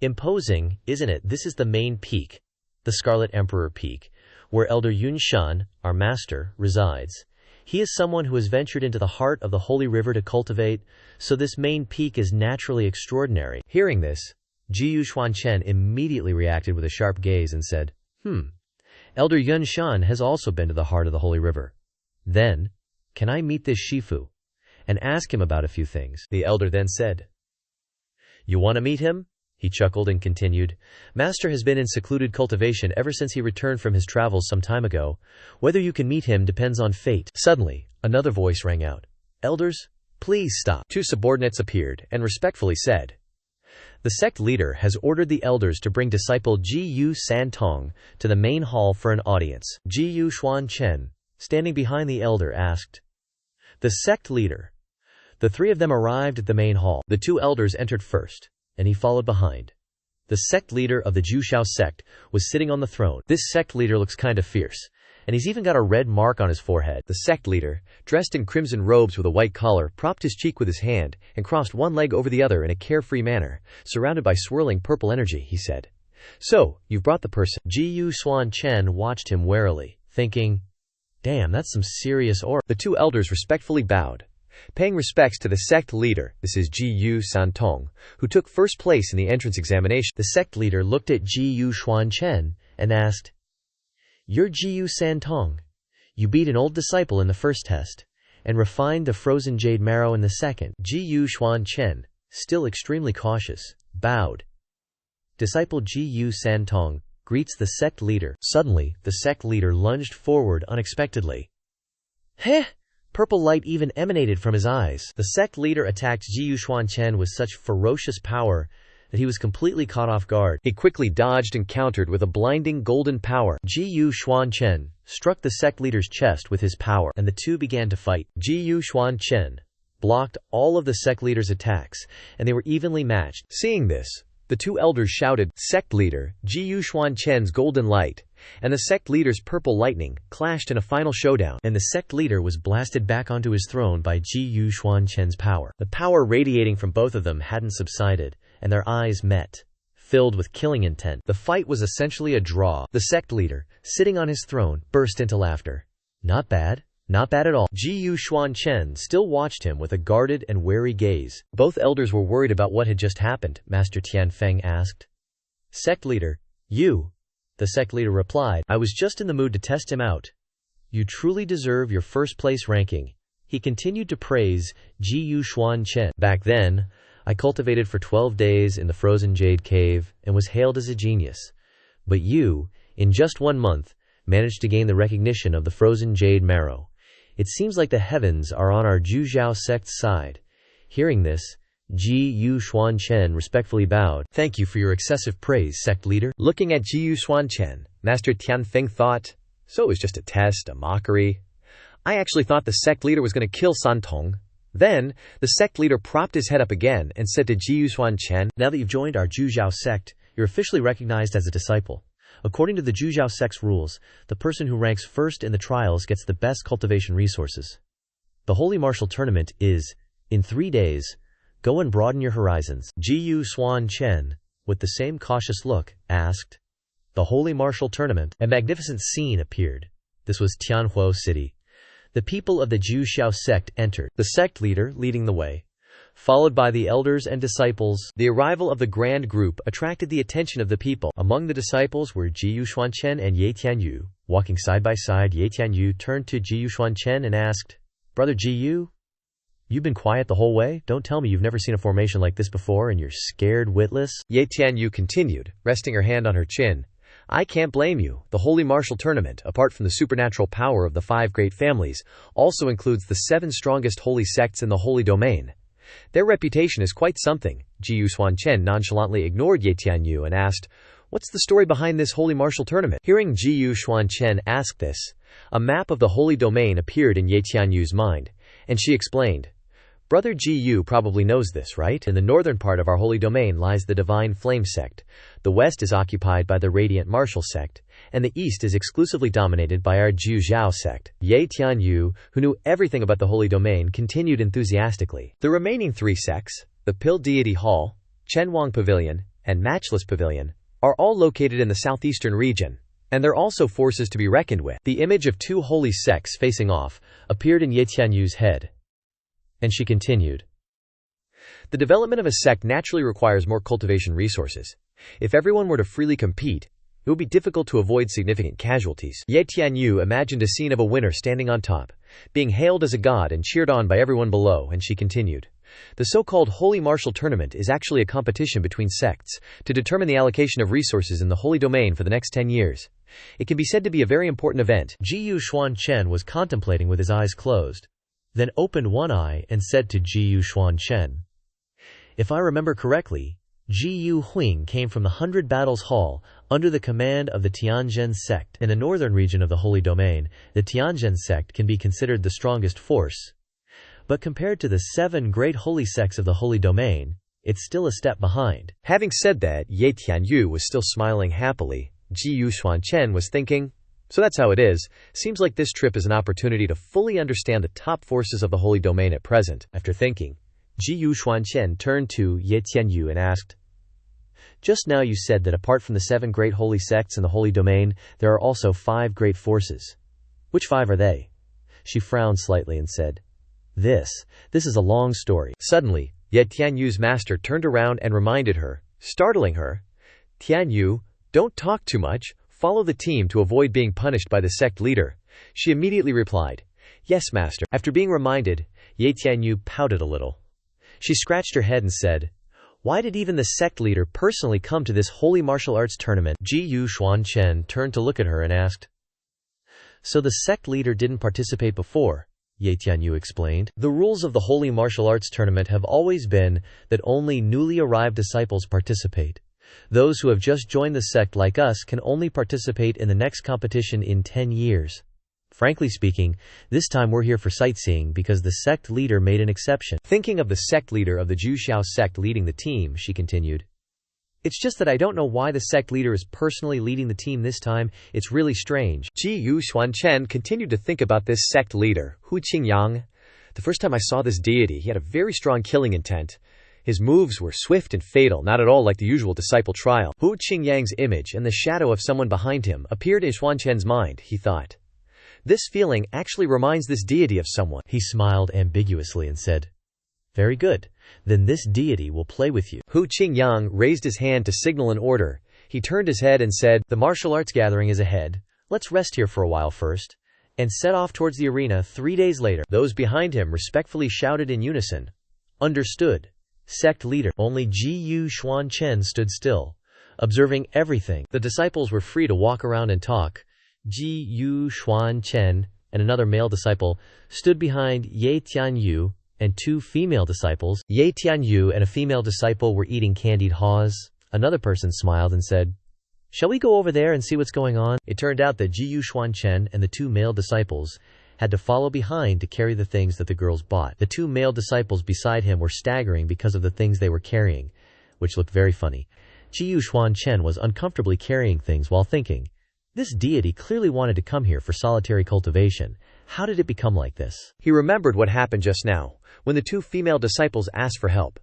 "Imposing, isn't it? This is the main peak, the Scarlet Emperor Peak, where Elder Yunshan, our master, resides. He is someone who has ventured into the heart of the holy river to cultivate, so this main peak is naturally extraordinary." Hearing this, Xuan Chen immediately reacted with a sharp gaze and said, Elder Yun Shan has also been to the heart of the Holy River. Then, can I meet this Shifu and ask him about a few things? The elder then said, You want to meet him? He chuckled and continued, Master has been in secluded cultivation ever since he returned from his travels some time ago. Whether you can meet him depends on fate. Suddenly, another voice rang out. Elders, please stop. Two subordinates appeared and respectfully said, The sect leader has ordered the elders to bring disciple Ji-Yu Santong to the main hall for an audience. Ji-Yu Xuan Chen, standing behind the elder, asked, The sect leader. The three of them arrived at the main hall. The two elders entered first, and he followed behind. The sect leader of the Jushao sect was sitting on the throne. This sect leader looks kind of fierce, and he's even got a red mark on his forehead. The sect leader, dressed in crimson robes with a white collar, propped his cheek with his hand and crossed one leg over the other in a carefree manner, surrounded by swirling purple energy. He said, So, you've brought the person. Ji-Yu Xuan Chen watched him warily, thinking, Damn, that's some serious aura. The two elders respectfully bowed, paying respects to the sect leader. This is Ji-Yu Santong, who took first place in the entrance examination. The sect leader looked at Ji-Yu Xuan Chen and asked, You're Ji-Yu Santong. You beat an old disciple in the first test, and refined the frozen jade marrow in the second. Ji-Yu Xuan Chen, still extremely cautious, bowed. Disciple Ji-Yu Santong greets the sect leader. Suddenly, the sect leader lunged forward unexpectedly. Heh! Purple light even emanated from his eyes. The sect leader attacked Ji-Yu Xuan Chen with such ferocious power that he was completely caught off guard. He quickly dodged and countered with a blinding golden power. Ji-Yu Xuan Chen struck the sect leader's chest with his power, and the two began to fight. Ji-Yu Xuan Chen blocked all of the sect leader's attacks, and they were evenly matched. Seeing this, the two elders shouted, Sect leader, Ji-Yu Xuan Chen's golden light and the sect leader's purple lightning clashed in a final showdown, and the sect leader was blasted back onto his throne by Ji-Yu Xuan Chen's power. The power radiating from both of them hadn't subsided, and their eyes met, filled with killing intent. The fight was essentially a draw. The sect leader, sitting on his throne, burst into laughter. Not bad. Not bad at all. Ji-Yu Xuan Chen still watched him with a guarded and wary gaze. Both elders were worried about what had just happened. Master Tianfeng asked. Sect leader, you. The sect leader replied, I was just in the mood to test him out. You truly deserve your first place ranking. He continued to praise Ji-Yu Xuan Chen. Back then, I cultivated for 12 days in the frozen jade cave and was hailed as a genius. But you, in just 1 month, managed to gain the recognition of the frozen jade marrow. It seems like the heavens are on our Juzhao sect's side. Hearing this, Ji-Yu Xuan Chen respectfully bowed. Thank you for your excessive praise, sect leader. Looking at Ji-Yu Xuan Chen, Master Tianfeng thought, so it was just a test, a mockery. I actually thought the sect leader was going to kill Santong. Then, the sect leader propped his head up again and said to Ji-Yu Xuan Chen, Now that you've joined our Juzhao sect, you're officially recognized as a disciple. According to the Juzhao sect's rules, the person who ranks first in the trials gets the best cultivation resources. The Holy Martial Tournament is, in 3 days. Go and broaden your horizons. Ji-Yu Xuan Chen, with the same cautious look, asked. The Holy Martial Tournament. A magnificent scene appeared. This was Tianhuo City. The people of the Jushao sect entered, the sect leader leading the way, followed by the elders and disciples. The arrival of the grand group attracted the attention of the people. Among the disciples were Ji-Yu Xuan Chen and Ye Tianyu. Walking side by side, Ye Tianyu turned to Ji-Yu Xuan Chen and asked, Brother Ji-Yu, you've been quiet the whole way? Don't tell me you've never seen a formation like this before and you're scared witless? Ye Tianyu continued, resting her hand on her chin. I can't blame you. The Holy Martial Tournament, apart from the supernatural power of the 5 great families, also includes the 7 strongest holy sects in the holy domain. Their reputation is quite something. Ji-Yu Xuan Chen nonchalantly ignored Ye Tianyu and asked, What's the story behind this Holy Martial Tournament? Hearing Ji-Yu Xuan Chen ask this, a map of the holy domain appeared in Ye Tianyu's mind, and she explained, Brother Ji-Yu probably knows this, right? In the northern part of our holy domain lies the Divine Flame sect. The west is occupied by the Radiant Martial sect, and the east is exclusively dominated by our Juzhao sect. Ye Tianyu, who knew everything about the holy domain, continued enthusiastically. The remaining 3 sects, the Pill Deity Hall, Chenwang Pavilion, and Matchless Pavilion, are all located in the southeastern region, and they're also forces to be reckoned with. The image of 2 holy sects facing off appeared in Ye Tianyu's head, and she continued. The development of a sect naturally requires more cultivation resources. If everyone were to freely compete, it would be difficult to avoid significant casualties. Ye Tianyu imagined a scene of a winner standing on top, being hailed as a god and cheered on by everyone below, and she continued. The so-called Holy Martial Tournament is actually a competition between sects to determine the allocation of resources in the Holy Domain for the next 10 years. It can be said to be a very important event. Xuan Chen was contemplating with his eyes closed, then opened one eye and said to Xuan Chen, "If I remember correctly, Yu Huing came from the 100 Battles Hall under the command of the Tianjin sect. In the northern region of the Holy Domain, the Tianjin sect can be considered the strongest force. But compared to the 7 great holy sects of the Holy Domain, it's still a step behind." Having said that, Ye Tianyu was still smiling happily. Xuan Chen was thinking, so that's how it is. Seems like this trip is an opportunity to fully understand the top forces of the Holy Domain at present. After thinking, Xuan Chen turned to Ye Tianyu and asked, "Just now you said that apart from the 7 great holy sects in the Holy Domain, there are also 5 great forces. Which 5 are they?" She frowned slightly and said, This is a long story." Suddenly, Ye Tianyu's master turned around and reminded her, startling her, "Tianyu, don't talk too much, follow the team to avoid being punished by the sect leader." She immediately replied, "Yes, master." After being reminded, Ye Tianyu pouted a little. She scratched her head and said, "Why did even the sect leader personally come to this holy martial arts tournament?" Xuan Chen turned to look at her and asked, "So the sect leader didn't participate before?" Ye Tianyu explained. "The rules of the Holy Martial Arts Tournament have always been that only newly arrived disciples participate. Those who have just joined the sect like us can only participate in the next competition in 10 years. Frankly speaking, this time we're here for sightseeing because the sect leader made an exception." Thinking of the sect leader of the Juxiao sect leading the team, she continued, "It's just that I don't know why the sect leader is personally leading the team this time. It's really strange." Xuan Chen continued to think about this sect leader, Hu Qingyang. "The first time I saw this deity, he had a very strong killing intent. His moves were swift and fatal, not at all like the usual disciple trial." Hu Qingyang's image and the shadow of someone behind him appeared in Xuan Chen's mind. He thought, "This feeling actually reminds this deity of someone." He smiled ambiguously and said, "Very good. Then this deity will play with you." Hu Qingyang raised his hand to signal an order. He turned his head and said, "The martial arts gathering is ahead. Let's rest here for a while first," and set off towards the arena 3 days later. Those behind him respectfully shouted in unison, "Understood, sect leader." Only Xuan Chen stood still, observing everything. The disciples were free to walk around and talk. Xuan Chen and another male disciple stood behind Ye Tianyu, and 2 female disciples. Ye Tianyu and a female disciple were eating candied haws. Another person smiled and said, "Shall we go over there and see what's going on?" It turned out that Xuan Chen and the 2 male disciples had to follow behind to carry the things that the girls bought. The 2 male disciples beside him were staggering because of the things they were carrying, which looked very funny. Xuan Chen was uncomfortably carrying things while thinking, "This deity clearly wanted to come here for solitary cultivation. How did it become like this?" He remembered what happened just now, when the 2 female disciples asked for help.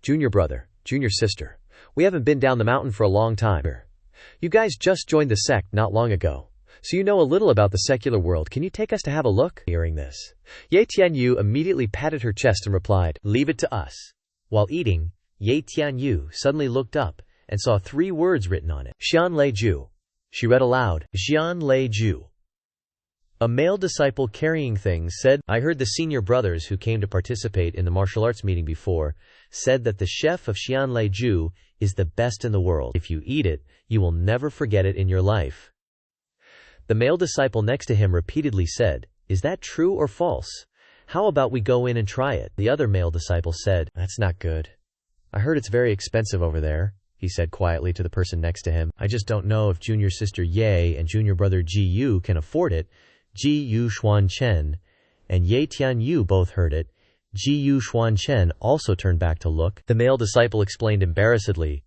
"Junior brother, junior sister, we haven't been down the mountain for a long time. You guys just joined the sect not long ago, so you know a little about the secular world. Can you take us to have a look?" Hearing this, Ye Tianyu immediately patted her chest and replied, "Leave it to us." While eating, Ye Tianyu suddenly looked up and saw 3 words written on it. "Xian Lei Ju." She read aloud, "Xian Lei Ju." A male disciple carrying things said, "I heard the senior brothers who came to participate in the martial arts meeting before said that the chef of Xian Lei Ju is the best in the world. If you eat it, you will never forget it in your life." The male disciple next to him repeatedly said, "Is that true or false? How about we go in and try it?" The other male disciple said, "That's not good. I heard it's very expensive over there," he said quietly to the person next to him. "I just don't know if junior sister Ye and junior brother Yu can afford it." Xuan Chen and Ye Tianyu both heard it. Xuan Chen also turned back to look. The male disciple explained embarrassedly,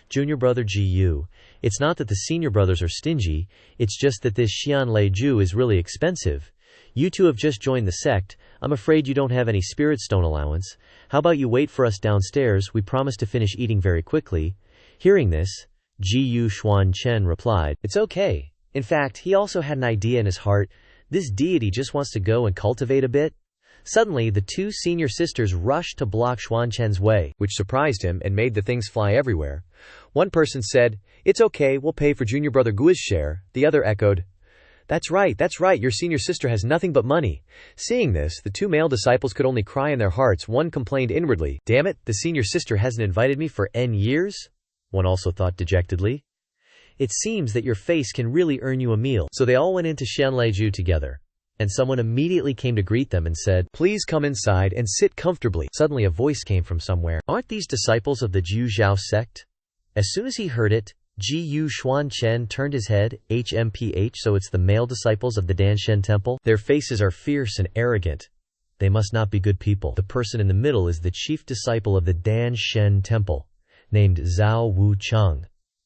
"Junior brother Yu, it's not that the senior brothers are stingy, it's just that this Xian Lei Ju is really expensive. You 2 have just joined the sect. I'm afraid you don't have any spirit stone allowance. How about you wait for us downstairs? We promise to finish eating very quickly." Hearing this, Xuan Chen replied, "It's okay." In fact, he also had an idea in his heart. This deity just wants to go and cultivate a bit. Suddenly, the two senior sisters rushed to block Xuan Chen's way, which surprised him and made the things fly everywhere. One person said, "It's okay, we'll pay for junior brother Gui's share." The other echoed, that's right, your senior sister has nothing but money." Seeing this, the two male disciples could only cry in their hearts. One complained inwardly, "Damn it, the senior sister hasn't invited me for N years?" One also thought dejectedly, "It seems that your face can really earn you a meal." So they all went into Xianlaiju together, and someone immediately came to greet them and said, "Please come inside and sit comfortably." Suddenly a voice came from somewhere. "Aren't these disciples of the Jiu Zhao sect?" As soon as he heard it, Xuan Chen turned his head. HMPH, so it's the male disciples of the Danshen temple? Their faces are fierce and arrogant. They must not be good people. The person in the middle is the chief disciple of the Danshen temple, named Zhao Wu Cheng.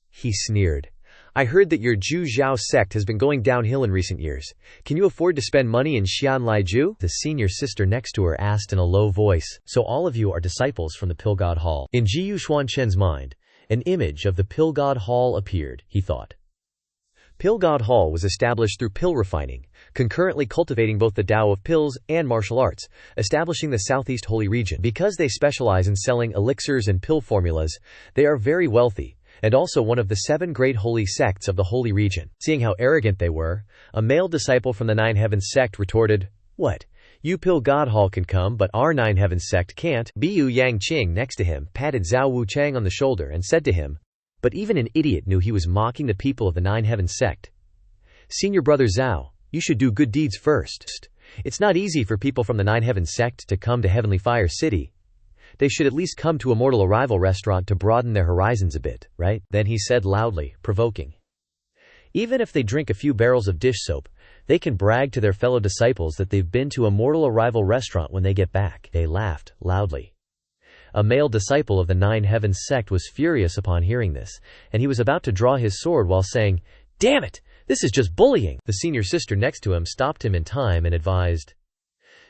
He sneered. "I heard that your Jiu Zhao sect has been going downhill in recent years. Can you afford to spend money in Xianlaiju?" The senior sister next to her asked in a low voice. "So all of you are disciples from the Pill God Hall?" In Xuan Chen's mind, an image of the Pill God Hall appeared, he thought. Pill God Hall was established through pill refining, concurrently cultivating both the Tao of pills and martial arts, establishing the Southeast Holy Region. Because they specialize in selling elixirs and pill formulas, they are very wealthy, and also one of the 7 great holy sects of the Holy Region. Seeing how arrogant they were, a male disciple from the Nine Heavens sect retorted, "What? You Pill God Hall can come, but our Nine Heavens sect can't." Bu Yang Qing next to him patted Zhao Wu Chang on the shoulder and said to him, but even an idiot knew he was mocking the people of the Nine Heavens sect, "Senior brother Zhao, you should do good deeds first. It's not easy for people from the Nine Heavens sect to come to Heavenly Fire City. They should at least come to Immortal Arrival restaurant to broaden their horizons a bit, right?" Then he said loudly, provoking, "Even if they drink a few barrels of dish soap, they can brag to their fellow disciples that they've been to Immortal Arrival restaurant when they get back." They laughed loudly. A male disciple of the Nine Heavens sect was furious upon hearing this, and he was about to draw his sword while saying, "Damn it, this is just bullying." The senior sister next to him stopped him in time and advised,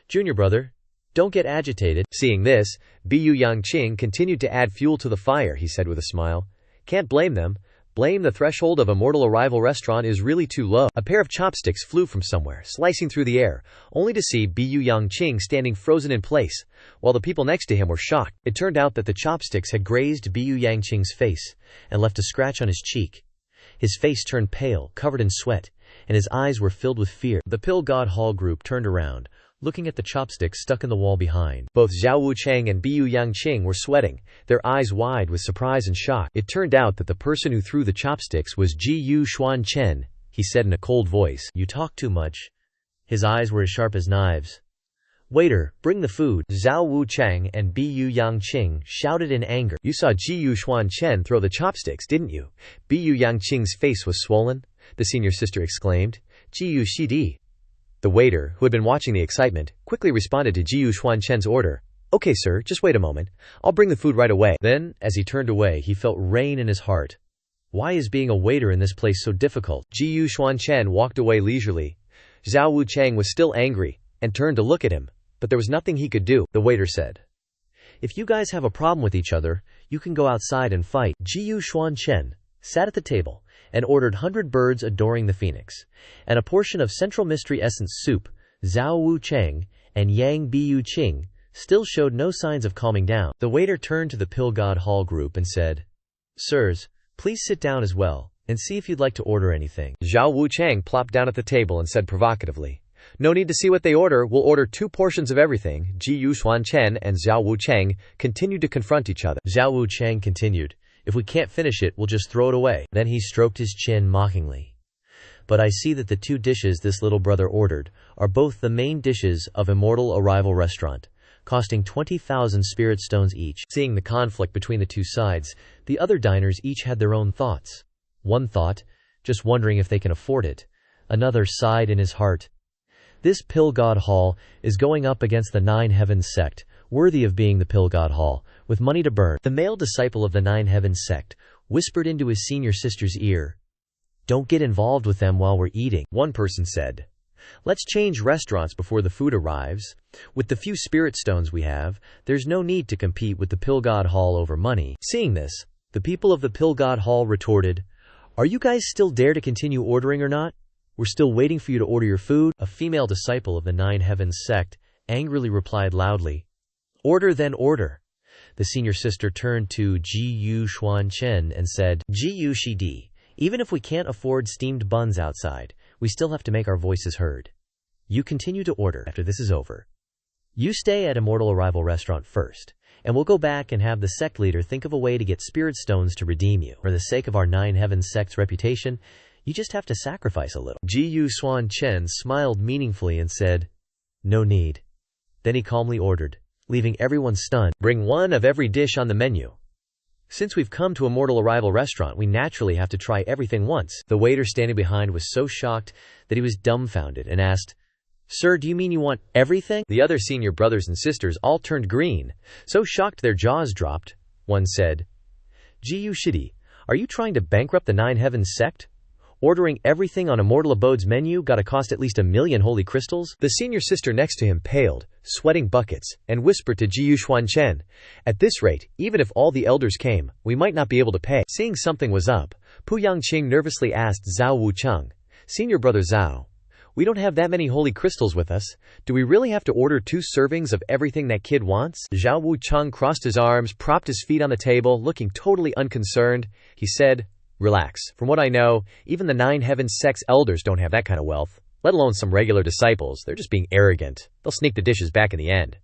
"Junior brother, don't get agitated." Seeing this, Bu Yangqing continued to add fuel to the fire. He said with a smile, "Can't blame them. The threshold of Immortal Arrival restaurant is really too low." A pair of chopsticks flew from somewhere, slicing through the air, only to see Bu Yangqing standing frozen in place, while the people next to him were shocked. It turned out that the chopsticks had grazed Bu Yangqing's face and left a scratch on his cheek. His face turned pale, covered in sweat, and his eyes were filled with fear. The Pill God Hall group turned around, looking at the chopsticks stuck in the wall behind. Both Zhao Wu Chang and Bu Yangqing were sweating, their eyes wide with surprise and shock. It turned out that the person who threw the chopsticks was Xuan Chen. He said in a cold voice, "You talk too much." His eyes were as sharp as knives. "Waiter, bring the food." Zhao Wu Chang and Bu Yangqing shouted in anger. "You saw Xuan Chen throw the chopsticks, didn't you?" Bu Yangqing's face was swollen. The senior sister exclaimed, "Jiu Shidi." The waiter, who had been watching the excitement, quickly responded to Xuan Chen's order. "Okay sir, just wait a moment. I'll bring the food right away." Then, as he turned away, he felt rain in his heart. Why is being a waiter in this place so difficult? Xuan Chen walked away leisurely. Zhao Wu Chang was still angry, and turned to look at him, but there was nothing he could do. The waiter said, "If you guys have a problem with each other, you can go outside and fight." Xuan Chen sat at the table and ordered 100 birds adoring the phoenix, and a portion of Central Mystery Essence soup. Zhao Wu Chang and Yang Bu Qing still showed no signs of calming down. The waiter turned to the Pill God Hall group and said, "Sirs, please sit down as well, and see if you'd like to order anything." Zhao Wu Chang plopped down at the table and said provocatively, "No need to see what they order, we'll order 2 portions of everything." Xuan Chen and Zhao Wu Chang continued to confront each other. Zhao Wu Chang continued, "If we can't finish it, we'll just throw it away." Then he stroked his chin mockingly. "But I see that the 2 dishes this little brother ordered are both the main dishes of Immortal Arrival restaurant, costing 20,000 spirit stones each." Seeing the conflict between the 2 sides, the other diners each had their own thoughts. One thought, just wondering if they can afford it. Another sighed in his heart. This Pill God Hall is going up against the Nine Heavens sect, worthy of being the Pill God Hall, with money to burn. The male disciple of the Nine Heavens sect whispered into his senior sister's ear, "Don't get involved with them while we're eating." One person said, "Let's change restaurants before the food arrives. With the few spirit stones we have, there's no need to compete with the Pill God Hall over money." Seeing this, the people of the Pill God Hall retorted, "Are you guys still dare to continue ordering or not? We're still waiting for you to order your food." A female disciple of the Nine Heavens sect angrily replied loudly, "Order then order." The senior sister turned to Xuan Chen and said, "Gu Shidi, even if we can't afford steamed buns outside, we still have to make our voices heard. You continue to order after this is over. You stay at Immortal Arrival Restaurant first, and we'll go back and have the sect leader think of a way to get spirit stones to redeem you. For the sake of our Nine Heavens sect's reputation, you just have to sacrifice a little." Xuan Chen smiled meaningfully and said, "No need." Then he calmly ordered, leaving everyone stunned, "Bring one of every dish on the menu. Since we've come to Immortal Arrival Restaurant, we naturally have to try everything once." The waiter standing behind was so shocked that he was dumbfounded and asked, "Sir, do you mean you want everything?" The other senior brothers and sisters all turned green, so shocked their jaws dropped. One said, "Gu Shidi, are you trying to bankrupt the Nine Heavens sect? Ordering everything on Immortal Abode's menu gotta cost at least 1,000,000 holy crystals?" The senior sister next to him paled, sweating buckets, and whispered to Xuan Chen, "At this rate, even if all the elders came, we might not be able to pay." Seeing something was up, Pu Yangqing nervously asked Zhao Wucheng, "Senior brother Zhao, we don't have that many holy crystals with us. Do we really have to order 2 servings of everything that kid wants?" Zhao Wucheng crossed his arms, propped his feet on the table, looking totally unconcerned. He said, "Relax. From what I know, even the Nine Heavens sect's elders don't have that kind of wealth, let alone some regular disciples. They're just being arrogant. They'll sneak the dishes back in the end."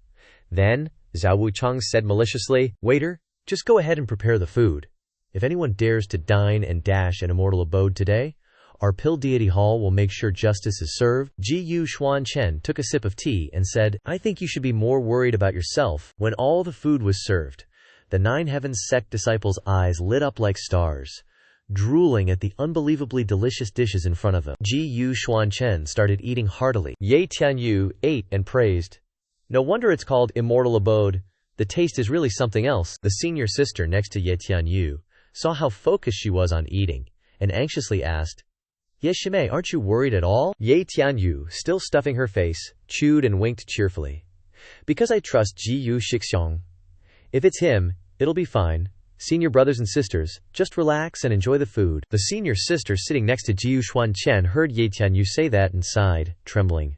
Then, Zhao Wucheng said maliciously, "Waiter, just go ahead and prepare the food. If anyone dares to dine and dash at Immortal Abode today, our Pill Deity Hall will make sure justice is served." Xuan Chen took a sip of tea and said, "I think you should be more worried about yourself." When all the food was served, the Nine Heavens sect disciples' eyes lit up like stars, drooling at the unbelievably delicious dishes in front of them. Xuan Chen started eating heartily. Ye Tianyu ate and praised, "No wonder it's called Immortal Abode. The taste is really something else." The senior sister next to Ye Tianyu saw how focused she was on eating, and anxiously asked, "Ye Shimei, aren't you worried at all?" Ye Tianyu, still stuffing her face, chewed and winked cheerfully. "Because I trust Jiyu Shixiong. If it's him, it'll be fine. Senior brothers and sisters, just relax and enjoy the food." The senior sister sitting next to Xuan Chen heard Ye Tianyu say that and sighed, trembling.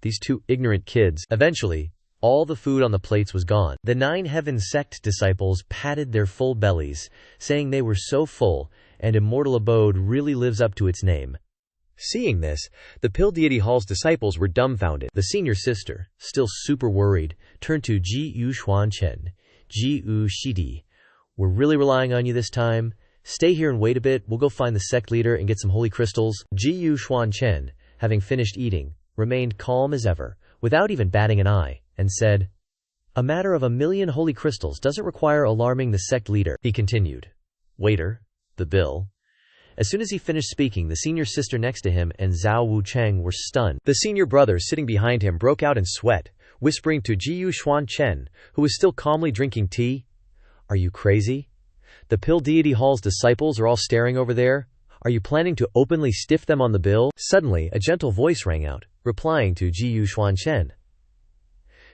These 2 ignorant kids. Eventually, all the food on the plates was gone. The Nine Heavens sect disciples patted their full bellies, saying they were so full, and Immortal Abode really lives up to its name. Seeing this, the Pill Deity Hall's disciples were dumbfounded. The senior sister, still super worried, turned to Xuan Chen. "Gu Shidi, we're really relying on you this time. Stay here and wait a bit. We'll go find the sect leader and get some holy crystals." Xuan Chen, having finished eating, remained calm as ever, without even batting an eye, and said, "A matter of 1,000,000 holy crystals doesn't require alarming the sect leader." He continued, "Waiter, the bill." As soon as he finished speaking, the senior sister next to him and Zhao Wucheng were stunned. The senior brother sitting behind him broke out in sweat, whispering to Xuan Chen, who was still calmly drinking tea, "Are you crazy? The Pill Deity Hall's disciples are all staring over there. Are you planning to openly stiff them on the bill?" Suddenly, a gentle voice rang out, replying to Xuan Chen.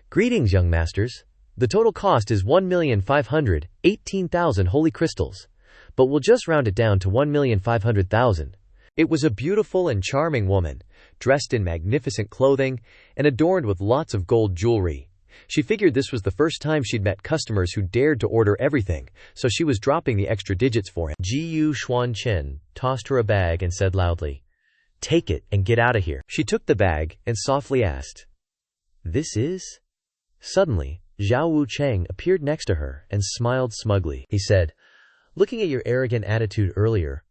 "Greetings, young masters. The total cost is 1,518,000 holy crystals, but we'll just round it down to 1,500,000. It was a beautiful and charming woman, dressed in magnificent clothing and adorned with lots of gold jewelry. She figured this was the first time she'd met customers who dared to order everything, so she was dropping the extra digits for him. Xuan Chen tossed her a bag and said loudly, "Take it and get out of here." She took the bag and softly asked, "This is?" Suddenly, Zhao Wucheng appeared next to her and smiled smugly. He said, "Looking at your arrogant attitude earlier,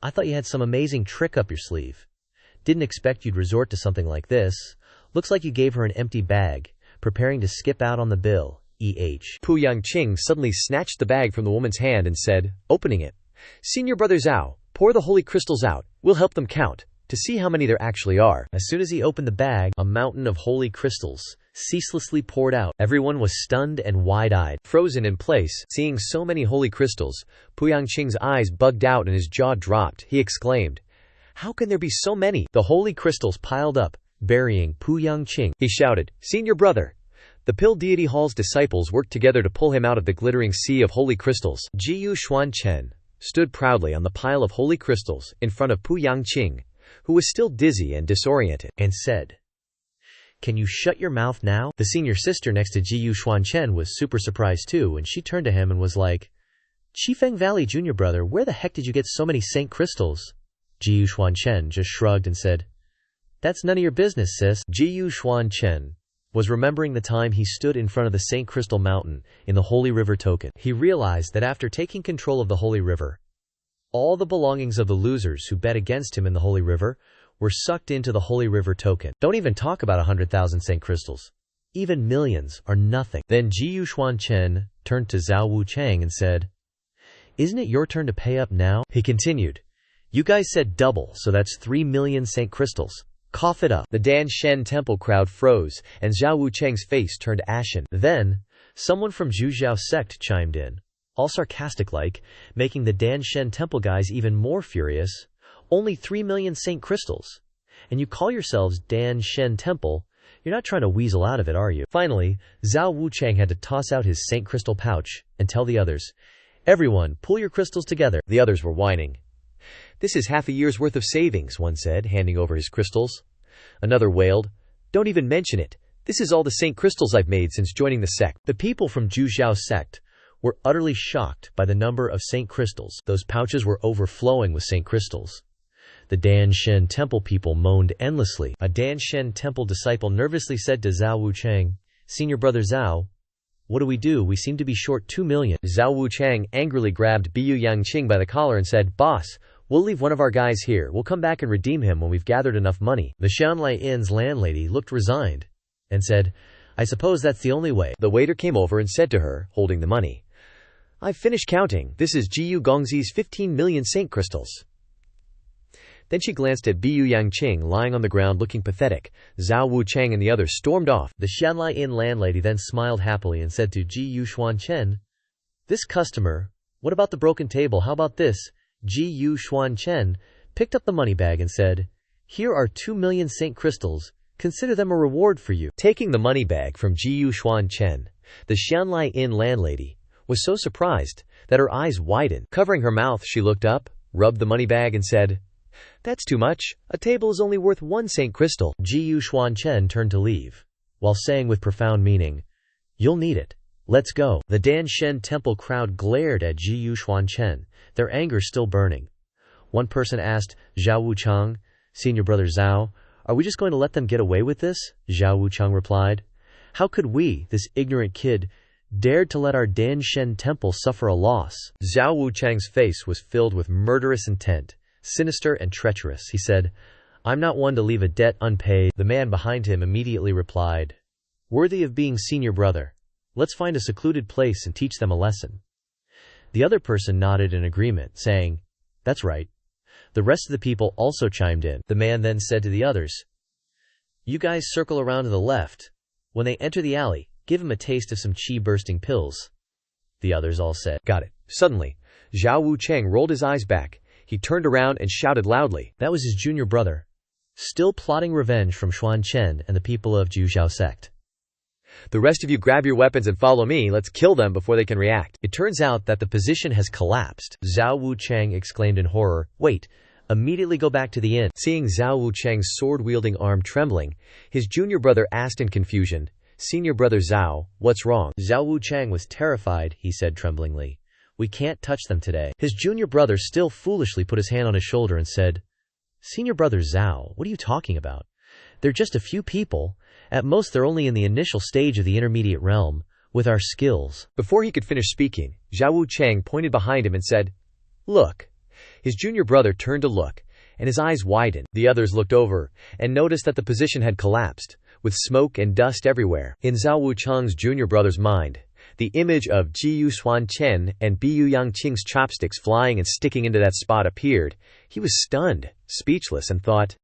I thought you had some amazing trick up your sleeve. Didn't expect you'd resort to something like this. Looks like you gave her an empty bag, preparing to skip out on the bill. Pu Yangqing suddenly snatched the bag from the woman's hand and said, opening it, "Senior brother Zhao, pour the holy crystals out. We'll help them count, to see how many there actually are." As soon as he opened the bag, a mountain of holy crystals ceaselessly poured out. Everyone was stunned and wide-eyed, frozen in place. Seeing so many holy crystals, Pu Yangqing's eyes bugged out and his jaw dropped. He exclaimed, "How can there be so many?" The holy crystals piled up, burying Pu Yangqing. He shouted, "Senior brother!" The Pill Deity Hall's disciples worked together to pull him out of the glittering sea of holy crystals. Xuan Chen stood proudly on the pile of holy crystals in front of Pu Yangqing, who was still dizzy and disoriented, and said, Can you shut your mouth now? The senior sister next to Ji Xuan Chen was super surprised too, and she turned to him and was like, Chifeng Valley junior brother, where the heck did you get so many saint crystals? Ji Xuan Chen just shrugged and said, That's none of your business, sis. Ji Xuan Chen was remembering the time he stood in front of the Saint Crystal Mountain in the Holy River Token. He realized that after taking control of the Holy River, all the belongings of the losers who bet against him in the Holy River were sucked into the Holy River Token. Don't even talk about 100,000 Saint Crystals. Even millions are nothing. Then Ji Xuan Chen turned to Zhao Wuchang and said, Isn't it your turn to pay up now? He continued, You guys said double, so that's 3 million Saint Crystals. Cough it up. The Dan Shen temple crowd froze, and Zhao Wuchang's face turned ashen. Then, someone from Zhujiao sect chimed in, all sarcastic-like, making the Dan Shen temple guys even more furious. Only 3 million Saint Crystals. And you call yourselves Dan Shen Temple? You're not trying to weasel out of it, are you? Finally, Zhao Wuchang had to toss out his Saint Crystal pouch and tell the others, Everyone, pull your crystals together. The others were whining. This is half a year's worth of savings, one said, handing over his crystals. Another wailed, Don't even mention it. This is all the Saint Crystals I've made since joining the sect. The people from Zhujiao sect were utterly shocked by the number of Saint Crystals. Those pouches were overflowing with Saint Crystals. The Dan Shen Temple people moaned endlessly. A Dan Shen Temple disciple nervously said to Zhao Wuchang, Senior brother Zhao, what do? We seem to be short 2 million. Zhao Wuchang angrily grabbed Biyu Yangqing by the collar and said, Boss, we'll leave one of our guys here. We'll come back and redeem him when we've gathered enough money. The Xianlai Inn's landlady looked resigned and said, I suppose that's the only way. The waiter came over and said to her, holding the money, I've finished counting. This is Jiyu Gongzi's 15 million Saint Crystals. Then she glanced at Biyu Yangqing lying on the ground looking pathetic. Zhao Wuchang and the others stormed off. The Xianlai Inn landlady then smiled happily and said to Ji Xuan Chen, This customer, what about the broken table? How about this? Ji Xuan Chen picked up the money bag and said, Here are 2 million Saint Crystals. Consider them a reward for you. Taking the money bag from Ji Xuan Chen, the Xianlai Inn landlady was so surprised that her eyes widened. Covering her mouth, she looked up, rubbed the money bag and said, That's too much. A table is only worth 1 Saint Crystal. Ji Xuan Chen turned to leave, while saying with profound meaning, You'll need it. Let's go. The Dan Shen Temple crowd glared at Ji Xuan Chen, their anger still burning. One person asked Zhao Wuchang, Senior brother Zhao, Are we just going to let them get away with this? Zhao Wuchang replied, How could we, this ignorant kid, dared to let our Dan Shen Temple suffer a loss? Zhao Wuchang's face was filled with murderous intent. Sinister and treacherous, he said, I'm not one to leave a debt unpaid. The man behind him immediately replied, Worthy of being senior brother. Let's find a secluded place and teach them a lesson. The other person nodded in agreement, saying, That's right. The rest of the people also chimed in. The man then said to the others, You guys circle around to the left. When they enter the alley, give him a taste of some chi-bursting pills. The others all said, Got it. Suddenly, Zhao Wuchang rolled his eyes back. He turned around and shouted loudly. That was his junior brother, still plotting revenge from Xuan Chen and the people of Zhujiao sect. The rest of you grab your weapons and follow me. Let's kill them before they can react. It turns out that the position has collapsed. Zhao Wuchang exclaimed in horror, Wait, immediately go back to the inn. Seeing Zhao Wuchang's sword-wielding arm trembling, his junior brother asked in confusion, Senior brother Zhao, what's wrong? Zhao Wuchang was terrified, he said tremblingly. We can't touch them today. His junior brother still foolishly put his hand on his shoulder and said, Senior brother Zhao, what are you talking about? They're just a few people. At most they're only in the initial stage of the intermediate realm, with our skills. Before he could finish speaking, Zhao Wuchang pointed behind him and said, Look. His junior brother turned to look, and his eyes widened. The others looked over, and noticed that the position had collapsed, with smoke and dust everywhere. In Zhao Wuchang's junior brother's mind, the image of Ji Xuan Chen and Biyu Yangqing's chopsticks flying and sticking into that spot appeared. He was stunned, speechless, and thought,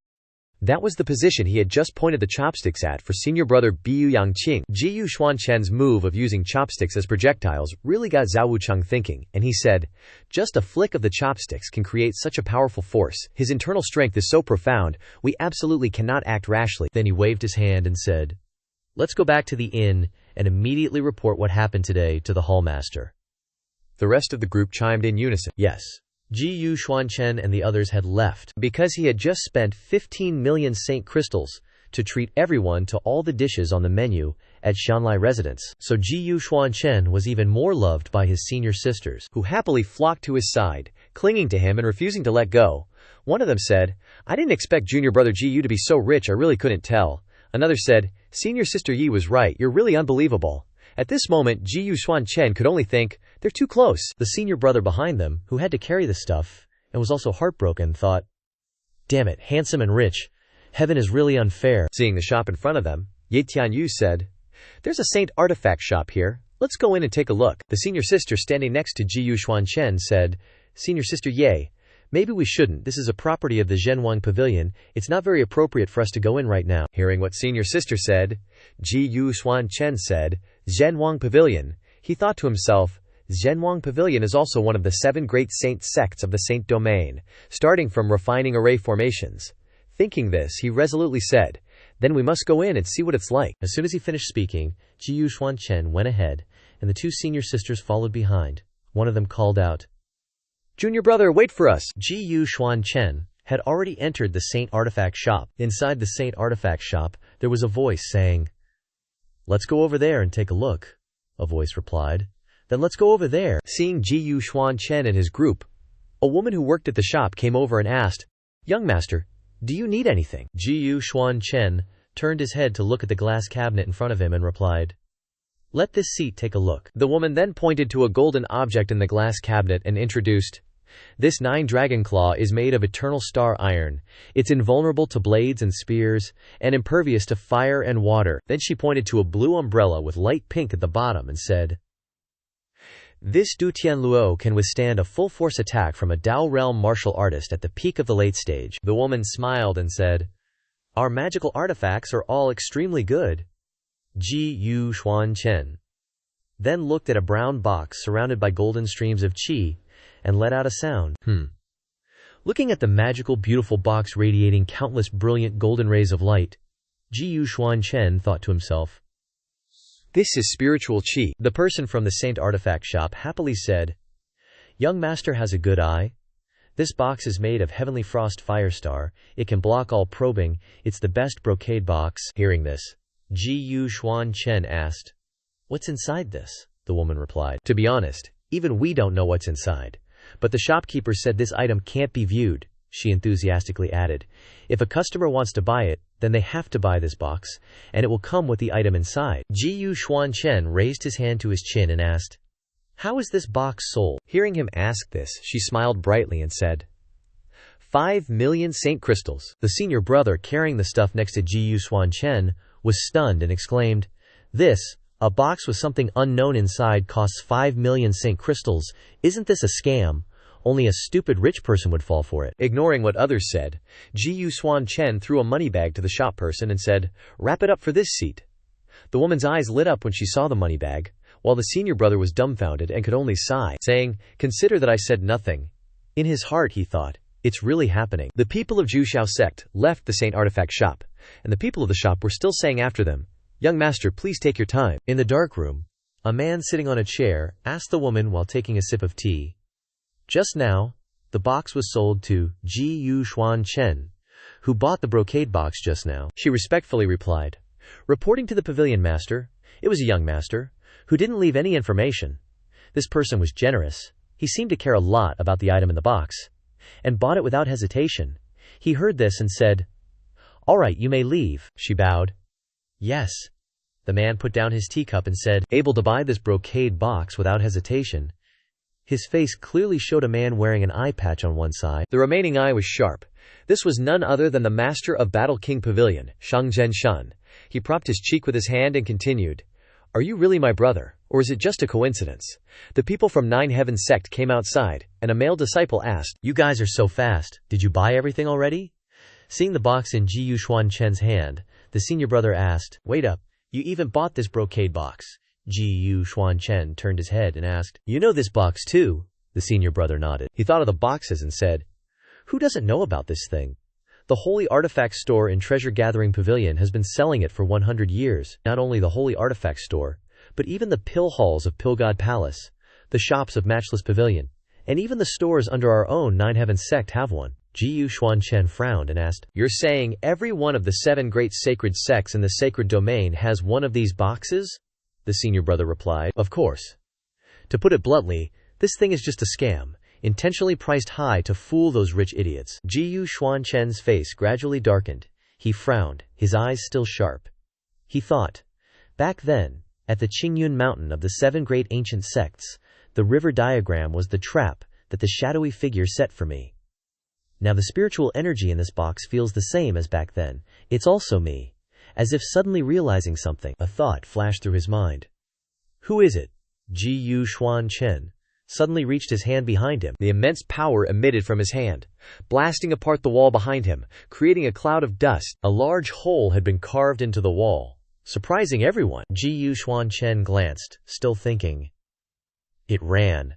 that was the position he had just pointed the chopsticks at for senior brother Biyu Yangqing. Ji Xuan Chen's move of using chopsticks as projectiles really got Zhao Wuchang thinking, and he said, just a flick of the chopsticks can create such a powerful force. His internal strength is so profound, we absolutely cannot act rashly. Then he waved his hand and said, Let's go back to the inn and immediately report what happened today to the hallmaster. The rest of the group chimed in unison. Yes. Ji Xuan Chen and the others had left because he had just spent 15 million Saint Crystals to treat everyone to all the dishes on the menu at Xianlai residence. So Xuan Chen was even more loved by his senior sisters, who happily flocked to his side, clinging to him and refusing to let go. One of them said, "I didn't expect junior brother Ji to be so rich, I really couldn't tell." Another said, "Senior sister Yi was right, you're really unbelievable." At this moment, Xuan Chen could only think, "They're too close." The senior brother behind them, who had to carry the stuff, and was also heartbroken, thought, "Damn it, handsome and rich. Heaven is really unfair." Seeing the shop in front of them, Ye Tianyu said, "There's a saint artifact shop here. Let's go in and take a look." The senior sister standing next to Xuan Chen said, "Senior sister Ye, maybe we shouldn't. This is a property of the Zhenwang Pavilion. It's not very appropriate for us to go in right now." Hearing what senior sister said, Xuan Chen said, "Zhenwang Pavilion." He thought to himself, Zhenwang Pavilion is also one of the 7 great saint sects of the saint domain, starting from refining array formations. Thinking this, he resolutely said, "Then we must go in and see what it's like." As soon as he finished speaking, Xuan Chen went ahead, and the 2 senior sisters followed behind. One of them called out, "Junior brother, wait for us." Xuan Chen had already entered the saint artifact shop. Inside the saint artifact shop, there was a voice saying, "Let's go over there and take a look." A voice replied, "Then let's go over there." Seeing Xuan Chen and his group, a woman who worked at the shop came over and asked, "Young master, do you need anything?" Xuan Chen turned his head to look at the glass cabinet in front of him and replied, "Let this seat take a look." The woman then pointed to a golden object in the glass cabinet and introduced, "This 9 dragon claw is made of eternal star iron. It's invulnerable to blades and spears, and impervious to fire and water." Then she pointed to a blue umbrella with light pink at the bottom and said, "This Dutian Luo can withstand a full-force attack from a Dao realm martial artist at the peak of the late stage." The woman smiled and said, "Our magical artifacts are all extremely good." Xuan Chen then looked at a brown box surrounded by golden streams of qi and let out a sound. Looking at the magical, beautiful box radiating countless brilliant golden rays of light, Xuan Chen thought to himself, "This is spiritual qi." The person from the Saint Artifact shop happily said, "Young master has a good eye. This box is made of heavenly frost firestar. It can block all probing. It's the best brocade box." Hearing this, Xuan Chen asked, "What's inside this?" The woman replied, "To be honest, even we don't know what's inside. But the shopkeeper said this item can't be viewed." She enthusiastically added, "If a customer wants to buy it, then they have to buy this box, and it will come with the item inside." Xuan Chen raised his hand to his chin and asked, "How is this box sold?" Hearing him ask this, she smiled brightly and said, 5 million saint crystals. The senior brother carrying the stuff next to Xuan Chen was stunned and exclaimed, A box with something unknown inside costs 5 million saint crystals. Isn't this a scam? Only a stupid rich person would fall for it." Ignoring what others said, Xuan Chen threw a money bag to the shop person and said, "Wrap it up for this seat." The woman's eyes lit up when she saw the money bag, while the senior brother was dumbfounded and could only sigh, saying, "Consider that I said nothing." In his heart he thought, "It's really happening." The people of Zhuxiao sect left the Saint Artifact shop, and the people of the shop were still saying after them, "Young master, please take your time." In the dark room, a man sitting on a chair asked the woman while taking a sip of tea, "Just now, the box was sold to Xuan Chen, who bought the brocade box just now." She respectfully replied, "Reporting to the pavilion master, it was a young master, who didn't leave any information. This person was generous. He seemed to care a lot about the item in the box, and bought it without hesitation." He heard this and said, "All right, you may leave." She bowed. "Yes." The man put down his teacup and said, "Able to buy this brocade box without hesitation." His face clearly showed a man wearing an eye patch on one side. The remaining eye was sharp. This was none other than the master of Battle King Pavilion, Shang Shan. He propped his cheek with his hand and continued, "Are you really my brother, or is it just a coincidence?" The people from Nine Heaven sect came outside, and a male disciple asked, "You guys are so fast. Did you buy everything already?" Seeing the box in Xuan Chen's hand, the senior brother asked, "Wait up, you even bought this brocade box?" Xuan Chen turned his head and asked, "You know this box too?" The senior brother nodded. He thought of the boxes and said, "Who doesn't know about this thing? The Holy Artifact Store in Treasure Gathering Pavilion has been selling it for 100 years. Not only the Holy Artifact Store, but even the pill halls of Pillgod Palace, the shops of Matchless Pavilion, and even the stores under our own Nine Heaven sect have one." Xuan Chen frowned and asked, "You're saying every one of the 7 great sacred sects in the sacred domain has one of these boxes?" The senior brother replied, "Of course. To put it bluntly, this thing is just a scam, intentionally priced high to fool those rich idiots." Xuan Chen's face gradually darkened. He frowned, his eyes still sharp. He thought, back then, at the Qingyun mountain of the 7 great ancient sects, the river diagram was the trap that the shadowy figure set for me. Now the spiritual energy in this box feels the same as back then. It's also me. As if suddenly realizing something, a thought flashed through his mind. Who is it? Xuan Chen suddenly reached his hand behind him. The immense power emitted from his hand, blasting apart the wall behind him, creating a cloud of dust. A large hole had been carved into the wall, surprising everyone. Xuan Chen glanced, still thinking. It ran.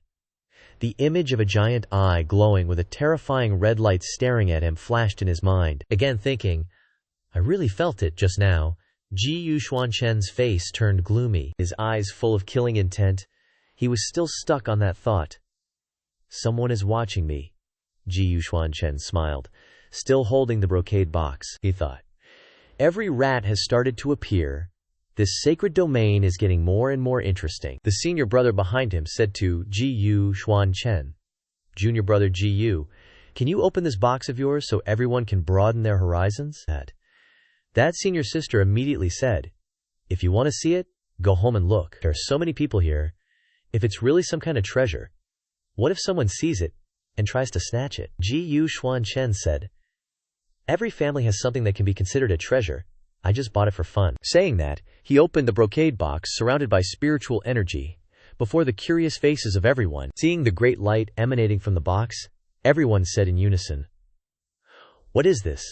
The image of a giant eye glowing with a terrifying red light staring at him flashed in his mind. Again thinking, I really felt it just now. Xuan Chen's face turned gloomy, his eyes full of killing intent. He was still stuck on that thought. Someone is watching me. Xuan Chen smiled, still holding the brocade box, he thought. Every rat has started to appear. This sacred domain is getting more and more interesting. The senior brother behind him said to Xuan Chen, Junior brother Gu, can you open this box of yours so everyone can broaden their horizons? That senior sister immediately said, if you want to see it, go home and look. There are so many people here. If it's really some kind of treasure, what if someone sees it and tries to snatch it? Xuan Chen said, every family has something that can be considered a treasure. I just bought it for fun. Saying that, he opened the brocade box surrounded by spiritual energy. Before the curious faces of everyone, seeing the great light emanating from the box, everyone said in unison, what is this?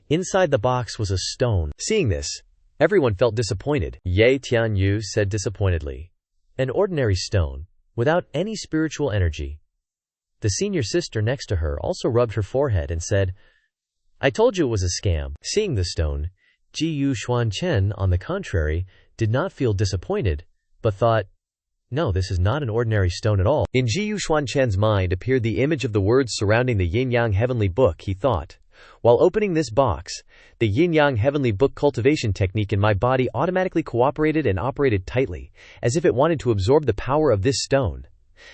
Inside the box was a stone. Seeing this, everyone felt disappointed. Ye Tianyu said disappointedly, an ordinary stone, without any spiritual energy. The senior sister next to her also rubbed her forehead and said, I told you it was a scam. Seeing the stone, Xuan Chen, on the contrary, did not feel disappointed, but thought, no, this is not an ordinary stone at all. In Xuan Chen's mind appeared the image of the words surrounding the yin-yang heavenly book. He thought, while opening this box, the yin-yang heavenly book cultivation technique in my body automatically cooperated and operated tightly, as if it wanted to absorb the power of this stone.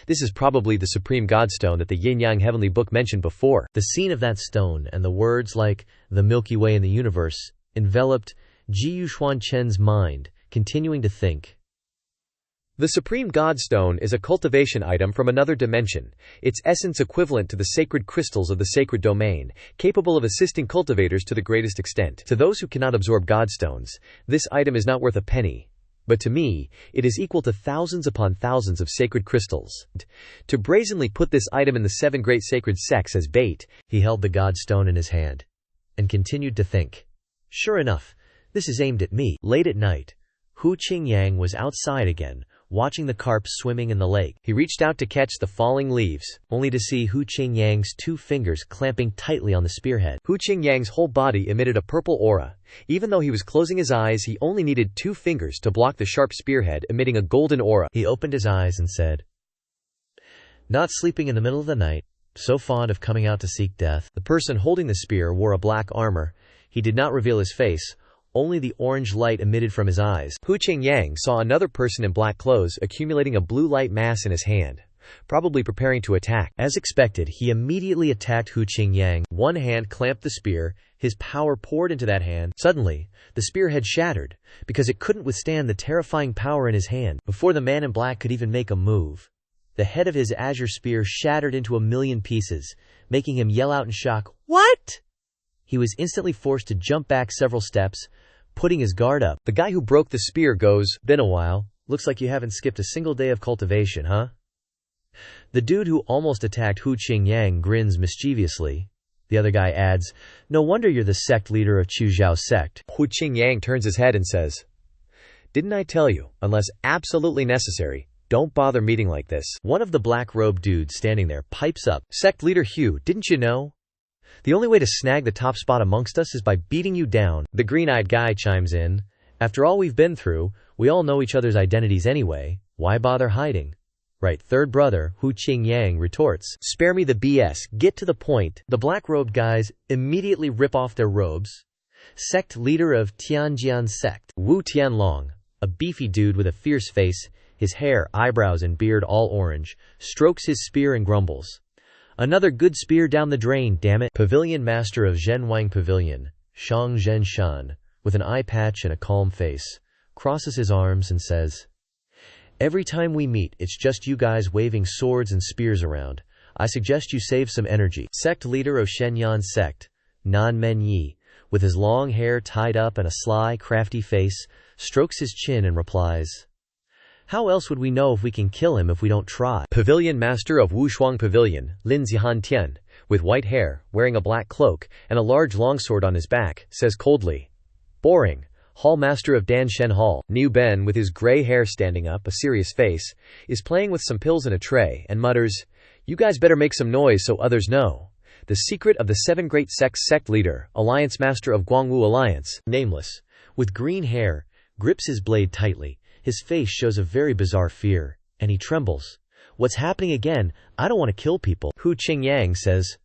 This is probably the supreme godstone that the yin-yang heavenly book mentioned before. The scene of that stone and the words like the Milky Way in the universe enveloped Xuan Chen's mind, continuing to think. The Supreme Godstone is a cultivation item from another dimension, its essence equivalent to the sacred crystals of the sacred domain, capable of assisting cultivators to the greatest extent. To those who cannot absorb Godstones, this item is not worth a penny. But to me, it is equal to thousands upon thousands of sacred crystals. To brazenly put this item in the 7 great sacred sects as bait, he held the Godstone in his hand, and continued to think. Sure enough, this is aimed at me. Late at night, Hu Qingyang was outside again, watching the carp swimming in the lake. He reached out to catch the falling leaves, only to see Hu Qingyang's 2 fingers clamping tightly on the spearhead. Hu Qingyang's whole body emitted a purple aura. Even though he was closing his eyes, he only needed 2 fingers to block the sharp spearhead emitting a golden aura. He opened his eyes and said, not sleeping in the middle of the night, so fond of coming out to seek death. The person holding the spear wore a black armor. He did not reveal his face. Only the orange light emitted from his eyes. Hu Qingyang saw another person in black clothes accumulating a blue light mass in his hand, probably preparing to attack. As expected, he immediately attacked Hu Qingyang. One hand clamped the spear, his power poured into that hand. Suddenly, the spearhead shattered, because it couldn't withstand the terrifying power in his hand. Before the man in black could even make a move, the head of his azure spear shattered into 1,000,000 pieces, making him yell out in shock, "What?" He was instantly forced to jump back several steps, putting his guard up. The guy who broke the spear goes, been a while, looks like you haven't skipped a single day of cultivation, huh? The dude who almost attacked Hu Qingyang grins mischievously. The other guy adds, no wonder you're the sect leader of Chuzhao sect. Hu Qingyang turns his head and says, didn't I tell you, unless absolutely necessary, don't bother meeting like this. One of the black-robed dudes standing there pipes up, sect leader Hugh, didn't you know? The only way to snag the top spot amongst us is by beating you down. The green-eyed guy chimes in. After all we've been through, we all know each other's identities anyway. Why bother hiding? Right, third brother, Hu Qingyang, retorts, "Spare me the BS, get to the point." The black-robed guys immediately rip off their robes. Sect leader of Tianjian sect, Wu Tianlong, a beefy dude with a fierce face, his hair, eyebrows, and beard all orange, strokes his spear and grumbles. "Another good spear down the drain, damn it." Pavilion master of Zhenwang Pavilion, Shang Zhenshan, with an eye patch and a calm face, crosses his arms and says, "Every time we meet, it's just you guys waving swords and spears around. I suggest you save some energy." Sect leader of Shenyan sect, Nan Menyi, with his long hair tied up and a sly, crafty face, strokes his chin and replies, "How else would we know if we can kill him if we don't try?" Pavilion master of Wushuang Pavilion, Lin Zihantian, with white hair, wearing a black cloak, and a large longsword on his back, says coldly, "Boring." Hall master of Danshen Hall, Niu Ben, with his gray hair standing up, a serious face, is playing with some pills in a tray, and mutters, "You guys better make some noise so others know." The secret of the seven great sects sect leader, alliance master of Guangwu Alliance, nameless, with green hair, grips his blade tightly. His face shows a very bizarre fear, and he trembles. "What's happening again? I don't want to kill people." Hu Qingyang says,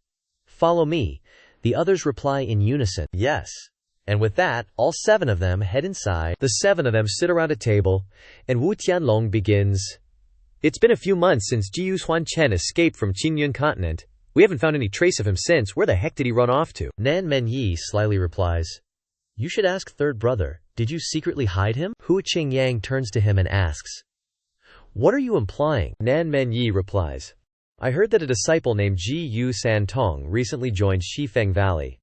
"Follow me." The others reply in unison, "Yes." And with that, all seven of them head inside. The seven of them sit around a table, and Wu Tianlong begins, "It's been a few months since Xuan Chen escaped from Qingyun continent. We haven't found any trace of him since. Where the heck did he run off to?" Nan Menyi slyly replies, "You should ask third brother. Did you secretly hide him?" Hu Qingyang turns to him and asks, "What are you implying?" Nan Menyi replies, "I heard that a disciple named Ji Yu Santong recently joined Shifeng Valley.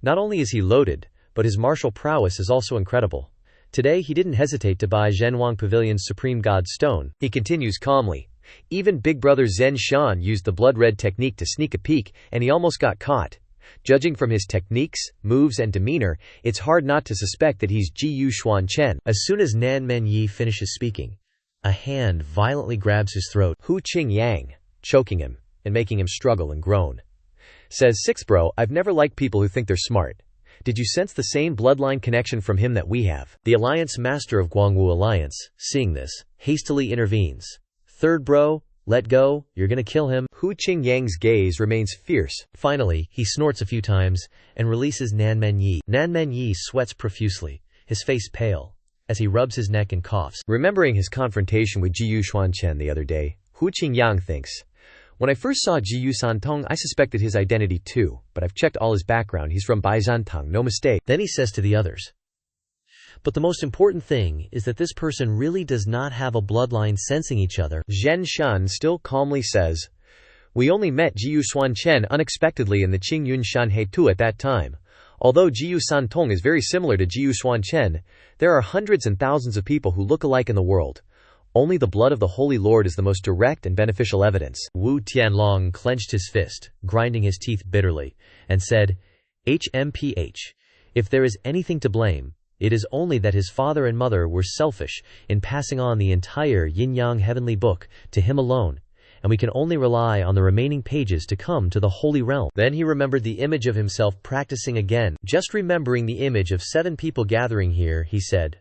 Not only is he loaded, but his martial prowess is also incredible. Today he didn't hesitate to buy Zhenwang Pavilion's Supreme God Stone." He continues calmly, "Even big brother Zhen Shan used the blood-red technique to sneak a peek, and he almost got caught. Judging from his techniques, moves, and demeanor, it's hard not to suspect that he's Ji Xuan Chen." As soon as Nan Menyi finishes speaking, a hand violently grabs his throat. Hu Qingyang, choking him, and making him struggle and groan, says, "Six bro, I've never liked people who think they're smart. Did you sense the same bloodline connection from him that we have?" The alliance master of Guangwu Alliance, seeing this, hastily intervenes. "Third bro, let go, you're gonna kill him." Hu Qingyang's gaze remains fierce. Finally, he snorts a few times and releases Nan Menyi. Nan Menyi sweats profusely, his face pale, as he rubs his neck and coughs. Remembering his confrontation with Ji Xuan Chen the other day, Hu Qingyang thinks, "When I first saw Ji Yu Santong, I suspected his identity too, but I've checked all his background. He's from Baizantang, no mistake." Then he says to the others, "But the most important thing is that this person really does not have a bloodline sensing each other." Zhen Shan still calmly says, "We only met Ji Yu Xuan Chen unexpectedly in the Qingyun Shanhe Tu at that time. Although Ji Yu Santong is very similar to Ji Yu Xuan Chen, there are hundreds and thousands of people who look alike in the world. Only the blood of the Holy Lord is the most direct and beneficial evidence." Wu Tianlong clenched his fist, grinding his teeth bitterly, and said, "HMPH. If there is anything to blame, it is only that his father and mother were selfish in passing on the entire yin-yang heavenly book to him alone, and we can only rely on the remaining pages to come to the Holy Realm." Then he remembered the image of himself practicing again. Just remembering the image of 7 people gathering here, he said,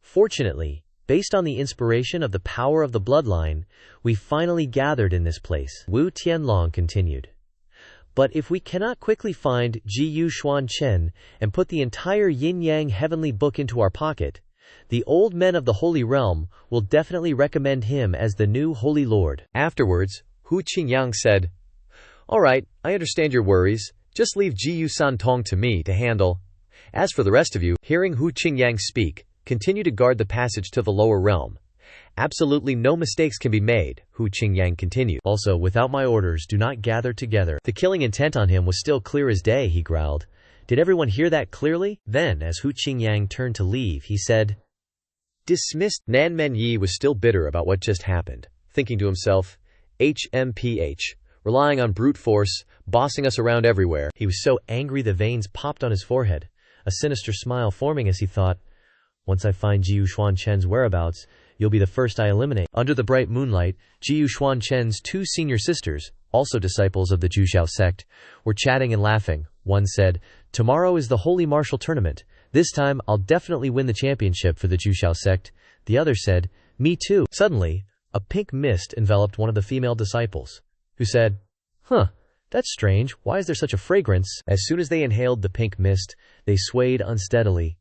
"Fortunately, based on the inspiration of the power of the bloodline, we finally gathered in this place." Wu Tianlong continued, "But if we cannot quickly find Ji Yu Xuan Chen and put the entire yin-yang heavenly book into our pocket, the old men of the Holy Realm will definitely recommend him as the new Holy Lord." Afterwards, Hu Qingyang said, "All right, I understand your worries. Just leave Ji Yu Santong to me to handle. As for the rest of you," hearing Hu Qingyang speak, "continue to guard the passage to the lower realm. Absolutely no mistakes can be made," Hu Qingyang continued. "Also, without my orders, do not gather together." The killing intent on him was still clear as day, he growled. Did everyone hear that clearly? Then, as Hu Qingyang turned to leave, he said, "Dismissed." Nan Menyi was still bitter about what just happened, thinking to himself, HMPH, relying on brute force, bossing us around everywhere. He was so angry the veins popped on his forehead, a sinister smile forming as he thought, "Once I find Ji Yu Xuan Chen's whereabouts, you'll be the first I eliminate." Under the bright moonlight, Ji Yu Xuan Chen's 2 senior sisters, also disciples of the Zhuxiao sect, were chatting and laughing. One said, "Tomorrow is the Holy Martial Tournament. This time, I'll definitely win the championship for the Zhuxiao sect." The other said, "Me too." Suddenly, A pink mist enveloped one of the female disciples, who said, "Huh, that's strange. Why is there such a fragrance?" As soon as they inhaled the pink mist, they swayed unsteadily.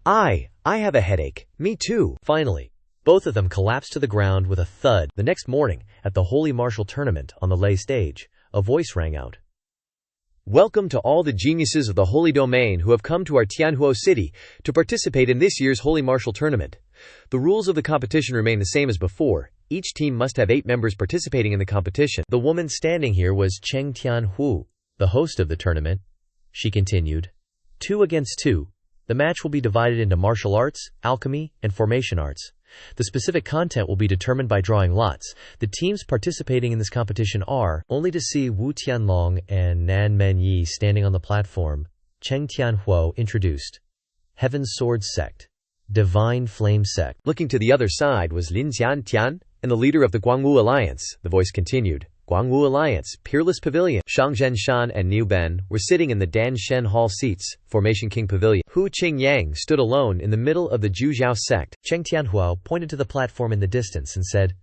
I have a headache. Me too. Finally, both of them collapsed to the ground with a thud. The next morning, at the Holy Martial Tournament on the lay stage, a voice rang out. Welcome to all the geniuses of the Holy Domain who have come to our Tianhuo city to participate in this year's Holy Martial Tournament. The rules of the competition remain the same as before. Each team must have 8 members participating in the competition. The woman standing here was Cheng Tianhu, the host of the tournament. She continued, 2 against 2. The match will be divided into martial arts, alchemy, and formation arts. The specific content will be determined by drawing lots. The teams participating in this competition are, only to see Wu Tianlong and Nan Menyi standing on the platform, Cheng Tianhuo introduced. Heaven's Sword Sect. Divine Flame Sect. Looking to the other side was Lin Tian and the leader of the Guangwu Alliance. The voice continued. Guangwu Alliance, Peerless Pavilion. Shang Zhenshan and Niu Ben were sitting in the Dan Shen Hall seats, Formation King Pavilion. Hu Qingyang stood alone in the middle of the Zhujiao sect. Cheng Tianhuo pointed to the platform in the distance and said,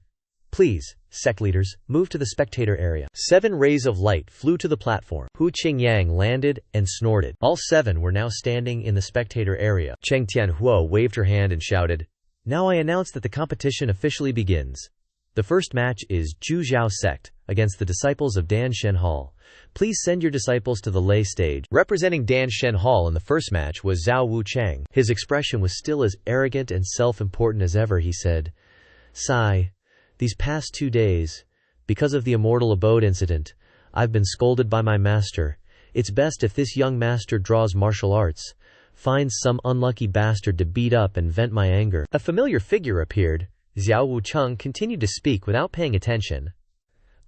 "Please, sect leaders, move to the spectator area." 7 rays of light flew to the platform. Hu Qingyang landed and snorted. All 7 were now standing in the spectator area. Cheng Tianhuo waved her hand and shouted, "Now I announce that the competition officially begins. The first match is Zhujiao sect against the disciples of Dan Shen Hall. Please send your disciples to the lay stage." Representing Dan Shen Hall in the first match was Zhao Wu Cheng. His expression was still as arrogant and self-important as ever. He said, "Sai, these past 2 days, because of the Immortal Abode incident, I've been scolded by my master. It's best if this young master draws martial arts, finds some unlucky bastard to beat up and vent my anger." A familiar figure appeared. Xiao Wucheng continued to speak without paying attention.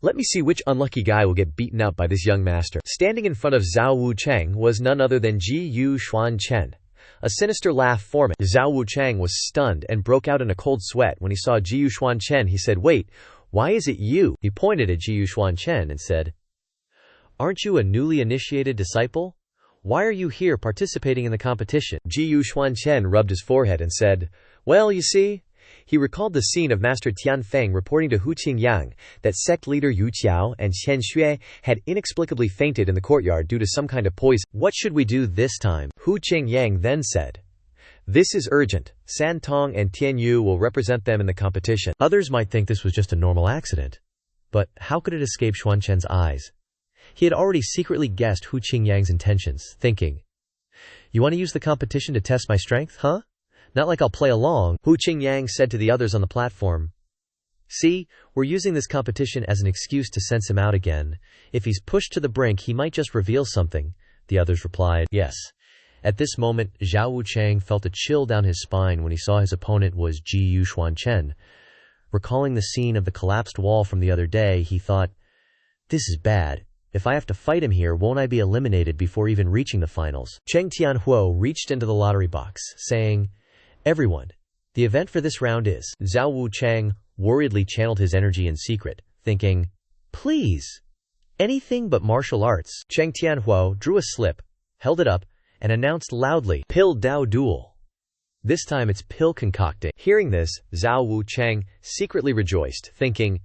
Let me see which unlucky guy will get beaten up by this young master. Standing in front of Zhao Wucheng was none other than Xuan Chen. A sinister laugh formed. Zhao Wucheng was stunned and broke out in a cold sweat when he saw Xuan Chen. He said, "Wait, why is it you?" He pointed at Xuan Chen and said, "Aren't you a newly initiated disciple? Why are you here participating in the competition?" Xuan Chen rubbed his forehead and said, "Well, you see," he recalled the scene of Master Tian Feng reporting to Hu Qingyang that sect leader Yu Qiao and Chen Xue had inexplicably fainted in the courtyard due to some kind of poison. "What should we do this time?" Hu Qingyang then said, "This is urgent. San Tong and Tian Yu will represent them in the competition." Others might think this was just a normal accident. But how could it escape Xuan Chen's eyes? He had already secretly guessed Hu Qingyang's intentions, thinking, "You want to use the competition to test my strength, huh? Not like I'll play along." Hu Qingyang said to the others on the platform, "See, we're using this competition as an excuse to sense him out again. If he's pushed to the brink, he might just reveal something." The others replied, "Yes." At this moment, Zhao Wucheng felt a chill down his spine when he saw his opponent was Xuan Chen. Recalling the scene of the collapsed wall from the other day, he thought, "This is bad. If I have to fight him here, won't I be eliminated before even reaching the finals?" Cheng Tianhuo reached into the lottery box, saying, "Everyone, the event for this round is..." Zhao Wucheng worriedly channeled his energy in secret, thinking, "Please, anything but martial arts." Cheng Tianhuo drew a slip, held it up, and announced loudly, "Pill Dao Duel. This time it's pill concocting." Hearing this, Zhao Wucheng secretly rejoiced, thinking,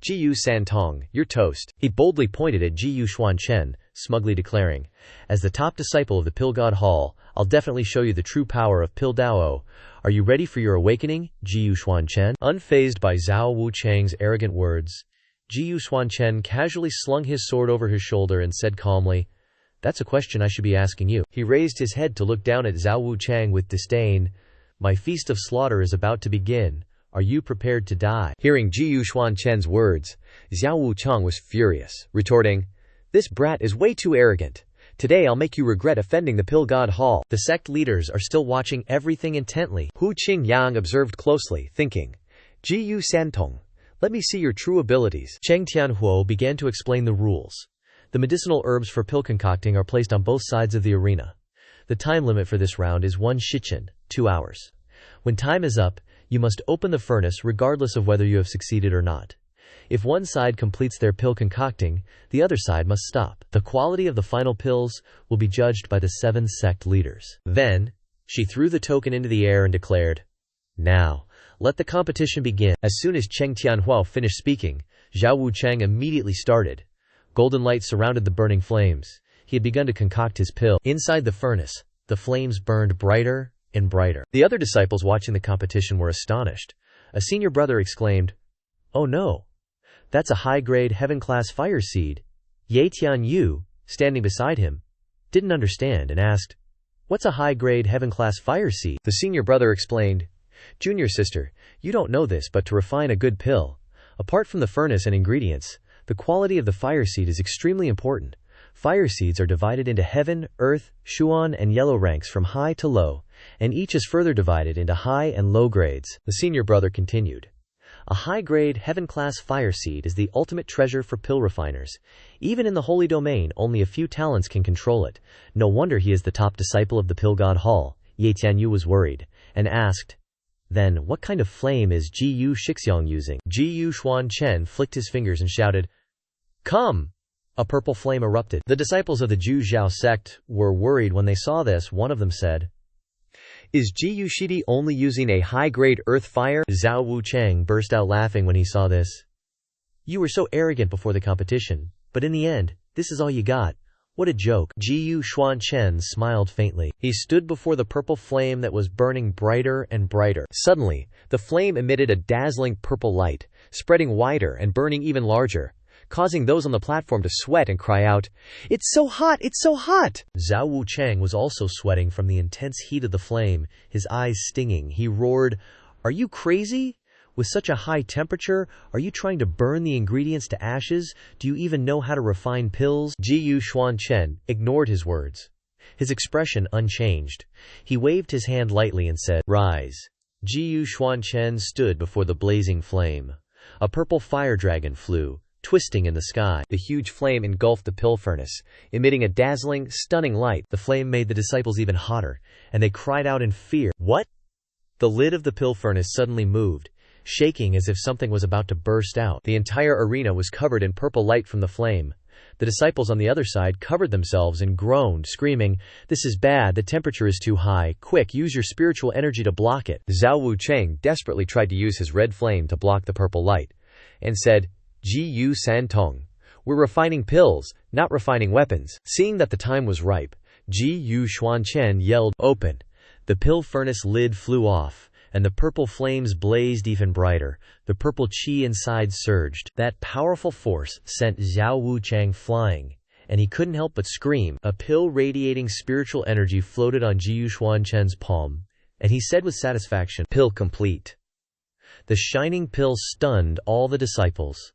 "Jiyu Santong, you're toast." He boldly pointed at Xuan Chen, smugly declaring, "As the top disciple of the Pill God Hall, I'll definitely show you the true power of Pill Dao. Are you ready for your awakening, Xuan Chen?" Unfazed by Zhao Wucheng's arrogant words, Xuan Chen casually slung his sword over his shoulder and said calmly, "That's a question I should be asking you." He raised his head to look down at Zhao Wucheng with disdain. "My feast of slaughter is about to begin. Are you prepared to die?" Hearing Xuan Chen's words, Zhao Wucheng was furious, retorting, "This brat is way too arrogant. Today I'll make you regret offending the Pill God Hall." The sect leaders are still watching everything intently. Hu Qingyang observed closely, thinking, "Jiyu Santong, let me see your true abilities." Cheng Tianhuo began to explain the rules. The medicinal herbs for pill concocting are placed on both sides of the arena. The time limit for this round is 1 shichen, 2 hours. When time is up, you must open the furnace regardless of whether you have succeeded or not. If one side completes their pill concocting, the other side must stop. The quality of the final pills will be judged by the 7 sect leaders. Then, she threw the token into the air and declared, "Now, Let the competition begin. As soon as Cheng Tianhua finished speaking, Zhao Wucheng immediately started. Golden light surrounded the burning flames. He had begun to concoct his pill. Inside the furnace, the flames burned brighter and brighter. The other disciples watching the competition were astonished. A senior brother exclaimed, "Oh no! That's a high-grade heaven-class fire seed." Ye Tianyu, standing beside him, didn't understand and asked, "What's a high-grade heaven-class fire seed?" The senior brother explained, "Junior sister, you don't know this, but to refine a good pill, apart from the furnace and ingredients, the quality of the fire seed is extremely important. Fire seeds are divided into heaven, earth, Xuan, and yellow ranks from high to low, and each is further divided into high and low grades." The senior brother continued, "A high-grade, heaven-class fire seed is the ultimate treasure for pill refiners. Even in the holy domain, only a few talents can control it. No wonder he is the top disciple of the pill god Hall." Ye Tianyu was worried, and asked, "Then, what kind of flame is Ji-Yu Shixiang using?" Ji-Yu Xuan Chen flicked his fingers and shouted, "Come!" A purple flame erupted. The disciples of the Zhu Zhao sect were worried when they saw this. One of them said, "Is Ji-Yu Shidi only using a high-grade earth fire?" Zhao Wucheng burst out laughing when he saw this. "You were so arrogant before the competition, but in the end, this is all you got. What a joke." Ji-Yu Xuan Chen smiled faintly. He stood before the purple flame that was burning brighter and brighter. Suddenly, the flame emitted a dazzling purple light, spreading wider and burning even larger, causing those on the platform to sweat and cry out, "It's so hot! It's so hot!" Zhao Wucheng was also sweating from the intense heat of the flame, his eyes stinging. He roared, "Are you crazy? With such a high temperature, are you trying to burn the ingredients to ashes? Do you even know how to refine pills?" Ji-Yu Xuan Chen ignored his words, his expression unchanged. He waved his hand lightly and said, "Rise." Ji-Yu Xuan Chen stood before the blazing flame. A purple fire dragon flew, twisting in the sky. The huge flame engulfed the pill furnace, emitting a dazzling, stunning light. The flame made the disciples even hotter, and they cried out in fear. "What?" The lid of the pill furnace suddenly moved, shaking as if something was about to burst out. The entire arena was covered in purple light from the flame. The disciples on the other side covered themselves and groaned, screaming, "This is bad, the temperature is too high. Quick, use your spiritual energy to block it." Zhao Wucheng desperately tried to use his red flame to block the purple light, and said, "Ji-Yu San Tong, we're refining pills, not refining weapons." Seeing that the time was ripe, Ji-Yu Xuan Chen yelled, "Open!" The pill furnace lid flew off, and the purple flames blazed even brighter. The purple qi inside surged. That powerful force sent Zhao Wucheng flying, and he couldn't help but scream. A pill radiating spiritual energy floated on Ji-Yu Xuan Chen's palm, and he said with satisfaction, "Pill complete." The shining pill stunned all the disciples.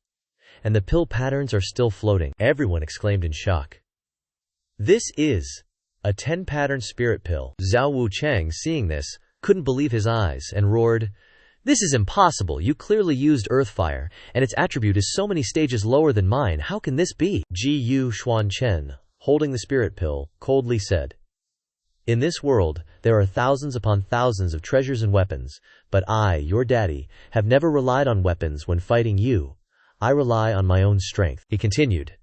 "And the pill patterns are still floating," everyone exclaimed in shock. "This is a 10-pattern spirit pill." Zhao Wucheng, seeing this, couldn't believe his eyes and roared, "This is impossible. You clearly used earth fire, and its attribute is so many stages lower than mine. How can this be?" Ji-Yu Xuan Chen, holding the spirit pill, coldly said, "In this world, there are thousands upon thousands of treasures and weapons, but I, your daddy, have never relied on weapons when fighting you. I rely on my own strength." He continued,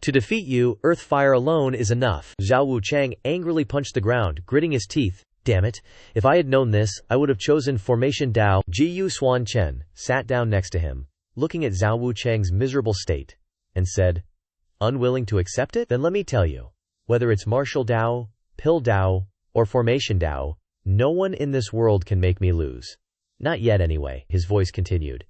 "To defeat you, earth fire alone is enough." Zhao Wucheng angrily punched the ground, gritting his teeth. "Damn it, if I had known this, I would have chosen Formation Dao." Ji-Yu Xuan Chen sat down next to him, looking at Zhao Wucheng's miserable state, and said, "Unwilling to accept it? Then let me tell you, whether it's Martial Dao, Pill Dao, or Formation Dao, no one in this world can make me lose. Not yet anyway." His voice continued,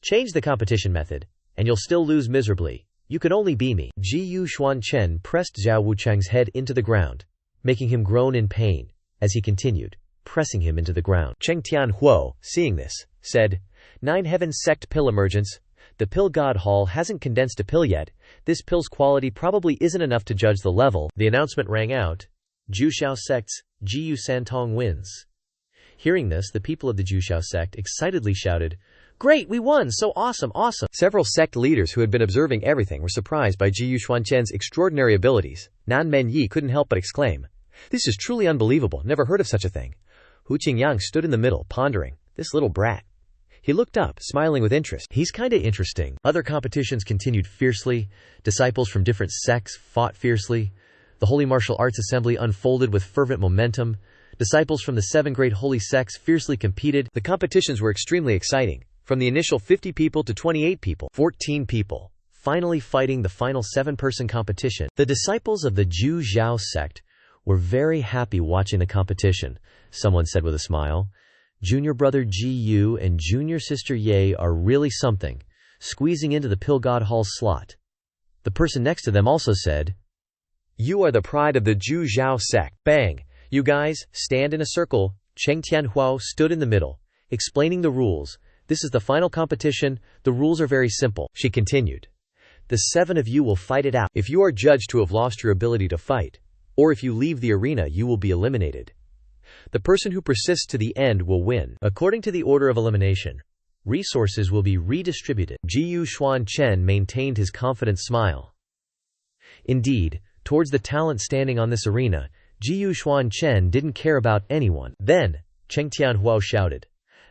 "Change the competition method, and you'll still lose miserably. You can only be me." Ji-Yu Xuan Chen pressed Zhao Wucheng's head into the ground, making him groan in pain, as he continued, pressing him into the ground. Cheng Tianhuo, seeing this, said, "9 Heaven Sect Pill Emergence. The Pill God Hall hasn't condensed a pill yet. This pill's quality probably isn't enough to judge the level." The announcement rang out, "Jushao Sect's Ji-Yu Santong wins." Hearing this, the people of the Jushao sect excitedly shouted, "Great, we won! So awesome, awesome!" Several sect leaders who had been observing everything were surprised by Ji-Yu Xuan Chen's extraordinary abilities. Nan Men-Yi couldn't help but exclaim, "This is truly unbelievable, never heard of such a thing." Hu Qingyang stood in the middle, pondering, "This little brat." He looked up, smiling with interest. "He's kinda interesting." Other competitions continued fiercely. Disciples from different sects fought fiercely. The Holy Martial Arts Assembly unfolded with fervent momentum. Disciples from the 7 great holy sects fiercely competed. The competitions were extremely exciting. From the initial 50 people to 28 people, 14 people, finally fighting the final 7-person competition. The disciples of the Zhu Zhao sect were very happy watching the competition, someone said with a smile. Junior brother Ji Yu and junior sister Ye are really something, squeezing into the Pill God Hall's slot. The person next to them also said, "You are the pride of the Zhu Zhao sect." Bang! You guys, stand in a circle. Cheng Tianhuo stood in the middle, explaining the rules. This is the final competition. The rules are very simple, she continued. The 7 of you will fight it out. If you are judged to have lost your ability to fight, or if you leave the arena, you will be eliminated. The person who persists to the end will win. According to the order of elimination, resources will be redistributed. Jiyu Xuan Chen maintained his confident smile. Indeed, towards the talent standing on this arena, Jiyu Xuan Chen didn't care about anyone. Then, Cheng Tianhuo shouted.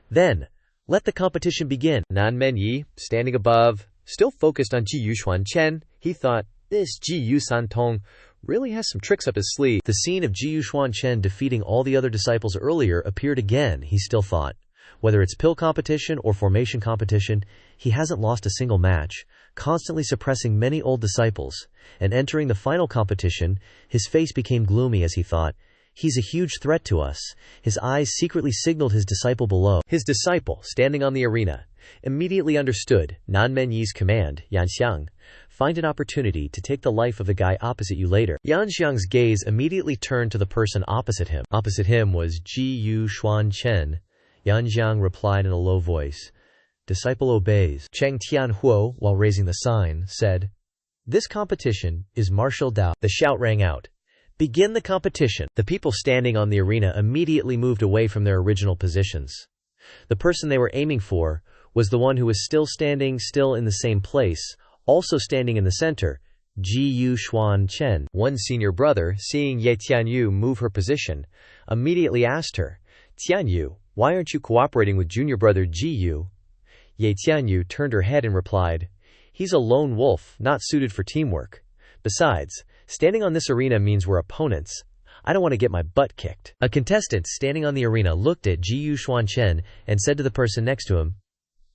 Then, let the competition begin. Nan Menyi, standing above, still focused on Jiyu Xuan Chen, he thought, this Jiyu Santong really has some tricks up his sleeve. The scene of Jiyu Xuan Chen defeating all the other disciples earlier appeared again, he still thought. Whether it's pill competition or formation competition, he hasn't lost a single match, constantly suppressing many old disciples, and entering the final competition, his face became gloomy as he thought, he's a huge threat to us. His eyes secretly signaled his disciple below. His disciple, standing on the arena, immediately understood Nan Menyi's command, Yanxiang, find an opportunity to take the life of the guy opposite you later. Yanxiang's gaze immediately turned to the person opposite him. Opposite him was Jiyu Xuan Chen. Yanxiang replied in a low voice. Disciple obeys. Cheng Tianhuo, while raising the sign, said, this competition is martial Dao. The shout rang out. Begin the competition. The people standing on the arena immediately moved away from their original positions. The person they were aiming for was the one who was still standing in the same place, also standing in the center, Jiyu Xuan Chen. One senior brother, seeing Ye Tianyu move her position, immediately asked her, Tianyu, why aren't you cooperating with junior brother Jiyu? Ye Tianyu turned her head and replied, he's a lone wolf, not suited for teamwork. Besides, standing on this arena means we're opponents. I don't want to get my butt kicked. A contestant standing on the arena looked at Jiyu Xuan Chen and said to the person next to him,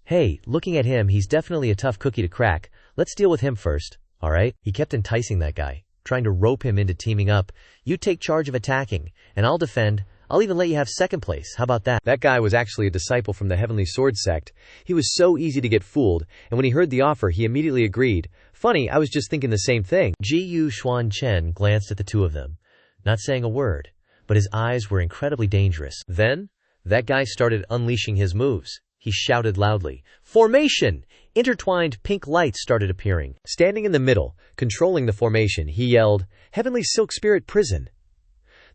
hey, looking at him, he's definitely a tough cookie to crack. Let's deal with him first, alright? He kept enticing that guy, trying to rope him into teaming up. You take charge of attacking, and I'll defend. I'll even let you have second place. How about that? That guy was actually a disciple from the Heavenly Sword sect. He was so easy to get fooled, and when he heard the offer, he immediately agreed. Funny, I was just thinking the same thing. Jiyu Xuan Chen glanced at the two of them, not saying a word, but his eyes were incredibly dangerous. Then, that guy started unleashing his moves. He shouted loudly, formation! Intertwined pink lights started appearing. Standing in the middle, controlling the formation, he yelled, Heavenly Silk Spirit Prison.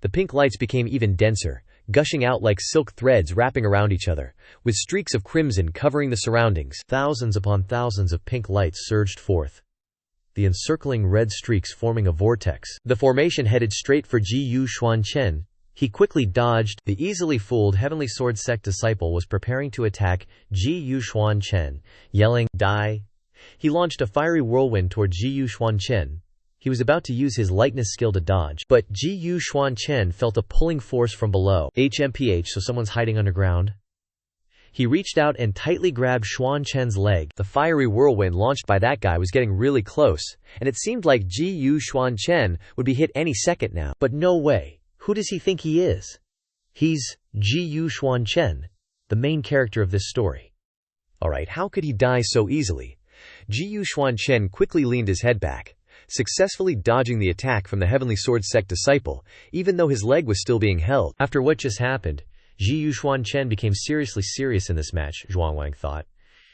The pink lights became even denser, gushing out like silk threads wrapping around each other, with streaks of crimson covering the surroundings. Thousands upon thousands of pink lights surged forth, the encircling red streaks forming a vortex. The formation headed straight for Jiyu Xuan Chen. He quickly dodged. The easily fooled Heavenly Sword sect disciple was preparing to attack Jiyu Xuan Chen, yelling, die. He launched a fiery whirlwind toward Jiyu Xuan Chen. He was about to use his lightness skill to dodge, but Jiyu Xuan Chen felt a pulling force from below. HMPH, so someone's hiding underground. He reached out and tightly grabbed Xuan Chen's leg. The fiery whirlwind launched by that guy was getting really close, and it seemed like Jiyu Xuan Chen would be hit any second now. But no way. Who does he think he is? He's Jiyu Xuan Chen, the main character of this story. Alright, how could he die so easily? Jiyu Xuan Chen quickly leaned his head back, successfully dodging the attack from the Heavenly Sword sect disciple, even though his leg was still being held. After what just happened, Jiyu Xuan Chen became seriously serious in this match, Zhuang Wang thought.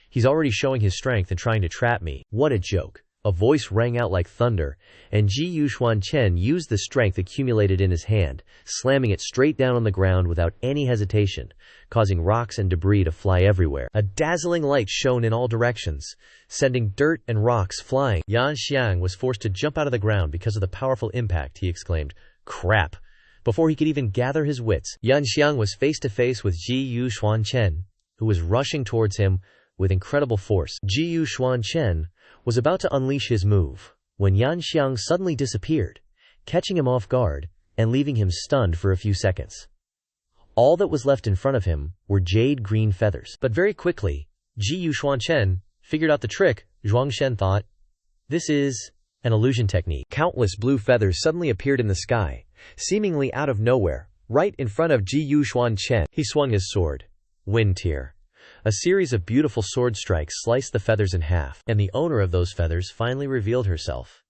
He's already showing his strength and trying to trap me. What a joke. A voice rang out like thunder, and Jiyu Xuan Chen used the strength accumulated in his hand, slamming it straight down on the ground without any hesitation, causing rocks and debris to fly everywhere. A dazzling light shone in all directions, sending dirt and rocks flying. Yanxiang was forced to jump out of the ground because of the powerful impact. He exclaimed, crap! Before he could even gather his wits, Yanxiang was face to face with Jiyu Xuan Chen, who was rushing towards him with incredible force. Jiyu Xuan Chen was about to unleash his move when Yanxiang suddenly disappeared, catching him off guard and leaving him stunned for a few seconds. All that was left in front of him were jade green feathers. But very quickly, Xuan Chen figured out the trick. Xuan Chen thought, "This is an illusion technique." Countless blue feathers suddenly appeared in the sky, seemingly out of nowhere, right in front of Xuan Chen. He swung his sword. Wind tear. A series of beautiful sword strikes sliced the feathers in half, and the owner of those feathers finally revealed herself.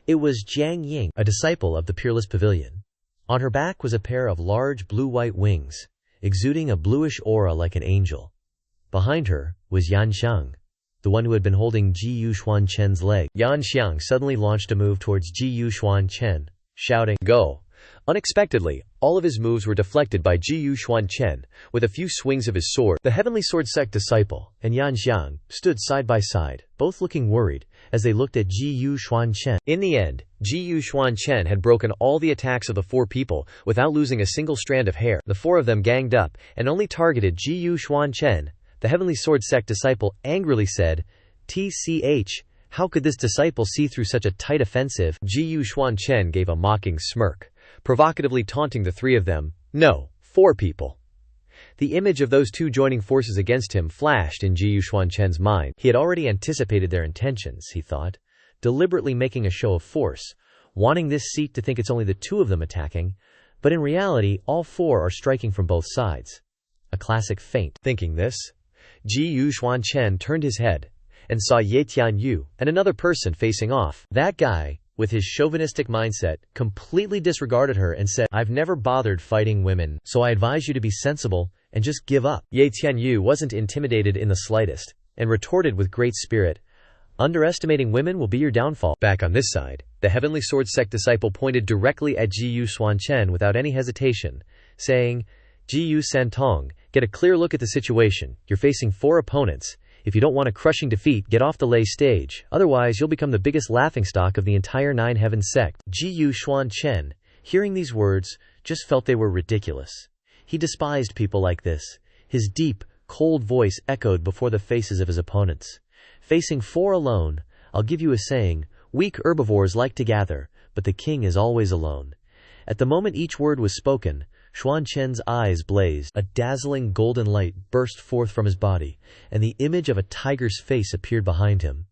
It was Jiang Ying, a disciple of the Peerless Pavilion. On her back was a pair of large blue-white wings, exuding a bluish aura like an angel. Behind her was Yan Xiang, the one who had been holding Xuan Chen's leg. Yan Xiang suddenly launched a move towards Xuan Chen, shouting, "Go!" Unexpectedly, all of his moves were deflected by Xuan Chen with a few swings of his sword. The Heavenly Sword Sect disciple and Yan Xiang stood side by side, both looking worried as they looked at Xuan Chen. In the end, Xuan Chen had broken all the attacks of the four people without losing a single strand of hair. The four of them ganged up and only targeted Xuan Chen. The Heavenly Sword Sect disciple angrily said, "TCH, how could this disciple see through such a tight offensive?" Xuan Chen gave a mocking smirk, provocatively taunting the three of them. "No, four people." The image of those two joining forces against him flashed in Xuan Chen's mind. He had already anticipated their intentions, he thought, deliberately making a show of force, wanting this seat to think it's only the two of them attacking, but in reality all four are striking from both sides. A classic feint. Thinking this, Xuan Chen turned his head and saw Ye Tianyu and another person facing off. That guy, with his chauvinistic mindset, completely disregarded her and said, "I've never bothered fighting women, so I advise you to be sensible and just give up." Ye Tianyu wasn't intimidated in the slightest, and retorted with great spirit, "Underestimating women will be your downfall." Back on this side, the Heavenly Sword Sect disciple pointed directly at Xuan Chen without any hesitation, saying, "Jiu Santong, get a clear look at the situation. You're facing four opponents. If you don't want a crushing defeat, get off the lay stage. Otherwise, you'll become the biggest laughingstock of the entire Nine Heavens sect." Xuan Chen, hearing these words, just felt they were ridiculous. He despised people like this. His deep, cold voice echoed before the faces of his opponents. "Facing four alone, I'll give you a saying, weak herbivores like to gather, but the king is always alone." At the moment each word was spoken, Xuan Chen's eyes blazed, a dazzling golden light burst forth from his body, and the image of a tiger's face appeared behind him.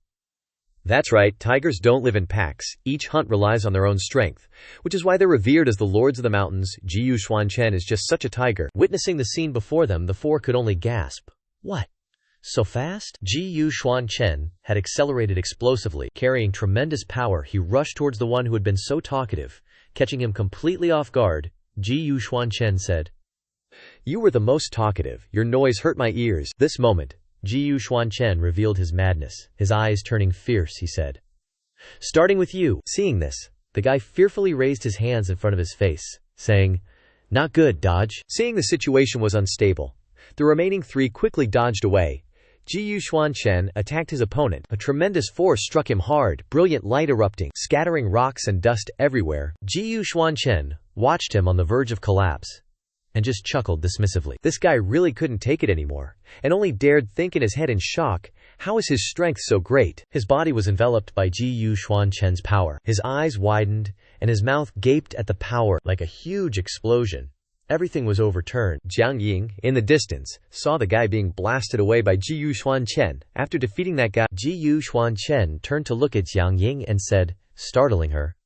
That's right, tigers don't live in packs. Each hunt relies on their own strength, which is why they're revered as the lords of the mountains. Xuan Chen is just such a tiger. Witnessing the scene before them, the four could only gasp. What? So fast? Xuan Chen had accelerated explosively. Carrying tremendous power, he rushed towards the one who had been so talkative. Catching him completely off guard, Xuan Chen said, "You were the most talkative. Your noise hurt my ears." This moment, Xuan Chen revealed his madness. His eyes turning fierce, he said, "Starting with you." Seeing this, the guy fearfully raised his hands in front of his face, saying, "Not good, dodge." Seeing the situation was unstable, the remaining three quickly dodged away. Xuan Chen attacked his opponent. A tremendous force struck him hard, brilliant light erupting, scattering rocks and dust everywhere. Xuan Chen watched him on the verge of collapse and just chuckled dismissively. This guy really couldn't take it anymore, and only dared think in his head in shock, how is his strength so great? His body was enveloped by Xuan Chen's power. His eyes widened, and his mouth gaped at the power like a huge explosion. Everything was overturned. Jiang Ying, in the distance, saw the guy being blasted away by Xuan Chen. After defeating that guy, Xuan Chen turned to look at Jiang Ying and said, startling her,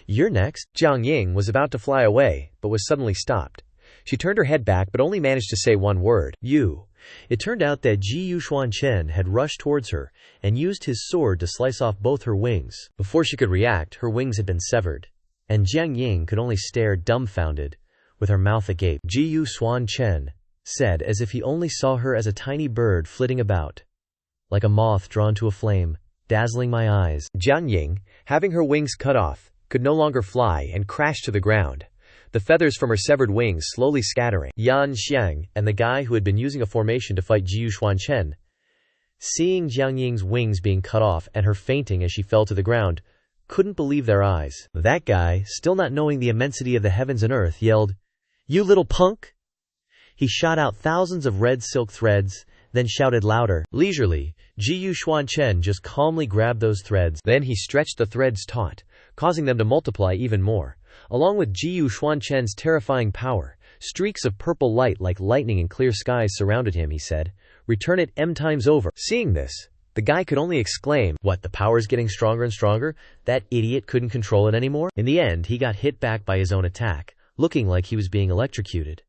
"You're next." Jiang Ying was about to fly away, but was suddenly stopped. She turned her head back but only managed to say one word, "You." It turned out that Xuan Chen had rushed towards her and used his sword to slice off both her wings. Before she could react, her wings had been severed, and Jiang Ying could only stare dumbfounded, with her mouth agape. Xuan Chen said as if he only saw her as a tiny bird flitting about, like a moth drawn to a flame, dazzling my eyes. Jiang Ying, having her wings cut off, could no longer fly and crashed to the ground, the feathers from her severed wings slowly scattering. Yan Xiang and the guy who had been using a formation to fight Xuan Chen, seeing Jiang Ying's wings being cut off and her fainting as she fell to the ground, couldn't believe their eyes. That guy, still not knowing the immensity of the heavens and earth, yelled, "You little punk!" He shot out thousands of red silk threads, then shouted louder. Leisurely, Xuan Chen just calmly grabbed those threads. Then he stretched the threads taut, causing them to multiply even more. Along with Xuan Chen's terrifying power, streaks of purple light like lightning in clear skies surrounded him, he said. Return it M times over. Seeing this, the guy could only exclaim, "What, the power's getting stronger and stronger? That idiot couldn't control it anymore?" In the end, he got hit back by his own attack, looking like he was being electrocuted.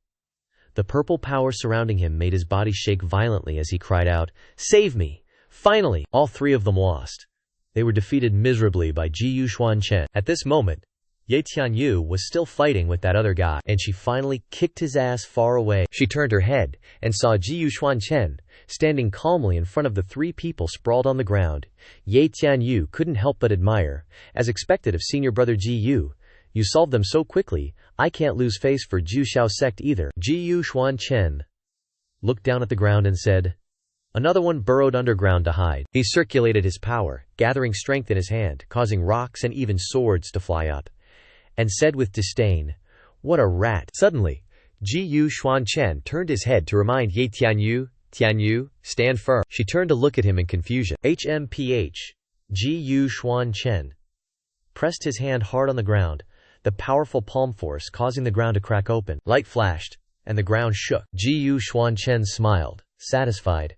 The purple power surrounding him made his body shake violently as he cried out, "Save me!" Finally, all three of them lost. They were defeated miserably by Xuan Chen. At this moment, Ye Tianyu was still fighting with that other guy, and she finally kicked his ass far away. She turned her head and saw Xuan Chen standing calmly in front of the three people sprawled on the ground. Ye Tianyu couldn't help but admire. As expected of senior brother Jiyu, "You solved them so quickly, I can't lose face for Zhuxiao sect either." Xuan Chen looked down at the ground and said, "Another one burrowed underground to hide." He circulated his power, gathering strength in his hand, causing rocks and even swords to fly up, and said with disdain, "What a rat." Suddenly, Xuan Chen turned his head to remind Ye Tianyu, "Tianyu, stand firm." She turned to look at him in confusion. HMPH. Xuan Chen pressed his hand hard on the ground, the powerful palm force causing the ground to crack open. Light flashed, and the ground shook. Xuan Chen smiled, satisfied.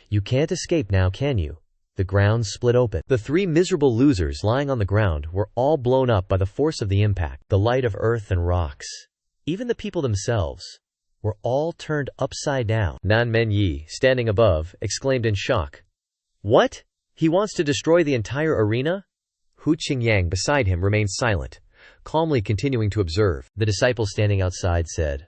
"You can't escape now, can you?" The ground split open. The three miserable losers lying on the ground were all blown up by the force of the impact. The light of earth and rocks, even the people themselves, were all turned upside down. Nan Menyi, standing above, exclaimed in shock, "What? He wants to destroy the entire arena?" Hu Qingyang beside him remained silent, calmly continuing to observe. The disciple standing outside said,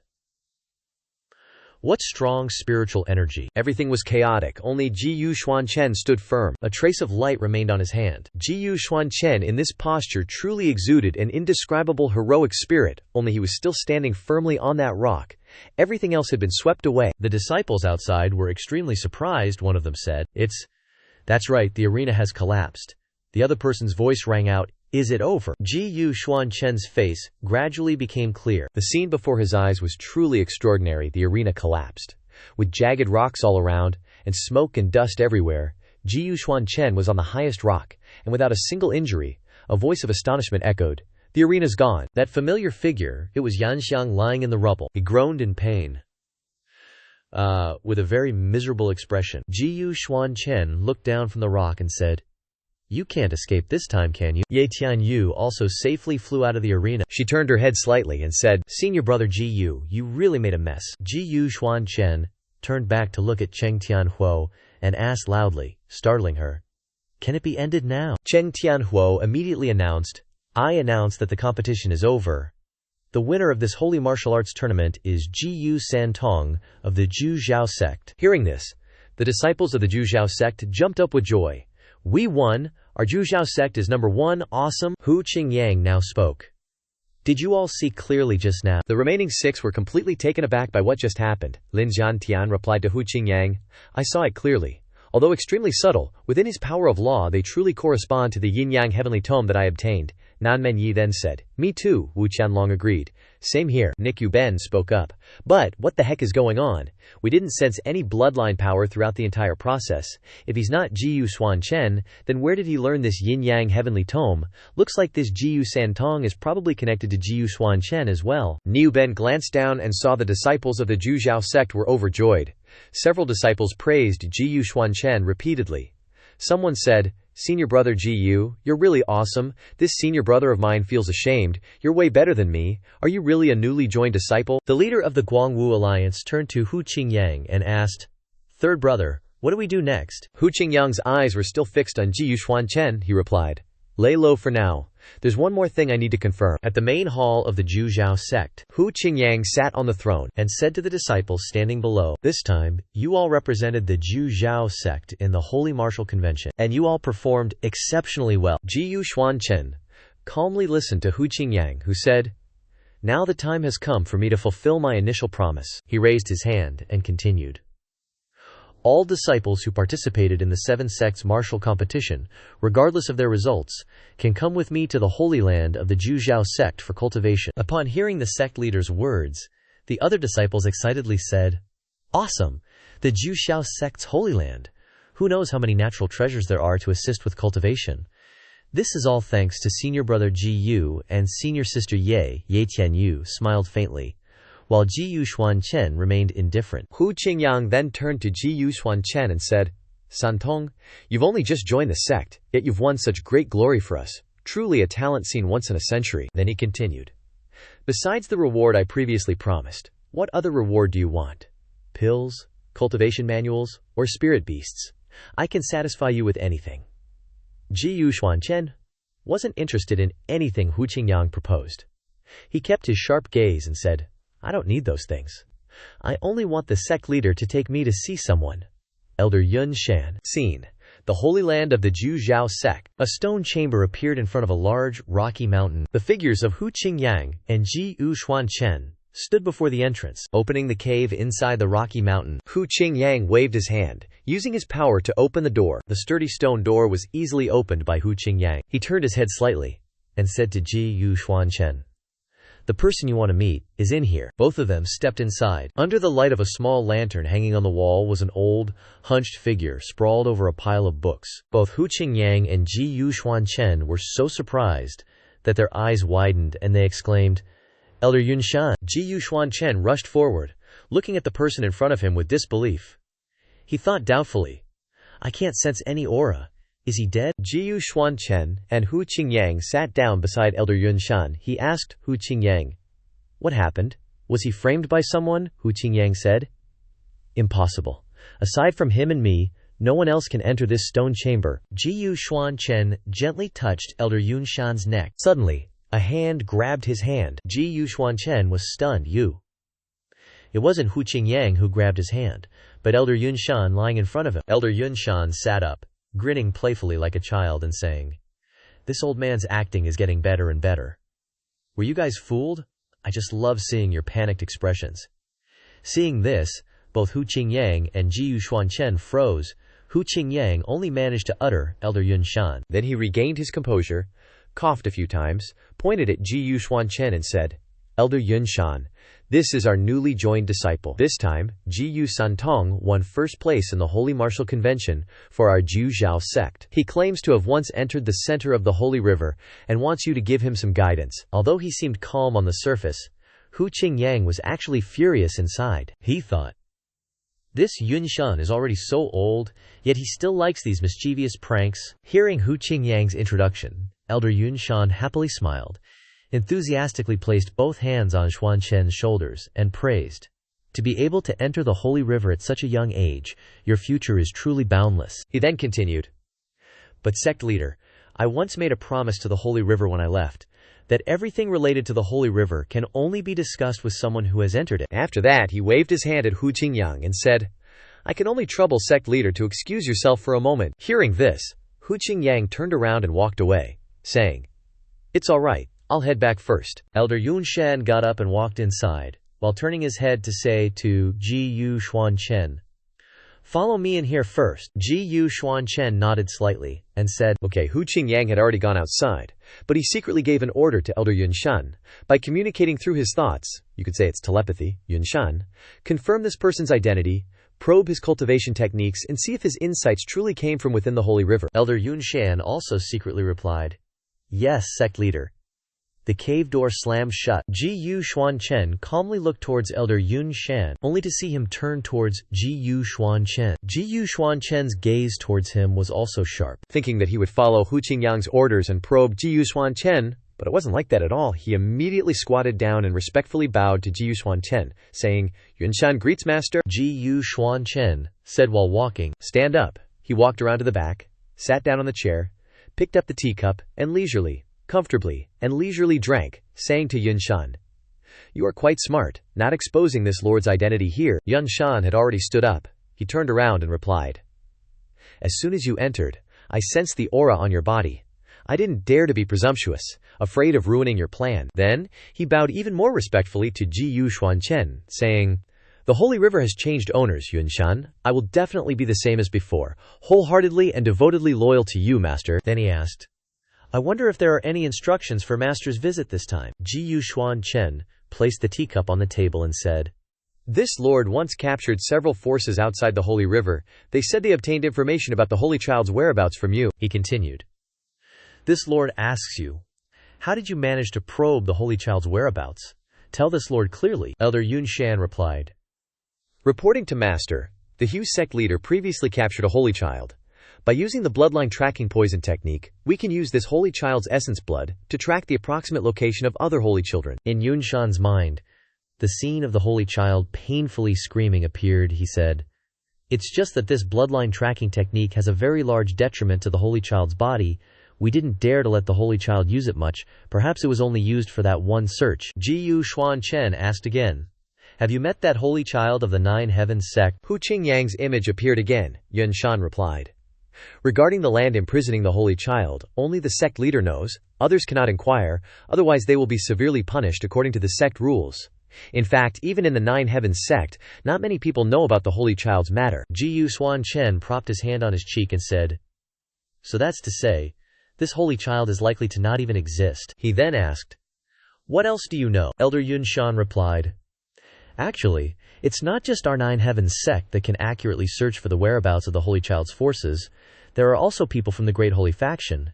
"What strong spiritual energy." Everything was chaotic, only Xuan Chen stood firm. A trace of light remained on his hand. Xuan Chen in this posture truly exuded an indescribable heroic spirit, only he was still standing firmly on that rock. Everything else had been swept away. The disciples outside were extremely surprised. One of them said, "That's right, the arena has collapsed." The other person's voice rang out, "Is it over?" Xuan Chen's face gradually became clear. The scene before his eyes was truly extraordinary. The arena collapsed. With jagged rocks all around, and smoke and dust everywhere, Xuan Chen was on the highest rock, and without a single injury. A voice of astonishment echoed, "The arena's gone." That familiar figure, it was Yanxiang lying in the rubble. He groaned in pain, with a very miserable expression. Xuan Chen looked down from the rock and said, "You can't escape this time, can you?" Ye Tianyu also safely flew out of the arena. She turned her head slightly and said, "Senior brother Jiyu, you really made a mess." Xuan Chen turned back to look at Cheng Tianhuo and asked loudly, startling her, "Can it be ended now?" Cheng Tianhuo immediately announced, "I announce that the competition is over. The winner of this holy martial arts tournament is Jiyu Santong of the Zhuxiao sect." Hearing this, the disciples of the Zhuxiao sect jumped up with joy. "We won! Our Zhuxiao sect is number one, awesome!" Hu Qingyang now spoke. "Did you all see clearly just now?" The remaining six were completely taken aback by what just happened. Lin Zhantian replied to Hu Qingyang, "I saw it clearly. Although extremely subtle, within his power of law they truly correspond to the yin-yang heavenly tome that I obtained." Nan Menyi then said, "Me too," Wu Qianlong agreed. "Same here," Nikyu Ben spoke up. "But, what the heck is going on? We didn't sense any bloodline power throughout the entire process. If he's not Xuan Chen, then where did he learn this yin-yang heavenly tome? Looks like this Jiyu Santong is probably connected to Xuan Chen as well." Niu Ben glanced down and saw the disciples of the Zhuxiao sect were overjoyed. Several disciples praised Xuan Chen repeatedly. Someone said, "Senior brother Jiyu, you're really awesome. This senior brother of mine feels ashamed. You're way better than me. Are you really a newly joined disciple?" The leader of the Guangwu Alliance turned to Hu Qingyang and asked, "Third brother, what do we do next?" Hu Qingyang's eyes were still fixed on Xuan Chen. He replied, "Lay low for now. There's one more thing I need to confirm." At the main hall of the Zhuxiao sect, Hu Qingyang sat on the throne and said to the disciples standing below, "This time, you all represented the Zhuxiao sect in the Holy Martial Convention, and you all performed exceptionally well." Xuan Chen calmly listened to Hu Qingyang, who said, "Now the time has come for me to fulfill my initial promise." He raised his hand and continued, "All disciples who participated in the seven sects martial competition, regardless of their results, can come with me to the Holy Land of the Zhuxiao sect for cultivation." Upon hearing the sect leader's words, the other disciples excitedly said, "Awesome! The Zhuxiao sect's Holy Land! Who knows how many natural treasures there are to assist with cultivation?" This is all thanks to senior brother Ji Yu and senior sister Ye Tianyu smiled faintly, while Ji Yu Xuan Chen remained indifferent. Hu Qingyang then turned to Ji Yu Xuan Chen and said, Santong, you've only just joined the sect, yet you've won such great glory for us. Truly a talent seen once in a century. Then he continued, besides the reward I previously promised, what other reward do you want? Pills, cultivation manuals, or spirit beasts? I can satisfy you with anything. Ji Yu Xuan Chen wasn't interested in anything Hu Qingyang proposed. He kept his sharp gaze and said, I don't need those things. I only want the sect leader to take me to see someone. Elder Yun Shan. Scene: the Holy Land of the Ju Zhao sect. A stone chamber appeared in front of a large, rocky mountain. The figures of Hu Qingyang and Ji Yu Xuan Chen stood before the entrance, opening the cave inside the rocky mountain. Hu Qingyang waved his hand, using his power to open the door. The sturdy stone door was easily opened by Hu Qingyang. He turned his head slightly and said to Ji Yu Xuan Chen, the person you want to meet is in here. Both of them stepped inside. Under the light of a small lantern hanging on the wall was an old, hunched figure sprawled over a pile of books. Both Hu Qingyang and Ji Yu Xuan Chen were so surprised that their eyes widened and they exclaimed, Elder Yun Shan. Ji Yu Xuan Chen rushed forward, looking at the person in front of him with disbelief. He thought doubtfully, I can't sense any aura. Is he dead? Ji Yu Xuan Chen and Hu Qingyang sat down beside Elder Yun Shan. He asked Hu Qingyang, what happened? Was he framed by someone? Hu Qingyang said, impossible. Aside from him and me, no one else can enter this stone chamber. Ji Yu Xuan Chen gently touched Elder Yun Shan's neck. Suddenly, a hand grabbed his hand. Ji Yu Xuan Chen was stunned. It wasn't Hu Qingyang who grabbed his hand, but Elder Yun Shan lying in front of him. Elder Yun Shan sat up, grinning playfully like a child and saying, this old man's acting is getting better and better. Were you guys fooled? I just love seeing your panicked expressions. Seeing this, both Hu Qingyang and Ji Yu Xuan Chen froze. Hu Qingyang only managed to utter Elder Yun Shan. Then he regained his composure, coughed a few times, pointed at Ji Yu Xuan Chen and said, Elder Yun Shan, this is our newly joined disciple. This time, Ji Yu Santong won first place in the Holy Martial Convention for our Ju Zhao sect. He claims to have once entered the center of the Holy River and wants you to give him some guidance. Although he seemed calm on the surface, Hu Qingyang was actually furious inside. He thought, this Yun Shan is already so old, yet he still likes these mischievous pranks. Hearing Hu Qingyang's introduction, Elder Yun Shan happily smiled, enthusiastically placed both hands on Xuan Chen's shoulders, and praised, to be able to enter the Holy River at such a young age, your future is truly boundless. He then continued, but sect leader, I once made a promise to the Holy River when I left, that everything related to the Holy River can only be discussed with someone who has entered it. After that, he waved his hand at Hu Qingyang and said, I can only trouble sect leader to excuse yourself for a moment. Hearing this, Hu Qingyang turned around and walked away, saying, it's all right. I'll head back first. Elder Yun Shan got up and walked inside, while turning his head to say to Ji Yu Xuan Chen, follow me in here first. Ji Yu Xuan Chen nodded slightly, and said, okay. Hu Qingyang had already gone outside, but he secretly gave an order to Elder Yun Shan. By communicating through his thoughts, you could say it's telepathy, Yun Shan, confirm this person's identity, probe his cultivation techniques, and see if his insights truly came from within the Holy River. Elder Yun Shan also secretly replied, yes, sect leader. The cave door slammed shut. Ji Yu Xuan Chen calmly looked towards Elder Yun Shan, only to see him turn towards Ji Yu Xuan Chen. Ji Yu Xuan Chen's gaze towards him was also sharp. Thinking that he would follow Hu Qingyang's orders and probe Ji Yu Xuan Chen, but it wasn't like that at all. He immediately squatted down and respectfully bowed to Ji Yu Xuan Chen, saying, Yun Shan greets master. Ji Yu Xuan Chen said while walking, stand up. He walked around to the back, sat down on the chair, picked up the teacup, and comfortably and leisurely drank, saying to Yun Shan, you are quite smart, not exposing this lord's identity here. Yun Shan had already stood up. He turned around and replied, as soon as you entered, I sensed the aura on your body. I didn't dare to be presumptuous, afraid of ruining your plan. Then, he bowed even more respectfully to Ji Yu Xuan Chen, saying, the Holy River has changed owners, Yun Shan. I will definitely be the same as before, wholeheartedly and devotedly loyal to you, master. Then he asked, I wonder if there are any instructions for master's visit this time. Ji Yu Xuan Chen placed the teacup on the table and said, this lord once captured several forces outside the Holy River. They said they obtained information about the Holy Child's whereabouts from you. He continued, This lord asks you, how did you manage to probe the Holy Child's whereabouts? Tell this lord clearly. Elder Yun Shan replied. Reporting to Master, the Hu sect leader previously captured a Holy Child. By using the bloodline tracking poison technique, we can use this Holy Child's essence blood to track the approximate location of other Holy Children. In Yun Shan's mind, the scene of the Holy Child painfully screaming appeared. He said, "It's just that this bloodline tracking technique has a very large detriment to the Holy Child's body. We didn't dare to let the Holy Child use it much. Perhaps it was only used for that one search." Xuan Chen asked again, "Have you met that Holy Child of the Nine Heavens sect?" Hu Qingyang's image appeared again. Yun Shan replied. Regarding the land imprisoning the Holy Child, only the sect leader knows. Others cannot inquire, otherwise they will be severely punished according to the sect rules. In fact, even in the Nine Heavens sect, not many people know about the Holy Child's matter. Xuan Chen propped his hand on his cheek and said, "So that's to say, this Holy Child is likely to not even exist." He then asked, "What else do you know?" Elder Yun Shan replied, "Actually, it's not just our Nine Heavens sect that can accurately search for the whereabouts of the Holy Child's forces. There are also people from the Great Holy Faction.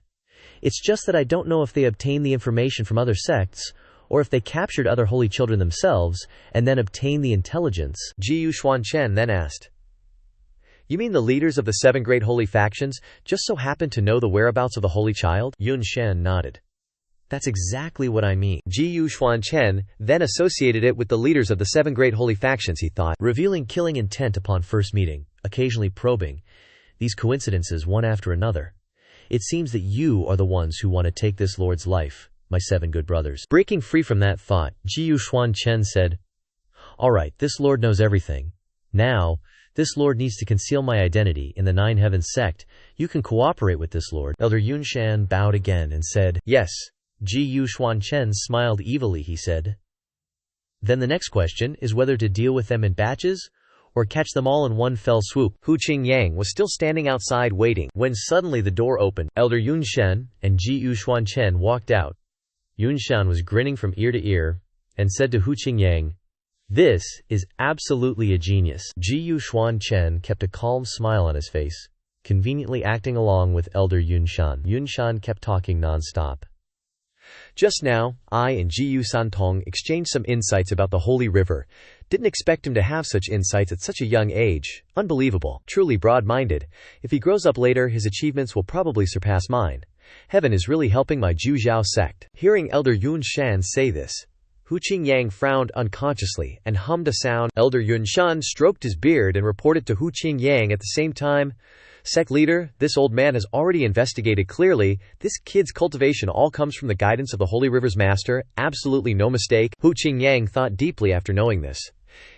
It's just that I don't know if they obtained the information from other sects, or if they captured other Holy Children themselves, and then obtained the intelligence." Xuan Chen then asked, "You mean the leaders of the 7 great holy factions just so happen to know the whereabouts of the Holy Child?" Yun Shan nodded. "That's exactly what I mean." Xuan Chen then associated it with the leaders of the 7 great holy factions, he thought. Revealing killing intent upon first meeting, occasionally probing these coincidences one after another. It seems that you are the ones who want to take this lord's life, my 7 good brothers. Breaking free from that thought, Xuan Chen said, "All right, this lord knows everything. Now, this lord needs to conceal my identity in the Nine Heavens sect. You can cooperate with this lord." Elder Yun Shan bowed again and said, "Yes." Xuan Chen smiled evilly. He said, "Then the next question is whether to deal with them in batches, or catch them all in one fell swoop." Hu Qingyang was still standing outside waiting, when suddenly the door opened. Elder Yun Shan and Xuan Chen walked out. Yun Shan was grinning from ear to ear, and said to Hu Qingyang, "This is absolutely a genius." Xuan Chen kept a calm smile on his face, conveniently acting along with Elder Yun Shan. Yun Shan kept talking non-stop. "Just now, I and Jiyu Santong exchanged some insights about the Holy River. Didn't expect him to have such insights at such a young age. Unbelievable. Truly broad-minded. If he grows up later, his achievements will probably surpass mine. Heaven is really helping my Zhujiao sect." Hearing Elder Yun Shan say this, Hu Qingyang frowned unconsciously and hummed a sound. Elder Yun Shan stroked his beard and reported to Hu Qingyang at the same time, "Sect leader, this old man has already investigated clearly. This kid's cultivation all comes from the guidance of the Holy River's master, absolutely no mistake." Hu Qingyang thought deeply after knowing this.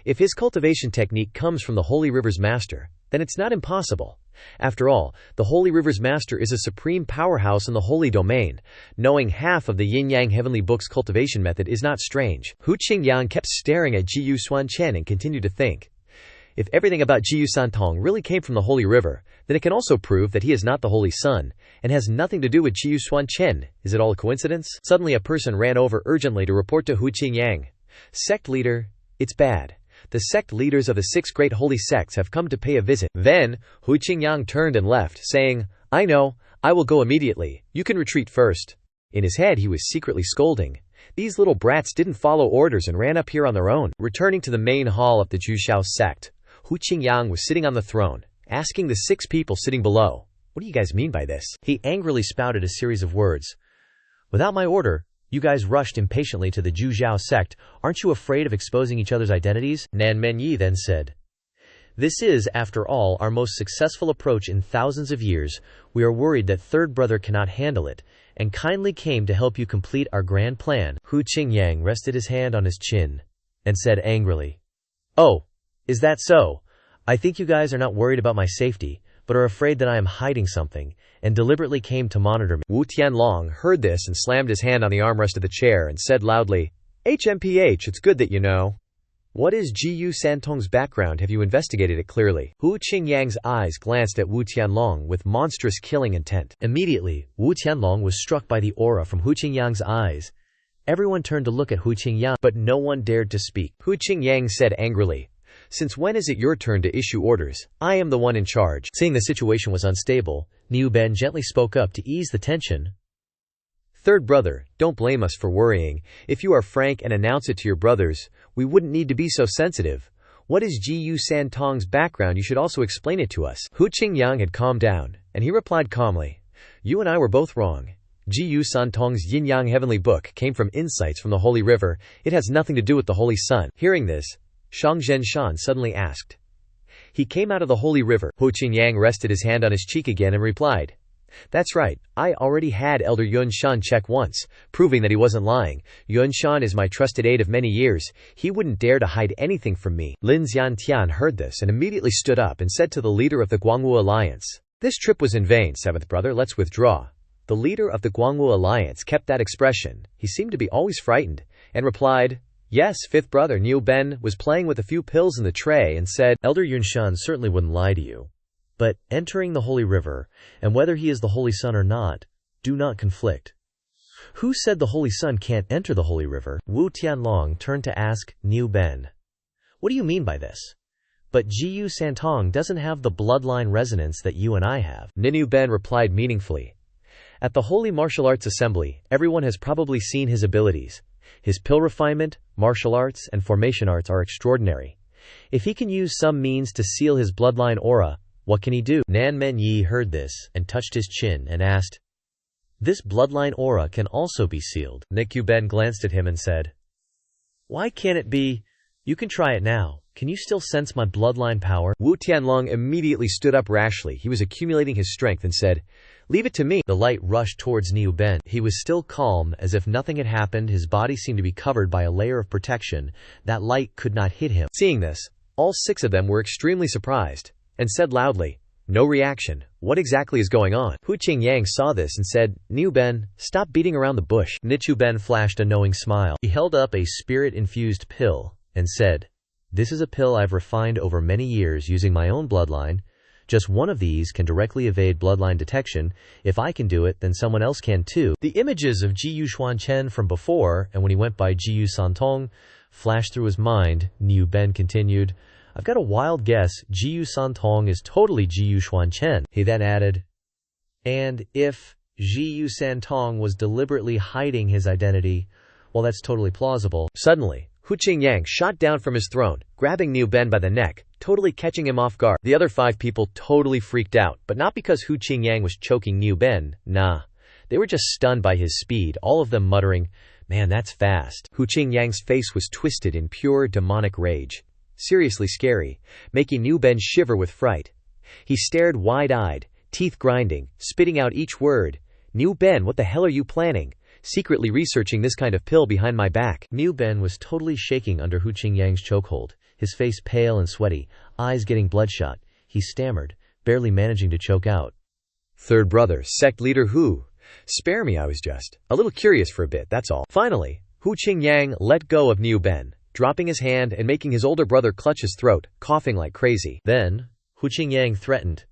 If his cultivation technique comes from the Holy River's master, then it's not impossible. After all, the Holy River's master is a supreme powerhouse in the holy domain. Knowing half of the Yin-Yang Heavenly Book's cultivation method is not strange. Hu Qingyang kept staring at Xuan Chen and continued to think. If everything about Jiyu Santong really came from the Holy River, then it can also prove that he is not the Holy Son, and has nothing to do with Xuan Chen. Is it all a coincidence? Suddenly a person ran over urgently to report to Hu Qingyang. "Sect leader, it's bad. The sect leaders of the 6 great holy sects have come to pay a visit." Then, Hu Qingyang turned and left, saying, "I know, I will go immediately. You can retreat first." In his head he was secretly scolding. These little brats didn't follow orders and ran up here on their own. Returning to the main hall of the Zhujiao sect, Hu Qingyang was sitting on the throne, asking the 6 people sitting below, "What do you guys mean by this?" He angrily spouted a series of words. "Without my order, you guys rushed impatiently to the Zhujiao sect. Aren't you afraid of exposing each other's identities?" Nan Menyi then said, "This is, after all, our most successful approach in thousands of years. We are worried that third brother cannot handle it, and kindly came to help you complete our grand plan." Hu Qingyang rested his hand on his chin, and said angrily, "Oh, is that so? I think you guys are not worried about my safety, but are afraid that I am hiding something, and deliberately came to monitor me." Wu Tianlong heard this and slammed his hand on the armrest of the chair and said loudly, "HMPH, it's good that you know. What is Jiyu Santong's background? Have you investigated it clearly?" Hu Qingyang's eyes glanced at Wu Tianlong with monstrous killing intent. Immediately, Wu Tianlong was struck by the aura from Hu Qingyang's eyes. Everyone turned to look at Hu Qingyang, but no one dared to speak. Hu Qingyang said angrily, "Since when is it your turn to issue orders? I am the one in charge." Seeing the situation was unstable, Niu Ben gently spoke up to ease the tension. Third brother, don't blame us for worrying. If you are frank and announce it to your brothers, we wouldn't need to be so sensitive. What is Ji Santong's background? You should also explain it to us. Hu Qingyang had calmed down, and he replied calmly, you and I were both wrong. Ji Santong's yin-yang heavenly book came from insights from the holy river. It has nothing to do with the holy sun. Hearing this, Shang Zhenshan suddenly asked, he came out of the holy river. Hu Qingyang rested his hand on his cheek again and replied, that's right, I already had Elder Yuan Shan check once, proving that he wasn't lying. Yuan Shan is my trusted aide of many years. He wouldn't dare to hide anything from me. Lin Xiantian heard this and immediately stood up and said to the leader of the Guangwu Alliance, this trip was in vain, seventh brother, let's withdraw. The leader of the Guangwu Alliance kept that expression. He seemed to be always frightened, and replied, yes, fifth brother Niu Ben was playing with a few pills in the tray and said, Elder Yuan Shan certainly wouldn't lie to you. But entering the holy river, and whether he is the holy sun or not, do not conflict. Who said the holy sun can't enter the holy river? Wu Tianlong turned to ask Niu Ben. What do you mean by this? But Ji Santong doesn't have the bloodline resonance that you and I have. Niu Ben replied meaningfully. At the Holy Martial Arts Assembly, everyone has probably seen his abilities. His pill refinement, martial arts, and formation arts are extraordinary. If he can use some means to seal his bloodline aura, what can he do? Nan Men Yi heard this and touched his chin and asked, this bloodline aura can also be sealed. Niu Ben glanced at him and said, why can't it be? You can try it now. Can you still sense my bloodline power? Wu Tianlong immediately stood up rashly. He was accumulating his strength and said, leave it to me. The light rushed towards Niu Ben. He was still calm, as if nothing had happened. His body seemed to be covered by a layer of protection. That light could not hit him. Seeing this, all 6 of them were extremely surprised, and said loudly, no reaction. What exactly is going on? Hu Qingyang saw this and said, Niu Ben, stop beating around the bush. Niu Ben flashed a knowing smile. He held up a spirit-infused pill and said, this is a pill I've refined over many years using my own bloodline. Just one of these can directly evade bloodline detection. If I can do it, then someone else can too. The images of Xuan Chen from before, and when he went by Ji Santong, flashed through his mind. Niu Ben continued, I've got a wild guess. Ji Santong is totally Xuan Chen. He then added, and if Ji Santong was deliberately hiding his identity, well, that's totally plausible. Suddenly, Hu Qingyang shot down from his throne, grabbing Niu Ben by the neck, totally catching him off guard. The other 5 people totally freaked out, but not because Hu Qingyang was choking Niu Ben, nah. They were just stunned by his speed, all of them muttering, man, that's fast. Hu Qingyang's face was twisted in pure demonic rage. Seriously scary, making Niu Ben shiver with fright. He stared wide-eyed, teeth grinding, spitting out each word. Niu Ben, what the hell are you planning? Secretly researching this kind of pill behind my back. Niu Ben was totally shaking under Hu Qingyang's chokehold, his face pale and sweaty, eyes getting bloodshot. He stammered, barely managing to choke out, third brother, sect leader Hu. Spare me, I was just a little curious for a bit, that's all. Finally, Hu Qingyang let go of Niu Ben, dropping his hand and making his older brother clutch his throat, coughing like crazy. Then, Hu Qingyang threatened,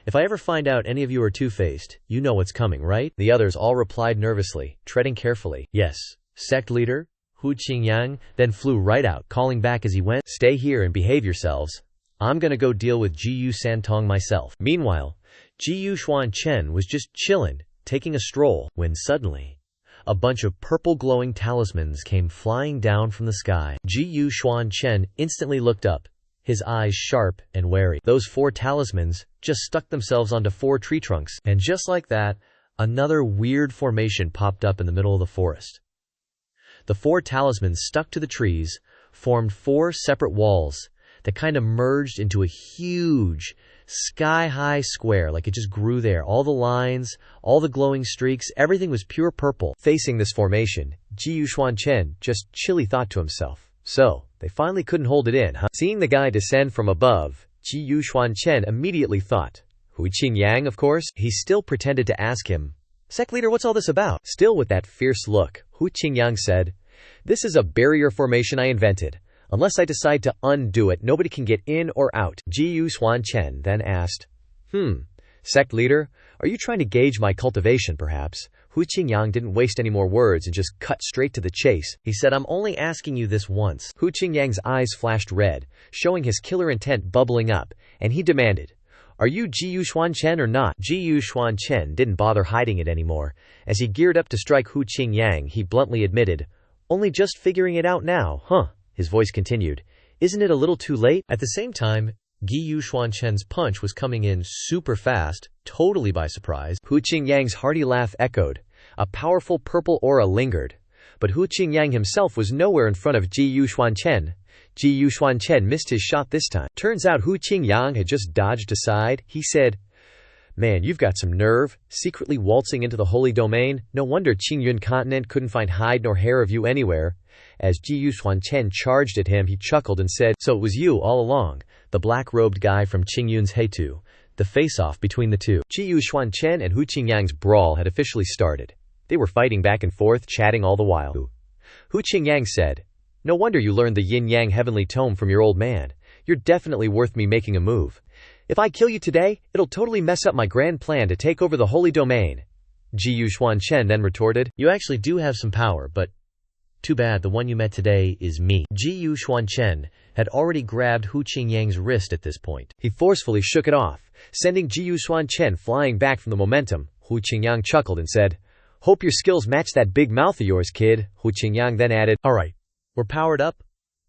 if I ever find out any of you are two-faced, you know what's coming, right? The others all replied nervously, treading carefully. Yes. Sect leader, Hu Qingyang, then flew right out, calling back as he went, stay here and behave yourselves. I'm gonna go deal with Ji Santong myself. Meanwhile, Xuan Chen was just chillin', taking a stroll, when suddenly, a bunch of purple glowing talismans came flying down from the sky. Xuan Chen instantly looked up, his eyes sharp and wary. Those 4 talismans just stuck themselves onto 4 tree trunks, and just like that, another weird formation popped up in the middle of the forest. The 4 talismans stuck to the trees, formed 4 separate walls that kind of merged into a huge, sky-high square, like it just grew there. All the lines, all the glowing streaks, everything was pure purple. Facing this formation, Xuan Chen just chilly thought to himself, so, they finally couldn't hold it in, huh? Seeing the guy descend from above, Xuan Chen immediately thought, Hu Qingyang, of course. He still pretended to ask him, sect leader, what's all this about? Still with that fierce look, Hu Qingyang said, this is a barrier formation I invented. Unless I decide to undo it, nobody can get in or out. Xuan Chen then asked, sect leader, are you trying to gauge my cultivation perhaps? Hu Qingyang didn't waste any more words and just cut straight to the chase. He said, I'm only asking you this once. Hu Qingyang's eyes flashed red, showing his killer intent bubbling up, and he demanded, "Are you Xuan Chen or not?" Xuan Chen didn't bother hiding it anymore. As he geared up to strike Hu Qingyang, he bluntly admitted, "Only just figuring it out now, huh?" His voice continued, "Isn't it a little too late?" At the same time, Xuan Chen's punch was coming in super fast, totally by surprise. Hu Qingyang's hearty laugh echoed. A powerful purple aura lingered. But Hu Qingyang himself was nowhere in front of Xuan Chen. Xuan Chen missed his shot this time. Turns out Hu Qingyang had just dodged aside. He said, "Man, you've got some nerve, secretly waltzing into the holy domain. No wonder Qingyun continent couldn't find hide nor hair of you anywhere." As Xuan Chen charged at him, he chuckled and said, "So it was you all along, the black-robed guy from Qingyun's Heitu." The face-off between the two. Xuan Chen and Hu Qingyang's brawl had officially started. They were fighting back and forth, chatting all the while. Hu Qingyang said, "No wonder you learned the yin-yang heavenly tome from your old man. You're definitely worth me making a move. If I kill you today, it'll totally mess up my grand plan to take over the holy domain." Xuan Chen then retorted, "You actually do have some power, but too bad the one you met today is me." Xuan Chen had already grabbed Hu Qingyang's wrist at this point. He forcefully shook it off, sending Xuan Chen flying back from the momentum. Hu Qingyang chuckled and said, "Hope your skills match that big mouth of yours, kid." Hu Qingyang then added, "Alright, we're powered up.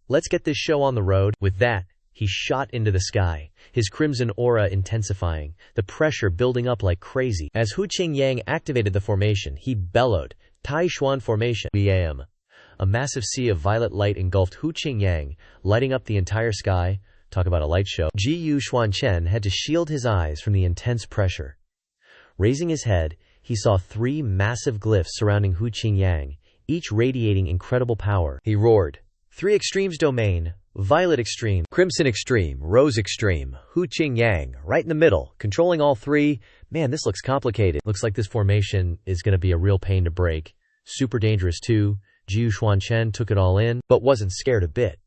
Let's get this show on the road." With that, he shot into the sky, his crimson aura intensifying, the pressure building up like crazy. As Hu Qingyang activated the formation, he bellowed, "Tai Xuan Formation." BAM. A massive sea of violet light engulfed Hu Qingyang, lighting up the entire sky. Talk about a light show. Xuan Chen had to shield his eyes from the intense pressure. Raising his head, he saw 3 massive glyphs surrounding Hu Qingyang, each radiating incredible power. He roared, "3 extremes domain, violet extreme, crimson extreme, rose extreme." Hu Qingyang, right in the middle, controlling all 3. Man, this looks complicated. Looks like this formation is going to be a real pain to break. Super dangerous too. Xuan Chen took it all in, but wasn't scared a bit.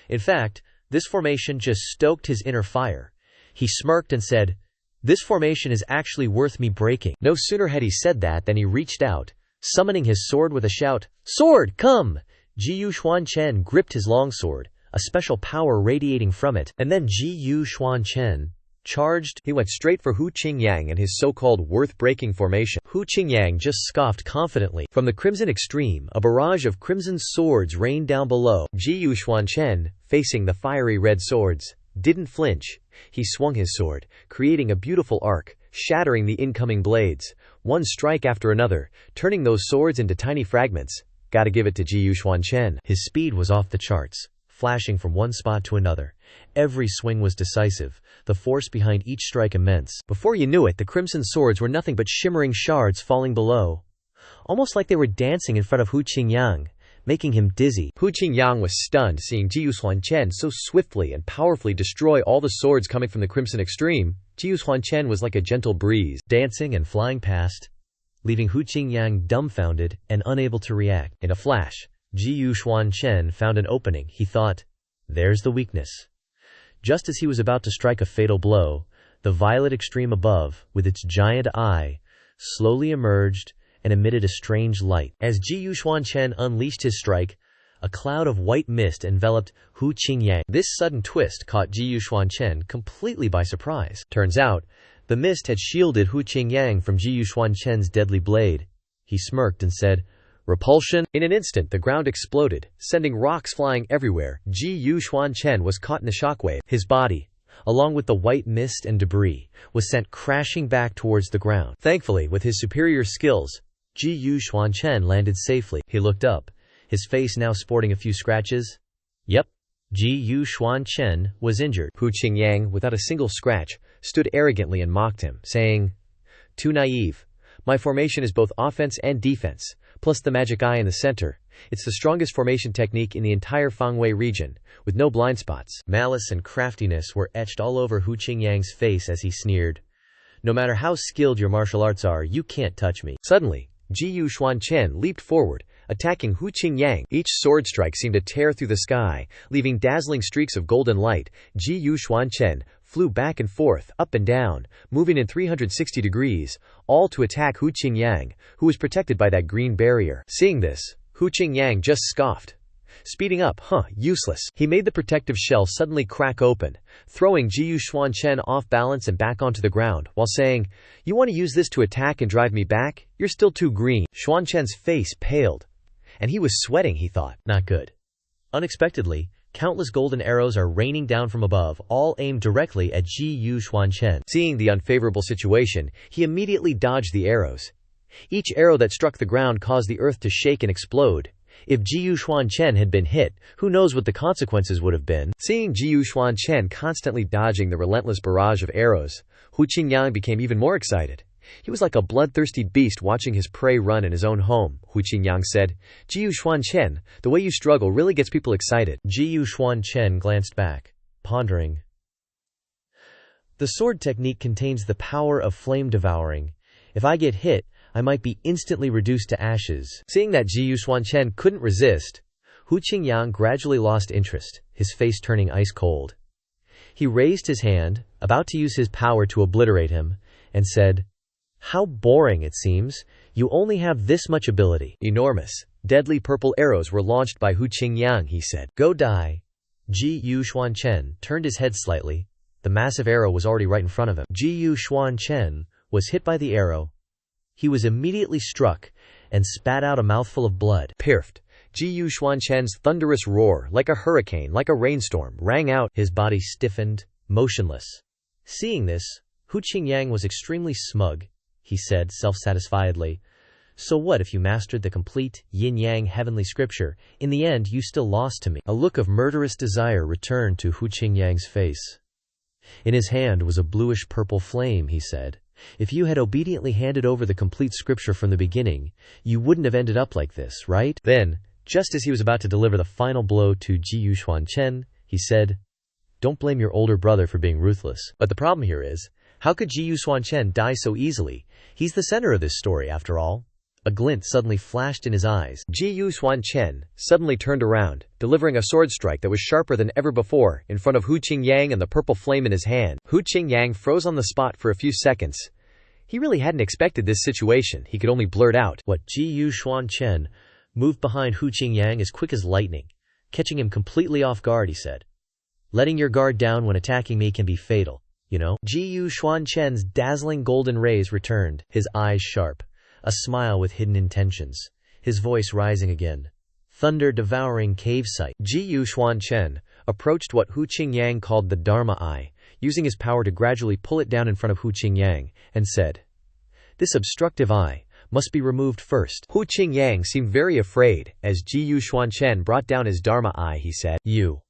In fact, this formation just stoked his inner fire. He smirked and said, "This formation is actually worth me breaking." No sooner had he said that than he reached out, summoning his sword with a shout, "Sword, come!" Xuan Chen gripped his longsword, a special power radiating from it, and then Xuan Chen charged. He went straight for Hu Qingyang and his so-called worth-breaking formation. Hu Qingyang just scoffed confidently. From the crimson extreme, a barrage of crimson swords rained down below. Xuan Chen, facing the fiery red swords, didn't flinch. He swung his sword, creating a beautiful arc, shattering the incoming blades, one strike after another, turning those swords into tiny fragments. Gotta give it to Xuan Chen. His speed was off the charts, flashing from one spot to another. Every swing was decisive, the force behind each strike immense. Before you knew it, the crimson swords were nothing but shimmering shards falling below, almost like they were dancing in front of Hu Qingyang, making him dizzy. Hu Qingyang was stunned, seeing Xuan Chen so swiftly and powerfully destroy all the swords coming from the crimson extreme. Xuan Chen was like a gentle breeze, dancing and flying past, leaving Hu Qingyang dumbfounded and unable to react. In a flash, Xuan Chen found an opening. He thought, "There's the weakness." Just as he was about to strike a fatal blow, the violet extreme above, with its giant eye, slowly emerged and emitted a strange light. As Xuan Chen unleashed his strike, a cloud of white mist enveloped Hu Qingyang. This sudden twist caught Xuan Chen completely by surprise. Turns out, the mist had shielded Hu Qingyang from Xuan Chen's deadly blade. He smirked and said, "Repulsion." In an instant, the ground exploded, sending rocks flying everywhere. Xuan Chen was caught in the shockwave. His body, along with the white mist and debris, was sent crashing back towards the ground. Thankfully, with his superior skills, Xuan Chen landed safely. He looked up, his face now sporting a few scratches. Yep, Xuan Chen was injured. Hu Qingyang, without a single scratch, stood arrogantly and mocked him, saying, "Too naive. My formation is both offense and defense, plus the magic eye in the center. It's the strongest formation technique in the entire Fangwei region, with no blind spots." Malice and craftiness were etched all over Hu Qingyang's face as he sneered, "No matter how skilled your martial arts are, you can't touch me." Suddenly, Xuan Chen leaped forward, attacking Hu Qingyang. Each sword strike seemed to tear through the sky, leaving dazzling streaks of golden light. Xuan Chen flew back and forth, up and down, moving in 360 degrees, all to attack Hu Qingyang, who was protected by that green barrier. Seeing this, Hu Qingyang just scoffed. Speeding up, useless. He made the protective shell suddenly crack open, throwing Xuan Chen off balance and back onto the ground, while saying, "You want to use this to attack and drive me back? You're still too green." Xuan Chen's face paled, and he was sweating, he thought. Not good. Unexpectedly, countless golden arrows are raining down from above, all aimed directly at Xuan Chen. Seeing the unfavorable situation, he immediately dodged the arrows. Each arrow that struck the ground caused the earth to shake and explode. If Xuan Chen had been hit, who knows what the consequences would have been. Seeing Xuan Chen constantly dodging the relentless barrage of arrows, Hu Qingyang became even more excited. He was like a bloodthirsty beast watching his prey run in his own home. Hu Qingyang said, "Xuan Chen, the way you struggle really gets people excited." Xuan Chen glanced back, pondering. The sword technique contains the power of flame devouring. If I get hit, I might be instantly reduced to ashes. Seeing that Xuan Chen couldn't resist, Hu Qingyang gradually lost interest, his face turning ice cold. He raised his hand, about to use his power to obliterate him, and said, "How boring it seems. You only have this much ability." Enormous, deadly purple arrows were launched by Hu Qingyang, he said. "Go die." Xuan Chen turned his head slightly. The massive arrow was already right in front of him. Xuan Chen was hit by the arrow. He was immediately struck and spat out a mouthful of blood. Piffed. Xuan Chen's thunderous roar, like a hurricane, like a rainstorm, rang out. His body stiffened, motionless. Seeing this, Hu Qingyang was extremely smug. He said self-satisfiedly, "So what if you mastered the complete yin-yang heavenly scripture? In the end, you still lost to me." A look of murderous desire returned to Hu Qingyang's face. In his hand was a bluish-purple flame, he said. "If you had obediently handed over the complete scripture from the beginning, you wouldn't have ended up like this, right?" Then, just as he was about to deliver the final blow to Xuan Chen, he said, "Don't blame your older brother for being ruthless. But the problem here is, how could Xuan Chen die so easily? He's the center of this story, after all." A glint suddenly flashed in his eyes. Xuan Chen suddenly turned around, delivering a sword strike that was sharper than ever before, in front of Hu Qingyang and the purple flame in his hand. Hu Qingyang froze on the spot for a few seconds. He really hadn't expected this situation. He could only blurt out, "What?" Xuan Chen moved behind Hu Qingyang as quick as lightning, catching him completely off guard, he said. "Letting your guard down when attacking me can be fatal, you know?" Xuan Chen's dazzling golden rays returned, his eyes sharp, a smile with hidden intentions, his voice rising again. Thunder-devouring cave sight. Xuan Chen approached what Hu Qingyang called the Dharma Eye, using his power to gradually pull it down in front of Hu Qingyang, and said, "This obstructive eye must be removed first." Hu Qingyang seemed very afraid. As Xuan Chen brought down his Dharma Eye, he said, "You."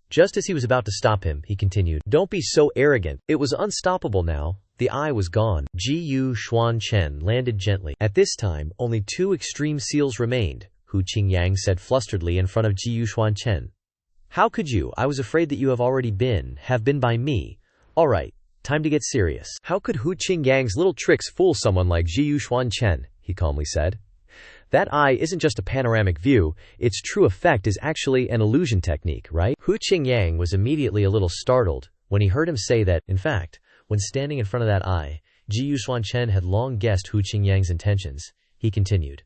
Just as he was about to stop him, he continued, "Don't be so arrogant." It was unstoppable now. The eye was gone. Xuan Chen landed gently. At this time, only 2 extreme seals remained, Hu Qingyang said flusteredly in front of Xuan Chen. "How could you? I was afraid that you have been by me. All right, time to get serious." How could Hu Qingyang's little tricks fool someone like Xuan Chen? He calmly said. That eye isn't just a panoramic view, its true effect is actually an illusion technique, right? Hu Qingyang was immediately a little startled when he heard him say that. In fact, when standing in front of that eye, Xuan Chen had long guessed Hu Qingyang's intentions. He continued,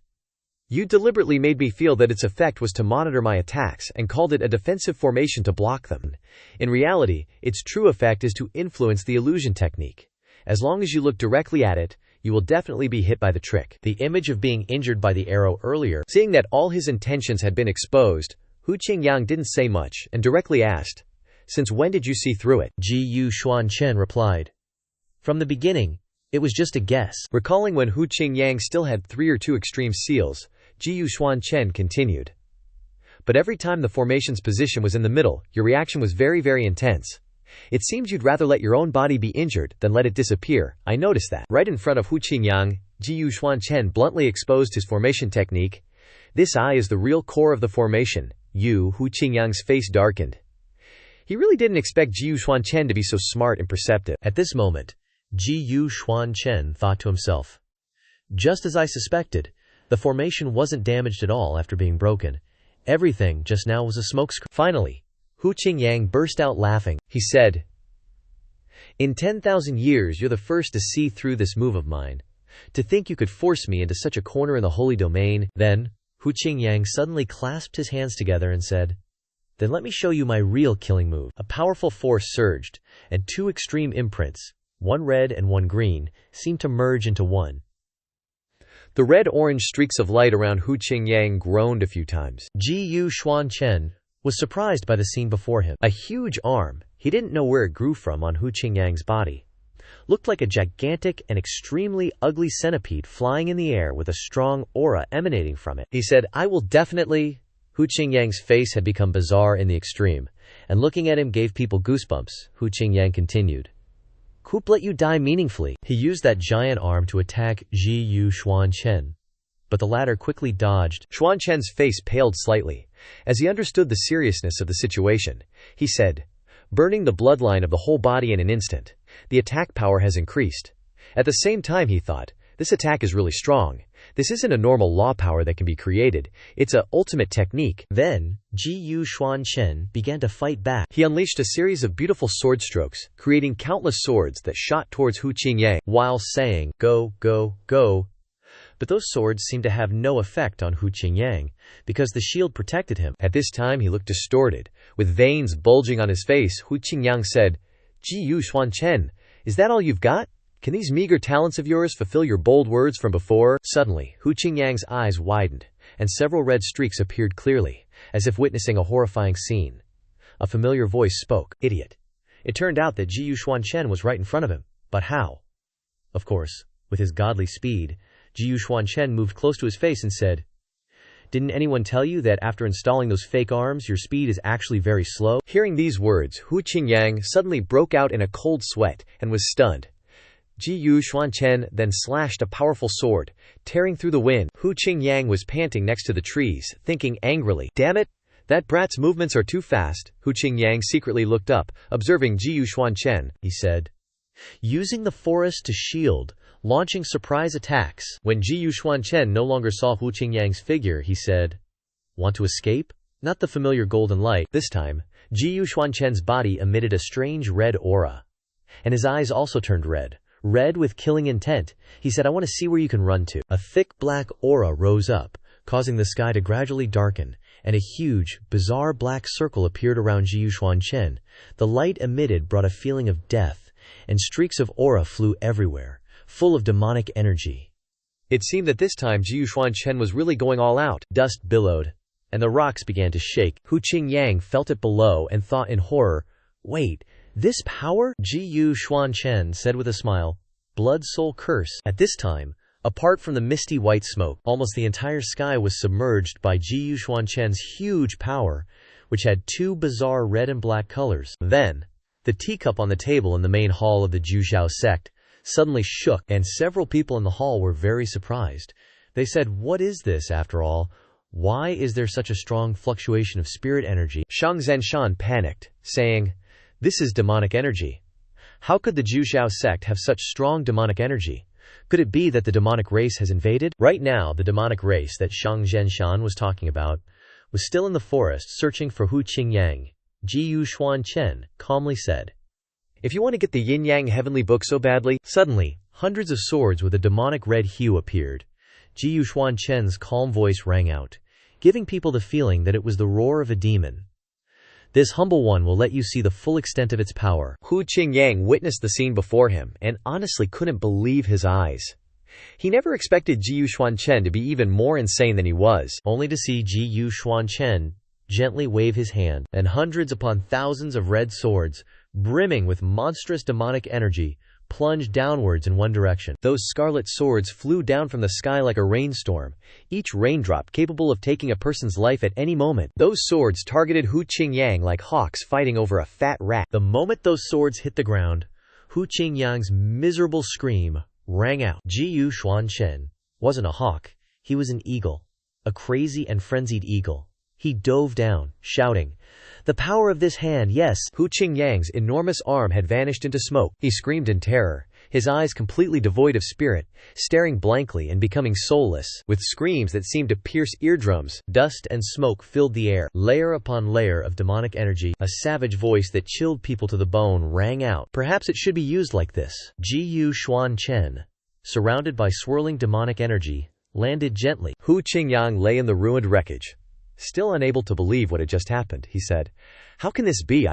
"You deliberately made me feel that its effect was to monitor my attacks and called it a defensive formation to block them. In reality, its true effect is to influence the illusion technique. As long as you look directly at it, you will definitely be hit by the trick." The image of being injured by the arrow earlier. Seeing that all his intentions had been exposed, Hu Qingyang didn't say much and directly asked, "Since when did you see through it?" Xuan Chen replied, "From the beginning. It was just a guess." Recalling when Hu Qingyang still had 3 or 2 extreme seals, Xuan Chen continued, "But every time the formation's position was in the middle, your reaction was very, very intense. It seems you'd rather let your own body be injured than let it disappear. I noticed that." Right in front of Hu Qingyang, Xuan Chen bluntly exposed his formation technique. "This eye is the real core of the formation." Hu Qingyang's face darkened. He really didn't expect Xuan Chen to be so smart and perceptive. At this moment, Xuan Chen thought to himself, "Just as I suspected, the formation wasn't damaged at all after being broken. Everything just now was a smokescreen." Finally, Hu Qingyang burst out laughing. He said, "In 10,000 years you're the first to see through this move of mine. To think you could force me into such a corner in the holy domain." Then, Hu Qingyang suddenly clasped his hands together and said, "Then let me show you my real killing move." A powerful force surged, and two extreme imprints, one red and one green, seemed to merge into one. The red-orange streaks of light around Hu Qingyang groaned a few times. Xuan Chen was surprised by the scene before him. A huge arm, he didn't know where it grew from on Hu Qingyang's body, looked like a gigantic and extremely ugly centipede flying in the air with a strong aura emanating from it. He said, "I will definitely—" Hu Qingyang's face had become bizarre in the extreme, and looking at him gave people goosebumps. Hu Qingyang continued, "Coop let you die meaningfully." He used that giant arm to attack Xuan Chen, but the latter quickly dodged. Xuan Chen's face paled slightly. As he understood the seriousness of the situation, he said, "Burning the bloodline of the whole body in an instant. The attack power has increased." At the same time he thought, this attack is really strong. This isn't a normal law power that can be created. It's a ultimate technique. Then, Xuan Chen began to fight back. He unleashed a series of beautiful sword strokes, creating countless swords that shot towards Hu Qingyang, while saying, "Go, go, go." But those swords seemed to have no effect on Hu Qingyang, because the shield protected him. At this time he looked distorted, with veins bulging on his face. Hu Qingyang said, "Xuan Chen, is that all you've got? Can these meager talents of yours fulfill your bold words from before?" Suddenly, Hu Qingyang's eyes widened, and several red streaks appeared clearly, as if witnessing a horrifying scene. A familiar voice spoke, "Idiot." It turned out that Xuan Chen was right in front of him. But how? Of course, with his godly speed, Xuan Chen moved close to his face and said, "Didn't anyone tell you that after installing those fake arms, your speed is actually very slow?" Hearing these words, Hu Qingyang suddenly broke out in a cold sweat and was stunned. Xuan Chen then slashed a powerful sword, tearing through the wind. Hu Qingyang was panting next to the trees, thinking angrily, "Damn it! That brat's movements are too fast." Hu Qingyang secretly looked up, observing Xuan Chen. He said, "Using the forest to shield, launching surprise attacks." When Xuan Chen no longer saw Hu Qingyang's figure, he said, "Want to escape?" Not the familiar golden light. This time, Xuan Chen's body emitted a strange red aura, and his eyes also turned red. Red with killing intent. He said, "I want to see where you can run to." A thick black aura rose up, causing the sky to gradually darken, and a huge, bizarre black circle appeared around Xuan Chen. The light emitted brought a feeling of death, and streaks of aura flew everywhere, full of demonic energy. It seemed that this time Xuan Chen was really going all out. Dust billowed, and the rocks began to shake. Hu Qingyang felt it below and thought in horror, "Wait, this power?" Xuan Chen said with a smile, "Blood soul curse." At this time, apart from the misty white smoke, almost the entire sky was submerged by Xuan Chen's huge power, which had two bizarre red and black colors. Then, the teacup on the table in the main hall of the Zhuxiao sect suddenly shook, and several people in the hall were very surprised. They said, "What is this after all? Why is there such a strong fluctuation of spirit energy?" Shang Zhenshan panicked, saying, "This is demonic energy. How could the Zhuxiao sect have such strong demonic energy? Could it be that the demonic race has invaded?" Right now, the demonic race that Shang Zhenshan was talking about was still in the forest searching for Hu Qingyang. Xuan Chen calmly said, "If you want to get the yin-yang heavenly book so badly..." Suddenly, hundreds of swords with a demonic red hue appeared. Xuan Chen's calm voice rang out, giving people the feeling that it was the roar of a demon. "This humble one will let you see the full extent of its power." Hu Qingyang witnessed the scene before him and honestly couldn't believe his eyes. He never expected Xuan Chen to be even more insane than he was, only to see Xuan Chen gently wave his hand, and hundreds upon thousands of red swords, brimming with monstrous demonic energy, plunged downwards in one direction. Those scarlet swords flew down from the sky like a rainstorm, each raindrop capable of taking a person's life at any moment. Those swords targeted Hu Qingyang like hawks fighting over a fat rat. The moment those swords hit the ground, Hu Qingyang's miserable scream rang out. Xuan Chen wasn't a hawk, he was an eagle, a crazy and frenzied eagle. He dove down, shouting, "The power of this hand, yes!" Hu Qingyang's enormous arm had vanished into smoke. He screamed in terror, his eyes completely devoid of spirit, staring blankly and becoming soulless, with screams that seemed to pierce eardrums. Dust and smoke filled the air, layer upon layer of demonic energy. A savage voice that chilled people to the bone rang out. Perhaps it should be used like this. Xuan Chen, surrounded by swirling demonic energy, landed gently. Hu Qingyang lay in the ruined wreckage. Still unable to believe what had just happened, he said, "How can this be?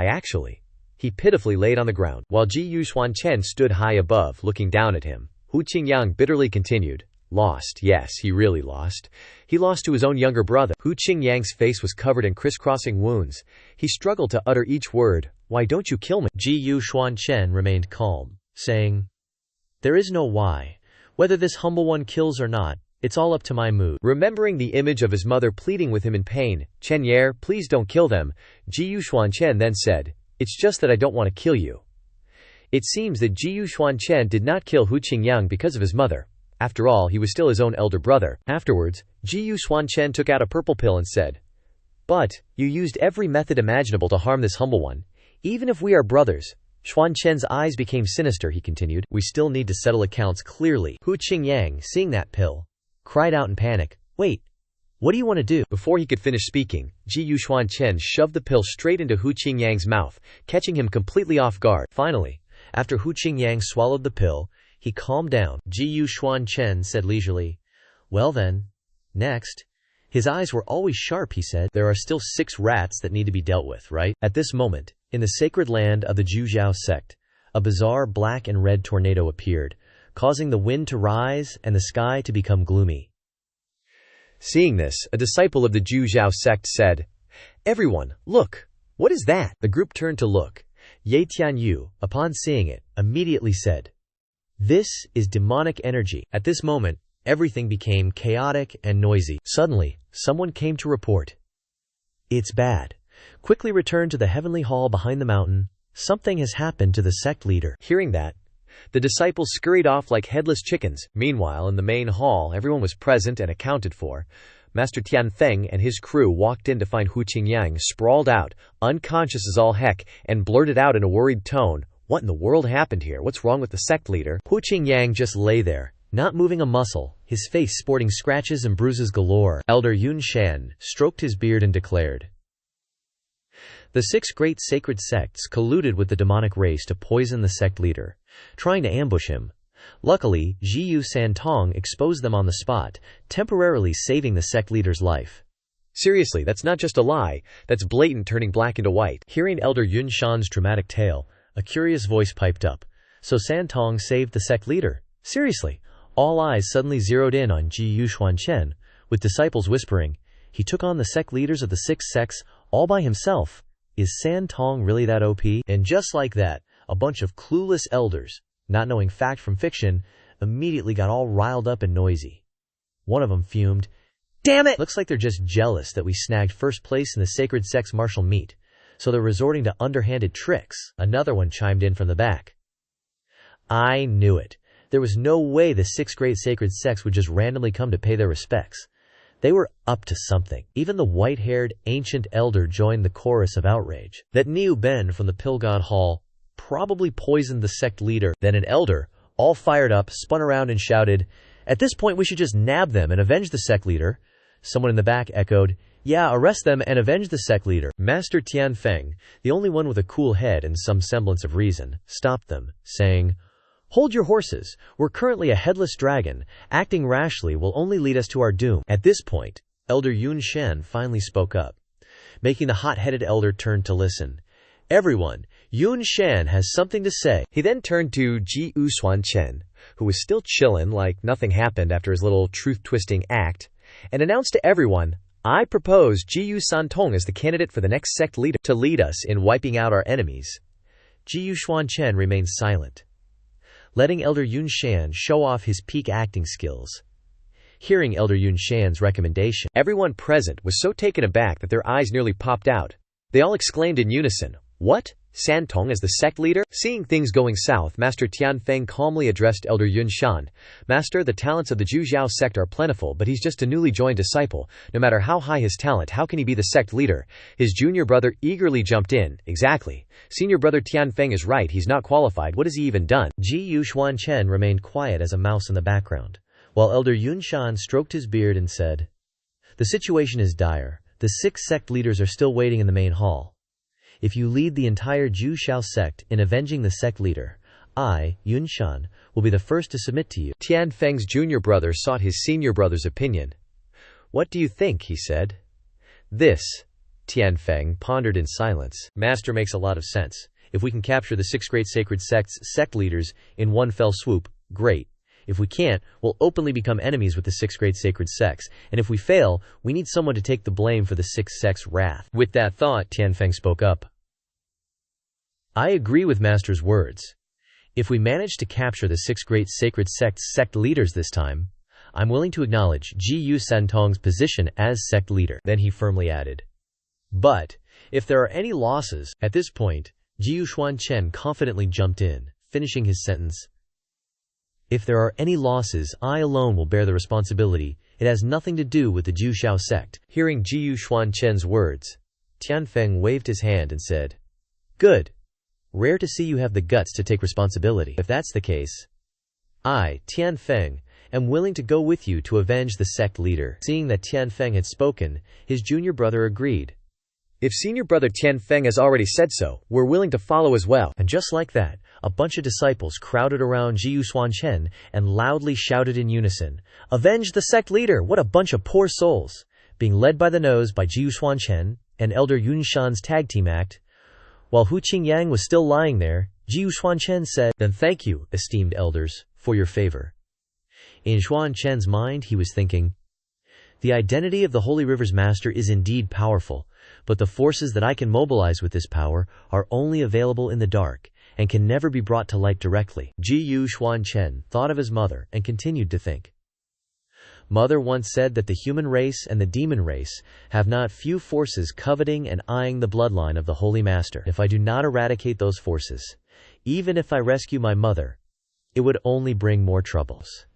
He pitifully laid on the ground, while Xuan Chen stood high above, looking down at him. Hu Qingyang bitterly continued, "Lost, yes, he really lost. He lost to his own younger brother." Hu Qingyang's face was covered in crisscrossing wounds. He struggled to utter each word. "Why don't you kill me?" Xuan Chen remained calm, saying, "There is no why. Whether this humble one kills or not, it's all up to my mood." Remembering the image of his mother pleading with him in pain, "Chen Yer, please don't kill them," Xuan Chen then said, "It's just that I don't want to kill you." It seems that Xuan Chen did not kill Hu Qingyang because of his mother. After all, he was still his own elder brother. Afterwards, Xuan Chen took out a purple pill and said, "But, you used every method imaginable to harm this humble one. Even if we are brothers." Xuan Chen's eyes became sinister, he continued. "We still need to settle accounts clearly." Hu Qingyang, seeing that pill, cried out in panic, "Wait, what do you want to do?" Before he could finish speaking, Xuan Chen shoved the pill straight into Hu Qingyang's mouth, catching him completely off guard. Finally, after Hu Qingyang swallowed the pill, he calmed down. Xuan Chen said leisurely, "Well then, next." His eyes were always sharp, he said. "There are still 6 rats that need to be dealt with, right?" At this moment, in the sacred land of the Zhujiao sect, a bizarre black and red tornado appeared, causing the wind to rise and the sky to become gloomy. Seeing this, a disciple of the Zhujiao sect said, "Everyone, look! What is that?" The group turned to look. Ye Tianyu, upon seeing it, immediately said, "This is demonic energy." At this moment, everything became chaotic and noisy. Suddenly, someone came to report, "It's bad. Quickly return to the heavenly hall behind the mountain. Something has happened to the sect leader." Hearing that, the disciples scurried off like headless chickens. Meanwhile, in the main hall, everyone was present and accounted for. Master Tianfeng and his crew walked in to find Hu Qingyang sprawled out, unconscious as all heck, and blurted out in a worried tone, "What in the world happened here? What's wrong with the sect leader?" Hu Qingyang just lay there, not moving a muscle, his face sporting scratches and bruises galore. Elder Yun Shan stroked his beard and declared, "The 6 great sacred sects colluded with the demonic race to poison the sect leader, trying to ambush him. Luckily, Zhiyu Santong exposed them on the spot, temporarily saving the sect leader's life." Seriously, that's not just a lie, that's blatant turning black into white. Hearing Elder Yun Shan's dramatic tale, a curious voice piped up, "So Santong saved the sect leader? Seriously?" All eyes suddenly zeroed in on Xuan Chen, with disciples whispering, "He took on the sect leaders of the 6 sects all by himself. Is Santong really that OP?" And just like that, a bunch of clueless elders, not knowing fact from fiction, immediately got all riled up and noisy. One of them fumed, "Damn it! Looks like they're just jealous that we snagged first place in the sacred sect's martial meet, so they're resorting to underhanded tricks." Another one chimed in from the back, "I knew it. There was no way the 6 great sacred sects would just randomly come to pay their respects. They were up to something." Even the white-haired, ancient elder joined the chorus of outrage. "That Niu Ben from the Pill God Hall probably poisoned the sect leader." Then an elder, all fired up, spun around and shouted, "At this point we should just nab them and avenge the sect leader." Someone in the back echoed, "Yeah, arrest them and avenge the sect leader." Master Tianfeng, the only one with a cool head and some semblance of reason, stopped them, saying, "Hold your horses. We're currently a headless dragon. Acting rashly will only lead us to our doom." At this point, Elder Yun Shan finally spoke up, making the hot-headed elder turn to listen. "Everyone, Yun Shan has something to say." He then turned to Xuan Chen, who was still chillin' like nothing happened after his little truth-twisting act, and announced to everyone, "I propose Zhiyu Santong as the candidate for the next sect leader to lead us in wiping out our enemies." Xuan Chen remained silent, letting Elder Yun Shan show off his peak acting skills. Hearing Elder Yun Shan's recommendation, everyone present was so taken aback that their eyes nearly popped out. They all exclaimed in unison, "What? Santong as the sect leader?" Seeing things going south, Master Tianfeng calmly addressed Elder Yun Shan. "Master, the talents of the Zhujiao sect are plentiful, but he's just a newly joined disciple. No matter how high his talent, how can he be the sect leader?" His junior brother eagerly jumped in. "Exactly. Senior brother Tianfeng is right, he's not qualified. What has he even done?" Xuan Chen remained quiet as a mouse in the background, while Elder Yun Shan stroked his beard and said, "The situation is dire. The 6 sect leaders are still waiting in the main hall. If you lead the entire Zhujiao sect in avenging the sect leader, I, Yunshan, will be the first to submit to you. Tian Feng's junior brother sought his senior brother's opinion. What do you think? He said. This, Tian Feng pondered in silence. Master makes a lot of sense. If we can capture the 6 great sacred sects' sect leaders in one fell swoop, great. If we can't, we'll openly become enemies with the 6 great sacred sects, and if we fail, we need someone to take the blame for the 6 sects' wrath. With that thought, Tian Feng spoke up. I agree with Master's words. If we manage to capture the 6 great sacred sects' sect leaders this time, I'm willing to acknowledge Ji Yu Santong's position as sect leader. Then he firmly added. But, if there are any losses, at this point, Ji Yu Xuan Chen confidently jumped in, finishing his sentence. If there are any losses, I alone will bear the responsibility. It has nothing to do with the Ju Xiao sect. Hearing Ji Yu Xuan Chen's words, Tian Feng waved his hand and said, Good. Rare to see you have the guts to take responsibility. If that's the case, I, Tian Feng, am willing to go with you to avenge the sect leader. Seeing that Tian Feng had spoken, his junior brother agreed. If senior brother Tian Feng has already said so, we're willing to follow as well. And just like that, a bunch of disciples crowded around Ji Yu Xuan Chen and loudly shouted in unison, Avenge the sect leader! What a bunch of poor souls! Being led by the nose by Ji Yu Xuan Chen and Elder Yunshan's tag team act. While Hu Qingyang was still lying there, Ji Yu Xuan Chen said, Then thank you, esteemed elders, for your favor. In Xuan Chen's mind, he was thinking, The identity of the Holy River's master is indeed powerful, but the forces that I can mobilize with this power are only available in the dark and can never be brought to light directly. Ji Yu Xuan Chen thought of his mother and continued to think. Mother once said that the human race and the demon race have not few forces coveting and eyeing the bloodline of the Holy Master. If I do not eradicate those forces, even if I rescue my mother, it would only bring more troubles.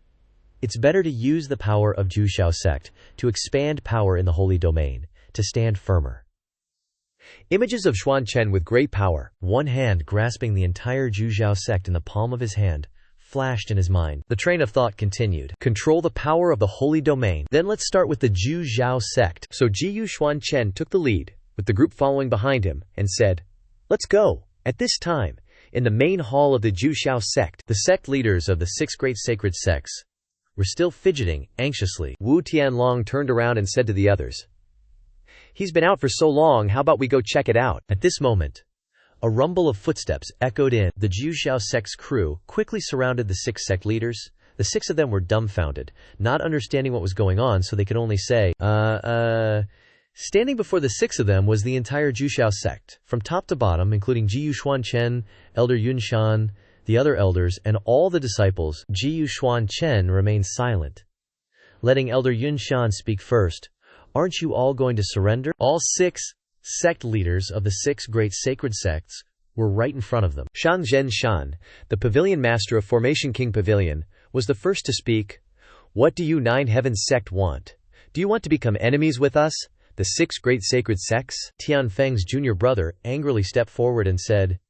It's better to use the power of Ju Xiao sect to expand power in the holy domain, to stand firmer. Images of Xuan Chen with great power, one hand grasping the entire Ju Xiao sect in the palm of his hand, flashed in his mind. The train of thought continued. Control the power of the holy domain. Then let's start with the Ju Xiao sect. So Ji Yu Xuan Chen took the lead, with the group following behind him, and said, Let's go. At this time, in the main hall of the Ju Xiao sect, the sect leaders of the 6 great sacred sects were still fidgeting anxiously. Wu Tianlong turned around and said to the others, He's been out for so long, how about we go check it out? At this moment, a rumble of footsteps echoed in. The Ju Xiao sect's crew quickly surrounded the 6 sect leaders. The 6 of them were dumbfounded, not understanding what was going on, so they could only say, Standing before the 6 of them was the entire Ju Xiao sect, from top to bottom, including Ji Yu Xuan Chen, Elder Yunshan, the other elders, and all the disciples. Ji Yu Xuan Chen remained silent, letting Elder Yunshan speak first. Aren't you all going to surrender? All 6 sect leaders of the 6 great sacred sects were right in front of them. Shang Shan, the pavilion master of Formation King Pavilion, was the first to speak. What do you 9 Heavens sect want? Do you want to become enemies with us, the 6 great sacred sects? Tian Feng's junior brother angrily stepped forward and said,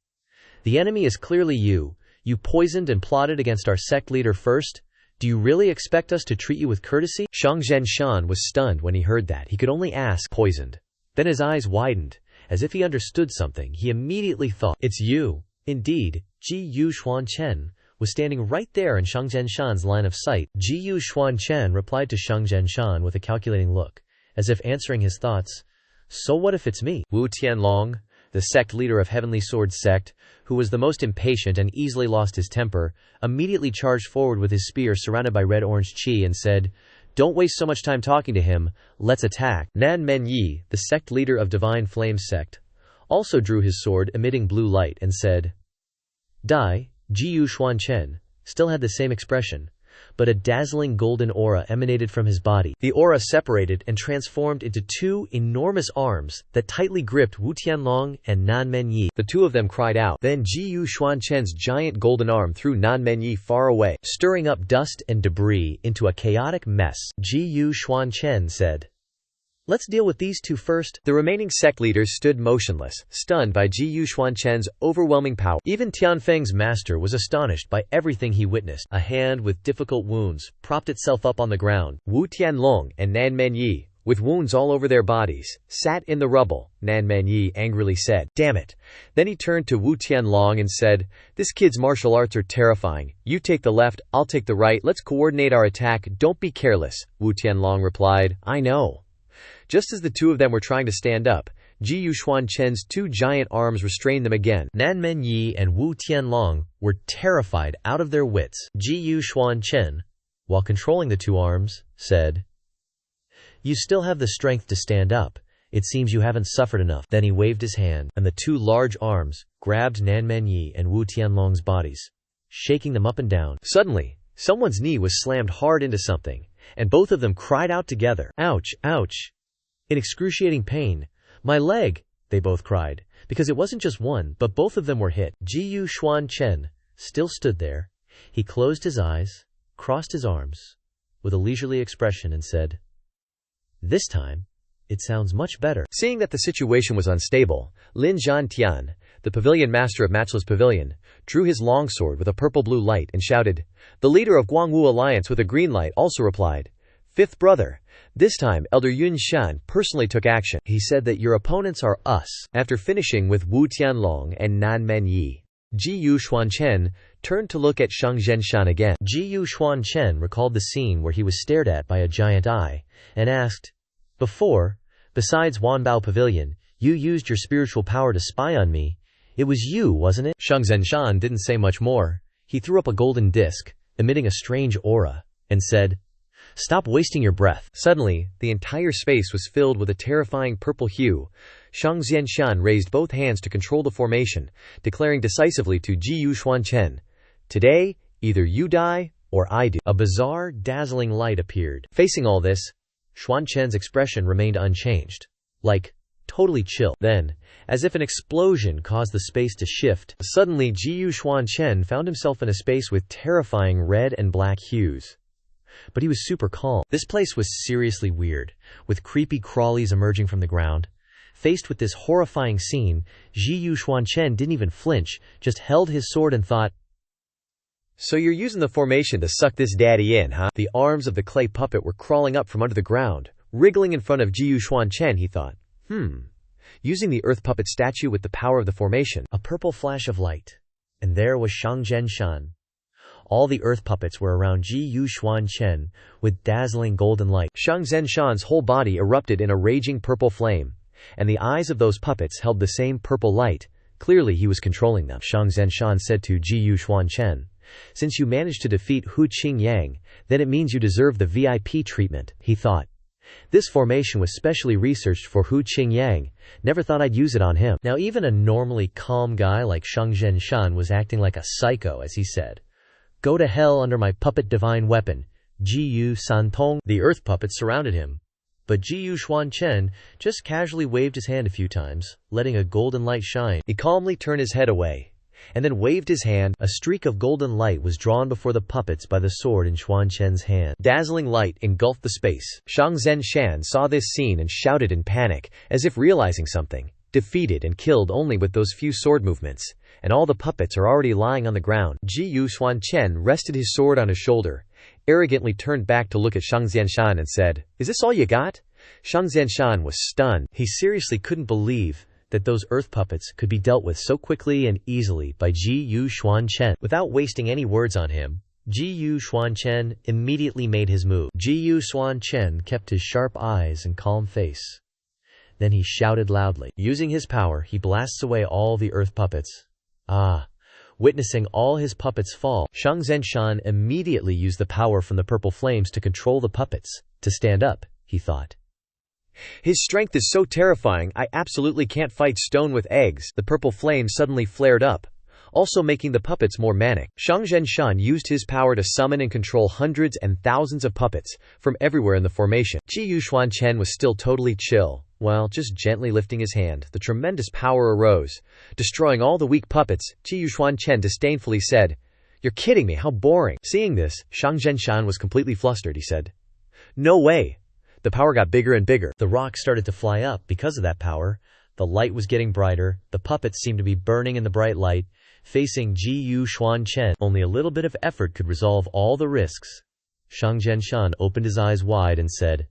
The enemy is clearly you. You poisoned and plotted against our sect leader first. Do you really expect us to treat you with courtesy? Shang Shan was stunned when he heard that. He could only ask, Poisoned. Then his eyes widened. As if he understood something, he immediately thought, It's you. Indeed, Ji Yu Xuan Chen was standing right there in Shang Shan's line of sight. Ji Yu Xuan Chen replied to Shang Shan with a calculating look, as if answering his thoughts. So what if it's me? Wu Tianlong, the sect leader of Heavenly Sword sect, who was the most impatient and easily lost his temper, immediately charged forward with his spear surrounded by red-orange qi and said, Don't waste so much time talking to him, let's attack. Nan Men Yi, the sect leader of Divine Flame sect, also drew his sword emitting blue light and said, Dai, Ji Yu Xuan Chen, still had the same expression, but a dazzling golden aura emanated from his body. The aura separated and transformed into 2 enormous arms that tightly gripped Wu Tianlong and Nan Men Yi. The 2 of them cried out. Then Ji Yu Xuan Chen's giant golden arm threw Nan Men Yi far away, stirring up dust and debris into a chaotic mess. Ji Yu Xuan Chen said, Let's deal with these 2 first. The remaining sect leaders stood motionless, stunned by Ji Yu Xuan Chen's overwhelming power. Even Tian Feng's master was astonished by everything he witnessed. A hand with difficult wounds propped itself up on the ground. Wu Tianlong and Nan Men Yi with wounds all over their bodies, sat in the rubble. Nan Manyi angrily said, "Damn it." Then he turned to Wu Tianlong and said, "This kid's martial arts are terrifying. You take the left, I'll take the right. Let's coordinate our attack. Don't be careless." Wu Tianlong replied, "I know." Just as the two of them were trying to stand up, Xuan Chen's two giant arms restrained them again. Nan Menyi and Wu Tianlong were terrified out of their wits. Xuan Chen, while controlling the two arms, said, "You still have the strength to stand up. It seems you haven't suffered enough." Then he waved his hand, and the two large arms grabbed Nan Menyi and Wu Tianlong's bodies, shaking them up and down. Suddenly, someone's knee was slammed hard into something, and both of them cried out together, "Ouch, ouch!" In excruciating pain. "My leg!" they both cried, because it wasn't just one, but both of them were hit. Xuan Chen still stood there. He closed his eyes, crossed his arms, with a leisurely expression and said, "This time, it sounds much better." Seeing that the situation was unstable, Lin Zhantian, the pavilion master of Matchless Pavilion, drew his longsword with a purple-blue light and shouted. The leader of Guangwu Alliance with a green light also replied, "Fifth brother." This time, Elder Yun Shan personally took action. He said that your opponents are us. After finishing with Wu Tianlong and Nan Menyi, Xuan Chen turned to look at Shang Zhenshan again. Xuan Chen recalled the scene where he was stared at by a giant eye, and asked, "Before, besides Wanbao Pavilion, you used your spiritual power to spy on me. It was you, wasn't it?" Shang Zhenshan didn't say much more. He threw up a golden disc, emitting a strange aura, and said, "Stop wasting your breath." Suddenly, the entire space was filled with a terrifying purple hue. Shang Zhenshan raised both hands to control the formation, declaring decisively to Xuan Chen, "Today, either you die, or I do." A bizarre, dazzling light appeared. Facing all this, Xuan Chen's expression remained unchanged. Like, totally chill. Then, as if an explosion caused the space to shift, suddenly Xuan Chen found himself in a space with terrifying red and black hues. But he was super calm. This place was seriously weird, with creepy crawlies emerging from the ground. Faced with this horrifying scene, Xuan Chen didn't even flinch, just held his sword and thought, "So you're using the formation to suck this daddy in, huh?" The arms of the clay puppet were crawling up from under the ground, wriggling in front of Xuan Chen. He thought, using the earth puppet statue with the power of the formation. A purple flash of light. And there was Shang Zhenshan. All the earth puppets were around Xuan Chen, with dazzling golden light. Shang Zhenshan's whole body erupted in a raging purple flame, and the eyes of those puppets held the same purple light. Clearly he was controlling them. Shang Zhenshan said to Xuan Chen, "Since you managed to defeat Hu Qingyang, then it means you deserve the VIP treatment," he thought. "This formation was specially researched for Hu Qingyang. Never thought I'd use it on him." Now even a normally calm guy like Shang Zhenshan was acting like a psycho as he said, "Go to hell under my puppet divine weapon, Jiyu Santong." The earth puppets surrounded him, but Xuan Chen just casually waved his hand a few times, letting a golden light shine. He calmly turned his head away, and then waved his hand. A streak of golden light was drawn before the puppets by the sword in Xuan Chen's hand. Dazzling light engulfed the space. Shang Zhenshan saw this scene and shouted in panic, as if realizing something. Defeated and killed only with those few sword movements, and all the puppets are already lying on the ground. Xuan Chen rested his sword on his shoulder, arrogantly turned back to look at Shang Zhenshan and said, "Is this all you got?" Shang Zhenshan was stunned. He seriously couldn't believe that those earth puppets could be dealt with so quickly and easily by Xuan Chen. Without wasting any words on him, Xuan Chen immediately made his move. Xuan Chen kept his sharp eyes and calm face. Then he shouted loudly. Using his power, he blasts away all the earth puppets. Witnessing all his puppets fall, Shang Zhenshan immediately used the power from the purple flames to control the puppets. To stand up, he thought. His strength is so terrifying, I absolutely can't fight stone with eggs. The purple flame suddenly flared up, also making the puppets more manic. Shang Zhenshan used his power to summon and control hundreds and thousands of puppets from everywhere in the formation. Xuan Chen was still totally chill. While just gently lifting his hand, the tremendous power arose, destroying all the weak puppets. Xuan Chen disdainfully said, "You're kidding me, how boring." Seeing this, Shang Zhenshan was completely flustered. He said, "No way." The power got bigger and bigger. The rock started to fly up because of that power. The light was getting brighter. The puppets seemed to be burning in the bright light. Facing Xuan Chen, only a little bit of effort could resolve all the risks. Shang Zhenshan opened his eyes wide and said,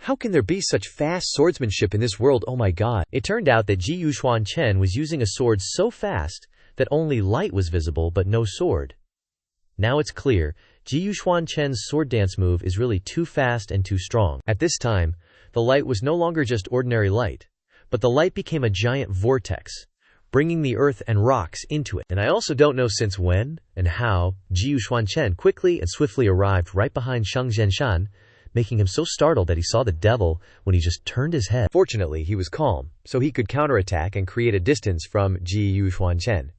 How can there be such fast swordsmanship in this world? Oh my god. It turned out that Xuan Chen was using a sword so fast that only light was visible but no sword. Now it's clear, Xuan Chen's sword dance move is really too fast and too strong. At this time, the light was no longer just ordinary light, but the light became a giant vortex, bringing the earth and rocks into it. And I also don't know since when and how Xuan Chen quickly and swiftly arrived right behind Xuan Chen, making him so startled that he saw the devil when he just turned his head. Fortunately, he was calm, so he could counterattack and create a distance from Xuan Chen.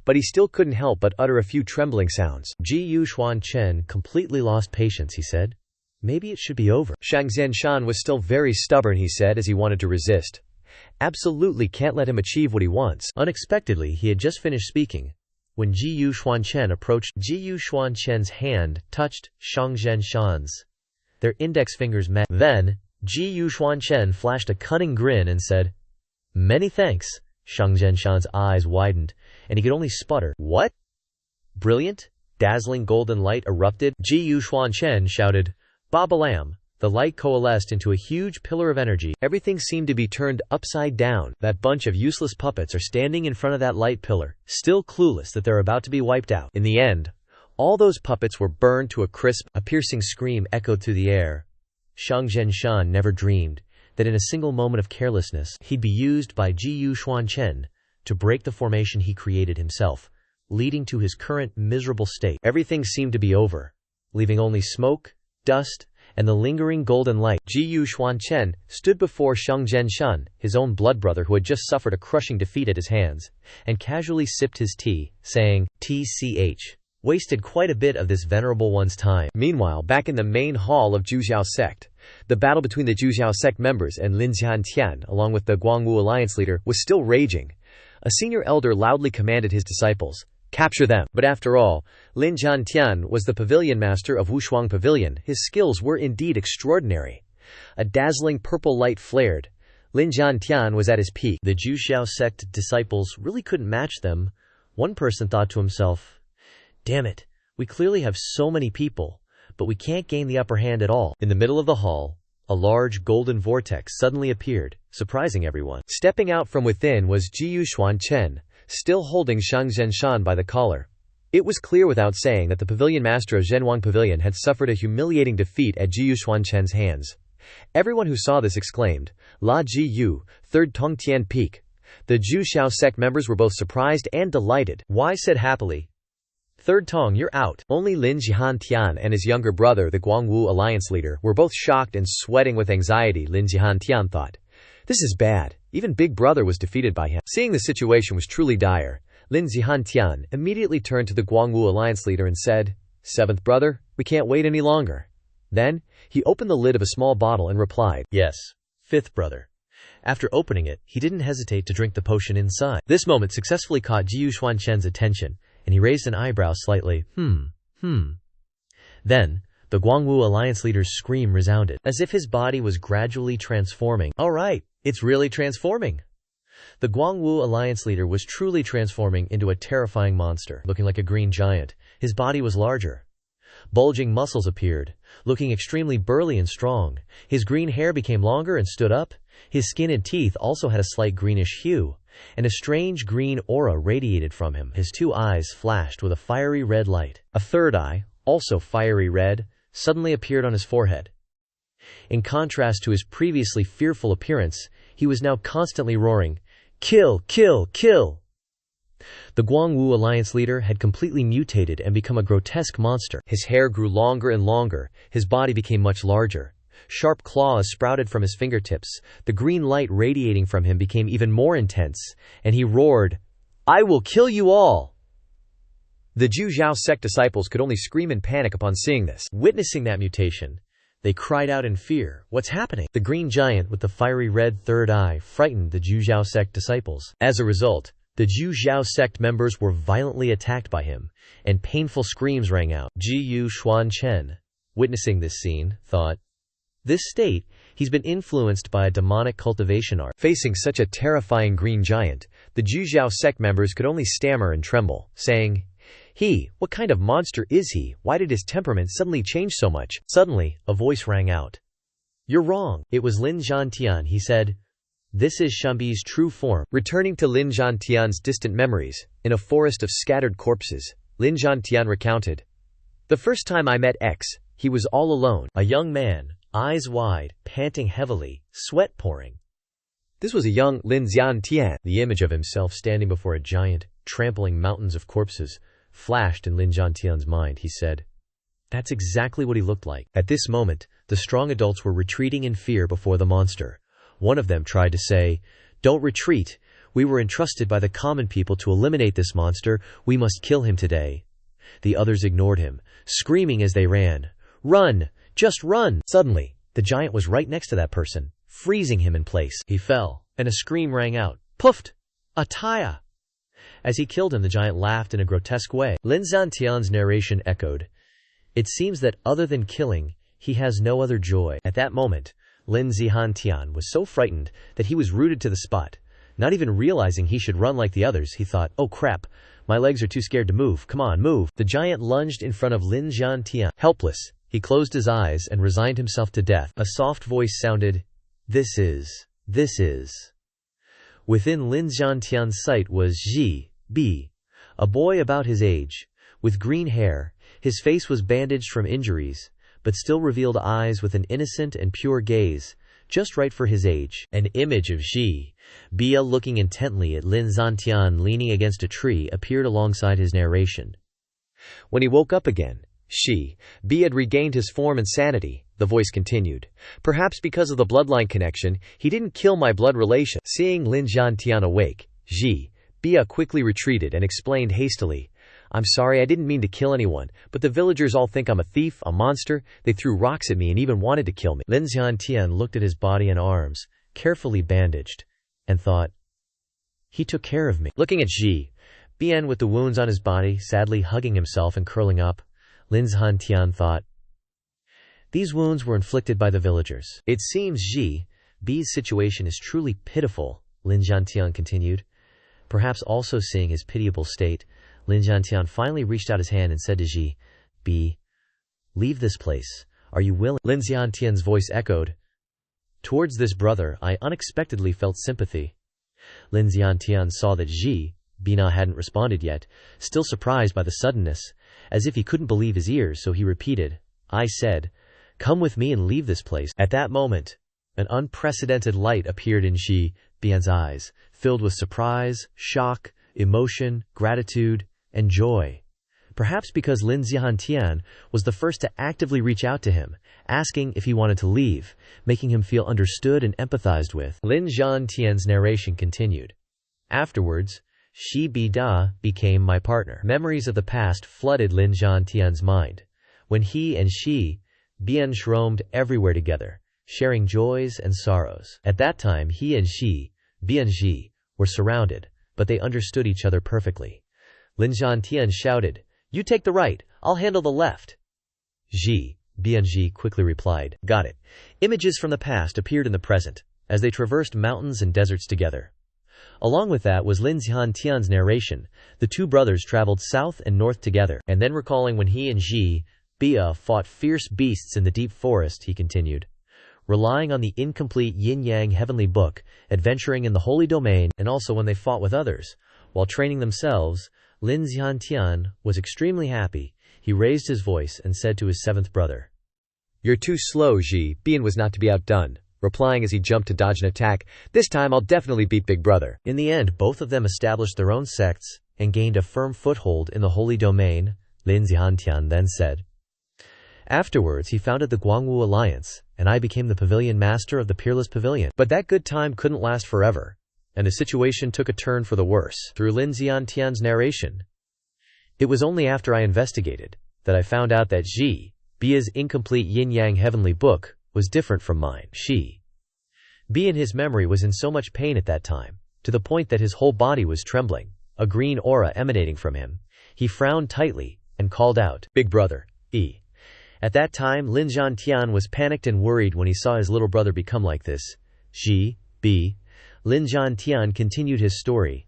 But he still couldn't help but utter a few trembling sounds. Xuan Chen completely lost patience, he said. Maybe it should be over. Xuan Chen was still very stubborn, he said, as he wanted to resist. Absolutely can't let him achieve what he wants. Unexpectedly, he had just finished speaking when Xuan Chen approached. Xuan Chen's hand touched Xuan Shan's. Their index fingers met. Then, Xuan Chen flashed a cunning grin and said, "Many thanks." Xuan Shan's eyes widened, and he could only sputter, "What?" Brilliant, dazzling golden light erupted. Xuan Chen shouted, "Babalam." The light coalesced into a huge pillar of energy. Everything seemed to be turned upside down. That bunch of useless puppets are standing in front of that light pillar, still clueless that they're about to be wiped out. In the end, all those puppets were burned to a crisp. A piercing scream echoed through the air. Xuan Shan never dreamed that in a single moment of carelessness, he'd be used by Xuan Chen to break the formation he created himself, leading to his current miserable state. Everything seemed to be over, leaving only smoke, dust, and the lingering golden light. Xuan Chen stood before Xuan Shan, his own blood brother who had just suffered a crushing defeat at his hands, and casually sipped his tea, saying, "TCH. Wasted quite a bit of this venerable one's time." Meanwhile, back in the main hall of Zhuxiao sect, the battle between the Zhuxiao sect members and Lin Jiantian, along with the Guangwu alliance leader, was still raging. A senior elder loudly commanded his disciples, "Capture them." But after all, Lin Jiantian was the pavilion master of Wushuang Pavilion. His skills were indeed extraordinary. A dazzling purple light flared. Lin Jiantian was at his peak. The Zhuxiao sect disciples really couldn't match them. One person thought to himself, "Damn it, we clearly have so many people, but we can't gain the upper hand at all." In the middle of the hall, a large golden vortex suddenly appeared, surprising everyone. Stepping out from within was Xuan Chen, still holding Xuan Shan by the collar. It was clear without saying that the pavilion master of Zhenwang Pavilion had suffered a humiliating defeat at Xuan Chen's hands. Everyone who saw this exclaimed, "La Jiyu, third Tongtian peak." The Zhuxiao sect members were both surprised and delighted. Wai said happily, "Third Tong, you're out." Only Lin Jiantian and his younger brother, the Guangwu alliance leader, were both shocked and sweating with anxiety. Lin Jiantian thought, "This is bad. Even Big Brother was defeated by him." Seeing the situation was truly dire, Lin Jiantian immediately turned to the Guangwu alliance leader and said, "Seventh brother, we can't wait any longer." Then, he opened the lid of a small bottle and replied, "Yes, fifth brother." After opening it, he didn't hesitate to drink the potion inside. This moment successfully caught Xuan Chen's attention, and he raised an eyebrow slightly. Then, the Guangwu alliance leader's scream resounded, as if his body was gradually transforming. All right, it's really transforming. The Guangwu alliance leader was truly transforming into a terrifying monster, looking like a green giant. His body was larger. Bulging muscles appeared, looking extremely burly and strong. His green hair became longer and stood up. His skin and teeth also had a slight greenish hue, and a strange green aura radiated from him. His two eyes flashed with a fiery red light. A third eye, also fiery red, suddenly appeared on his forehead. In contrast to his previously fearful appearance, he was now constantly roaring, "Kill, kill, kill!" The Guangwu alliance leader had completely mutated and become a grotesque monster. His hair grew longer and longer, his body became much larger. Sharp claws sprouted from his fingertips, the green light radiating from him became even more intense, and he roared, "I will kill you all!" The Zhuxiao sect disciples could only scream in panic upon seeing this. Witnessing that mutation, they cried out in fear, "What's happening?" The green giant with the fiery red third eye frightened the Zhuxiao sect disciples. As a result, the Zhuxiao sect members were violently attacked by him, and painful screams rang out. Xuan Chen, witnessing this scene, thought, "This state, he's been influenced by a demonic cultivation art." Facing such a terrifying green giant, the Zhuxiao sect members could only stammer and tremble, saying, What kind of monster is he? Why did his temperament suddenly change so much?" Suddenly, a voice rang out. "You're wrong. It was Lin Zhantian," he said. "This is Shambi's true form." Returning to Lin Zhantian's distant memories, in a forest of scattered corpses, Lin Zhantian recounted, "The first time I met X, he was all alone, a young man, eyes wide, panting heavily, sweat pouring. This was a young Lin Zhantian. The image of himself standing before a giant, trampling mountains of corpses, flashed in Lin Zhantian's mind. He said, "That's exactly what he looked like." At this moment, the strong adults were retreating in fear before the monster. One of them tried to say, "Don't retreat. We were entrusted by the common people to eliminate this monster. We must kill him today." The others ignored him, screaming as they ran, "Run! Just run!" Suddenly, the giant was right next to that person, freezing him in place. He fell, and a scream rang out, "Puffed! Ataya!" As he killed him, the giant laughed in a grotesque way. Lin Zhantian's narration echoed, "It seems that other than killing, he has no other joy." At that moment, Lin Zhantian was so frightened that he was rooted to the spot. Not even realizing he should run like the others, he thought, "Oh crap, my legs are too scared to move. Come on, move." The giant lunged in front of Lin Zhantian. Helpless, he closed his eyes and resigned himself to death. A soft voice sounded, This is. Within Lin Zhantian's sight was Ji B, a boy about his age, with green hair. His face was bandaged from injuries, but still revealed eyes with an innocent and pure gaze, just right for his age. An image of Ji Bia looking intently at Lin Zhantian leaning against a tree appeared alongside his narration. When he woke up again, Shi B had regained his form and sanity. The voice continued, "Perhaps because of the bloodline connection, he didn't kill my blood relation." Seeing Lin Zhantian awake, Ji Bia quickly retreated and explained hastily, "I'm sorry, I didn't mean to kill anyone, but the villagers all think I'm a thief, a monster. They threw rocks at me and even wanted to kill me." Lin Zhantian looked at his body and arms, carefully bandaged, and thought, "He took care of me." Looking at Ji Bian with the wounds on his body, sadly hugging himself and curling up, Lin Zhantian thought, "These wounds were inflicted by the villagers." "It seems Ji B's situation is truly pitiful," Lin Zhantian continued. Perhaps also seeing his pitiable state, Lin Zhantian finally reached out his hand and said to Ji B, "Leave this place. Are you willing?" Lin Zhantian's voice echoed, "Towards this brother, I unexpectedly felt sympathy." Lin Zhantian saw that Ji Bina hadn't responded yet, still surprised by the suddenness, as if he couldn't believe his ears, so he repeated, "I said, come with me and leave this place." At that moment, an unprecedented light appeared in Ji Bian's eyes, filled with surprise, shock, emotion, gratitude, and joy. Perhaps because Lin Zhantian was the first to actively reach out to him, asking if he wanted to leave, making him feel understood and empathized with. Lin Zhantian's narration continued. Afterwards, Shi Bida became my partner. Memories of the past flooded Lin Zhantian's mind, when he and Shi Bian roamed everywhere together, sharing joys and sorrows. At that time, he and Shi Bian were surrounded, but they understood each other perfectly. Lin Zhantian shouted, "You take the right, I'll handle the left." Ji Bian quickly replied, "Got it." Images from the past appeared in the present, as they traversed mountains and deserts together. Along with that was Lin Zhantian's narration. The two brothers traveled south and north together, and then recalling when he and Ji Bia fought fierce beasts in the deep forest, he continued, relying on the incomplete yin-yang heavenly book, adventuring in the holy domain, and also when they fought with others. While training themselves, Lin Zhantian was extremely happy. He raised his voice and said to his seventh brother, "You're too slow, Ji." Bian was not to be outdone, replying as he jumped to dodge an attack, "This time I'll definitely beat Big Brother." In the end, both of them established their own sects and gained a firm foothold in the holy domain, Lin Zhantian then said. Afterwards, he founded the Guangwu Alliance, and I became the pavilion master of the Peerless Pavilion. But that good time couldn't last forever, and the situation took a turn for the worse. Through Lin Zhantian's narration, it was only after I investigated that I found out that Ji Bia's incomplete yin-yang heavenly book was different from mine. Shi Bia in his memory was in so much pain at that time, to the point that his whole body was trembling, a green aura emanating from him. He frowned tightly and called out, "Big brother, E." At that time, Lin Zhantian was panicked and worried when he saw his little brother become like this. Ji B. Lin Zhantian continued his story.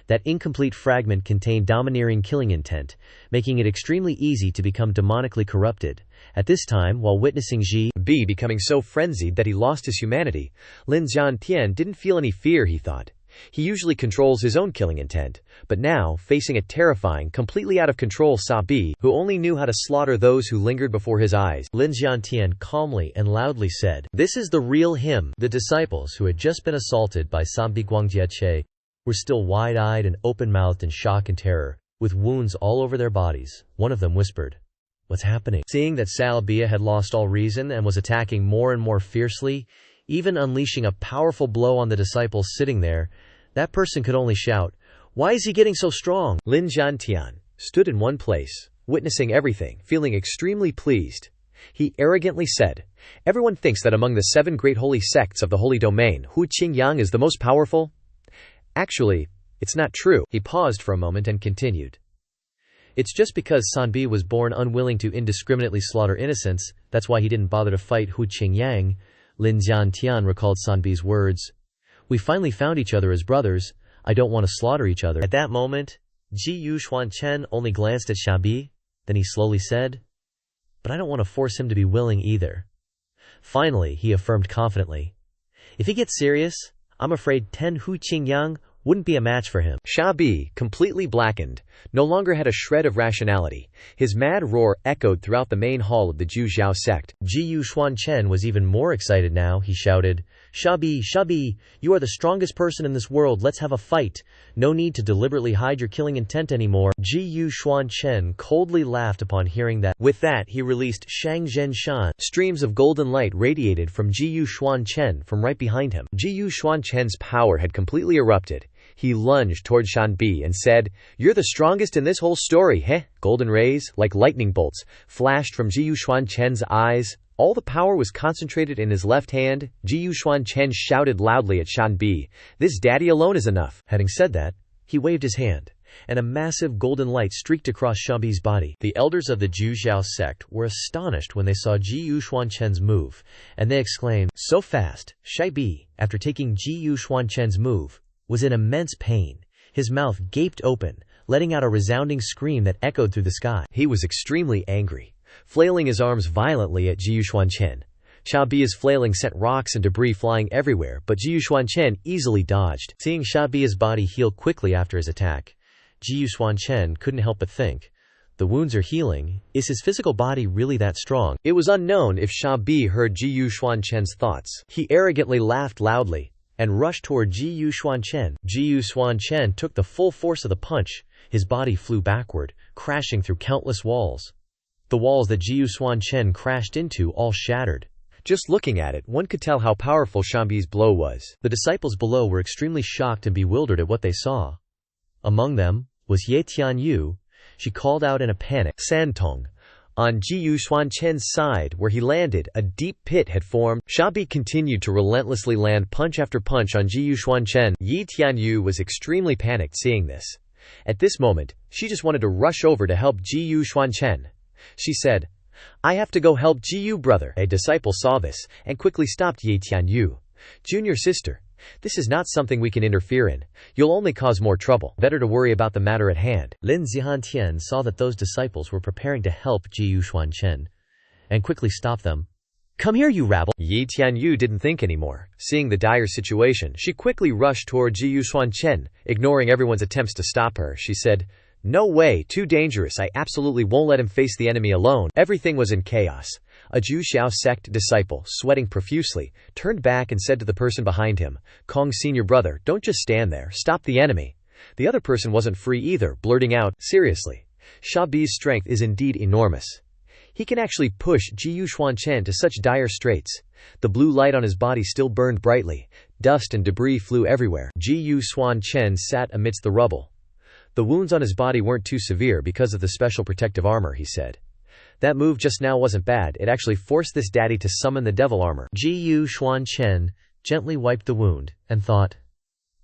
That incomplete fragment contained domineering killing intent, making it extremely easy to become demonically corrupted. At this time, while witnessing Ji B becoming so frenzied that he lost his humanity, Lin Jiantian didn't feel any fear, he thought. He usually controls his own killing intent, but now, facing a terrifying, completely out of control Sa Bi, who only knew how to slaughter those who lingered before his eyes, Lin Jiantian calmly and loudly said, "This is the real him." The disciples, who had just been assaulted by Sa Bi Guangjie, were still wide-eyed and open-mouthed in shock and terror, with wounds all over their bodies. One of them whispered, "What's happening?" Seeing that Salbia had lost all reason and was attacking more and more fiercely, even unleashing a powerful blow on the disciples sitting there, that person could only shout, "Why is he getting so strong?" Lin Jiantian stood in one place, witnessing everything, feeling extremely pleased. He arrogantly said, "Everyone thinks that among the 7 great holy sects of the Holy Domain, Hu Qingyang is the most powerful. Actually, it's not true." He paused for a moment and continued. "It's just because Sanbi was born unwilling to indiscriminately slaughter innocents, that's why he didn't bother to fight Hu Qingyang." Lin Jiantian recalled Sanbi's words. "We finally found each other as brothers. I don't want to slaughter each other." At that moment, Xuan Chen only glanced at Shabi, then he slowly said, "But I don't want to force him to be willing either." Finally, he affirmed confidently, "If he gets serious, I'm afraid 10 Hu Qingyang wouldn't be a match for him." Shabi, completely blackened, no longer had a shred of rationality. His mad roar echoed throughout the main hall of the Zhao sect. Xuan Chen was even more excited now. He shouted, "Shabi, Shabi, you are the strongest person in this world. Let's have a fight. No need to deliberately hide your killing intent anymore." Xuan Chen coldly laughed upon hearing that. With that, he released Shang Zhen Shan. Streams of golden light radiated from Xuan Chen from right behind him. Xuan Chen's power had completely erupted. He lunged toward Shanbi and said, "You're the strongest in this whole story, heh?" Golden rays, like lightning bolts, flashed from Xuan Chen's eyes. All the power was concentrated in his left hand. Xuan Chen shouted loudly at Shanbi, "This daddy alone is enough." Having said that, he waved his hand, and a massive golden light streaked across Shanbi's body. The elders of the Zhao sect were astonished when they saw Xuan Chen's move, and they exclaimed, "So fast!" Shanbi, after taking Xuan Chen's move, was in immense pain. His mouth gaped open, letting out a resounding scream that echoed through the sky. He was extremely angry, flailing his arms violently at Xuan Chen. Shabi's flailing sent rocks and debris flying everywhere, but Xuan Chen easily dodged. Seeing Shabi's body heal quickly after his attack, Xuan Chen couldn't help but think, the wounds are healing. Is his physical body really that strong? It was unknown if Shabi heard Xuan Chen's thoughts. He arrogantly laughed loudly and rushed toward Xuan Chen. Xuan Chen took the full force of the punch. His body flew backward, crashing through countless walls. The walls that Xuan Chen crashed into all shattered. Just looking at it, one could tell how powerful Shanbi's blow was. The disciples below were extremely shocked and bewildered at what they saw. Among them was Ye Tianyu. She called out in a panic, "Santong!" On Xuan Chen's side, where he landed, a deep pit had formed. Shabi continued to relentlessly land punch after punch on Xuan Chen. Ye Tianyu was extremely panicked seeing this. At this moment, she just wanted to rush over to help Xuan Chen. She said, "I have to go help Jiu brother." A disciple saw this, and quickly stopped Ye Tianyu. "Junior sister, this is not something we can interfere in. You'll only cause more trouble. Better to worry about the matter at hand." Lin Jiantian saw that those disciples were preparing to help Xuan Chen, and quickly stopped them. "Come here, you rabble!" Ye Tianyu didn't think anymore. Seeing the dire situation, she quickly rushed toward Xuan Chen, ignoring everyone's attempts to stop her. She said, "No way, too dangerous. I absolutely won't let him face the enemy alone." Everything was in chaos. A Zhao sect disciple, sweating profusely, turned back and said to the person behind him, "Kong senior brother, don't just stand there, stop the enemy." The other person wasn't free either, blurting out, "Seriously, Shabi's strength is indeed enormous. He can actually push Xuan Chen to such dire straits." The blue light on his body still burned brightly. Dust and debris flew everywhere. Xuan Chen sat amidst the rubble. The wounds on his body weren't too severe because of the special protective armor, he said. That move just now wasn't bad. It actually forced this daddy to summon the devil armor. Xuan Chen gently wiped the wound and thought,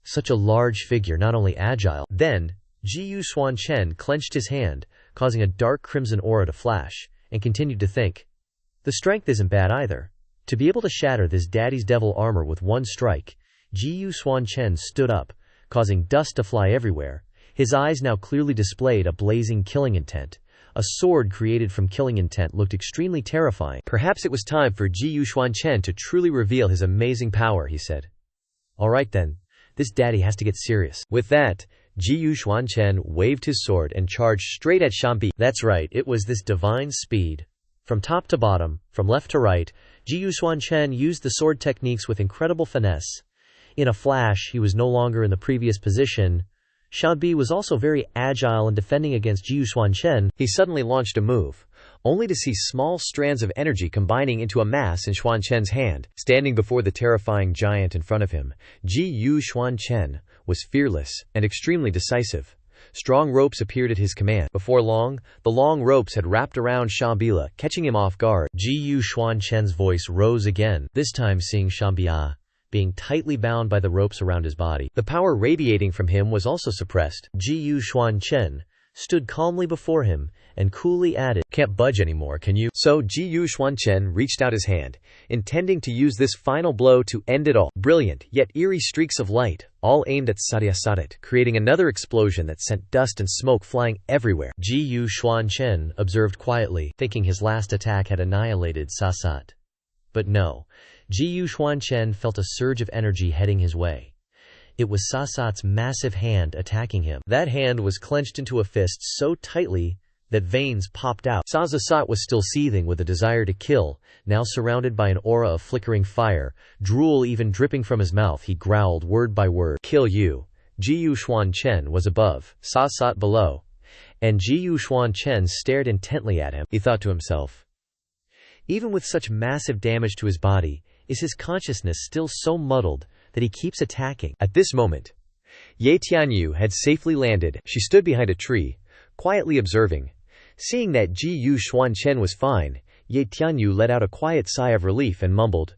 such a large figure, not only agile. Then, Xuan Chen clenched his hand, causing a dark crimson aura to flash, and continued to think, the strength isn't bad either. To be able to shatter this daddy's devil armor with one strike, Xuan Chen stood up, causing dust to fly everywhere. His eyes now clearly displayed a blazing killing intent. A sword created from killing intent looked extremely terrifying. Perhaps it was time for Xuan Chen to truly reveal his amazing power, he said. Alright then, this daddy has to get serious. With that, Xuan Chen waved his sword and charged straight at Xianbi. That's right, it was this divine speed. From top to bottom, from left to right, Xuan Chen used the sword techniques with incredible finesse. In a flash, he was no longer in the previous position. Xianbi was also very agile in defending against Xuan Chen. He suddenly launched a move, only to see small strands of energy combining into a mass in Xuan Chen's hand. Standing before the terrifying giant in front of him, Xuan Chen was fearless and extremely decisive. Strong ropes appeared at his command. Before long, the long ropes had wrapped around Xianbi, catching him off guard. Xuan Chen's voice rose again, this time seeing Xianbi being tightly bound by the ropes around his body. The power radiating from him was also suppressed. Xuan Chen stood calmly before him and coolly added, "Can't budge anymore, can you?" So Xuan Chen reached out his hand, intending to use this final blow to end it all. Brilliant, yet eerie streaks of light, all aimed at Satyasat, creating another explosion that sent dust and smoke flying everywhere. Xuan Chen observed quietly, thinking his last attack had annihilated Sasat. But no, Xuan Chen felt a surge of energy heading his way. It was Sasat's massive hand attacking him. That hand was clenched into a fist so tightly that veins popped out. Sasat was still seething with a desire to kill, now surrounded by an aura of flickering fire, drool even dripping from his mouth. He growled word by word, "Kill you." Xuan Chen was above, Sasat below, and Xuan Chen stared intently at him. He thought to himself, even with such massive damage to his body, is his consciousness still so muddled that he keeps attacking? At this moment, Ye Tianyu had safely landed. She stood behind a tree, quietly observing. Seeing that Xuan Chen was fine, Ye Tianyu let out a quiet sigh of relief and mumbled,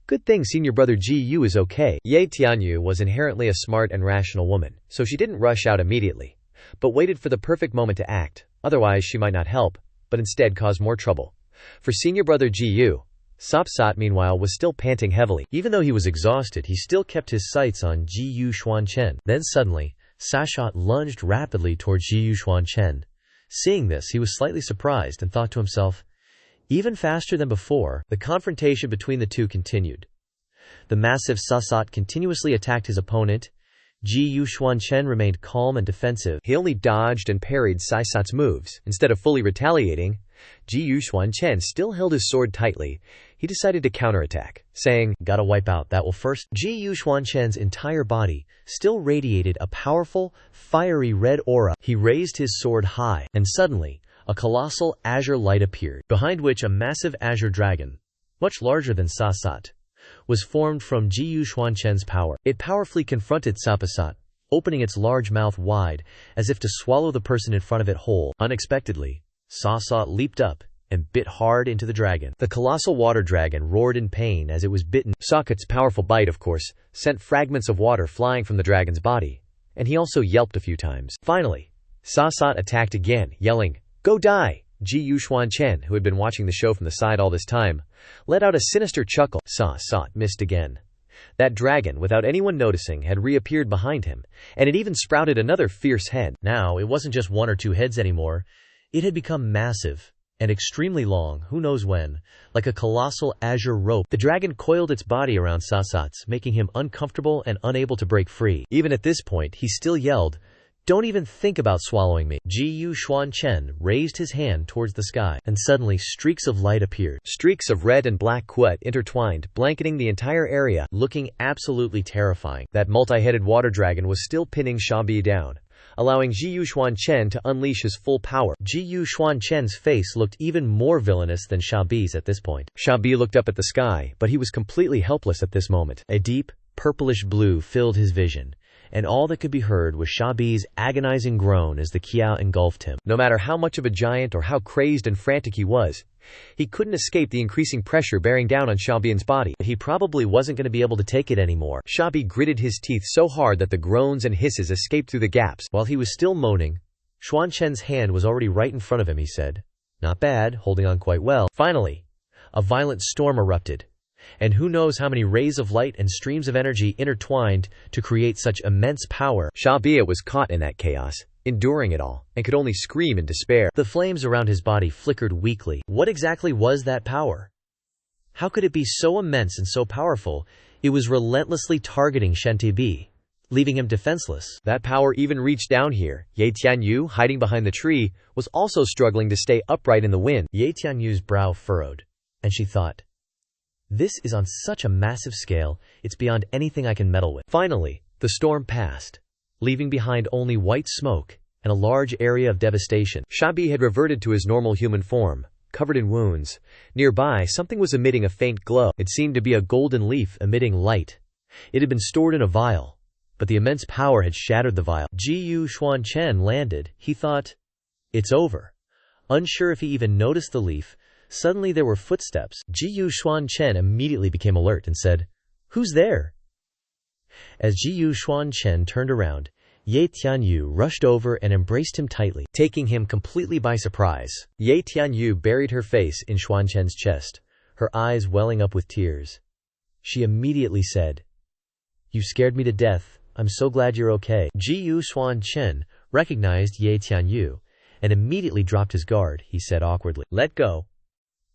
"Good thing senior brother Yu is okay." Ye Tianyu was inherently a smart and rational woman, so she didn't rush out immediately, but waited for the perfect moment to act. Otherwise she might not help, but instead cause more trouble. For senior brother Yu, Sasat meanwhile was still panting heavily. Even though he was exhausted, he still kept his sights on Xuan Chen. Then suddenly, Sasat lunged rapidly towards Xuan Chen. Seeing this, he was slightly surprised and thought to himself, even faster than before. The confrontation between the two continued. The massive Sasat continuously attacked his opponent. Xuan Chen remained calm and defensive. He only dodged and parried Sasat's moves, instead of fully retaliating. Xuan Chen still held his sword tightly. He decided to counterattack, saying, "Gotta wipe out that will first." Xuan Chen's entire body still radiated a powerful, fiery red aura. He raised his sword high, and suddenly, a colossal azure light appeared, behind which a massive azure dragon, much larger than Sasat, was formed from Xuan Chen's power. It powerfully confronted Sasat, opening its large mouth wide, as if to swallow the person in front of it whole. Unexpectedly, Sasat leaped up and bit hard into the dragon. The colossal water dragon roared in pain as it was bitten. Sasat's powerful bite, of course, sent fragments of water flying from the dragon's body, and he also yelped a few times. Finally, Sasat attacked again, yelling, "Go die!" Xuan Chen, who had been watching the show from the side all this time, let out a sinister chuckle. Sasat missed again. That dragon, without anyone noticing, had reappeared behind him, and it even sprouted another fierce head. Now, it wasn't just one or two heads anymore. It had become massive and extremely long, who knows when, like a colossal azure rope. The dragon coiled its body around Sasat's, making him uncomfortable and unable to break free. Even at this point, he still yelled, "Don't even think about swallowing me." Xuan Chen raised his hand towards the sky, and suddenly streaks of light appeared. Streaks of red and black kuat intertwined, blanketing the entire area, looking absolutely terrifying. That multi-headed water dragon was still pinning Xianbi down, allowing Xuan Chen to unleash his full power. Xuan Chen's face looked even more villainous than Xianbi's at this point. Xianbi looked up at the sky, but he was completely helpless at this moment. A deep, purplish blue filled his vision, and all that could be heard was Xianbi's agonizing groan as the Kia engulfed him. No matter how much of a giant or how crazed and frantic he was, he couldn't escape the increasing pressure bearing down on Xianbi's body. He probably wasn't going to be able to take it anymore. Xianbi gritted his teeth so hard that the groans and hisses escaped through the gaps. While he was still moaning, Xuan Chen's hand was already right in front of him. He said, "Not bad, holding on quite well." Finally, a violent storm erupted. and who knows how many rays of light and streams of energy intertwined to create such immense power. Xia was caught in that chaos, enduring it all, and could only scream in despair. The flames around his body flickered weakly. What exactly was that power? How could it be so immense and so powerful? It was relentlessly targeting Shen Tibi, leaving him defenseless. That power even reached down here. Ye Tianyu, hiding behind the tree, was also struggling to stay upright in the wind. Ye Tianyu's brow furrowed, and she thought, "This is on such a massive scale, it's beyond anything I can meddle with." Finally, the storm passed, leaving behind only white smoke and a large area of devastation. Xia had reverted to his normal human form, covered in wounds. Nearby, something was emitting a faint glow. It seemed to be a golden leaf emitting light. It had been stored in a vial, but the immense power had shattered the vial. Xuan Chen landed. He thought, "It's over." Unsure if he even noticed the leaf, suddenly there were footsteps. Xuan Chen immediately became alert and said, "Who's there?" As Xuan Chen turned around, Ye Tianyu rushed over and embraced him tightly, taking him completely by surprise. Ye Tianyu buried her face in Xuan Chen's chest, her eyes welling up with tears. She immediately said, "You scared me to death. I'm so glad you're okay." Xuan Chen recognized Ye Tianyu and immediately dropped his guard. He said awkwardly, "Let go."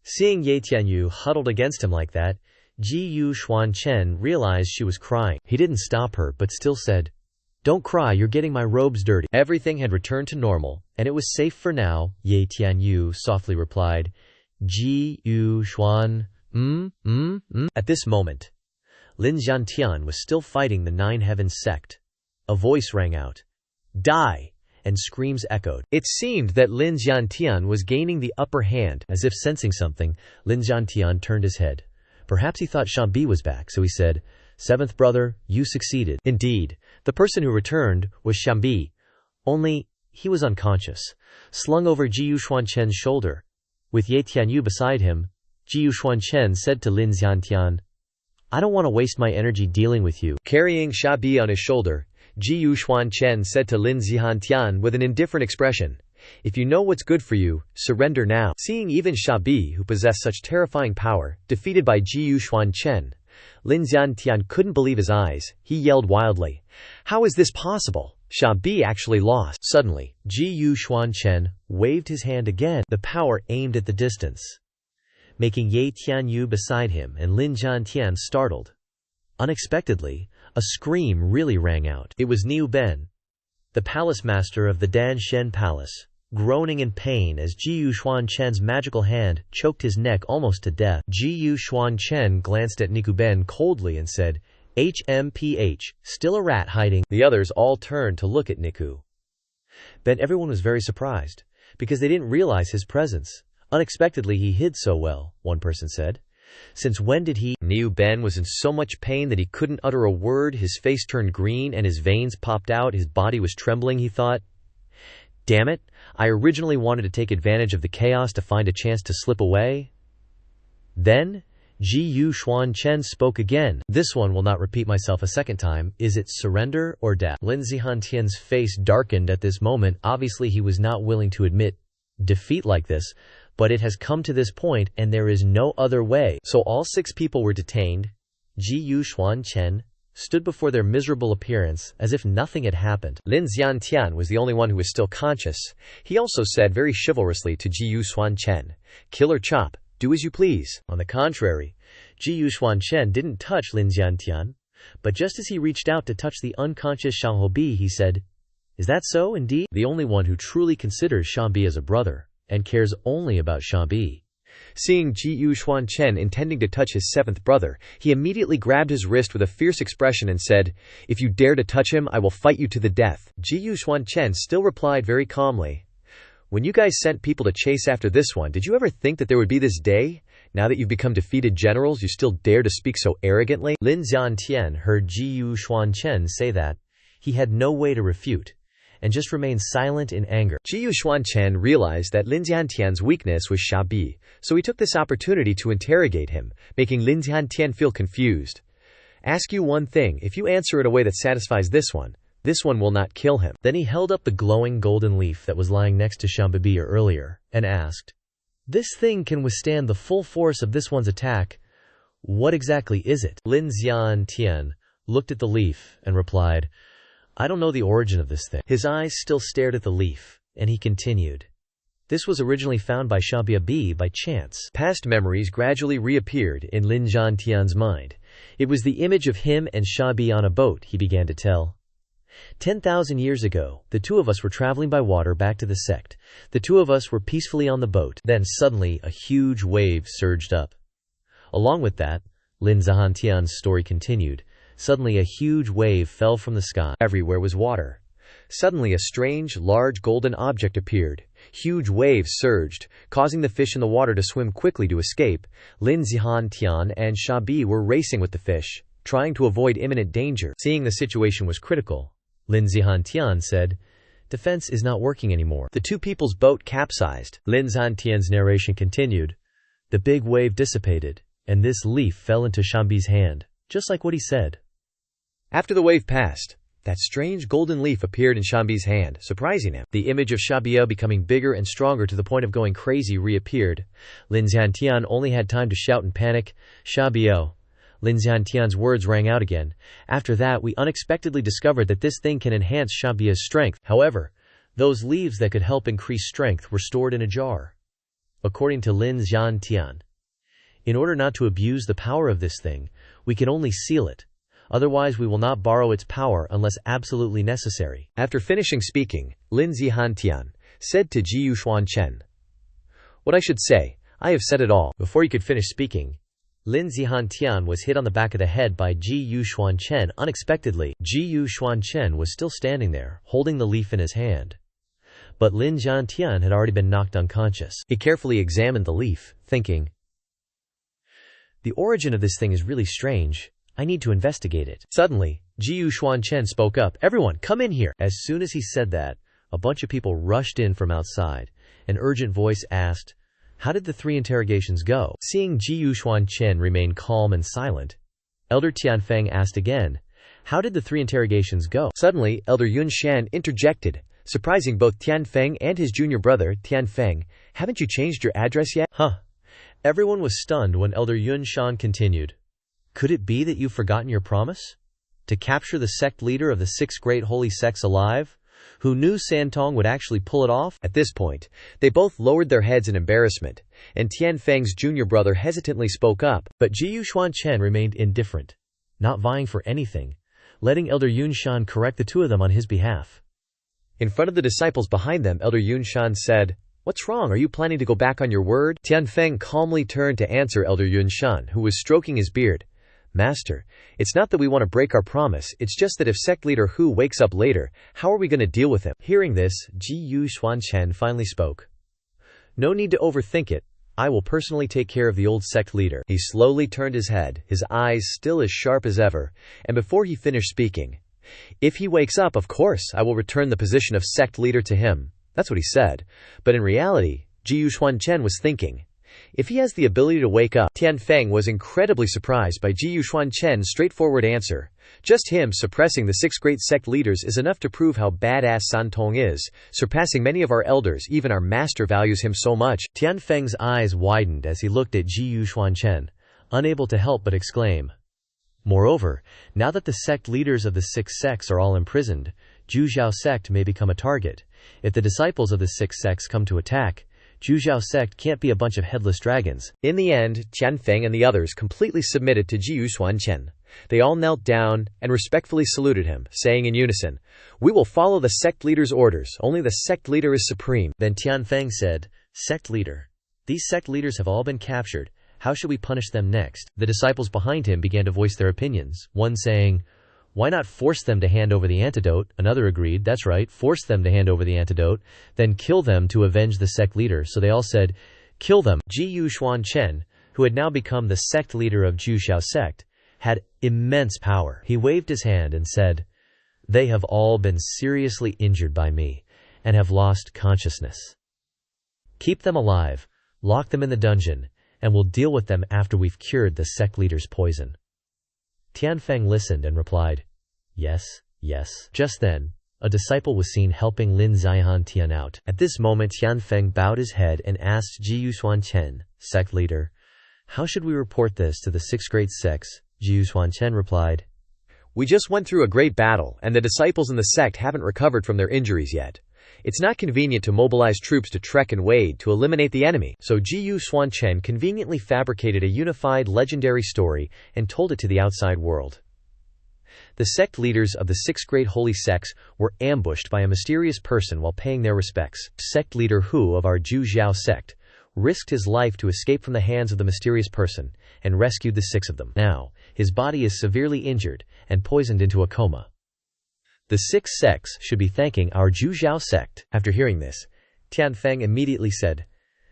Seeing Ye Tianyu huddled against him like that, Xuan Chen realized she was crying. He didn't stop her but still said, "Don't cry, you're getting my robes dirty." Everything had returned to normal, and it was safe for now, Ye Tianyu softly replied. Xuan, At this moment, Lin Xiantian was still fighting the Nine Heavens sect. A voice rang out, "Die!" and screams echoed. It seemed that Lin Xiantian was gaining the upper hand. As if sensing something, Lin Xiantian turned his head. Perhaps he thought Xianbi was back, so he said, "Seventh brother, you succeeded." Indeed, the person who returned was Xianbi, only he was unconscious, slung over Xuan Chen's shoulder. With Ye Tianyu beside him, Xuan Chen said to Lin Xiantian, "I don't want to waste my energy dealing with you." Carrying Xianbi on his shoulder, Xuan Chen said to Lin Xiantian with an indifferent expression, "If you know what's good for you, surrender now." Seeing even Xianbi, who possessed such terrifying power, defeated by Xuan Chen, Lin Xiantian couldn't believe his eyes. He yelled wildly, "How is this possible? Xianbi actually lost." Suddenly, Xuan Chen waved his hand again. The power aimed at the distance, making Ye Tianyu beside him and Lin Xiantian startled. Unexpectedly, a scream really rang out. It was Niu Ben, the palace master of the Dan Shen Palace, groaning in pain as Xuan Chen's magical hand choked his neck almost to death. Xuan Chen glanced at Niu Ben coldly and said, "HMPH, still a rat hiding." The others all turned to look at Niu Ben. Everyone was very surprised, because they didn't realize his presence. "Unexpectedly he hid so well," one person said. "Since when did he?" Niu Ben was in so much pain that he couldn't utter a word. His face turned green and his veins popped out. His body was trembling. He thought, "Damn it, I originally wanted to take advantage of the chaos to find a chance to slip away." Then, Xuan Chen spoke again. "This one will not repeat myself a second time. Is it surrender or death?" Lin Xiantian's face darkened at this moment. Obviously he was not willing to admit defeat like this, but it has come to this point and there is no other way. So all 6 people were detained. Xuan Chen stood before their miserable appearance as if nothing had happened. Lin Xiantian was the only one who was still conscious. He also said very chivalrously to Xuan Chen, "Kill or chop, do as you please." On the contrary, Xuan Chen didn't touch Lin Xiantian, but just as he reached out to touch the unconscious Xianbi, he said, "Is that so, indeed?" The only one who truly considers Xianbi as a brother, and cares only about Xianbi. Seeing Xuan Chen intending to touch his 7th brother, he immediately grabbed his wrist with a fierce expression and said, "If you dare to touch him, I will fight you to the death." Xuan Chen still replied very calmly, "When you guys sent people to chase after this one, did you ever think that there would be this day? Now that you've become defeated generals, you still dare to speak so arrogantly?" Lin Xiantian heard Xuan Chen say that. He had no way to refute, and just remained silent in anger. Xuan Chen realized that Lin Xiantian's weakness was Xianbi, so he took this opportunity to interrogate him, making Lin Xiantian feel confused. "Ask you one thing, if you answer it a way that satisfies this one will not kill him." Then he held up the glowing golden leaf that was lying next to Xianbi earlier, and asked, "This thing can withstand the full force of this one's attack, What exactly is it? Lin Tian looked at the leaf and replied, I don't know the origin of this thing. His eyes still stared at the leaf, and he continued. This was originally found by Xiaobi by chance. Past memories gradually reappeared in Lin Tian's mind. It was the image of him and Xiaobi on a boat, he began to tell. 10,000 years ago, the two of us were traveling by water back to the sect. The two of us were peacefully on the boat. Then suddenly, a huge wave surged up. Along with that, Lin Tian's story continued. Suddenly a huge wave fell from the sky. Everywhere was water. Suddenly a strange, large golden object appeared. Huge waves surged, causing the fish in the water to swim quickly to escape. Lin Tian and Xiaobi were racing with the fish, trying to avoid imminent danger. Seeing the situation was critical, Lin Tian said, Defense is not working anymore. The two people's boat capsized. Lin Tian's narration continued. The big wave dissipated, and this leaf fell into Xiaobi's hand, just like what he said. After the wave passed, that strange golden leaf appeared in Xiaobi's hand, surprising him. The image of Xiaobi becoming bigger and stronger to the point of going crazy reappeared. Lin Tian only had time to shout in panic, Xiaobi. Lin Tian's words rang out again. After that, we unexpectedly discovered that this thing can enhance Xiaobi's strength. However, those leaves that could help increase strength were stored in a jar. According to Lin Tian, in order not to abuse the power of this thing, we can only seal it. Otherwise, we will not borrow its power unless absolutely necessary. After finishing speaking, Lin Tian said to Xuan Chen, What I should say, I have said it all. Before he could finish speaking, Lin Tian was hit on the back of the head by Xuan Chen unexpectedly. Xuan Chen was still standing there, holding the leaf in his hand. But Lin Tian had already been knocked unconscious. He carefully examined the leaf, thinking, The origin of this thing is really strange. I need to investigate it. Suddenly, Xuan Chen spoke up, Everyone, come in here. As soon as he said that, a bunch of people rushed in from outside. An urgent voice asked, How did the 3 interrogations go? Seeing Xuan Chen remain calm and silent, Elder Tianfeng asked again, How did the 3 interrogations go? Suddenly, Elder Yunshan interjected, surprising both Tianfeng and his junior brother, Tianfeng. Haven't you changed your address yet? Huh. Everyone was stunned when Elder Yunshan continued. Could it be that you've forgotten your promise? To capture the sect leader of the 6 great holy sects alive? Who knew Santong would actually pull it off? At this point, they both lowered their heads in embarrassment, and Tianfeng's junior brother hesitantly spoke up, but Xuan Chen remained indifferent, not vying for anything, letting Elder Yunshan correct the two of them on his behalf. In front of the disciples behind them, Elder Yunshan said, What's wrong? Are you planning to go back on your word? Tianfeng calmly turned to answer Elder Yunshan, who was stroking his beard. Master, it's not that we want to break our promise, it's just that if sect leader Hu wakes up later, how are we going to deal with him? Hearing this, Xuan Chen finally spoke. No need to overthink it. I will personally take care of the old sect leader. He slowly turned his head, his eyes still as sharp as ever, and before he finished speaking, If he wakes up, of course, I will return the position of sect leader to him. That's what he said. But in reality, Xuan Chen was thinking, if he has the ability to wake up. Tianfeng was incredibly surprised by Xuan Chen's straightforward answer. Just him suppressing the 6 great sect leaders is enough to prove how badass Santong is, surpassing many of our elders. Even our master values him so much. Tianfeng's eyes widened as he looked at Xuan Chen, unable to help but exclaim. Moreover, now that the sect leaders of the 6 sects are all imprisoned, Zhujiao sect may become a target. If the disciples of the 6 sects come to attack, Zhujiao sect can't be a bunch of headless dragons. In the end, Tianfeng and the others completely submitted to Xuan Chen. They all knelt down and respectfully saluted him, saying in unison, We will follow the sect leader's orders. Only the sect leader is supreme. Then Tianfeng said, Sect leader. These sect leaders have all been captured. How should we punish them next? The disciples behind him began to voice their opinions, one saying, Why not force them to hand over the antidote? Another agreed, that's right, force them to hand over the antidote, then kill them to avenge the sect leader. So they all said, Kill them. Xuan Chen, who had now become the sect leader of Zhujiao sect, had immense power. He waved his hand and said, They have all been seriously injured by me, and have lost consciousness. Keep them alive, lock them in the dungeon, and we'll deal with them after we've cured the sect leader's poison. Tianfeng listened and replied, Yes, yes. Just then, a disciple was seen helping Lin Tian out. At this moment, Tianfeng bowed his head and asked Xuan Chen, sect leader, How should we report this to the sixth grade sects? Xuan Chen replied. We just went through a great battle, and the disciples in the sect haven't recovered from their injuries yet. It's not convenient to mobilize troops to trek and wade to eliminate the enemy. So Xuan Chen conveniently fabricated a unified legendary story and told it to the outside world. The sect leaders of the sixth grade holy sects were ambushed by a mysterious person while paying their respects. Sect leader Hu of our Zhu Zhao sect risked his life to escape from the hands of the mysterious person and rescued the six of them. Now, his body is severely injured and poisoned into a coma. The six sects should be thanking our Zhu Zhao sect. After hearing this, Tianfeng immediately said,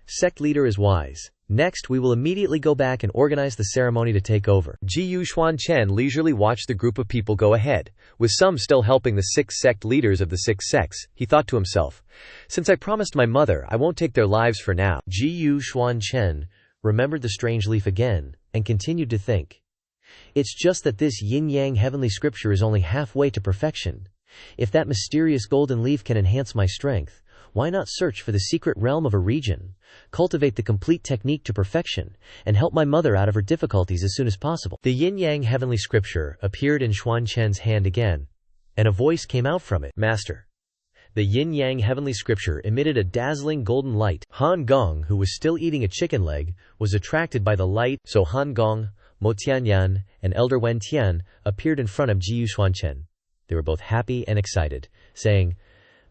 "Sect leader is wise. Next, we will immediately go back and organize the ceremony to take over." Xuan Chen leisurely watched the group of people go ahead, with some still helping the six sect leaders of the six sects. He thought to himself, "Since I promised my mother, I won't take their lives for now." Xuan Chen remembered the strange leaf again and continued to think. It's just that this yin-yang heavenly scripture is only halfway to perfection. If that mysterious golden leaf can enhance my strength, why not search for the secret realm of a region, cultivate the complete technique to perfection, and help my mother out of her difficulties as soon as possible? The yin-yang heavenly scripture appeared in Xuan Chen's hand again, and a voice came out from it. "Master." The yin-yang heavenly scripture emitted a dazzling golden light. Han Gong, who was still eating a chicken leg, was attracted by the light, so Han Gong, Mo Tianyan, and Elder Wen Tian appeared in front of Xuan Chen. They were both happy and excited, saying,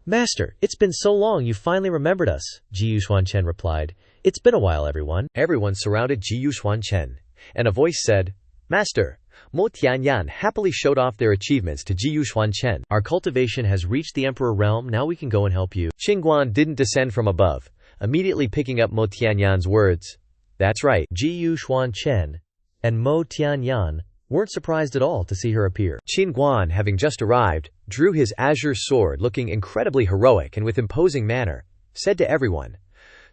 "Master, it's been so long you finally remembered us." Xuan Chen replied, "It's been a while, everyone." Everyone surrounded Xuan Chen, and a voice said, "Master." Mo Tianyan happily showed off their achievements to Xuan Chen. "Our cultivation has reached the Emperor realm, now we can go and help you." Qingguan didn't descend from above, immediately picking up Mo Tianyan's words. That's right, Xuan Chen and Mo Tianyan weren't surprised at all to see her appear. Qingguan, having just arrived, drew his azure sword looking incredibly heroic and with imposing manner, said to everyone,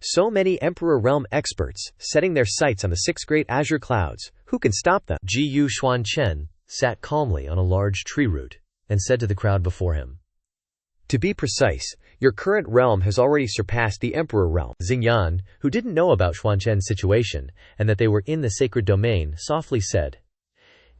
"So many Emperor Realm experts, setting their sights on the sixth great azure clouds, who can stop them?" Xuan Chen sat calmly on a large tree root and said to the crowd before him, "To be precise, your current realm has already surpassed the Emperor Realm." Xingyan, who didn't know about Xuan Chen's situation and that they were in the sacred domain, softly said,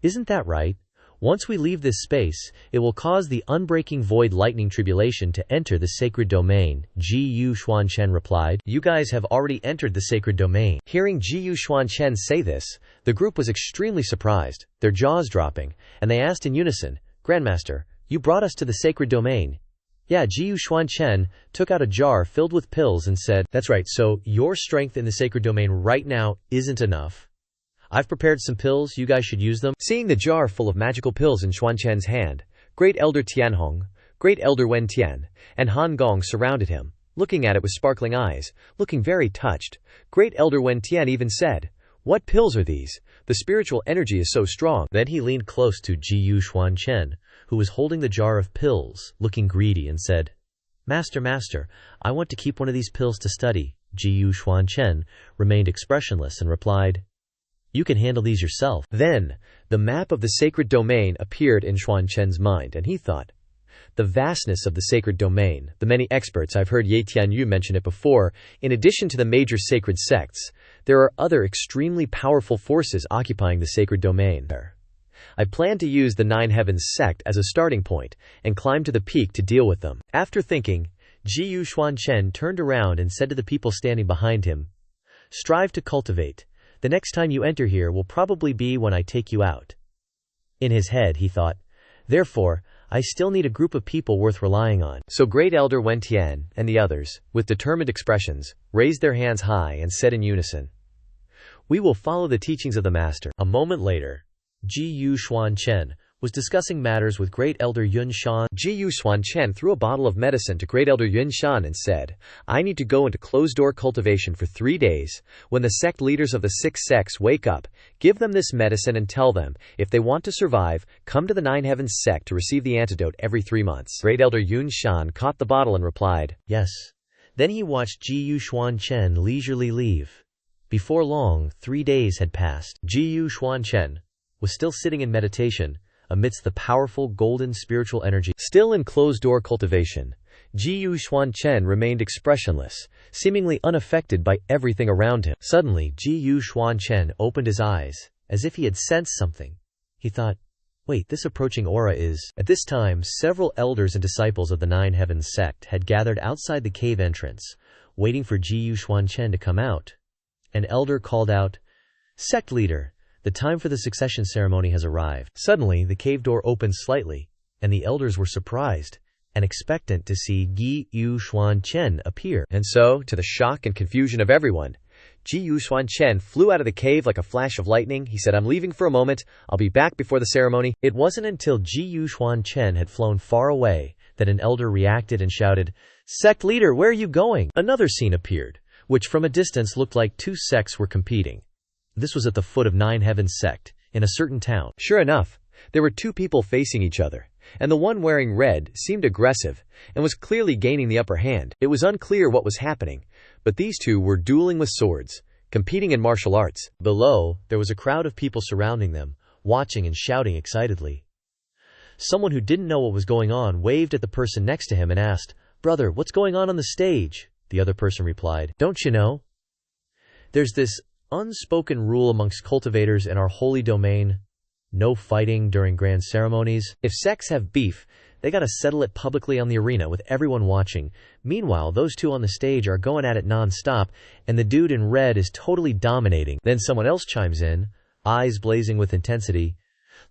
"Isn't that right? Once we leave this space, it will cause the unbreaking void lightning tribulation to enter the sacred domain." Xuan Chen replied, "You guys have already entered the sacred domain." Hearing Xuan Chen say this, the group was extremely surprised, their jaws dropping, and they asked in unison, "Grandmaster, you brought us to the sacred domain." Yeah, Xuan Chen took out a jar filled with pills and said, "That's right, so your strength in the sacred domain right now isn't enough. I've prepared some pills, you guys should use them." Seeing the jar full of magical pills in Xuan Chen's hand, Great Elder Tianhong, Great Elder Wen Tian, and Han Gong surrounded him, looking at it with sparkling eyes, looking very touched. Great Elder Wen Tian even said, "What pills are these? The spiritual energy is so strong." Then he leaned close to Xuan Chen, who was holding the jar of pills, looking greedy, and said, Master, I want to keep one of these pills to study." Xuan Chen remained expressionless and replied, "You can handle these yourself." Then, the map of the sacred domain appeared in Xuan Chen's mind, and he thought, the vastness of the sacred domain, the many experts, I've heard Ye Tianyu mention it before, in addition to the major sacred sects, there are other extremely powerful forces occupying the sacred domain. I plan to use the Nine Heavens sect as a starting point, and climb to the peak to deal with them. After thinking, Xuan Chen turned around and said to the people standing behind him, "Strive to cultivate. The next time you enter here will probably be when I take you out." In his head, he thought, "Therefore, I still need a group of people worth relying on." So Great Elder Wen Tian and the others, with determined expressions, raised their hands high and said in unison, "We will follow the teachings of the Master." A moment later, Xuan Chen was discussing matters with Great Elder Yun Shan. Xuan Chen threw a bottle of medicine to Great Elder Yun Shan and said, "I need to go into closed-door cultivation for 3 days. When the sect leaders of the 6 sects wake up, give them this medicine and tell them, if they want to survive, come to the Nine Heavens sect to receive the antidote every 3 months." Great Elder Yun Shan caught the bottle and replied, "Yes." Then he watched Xuan Chen leisurely leave. Before long, 3 days had passed. Xuan Chen was still sitting in meditation, amidst the powerful golden spiritual energy. Still in closed-door cultivation, Xuan Chen remained expressionless, seemingly unaffected by everything around him. Suddenly, Xuan Chen opened his eyes, as if he had sensed something. He thought, wait, this approaching aura is… At this time, several elders and disciples of the Nine Heavens sect had gathered outside the cave entrance, waiting for Xuan Chen to come out. An elder called out, "Sect leader, the time for the succession ceremony has arrived." Suddenly, the cave door opened slightly, and the elders were surprised and expectant to see Xuan Chen appear. And so, to the shock and confusion of everyone, Xuan Chen flew out of the cave like a flash of lightning. He said, "I'm leaving for a moment. I'll be back before the ceremony." It wasn't until Xuan Chen had flown far away that an elder reacted and shouted, "Sect leader, where are you going?" Another scene appeared, which from a distance looked like two sects were competing. This was at the foot of Nine Heavens sect, in a certain town. Sure enough, there were two people facing each other, and the one wearing red seemed aggressive and was clearly gaining the upper hand. It was unclear what was happening, but these two were dueling with swords, competing in martial arts. Below, there was a crowd of people surrounding them, watching and shouting excitedly. Someone who didn't know what was going on waved at the person next to him and asked, "Brother, what's going on the stage?" The other person replied, "Don't you know? There's this unspoken rule amongst cultivators in our holy domain. No fighting during grand ceremonies. If sects have beef, they gotta settle it publicly on the arena with everyone watching. Meanwhile, those two on the stage are going at it non-stop, and the dude in red is totally dominating." Then someone else chimes in, eyes blazing with intensity.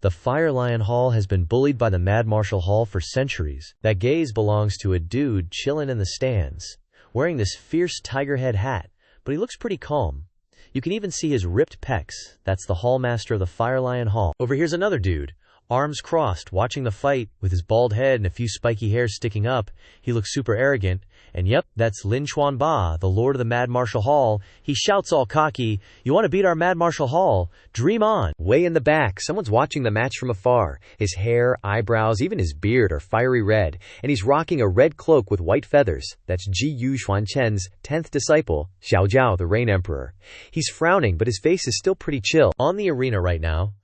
"The Fire Lion Hall has been bullied by the Mad Martial Hall for centuries. That gaze belongs to a dude chillin' in the stands, wearing this fierce tiger head hat, but he looks pretty calm. You can even see his ripped pecs. That's the hallmaster of the Fire Lion Hall." Over here's another dude, arms crossed, watching the fight, with his bald head and a few spiky hairs sticking up. He looks super arrogant. And yep, that's Lin Chuan Ba, the Lord of the Mad Martial Hall. He shouts all cocky, "You want to beat our Mad Martial Hall? Dream on!" Way in the back, someone's watching the match from afar. His hair, eyebrows, even his beard are fiery red, and he's rocking a red cloak with white feathers. That's Xuan Chen's 10th disciple, Xiao Zhao, the Rain Emperor. He's frowning, but his face is still pretty chill. On the arena right now,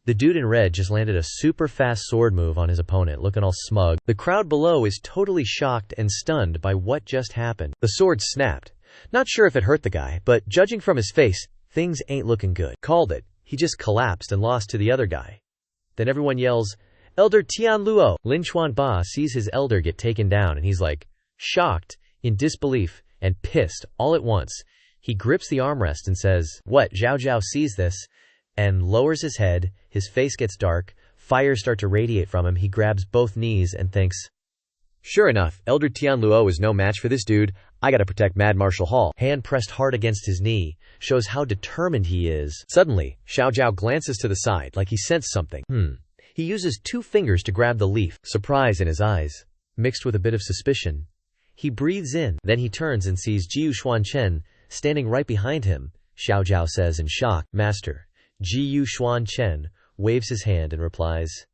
the dude in red just landed a super fast sword move on his opponent, looking all smug. The crowd below is totally shocked and stunned by what just happened. The sword snapped. Not sure if it hurt the guy, but judging from his face, things ain't looking good. Called it. He just collapsed and lost to the other guy. Then everyone yells, "Elder Tian Luo!" Lin Chuan Ba sees his elder get taken down, and he's like, shocked, in disbelief, and pissed all at once. He grips the armrest and says, "What?" Zhao Zhao sees this and lowers his head. His face gets dark, fires start to radiate from him. He grabs both knees and thinks, "Sure enough, Elder Tian Luo is no match for this dude. I gotta protect Mad Martial Hall." Hand pressed hard against his knee, shows how determined he is. Suddenly, Xiao Zhao glances to the side like he sensed something. He uses 2 fingers to grab the leaf, surprise in his eyes, mixed with a bit of suspicion. He breathes in, then he turns and sees Xuan Chen standing right behind him. Xiao Zhao says in shock, "Master." Xuan Chen waves his hand and replies,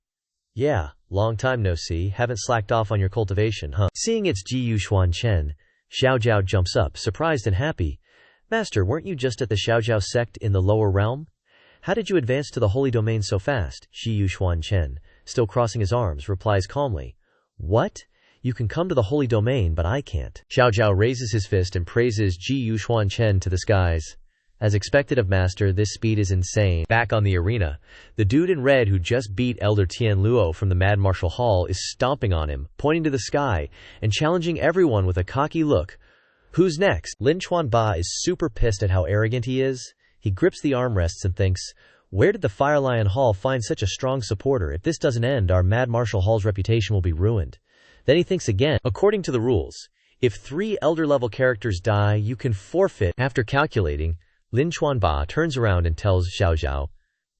"Yeah, long time no see, haven't slacked off on your cultivation, huh?" Seeing it's Xuan Chen, Xiao Zhao jumps up, surprised and happy. "Master, weren't you just at the Xiao Zhao sect in the lower realm? How did you advance to the holy domain so fast?" Xuan Chen, still crossing his arms, replies calmly, "What? You can come to the holy domain, but I can't." Xiao Zhao raises his fist and praises Xuan Chen to the skies. As expected of Master, this speed is insane. Back on the arena, the dude in red who just beat Elder Tian Luo from the Mad Martial Hall is stomping on him, pointing to the sky, and challenging everyone with a cocky look. Who's next? Lin Chuan Ba is super pissed at how arrogant he is. He grips the armrests and thinks, where did the Fire Lion Hall find such a strong supporter? If this doesn't end, our Mad Martial Hall's reputation will be ruined. Then he thinks again. According to the rules, if 3 elder-level characters die, you can forfeit. After calculating, Lin Chuan Ba turns around and tells Xiao Zhao,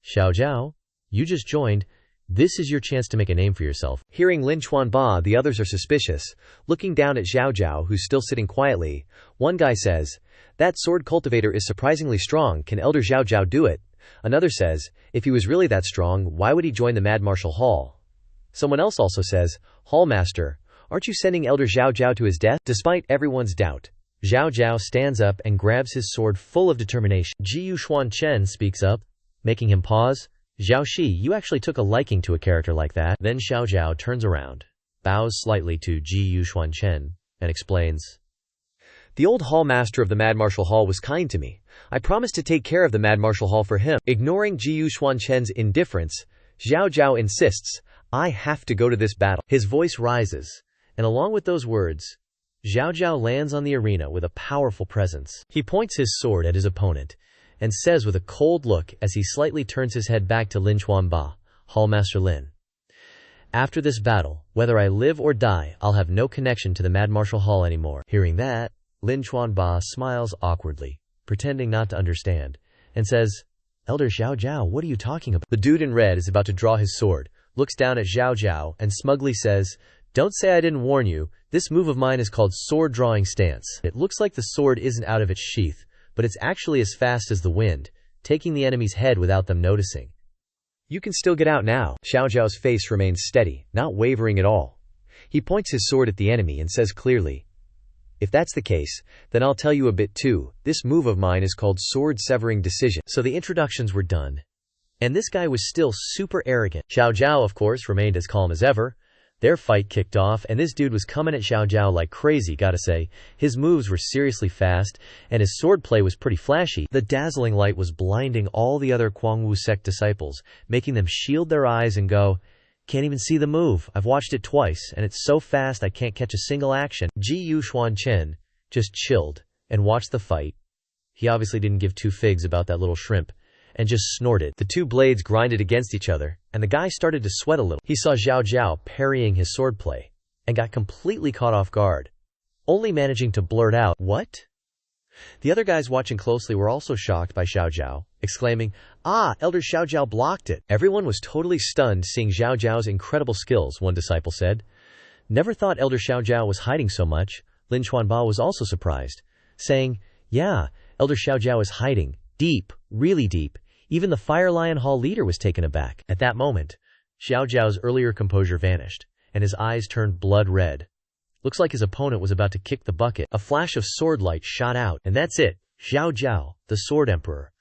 "Xiao Zhao, you just joined. This is your chance to make a name for yourself." Hearing Lin Chuan Ba, the others are suspicious. Looking down at Xiao Zhao, who's still sitting quietly, one guy says, "That sword cultivator is surprisingly strong. Can Elder Xiao Zhao do it?" Another says, "If he was really that strong, why would he join the Mad Martial Hall?" Someone else also says, "Hallmaster, aren't you sending Elder Xiao Zhao to his death?" Despite everyone's doubt, Xiao Zhao stands up and grabs his sword full of determination. Xuan Chen speaks up, making him pause. "Zhao Shi, you actually took a liking to a character like that." Then Xiao Zhao turns around, bows slightly to Xuan Chen, and explains, "The old hall master of the Mad Martial Hall was kind to me. I promised to take care of the Mad Martial Hall for him." Ignoring Xuan Chen's indifference, Zhao Zhao insists, "I have to go to this battle." His voice rises, and along with those words, Zhao Zhao lands on the arena with a powerful presence. He points his sword at his opponent, and says with a cold look as he slightly turns his head back to Lin Chuanba, Hallmaster Lin, "After this battle, whether I live or die, I'll have no connection to the Mad Martial Hall anymore." Hearing that, Lin Chuanba smiles awkwardly, pretending not to understand, and says, "Elder Zhao Zhao, what are you talking about?" The dude in red is about to draw his sword, looks down at Zhao Zhao, and smugly says, "Don't say I didn't warn you. This move of mine is called sword drawing stance." It looks like the sword isn't out of its sheath, but it's actually as fast as the wind, taking the enemy's head without them noticing. "You can still get out now." Zhao Zhao's face remains steady, not wavering at all. He points his sword at the enemy and says clearly, "If that's the case, then I'll tell you a bit too. This move of mine is called sword severing decision." So the introductions were done, and this guy was still super arrogant. Zhao Zhao, of course, remained as calm as ever. Their fight kicked off, and this dude was coming at Zhao Zhao like crazy, gotta say. His moves were seriously fast, and his swordplay was pretty flashy. The dazzling light was blinding all the other Kuang-Wu sect disciples, making them shield their eyes and go, "Can't even see the move. I've watched it twice, and it's so fast I can't catch a single action." Xuan Chen just chilled and watched the fight. He obviously didn't give two figs about that little shrimp, and just snorted. The two blades grinded against each other, and the guy started to sweat a little. He saw Zhao Zhao parrying his swordplay, and got completely caught off guard, only managing to blurt out, "What?" The other guys watching closely were also shocked by Zhao Zhao, exclaiming, "Ah, Elder Zhao Zhao blocked it." Everyone was totally stunned seeing Zhao Zhao's incredible skills, one disciple said. "Never thought Elder Zhao Zhao was hiding so much." Lin Chuanba was also surprised, saying, "Yeah, Elder Zhao Zhao is hiding, deep, really deep." Even the Fire Lion Hall leader was taken aback. At that moment, Zhao Zhao's earlier composure vanished, and his eyes turned blood red. Looks like his opponent was about to kick the bucket. A flash of sword light shot out, and that's it. Zhao Zhao, the Sword Emperor,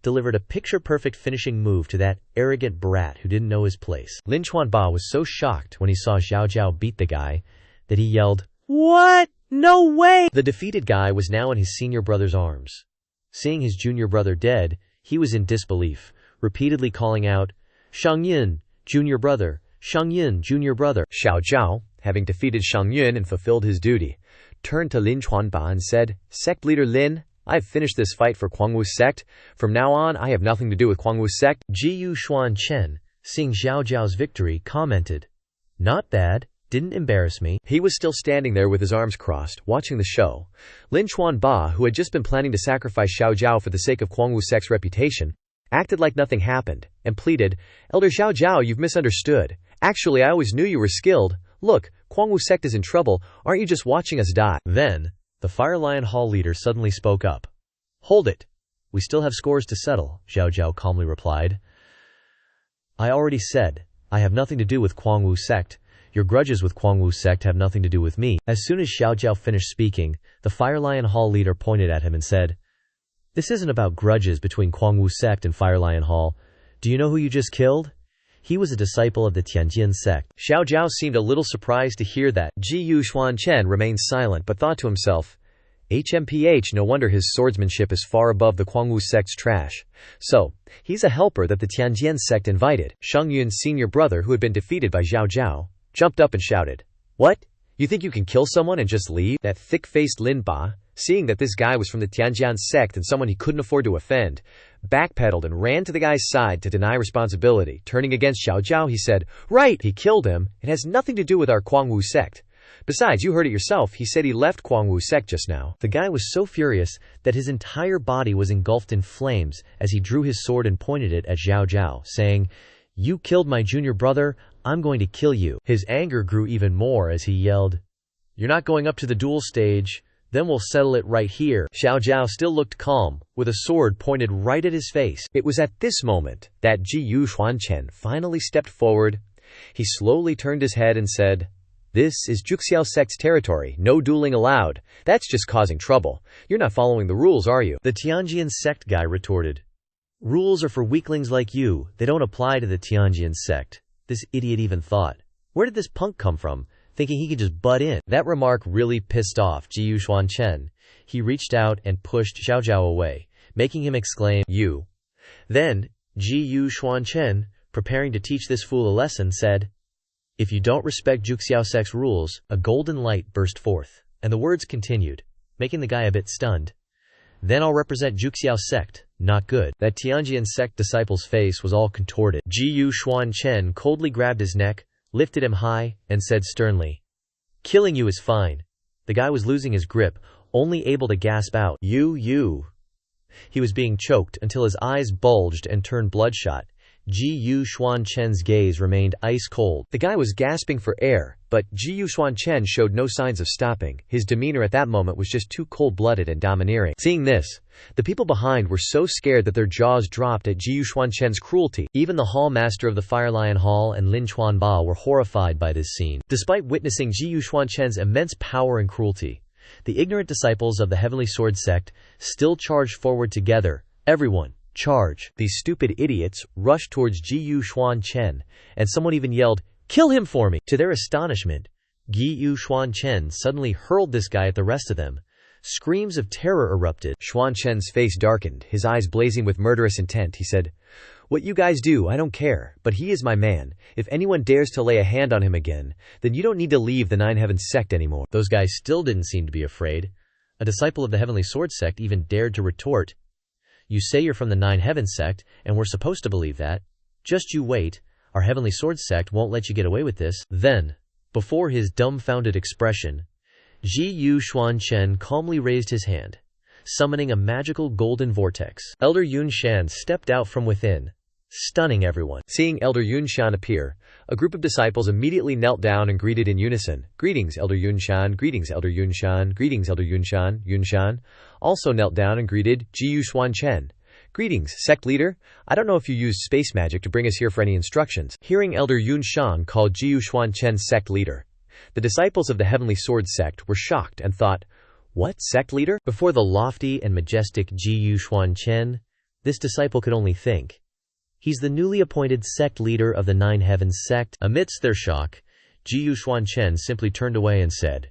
delivered a picture-perfect finishing move to that arrogant brat who didn't know his place. Lin Chuanba was so shocked when he saw Zhao Zhao beat the guy that he yelled, "What? No way!" The defeated guy was now in his senior brother's arms. Seeing his junior brother dead, he was in disbelief, repeatedly calling out, "Shang Yin, junior brother, Shang Yin, junior brother." Zhao Zhao, having defeated Shang Yun and fulfilled his duty, turned to Lin Chuanba and said, "Sect leader Lin, I've finished this fight for Kuang-Wu sect. From now on, I have nothing to do with Kuang-Wu sect." Xuan Chen, seeing Zhao Zhao's victory, commented, "Not bad. Didn't embarrass me." He was still standing there with his arms crossed, watching the show. Lin Chuanba, who had just been planning to sacrifice Zhao Zhao for the sake of Kuang-Wu sect's reputation, acted like nothing happened, and pleaded, "Elder Zhao Zhao, you've misunderstood. Actually, I always knew you were skilled. Look, Kuang-Wu sect is in trouble. Aren't you just watching us die?" Then, the Fire Lion Hall leader suddenly spoke up. "Hold it. We still have scores to settle," Zhao Zhao calmly replied. "I already said, I have nothing to do with Kuang-Wu sect. Your grudges with Kuang-Wu sect have nothing to do with me." As soon as Zhao Zhao finished speaking, the Fire Lion Hall leader pointed at him and said, "This isn't about grudges between Kuang-Wu sect and Fire Lion Hall. Do you know who you just killed? He was a disciple of the Tianjin sect." Zhao Zhao seemed a little surprised to hear that. Xuan Chen remained silent but thought to himself, HMPH, no wonder his swordsmanship is far above the Kuang-Wu sect's trash. So, he's a helper that the Tianjin sect invited. Shang Yun's senior brother, who had been defeated by Zhao Zhao, jumped up and shouted, "What? You think you can kill someone and just leave?" That thick-faced Lin Ba, seeing that this guy was from the Tianjin sect and someone he couldn't afford to offend, backpedaled and ran to the guy's side to deny responsibility. Turning against Zhao Zhao, he said, "Right, he killed him. It has nothing to do with our Kuang-Wu sect. Besides, you heard it yourself, he said he left Kuang-Wu sect just now." The guy was so furious that his entire body was engulfed in flames as he drew his sword and pointed it at Zhao Zhao, saying, "You killed my junior brother, I'm going to kill you." His anger grew even more as he yelled, "You're not going up to the duel stage, then we'll settle it right here." Zhao Zhao still looked calm, with a sword pointed right at his face. It was at this moment that Xuan Chen finally stepped forward. He slowly turned his head and said, "This is Juxiao sect's territory, no dueling allowed. That's just causing trouble. You're not following the rules, are you?" The Tianjin sect guy retorted, "Rules are for weaklings like you, they don't apply to the Tianjin sect." This idiot even thought, "Where did this punk come from? thinking he could just butt in. That remark really pissed off Xuan Chen. He reached out and pushed Xiao Zhao away, making him exclaim, "You." Then, Xuan Chen, preparing to teach this fool a lesson, said, "If you don't respect Juxiao sect's rules," a golden light burst forth, and the words continued, making the guy a bit stunned. "Then I'll represent Juxiao sect, not good." That Tianjian sect disciple's face was all contorted. Xuan Chen coldly grabbed his neck, lifted him high, and said sternly, "Killing you is fine." The guy was losing his grip, only able to gasp out, You. He was being choked until his eyes bulged and turned bloodshot. Xuan Chen's gaze remained ice cold. The guy was gasping for air, but Xuan Chen showed no signs of stopping. His demeanor at that moment was just too cold-blooded and domineering. Seeing this, the people behind were so scared that their jaws dropped at Xuan Chen's cruelty. Even the hall master of the Fire Lion Hall and Lin Chuanba were horrified by this scene. Despite witnessing Xuan Chen's immense power and cruelty, the ignorant disciples of the Heavenly Sword sect still charged forward together. "Everyone, charge!" These stupid idiots rushed towards Xuan Chen, and someone even yelled, "Kill him for me!" To their astonishment, Xuan Chen suddenly hurled this guy at the rest of them. Screams of terror erupted. Xuan Chen's face darkened, his eyes blazing with murderous intent. He said, "What you guys do, I don't care, but he is my man. If anyone dares to lay a hand on him again, then you don't need to leave the Nine Heavens sect anymore." Those guys still didn't seem to be afraid. A disciple of the Heavenly Sword sect even dared to retort, "You say you're from the Nine Heavens sect, and we're supposed to believe that. Just you wait, our Heavenly Sword sect won't let you get away with this." Then, before his dumbfounded expression, Xuan Chen calmly raised his hand, summoning a magical golden vortex. Elder Yun Shan stepped out from within, stunning everyone. Seeing Elder Yun Shan appear, a group of disciples immediately knelt down and greeted in unison, "Greetings, Elder Yun Shan, greetings, Elder Yun Shan, greetings, Elder Yun Shan." Yun Shan also knelt down and greeted Xuan Chen. "Greetings, sect leader. I don't know if you used space magic to bring us here for any instructions." Hearing Elder Yun Shan call Xuan Chen's sect leader, the disciples of the Heavenly Sword sect were shocked and thought, "What, sect leader?" Before the lofty and majestic Xuan Chen, this disciple could only think, "He's the newly appointed sect leader of the Nine Heavens sect." Amidst their shock, Xuan Chen simply turned away and said,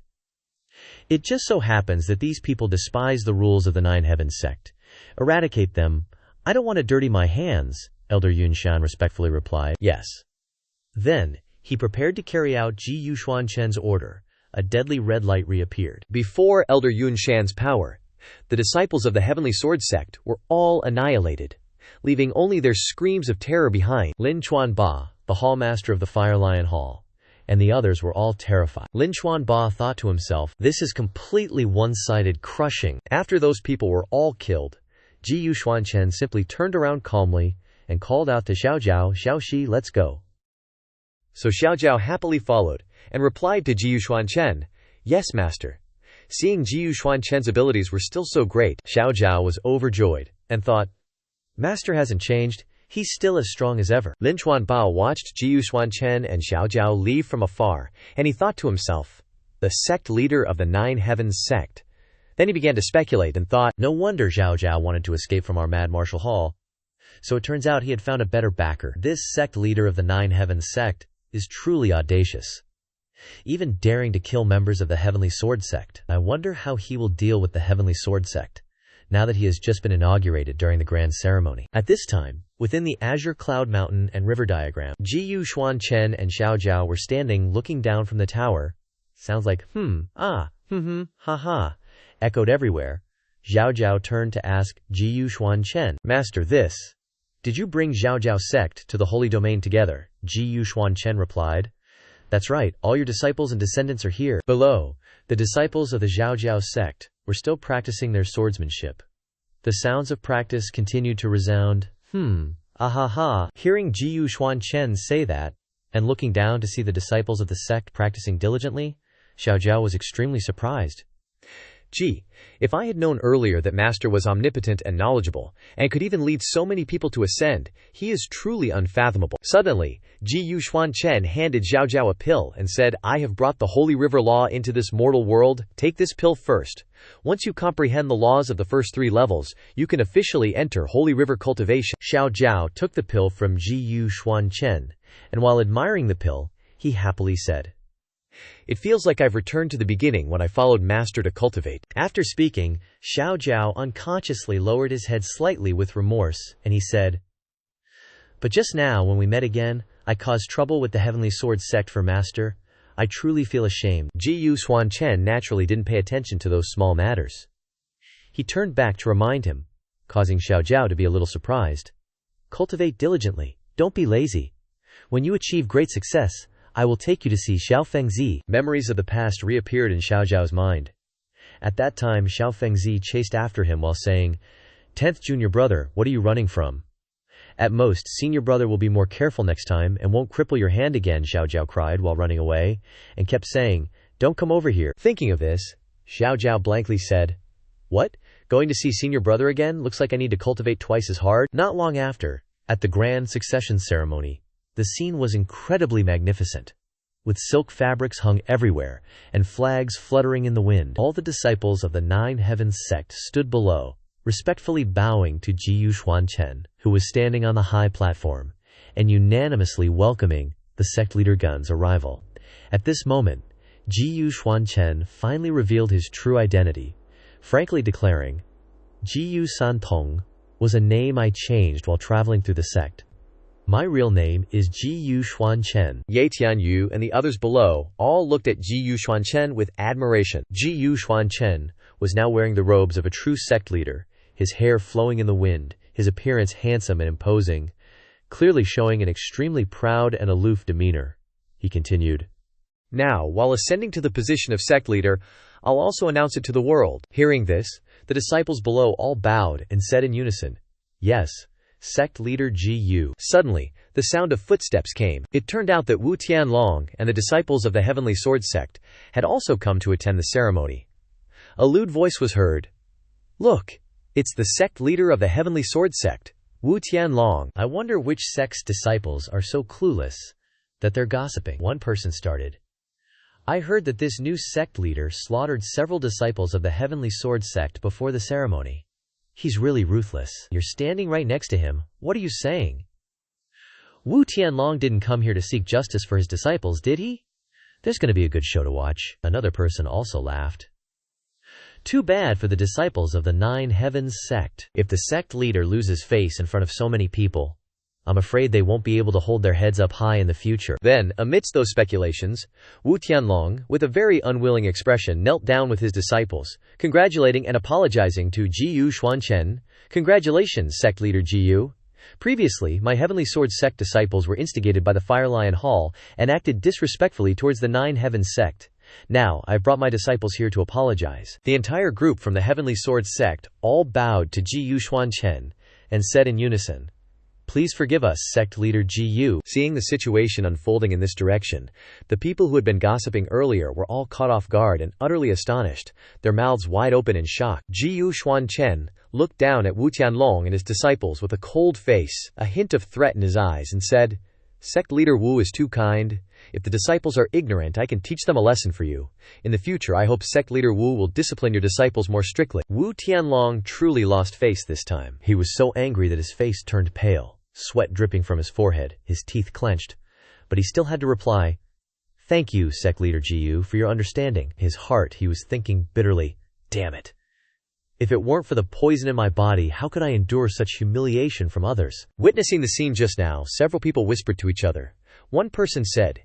"It just so happens that these people despise the rules of the Nine Heavens sect. Eradicate them. I don't want to dirty my hands," Elder Yun Shan respectfully replied. "Yes." Then, he prepared to carry out Xuan Chen's order. A deadly red light reappeared. Before Elder Yun Shan's power, the disciples of the Heavenly Sword sect were all annihilated, leaving only their screams of terror behind. Lin Chuanba, the hallmaster of the Fire Lion Hall, and the others were all terrified. Lin Chuanba thought to himself, "This is completely one-sided, crushing." After those people were all killed, Xuan Chen simply turned around calmly and called out to Xiao Zhao, "Xiao Shi, let's go." So Xiao Zhao happily followed and replied to Xuan Chen, "Yes, master." Seeing Xuan Chen's abilities were still so great, Xiao Zhao was overjoyed and thought, "Master hasn't changed, he's still as strong as ever." Lin Chuanbao watched Xuan Chen and Xiao Zhao leave from afar, and he thought to himself, "The sect leader of the Nine Heavens sect." Then he began to speculate and thought, "No wonder Xiao Zhao wanted to escape from our mad martial hall. So it turns out he had found a better backer. This sect leader of the Nine Heavens sect is truly audacious, even daring to kill members of the Heavenly Sword sect. I wonder how he will deal with the Heavenly Sword sect, now that he has just been inaugurated during the grand ceremony." At this time, within the Azure Cloud Mountain and River diagram, Xuan Chen and Xiao Zhao were standing looking down from the tower. Sounds like ha, echoed everywhere. Xiao Zhao turned to ask Xuan Chen, "Master, did you bring Xiao Zhao sect to the holy domain together?" Xuan Chen replied, "That's right, all your disciples and descendants are here." Below, the disciples of the Xiao Zhao sect were still practicing their swordsmanship. The sounds of practice continued to resound. Hearing Xuan Chen say that, and looking down to see the disciples of the sect practicing diligently, Xiao Zhao was extremely surprised. "Gee, if I had known earlier that Master was omnipotent and knowledgeable, and could even lead so many people to ascend, he is truly unfathomable." Suddenly, Xuan Chen handed Xiao Zhao a pill and said, "I have brought the Holy River Law into this mortal world. Take this pill first. Once you comprehend the laws of the first 3 levels, you can officially enter Holy River Cultivation." Xiao Zhao took the pill from Xuan Chen, and while admiring the pill, he happily said, It feels like I've returned to the beginning when I followed Master to cultivate. After speaking, Xiao Zhao unconsciously lowered his head slightly with remorse, and he said, "But just now, when we met again, I caused trouble with the Heavenly Sword sect for Master. I truly feel ashamed." Xuan Chen naturally didn't pay attention to those small matters. He turned back to remind him, causing Xiao Zhao to be a little surprised. "Cultivate diligently. Don't be lazy. When you achieve great success, I will take you to see Xiao Fengzi." Memories of the past reappeared in Xiao Zhao's mind. At that time, Xiao Fengzi chased after him while saying, "10th junior brother, what are you running from? At most, senior brother will be more careful next time and won't cripple your hand again," Xiao Zhao cried while running away, and kept saying, "Don't come over here." Thinking of this, Xiao Zhao blankly said, "What? Going to see senior brother again? Looks like I need to cultivate twice as hard." Not long after, at the grand succession ceremony, the scene was incredibly magnificent. With silk fabrics hung everywhere, and flags fluttering in the wind, all the disciples of the Nine Heavens sect stood below, respectfully bowing to Xuan Chen, who was standing on the high platform, and unanimously welcoming the sect leader Gun's arrival. At this moment, Xuan Chen finally revealed his true identity, frankly declaring, "Jiyu San Tong was a name I changed while traveling through the sect. My real name is Xuan Chen." Ye Tianyu and the others below all looked at Xuan Chen with admiration. Xuan Chen was now wearing the robes of a true sect leader, his hair flowing in the wind, his appearance handsome and imposing, clearly showing an extremely proud and aloof demeanor. He continued, "Now, while ascending to the position of sect leader, I'll also announce it to the world." Hearing this, the disciples below all bowed and said in unison, "Yes, sect leader Gu." Suddenly, the sound of footsteps came. It turned out that Wu Tianlong and the disciples of the Heavenly Sword sect had also come to attend the ceremony. A lewd voice was heard. "Look, it's the sect leader of the Heavenly Sword sect, Wu Tianlong." "I wonder which sect's disciples are so clueless that they're gossiping," one person started. "I heard that this new sect leader slaughtered several disciples of the Heavenly Sword sect before the ceremony. He's really ruthless." "You're standing right next to him. What are you saying? Wu Tianlong didn't come here to seek justice for his disciples, did he? There's going to be a good show to watch." Another person also laughed. "Too bad for the disciples of the Nine Heavens sect. If the sect leader loses face in front of so many people, I'm afraid they won't be able to hold their heads up high in the future." Then, amidst those speculations, Wu Tianlong, with a very unwilling expression, knelt down with his disciples, congratulating and apologizing to Xuan Chen. "Congratulations, sect leader Gu. Previously, my Heavenly Sword sect disciples were instigated by the Fire Lion Hall and acted disrespectfully towards the Nine Heavens sect. Now, I've brought my disciples here to apologize." The entire group from the Heavenly Sword sect all bowed to Xuan Chen and said in unison, "Please forgive us, sect leader Gu." Seeing the situation unfolding in this direction, the people who had been gossiping earlier were all caught off guard and utterly astonished, their mouths wide open in shock. Xuan Chen looked down at Wu Tianlong and his disciples with a cold face, a hint of threat in his eyes, and said, "Sect leader Wu is too kind. If the disciples are ignorant, I can teach them a lesson for you. In the future, I hope sect leader Wu will discipline your disciples more strictly." Wu Tianlong truly lost face this time. He was so angry that his face turned pale, sweat dripping from his forehead, his teeth clenched. But he still had to reply, "Thank you, sect leader Gu, for your understanding." In his heart, he was thinking bitterly, "Damn it. If it weren't for the poison in my body, how could I endure such humiliation from others?" Witnessing the scene just now, several people whispered to each other. One person said,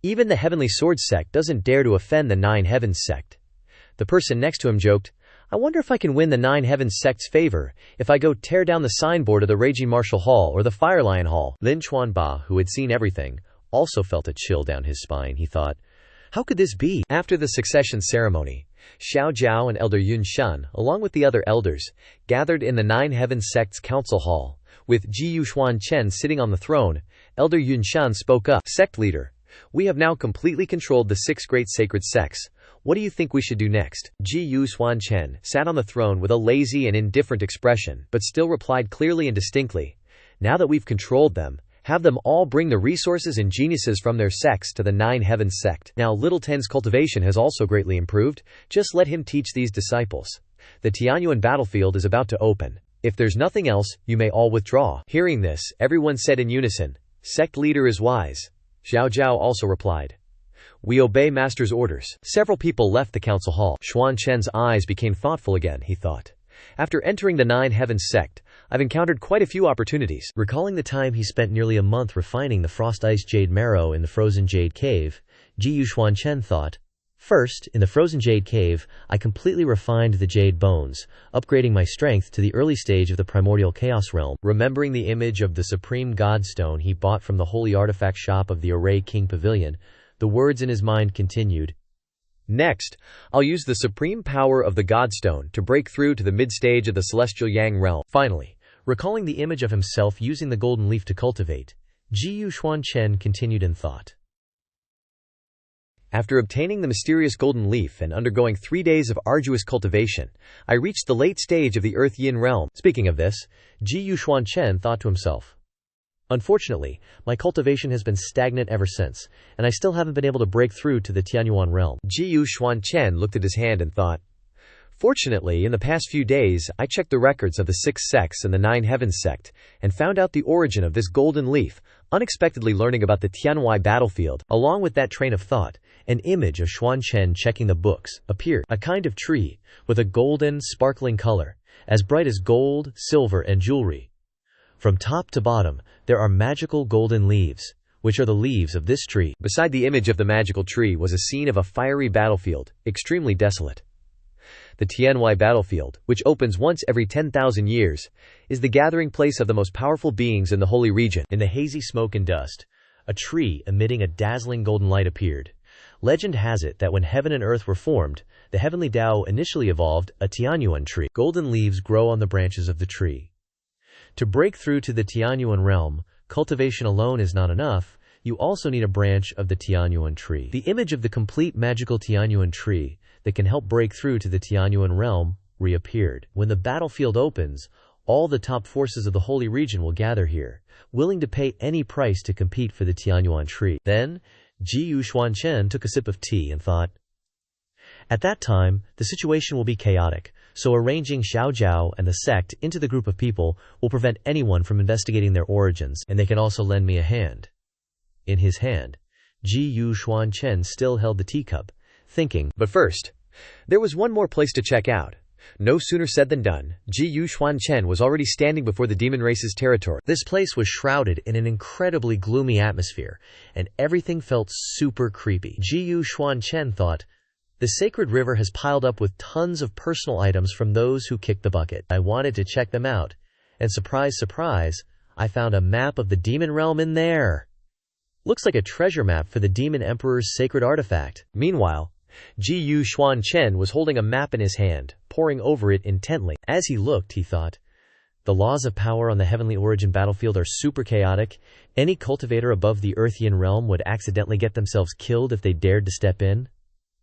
"Even the Heavenly Sword sect doesn't dare to offend the Nine Heavens sect." The person next to him joked, "I wonder if I can win the Nine Heavens sect's favor if I go tear down the signboard of the Raging Martial Hall or the Fire Lion Hall." Lin Chuanba, who had seen everything, also felt a chill down his spine. He thought, how could this be? After the succession ceremony, Xiao Zhao and Elder Yun Shan, along with the other elders, gathered in the Nine Heavens sect's council hall. With Xuan Chen sitting on the throne, Elder Yun Shan spoke up. "Sect leader, we have now completely controlled the 6 great sacred sects. What do you think we should do next?" Xuan Chen sat on the throne with a lazy and indifferent expression, but still replied clearly and distinctly, "Now that we've controlled them, have them all bring the resources and geniuses from their sects to the Nine Heavens sect. Now Little Ten's cultivation has also greatly improved. Just let him teach these disciples. The Tianyuan battlefield is about to open. If there's nothing else, you may all withdraw." Hearing this, everyone said in unison, "Sect leader is wise." Xiao Zhao also replied. We obey master's orders. Several people left the council hall. Xuan Chen's eyes became thoughtful again, he thought. After entering the Nine Heavens sect, I've encountered quite a few opportunities. Recalling the time he spent nearly a month refining the frost ice jade marrow in the frozen jade cave, Xuan Chen thought, first, in the frozen jade cave, I completely refined the jade bones, upgrading my strength to the early stage of the primordial chaos realm. Remembering the image of the supreme godstone he bought from the holy artifact shop of the Array King Pavilion, the words in his mind continued. Next, I'll use the supreme power of the godstone to break through to the mid-stage of the celestial yang realm. Finally, recalling the image of himself using the golden leaf to cultivate, Xuan Chen continued in thought. After obtaining the mysterious golden leaf and undergoing 3 days of arduous cultivation, I reached the late stage of the Earth Yin realm. Speaking of this, Xuan Chen thought to himself, unfortunately, my cultivation has been stagnant ever since, and I still haven't been able to break through to the Tianyuan realm. Xuan Chen looked at his hand and thought, fortunately, in the past few days, I checked the records of the 6 sects and the Nine Heavens sect, and found out the origin of this golden leaf, unexpectedly learning about the Tianwai battlefield. Along with that train of thought, an image of Xuan Chen checking the books appeared, a kind of tree, with a golden, sparkling color, as bright as gold, silver, and jewelry. From top to bottom, there are magical golden leaves, which are the leaves of this tree. Beside the image of the magical tree was a scene of a fiery battlefield, extremely desolate. The Tianwai battlefield, which opens once every 10,000 years, is the gathering place of the most powerful beings in the holy region. In the hazy smoke and dust, a tree emitting a dazzling golden light appeared. Legend has it that when heaven and earth were formed, the heavenly Tao initially evolved a Tianyuan tree. Golden leaves grow on the branches of the tree. To break through to the Tianyuan realm, cultivation alone is not enough, you also need a branch of the Tianyuan tree. The image of the complete magical Tianyuan tree that can help break through to the Tianyuan realm reappeared. When the battlefield opens, all the top forces of the holy region will gather here, willing to pay any price to compete for the Tianyuan tree. Then, Xuan Chen took a sip of tea and thought, at that time, the situation will be chaotic, so arranging Xiao Jiao and the sect into the group of people will prevent anyone from investigating their origins, and they can also lend me a hand. In his hand, Xuan Chen still held the teacup, thinking, but first, there was one more place to check out. No sooner said than done, Xuan Chen was already standing before the demon race's territory. This place was shrouded in an incredibly gloomy atmosphere, and everything felt super creepy. Xuan Chen thought, the sacred river has piled up with tons of personal items from those who kicked the bucket. I wanted to check them out, and surprise, surprise, I found a map of the demon realm in there. Looks like a treasure map for the demon emperor's sacred artifact. Meanwhile, Xuan Chen was holding a map in his hand, poring over it intently. As he looked, he thought, the laws of power on the heavenly origin battlefield are super chaotic. Any cultivator above the Earthian realm would accidentally get themselves killed if they dared to step in.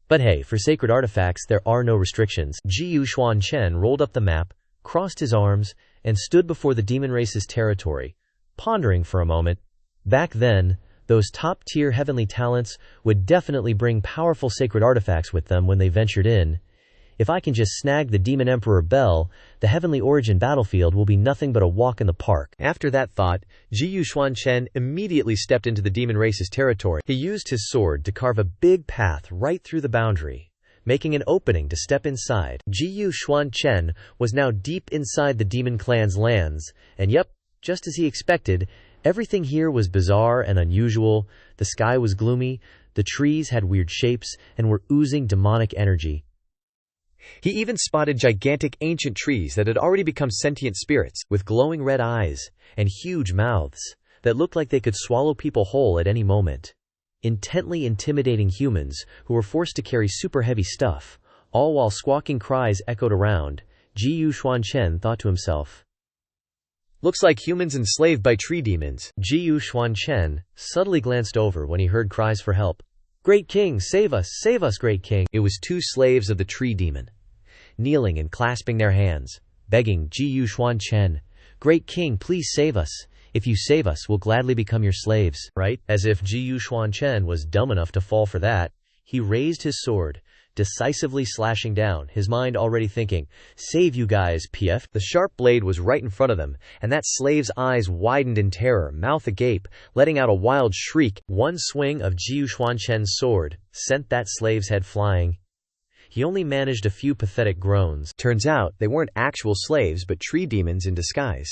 But hey, for sacred artifacts, there are no restrictions. Xuan Chen rolled up the map, crossed his arms, and stood before the demon race's territory, pondering for a moment. Back then, those top-tier heavenly talents would definitely bring powerful sacred artifacts with them when they ventured in. If I can just snag the Demon Emperor Bell, the heavenly origin battlefield will be nothing but a walk in the park. After that thought, Xuan Chen immediately stepped into the demon race's territory. He used his sword to carve a big path right through the boundary, making an opening to step inside. Xuan Chen was now deep inside the demon clan's lands, and yep, just as he expected, everything here was bizarre and unusual. The sky was gloomy, the trees had weird shapes, and were oozing demonic energy. He even spotted gigantic ancient trees that had already become sentient spirits, with glowing red eyes and huge mouths that looked like they could swallow people whole at any moment. Intently intimidating humans who were forced to carry super heavy stuff, all while squawking cries echoed around. Xuan Chen thought to himself, looks like humans enslaved by tree demons. Xuan Chen subtly glanced over when he heard cries for help. Great King, save us, great King. It was 2 slaves of the tree demon, kneeling and clasping their hands, begging Xuan Chen, Great King, please save us. If you save us, we'll gladly become your slaves. Right? As if Xuan Chen was dumb enough to fall for that, he raised his sword, decisively slashing down, his mind already thinking, "Save you guys, PF." The sharp blade was right in front of them, and that slave's eyes widened in terror, mouth agape, letting out a wild shriek. One swing of Xuan Chen's sword sent that slave's head flying. He only managed a few pathetic groans. Turns out they weren't actual slaves but tree demons in disguise.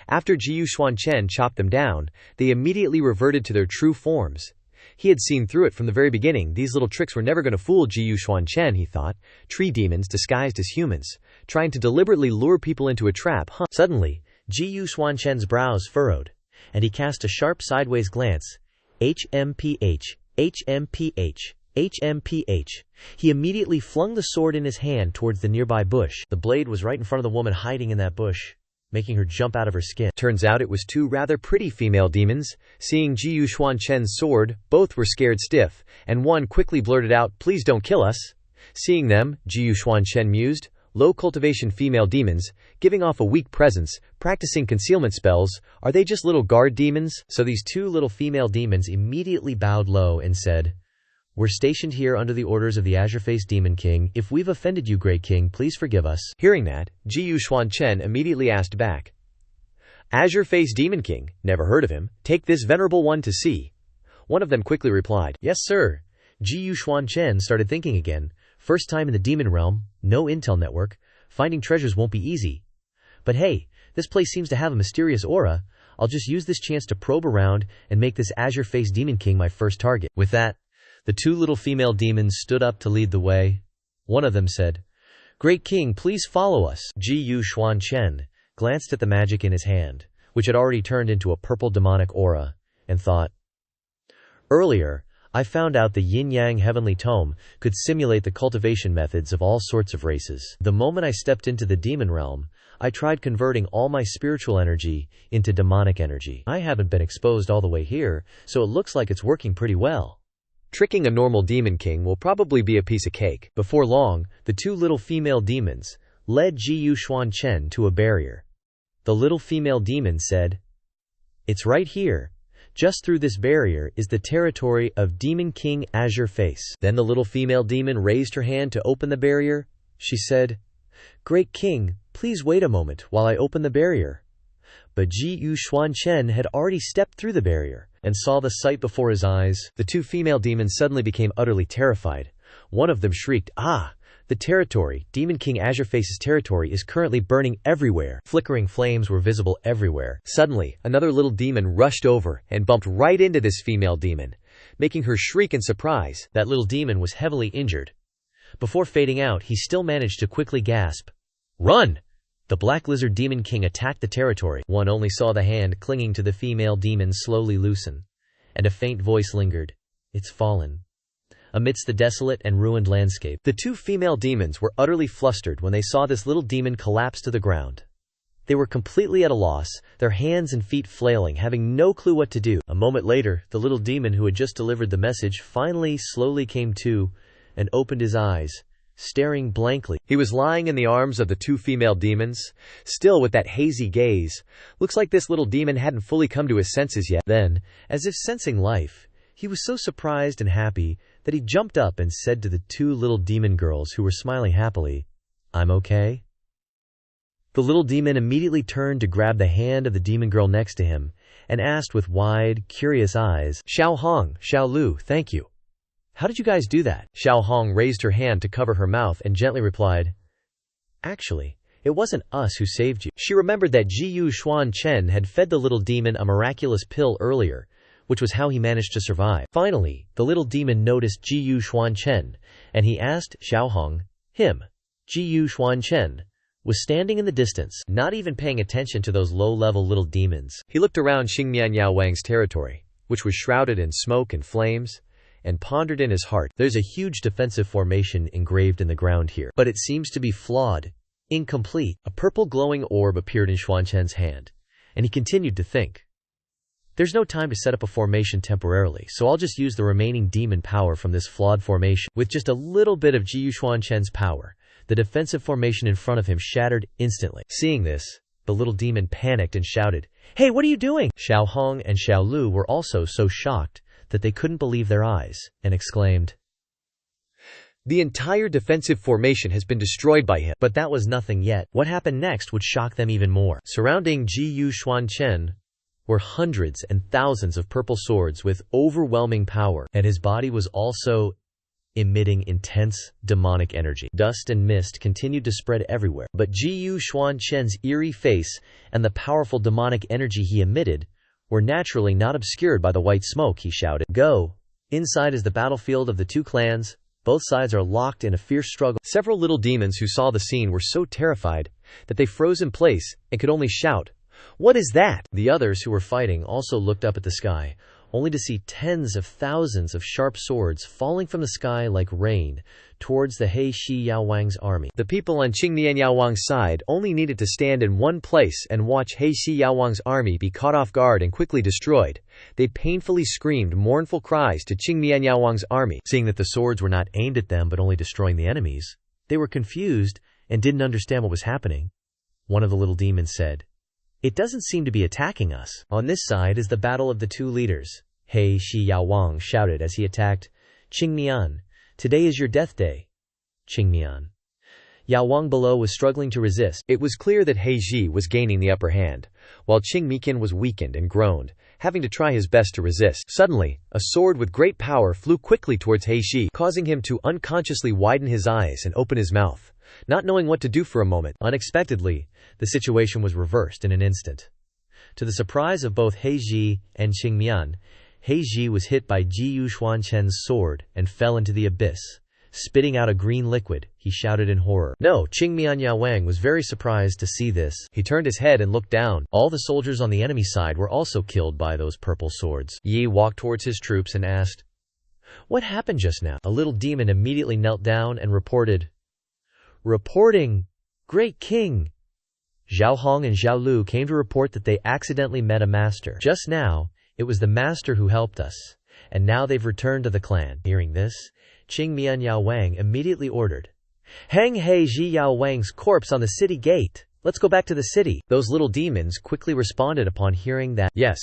After Xuan Chen chopped them down, they immediately reverted to their true forms. He had seen through it from the very beginning. These little tricks were never going to fool Xuan Chen, he thought. Tree demons disguised as humans, trying to deliberately lure people into a trap. Suddenly, Xuan Chen's brows furrowed, and he cast a sharp sideways glance. HMPH, HMPH. HMPH. He immediately flung the sword in his hand towards the nearby bush. The blade was right in front of the woman hiding in that bush, making her jump out of her skin. Turns out it was two rather pretty female demons. Seeing Xuan Chen's sword, both were scared stiff, and one quickly blurted out, "Please don't kill us." Seeing them, Xuan Chen mused, "Low cultivation female demons, giving off a weak presence, practicing concealment spells. Are they just little guard demons?" So these two little female demons immediately bowed low and said, "We're stationed here under the orders of the Azure-faced Demon King. If we've offended you, Great King, please forgive us." Hearing that, Xuan Chen immediately asked back, "Azure-faced Demon King? Never heard of him. Take this venerable one to see." One of them quickly replied, "Yes, sir." Xuan Chen started thinking again. First time in the demon realm, no intel network. Finding treasures won't be easy. But hey, this place seems to have a mysterious aura. I'll just use this chance to probe around and make this Azure-faced Demon King my first target. With that, the two little female demons stood up to lead the way. One of them said, "Great King, please follow us." Xuan Chen glanced at the magic in his hand, which had already turned into a purple demonic aura, and thought, "Earlier, I found out the yin-yang heavenly tome could simulate the cultivation methods of all sorts of races. The moment I stepped into the demon realm, I tried converting all my spiritual energy into demonic energy. I haven't been exposed all the way here, so it looks like it's working pretty well. Tricking a normal demon king will probably be a piece of cake." Before long, the two little female demons led Xuan Chen to a barrier. The little female demon said, "It's right here. Just through this barrier is the territory of Demon King Azure Face." Then the little female demon raised her hand to open the barrier. She said, "Great King, please wait a moment while I open the barrier." But Xuan Chen had already stepped through the barrier and saw the sight before his eyes. The two female demons suddenly became utterly terrified. One of them shrieked, "Ah! The territory, Demon King Azure Face's territory, is currently burning everywhere." Flickering flames were visible everywhere. Suddenly, another little demon rushed over and bumped right into this female demon, making her shriek in surprise. That little demon was heavily injured. Before fading out, he still managed to quickly gasp, "Run!" The Black Lizard Demon King attacked the territory. One only saw the hand clinging to the female demon slowly loosen, and a faint voice lingered, "It's fallen." Amidst the desolate and ruined landscape, the two female demons were utterly flustered when they saw this little demon collapse to the ground. They were completely at a loss, their hands and feet flailing, having no clue what to do. A moment later, the little demon who had just delivered the message finally slowly came to and opened his eyes, staring blankly. He was lying in the arms of the two female demons, still with that hazy gaze. Looks like this little demon hadn't fully come to his senses yet. Then, as if sensing life, he was so surprised and happy that he jumped up and said to the two little demon girls who were smiling happily, "I'm okay." The little demon immediately turned to grab the hand of the demon girl next to him and asked with wide, curious eyes, "Xiao Hong, Xiao Lu, thank you. How did you guys do that?" Xiao Hong raised her hand to cover her mouth and gently replied, "Actually, it wasn't us who saved you." She remembered that Xuan Chen had fed the little demon a miraculous pill earlier, which was how he managed to survive. Finally, the little demon noticed Xuan Chen, and he asked Xiao Hong, him. Xuan Chen was standing in the distance, not even paying attention to those low-level little demons. He looked around Xingmian Yao Wang's territory, which was shrouded in smoke and flames, and pondered in his heart, "There's a huge defensive formation engraved in the ground here, but it seems to be flawed, incomplete." A purple glowing orb appeared in Xuan Chen's hand, and he continued to think, "There's no time to set up a formation temporarily, so I'll just use the remaining demon power from this flawed formation." With just a little bit of Xuan Chen's power, the defensive formation in front of him shattered instantly. Seeing this, the little demon panicked and shouted, "Hey, what are you doing?" Xiao Hong and Xiao Lu were also so shocked that they couldn't believe their eyes, and exclaimed, The entire defensive formation has been destroyed by him. But that was nothing yet. What happened next would shock them even more. Surrounding Xuan Chen were hundreds and thousands of purple swords with overwhelming power, and his body was also emitting intense demonic energy. Dust and mist continued to spread everywhere, but Xuan Chen's eerie face and the powerful demonic energy he emitted were naturally not obscured by the white smoke. He shouted, "Go! Inside is the battlefield of the two clans. Both sides are locked in a fierce struggle." Several little demons who saw the scene were so terrified that they froze in place and could only shout, "What is that?" The others who were fighting also looked up at the sky, only to see tens of thousands of sharp swords falling from the sky like rain towards the He Shi Yaowang's army. The people on Qingmian Yaowang's side only needed to stand in one place and watch He Shi Yaowang's army be caught off guard and quickly destroyed. They painfully screamed mournful cries to Qingmian Yaowang's army. Seeing that the swords were not aimed at them but only destroying the enemies, they were confused and didn't understand what was happening. One of the little demons said, "It doesn't seem to be attacking us." On this side is the battle of the two leaders, He Shi Yaowang shouted as he attacked Qingmian. "Today is your death day, Qingmian." Yaowang below was struggling to resist. It was clear that He Ji was gaining the upper hand, while Qingmian was weakened and groaned, having to try his best to resist. Suddenly, a sword with great power flew quickly towards He Ji, causing him to unconsciously widen his eyes and open his mouth, not knowing what to do for a moment. Unexpectedly, the situation was reversed in an instant. To the surprise of both He Ji and Qingmian, He Ji was hit by Xuan Chen's sword and fell into the abyss, spitting out a green liquid. He shouted in horror. No, Qingmian Yaowang was very surprised to see this. He turned his head and looked down. All the soldiers on the enemy side were also killed by those purple swords. Yi walked towards his troops and asked, "What happened just now?" A little demon immediately knelt down and reported, "Reporting, Great King. Zhao Hong and Zhao Lu came to report that they accidentally met a master. Just now, it was the master who helped us, and now they've returned to the clan." Hearing this, Qingmian Yaowang immediately ordered, "Hang He Ji Yaowang's corpse on the city gate. Let's go back to the city." Those little demons quickly responded upon hearing that, yes,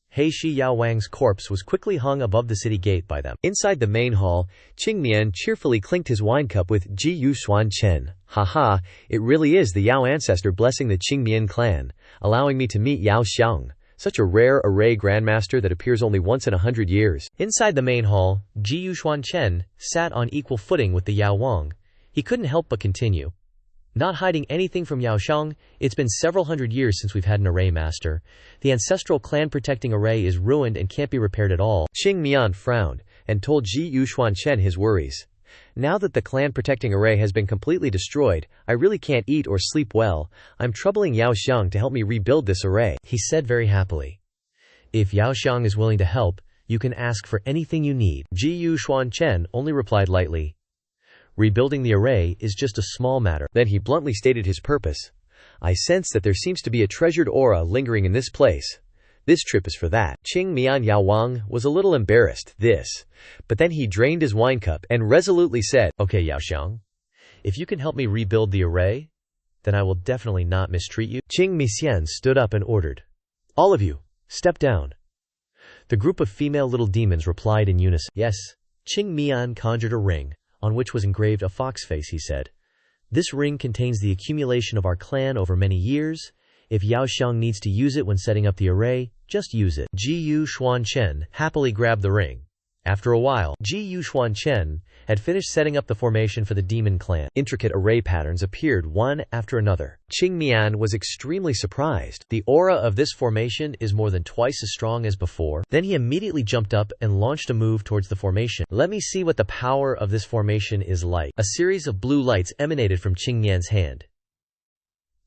He Shi Yaowang's corpse was quickly hung above the city gate by them. Inside the main hall, Qingmian cheerfully clinked his wine cup with Xuan Chen. "Haha, it really is the Yao ancestor blessing the Qingmian clan, allowing me to meet Yao Xiang, such a rare array grandmaster that appears only once in 100 years. Inside the main hall, Xuan Chen sat on equal footing with the Yaowang. He couldn't help but continue. Not hiding anything from Yao Xiang, it's been several hundred years since we've had an array master. The ancestral clan-protecting array is ruined and can't be repaired at all. Qingmian frowned and told Xuan Chen his worries. "Now that the clan-protecting array has been completely destroyed, I really can't eat or sleep well. I'm troubling Yao Xiang to help me rebuild this array," he said very happily. "If Yao Xiang is willing to help, you can ask for anything you need." Xuan Chen only replied lightly, "Rebuilding the array is just a small matter." Then he bluntly stated his purpose. "I sense that there seems to be a treasured aura lingering in this place. This trip is for that." Qingmian Yaowang was a little embarrassed, but then he drained his wine cup and resolutely said, "Okay, Yao Xiang, if you can help me rebuild the array, then I will definitely not mistreat you." Qingmian stood up and ordered, "All of you, step down." The group of female little demons replied in unison, "Yes." Qingmian conjured a ring, on which was engraved a fox face. He said, "This ring contains the accumulation of our clan over many years. If Yao Xiang needs to use it when setting up the array, just use it." Xuan Chen happily grabbed the ring. After a while, Xuan Chen had finished setting up the formation for the demon clan. Intricate array patterns appeared one after another. Qingmian was extremely surprised. The aura of this formation is more than twice as strong as before. Then he immediately jumped up and launched a move towards the formation. Let me see what the power of this formation is like. A series of blue lights emanated from Qingmian's hand.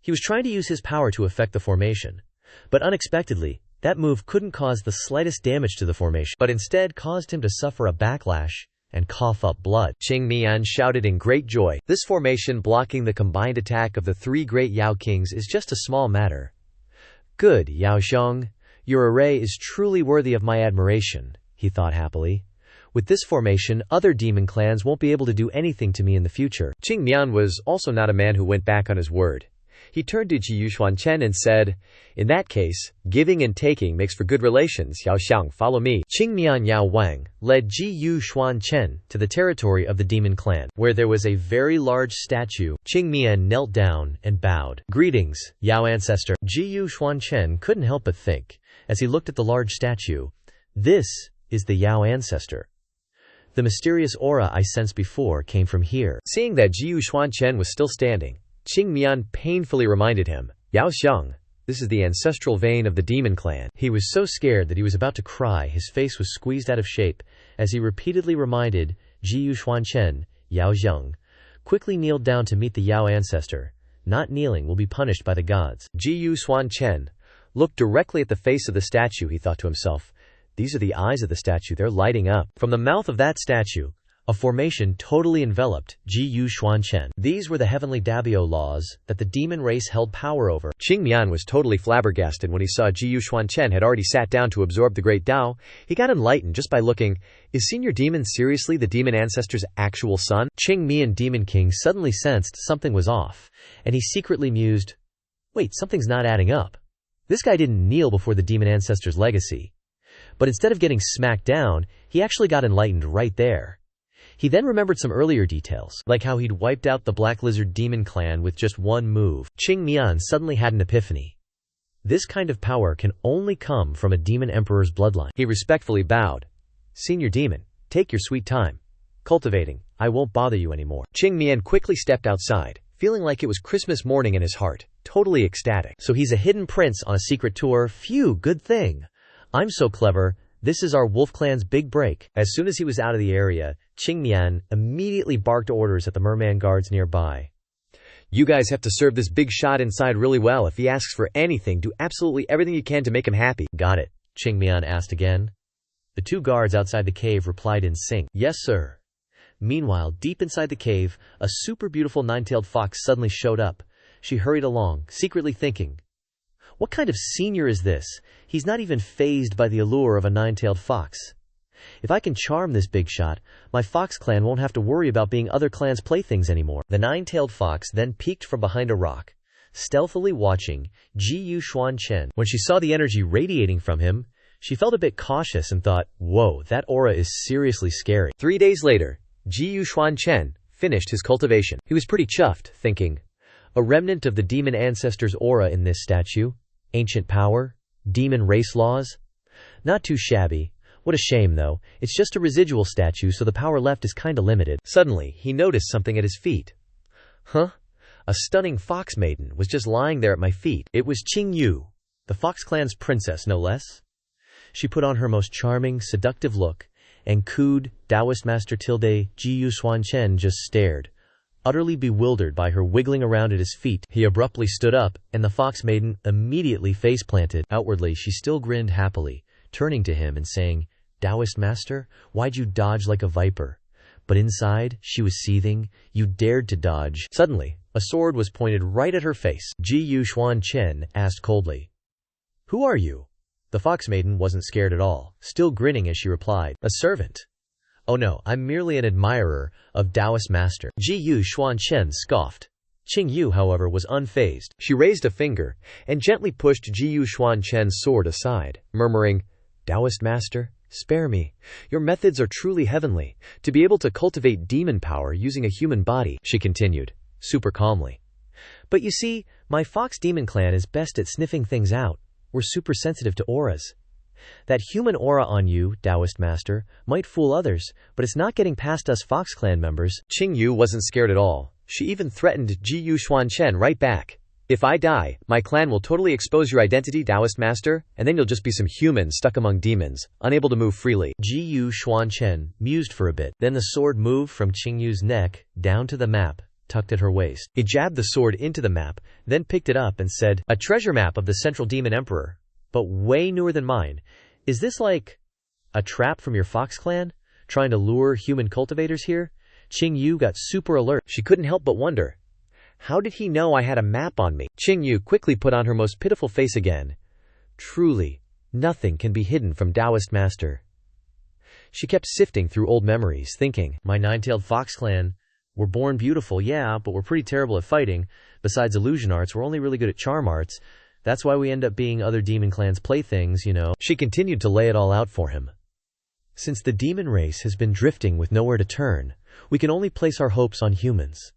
He was trying to use his power to affect the formation, but unexpectedly, that move couldn't cause the slightest damage to the formation, but instead caused him to suffer a backlash and cough up blood. Qingmian shouted in great joy, "This formation blocking the combined attack of the three great Yao kings is just a small matter. Good, Yao Xiang, your array is truly worthy of my admiration," he thought happily. "With this formation, other demon clans won't be able to do anything to me in the future." Qingmian was also not a man who went back on his word. He turned to Xuan Chen and said, "In that case, giving and taking makes for good relations. Yao Xiang, follow me." Qingmian Yao Wang led Xuan Chen to the territory of the demon clan, where there was a very large statue. Qingmian knelt down and bowed. "Greetings, Yao ancestor." Xuan Chen couldn't help but think, as he looked at the large statue, "This is the Yao ancestor. The mysterious aura I sensed before came from here." Seeing that Xuan Chen was still standing, Qingmian painfully reminded him, "Yao Xiang, this is the ancestral vein of the demon clan." He was so scared that he was about to cry. His face was squeezed out of shape as he repeatedly reminded Xuan Chen, "Yao Xiang, quickly kneel down to meet the Yao ancestor. Not kneeling will be punished by the gods." Xuan Chen looked directly at the face of the statue. He thought to himself, "These are the eyes of the statue, they're lighting up." From the mouth of that statue, a formation totally enveloped Xuan Chen. These were the heavenly Dabio laws that the demon race held power over. Qingmian was totally flabbergasted when he saw Xuan Chen had already sat down to absorb the great Tao. He got enlightened just by looking. Is Senior Demon seriously the demon ancestor's actual son? Qingmian Demon King suddenly sensed something was off, and he secretly mused, "Wait, something's not adding up. This guy didn't kneel before the demon ancestor's legacy." But instead of getting smacked down, he actually got enlightened right there. He then remembered some earlier details, like how he'd wiped out the Black Lizard Demon Clan with just one move. Qingmian suddenly had an epiphany. This kind of power can only come from a demon emperor's bloodline. He respectfully bowed. "Senior Demon, take your sweet time. Cultivating, I won't bother you anymore." Qingmian quickly stepped outside, feeling like it was Christmas morning in his heart, totally ecstatic. So he's a hidden prince on a secret tour. Phew, good thing. I'm so clever. This is our Wolf Clan's big break. As soon as he was out of the area, Qingmian immediately barked orders at the merman guards nearby. "You guys have to serve this big shot inside really well. If he asks for anything, do absolutely everything you can to make him happy." "Got it?" Qingmian asked again. The two guards outside the cave replied in sync, "Yes, sir." Meanwhile, deep inside the cave, a super beautiful nine-tailed fox suddenly showed up. She hurried along, secretly thinking, "What kind of senior is this? He's not even fazed by the allure of a nine-tailed fox. If I can charm this big shot, my fox clan won't have to worry about being other clans' playthings anymore." The nine-tailed fox then peeked from behind a rock, stealthily watching Xuan Chen. When she saw the energy radiating from him, she felt a bit cautious and thought, "Whoa, that aura is seriously scary." 3 days later, Xuan Chen finished his cultivation. He was pretty chuffed, thinking, a remnant of the demon ancestor's aura in this statue? Ancient power? Demon race laws? Not too shabby. What a shame though, it's just a residual statue, so the power left is kinda limited. Suddenly, he noticed something at his feet. Huh? A stunning fox maiden was just lying there at my feet. It was Qing Yu, the Fox Clan's princess, no less. She put on her most charming, seductive look, and cooed, Taoist Master tilde Xuan Chen just stared, utterly bewildered by her wiggling around at his feet. He abruptly stood up, and the fox maiden immediately face-planted. Outwardly, she still grinned happily, turning to him and saying, "Taoist Master, why'd you dodge like a viper?" But inside, she was seething. "You dared to dodge." Suddenly, a sword was pointed right at her face. Xuan Chen asked coldly, "Who are you?" The fox maiden wasn't scared at all, still grinning as she replied, "A servant." "Oh no, I'm merely an admirer of Taoist Master." Xuan Chen scoffed. Qing Yu, however, was unfazed. She raised a finger and gently pushed Xuan Chen's sword aside, murmuring, "Taoist Master, spare me. Your methods are truly heavenly. To be able to cultivate demon power using a human body," she continued, super calmly. "But you see, my Fox Demon Clan is best at sniffing things out. We're super sensitive to auras. That human aura on you, Taoist Master, might fool others, but it's not getting past us Fox Clan members." Qing Yu wasn't scared at all. She even threatened Xuan Chen right back. "If I die, my clan will totally expose your identity, Taoist Master, and then you'll just be some human stuck among demons, unable to move freely." Xuan Chen mused for a bit. Then the sword moved from Qing Yu's neck down to the map, tucked at her waist. He jabbed the sword into the map, then picked it up and said, "A treasure map of the Central Demon Emperor, but way newer than mine. Is this like a trap from your Fox Clan? Trying to lure human cultivators here?" Qing Yu got super alert. She couldn't help but wonder, how did he know I had a map on me? Qing Yu quickly put on her most pitiful face again. Truly, nothing can be hidden from Taoist Master. She kept sifting through old memories, thinking, my nine-tailed Fox Clan, We're born beautiful, yeah, but we're pretty terrible at fighting. Besides illusion arts, we're only really good at charm arts. That's why we end up being other demon clans' playthings, you know." She continued to lay it all out for him. "Since the demon race has been drifting with nowhere to turn, we can only place our hopes on humans.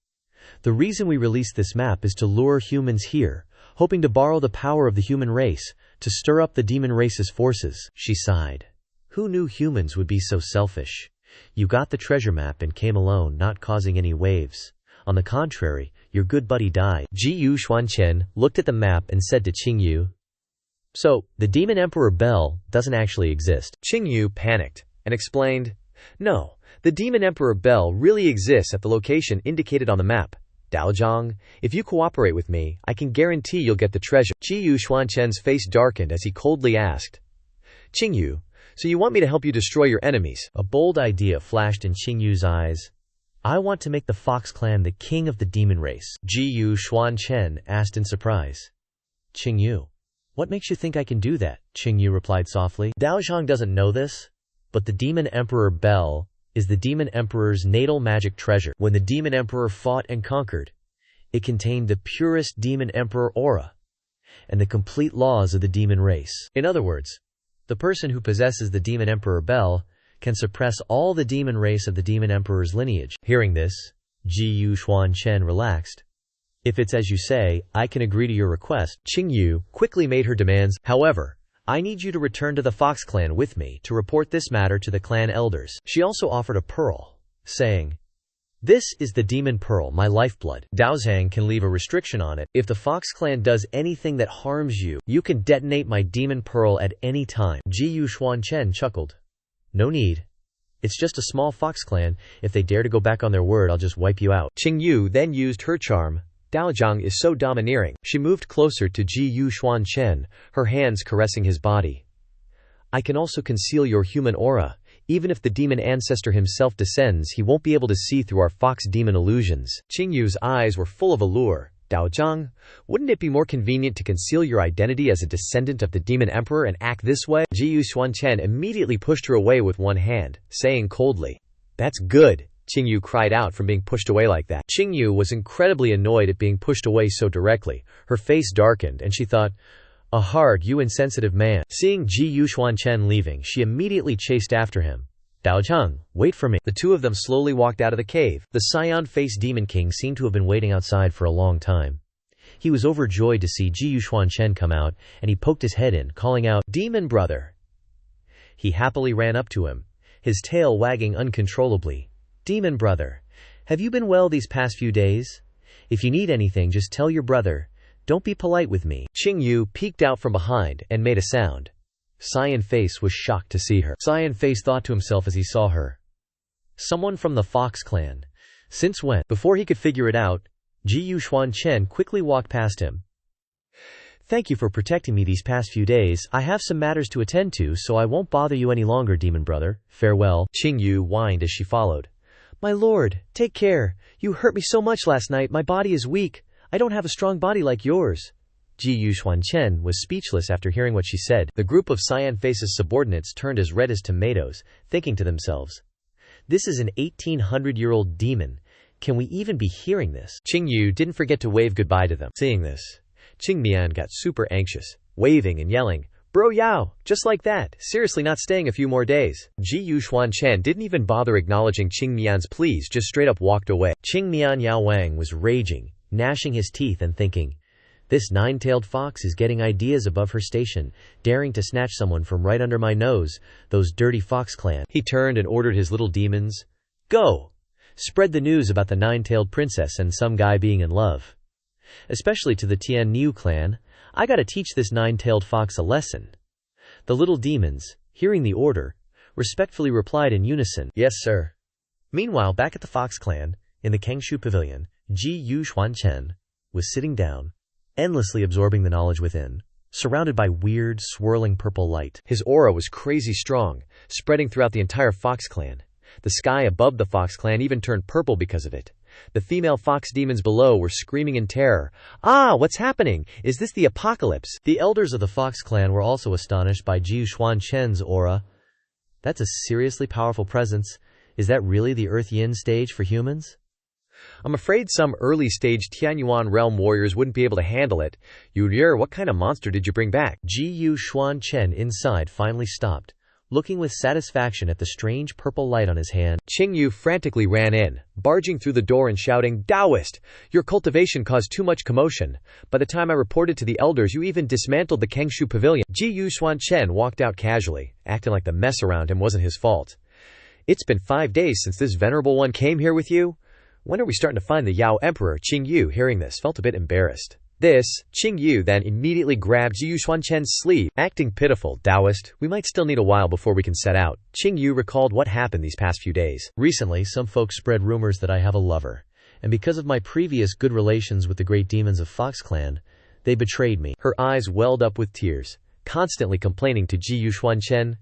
The reason we released this map is to lure humans here, hoping to borrow the power of the human race, to stir up the demon race's forces." She sighed. "Who knew humans would be so selfish? You got the treasure map and came alone, not causing any waves. On the contrary, your good buddy died." Xuan Chen looked at the map and said to Qingyu, "So, the Demon Emperor Bell doesn't actually exist." Qingyu panicked and explained, "No, the Demon Emperor Bell really exists at the location indicated on the map. Daozhang, if you cooperate with me, I can guarantee you'll get the treasure." Xuan Chen's face darkened as he coldly asked, "Qingyu, so you want me to help you destroy your enemies?" A bold idea flashed in Qingyu's eyes. "I want to make the Fox clan the king of the demon race." Xuan Chen asked in surprise. "Qingyu, what makes you think I can do that?" Qingyu replied softly. "Daozhang doesn't know this, but the Demon Emperor Bell is the Demon Emperor's natal magic treasure. When the Demon Emperor fought and conquered, it contained the purest Demon Emperor aura and the complete laws of the demon race. In other words, the person who possesses the Demon Emperor Bell can suppress all the demon race of the Demon Emperor's lineage." Hearing this, Xuan Chen relaxed. "If it's as you say, I can agree to your request." Qingyu quickly made her demands. "However, I need you to return to the Fox clan with me to report this matter to the clan elders." She also offered a pearl, saying, "This is the demon pearl, my lifeblood. Daozhang can leave a restriction on it. If the Fox clan does anything that harms you, you can detonate my demon pearl at any time." Xuan Chen chuckled. "No need. It's just a small Fox clan. If they dare to go back on their word, I'll just wipe you out." Qingyu then used her charm. Daozhang is so domineering. She moved closer to Xuan Chen, her hands caressing his body. "I can also conceal your human aura. Even if the demon ancestor himself descends, he won't be able to see through our fox demon illusions." Qingyu's eyes were full of allure. "Daozhang, wouldn't it be more convenient to conceal your identity as a descendant of the demon emperor and act this way?" Xuan Chen immediately pushed her away with one hand, saying coldly, "That's good." Qingyu cried out from being pushed away like that. Qingyu was incredibly annoyed at being pushed away so directly. Her face darkened, and she thought, "A hard, you insensitive man." Seeing Xuan Chen leaving, she immediately chased after him. "Daozhang, wait for me." The two of them slowly walked out of the cave. The cyan-faced Demon King seemed to have been waiting outside for a long time. He was overjoyed to see Xuan Chen come out, and he poked his head in, calling out, "Demon brother!" He happily ran up to him, his tail wagging uncontrollably. "Demon brother, have you been well these past few days? If you need anything, just tell your brother. Don't be polite with me." Qingyu peeked out from behind and made a sound. Cyan Face was shocked to see her. Cyan Face thought to himself as he saw her, "Someone from the Fox clan. Since when?" Before he could figure it out, Xuan Chen quickly walked past him. "Thank you for protecting me these past few days. I have some matters to attend to, so I won't bother you any longer, demon brother. Farewell." Qingyu whined as she followed. "My lord, take care. You hurt me so much last night. My body is weak. I don't have a strong body like yours." Xuan Chen was speechless after hearing what she said. The group of Cyan Face's subordinates turned as red as tomatoes, thinking to themselves, "This is an 1800-year-old demon. Can we even be hearing this?" Qingyu didn't forget to wave goodbye to them. Seeing this, Qingmian got super anxious, waving and yelling, "Bro Yao, just like that, seriously not staying a few more days." Xuan Chen didn't even bother acknowledging Qingmian's pleas, just straight up walked away. Qingmian Yao Wang was raging, gnashing his teeth and thinking, "This nine-tailed fox is getting ideas above her station, daring to snatch someone from right under my nose, those dirty Fox clan." He turned and ordered his little demons, "Go! Spread the news about the nine-tailed princess and some guy being in love. Especially to the Tian Niu clan. I gotta teach this nine-tailed fox a lesson." The little demons, hearing the order, respectfully replied in unison, "Yes, sir." Meanwhile, back at the Fox clan, in the Kengshu Pavilion, Xuan Chen was sitting down, endlessly absorbing the knowledge within, surrounded by weird, swirling purple light. His aura was crazy strong, spreading throughout the entire Fox clan. The sky above the Fox clan even turned purple because of it. The female fox demons below were screaming in terror. "Ah, what's happening? Is this the apocalypse?" The elders of the Fox clan were also astonished by Xuan Chen's aura. "That's a seriously powerful presence. Is that really the Earth Yin stage for humans?" I'm afraid some early-stage Tianyuan realm warriors wouldn't be able to handle it. Yudir, what kind of monster did you bring back? Xuan Chen inside finally stopped, looking with satisfaction at the strange purple light on his hand. Qingyu frantically ran in, barging through the door and shouting, "Taoist! Your cultivation caused too much commotion. By the time I reported to the elders, you even dismantled the Kengshu pavilion." Xuan Chen walked out casually, acting like the mess around him wasn't his fault. "It's been 5 days since this venerable one came here with you? When are we starting to find the Yao Emperor?" Qingyu, hearing this, felt a bit embarrassed. Qingyu then immediately grabbed Xuan Chen's sleeve, acting pitiful. "Taoist, we might still need a while before we can set out." Qingyu recalled what happened these past few days. "Recently, some folks spread rumors that I have a lover, and because of my previous good relations with the great demons of Fox Clan, they betrayed me." Her eyes welled up with tears, constantly complaining to Xuan Chen.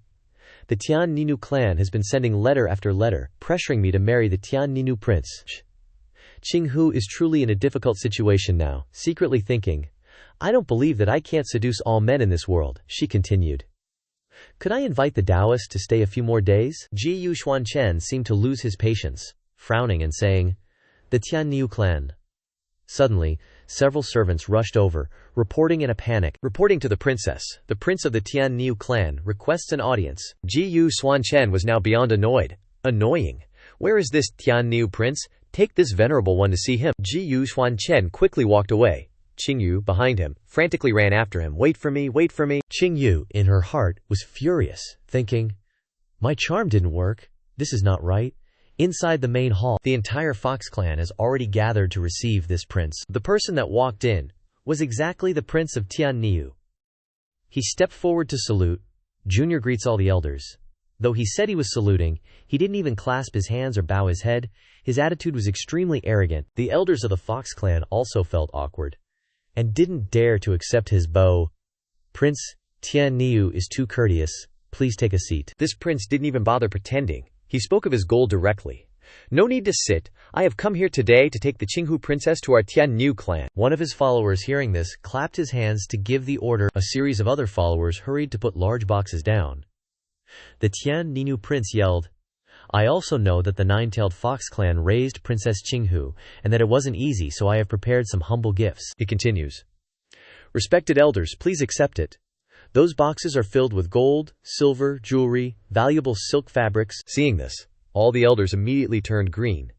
"The Tian Ninu clan has been sending letter after letter, pressuring me to marry the Tian Ninu prince. Qinghu is truly in a difficult situation now, secretly thinking, 'I don't believe that I can't seduce all men in this world,'" she continued. "Could I invite the Taoist to stay a few more days?" Xuan Chen seemed to lose his patience, frowning and saying, "The Tian Niu clan." Suddenly, several servants rushed over, reporting in a panic. "Reporting to the princess. The prince of the Tian Niu clan requests an audience." Xuan Chen was now beyond annoyed. "Annoying. Where is this Tian Niu prince? Take this venerable one to see him." Xuan Chen quickly walked away. Qingyu, behind him, frantically ran after him. Wait for me, wait for me." Qingyu, in her heart, was furious, thinking, "My charm didn't work. This is not right." Inside the main hall, the entire Fox clan has already gathered to receive this prince. The person that walked in was exactly the prince of Tian Niu. He stepped forward to salute. Junior greets all the elders. Though he said he was saluting, he didn't even clasp his hands or bow his head. His attitude was extremely arrogant. The elders of the Fox clan also felt awkward and didn't dare to accept his bow. "Prince, Tian Niu is too courteous. Please take a seat." This prince didn't even bother pretending. He spoke of his goal directly. "No need to sit. I have come here today to take the Qinghu princess to our Tian Niu clan." One of his followers, hearing this, clapped his hands to give the order. A series of other followers hurried to put large boxes down. The Tian Ninu prince yelled, "I also know that the nine-tailed Fox clan raised Princess Qinghu, and that it wasn't easy, so I have prepared some humble gifts." He continues, "Respected elders, please accept it. Those boxes are filled with gold, silver, jewelry, valuable silk fabrics." Seeing this, all the elders immediately turned green.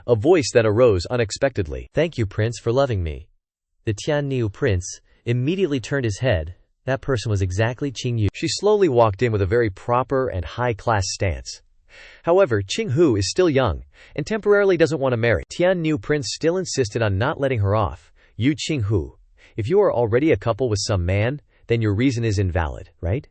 A voice then arose unexpectedly. "Thank you, Prince, for loving me." The Tian Niu prince immediately turned his head. That person was exactly Qingyu. She slowly walked in with a very proper and high-class stance. However, Qinghu is still young, and temporarily doesn't want to marry. Tian Niu prince still insisted on not letting her off. "You Qinghu, if you are already a couple with some man, then your reason is invalid, right?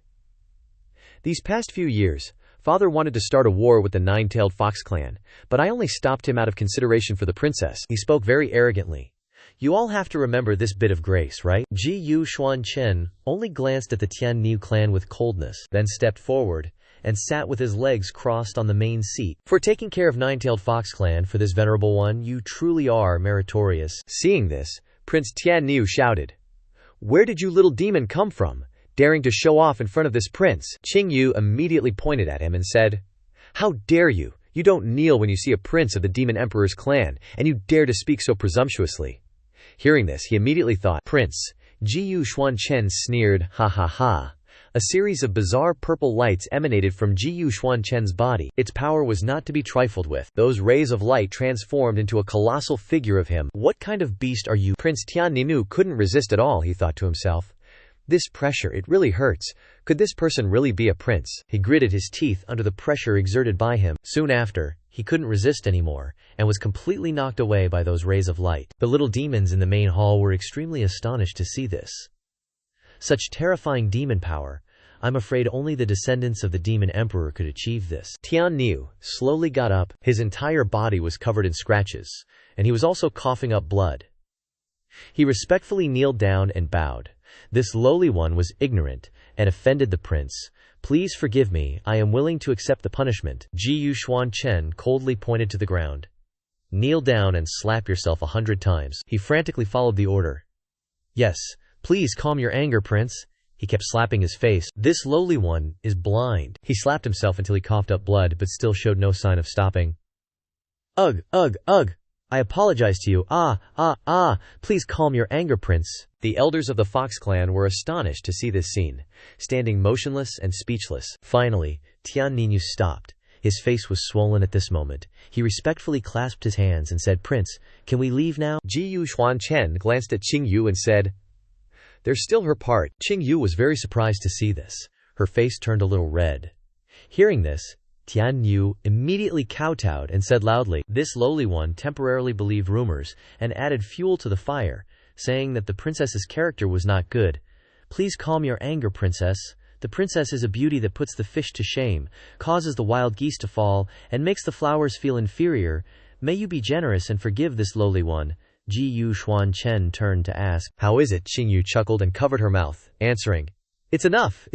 These past few years, father wanted to start a war with the nine-tailed Fox clan, but I only stopped him out of consideration for the princess." He spoke very arrogantly. "You all have to remember this bit of grace, right?" Xuan Chen only glanced at the Tian Niu clan with coldness, then stepped forward and sat with his legs crossed on the main seat. "For taking care of nine-tailed Fox clan for this venerable one, you truly are meritorious." Seeing this, Prince Tian Niu shouted, "Where did you little demon come from, daring to show off in front of this prince?" Qingyu immediately pointed at him and said, "How dare you? You don't kneel when you see a prince of the demon emperor's clan, and you dare to speak so presumptuously." Hearing this, he immediately thought, "Prince." Xuan Chen sneered, "Ha ha ha." A series of bizarre purple lights emanated from Xuan Chen's body. Its power was not to be trifled with. Those rays of light transformed into a colossal figure of him. "What kind of beast are you?" Prince Tian Ninu couldn't resist at all, he thought to himself. "This pressure, it really hurts. Could this person really be a prince?" He gritted his teeth under the pressure exerted by him. Soon after, he couldn't resist anymore, and was completely knocked away by those rays of light. The little demons in the main hall were extremely astonished to see this. Such terrifying demon power. I'm afraid only the descendants of the demon emperor could achieve this. Tian Niu slowly got up. His entire body was covered in scratches, and he was also coughing up blood. He respectfully kneeled down and bowed. This lowly one was ignorant and offended the prince. "Please forgive me, I am willing to accept the punishment." Xuan Chen coldly pointed to the ground. "Kneel down and slap yourself 100 times. He frantically followed the order. "Yes, please calm your anger, Prince." He kept slapping his face. "This lowly one is blind." He slapped himself until he coughed up blood but still showed no sign of stopping. "Ugh, ugh, ugh." I apologize to you. Please calm your anger, Prince. The elders of the Fox clan were astonished to see this scene, standing motionless and speechless. Finally, Tian Ninu stopped. His face was swollen at this moment. He respectfully clasped his hands and said, Prince, can we leave now? Xuan Chen glanced at Qing Yu and said, There's still her part. Qing Yu was very surprised to see this. Her face turned a little red. Hearing this, Tian Yu immediately kowtowed and said loudly, This lowly one temporarily believed rumors and added fuel to the fire, saying that the princess's character was not good. Please calm your anger, Princess. The princess is a beauty that puts the fish to shame, causes the wild geese to fall, and makes the flowers feel inferior. May you be generous and forgive this lowly one. Xuan Chen turned to ask, How is it? Qing Yu chuckled and covered her mouth, answering, It's enough,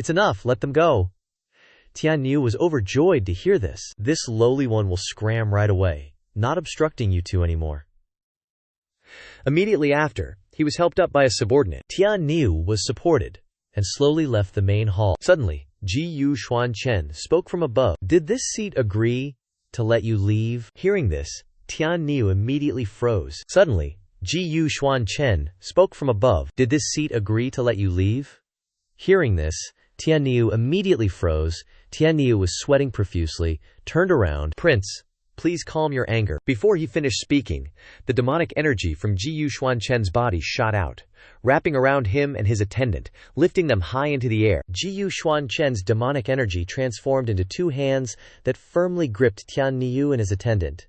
let them go. Tian Yu was overjoyed to hear this. This lowly one will scram right away, not obstructing you two anymore. Immediately after, he was helped up by a subordinate. Tian Yu was supported and slowly left the main hall. Suddenly, Xuan Chen spoke from above. Did this seat agree to let you leave? Hearing this, Tian Yu immediately froze. Suddenly, Xuan Chen spoke from above. Did this seat agree to let you leave? Hearing this, Tian Yu immediately froze. Tian Yu was sweating profusely, turned around. Prince, please calm your anger. Before he finished speaking, the demonic energy from Xuan Chen's body shot out, wrapping around him and his attendant, lifting them high into the air. Xuan Chen's demonic energy transformed into two hands that firmly gripped Tian Yu and his attendant.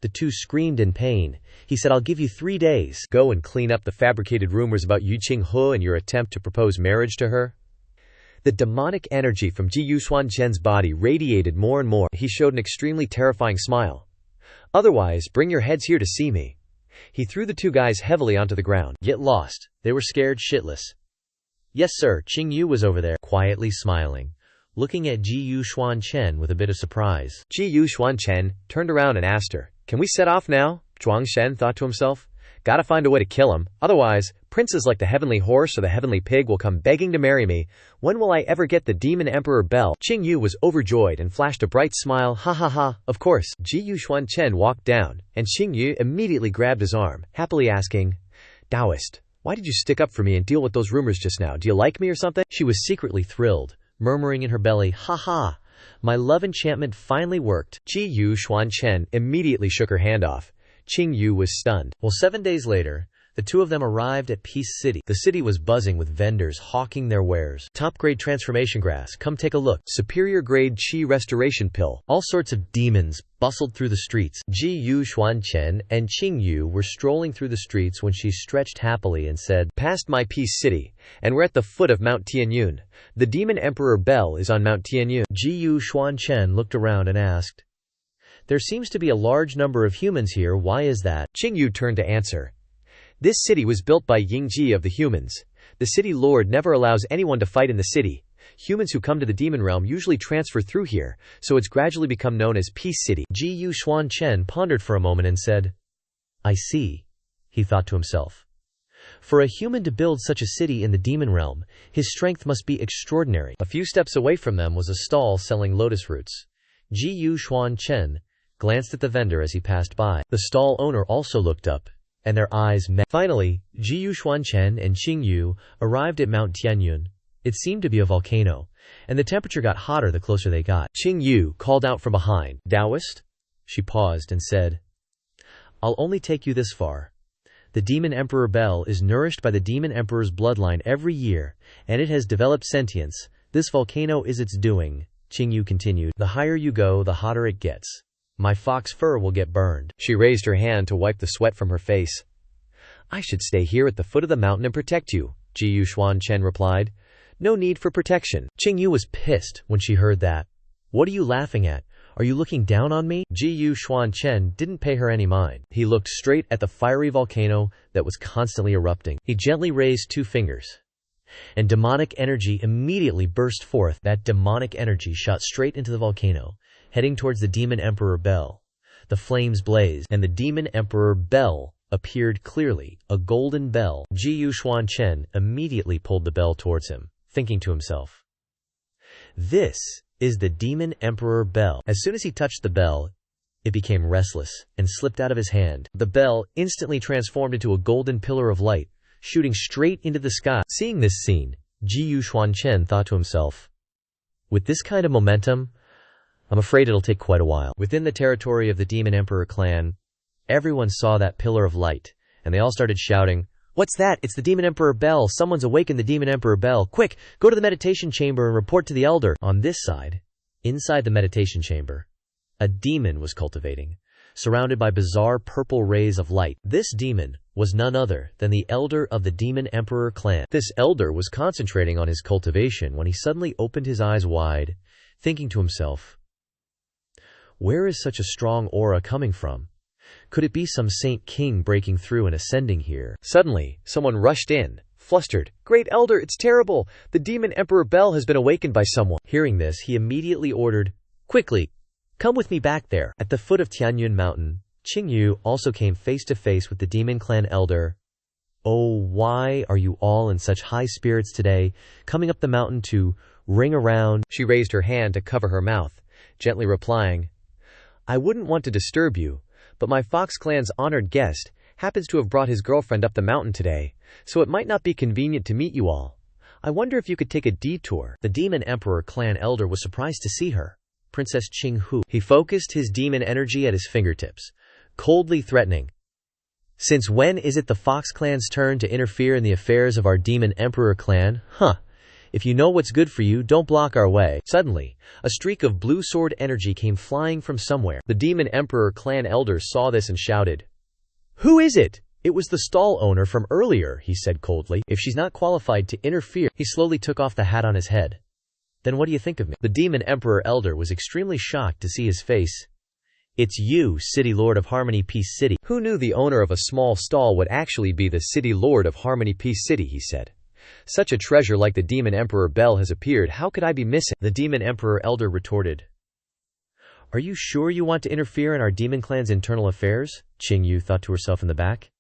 The two screamed in pain. He said, I'll give you 3 days. Go and clean up the fabricated rumors about Yu Qinghe and your attempt to propose marriage to her. The demonic energy from Xuan Chen's body radiated more and more. He showed an extremely terrifying smile. Otherwise, bring your heads here to see me. He threw the two guys heavily onto the ground. Get lost. They were scared shitless. Yes, sir. Qing Yu was over there, quietly smiling, looking at Xuan Chen with a bit of surprise. Xuan Chen turned around and asked her, Can we set off now? Zhuang Shen thought to himself. Gotta find a way to kill him. Otherwise, princes like the heavenly horse or the heavenly pig will come begging to marry me. When will I ever get the demon emperor bell? Qing Yu was overjoyed and flashed a bright smile. Ha ha ha. Of course. Xuan Chen walked down, and Qing Yu immediately grabbed his arm, happily asking, Taoist, why did you stick up for me and deal with those rumors just now? Do you like me or something? She was secretly thrilled, murmuring in her belly, Ha ha. My love enchantment finally worked. Xuan Chen immediately shook her hand off. Qing Yu was stunned. Well, 7 days later, the two of them arrived at Peace City. The city was buzzing with vendors hawking their wares. Top-grade transformation grass, come take a look. Superior-grade Qi restoration pill. All sorts of demons bustled through the streets. Xuan Chen and Qing Yu were strolling through the streets when she stretched happily and said, Past my Peace City, and we're at the foot of Mount Tianyun. The demon emperor Bell is on Mount Tianyun. Xuan Chen looked around and asked, There seems to be a large number of humans here. Why is that? Qing Yu turned to answer. This city was built by Yingji of the humans. The city lord never allows anyone to fight in the city. Humans who come to the demon realm usually transfer through here, so it's gradually become known as Peace City. Xuan Chen pondered for a moment and said, I see, he thought to himself. For a human to build such a city in the demon realm, his strength must be extraordinary. A few steps away from them was a stall selling lotus roots. Xuan Chen glanced at the vendor as he passed by. The stall owner also looked up, and their eyes met. Finally, Xuan Chen and Qing Yu arrived at Mount Tianyun. It seemed to be a volcano, and the temperature got hotter the closer they got. Qing Yu called out from behind, Taoist? She paused and said, I'll only take you this far. The demon emperor Bell is nourished by the demon emperor's bloodline every year, and it has developed sentience. This volcano is its doing, Qing Yu continued. The higher you go, the hotter it gets. My fox fur will get burned. She raised her hand to wipe the sweat from her face. I should stay here at the foot of the mountain and protect you, Xuan Chen replied. No need for protection. Qing Yu was pissed when she heard that. What are you laughing at? Are you looking down on me? Xuan Chen didn't pay her any mind. He looked straight at the fiery volcano that was constantly erupting. He gently raised 2 fingers, and demonic energy immediately burst forth. That demonic energy shot straight into the volcano, heading towards the demon emperor Bell. The flames blazed, and the demon emperor Bell appeared clearly, a golden bell. Xuan Chen immediately pulled the bell towards him, thinking to himself, This is the demon emperor Bell. As soon as he touched the bell, It became restless and slipped out of his hand. The bell instantly transformed into a golden pillar of light, shooting straight into the sky. Seeing this scene, Xuan Chen thought to himself, with this kind of momentum, I'm afraid it'll take quite a while. Within the territory of the Demon Emperor clan, everyone saw that pillar of light, and they all started shouting, "What's that? It's the Demon Emperor Bell! Someone's awakened the Demon Emperor Bell! Quick, go to the meditation chamber and report to the elder!" On this side, inside the meditation chamber, a demon was cultivating, surrounded by bizarre purple rays of light. This demon was none other than the elder of the Demon Emperor clan. This elder was concentrating on his cultivation when he suddenly opened his eyes wide, thinking to himself, where is such a strong aura coming from? Could it be some saint king breaking through and ascending here? Suddenly, someone rushed in, flustered. "Great elder, it's terrible! The Demon Emperor Bell has been awakened by someone." Hearing this, he immediately ordered, "Quickly, come with me back there." At the foot of Tianyun Mountain, Qingyu also came face to face with the Demon Clan elder. "Oh, why are you all in such high spirits today, coming up the mountain to ring around?" She raised her hand to cover her mouth, gently replying, "I wouldn't want to disturb you, but my Fox Clan's honored guest happens to have brought his girlfriend up the mountain today, so it might not be convenient to meet you all. I wonder if you could take a detour." The Demon Emperor clan elder was surprised to see her, Princess Qing Hu. He focused his demon energy at his fingertips, coldly threatening, "Since when is it the Fox Clan's turn to interfere in the affairs of our Demon Emperor clan? Huh. If you know what's good for you, don't block our way." Suddenly, a streak of blue sword energy came flying from somewhere. The Demon Emperor clan elder saw this and shouted, "Who is it?" "It was the stall owner from earlier," he said coldly. "If she's not qualified to interfere." He slowly took off the hat on his head. "Then what do you think of me?" The Demon Emperor elder was extremely shocked to see his face. "It's you, City Lord of Harmony Peace City." Who knew the owner of a small stall would actually be the City Lord of Harmony Peace City, he said. "Such a treasure like the Demon Emperor Bell has appeared, how could I be missing?" The Demon Emperor elder retorted, "Are you sure you want to interfere in our demon clan's internal affairs?" Qingyu thought to herself in the back.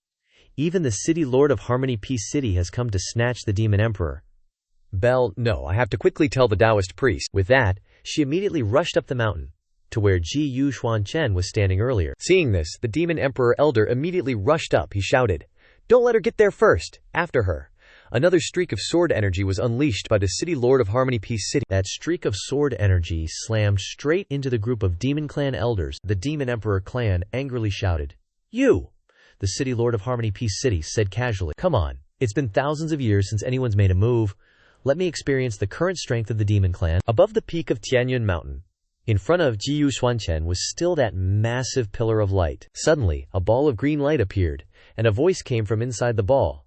"Even the City Lord of Harmony Peace City has come to snatch the Demon Emperor Bell. No, I have to quickly tell the Taoist priest." With that, she immediately rushed up the mountain, to where Xuan Chen was standing earlier. Seeing this, the Demon Emperor elder immediately rushed up. He shouted, "Don't let her get there first! After her!" Another streak of sword energy was unleashed by the City Lord of Harmony Peace City. That streak of sword energy slammed straight into the group of Demon Clan elders. The Demon Emperor clan angrily shouted, "You!" The City Lord of Harmony Peace City said casually, "Come on, it's been thousands of years since anyone's made a move. Let me experience the current strength of the Demon Clan." Above the peak of Tianyun Mountain, in front of Xuan Chen was still that massive pillar of light. Suddenly, a ball of green light appeared, and a voice came from inside the ball.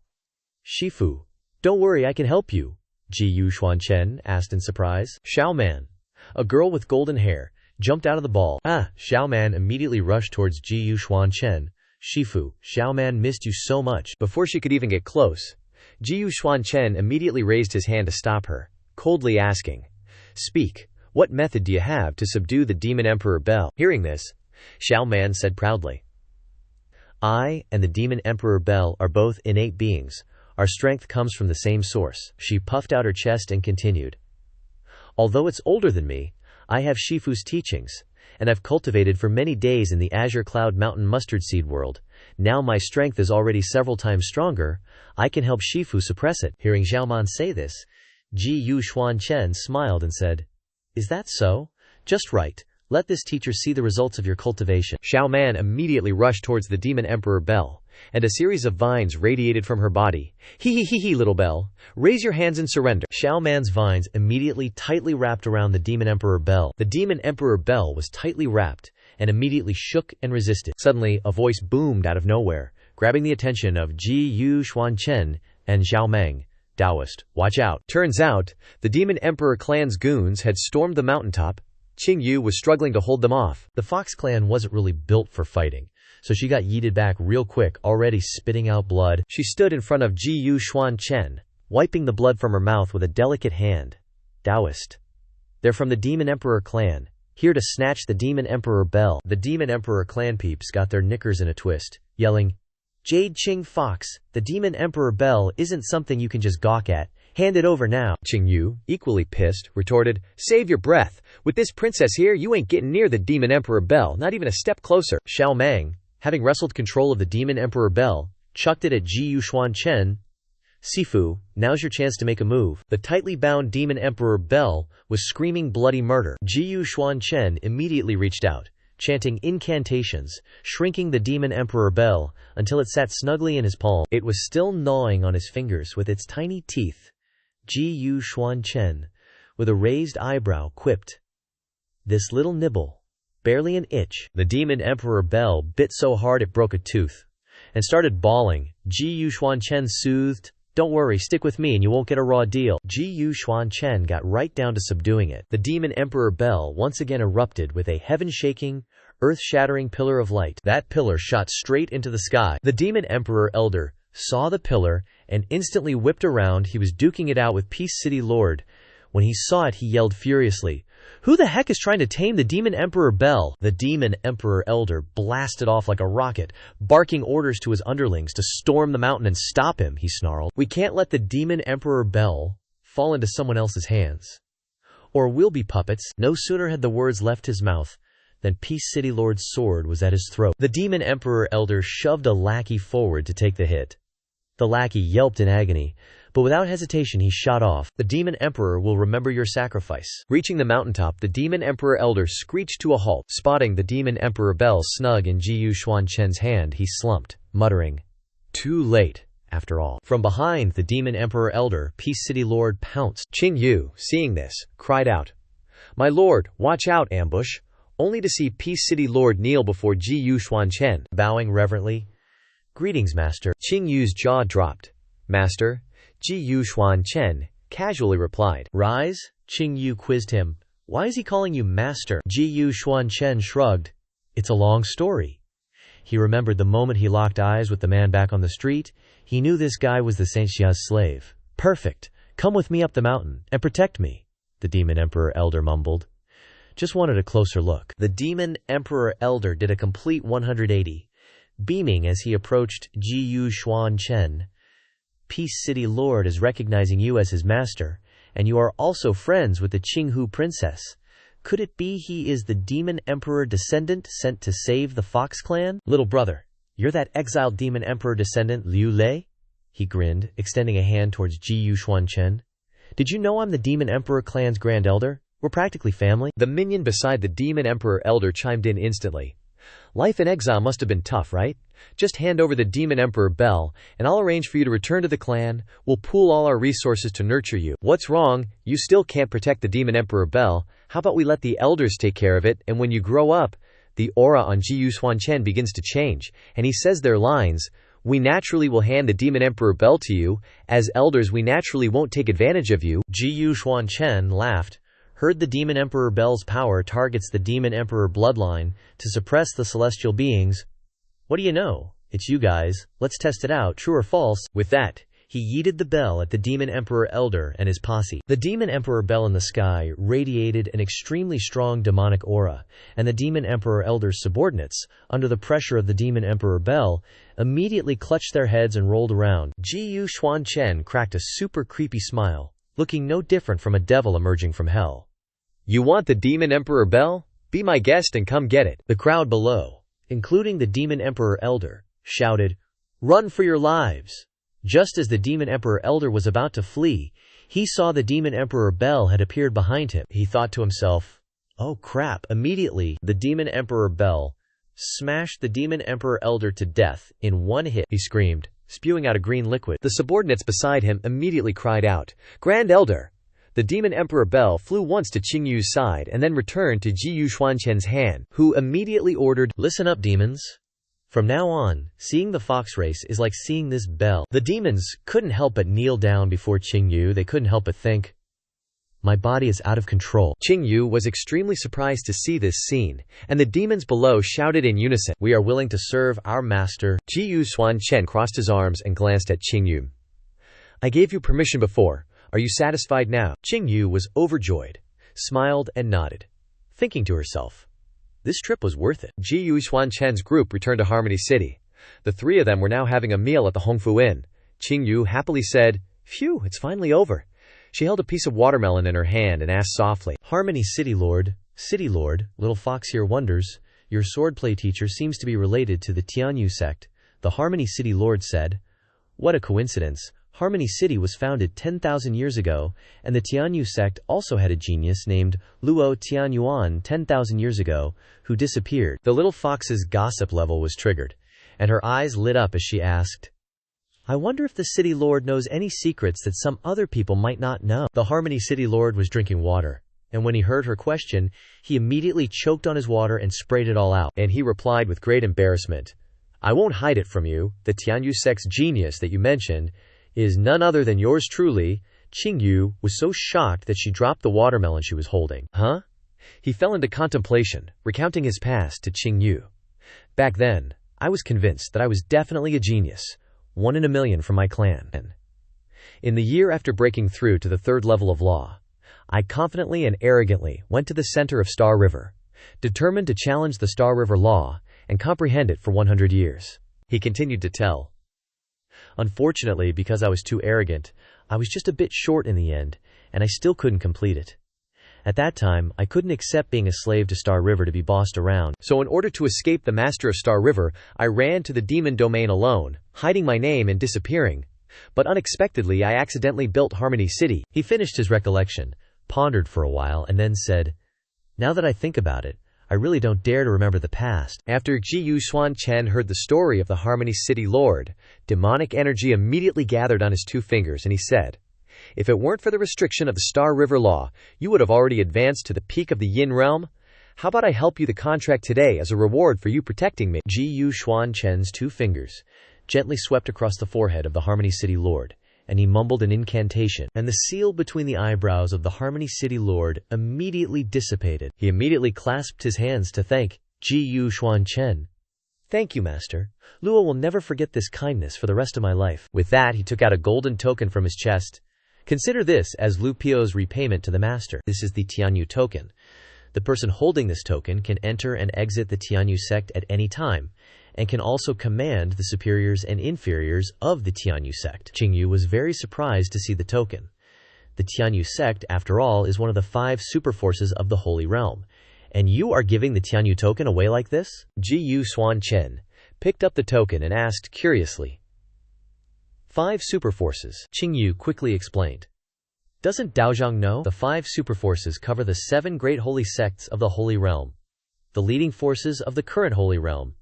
"Shifu, don't worry, I can help you," Xuan Chen asked in surprise. Xiao Man, a girl with golden hair, jumped out of the ball. Xiao Man immediately rushed towards Xuan Chen. "Shifu, Xiao Man missed you so much." Before she could even get close, Xuan Chen immediately raised his hand to stop her, coldly asking, "Speak, what method do you have to subdue the Demon Emperor Bell?" Hearing this, Xiao Man said proudly, "I and the Demon Emperor Bell are both innate beings. Our strength comes from the same source." She puffed out her chest and continued, "Although it's older than me, I have Shifu's teachings, and I've cultivated for many days in the Azure Cloud Mountain Mustard Seed world. Now my strength is already several times stronger. I can help Shifu suppress it." Hearing Xiao Man say this, Xuan Chen smiled and said, "Is that so? Just right. Let this teacher see the results of your cultivation." Xiao Man immediately rushed towards the Demon Emperor Bell, and a series of vines radiated from her body. He, little Bell, raise your hands in surrender." Xiao Man's vines immediately tightly wrapped around the Demon Emperor Bell. The Demon Emperor Bell was tightly wrapped, and immediately shook and resisted. Suddenly, a voice boomed out of nowhere, grabbing the attention of Xuan Chen and Xiao Meng. "Taoist, watch out." Turns out, the Demon Emperor clan's goons had stormed the mountaintop. Qingyu was struggling to hold them off. The Fox clan wasn't really built for fighting, so she got yeeted back real quick, already spitting out blood. She stood in front of Xuan Chen, wiping the blood from her mouth with a delicate hand. "Taoist. They're from the Demon Emperor clan, here to snatch the Demon Emperor Bell." The Demon Emperor clan peeps got their knickers in a twist, yelling, Jade Qing Fox, the Demon Emperor Bell isn't something you can just gawk at. Hand it over now. Qingyu, equally pissed, retorted, "Save your breath. With this princess here, you ain't getting near the Demon Emperor Bell, not even a step closer." Xiao Mang, having wrestled control of the Demon Emperor Bell, chucked it at Xuan Chen. "Sifu, now's your chance to make a move." The tightly bound Demon Emperor Bell was screaming bloody murder. Xuan Chen immediately reached out, chanting incantations, shrinking the Demon Emperor Bell until it sat snugly in his palm. It was still gnawing on his fingers with its tiny teeth. Xuan Chen, with a raised eyebrow, quipped, "This little nibble, barely an itch." The Demon Emperor Bell bit so hard it broke a tooth and started bawling. Xuan Chen soothed, "Don't worry, stick with me and you won't get a raw deal." Xuan Chen got right down to subduing it. The Demon Emperor Bell once again erupted with a heaven-shaking, earth-shattering pillar of light. That pillar shot straight into the sky. The Demon Emperor Elder saw the pillar and instantly whipped around. He was duking it out with Peace City Lord. When he saw it, he yelled furiously, "Who the heck is trying to tame the Demon Emperor Bell?" The Demon Emperor Elder blasted off like a rocket, barking orders to his underlings to storm the mountain and stop him. He snarled, "We can't let the Demon Emperor Bell fall into someone else's hands, or we'll be puppets." No sooner had the words left his mouth than Peace City Lord's sword was at his throat. The Demon Emperor Elder shoved a lackey forward to take the hit. The lackey yelped in agony, but without hesitation he shot off. "The Demon Emperor will remember your sacrifice." Reaching the mountaintop, the Demon Emperor Elder screeched to a halt. Spotting the Demon Emperor Bell snug in Xuan Chen's hand, he slumped, muttering, "Too late, after all." From behind the Demon Emperor Elder, Peace City Lord pounced. Qingyu, seeing this, cried out, "My lord, watch out, ambush," only to see Peace City Lord kneel before Xuan Chen. Bowing reverently, "Greetings, Master." Qingyu's jaw dropped. "Master?" Xuan Chen casually replied. "Rise?" Qingyu quizzed him. "Why is he calling you Master?" Xuan Chen shrugged. "It's a long story." He remembered the moment he locked eyes with the man back on the street. He knew this guy was the Saint Xia's slave. "Perfect. Come with me up the mountain and protect me," the Demon Emperor Elder mumbled. "Just wanted a closer look." The Demon Emperor Elder did a complete 180. Beaming as he approached Xuan Chen. "Peace City Lord is recognizing you as his master, and you are also friends with the Qinghu princess. Could it be he is the Demon Emperor descendant sent to save the Fox clan?" "Little brother, you're that exiled Demon Emperor descendant Liu Lei?" He grinned, extending a hand towards Xuan Chen. "Did you know I'm the Demon Emperor clan's Grand Elder? We're practically family." The minion beside the Demon Emperor Elder chimed in instantly. "Life in exile must have been tough, right? Just hand over the Demon Emperor Bell, and I'll arrange for you to return to the clan. We'll pool all our resources to nurture you." "What's wrong? You still can't protect the Demon Emperor Bell. How about we let the elders take care of it, and when you grow up..." The aura on Xuan Chen begins to change, and he says their lines. "We naturally will hand the Demon Emperor Bell to you. As elders, we naturally won't take advantage of you." Xuan Chen laughed. "Heard the Demon Emperor Bell's power targets the Demon Emperor bloodline to suppress the celestial beings. What do you know? It's you guys. Let's test it out, true or false." With that, he yeeted the bell at the Demon Emperor Elder and his posse. The Demon Emperor Bell in the sky radiated an extremely strong demonic aura, and the Demon Emperor Elder's subordinates, under the pressure of the Demon Emperor Bell, immediately clutched their heads and rolled around. Xuan Chen cracked a super creepy smile, looking no different from a devil emerging from hell. "You want the Demon Emperor Bell? Be my guest and come get it." The crowd below, including the Demon Emperor Elder, shouted, "Run for your lives!" Just as the Demon Emperor Elder was about to flee, he saw the Demon Emperor Bell had appeared behind him. He thought to himself, "Oh crap." Immediately, the Demon Emperor Bell smashed the Demon Emperor Elder to death in one hit. He screamed, spewing out a green liquid. The subordinates beside him immediately cried out, "Grand Elder!" The Demon Emperor Bell flew once to Qingyu's side and then returned to Xuan Chen's hand, who immediately ordered, "Listen up, demons. From now on, seeing the fox race is like seeing this bell." The demons couldn't help but kneel down before Qingyu. They couldn't help but think, "My body is out of control." Qingyu was extremely surprised to see this scene, and the demons below shouted in unison, "We are willing to serve our master." Xuan Chen crossed his arms and glanced at Qingyu. "I gave you permission before. Are you satisfied now?" Qingyu was overjoyed, smiled and nodded, thinking to herself, this trip was worth it. Xuan Chen's group returned to Harmony City. The three of them were now having a meal at the Hongfu Inn. Qingyu happily said, "Phew, it's finally over." She held a piece of watermelon in her hand and asked softly, Harmony City Lord, little fox here wonders, your swordplay teacher seems to be related to the Tianyu sect. The Harmony City Lord said, what a coincidence. Harmony City was founded 10,000 years ago, and the Tianyu sect also had a genius named Luo Tianyuan 10,000 years ago, who disappeared. The little fox's gossip level was triggered, and her eyes lit up as she asked, I wonder if the City Lord knows any secrets that some other people might not know. The Harmony City Lord was drinking water, and when he heard her question, he immediately choked on his water and sprayed it all out. And he replied with great embarrassment, I won't hide it from you. The Tianyu sect's genius that you mentioned is none other than yours truly. Qingyu was so shocked that she dropped the watermelon she was holding. Huh? He fell into contemplation, recounting his past to Qingyu. Back then, I was convinced that I was definitely a genius, 1 in a million from my clan. In the year after breaking through to the 3rd level of law, I confidently and arrogantly went to the center of Star River, determined to challenge the Star River law and comprehend it for 100 years. He continued to tell. Unfortunately, because I was too arrogant, I was just a bit short in the end, and I still couldn't complete it. At that time, I couldn't accept being a slave to Star River to be bossed around. So in order to escape the master of Star River, I ran to the demon domain alone, hiding my name and disappearing. But unexpectedly, I accidentally built Harmony City. He finished his recollection, pondered for a while, and then said, Now that I think about it, I really don't dare to remember the past. After Xuan Chen heard the story of the Harmony City Lord, demonic energy immediately gathered on his 2 fingers, and he said, If it weren't for the restriction of the Star River law, you would have already advanced to the peak of the Yin realm. How about I help you the contract today as a reward for you protecting me? Xuan Chen's 2 fingers gently swept across the forehead of the Harmony City Lord, and he mumbled an incantation, and the seal between the eyebrows of the Harmony City Lord immediately dissipated. He immediately clasped his hands to thank Xuan Chen. Thank you, Master. Luo will never forget this kindness for the rest of my life. With that, he took out a golden token from his chest. Consider this as Lu Pio's repayment to the Master. This is the Tianyu token. The person holding this token can enter and exit the Tianyu sect at any time, and can also command the superiors and inferiors of the Tianyu sect. Qingyu was very surprised to see the token. The Tianyu sect, after all, is one of the 5 superforces of the Holy Realm. And you are giving the Tianyu token away like this? Xuan Chen picked up the token and asked curiously. 5 superforces, Qingyu quickly explained. Doesn't Daozhang know? The 5 superforces cover the 7 great holy sects of the Holy Realm, the leading forces of the current Holy Realm,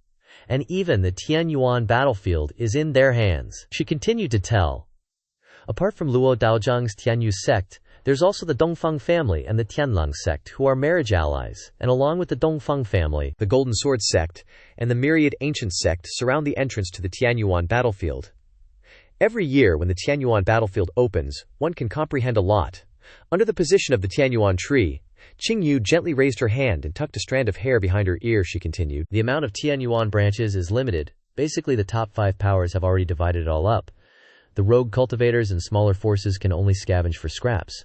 and even the Tianyuan battlefield is in their hands. She continued to tell. Apart from Luo Daozhang's Tianyu sect, there's also the Dongfang family and the Tianlang sect, who are marriage allies, and along with the Dongfang family, the Golden Sword sect, and the Myriad Ancient sect surround the entrance to the Tianyuan battlefield. Every year when the Tianyuan battlefield opens, one can comprehend a lot. Under the position of the Tianyuan tree, Qingyu gently raised her hand and tucked a strand of hair behind her ear. She continued, The amount of Tianyuan branches is limited. Basically, the top 5 powers have already divided it all up. The rogue cultivators and smaller forces can only scavenge for scraps.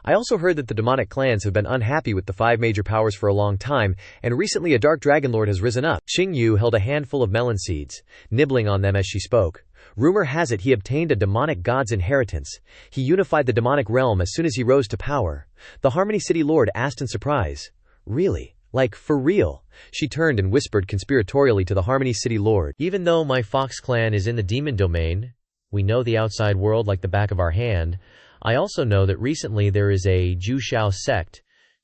I also heard that the demonic clans have been unhappy with the 5 major powers for a long time, and recently a dark dragon lord has risen up. Qingyu held a handful of melon seeds, nibbling on them as she spoke. Rumor has it he obtained a demonic god's inheritance. He unified the demonic realm as soon as he rose to power. The Harmony City Lord asked in surprise, Really? Like, for real? She turned and whispered conspiratorially to the Harmony City Lord. Even though my Fox clan is in the demon domain, we know the outside world like the back of our hand. I also know that recently there is a Jushao sect.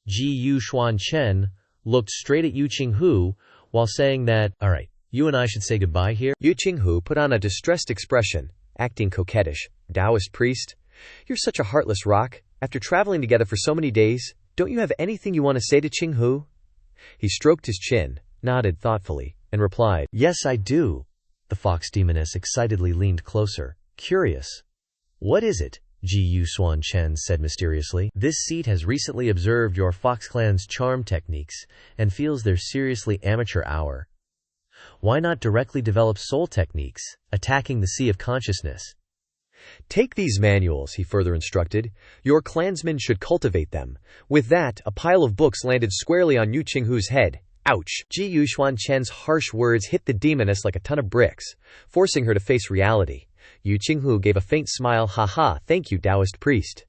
Xuan Chen looked straight at Yu Qinghu while saying that, Alright, you and I should say goodbye here. Yu Qinghu put on a distressed expression, acting coquettish. Taoist priest, you're such a heartless rock. After traveling together for so many days, don't you have anything you want to say to Qinghu? He stroked his chin, nodded thoughtfully, and replied, Yes, I do. The fox demoness excitedly leaned closer, curious. What is it? Xuan Chen said mysteriously. This seat has recently observed your Fox clan's charm techniques and feels their seriously amateur hour. Why not directly develop soul techniques, attacking the sea of consciousness? Take these manuals, he further instructed. Your clansmen should cultivate them. With that, a pile of books landed squarely on Yu Qinghu's head, Ouch! Xuan Chen's harsh words hit the demoness like a ton of bricks, forcing her to face reality. Yu Qinghu gave a faint smile. Haha, thank you, Taoist priest.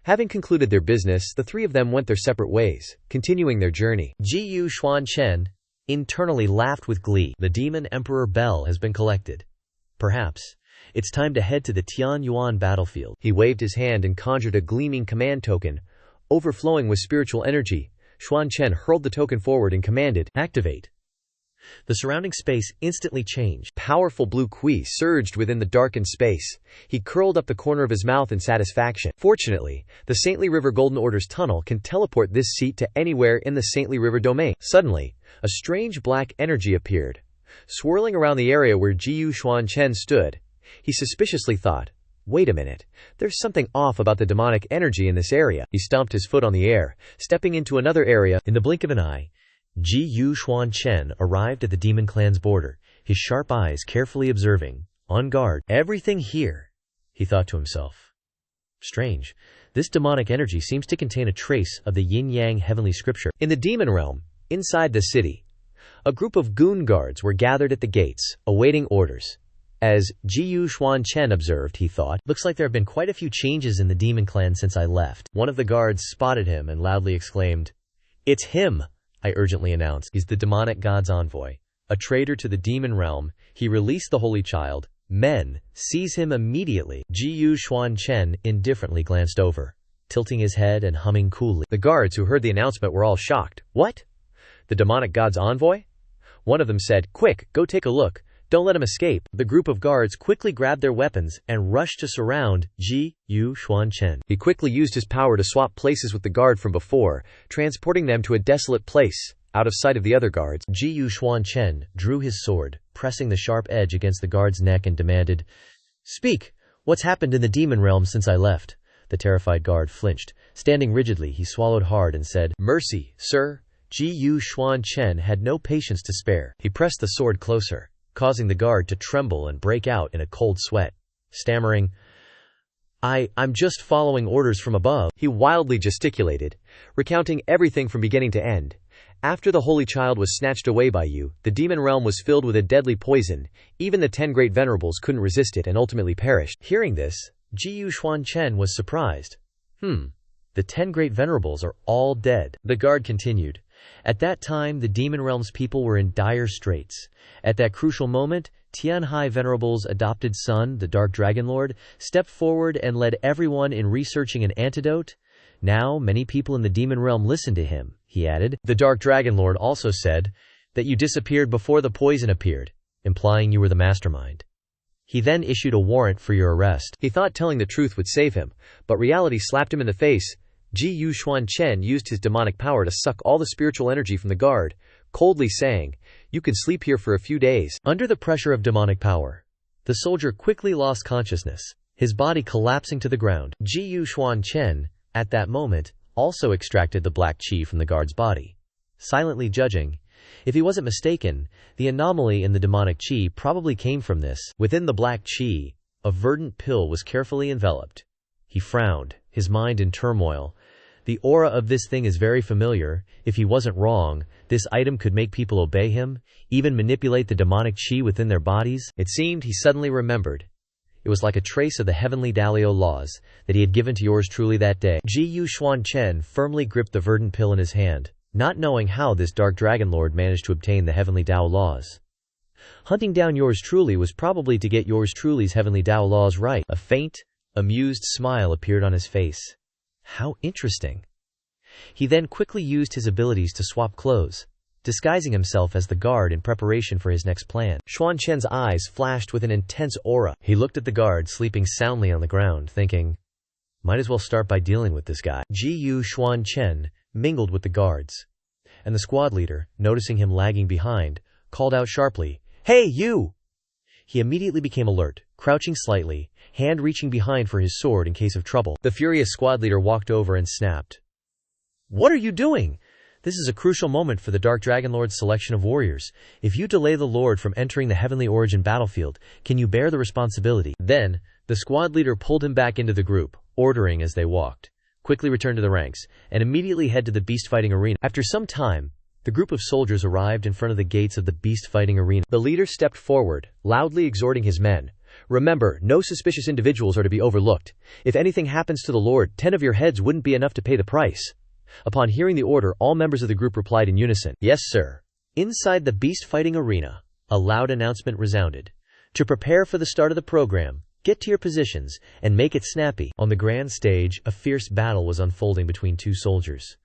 Having concluded their business, the three of them went their separate ways, continuing their journey. Xuan Chen internally laughed with glee. The demon Emperor Bell has been collected. Perhaps it's time to head to the Tianyuan battlefield. He waved his hand and conjured a gleaming command token. Overflowing with spiritual energy, Xuan Chen hurled the token forward and commanded, "Activate." The surrounding space instantly changed. Powerful blue qi surged within the darkened space. He curled up the corner of his mouth in satisfaction. Fortunately, the Saintly River Golden Order's tunnel can teleport this seat to anywhere in the Saintly River domain. Suddenly, a strange black energy appeared, swirling around the area where Xuan Chen stood. He suspiciously thought, wait a minute, there's something off about the demonic energy in this area. He stomped his foot on the air, stepping into another area. In the blink of an eye, Xuan Chen arrived at the demon clan's border, his sharp eyes carefully observing, on guard. Everything here, he thought to himself. Strange, this demonic energy seems to contain a trace of the yin-yang heavenly scripture. In the demon realm, inside the city, a group of goon guards were gathered at the gates, awaiting orders. As Xuan Chen observed, he thought, looks like there have been quite a few changes in the demon clan since I left. One of the guards spotted him and loudly exclaimed, "It's him!" I urgently announced. He's the demonic god's envoy, a traitor to the demon realm. He released the holy child. Men, seize him immediately. Xuan Chen indifferently glanced over, tilting his head and humming coolly. The guards who heard the announcement were all shocked. What? The demonic god's envoy? One of them said, quick, go take a look. Don't let him escape. The group of guards quickly grabbed their weapons and rushed to surround Xuan Chen. He quickly used his power to swap places with the guard from before, transporting them to a desolate place, out of sight of the other guards. Xuan Chen drew his sword, pressing the sharp edge against the guard's neck and demanded, "Speak! What's happened in the demon realm since I left?" The terrified guard flinched. Standing rigidly, he swallowed hard and said, "Mercy, sir." Xuan Chen had no patience to spare. He pressed the sword closer, causing the guard to tremble and break out in a cold sweat. Stammering, I'm just following orders from above." He wildly gesticulated, recounting everything from beginning to end. After the Holy Child was snatched away by you, the demon realm was filled with a deadly poison. Even the 10 great venerables couldn't resist it and ultimately perished. Hearing this, Xuan Chen was surprised. The 10 great venerables are all dead. The guard continued. At that time, the demon realm's people were in dire straits. At that crucial moment, Tianhai Venerable's adopted son, the Dark Dragon Lord, stepped forward and led everyone in researching an antidote. Now, many people in the demon realm listen to him, he added. The Dark Dragon Lord also said that you disappeared before the poison appeared, implying you were the mastermind. He then issued a warrant for your arrest. He thought telling the truth would save him, but reality slapped him in the face. Xuan Chen used his demonic power to suck all the spiritual energy from the guard, coldly saying, "You can sleep here for a few days." Under the pressure of demonic power, the soldier quickly lost consciousness, his body collapsing to the ground. Xuan Chen, at that moment, also extracted the black qi from the guard's body. Silently judging, if he wasn't mistaken, the anomaly in the demonic qi probably came from this. Within the black qi, a verdant pill was carefully enveloped. He frowned, his mind in turmoil. The aura of this thing is very familiar. If he wasn't wrong, this item could make people obey him, even manipulate the demonic qi within their bodies. It seemed he suddenly remembered. It was like a trace of the heavenly Dalio laws that he had given to yours truly that day. Xuan Chen firmly gripped the verdant pill in his hand, not knowing how this Dark Dragon Lord managed to obtain the heavenly Dao laws. Hunting down yours truly was probably to get yours truly's heavenly Dao laws right. A faint, amused smile appeared on his face. How interesting. He then quickly used his abilities to swap clothes, disguising himself as the guard in preparation for his next plan. Xuan Chen's eyes flashed with an intense aura. He looked at the guard sleeping soundly on the ground, thinking, might as well start by dealing with this guy. Xuan Chen mingled with the guards, and the squad leader, noticing him lagging behind, called out sharply, "Hey, you!" He immediately became alert, crouching slightly, hand reaching behind for his sword in case of trouble. The furious squad leader walked over and snapped, "What are you doing? This is a crucial moment for the Dark Dragon Lord's selection of warriors. If you delay the Lord from entering the Heavenly Origin battlefield, can you bear the responsibility?" Then, the squad leader pulled him back into the group, ordering as they walked, "Quickly return to the ranks, and immediately head to the beast fighting arena." After some time, The group of soldiers arrived in front of the gates of the beast-fighting arena. The leader stepped forward, loudly exhorting his men. "Remember, no suspicious individuals are to be overlooked. If anything happens to the Lord, 10 of your heads wouldn't be enough to pay the price." Upon hearing the order, all members of the group replied in unison, "Yes, sir." Inside the beast-fighting arena, a loud announcement resounded. "To prepare for the start of the program, get to your positions and make it snappy." On the grand stage, a fierce battle was unfolding between two soldiers.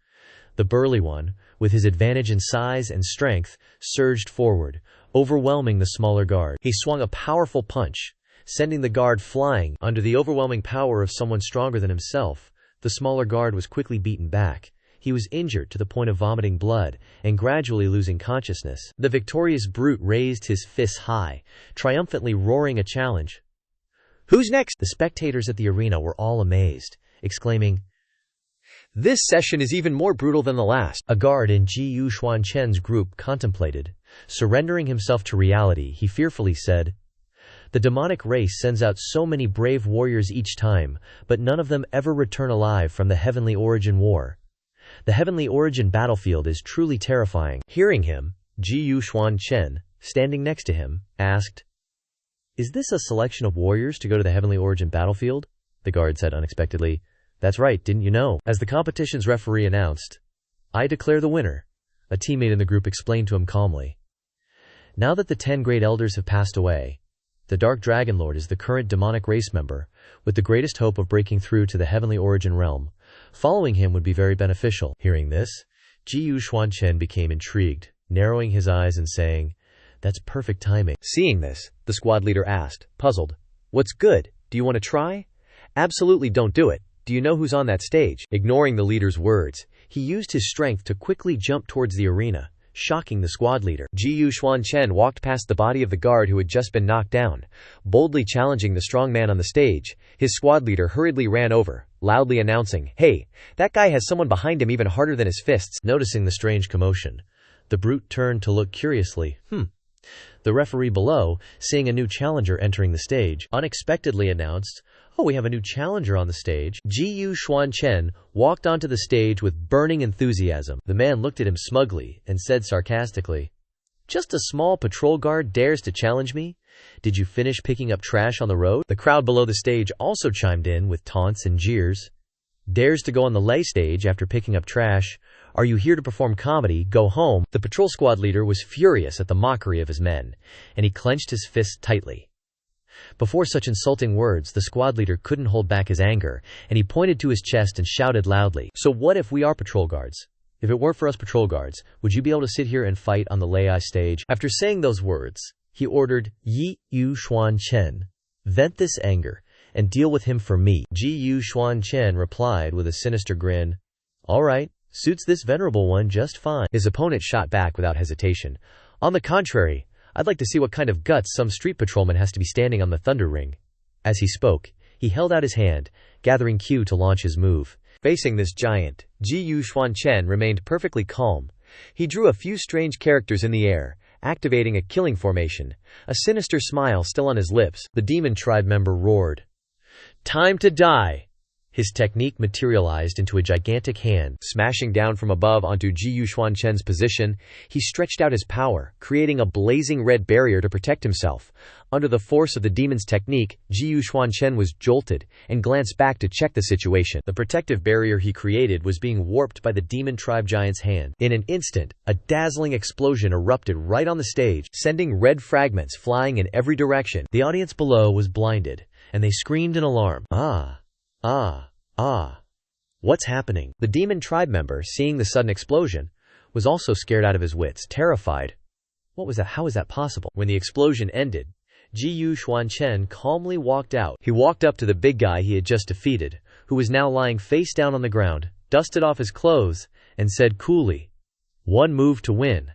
The burly one, with his advantage in size and strength, surged forward, overwhelming the smaller guard. He swung a powerful punch, sending the guard flying. Under the overwhelming power of someone stronger than himself, the smaller guard was quickly beaten back. He was injured to the point of vomiting blood and gradually losing consciousness. The victorious brute raised his fists high, triumphantly roaring a challenge. "Who's next?" The spectators at the arena were all amazed, exclaiming, "This session is even more brutal than the last." A guard in Xuan Chen's group contemplated. Surrendering himself to reality, he fearfully said, "The demonic race sends out so many brave warriors each time, but none of them ever return alive from the Heavenly Origin War. The Heavenly Origin battlefield is truly terrifying." Hearing him, Xuan Chen, standing next to him, asked, "Is this a selection of warriors to go to the Heavenly Origin battlefield?" The guard said unexpectedly, "That's right, didn't you know?" As the competition's referee announced, "I declare the winner," a teammate in the group explained to him calmly. Now that the 10 great elders have passed away, the Dark Dragon Lord is the current demonic race member, with the greatest hope of breaking through to the Heavenly Origin realm. Following him would be very beneficial. Hearing this, Xuan Chen became intrigued, narrowing his eyes and saying, "That's perfect timing." Seeing this, the squad leader asked, puzzled, "What's good? Do you want to try?" "Absolutely don't do it. Do you know who's on that stage?" Ignoring the leader's words, he used his strength to quickly jump towards the arena, shocking the squad leader. Xuan Chen walked past the body of the guard who had just been knocked down, boldly challenging the strong man on the stage. His squad leader hurriedly ran over, loudly announcing, "Hey, that guy has someone behind him even harder than his fists." Noticing the strange commotion, the brute turned to look curiously. The referee below, seeing a new challenger entering the stage, unexpectedly announced, "Oh, we have a new challenger on the stage." Xuan Chen walked onto the stage with burning enthusiasm. The man looked at him smugly and said sarcastically, "Just a small patrol guard dares to challenge me? Did you finish picking up trash on the road?" The crowd below the stage also chimed in with taunts and jeers. "Dares to go on the lay stage after picking up trash? Are you here to perform comedy? Go home." The patrol squad leader was furious at the mockery of his men, and he clenched his fists tightly. Before such insulting words, the squad leader couldn't hold back his anger, and he pointed to his chest and shouted loudly, "So what if we are patrol guards? If it weren't for us patrol guards, would you be able to sit here and fight on the lay stage?" After saying those words, he ordered Xuan Chen, "Vent this anger and deal with him for me." Xuan Chen replied with a sinister grin, "All right, suits this venerable one just fine." His opponent shot back without hesitation, "On the contrary, I'd like to see what kind of guts some street patrolman has to be standing on the thunder ring." As he spoke, he held out his hand, gathering cue to launch his move. Facing this giant, Xuan Chen remained perfectly calm. He drew a few strange characters in the air, activating a killing formation, a sinister smile still on his lips. The demon tribe member roared, "Time to die!" His technique materialized into a gigantic hand, smashing down from above onto Xuan Chen's position. He stretched out his power, creating a blazing red barrier to protect himself. Under the force of the demon's technique, Xuan Chen was jolted and glanced back to check the situation. The protective barrier he created was being warped by the demon tribe giant's hand. In an instant, a dazzling explosion erupted right on the stage, sending red fragments flying in every direction. The audience below was blinded, and they screamed in alarm. What's happening?" The demon tribe member, seeing the sudden explosion, was also scared out of his wits, terrified. What was that? How is that possible? When the explosion ended, Xuan Chen calmly walked out. He walked up to the big guy he had just defeated, who was now lying face down on the ground, dusted off his clothes, and said coolly, "One move to win."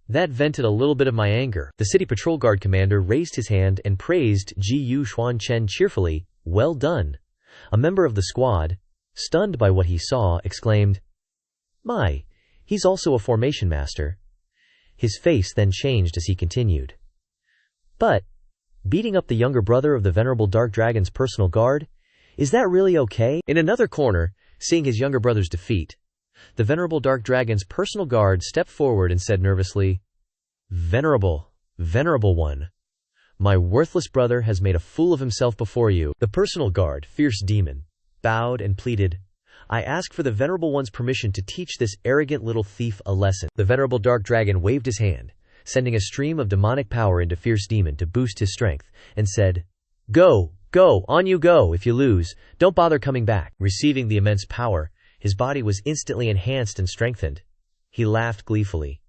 That vented a little bit of my anger. The city patrol guard commander raised his hand and praised Xuan Chen cheerfully, "Well done." A member of the squad, stunned by what he saw, exclaimed, "My, he's also a formation master." His face then changed as he continued, "But, beating up the younger brother of the venerable Dark Dragon's personal guard, is that really okay?" In another corner, seeing his younger brother's defeat, The venerable dark dragon's personal guard stepped forward and said nervously, Venerable one, my worthless brother has made a fool of himself before you. The personal guard, fierce demon, bowed and pleaded, I ask for the venerable one's permission to teach this arrogant little thief a lesson. The venerable dark dragon waved his hand, sending a stream of demonic power into fierce demon to boost his strength, and said, Go, on you go. If you lose, don't bother coming back. Receiving the immense power, his body was instantly enhanced and strengthened. He laughed gleefully.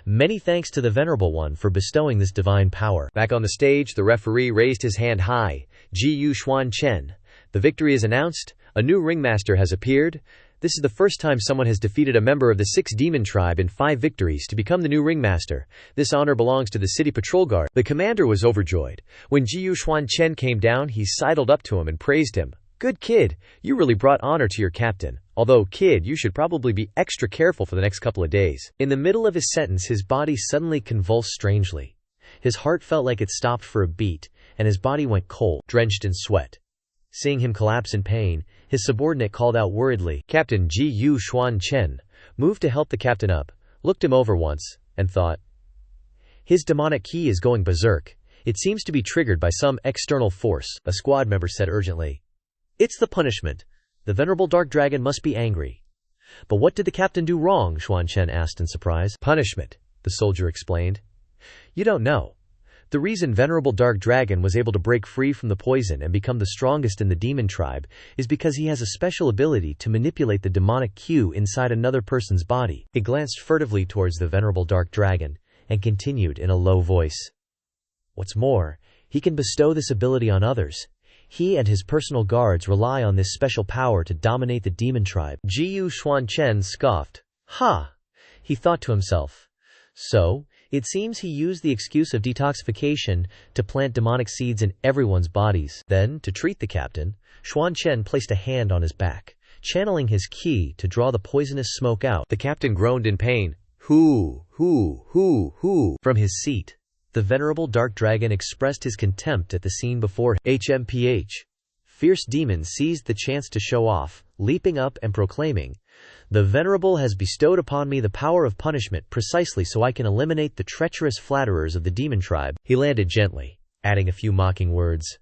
Many thanks to the venerable one for bestowing this divine power. Back on the stage, the referee raised his hand high. Xuan Chen. The victory is announced. A new ringmaster has appeared. This is the first time someone has defeated a member of the 6 demon tribe in 5 victories to become the new ringmaster. This honor belongs to the city patrol guard. The commander was overjoyed. When Xuan Chen came down, he sidled up to him and praised him. Good kid, you really brought honor to your captain. Although, kid, you should probably be extra careful for the next couple of days. In the middle of his sentence, his body suddenly convulsed strangely. His heart felt like it stopped for a beat, and his body went cold, drenched in sweat. Seeing him collapse in pain, his subordinate called out worriedly. Captain Xuan Chen moved to help the captain up, looked him over once, and thought, His demonic ki is going berserk. It seems to be triggered by some external force, a squad member said urgently. It's the punishment. The venerable dark dragon must be angry. But what did the captain do wrong? Xuan Chen asked in surprise. Punishment, the soldier explained. You don't know. The reason venerable dark dragon was able to break free from the poison and become the strongest in the demon tribe is because he has a special ability to manipulate the demonic Q inside another person's body. He glanced furtively towards the venerable dark dragon and continued in a low voice. What's more, he can bestow this ability on others. He and his personal guards rely on this special power to dominate the demon tribe. Xuan Chen scoffed. Ha! He thought to himself. So, it seems he used the excuse of detoxification to plant demonic seeds in everyone's bodies. Then, to treat the captain, Xuan Chen placed a hand on his back, channeling his ki to draw the poisonous smoke out. The captain groaned in pain. Hoo, from his seat. The venerable dark dragon expressed his contempt at the scene before him. Fierce demon seized the chance to show off, leaping up and proclaiming, The venerable has bestowed upon me the power of punishment precisely so I can eliminate the treacherous flatterers of the demon tribe. He landed gently, adding a few mocking words.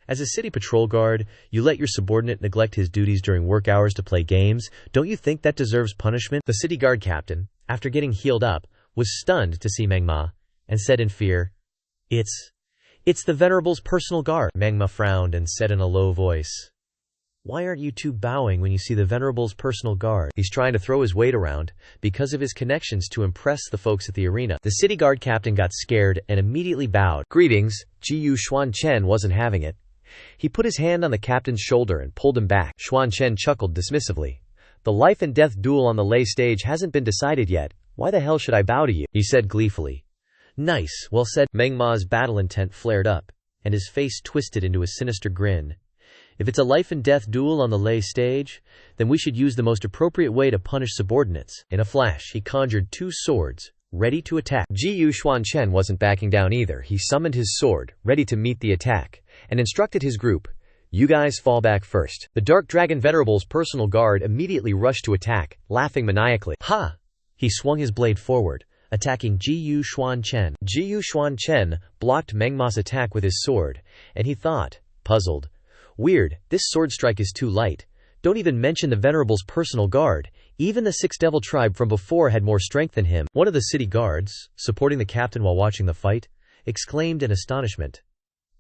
As a city patrol guard, you let your subordinate neglect his duties during work hours to play games. Don't you think that deserves punishment? The city guard captain, after getting healed up, was stunned to see Manhwa, and said in fear, It's the venerable's personal guard. Manhwa frowned and said in a low voice, Why aren't you two bowing when you see the venerable's personal guard? He's trying to throw his weight around, because of his connections to impress the folks at the arena. The city guard captain got scared and immediately bowed. Greetings. Xuan Chen wasn't having it. He put his hand on the captain's shoulder and pulled him back. Xuan Chen chuckled dismissively. The life and death duel on the lay stage hasn't been decided yet. Why the hell should I bow to you? He said gleefully. Nice, well said. Manhwa's battle intent flared up, and his face twisted into a sinister grin. If it's a life and death duel on the lay stage, then we should use the most appropriate way to punish subordinates. In a flash, he conjured 2 swords, ready to attack. Xuan Chen wasn't backing down either. He summoned his sword, ready to meet the attack, and instructed his group, You guys fall back first. The Dark Dragon Venerable's personal guard immediately rushed to attack, laughing maniacally. Ha! He swung his blade forward, attacking Xuan Chen. Xuan Chen blocked Manhwa's attack with his sword, and he thought, puzzled, Weird, this sword strike is too light. Don't even mention the venerable's personal guard. Even the 6 devil tribe from before had more strength than him. One of the city guards, supporting the captain while watching the fight, exclaimed in astonishment,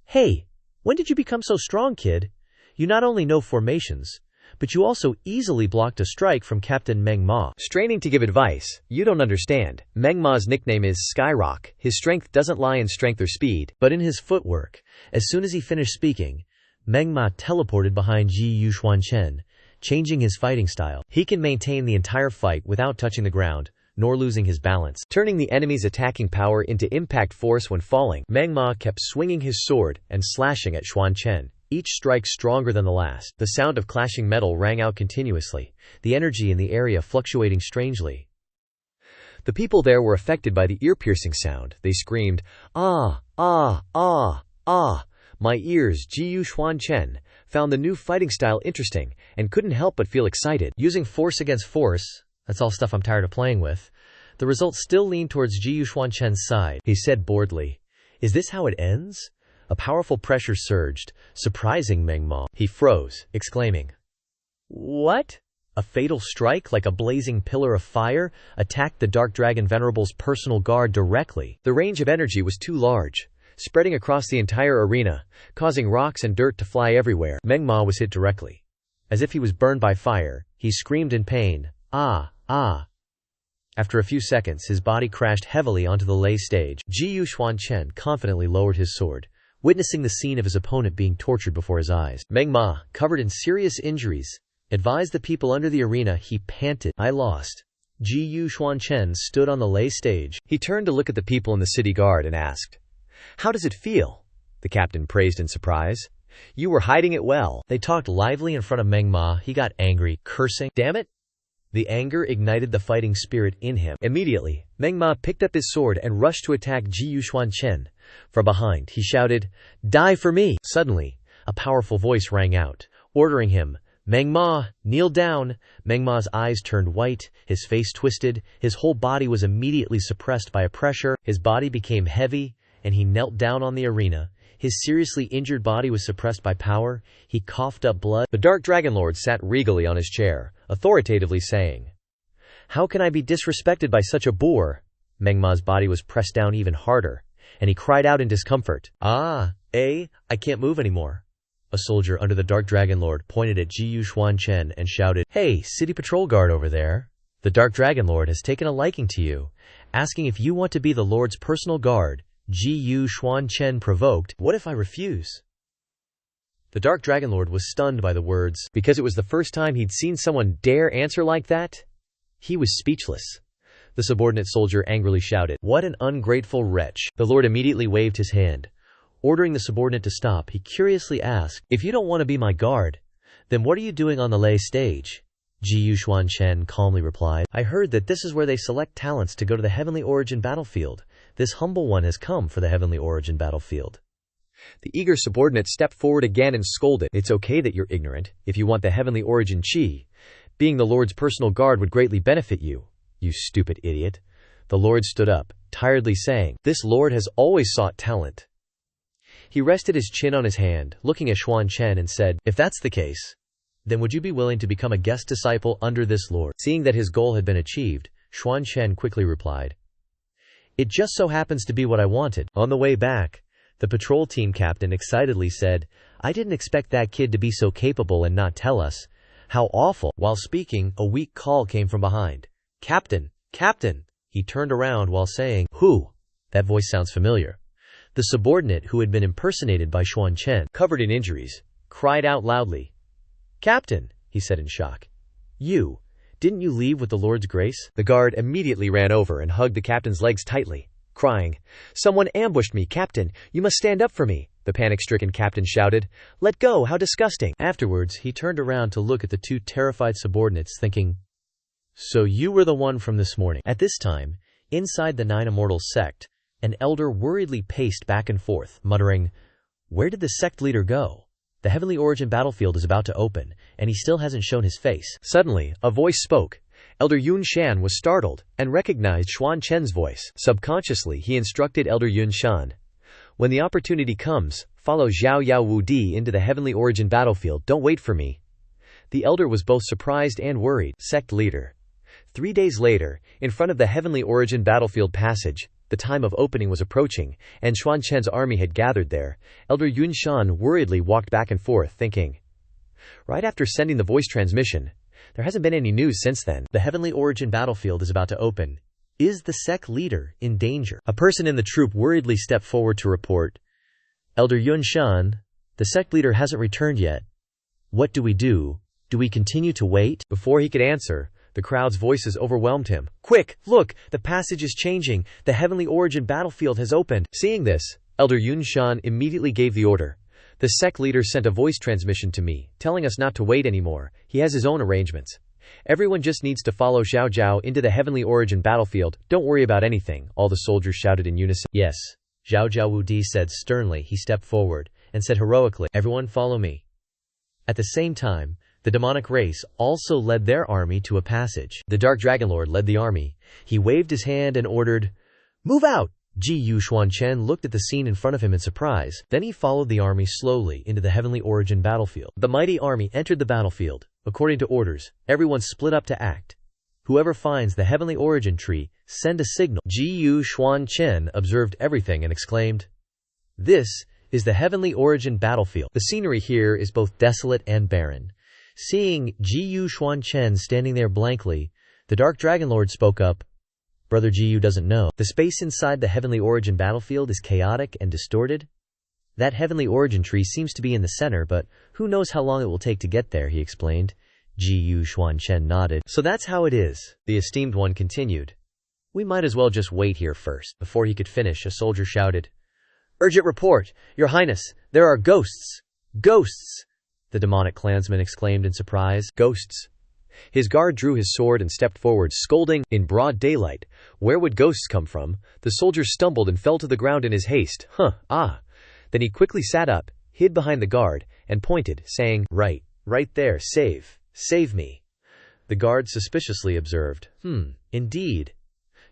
Hey, when did you become so strong, kid? You not only know formations, but you also easily blocked a strike from Captain Manhwa. Straining to give advice, you don't understand. Manhwa's nickname is Skyrock. His strength doesn't lie in strength or speed, but in his footwork. As soon as he finished speaking, Manhwa teleported behind Xuan Chen, changing his fighting style. He can maintain the entire fight without touching the ground, nor losing his balance, turning the enemy's attacking power into impact force when falling. Manhwa kept swinging his sword and slashing at Xuan Chen, each strike stronger than the last. The sound of clashing metal rang out continuously, the energy in the area fluctuating strangely. The people there were affected by the ear-piercing sound. They screamed, Ah, ah, ah, ah. My ears. Xuan Chen found the new fighting style interesting and couldn't help but feel excited. Using force against force, That's all stuff I'm tired of playing with. The results still lean towards Xuan Chen's side, he said boredly. Is this how it ends? A powerful pressure surged, surprising Manhwa. He froze, exclaiming, What? A fatal strike, like a blazing pillar of fire, attacked the Dark Dragon Venerable's personal guard directly. The range of energy was too large, spreading across the entire arena, causing rocks and dirt to fly everywhere. Manhwa was hit directly. As if he was burned by fire, he screamed in pain, Ah, ah. After a few seconds, his body crashed heavily onto the lay stage. Xuan Chen confidently lowered his sword, witnessing the scene of his opponent being tortured before his eyes. Manhwa, covered in serious injuries, advised the people under the arena. He panted, I lost. Xuan Chen stood on the lay stage. He turned to look at the people in the city guard and asked, How does it feel? The captain praised in surprise. You were hiding it well. They talked lively in front of Manhwa. He got angry, cursing, Damn it! The anger ignited the fighting spirit in him. Immediately, Manhwa picked up his sword and rushed to attack Xuan Chen. From behind, he shouted, Die for me! Suddenly, a powerful voice rang out, ordering him, Manhwa, kneel down. Manhwa's eyes turned white, his face twisted, his whole body was immediately suppressed by a pressure, his body became heavy, and he knelt down on the arena. His seriously injured body was suppressed by power. He coughed up blood. The Dark Dragon Lord sat regally on his chair, authoritatively saying, How can I be disrespected by such a boor? Manhwa's body was pressed down even harder, and he cried out in discomfort, I can't move anymore. A soldier under the Dark Dragon Lord pointed at Xuan Chen and shouted, Hey, city patrol guard over there. The Dark Dragon Lord has taken a liking to you, asking if you want to be the Lord's personal guard. Xuan Chen provoked, What if I refuse? The Dark Dragon Lord was stunned by the words, because it was the first time he'd seen someone dare answer like that. He was speechless. The subordinate soldier angrily shouted, What an ungrateful wretch. The Lord immediately waved his hand. Ordering the subordinate to stop, he curiously asked, If you don't want to be my guard, then what are you doing on the lay stage? Xuan Chen calmly replied, I heard that this is where they select talents to go to the Heavenly Origin battlefield. This humble one has come for the Heavenly Origin battlefield. The eager subordinate stepped forward again and scolded, It's okay that you're ignorant. If you want the Heavenly Origin chi, being the Lord's personal guard would greatly benefit you. You stupid idiot. The Lord stood up, tiredly saying, This Lord has always sought talent. He rested his chin on his hand, looking at Xuan Chen and said, If that's the case, then would you be willing to become a guest disciple under this Lord? Seeing that his goal had been achieved, Xuan Chen quickly replied, It just so happens to be what I wanted. On the way back, the patrol team captain excitedly said, I didn't expect that kid to be so capable and not tell us. How awful. While speaking, a weak call came from behind. Captain! Captain! He turned around while saying, Who? That voice sounds familiar. The subordinate, who had been impersonated by Xuan Chen, covered in injuries, cried out loudly. Captain, he said in shock. Didn't you leave with the Lord's grace? The guard immediately ran over and hugged the captain's legs tightly, crying, Someone ambushed me, Captain. You must stand up for me. The panic-stricken captain shouted, Let go, how disgusting. Afterwards, he turned around to look at the two terrified subordinates, thinking, So you were the one from this morning. At this time, inside the Nine Immortals sect, an elder worriedly paced back and forth, muttering, Where did the sect leader go? The Heavenly Origin battlefield is about to open, and he still hasn't shown his face. Suddenly, a voice spoke. Elder Yun Shan was startled and recognized Xuan Chen's voice. Subconsciously, he instructed Elder Yun Shan, When the opportunity comes, follow Zhao Yao Wu Di into the Heavenly Origin battlefield. Don't wait for me. The elder was both surprised and worried. Sect leader. 3 days later, in front of the Heavenly Origin battlefield passage, the time of opening was approaching, and Xuan Chen's army had gathered there. Elder Yun Shan worriedly walked back and forth, thinking, Right after sending the voice transmission, there hasn't been any news since then. The Heavenly Origin battlefield is about to open. Is the sect leader in danger? A person in the troop worriedly stepped forward to report, Elder Yun Shan, the sect leader hasn't returned yet. What do we do? Do we continue to wait? Before he could answer, the crowd's voices overwhelmed him. Quick, look, the passage is changing. The Heavenly Origin battlefield has opened. Seeing this, Elder Yun Shan immediately gave the order. The sect leader sent a voice transmission to me, telling us not to wait anymore. He has his own arrangements. Everyone just needs to follow Zhao Zhao into the Heavenly Origin battlefield. Don't worry about anything, all the soldiers shouted in unison. Yes, Zhao Zhao Wu Di said sternly. He stepped forward and said heroically, Everyone follow me. At the same time, The demonic race also led their army to a passage. The Dark Dragon Lord led the army. He waved his hand and ordered, "Move out!" Xuan Chen looked at the scene in front of him in surprise. Then he followed the army slowly into the Heavenly Origin battlefield. The mighty army entered the battlefield. According to orders, everyone split up to act. Whoever finds the Heavenly Origin tree, send a signal. Xuan Chen observed everything and exclaimed, "This is the Heavenly Origin battlefield." The scenery here is both desolate and barren. Seeing Xuan Chen standing there blankly, the Dark Dragon Lord spoke up. Brother Gu doesn't know. The space inside the Heavenly Origin battlefield is chaotic and distorted. That Heavenly Origin tree seems to be in the center, but who knows how long it will take to get there, he explained. Xuan Chen nodded. So that's how it is, the esteemed one continued. We might as well just wait here first. Before he could finish, a soldier shouted, "Urgent report, Your Highness, there are ghosts! Ghosts!" The demonic clansman exclaimed in surprise. Ghosts. His guard drew his sword and stepped forward, scolding. In broad daylight, where would ghosts come from? The soldier stumbled and fell to the ground in his haste. Then he quickly sat up, hid behind the guard, and pointed, saying, Right there, save me." The guard suspiciously observed. Indeed.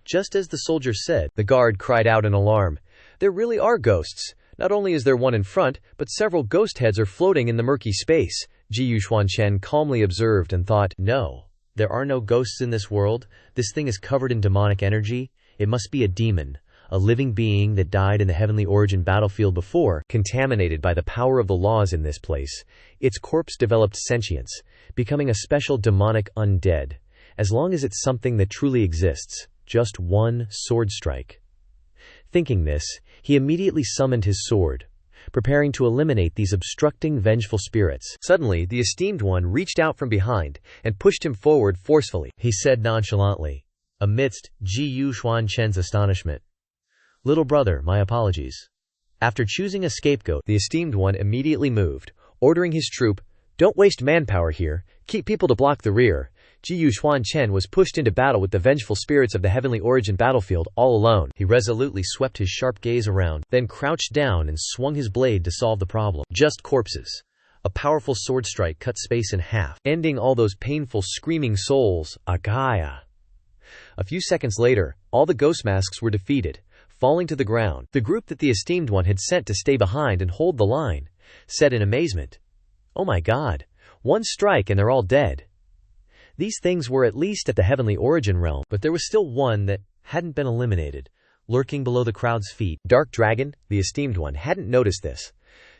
Just as the soldier said, the guard cried out in alarm. There really are ghosts. Not only is there one in front, but several ghost heads are floating in the murky space. Xuan Chen calmly observed and thought, No, there are no ghosts in this world. This thing is covered in demonic energy. It must be a demon, a living being that died in the Heavenly Origin battlefield before, contaminated by the power of the laws in this place. Its corpse developed sentience, becoming a special demonic undead. As long as it's something that truly exists, just one sword strike. Thinking this, he immediately summoned his sword, preparing to eliminate these obstructing, vengeful spirits. Suddenly, the esteemed one reached out from behind and pushed him forward forcefully. He said nonchalantly, amidst Xuan Chen's astonishment, "Little brother, my apologies." After choosing a scapegoat, the esteemed one immediately moved, ordering his troop, "Don't waste manpower here, keep people to block the rear." Xuan Chen was pushed into battle with the vengeful spirits of the Heavenly Origin battlefield all alone. He resolutely swept his sharp gaze around, then crouched down and swung his blade to solve the problem. Just corpses. A powerful sword strike cut space in half, ending all those painful screaming souls. Agaya. A few seconds later, all the ghost masks were defeated, falling to the ground. The group that the esteemed one had sent to stay behind and hold the line said in amazement, "Oh my God, one strike and they're all dead." These things were at least at the Heavenly Origin realm, but there was still one that hadn't been eliminated, lurking below the crowd's feet. Dark Dragon, the esteemed one, hadn't noticed this.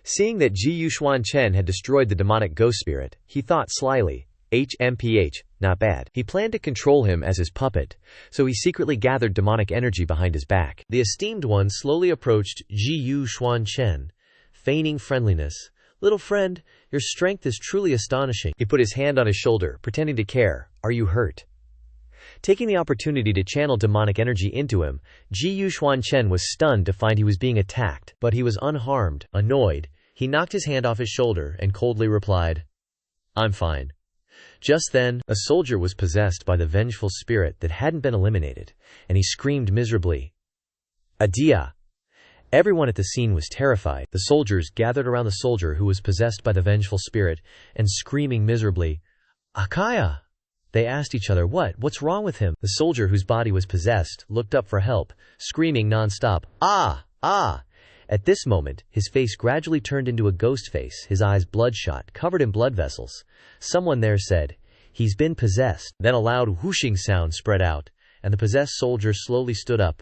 Seeing that Xuan Chen had destroyed the demonic ghost spirit, he thought slyly, HMPH, not bad. He planned to control him as his puppet, so he secretly gathered demonic energy behind his back. The esteemed one slowly approached Xuan Chen, feigning friendliness. "Little friend, your strength is truly astonishing." He put his hand on his shoulder, pretending to care. "Are you hurt?" Taking the opportunity to channel demonic energy into him, Xuan Chen was stunned to find he was being attacked, but he was unharmed. Annoyed, he knocked his hand off his shoulder and coldly replied, "I'm fine." Just then, a soldier was possessed by the vengeful spirit that hadn't been eliminated, and he screamed miserably, "Adia!" Everyone at the scene was terrified. The soldiers gathered around the soldier who was possessed by the vengeful spirit, and screaming miserably, "Akaya!" They asked each other, What's wrong with him?" The soldier whose body was possessed looked up for help, screaming non-stop, "Ah! Ah!" At this moment, his face gradually turned into a ghost face, his eyes bloodshot, covered in blood vessels. Someone there said, "He's been possessed." Then a loud whooshing sound spread out, and the possessed soldier slowly stood up.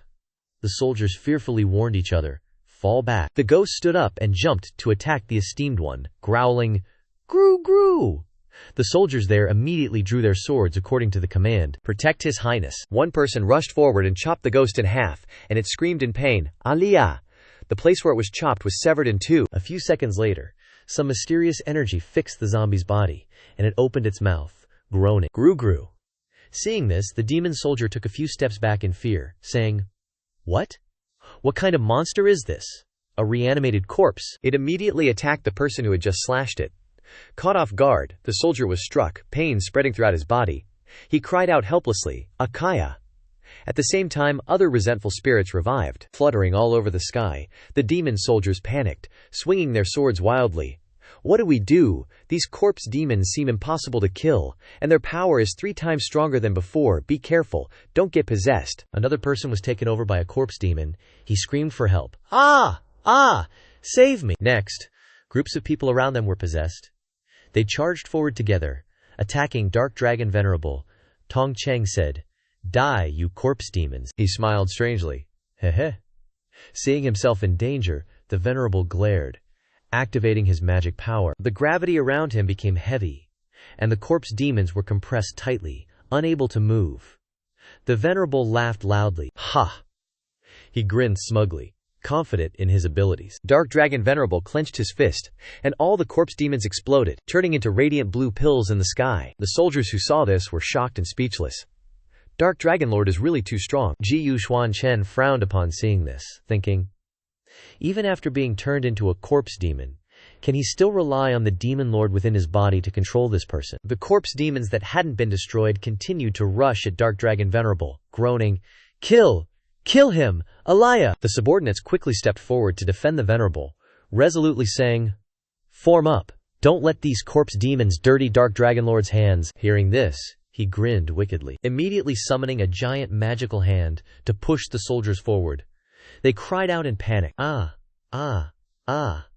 The soldiers fearfully warned each other, "Fall back." The ghost stood up and jumped to attack the esteemed one, growling, "Groo, groo!" The soldiers there immediately drew their swords according to the command, "Protect His Highness." One person rushed forward and chopped the ghost in half, and it screamed in pain, "Aliyah!" The place where it was chopped was severed in two. A few seconds later, some mysterious energy fixed the zombie's body, and it opened its mouth, groaning, "Groo, groo." Seeing this, the demon soldier took a few steps back in fear, saying, "What? What kind of monster is this? A reanimated corpse?" It immediately attacked the person who had just slashed it. Caught off guard, the soldier was struck, pain spreading throughout his body. He cried out helplessly, "Akaya!" At the same time, other resentful spirits revived. Fluttering all over the sky, the demon soldiers panicked, swinging their swords wildly. What do we do? These corpse demons seem impossible to kill, and their power is 3 times stronger than before. Be careful, don't get possessed. Another person was taken over by a corpse demon. He screamed for help. Ah! Ah! Save me! Next, groups of people around them were possessed. They charged forward together, attacking Dark Dragon Venerable. Tong Cheng said, "Die, you corpse demons." He smiled strangely. Heh. Seeing himself in danger, the Venerable glared, activating his magic power. The gravity around him became heavy, and the corpse demons were compressed tightly, unable to move. The Venerable laughed loudly. Ha! He grinned smugly, confident in his abilities. Dark Dragon Venerable clenched his fist, and all the corpse demons exploded, turning into radiant blue pills in the sky. The soldiers who saw this were shocked and speechless. Dark Dragon Lord is really too strong. Xuan Chen frowned upon seeing this, thinking, even after being turned into a corpse demon, can he still rely on the demon lord within his body to control this person? The corpse demons that hadn't been destroyed continued to rush at Dark Dragon Venerable, groaning, "Kill! Kill him! Alaya!" The subordinates quickly stepped forward to defend the Venerable, resolutely saying, "Form up! Don't let these corpse demons dirty Dark Dragon Lord's hands." Hearing this, he grinned wickedly, immediately summoning a giant magical hand to push the soldiers forward. They cried out in panic. Ah! Ah! Ah!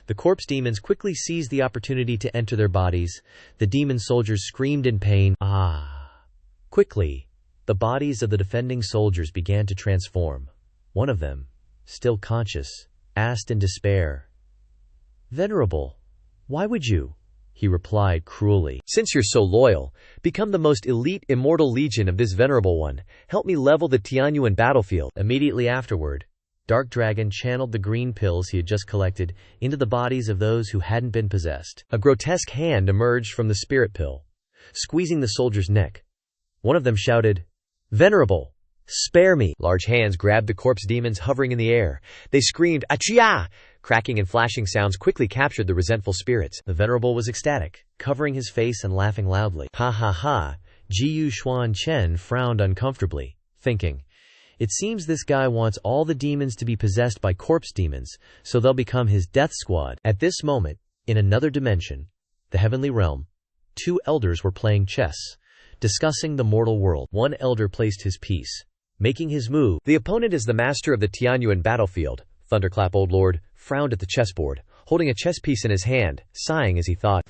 The corpse demons quickly seized the opportunity to enter their bodies. The demon soldiers screamed in pain. Ah! Quickly, the bodies of the defending soldiers began to transform. One of them, still conscious, asked in despair, "Venerable, why would you?" He replied cruelly, "Since you're so loyal, become the most elite immortal legion of this venerable one. Help me level the Tianyuan battlefield." Immediately afterward, Dark Dragon channeled the green pills he had just collected into the bodies of those who hadn't been possessed. A grotesque hand emerged from the spirit pill, squeezing the soldier's neck. One of them shouted, "Venerable, spare me!" Large hands grabbed the corpse demons hovering in the air. They screamed, "Achia!" Cracking and flashing sounds quickly captured the resentful spirits. The Venerable was ecstatic, covering his face and laughing loudly. Ha ha ha! Xuan Chen frowned uncomfortably, thinking, it seems this guy wants all the demons to be possessed by corpse demons, so they'll become his death squad. At this moment, in another dimension, the heavenly realm, 2 elders were playing chess, discussing the mortal world. One elder placed his piece, making his move. The opponent is the master of the Tianyuan battlefield. Thunderclap Old Lord frowned at the chessboard, holding a chess piece in his hand, sighing as he thought,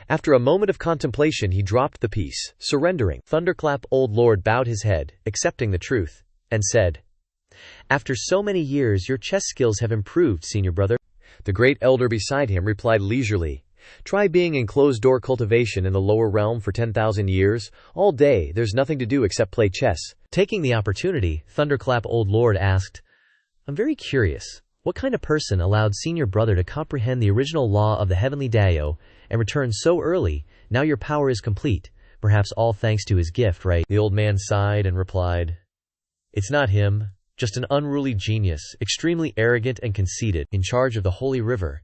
After a moment of contemplation, he dropped the piece, surrendering. Thunderclap Old Lord bowed his head, accepting the truth, and said, "After so many years, your chess skills have improved, senior brother." The great elder beside him replied leisurely, "Try being in closed-door cultivation in the lower realm for 10,000 years. All day, there's nothing to do except play chess." Taking the opportunity, Thunderclap Old Lord asked, "I'm very curious. What kind of person allowed senior brother to comprehend the original law of the heavenly Dao and return so early? Now your power is complete, perhaps all thanks to his gift, right?" The old man sighed and replied, "It's not him, just an unruly genius, extremely arrogant and conceited, in charge of the holy river."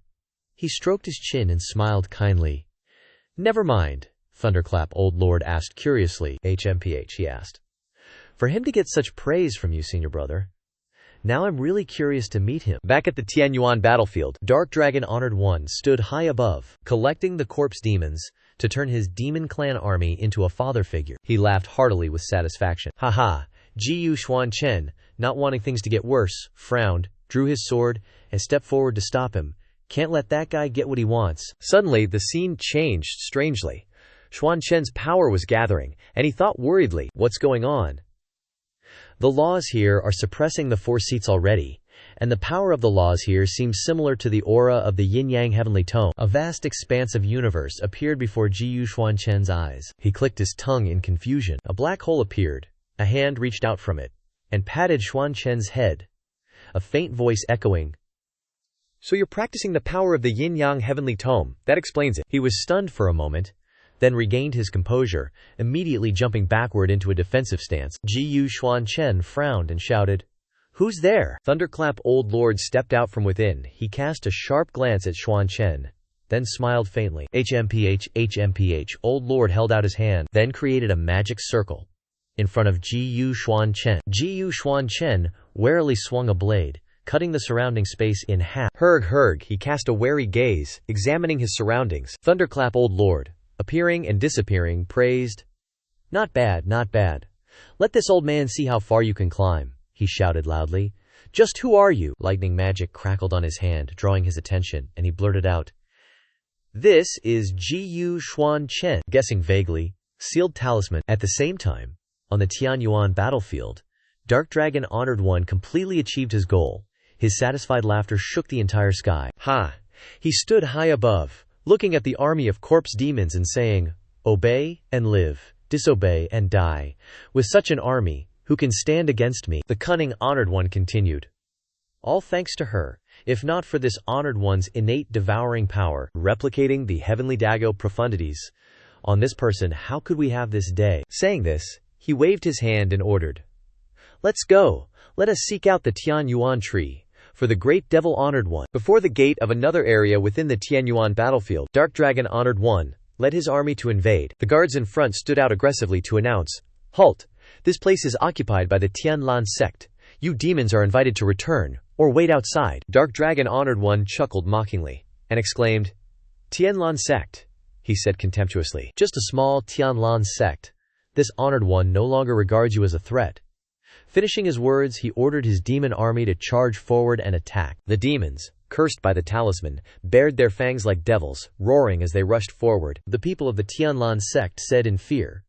He stroked his chin and smiled kindly. "Never mind," Thunderclap Old Lord asked curiously. "HMPH," he asked. "For him to get such praise from you, senior brother. Now I'm really curious to meet him." Back at the Tianyuan battlefield, Dark Dragon Honored One stood high above, collecting the corpse demons to turn his demon clan army into a father figure. He laughed heartily with satisfaction. Haha! Xuan Chen, not wanting things to get worse, frowned, drew his sword, and stepped forward to stop him. Can't let that guy get what he wants. Suddenly, the scene changed strangely. Xuan Chen's power was gathering, and he thought worriedly, what's going on? The laws here are suppressing the 4 seats already, and the power of the laws here seems similar to the aura of the yin-yang heavenly tome. A vast expanse of universe appeared before Xuan Chen's eyes. He clicked his tongue in confusion. A black hole appeared, a hand reached out from it, and patted Xuan Chen's head. A faint voice echoing, "So you're practicing the power of the yin-yang heavenly tome, that explains it." He was stunned for a moment, then regained his composure, immediately jumping backward into a defensive stance. Xuan Chen frowned and shouted, "Who's there?" Thunderclap Old Lord stepped out from within. He cast a sharp glance at Xuan Chen, then smiled faintly. HMPH. Old Lord held out his hand, then created a magic circle in front of Xuan Chen. Xuan Chen warily swung a blade, cutting the surrounding space in half. Herg, he cast a wary gaze, examining his surroundings. Thunderclap, old lord. Appearing and disappearing, praised. Not bad, not bad. Let this old man see how far you can climb, he shouted loudly. Just who are you? Lightning magic crackled on his hand, drawing his attention, and he blurted out. This is Xuan Chen, guessing vaguely. Sealed talisman. At the same time, on the Tianyuan battlefield, Dark Dragon Honored One completely achieved his goal. His satisfied laughter shook the entire sky. Ha! He stood high above, looking at the army of corpse demons and saying, obey and live, disobey and die. With such an army, who can stand against me? The cunning Honored One continued. All thanks to her. If not for this Honored One's innate devouring power, replicating the heavenly Dago profundities on this person, how could we have this day? Saying this, he waved his hand and ordered. Let's go. Let us seek out the Tianyuan tree. For the great devil Honored One. Before the gate of another area within the Tianyuan battlefield, Dark Dragon Honored One led his army to invade. The guards in front stood out aggressively to announce, Halt! This place is occupied by the Tianlan sect. You demons are invited to return, or wait outside. Dark Dragon Honored One chuckled mockingly, and exclaimed, Tianlan sect, he said contemptuously. Just a small Tianlan sect. This Honored One no longer regards you as a threat. Finishing his words, he ordered his demon army to charge forward and attack. The demons, cursed by the talisman, bared their fangs like devils, roaring as they rushed forward. The people of the Tianlan sect said in fear,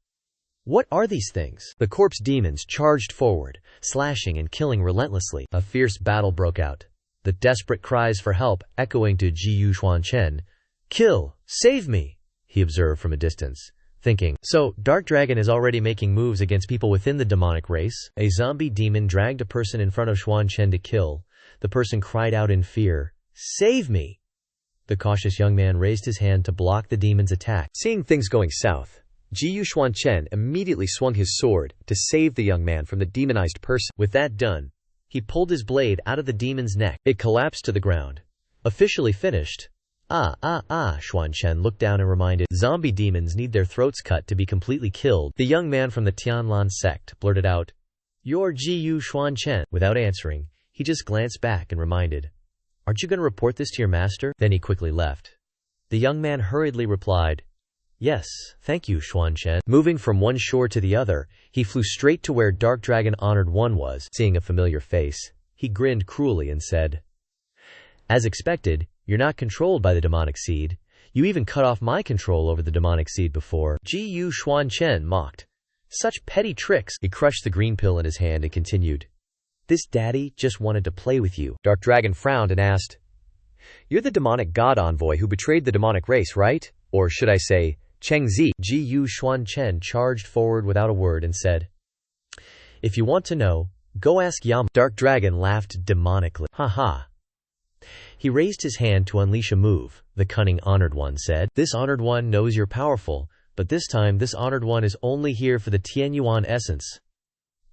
What are these things? The corpse demons charged forward, slashing and killing relentlessly. A fierce battle broke out, the desperate cries for help echoing to Xuan Chen. Kill! Save me! He observed from a distance, thinking, so, Dark Dragon is already making moves against people within the demonic race. A zombie demon dragged a person in front of Xuan Chen to kill. The person cried out in fear, Save me! The cautious young man raised his hand to block the demon's attack. Seeing things going south, Xuan Chen immediately swung his sword to save the young man from the demonized person. With that done, he pulled his blade out of the demon's neck. It collapsed to the ground. Officially finished. Xuan Chen looked down and reminded, zombie demons need their throats cut to be completely killed. The young man from the Tianlan sect blurted out, You're Xuan Chen. Without answering, he just glanced back and reminded, Aren't you going to report this to your master? Then he quickly left. The young man hurriedly replied, Yes, thank you, Xuan Chen. Moving from one shore to the other, he flew straight to where Dark Dragon Honored One was. Seeing a familiar face, he grinned cruelly and said, As expected, you're not controlled by the demonic seed. You even cut off my control over the demonic seed before. Xuan Chen mocked. Such petty tricks. He crushed the green pill in his hand and continued. This daddy just wanted to play with you. Dark Dragon frowned and asked, You're the demonic god envoy who betrayed the demonic race, right? Or should I say, Chengzi? Xuan Chen charged forward without a word and said, If you want to know, go ask Yama. Dark Dragon laughed demonically. Ha ha. He raised his hand to unleash a move. The cunning Honored One said, This Honored One knows you're powerful, but this time this Honored One is only here for the Tianyuan essence.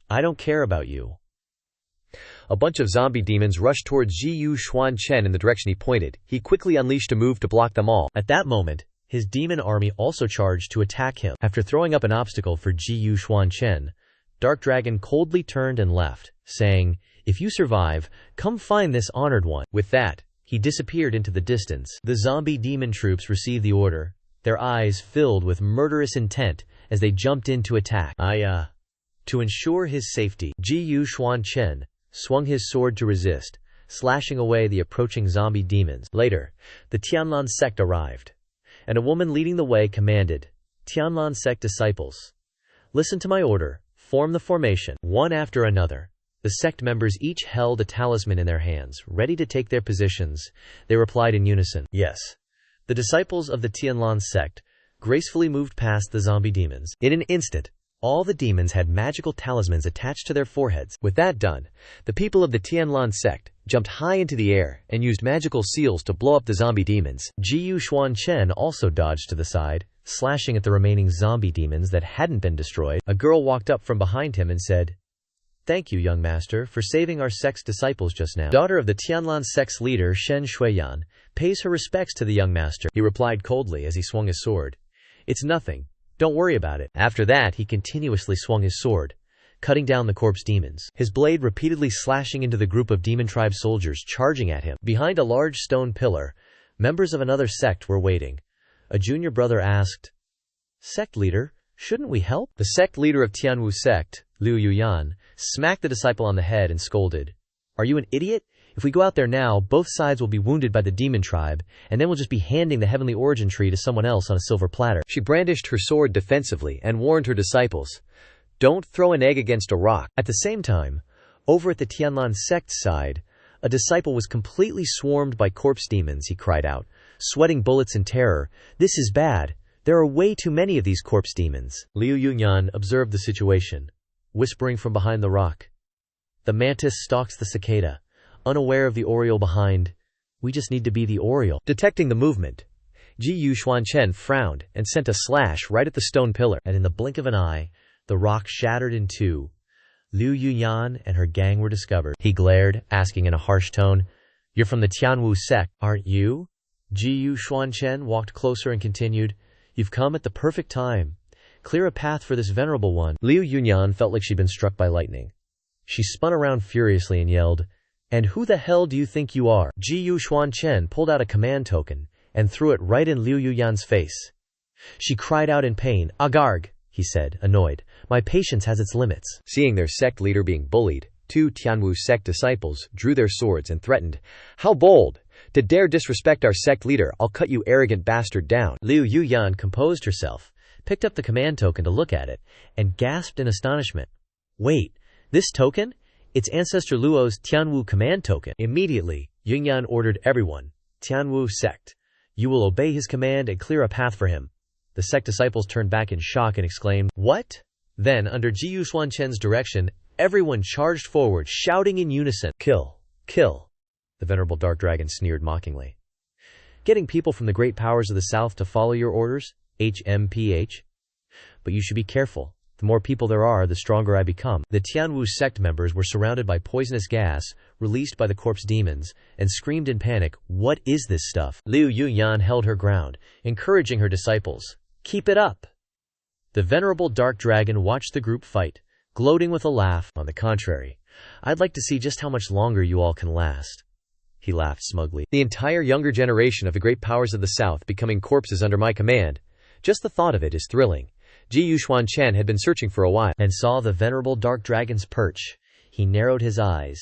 I don't care about you. A bunch of zombie demons rushed towards Xuan Chen in the direction he pointed. He quickly unleashed a move to block them all. At that moment, his demon army also charged to attack him. After throwing up an obstacle for Xuan Chen, Dark Dragon coldly turned and left, saying, If you survive, come find this Honored One. With that, he disappeared into the distance. The zombie demon troops received the order, their eyes filled with murderous intent as they jumped in to attack. To ensure his safety, Xuan Chen swung his sword to resist, slashing away the approaching zombie demons. Later, the Tianlan sect arrived, and a woman leading the way commanded, Tianlan sect disciples, listen to my order, form the formation. One after another, the sect members each held a talisman in their hands, ready to take their positions. They replied in unison, Yes. The disciples of the Tianlan sect gracefully moved past the zombie demons. In an instant, all the demons had magical talismans attached to their foreheads. With that done, the people of the Tianlan sect jumped high into the air and used magical seals to blow up the zombie demons. Xuan Chen also dodged to the side, slashing at the remaining zombie demons that hadn't been destroyed. A girl walked up from behind him and said, Thank you, young master, for saving our sect's disciples just now. Daughter of the Tianlan sect's leader, Shen Shuiyan, pays her respects to the young master. He replied coldly as he swung his sword. It's nothing. Don't worry about it. After that, he continuously swung his sword, cutting down the corpse demons, his blade repeatedly slashing into the group of demon tribe soldiers charging at him. Behind a large stone pillar, members of another sect were waiting. A junior brother asked, "Sect leader, shouldn't we help?" The sect leader of Tianwu sect, Liu Yuyan, smacked the disciple on the head and scolded, "Are you an idiot? If we go out there now, both sides will be wounded by the demon tribe, and then we'll just be handing the heavenly origin tree to someone else on a silver platter." She brandished her sword defensively and warned her disciples, "Don't throw an egg against a rock." At the same time, over at the Tianlan sect side, a disciple was completely swarmed by corpse demons. He cried out, sweating bullets in terror, "This is bad. There are way too many of these corpse demons." Liu Yunyan observed the situation, whispering from behind the rock, "The mantis stalks the cicada, unaware of the oriole behind. We just need to be the oriole." Detecting the movement, Xuan Chen frowned and sent a slash right at the stone pillar, and in the blink of an eye, the rock shattered in two. Liu Yuyan and her gang were discovered. He glared, asking in a harsh tone, "You're from the Tianwu sect, aren't you?" Xuan Chen walked closer and continued, "You've come at the perfect time. Clear a path for this venerable one." Liu Yuyan felt like she'd been struck by lightning. She spun around furiously and yelled, "And who the hell do you think you are?" Xuan Chen pulled out a command token and threw it right in Liu Yuyan's face. She cried out in pain. "Agarg," he said, annoyed. "My patience has its limits." Seeing their sect leader being bullied, two Tianwu sect disciples drew their swords and threatened, "How bold! To dare disrespect our sect leader, I'll cut you arrogant bastard down." Liu Yuyan composed herself, picked up the command token to look at it, and gasped in astonishment. "Wait, this token? It's Ancestor Luo's Tianwu command token." Immediately, Yunyan ordered everyone, "Tianwu sect, you will obey his command and clear a path for him." The sect disciples turned back in shock and exclaimed, "What?" Then, under Xuan Chen's direction, everyone charged forward, shouting in unison, "Kill! Kill!" The venerable dark dragon sneered mockingly. "Getting people from the great powers of the south to follow your orders? HMPH? But you should be careful. The more people there are, the stronger I become." The Tianwu sect members were surrounded by poisonous gas, released by the corpse demons, and screamed in panic, "What is this stuff?" Liu Yuyan held her ground, encouraging her disciples, "Keep it up." The venerable dark dragon watched the group fight, gloating with a laugh. "On the contrary, I'd like to see just how much longer you all can last." He laughed smugly. "The entire younger generation of the great powers of the south becoming corpses under my command. Just the thought of it is thrilling." Xuan Chen had been searching for a while and saw the venerable dark dragon's perch. He narrowed his eyes.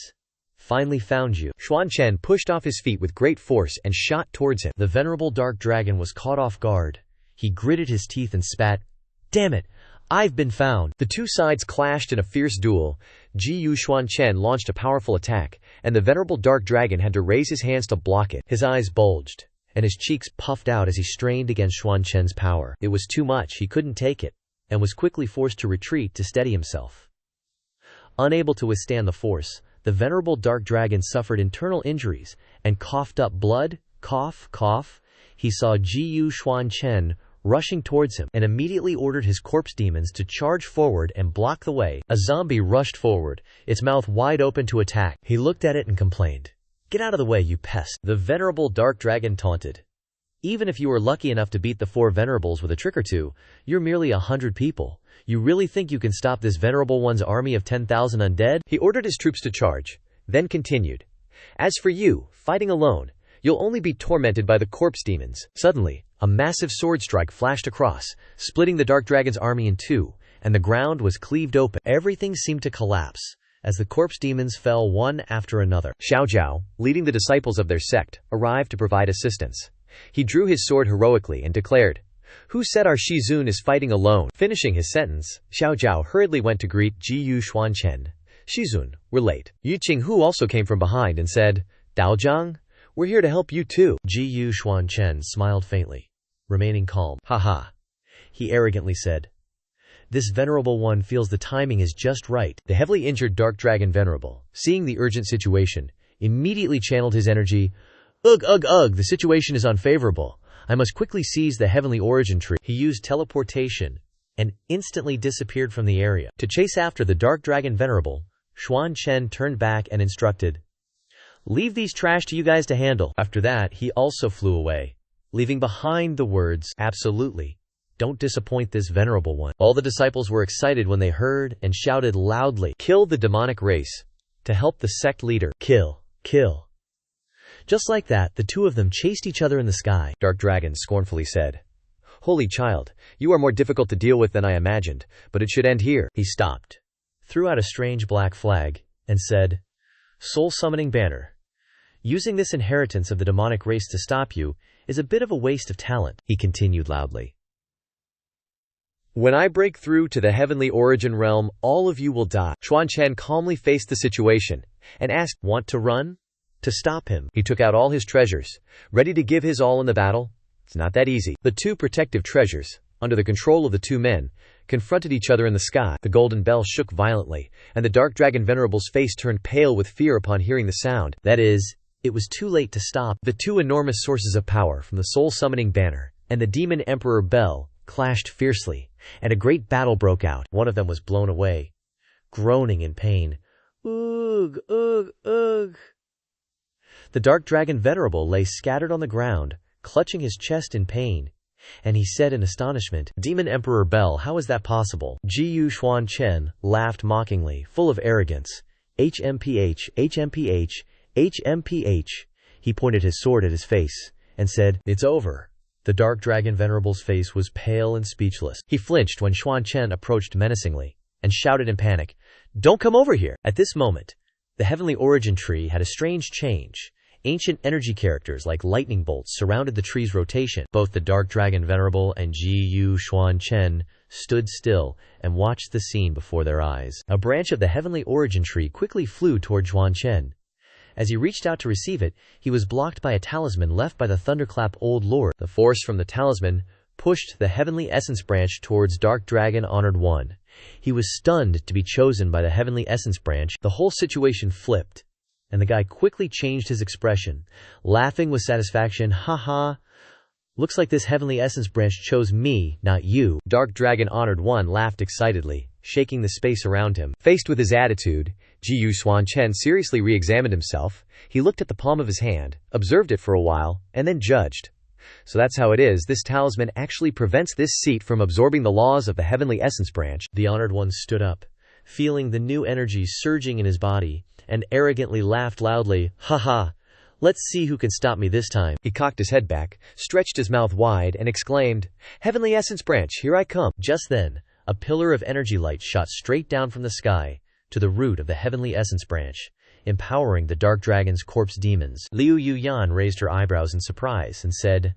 "Finally found you." Xuan Chen pushed off his feet with great force and shot towards him. The venerable dark dragon was caught off guard. He gritted his teeth and spat, "Damn it! I've been found." The two sides clashed in a fierce duel. Xuan Chen launched a powerful attack, and the venerable dark dragon had to raise his hands to block it. His eyes bulged, and his cheeks puffed out as he strained against Xuan Chen's power. It was too much. He couldn't take it, and was quickly forced to retreat to steady himself. Unable to withstand the force, the venerable dark dragon suffered internal injuries and coughed up blood. Cough, cough. He saw Xuan Chen rushing towards him and immediately ordered his corpse demons to charge forward and block the way. A zombie rushed forward, its mouth wide open to attack. He looked at it and complained, "Get out of the way, you pest." The venerable dark dragon taunted, "Even if you were lucky enough to beat the four venerables with a trick or two, you're merely 100 people. You really think you can stop this venerable one's army of 10,000 undead?" He ordered his troops to charge, then continued, "As for you, fighting alone, you'll only be tormented by the corpse demons." Suddenly, a massive sword strike flashed across, splitting the dark dragon's army in two, and the ground was cleaved open. Everything seemed to collapse as the corpse demons fell one after another. Xiao Zhao, leading the disciples of their sect, arrived to provide assistance. He drew his sword heroically and declared, "Who said our Shizun is fighting alone?" Finishing his sentence, Xiao Zhao hurriedly went to greet Xuan Chen. "Shizun, we're late." Yu Qinghu also came from behind and said, "Daozhang, we're here to help you too." Xuan Chen smiled faintly, remaining calm. "Haha," he arrogantly said. "This venerable one feels the timing is just right." The heavily injured dark dragon venerable, seeing the urgent situation, immediately channeled his energy. Ugh, ugh, ugh, the situation is unfavorable. I must quickly seize the heavenly origin tree." He used teleportation and instantly disappeared from the area. To chase after the dark dragon venerable, Xuan Chen turned back and instructed, "Leave these trash to you guys to handle." After that, he also flew away, leaving behind the words, "Absolutely." Don't disappoint this venerable one." All the disciples were excited when they heard and shouted loudly, "Kill the demonic race!" to help the sect leader. Kill, kill. Just like that, the two of them chased each other in the sky. Dark Dragon scornfully said, "Holy child, you are more difficult to deal with than I imagined, but it should end here." He stopped, threw out a strange black flag, and said, "Soul summoning banner. Using this inheritance of the demonic race to stop you is a bit of a waste of talent," he continued loudly. "When I break through to the heavenly origin realm, all of you will die." Xuan Chen calmly faced the situation and asked, "Want to run?" To stop him, he took out all his treasures, ready to give his all in the battle. It's not that easy. The two protective treasures, under the control of the two men, confronted each other in the sky. The golden bell shook violently, and the dark dragon venerable's face turned pale with fear upon hearing the sound. That is, it was too late to stop. The two enormous sources of power from the soul summoning banner and the demon emperor bell clashed fiercely, and a great battle broke out. One of them was blown away, groaning in pain. Ugh, ugh, ugh. The dark dragon venerable lay scattered on the ground, clutching his chest in pain, and he said in astonishment, "Demon Emperor Bell, how is that possible?" Xuan Chen laughed mockingly, full of arrogance. "HMPH, HMPH, HMPH. He pointed his sword at his face and said, "It's over." The dark dragon venerable's face was pale and speechless. He flinched when Xuan Chen approached menacingly and shouted in panic, "Don't come over here!" At this moment, the heavenly origin tree had a strange change. Ancient energy characters like lightning bolts surrounded the tree's rotation. Both the dark dragon venerable and Xuan Chen stood still and watched the scene before their eyes. A branch of the heavenly origin tree quickly flew toward Xuan Chen. As he reached out to receive it, he was blocked by a talisman left by the Thunderclap Old Lord. The force from the talisman pushed the heavenly essence branch towards Dark Dragon Honored One. He was stunned to be chosen by the heavenly essence branch. The whole situation flipped, and the guy quickly changed his expression, laughing with satisfaction. "Ha ha! Looks like this heavenly essence branch chose me, not you." Dark Dragon Honored One laughed excitedly, shaking the space around him. Faced with his attitude, Xuan Chen seriously re-examined himself. He looked at the palm of his hand, observed it for a while, and then judged. So that's how it is. This talisman actually prevents this seat from absorbing the laws of the heavenly essence branch. The Honored One stood up, feeling the new energy surging in his body, and arrogantly laughed loudly. "Ha ha! Let's see who can stop me this time." He cocked his head back, stretched his mouth wide, and exclaimed, "Heavenly essence branch, here I come." Just then, a pillar of energy light shot straight down from the sky to the root of the heavenly essence branch, empowering the dark dragon's corpse demons. Liu Yuyan raised her eyebrows in surprise and said,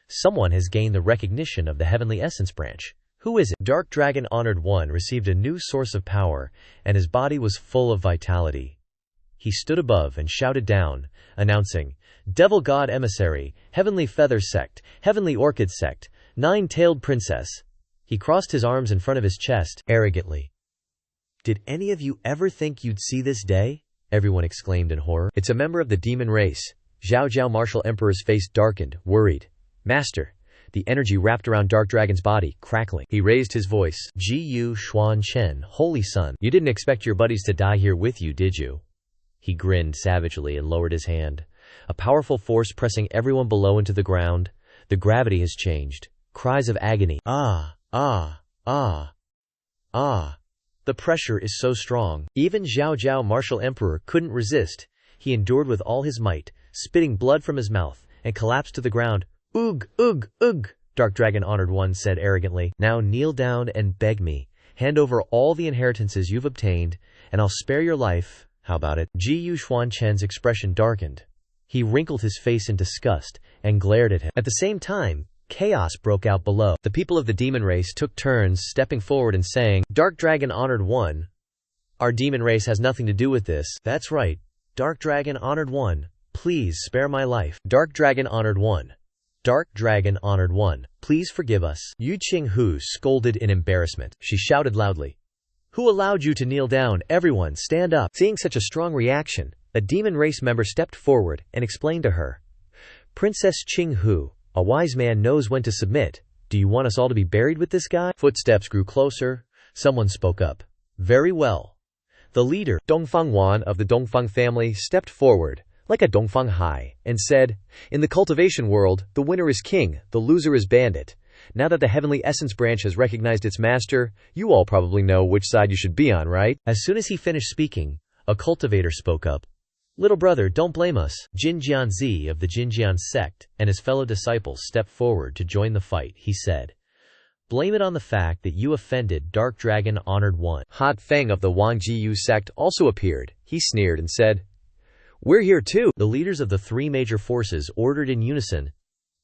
"Someone has gained the recognition of the heavenly essence branch. Who is it?" Dark Dragon Honored One received a new source of power, and his body was full of vitality. He stood above and shouted down, announcing, "Devil God Emissary, Heavenly Feather Sect, Heavenly Orchid Sect, Nine-Tailed Princess." He crossed his arms in front of his chest, arrogantly. "Did any of you ever think you'd see this day?" everyone exclaimed in horror. "It's a member of the demon race." Zhao Zhao Martial Emperor's face darkened, worried. "Master." The energy wrapped around Dark Dragon's body, crackling. He raised his voice. "Xuan Chen, holy son, you didn't expect your buddies to die here with you, did you?" He grinned savagely and lowered his hand, a powerful force pressing everyone below into the ground. The gravity has changed. Cries of agony. "Ah, ah, ah, ah." The pressure is so strong. Even Zhao Zhao Martial Emperor couldn't resist. He endured with all his might, spitting blood from his mouth, and collapsed to the ground. "Ugh, ugh, ugh," Dark Dragon Honored One said arrogantly. "Now kneel down and beg me. Hand over all the inheritances you've obtained, and I'll spare your life. How about it?" Xuan Chen's expression darkened. He wrinkled his face in disgust and glared at him. At the same time, chaos broke out below. The people of the demon race took turns stepping forward and saying, "Dark Dragon Honored One, our demon race has nothing to do with this." "That's right. Dark Dragon Honored One, please spare my life." "Dark Dragon Honored One. Dark Dragon Honored One, please forgive us." Yu Qinghu scolded in embarrassment. She shouted loudly, "Who allowed you to kneel down? Everyone, stand up." Seeing such a strong reaction, a demon race member stepped forward and explained to her, "Princess Qinghu, a wise man knows when to submit. Do you want us all to be buried with this guy?" Footsteps grew closer. Someone spoke up. "Very well." The leader, Dongfang Wan of the Dongfang family, stepped forward, like a Dongfang Hai, and said, "In the cultivation world, the winner is king, the loser is bandit. Now that the Heavenly Essence branch has recognized its master, you all probably know which side you should be on, right? As soon as he finished speaking, a cultivator spoke up. Little brother, don't blame us. Jin Jianzi of the Jinjian sect and his fellow disciples stepped forward to join the fight. He said, blame it on the fact that you offended Dark Dragon Honored One. Hot Feng of the Wang Jiyu sect also appeared. He sneered and said, we're here too. The leaders of the three major forces ordered in unison,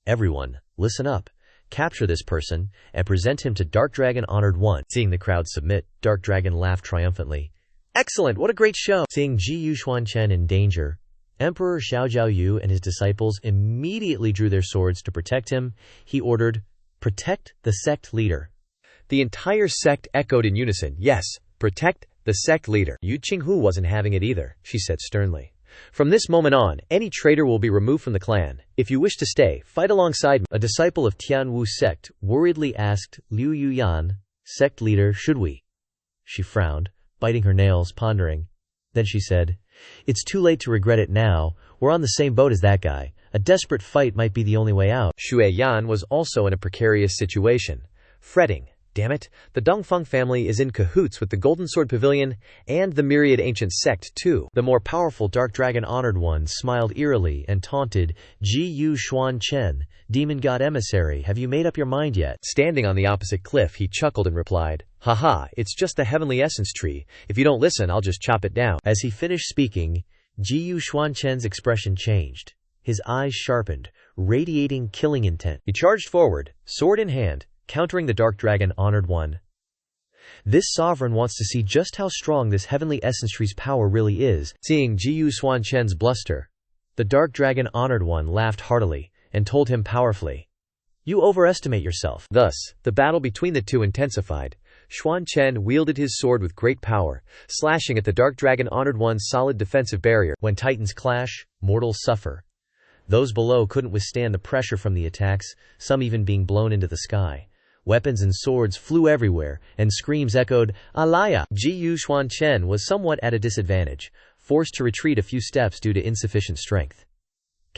everyone, listen up. Capture this person and present him to Dark Dragon Honored One. Seeing the crowd submit, Dark Dragon laughed triumphantly. Excellent, what a great show! Seeing Xuan Chen in danger, Emperor Xiao Zhaoyu and his disciples immediately drew their swords to protect him. He ordered, protect the sect leader. The entire sect echoed in unison, yes, protect the sect leader. Yu Qinghu wasn't having it either, she said sternly. From this moment on, any traitor will be removed from the clan. If you wish to stay, fight alongside me. A disciple of Tianwu sect worriedly asked Liu Yuyan, sect leader, should we? She frowned, biting her nails, pondering. Then she said, it's too late to regret it now. We're on the same boat as that guy. A desperate fight might be the only way out. Xue Yan was also in a precarious situation. Fretting, damn it, the Dongfeng family is in cahoots with the Golden Sword Pavilion and the Myriad Ancient Sect too. The more powerful Dark Dragon Honored One smiled eerily and taunted, Xuan Chen, demon god emissary, have you made up your mind yet? Standing on the opposite cliff, he chuckled and replied, haha, it's just the Heavenly Essence tree. If you don't listen, I'll just chop it down. As he finished speaking, Xuan Chen's expression changed. His eyes sharpened, radiating killing intent. He charged forward, sword in hand, countering the Dark Dragon Honored One. This sovereign wants to see just how strong this Heavenly Essence tree's power really is. Seeing Xuan Chen's bluster, the Dark Dragon Honored One laughed heartily and told him powerfully, you overestimate yourself. Thus, the battle between the two intensified. Xuan Chen wielded his sword with great power, slashing at the Dark Dragon Honored One's solid defensive barrier. When titans clash, mortals suffer. Those below couldn't withstand the pressure from the attacks, some even being blown into the sky. Weapons and swords flew everywhere, and screams echoed, Alaya! Xuan Chen was somewhat at a disadvantage, forced to retreat a few steps due to insufficient strength.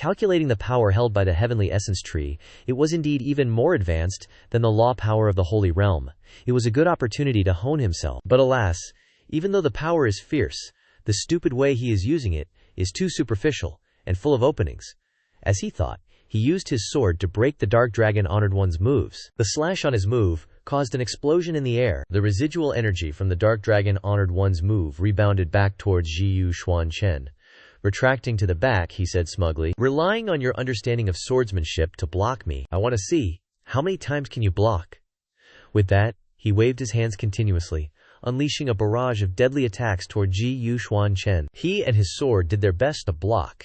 Calculating the power held by the Heavenly Essence Tree, it was indeed even more advanced than the law power of the Holy Realm. It was a good opportunity to hone himself. But alas, even though the power is fierce, the stupid way he is using it is too superficial and full of openings. As he thought, he used his sword to break the Dark Dragon Honored One's moves. The slash on his move caused an explosion in the air. The residual energy from the Dark Dragon Honored One's move rebounded back towards Xuan Chen. Retracting to the back, he said smugly, relying on your understanding of swordsmanship to block me. I want to see, how many times can you block? With that, he waved his hands continuously, unleashing a barrage of deadly attacks toward Xuan Chen. He and his sword did their best to block.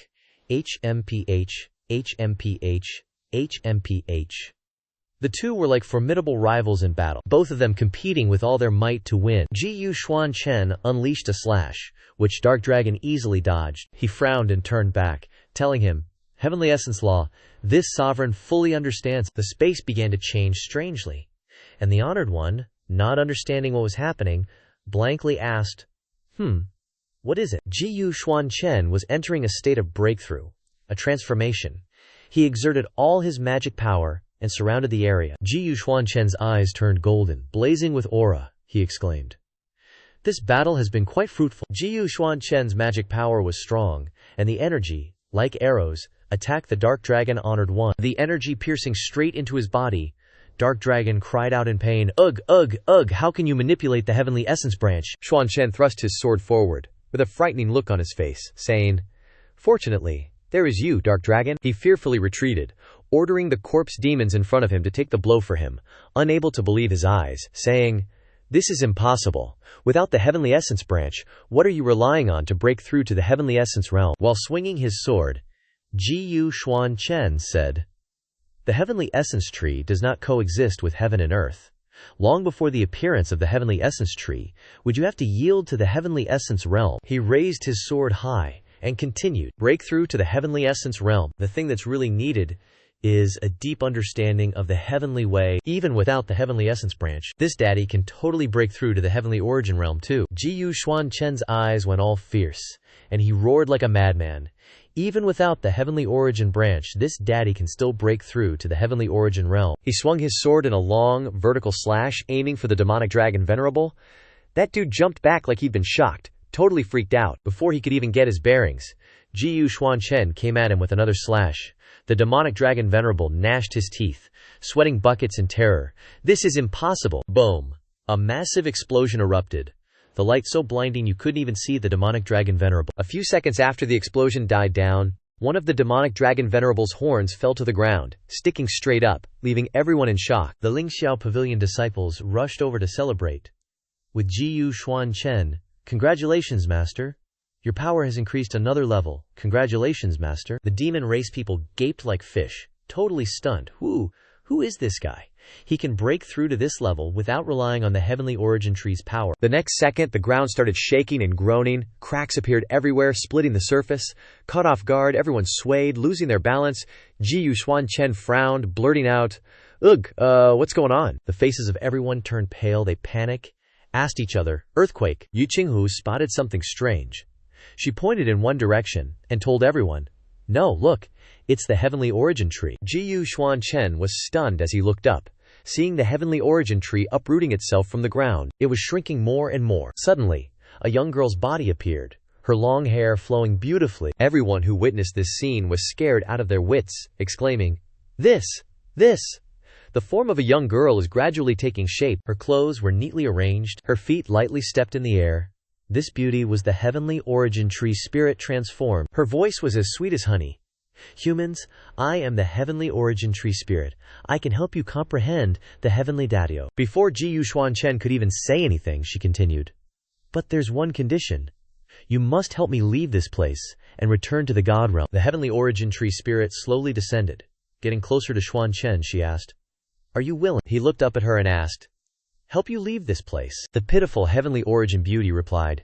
HMPH, HMPH, HMPH. The two were like formidable rivals in battle, both of them competing with all their might to win. Xuan Chen unleashed a slash, which Dark Dragon easily dodged. He frowned and turned back, telling him, Heavenly Essence Law, this sovereign fully understands. The space began to change strangely, and the Honored One, not understanding what was happening, blankly asked, what is it? Xuan Chen was entering a state of breakthrough, a transformation. He exerted all his magic power and surrounded the area. Xuan Chen's eyes turned golden, blazing with aura. He exclaimed, this battle has been quite fruitful. Xuan Chen's magic power was strong, and the energy, like arrows, attacked the Dark Dragon Honored One. The energy piercing straight into his body. Dark Dragon cried out in pain, ugh, ugh, ugh, how can you manipulate the Heavenly Essence branch? Xuan Chen thrust his sword forward, with a frightening look on his face, saying, fortunately, there is you, Dark Dragon. He fearfully retreated, ordering the corpse demons in front of him to take the blow for him, unable to believe his eyes, saying, this is impossible. Without the Heavenly Essence branch, what are you relying on to break through to the Heavenly Essence realm? While swinging his sword, Xuan Chen said, the Heavenly Essence Tree does not coexist with heaven and earth. Long before the appearance of the Heavenly Essence Tree, would you have to yield to the Heavenly Essence realm? He raised his sword high and continued, break through to the Heavenly Essence realm. The thing that's really needed is a deep understanding of the heavenly way. Even without the Heavenly Essence branch, this daddy can totally break through to the heavenly origin realm too. Xuan Chen's eyes went all fierce, and he roared like a madman. Even without the Heavenly Origin branch, this daddy can still break through to the Heavenly Origin realm. He swung his sword in a long, vertical slash, aiming for the demonic dragon Venerable. That dude jumped back like he'd been shocked, totally freaked out. Before he could even get his bearings, Xuan Chen came at him with another slash. The demonic dragon Venerable gnashed his teeth, sweating buckets in terror. "This is impossible!" Boom! A massive explosion erupted, the light so blinding you couldn't even see the demonic dragon Venerable. A few seconds after the explosion died down, one of the demonic dragon Venerable's horns fell to the ground, sticking straight up, leaving everyone in shock. The Lingxiao Pavilion disciples rushed over to celebrate. With Xuan Chen, "Congratulations, Master! Your power has increased another level. Congratulations, Master!" The demon race people gaped like fish, totally stunned. Who is this guy? He can break through to this level without relying on the Heavenly Origin Tree's power. The next second, the ground started shaking and groaning. Cracks appeared everywhere, splitting the surface. Caught off guard, everyone swayed, losing their balance. Xuan Chen frowned, blurting out, "Ugh, what's going on?" The faces of everyone turned pale. They panic, asked each other, "Earthquake!" Yu Qinghu spotted something strange. She pointed in one direction and told everyone, "No, look, it's the Heavenly Origin Tree." Xuan Chen was stunned as he looked up, seeing the Heavenly Origin Tree uprooting itself from the ground. It was shrinking more and more. Suddenly, a young girl's body appeared, her long hair flowing beautifully. Everyone who witnessed this scene was scared out of their wits, exclaiming, This! The form of a young girl is gradually taking shape. Her clothes were neatly arranged, her feet lightly stepped in the air. This beauty was the Heavenly Origin Tree spirit transformed. Her voice was as sweet as honey. "Humans, I am the Heavenly Origin Tree Spirit. I can help you comprehend the Heavenly Daddio." Before Xuan Chen could even say anything, she continued, "But there's one condition. You must help me leave this place and return to the God realm." The Heavenly Origin Tree Spirit slowly descended. Getting closer to Xuan Chen, she asked, "Are you willing?" He looked up at her and asked, "Help you leave this place?" The pitiful Heavenly Origin Beauty replied,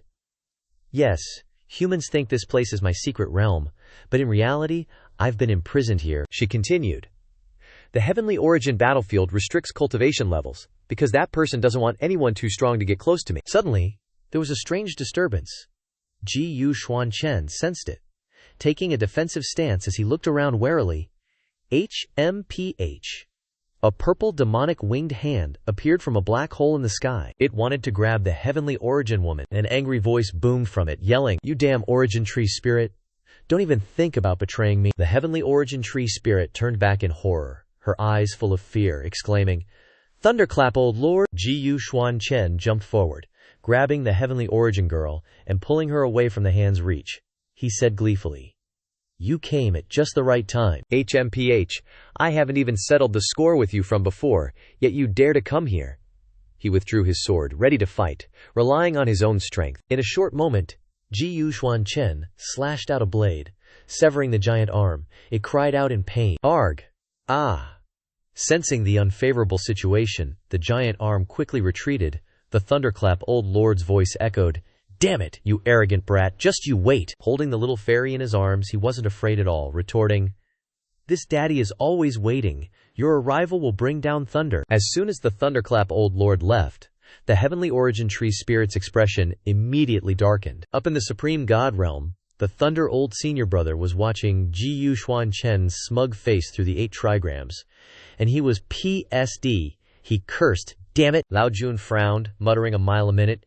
"Yes, humans think this place is my secret realm, but in reality, I've been imprisoned here." She continued, "The Heavenly Origin battlefield restricts cultivation levels, because that person doesn't want anyone too strong to get close to me." Suddenly, there was a strange disturbance. Xuan Chen sensed it, taking a defensive stance as he looked around warily. HMPH. A purple demonic winged hand appeared from a black hole in the sky. It wanted to grab the Heavenly Origin woman. An angry voice boomed from it, yelling, "You damn Origin Tree Spirit! Don't even think about betraying me." The Heavenly Origin Tree Spirit turned back in horror, her eyes full of fear, exclaiming, "Thunderclap, old lord!" Xuan Chen jumped forward, grabbing the Heavenly Origin girl and pulling her away from the hand's reach. He said gleefully, "You came at just the right time." HMPH, I haven't even settled the score with you from before, yet you dare to come here. He withdrew his sword, ready to fight, relying on his own strength. In a short moment, Xuan Chen slashed out a blade, severing the giant arm. It cried out in pain. "Arg! Ah!" Sensing the unfavorable situation, the giant arm quickly retreated. The thunderclap old lord's voice echoed, "Damn it, you arrogant brat, just you wait." Holding the little fairy in his arms, he wasn't afraid at all, retorting, "This daddy is always waiting. Your arrival will bring down thunder." As soon as the thunderclap old lord left, the Heavenly Origin Tree Spirit's expression immediately darkened. Up in the Supreme God realm, the Thunder Old Senior Brother was watching Xuan Chen's smug face through the 8 trigrams, and he was PSD. He cursed, "Damn it!" Lao Jun frowned, muttering a mile a minute.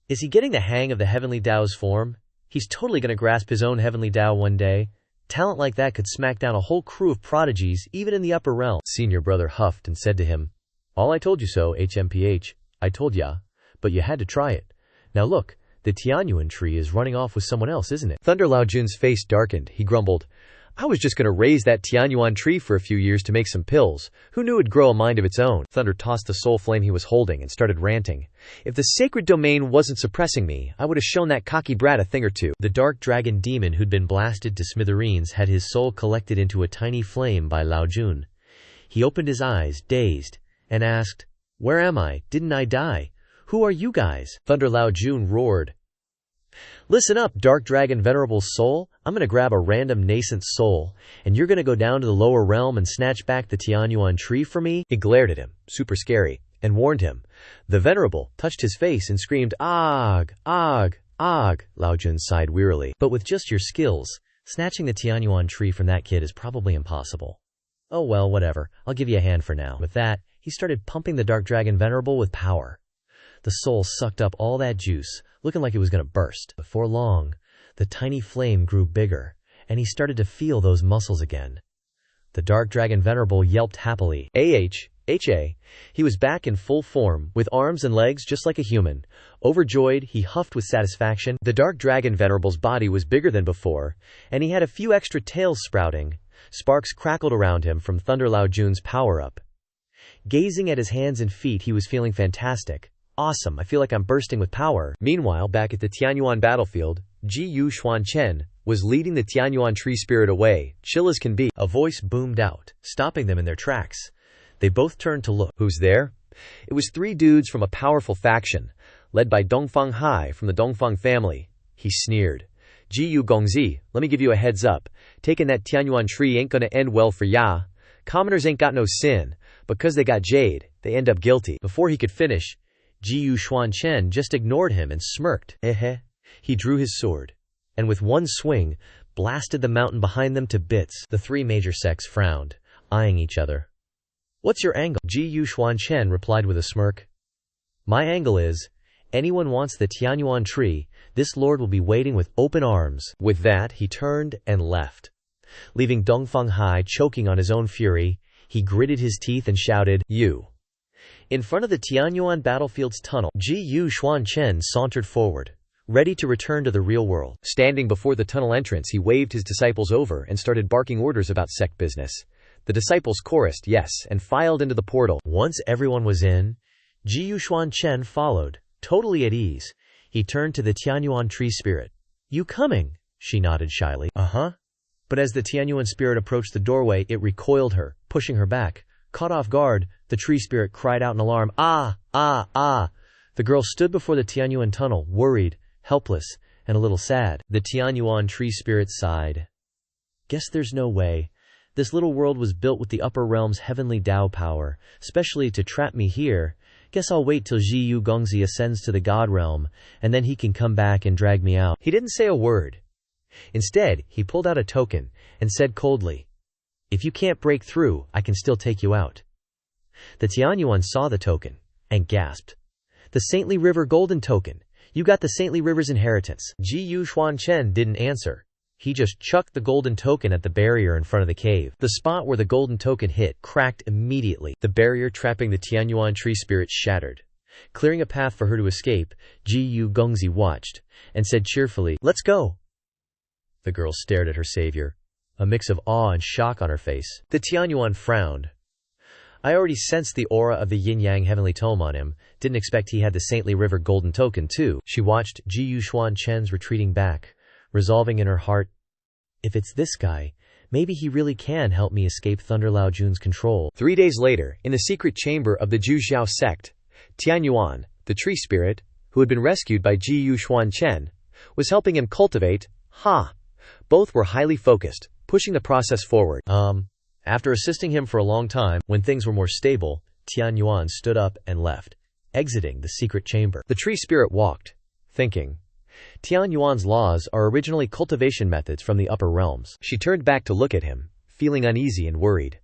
Is he getting the hang of the Heavenly Tao's form? He's totally going to grasp his own Heavenly Tao one day. Talent like that could smack down a whole crew of prodigies, even in the upper realm. Senior Brother huffed and said to him, "All I told you so, HMPH. I told ya, but you had to try it. Now look, the Tianyuan tree is running off with someone else, isn't it?" Thunder Lao Jun's face darkened. He grumbled, "I was just going to raise that Tianyuan tree for a few years to make some pills. Who knew it'd grow a mind of its own?" Thunder tossed the soul flame he was holding and started ranting. "If the sacred domain wasn't suppressing me, I would have shown that cocky brat a thing or two." The dark dragon demon who'd been blasted to smithereens had his soul collected into a tiny flame by Lao Jun. He opened his eyes, dazed, and asked, "Where am I? Didn't I die? Who are you guys?" Thunder Lao Jun roared, "Listen up, Dark Dragon Venerable Soul. I'm going to grab a random nascent soul, and you're going to go down to the lower realm and snatch back the Tianyuan tree for me." He glared at him, super scary, and warned him. The Venerable touched his face and screamed, "Ag, Ag, Ag." Lao Jun sighed wearily. "But with just your skills, Snatching the Tianyuan tree from that kid is probably impossible. Oh well, whatever, I'll give you a hand for now. With that, he started pumping the Dark Dragon Venerable with power. The soul sucked up all that juice, looking like it was gonna burst. Before long, the tiny flame grew bigger, and he started to feel those muscles again. The Dark Dragon Venerable yelped happily. He was back in full form, with arms and legs just like a human. Overjoyed, he huffed with satisfaction. The Dark Dragon Venerable's body was bigger than before, and he had a few extra tails sprouting. Sparks crackled around him from Thunder Lao Jun's power-up. Gazing at his hands and feet, he was feeling fantastic. Awesome, I feel like I'm bursting with power. Meanwhile, back at the Tianyuan battlefield, Xuan Chen was leading the Tianyuan tree spirit away, chill as can be. A voice boomed out, stopping them in their tracks. They both turned to look. Who's there? It was 3 dudes from a powerful faction, led by Dongfang Hai from the Dongfang family. He sneered. Jiyu Gongzi, let me give you a heads up. Taking that Tianyuan tree ain't gonna end well for ya. Commoners ain't got no sin. Because they got jade, they end up guilty. Before he could finish, Xuan Chen just ignored him and smirked. He drew his sword, and with one swing, blasted the mountain behind them to bits. The 3 major sects frowned, eyeing each other. What's your angle? Xuan Chen replied with a smirk. My angle is, anyone wants the Tianyuan tree, this lord will be waiting with open arms. With that, he turned and left. Leaving Dongfang Hai choking on his own fury, he gritted his teeth and shouted, You. In front of the Tianyuan battlefield's tunnel, Xuan Chen sauntered forward, ready to return to the real world. Standing before the tunnel entrance, he waved his disciples over and started barking orders about sect business. The disciples chorused yes and filed into the portal. Once everyone was in, Xuan Chen followed, totally at ease. He turned to the Tianyuan tree spirit. You coming? She nodded shyly. Uh-huh. But as the Tianyuan spirit approached the doorway, it recoiled her, pushing her back. Caught off guard, the tree spirit cried out in alarm. Ah! Ah! Ah! The girl stood before the Tianyuan tunnel, worried, helpless, and a little sad. The Tianyuan tree spirit sighed. Guess there's no way. This little world was built with the upper realm's heavenly Tao power, specially to trap me here. Guess I'll wait till Jiyu Gongzi ascends to the God realm, and then he can come back and drag me out. He didn't say a word. Instead, he pulled out a token and said coldly, If you can't break through, I can still take you out. The Tianyuan saw the token and gasped. The Saintly River Golden Token. You got the Saintly River's inheritance. Xuan Chen didn't answer. He just chucked the golden token at the barrier in front of the cave. The spot where the golden token hit cracked immediately. The barrier trapping the Tianyuan tree spirit shattered. Clearing a path for her to escape, Jiyu Gongzi watched and said cheerfully, Let's go. The girl stared at her savior, a mix of awe and shock on her face. The Tianyuan frowned. I already sensed the aura of the yin-yang heavenly tome on him. Didn't expect he had the Saintly River golden token too. She watched Xuan Chen's retreating back, resolving in her heart, if it's this guy, maybe he really can help me escape Thunder Lao Jun's control. 3 days later, in the secret chamber of the Zhujiao sect, Tianyuan, the tree spirit, who had been rescued by Xuan Chen, was helping him cultivate. Both were highly focused, pushing the process forward. After assisting him for a long time, when things were more stable, Tianyuan stood up and left, exiting the secret chamber. The tree spirit walked, thinking. Tianyuan's laws are originally cultivation methods from the upper realms. She turned back to look at him, feeling uneasy and worried.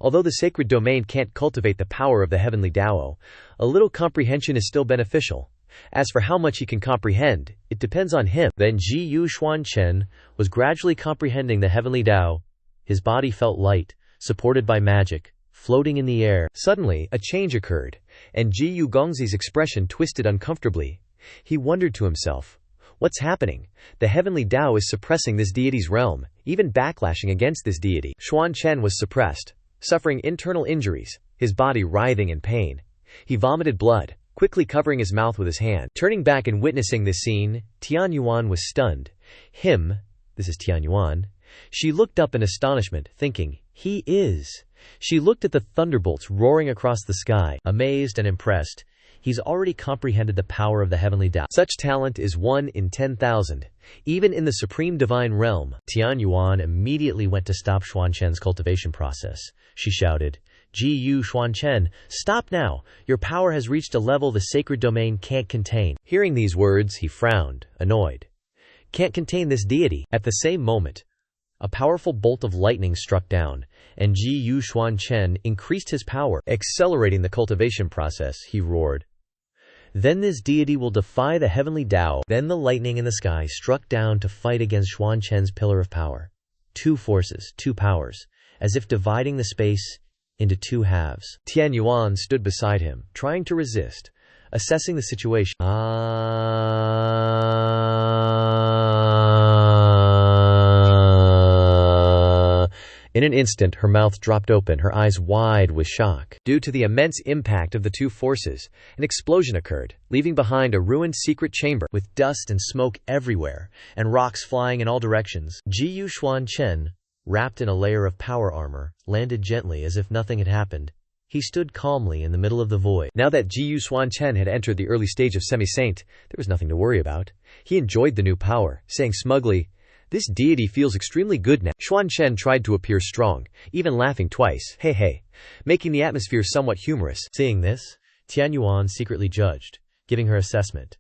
Although the sacred domain can't cultivate the power of the heavenly Tao, a little comprehension is still beneficial. As for how much he can comprehend, it depends on him. Then Xuan Chen was gradually comprehending the heavenly Tao. His body felt light, supported by magic, floating in the air. Suddenly, a change occurred, and Jiyu Gongzi's expression twisted uncomfortably. He wondered to himself, what's happening? The heavenly Tao is suppressing this deity's realm, even backlashing against this deity. Xuan Chen was suppressed, suffering internal injuries, his body writhing in pain. He vomited blood, quickly covering his mouth with his hand. Turning back and witnessing this scene, Tianyuan was stunned. This is Tianyuan. She looked up in astonishment, thinking, he is. She looked at the thunderbolts roaring across the sky, amazed and impressed. He's already comprehended the power of the heavenly Tao. Such talent is 1 in 10,000, even in the supreme divine realm. Tianyuan immediately went to stop Xuan Chen's cultivation process. She shouted, Xuan Chen, stop now! Your power has reached a level the sacred domain can't contain. Hearing these words, he frowned, annoyed. can't contain this deity. At the same moment, a powerful bolt of lightning struck down, and Xuan Chen increased his power, accelerating the cultivation process. He roared, "Then this deity will defy the heavenly Tao." Then the lightning in the sky struck down to fight against Xuan Chen's pillar of power. Two forces, two powers, as if dividing the space into two halves. Tian Yuan stood beside him, trying to resist, assessing the situation. In an instant, her mouth dropped open, her eyes wide with shock. Due to the immense impact of the two forces, an explosion occurred, leaving behind a ruined secret chamber with dust and smoke everywhere, and rocks flying in all directions. Xuan Chen, wrapped in a layer of power armor, landed gently as if nothing had happened. He stood calmly in the middle of the void. Now that Xuan Chen had entered the early stage of semi-saint, there was nothing to worry about. He enjoyed the new power, saying smugly, "This deity feels extremely good now." Xuan Chen tried to appear strong, even laughing twice, "Hey hey," making the atmosphere somewhat humorous. Seeing this, Tian Yuan secretly judged, giving her assessment.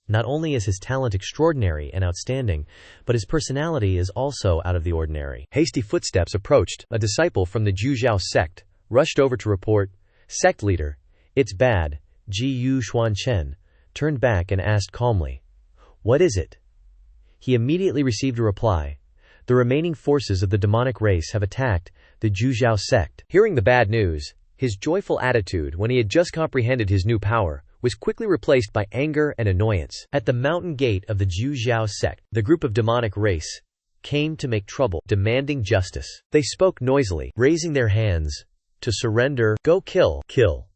Not only is his talent extraordinary and outstanding, but his personality is also out of the ordinary. Hasty footsteps approached. A disciple from the Zhujiao sect rushed over to report, "Sect leader, it's bad." Xuan Chen turned back and asked calmly, "What is it?" He immediately received a reply. "The remaining forces of the demonic race have attacked the Zhujiao sect." Hearing the bad news, his joyful attitude when he had just comprehended his new power was quickly replaced by anger and annoyance. At the mountain gate of the Zhujiao sect, the group of demonic race came to make trouble, demanding justice. They spoke noisily, raising their hands to surrender. "Go kill, kill."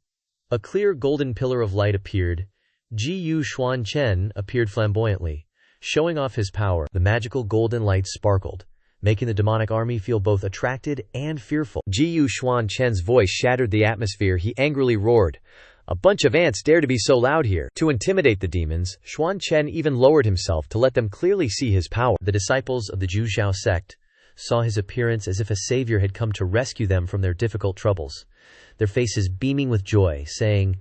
A clear golden pillar of light appeared. Xuan Chen appeared flamboyantly, showing off his power. The magical golden light sparkled, making the demonic army feel both attracted and fearful. Xuan Chen's voice shattered the atmosphere. He angrily roared, "A bunch of ants dare to be so loud here." To intimidate the demons, Xuan Chen even lowered himself to let them clearly see his power. The disciples of the Zhujiao sect saw his appearance as if a savior had come to rescue them from their difficult troubles, their faces beaming with joy, saying,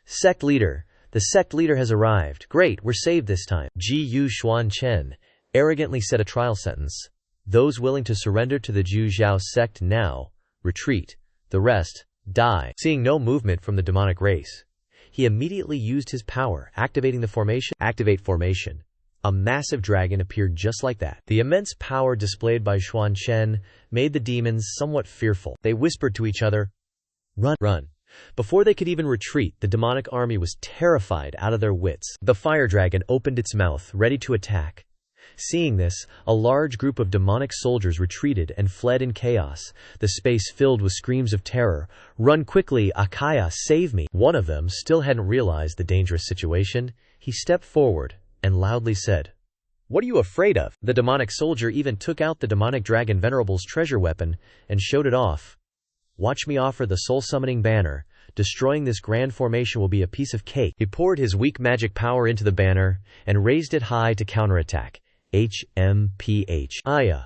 "Sect leader, the sect leader has arrived. Great, we're saved this time." Xuan Chen arrogantly said a trial sentence. "Those willing to surrender to the Zhujiao sect now retreat. The rest die." Seeing no movement from the demonic race, he immediately used his power, activating the formation. Activate formation. A massive dragon appeared just like that. The immense power displayed by Xuan Chen made the demons somewhat fearful. They whispered to each other, "Run, run." Before they could even retreat, the demonic army was terrified out of their wits. The fire dragon opened its mouth, ready to attack. Seeing this, a large group of demonic soldiers retreated and fled in chaos, the space filled with screams of terror. "Run quickly, Akaya, save me!" One of them still hadn't realized the dangerous situation. He stepped forward and loudly said, "What are you afraid of?" The demonic soldier even took out the demonic dragon Venerable's treasure weapon and showed it off. "Watch me offer the soul-summoning banner. Destroying this grand formation will be a piece of cake." He poured his weak magic power into the banner and raised it high to counterattack. HMPH. Aya.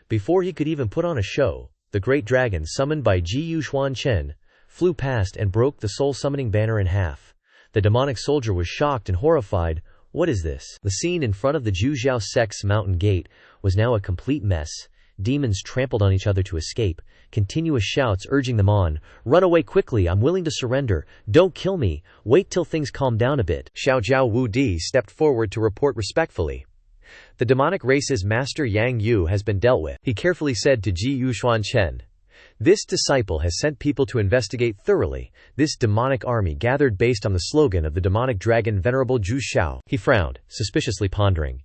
Before he could even put on a show, the great dragon summoned by Xuan Chen flew past and broke the soul-summoning banner in half. The demonic soldier was shocked and horrified. What is this? The scene in front of the Zhujiao sect's mountain gate was now a complete mess. Demons trampled on each other to escape, continuous shouts urging them on. "Run away quickly, I'm willing to surrender. Don't kill me. Wait till things calm down a bit." Xiaojiao Wu Di stepped forward to report respectfully. "The demonic race's master Yang Yu has been dealt with," he carefully said to Xuan Chen. "This disciple has sent people to investigate thoroughly this demonic army gathered based on the slogan of the demonic dragon Venerable Zhu Xiao." He frowned, suspiciously pondering.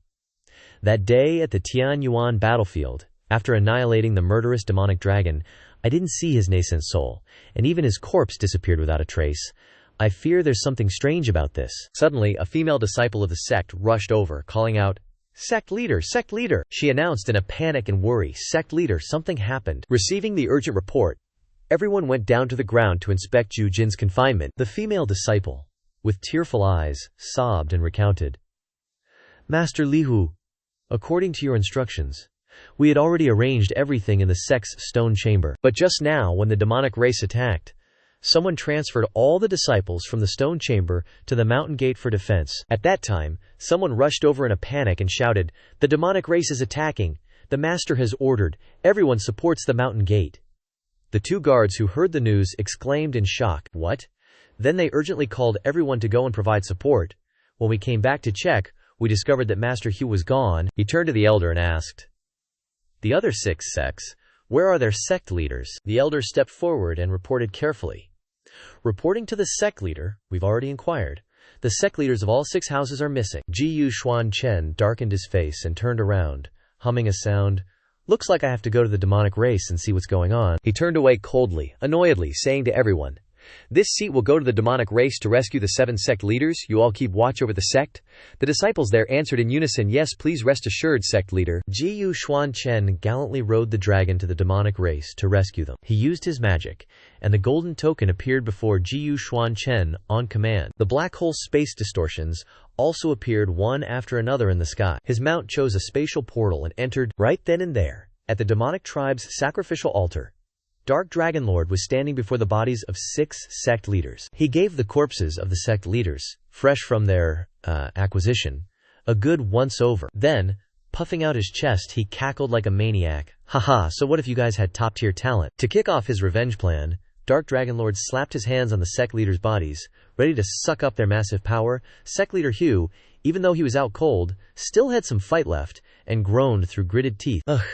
That day at the Tianyuan battlefield, after annihilating the murderous demonic dragon, I didn't see his nascent soul, and even his corpse disappeared without a trace. I fear there's something strange about this. Suddenly, a female disciple of the sect rushed over, calling out, "Sect leader, sect leader!" She announced in a panic and worry, "Sect leader, something happened." Receiving the urgent report, everyone went down to the ground to inspect Zhu Jin's confinement. The female disciple, with tearful eyes, sobbed and recounted. "Master Lihu, according to your instructions, we had already arranged everything in the sect's stone chamber. But just now, when the demonic race attacked, someone transferred all the disciples from the stone chamber to the mountain gate for defense. At that time, someone rushed over in a panic and shouted, "The demonic race is attacking! The master has ordered, everyone supports the mountain gate." The 2 guards who heard the news exclaimed in shock, "What?" Then they urgently called everyone to go and provide support. When we came back to check, we discovered that Master Hugh was gone. He turned to the elder and asked, "The other 6 sects, where are their sect leaders?" The elder stepped forward and reported carefully. Reporting to the sect leader, "We've already inquired. The sect leaders of all 6 houses are missing." Xuan Chen darkened his face and turned around, humming a sound. "Looks like I have to go to the demonic race and see what's going on." He turned away coldly, annoyedly, saying to everyone, "This seat will go to the demonic race to rescue the 7 sect leaders. You all keep watch over the sect." The disciples there answered in unison, "Yes, please rest assured, sect leader." Xuan Chen gallantly rode the dragon to the demonic race to rescue them. He used his magic, and the golden token appeared before Xuan Chen on command. The black hole space distortions also appeared one after another in the sky. His mount chose a spatial portal and entered right then and there. At the demonic tribe's sacrificial altar, Dark Dragon Lord was standing before the bodies of 6 sect leaders. He gave the corpses of the sect leaders, fresh from their acquisition, a good once-over. Then, puffing out his chest, he cackled like a maniac. "Haha, so what if you guys had top-tier talent?" To kick off his revenge plan, Dark Dragon Lord slapped his hands on the sect leaders' bodies, ready to suck up their massive power. Sect leader Hugh, even though he was out cold, still had some fight left, and groaned through gritted teeth. Ugh,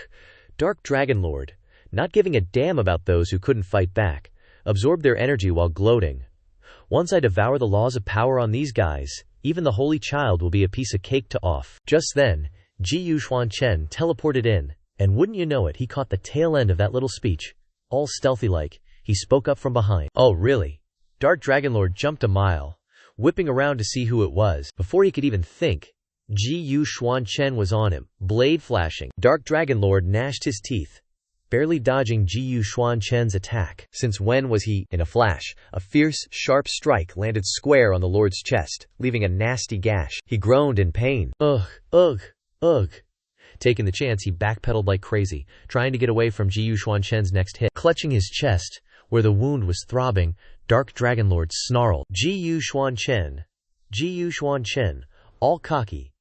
Dark Dragon Lord, not giving a damn about those who couldn't fight back, absorbed their energy while gloating. "Once I devour the laws of power on these guys, even the holy child will be a piece of cake to off." Just then, Xuan Chen teleported in, and wouldn't you know it, he caught the tail end of that little speech. All stealthy-like, he spoke up from behind. "Oh, really?" Dark Dragon Lord jumped a mile, whipping around to see who it was. Before he could even think, Xuan Chen was on him, blade flashing. Dark Dragon Lord gnashed his teeth, barely dodging Xuan Chen's attack. Since when was he? In a flash, a fierce, sharp strike landed square on the Lord's chest, leaving a nasty gash. He groaned in pain. Ugh, ugh, ugh. Taking the chance, he backpedaled like crazy, trying to get away from Xuan Chen's next hit. Clutching his chest, where the wound was throbbing, Dark Dragon Lord snarled. Xuan Chen, all cocky,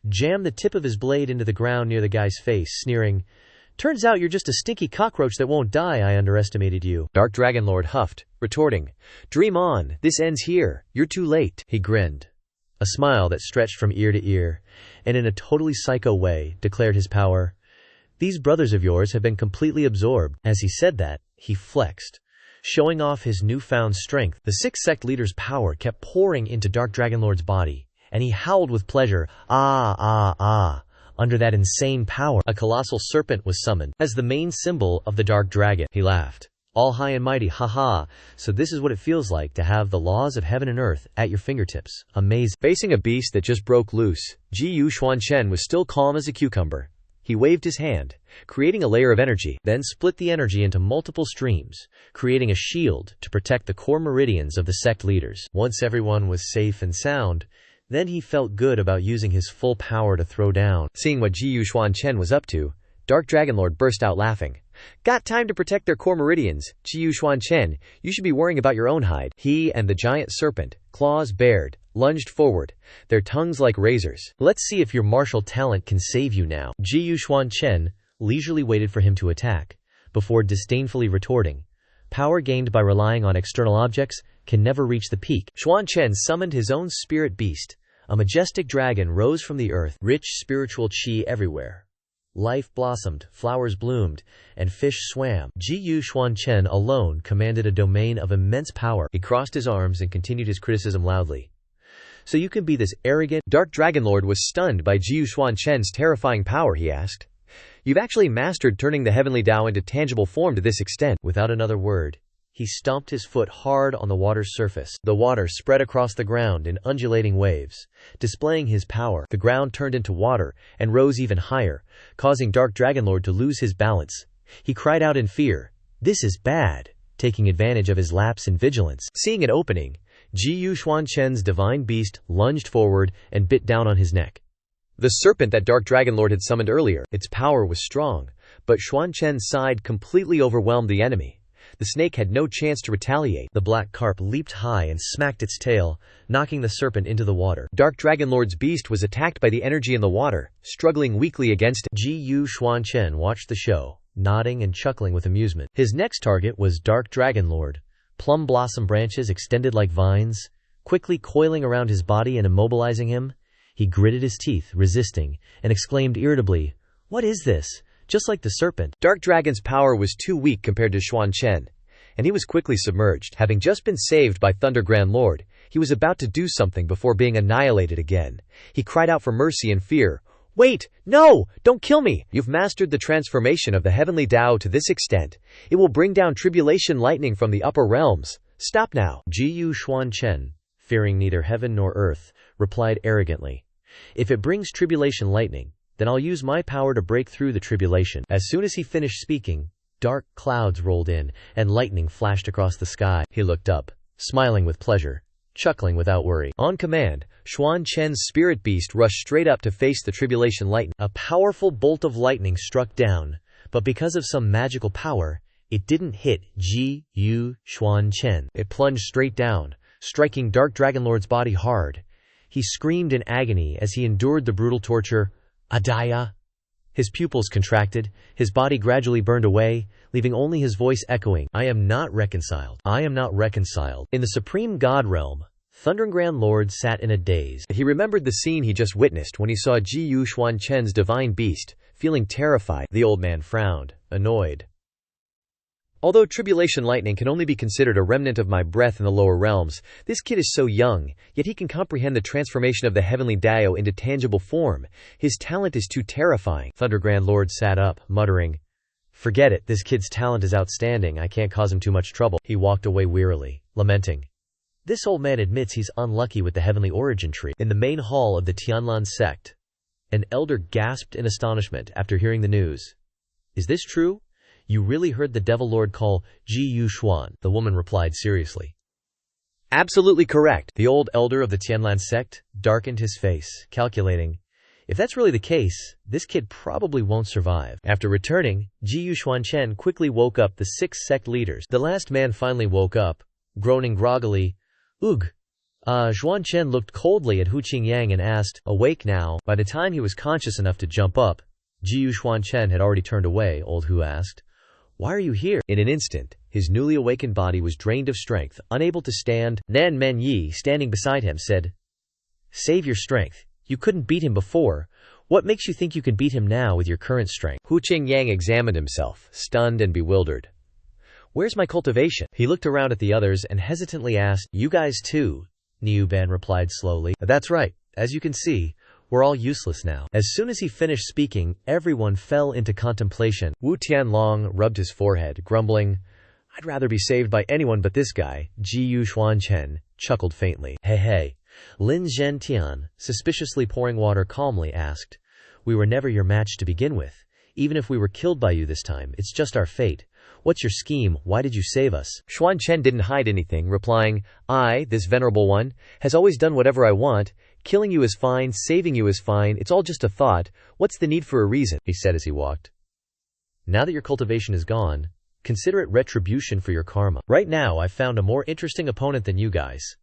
jammed the tip of his blade into the ground near the guy's face, sneering, "Turns out you're just a stinky cockroach that won't die. I underestimated you." Dark Dragon Lord huffed, retorting, "Dream on, this ends here. You're too late." He grinned, a smile that stretched from ear to ear, and in a totally psycho way, declared his power. "These brothers of yours have been completely absorbed." As he said that, he flexed, showing off his newfound strength. The 6 sect leaders' power kept pouring into Dark Dragon Lord's body, and he howled with pleasure, "Ah, ah, ah." Under that insane power, a colossal serpent was summoned as the main symbol of the Dark Dragon. He laughed, "All high and mighty, haha, so this is what it feels like to have the laws of heaven and earth at your fingertips. Amazing." Facing a beast that just broke loose, Xuan Chen was still calm as a cucumber. He waved his hand, creating a layer of energy, then split the energy into multiple streams, creating a shield to protect the core meridians of the sect leaders. Once everyone was safe and sound, then he felt good about using his full power to throw down. Seeing what Xuan Chen was up to, Dark Dragon Lord burst out laughing. "Got time to protect their core meridians? Xuan Chen, you should be worrying about your own hide." He and the giant serpent, claws bared, lunged forward, their tongues like razors. "Let's see if your martial talent can save you now." Xuan Chen leisurely waited for him to attack, before disdainfully retorting, "Power gained by relying on external objects can never reach the peak." Xuan Chen summoned his own spirit beast. A majestic dragon rose from the earth, rich spiritual chi everywhere. Life blossomed, flowers bloomed, and fish swam. Xuan Chen alone commanded a domain of immense power. He crossed his arms and continued his criticism loudly. "So you can be this arrogant?" Dark Dragon Lord was stunned by Xuan Chen's terrifying power. He asked, "You've actually mastered turning the heavenly Tao into tangible form to this extent?" Without another word, he stomped his foot hard on the water's surface. The water spread across the ground in undulating waves, displaying his power. The ground turned into water and rose even higher, causing Dark Dragon Lord to lose his balance. He cried out in fear, "This is bad," taking advantage of his lapse in vigilance. Seeing an opening, Xuan Chen's divine beast lunged forward and bit down on his neck. The serpent that Dark Dragon Lord had summoned earlier, its power was strong, but Xuan Chen's side completely overwhelmed the enemy. The snake had no chance to retaliate. The black carp leaped high and smacked its tail, knocking the serpent into the water. Dark Dragon Lord's beast was attacked by the energy in the water, struggling weakly against it. Xuan Chen watched the show, nodding and chuckling with amusement. His next target was Dark Dragon Lord. Plum blossom branches extended like vines, quickly coiling around his body and immobilizing him. He gritted his teeth, resisting, and exclaimed irritably, "What is this? Just like the serpent." Dark Dragon's power was too weak compared to Xuan Chen, and he was quickly submerged. Having just been saved by Thunder Grand Lord, he was about to do something before being annihilated again. He cried out for mercy and fear. "Wait! No! Don't kill me! You've mastered the transformation of the heavenly Tao to this extent. It will bring down tribulation lightning from the upper realms. Stop now!" Xuan Chen, fearing neither heaven nor earth, replied arrogantly, "If it brings tribulation lightning, then I'll use my power to break through the tribulation." As soon as he finished speaking, dark clouds rolled in, and lightning flashed across the sky. He looked up, smiling with pleasure, chuckling without worry. On command, Xuan Chen's spirit beast rushed straight up to face the tribulation lightning. A powerful bolt of lightning struck down, but because of some magical power, it didn't hit Xuan Chen. It plunged straight down, striking Dark Dragon Lord's body hard. He screamed in agony as he endured the brutal torture. Adaya! His pupils contracted, his body gradually burned away, leaving only his voice echoing, "I am not reconciled. I am not reconciled." In the Supreme God Realm, Thunder Grand Lord sat in a daze. He remembered the scene he just witnessed when he saw Xuan Chen's divine beast, feeling terrified. The old man frowned, annoyed. "Although tribulation lightning can only be considered a remnant of my breath in the lower realms, this kid is so young, yet he can comprehend the transformation of the heavenly Tao into tangible form. His talent is too terrifying." Thunder Grand Lord sat up, muttering, "Forget it, this kid's talent is outstanding, I can't cause him too much trouble." He walked away wearily, lamenting. This old man admits he's unlucky with the heavenly origin tree. In the main hall of the Tianlan sect, an elder gasped in astonishment after hearing the news. "Is this true? You really heard the Devil Lord call Xuan?" The woman replied seriously. "Absolutely correct." The old elder of the Tianlan sect darkened his face, calculating, if that's really the case, this kid probably won't survive. After returning, Xuan Chen quickly woke up the 6 sect leaders. The last man finally woke up, groaning groggily. "Ugh." Xuan Chen looked coldly at Hu Qingyang and asked, "Awake now?" By the time he was conscious enough to jump up, Xuan Chen had already turned away. Old Hu asked, "Why are you here?" In an instant, his newly awakened body was drained of strength, unable to stand. Nan Men-yi, standing beside him, said, "Save your strength. You couldn't beat him before. What makes you think you can beat him now with your current strength?" Hu Qingyang examined himself, stunned and bewildered. "Where's my cultivation?" He looked around at the others and hesitantly asked, "You guys too?" Niu Ban replied slowly, "That's right. As you can see, we're all useless now." As soon as he finished speaking, everyone fell into contemplation. Wu Tianlong rubbed his forehead, grumbling, "I'd rather be saved by anyone but this guy." Xuan Chen chuckled faintly. Hey. Lin Zhentian, suspiciously pouring water calmly, asked, "We were never your match to begin with. Even if we were killed by you this time, it's just our fate. What's your scheme? Why did you save us?" Xuan Chen didn't hide anything, replying, "I, this venerable one, has always done whatever I want. Killing you is fine, saving you is fine, it's all just a thought. What's the need for a reason?" he said as he walked. "Now that your cultivation is gone, consider it retribution for your karma. Right now, I've found a more interesting opponent than you guys.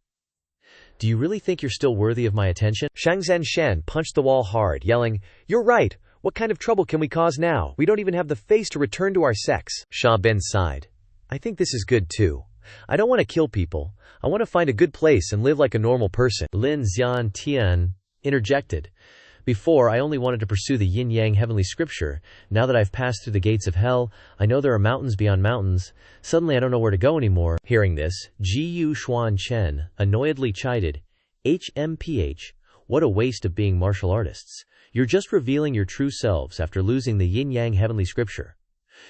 Do you really think you're still worthy of my attention?" Shangzhen Shen punched the wall hard, yelling, "You're right! What kind of trouble can we cause now? We don't even have the face to return to our sex." Sha Ben sighed. "I think this is good too. I don't want to kill people. I want to find a good place and live like a normal person." Lin Zhentian interjected. "Before, I only wanted to pursue the yin-yang heavenly scripture. Now that I've passed through the gates of hell, I know there are mountains beyond mountains. Suddenly I don't know where to go anymore." Hearing this, Xuan Chen annoyedly chided, "HMPH, what a waste of being martial artists. You're just revealing your true selves after losing the yin-yang heavenly scripture.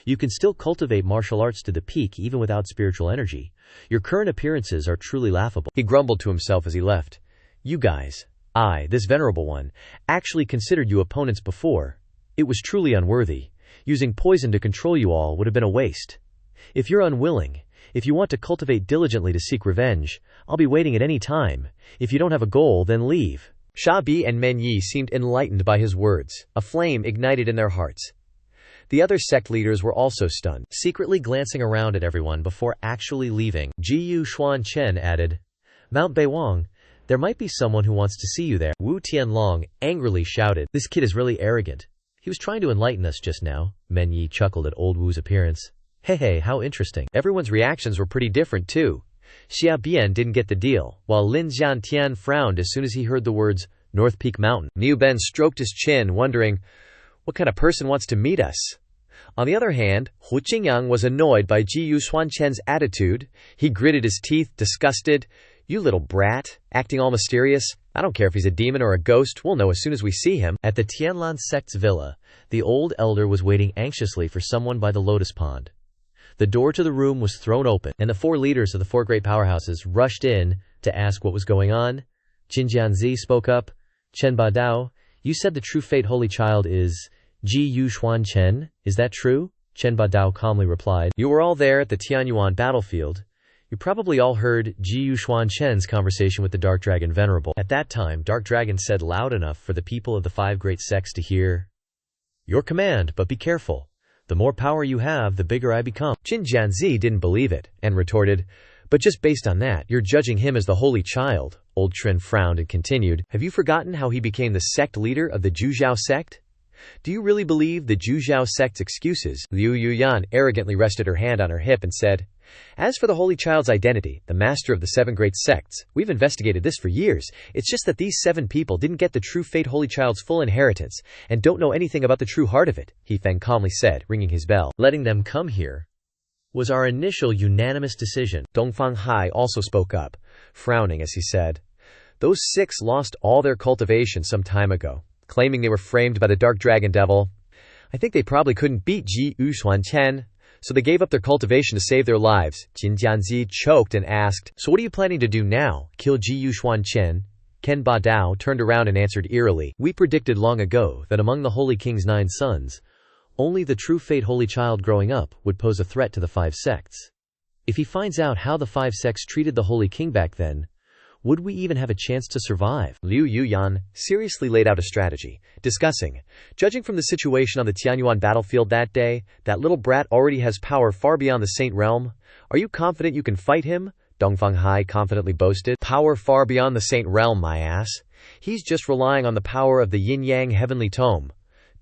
You can still cultivate martial arts to the peak even without spiritual energy. Your current appearances are truly laughable." He grumbled to himself as he left. "You guys, I, this venerable one, actually considered you opponents before. It was truly unworthy. Using poison to control you all would have been a waste. If you're unwilling, if you want to cultivate diligently to seek revenge, I'll be waiting at any time. If you don't have a goal, then leave." Sha Bi and Men Yi seemed enlightened by his words. A flame ignited in their hearts. The other sect leaders were also stunned. Secretly glancing around at everyone before actually leaving, Xuan Chen added, "Mount Beiwang, there might be someone who wants to see you there." Wu Tianlong angrily shouted, "This kid is really arrogant. He was trying to enlighten us just now." Men Yi chuckled at old Wu's appearance. Hey, how interesting. Everyone's reactions were pretty different too. Xia Bian didn't get the deal, while Lin Xiantian frowned as soon as he heard the words North Peak Mountain. Niu Ben stroked his chin, wondering, what kind of person wants to meet us? On the other hand, Hu Qingyang was annoyed by Xuan Chen's attitude. He gritted his teeth, disgusted. "You little brat, acting all mysterious. I don't care if he's a demon or a ghost, we'll know as soon as we see him." At the Tianlan sect's villa, the old elder was waiting anxiously for someone by the lotus pond. The door to the room was thrown open, and the 4 leaders of the 4 great powerhouses rushed in to ask what was going on. Qin Jianzi spoke up. "Chen Badao, you said the true fate holy child is Xuan Chen, is that true?" Chen Badao calmly replied, "You were all there at the Tianyuan battlefield. You probably all heard Xuan Chen's conversation with the Dark Dragon Venerable. At that time, Dark Dragon said loud enough for the people of the 5 great sects to hear, 'Your command, but be careful. The more power you have, the bigger I become.'" Qin Jianzi didn't believe it, and retorted, "But just based on that, you're judging him as the holy child." Old Trin frowned and continued, "Have you forgotten how he became the sect leader of the Zhuzhao sect? Do you really believe the Zhuzhao sect's excuses?" Liu Yuyan arrogantly rested her hand on her hip and said, "As for the holy child's identity, the master of the 7 great sects, we've investigated this for years. It's just that these 7 people didn't get the true fate holy child's full inheritance, and don't know anything about the true heart of it," He Feng calmly said, ringing his bell. "Letting them come here was our initial unanimous decision." Dongfang Hai also spoke up, frowning as he said, "Those 6 lost all their cultivation some time ago, claiming they were framed by the Dark Dragon Devil. I think they probably couldn't beat Xuan Chen, so they gave up their cultivation to save their lives." Qin Jianzi choked and asked, "So what are you planning to do now? Kill Xuan Chen?" Ken Badao turned around and answered eerily, "We predicted long ago that among the Holy King's 9 sons, only the true fate holy child growing up would pose a threat to the 5 sects. If he finds out how the 5 sects treated the Holy King back then, would we even have a chance to survive?" Liu Yuyan seriously laid out a strategy, discussing, "Judging from the situation on the Tianyuan battlefield that day, that little brat already has power far beyond the Saint Realm. Are you confident you can fight him?" Dongfang Hai confidently boasted. "Power far beyond the Saint Realm, my ass. He's just relying on the power of the Yin-Yang Heavenly Tome.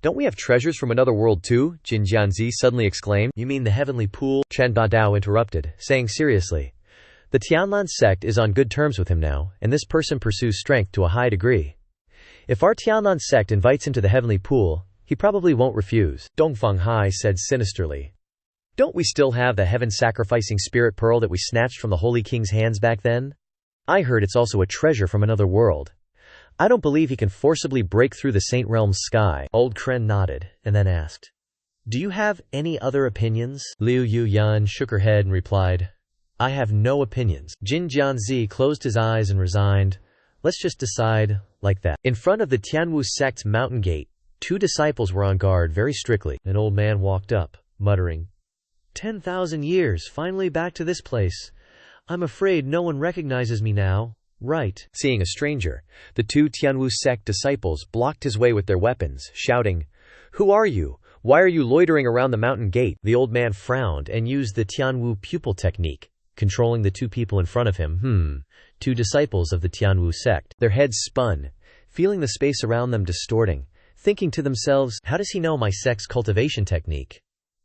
Don't we have treasures from another world too?" Qin Jianzi suddenly exclaimed. "You mean the heavenly pool?" Chen Badao interrupted, saying seriously, "The Tianlan sect is on good terms with him now, and this person pursues strength to a high degree. If our Tianlan sect invites him to the heavenly pool, he probably won't refuse." Dongfang Hai said sinisterly, "Don't we still have the heaven-sacrificing spirit pearl that we snatched from the Holy King's hands back then? I heard it's also a treasure from another world. I don't believe he can forcibly break through the Saint Realm's sky." Old Kren nodded, and then asked, "Do you have any other opinions?" Liu Yuyan shook her head and replied, "I have no opinions." Jin Jianzi closed his eyes and resigned. "Let's just decide like that." In front of the Tianwu sect's mountain gate, 2 disciples were on guard very strictly. An old man walked up, muttering, 10,000 years, finally back to this place. I'm afraid no one recognizes me now, right?" Seeing a stranger, the 2 Tianwu sect disciples blocked his way with their weapons, shouting, "Who are you? Why are you loitering around the mountain gate?" The old man frowned and used the Tianwu pupil technique, controlling the 2 people in front of him. 2 disciples of the Tianwu sect. Their heads spun, feeling the space around them distorting, thinking to themselves, "How does he know my sect's cultivation technique?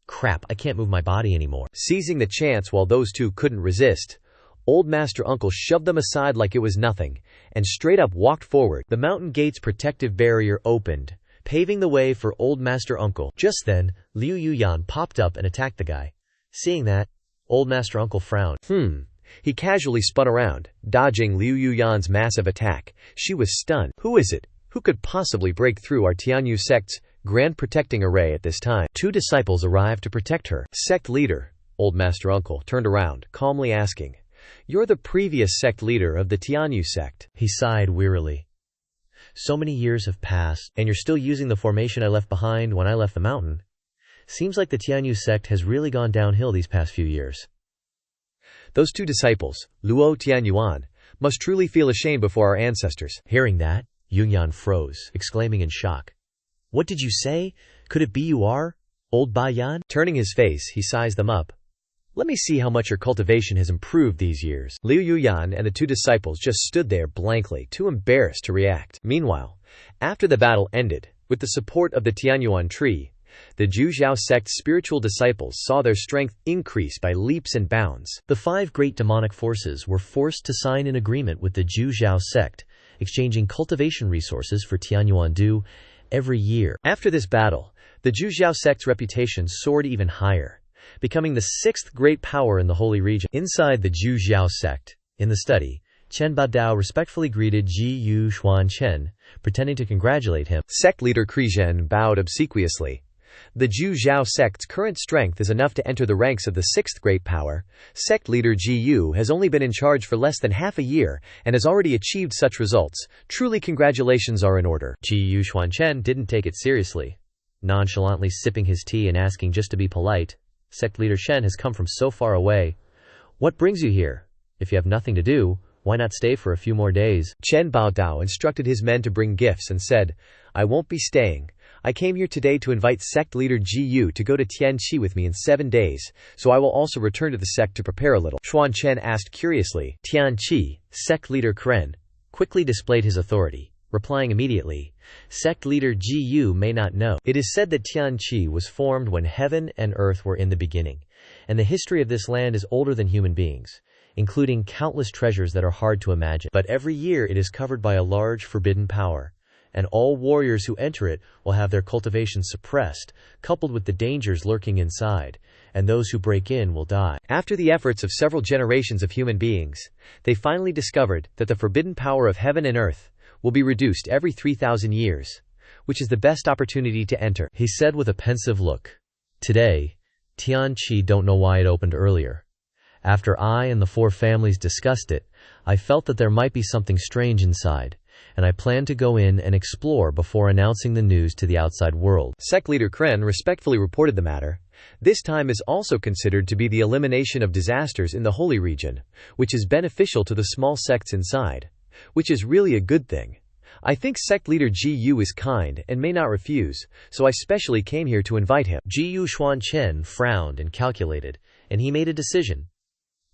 Crap, I can't move my body anymore." Seizing the chance while those 2 couldn't resist, Old Master Uncle shoved them aside like it was nothing, and straight up walked forward. The mountain gate's protective barrier opened, paving the way for Old Master Uncle. Just then, Liu Yuyan popped up and attacked the guy. Seeing that, Old Master Uncle frowned. He casually spun around, dodging Liu Yuyan's massive attack. She was stunned. Who is it? Who could possibly break through our Tianyu sect's grand protecting array at this time? 2 disciples arrived to protect her. Sect leader, Old Master Uncle turned around, calmly asking, "You're the previous sect leader of the Tianyu sect." He sighed wearily. "So many years have passed, and you're still using the formation I left behind when I left the mountain. Seems like the Tianyu sect has really gone downhill these past few years." Those 2 disciples, Luo Tianyuan, must truly feel ashamed before our ancestors. Hearing that, Yunyan froze, exclaiming in shock, "What did you say? Could it be you are? Old Bayan? Turning his face, he sized them up. Let me see how much your cultivation has improved these years. Liu Yuyan and the two disciples just stood there blankly, too embarrassed to react. Meanwhile, after the battle ended, with the support of the Tianyuan tree, the Zhujiao sect's spiritual disciples saw their strength increase by leaps and bounds. The 5 great demonic forces were forced to sign an agreement with the Zhujiao sect, exchanging cultivation resources for Tianyuan Du every year. After this battle, the Zhujiao sect's reputation soared even higher, becoming the 6th great power in the holy region. Inside the Zhujiao sect, in the study, Chen Badao respectfully greeted Xuan Chen, pretending to congratulate him. Sect leader Krizhen bowed obsequiously. The Zhujiao sect's current strength is enough to enter the ranks of the 6th great power. Sect leader Ji Yu has only been in charge for less than half a year and has already achieved such results. Truly, congratulations are in order. Xuan Chen didn't take it seriously. Nonchalantly sipping his tea and asking just to be polite, Sect leader Shen has come from so far away. What brings you here? If you have nothing to do, why not stay for a few more days? Chen Baodao instructed his men to bring gifts and said, I won't be staying. I came here today to invite sect leader Ji Yu to go to Tianqi with me in 7 days, so I will also return to the sect to prepare a little. Xuan Chen asked curiously. Tianqi, sect leader Kren, quickly displayed his authority, replying immediately, sect leader Ji Yu may not know. It is said that Tianqi was formed when heaven and earth were in the beginning, and the history of this land is older than human beings, including countless treasures that are hard to imagine. But every year it is covered by a large forbidden power, and all warriors who enter it will have their cultivation suppressed, coupled with the dangers lurking inside, and those who break in will die. After the efforts of several generations of human beings, they finally discovered that the forbidden power of heaven and earth will be reduced every 3,000 years, which is the best opportunity to enter, he said with a pensive look. Today, Tianqi don't know why it opened earlier. After I and the 4 families discussed it, I felt that there might be something strange inside, and I plan to go in and explore before announcing the news to the outside world. Sect leader Kren respectfully reported the matter. This time is also considered to be the elimination of disasters in the holy region, which is beneficial to the small sects inside, which is really a good thing. I think sect leader Ji Yu is kind and may not refuse, so I specially came here to invite him. Xuan Chen frowned and calculated, and he made a decision.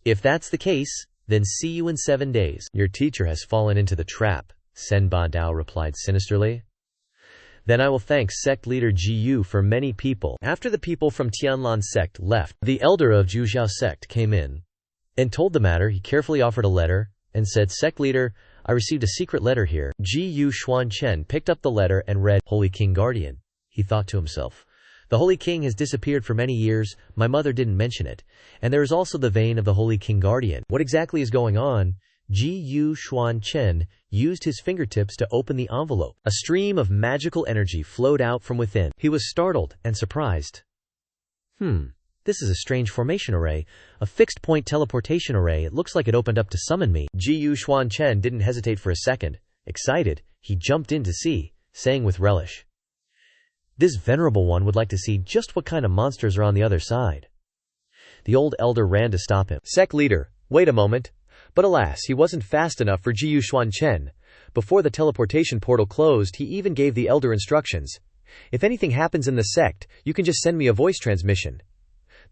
If that's the case, then see you in 7 days. Your teacher has fallen into the trap, Sen Ba Dao replied sinisterly. Then I will thank sect leader Ji Yu for many people. After the people from Tianlan sect left, the elder of Zhujiao sect came in and told the matter. He carefully offered a letter and said, sect leader, I received a secret letter here. Xuan Chen picked up the letter and read, Holy King Guardian. He thought to himself, the Holy King has disappeared for many years, my mother didn't mention it, and there is also the vein of the Holy King Guardian. What exactly is going on? Xuan Chen used his fingertips to open the envelope. A stream of magical energy flowed out from within. He was startled and surprised. This is a strange formation array, a fixed-point teleportation array. It looks like it opened up to summon me. Xuan Chen didn't hesitate for a second. Excited, he jumped in to see, saying with relish, this venerable one would like to see just what kind of monsters are on the other side. The old elder ran to stop him. Sect leader, wait a moment. But alas, he wasn't fast enough for Xuan Chen. Before the teleportation portal closed, he even gave the elder instructions. If anything happens in the sect, you can just send me a voice transmission.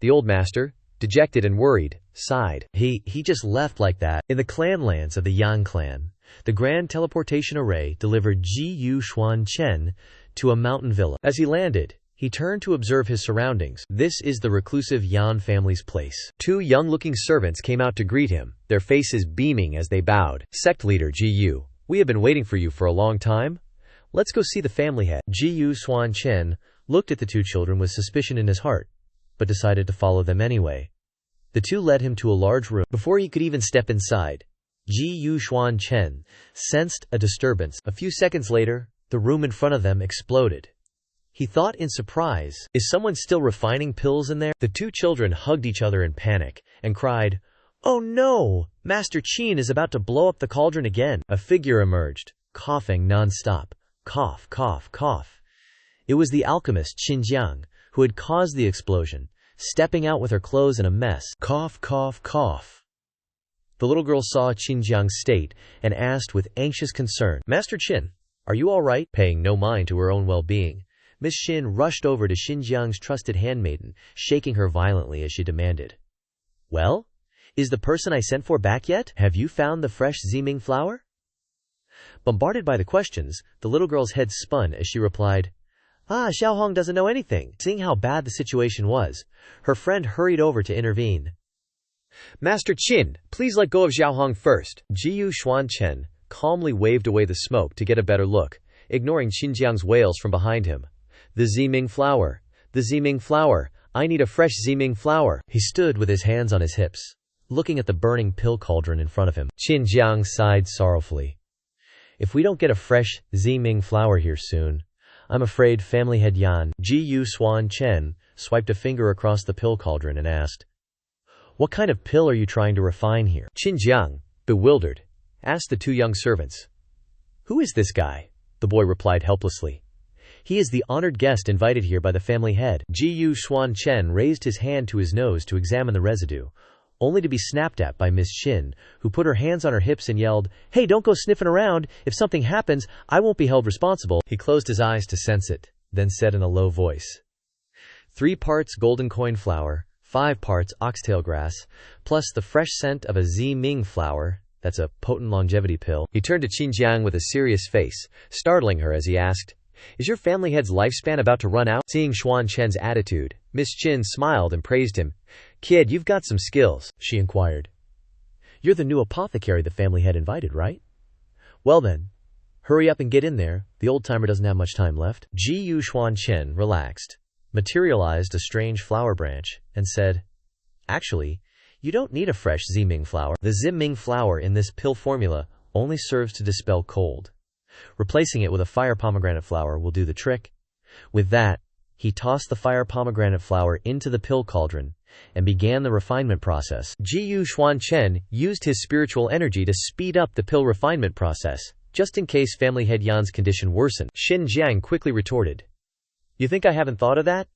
The old master, dejected and worried, sighed. He just left like that. In the clan lands of the Yan clan, the grand teleportation array delivered Xuan Chen to a mountain villa. As he landed, he turned to observe his surroundings. This is the reclusive Yan family's place. 2 young-looking servants came out to greet him, their faces beaming as they bowed. Sect leader Ji Yu, we have been waiting for you for a long time. Let's go see the family head. Xuan Chen looked at the 2 children with suspicion in his heart, but decided to follow them anyway. The 2 led him to a large room. Before he could even step inside, Xuan Chen sensed a disturbance. A few seconds later, the room in front of them exploded. He thought in surprise, is someone still refining pills in there? The 2 children hugged each other in panic and cried, oh no! Master Qin is about to blow up the cauldron again. A figure emerged, coughing non-stop. Cough, cough, cough. It was the alchemist Xinjiang, who had caused the explosion, stepping out with her clothes in a mess. Cough, cough, cough. The little girl saw Xinjiang's state and asked with anxious concern, Master Qin, are you all right? Paying no mind to her own well-being, Miss Xin rushed over to Xinjiang's trusted handmaiden, shaking her violently as she demanded, "Well? Is the person I sent for back yet? Have you found the fresh Ziming flower?" Bombarded by the questions, the little girl's head spun as she replied, Xiaohong doesn't know anything." Seeing how bad the situation was, her friend hurried over to intervene. "Master Qin, please let go of Xiaohong first." Jiyu Xuan Chen calmly waved away the smoke to get a better look, ignoring Xinjiang's wails from behind him. "The Ziming flower. The Ziming flower. I need a fresh Ziming flower." He stood with his hands on his hips, looking at the burning pill cauldron in front of him. Xinjiang sighed sorrowfully. "If we don't get a fresh Ziming flower here soon, I'm afraid family head Yan." Jiyu Xuan Chen swiped a finger across the pill cauldron and asked, "What kind of pill are you trying to refine here?" Xinjiang, bewildered, asked the two young servants. "Who is this guy?" The boy replied helplessly. "He is the honored guest invited here by the family head." Jiyu Xuan Chen raised his hand to his nose to examine the residue, only to be snapped at by Miss Xin, who put her hands on her hips and yelled, "Hey, don't go sniffing around. If something happens, I won't be held responsible." He closed his eyes to sense it, then said in a low voice, 3 parts golden coin flower, 5 parts oxtail grass, plus the fresh scent of a Ziming flower, that's a potent longevity pill. He turned to Xinjiang with a serious face, startling her as he asked, "Is your family head's lifespan about to run out?" Seeing Xuan Chen's attitude, Miss Qin smiled and praised him. "Kid, you've got some skills," she inquired. "You're the new apothecary the family head invited, right? Well then, hurry up and get in there. The old-timer doesn't have much time left." Jiyu Xuan Chen relaxed, materialized a strange flower branch, and said, "Actually, you don't need a fresh Ziming flower. The Ziming flower in this pill formula only serves to dispel cold. Replacing it with a fire pomegranate flower will do the trick." With that, he tossed the fire pomegranate flower into the pill cauldron and began the refinement process. Jiyu Xuan Chen used his spiritual energy to speed up the pill refinement process, just in case family head Yan's condition worsened. Xinjiang quickly retorted, "You think I haven't thought of that?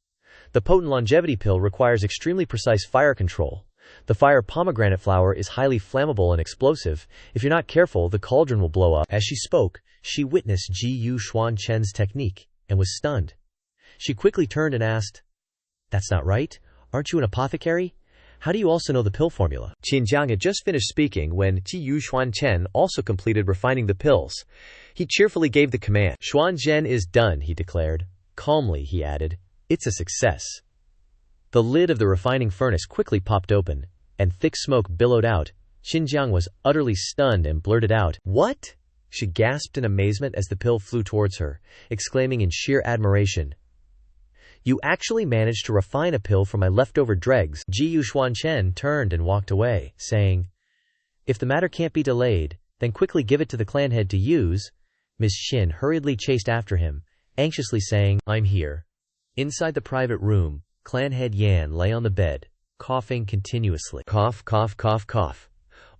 The potent longevity pill requires extremely precise fire control. The fire pomegranate flower is highly flammable and explosive. If you're not careful, the cauldron will blow up." As she spoke, she witnessed Jiyu Xuan Chen's technique and was stunned. She quickly turned and asked, "That's not right. Aren't you an apothecary? How do you also know the pill formula?" Xinjiang had just finished speaking when Jiyu Xuan Chen also completed refining the pills. He cheerfully gave the command. "Xuan Zhen is done," he declared. Calmly, he added, "It's a success." The lid of the refining furnace quickly popped open, and thick smoke billowed out. Xinjiang was utterly stunned and blurted out, "What?" She gasped in amazement as the pill flew towards her, exclaiming in sheer admiration, "You actually managed to refine a pill from my leftover dregs." Jiyu Xuan Chen turned and walked away, saying, "If the matter can't be delayed, then quickly give it to the clan head to use." Miss Xin hurriedly chased after him, anxiously saying, "I'm here." Inside the private room, clan head Yan lay on the bed, coughing continuously. Cough, cough, cough, cough.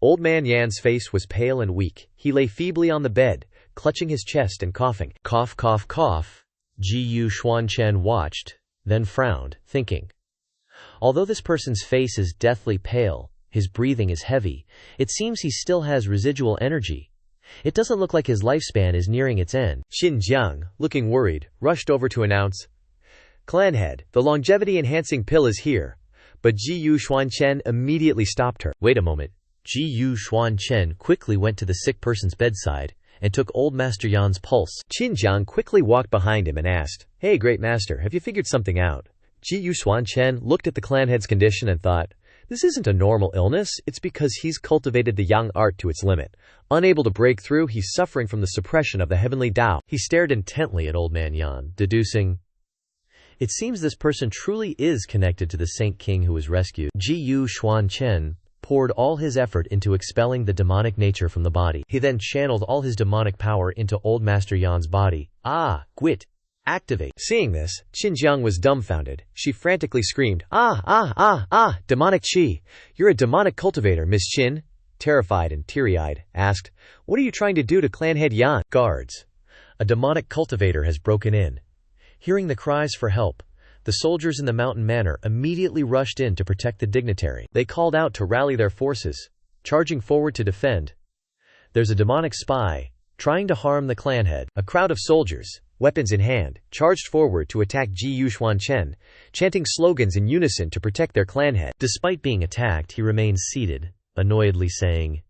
Old man Yan's face was pale and weak. He lay feebly on the bed, clutching his chest and coughing. Cough, cough, cough. Jiyu Xuan Chen watched, then frowned, thinking, although this person's face is deathly pale, his breathing is heavy, it seems he still has residual energy. It doesn't look like his lifespan is nearing its end. Xinjiang, looking worried, rushed over to announce, "Clanhead, the longevity-enhancing pill is here." But Jiyu Xuan Chen immediately stopped her. "Wait a moment." Jiyu Xuan Chen quickly went to the sick person's bedside and took old Master Yan's pulse. Xinjiang quickly walked behind him and asked, "Hey, great master, have you figured something out?" Jiyu Xuan Chen looked at the clanhead's condition and thought, "This isn't a normal illness, it's because he's cultivated the yang art to its limit. Unable to break through, he's suffering from the suppression of the heavenly Tao." He stared intently at old man Yan, deducing, "It seems this person truly is connected to the Saint King who was rescued." Jiyu Xuan Chen poured all his effort into expelling the demonic nature from the body. He then channeled all his demonic power into old Master Yan's body. Quit! Activate! Seeing this, Xinjiang was dumbfounded. She frantically screamed, demonic chi! You're a demonic cultivator, Miss Qin." Terrified and teary-eyed, asked, "What are you trying to do to clanhead Yan?" "Guards! A demonic cultivator has broken in." Hearing the cries for help, the soldiers in the mountain manor immediately rushed in to protect the dignitary. They called out to rally their forces, charging forward to defend. "There's a demonic spy, trying to harm the clanhead." A crowd of soldiers, weapons in hand, charged forward to attack Xuan Chen, chanting slogans in unison to protect their clan head. Despite being attacked, he remained seated, annoyedly saying,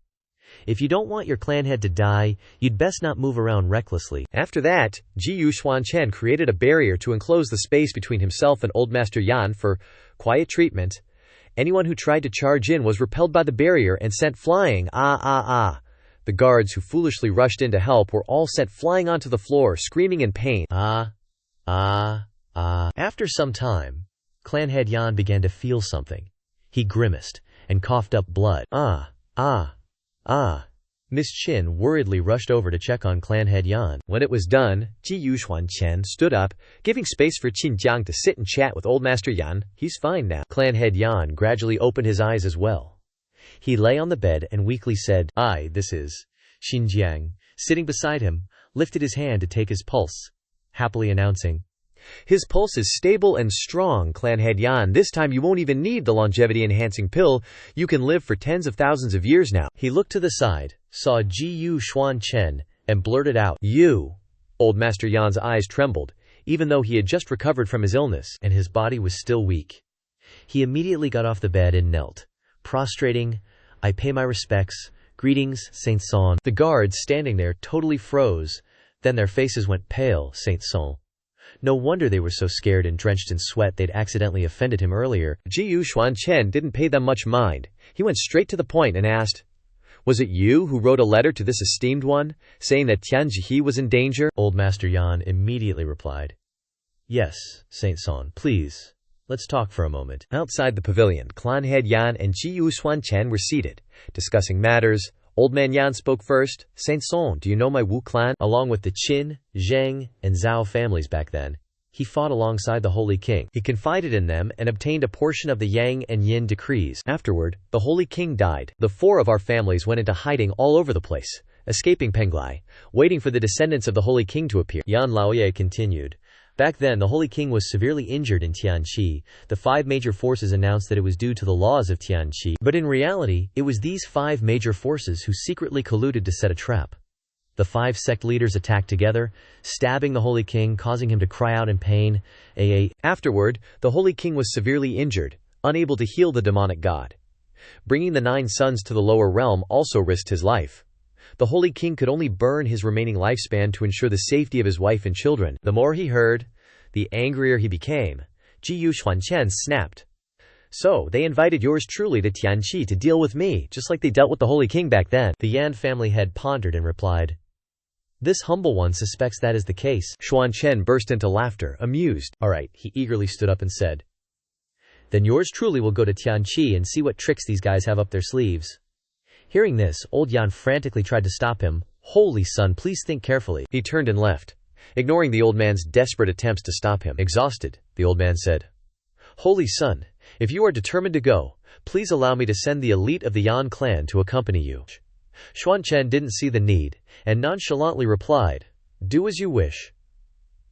"If you don't want your clan head to die, you'd best not move around recklessly." After that, Xuan Chen created a barrier to enclose the space between himself and Old Master Yan for quiet treatment. Anyone who tried to charge in was repelled by the barrier and sent flying. The guards who foolishly rushed in to help were all sent flying onto the floor, screaming in pain. After some time, clan head Yan began to feel something. He grimaced and coughed up blood. Miss Chin worriedly rushed over to check on clan head Yan. When it was done, Xuan Chen stood up, giving space for Qin Jiang to sit and chat with Old Master Yan. He's fine now. Clan head Yan gradually opened his eyes as well. He lay on the bed and weakly said, "This is." Xinjiang, sitting beside him, lifted his hand to take his pulse, happily announcing, "His pulse is stable and strong, clan head Yan. This time you won't even need the longevity-enhancing pill. You can live for tens of thousands of years now." He looked to the side, saw Xuan Chen, and blurted out, "You." Old Master Yan's eyes trembled, even though he had just recovered from his illness, and his body was still weak. He immediately got off the bed and knelt, prostrating, "I pay my respects. Greetings, Saint Son." The guards standing there totally froze, then their faces went pale. Saint Son. No wonder they were so scared and drenched in sweat. They'd accidentally offended him earlier. Xuan Chen didn't pay them much mind. He went straight to the point and asked, "Was it you who wrote a letter to this esteemed one, saying that Tianji was in danger?" Old Master Yan immediately replied, "Yes, Saint Son, please, let's talk for a moment." Outside the pavilion, clan head Yan and Xuan Chen were seated, discussing matters. Old man Yan spoke first. "Saint Son, do you know my Wu clan?" Along with the Qin, Zheng, and Zhao families back then, he fought alongside the Holy King. He confided in them and obtained a portion of the Yang and Yin decrees. Afterward, the Holy King died. The four of our families went into hiding all over the place, escaping Penglai, waiting for the descendants of the Holy King to appear. Yan Laoye continued. Back then, the Holy King was severely injured in Tianqi. The 5 major forces announced that it was due to the laws of Tianqi, but in reality, it was these 5 major forces who secretly colluded to set a trap. The 5 sect leaders attacked together, stabbing the Holy King, causing him to cry out in pain. Afterward, the Holy King was severely injured, unable to heal the demonic god. Bringing the 9 sons to the lower realm also risked his life. The Holy King could only burn his remaining lifespan to ensure the safety of his wife and children. The more he heard, the angrier he became. Xuan Chen snapped. "So, they invited yours truly to Tianqi to deal with me, just like they dealt with the Holy King back then." The Yan family head pondered and replied, "This humble one suspects that is the case." Xuan Chen burst into laughter, amused. "All right," he eagerly stood up and said, "Then yours truly will go to Tianqi and see what tricks these guys have up their sleeves." Hearing this, old Yan frantically tried to stop him. "Holy son, please think carefully." He turned and left, ignoring the old man's desperate attempts to stop him. Exhausted, the old man said, "Holy son, if you are determined to go, please allow me to send the elite of the Yan clan to accompany you." Xuan Chen didn't see the need, and nonchalantly replied, "Do as you wish."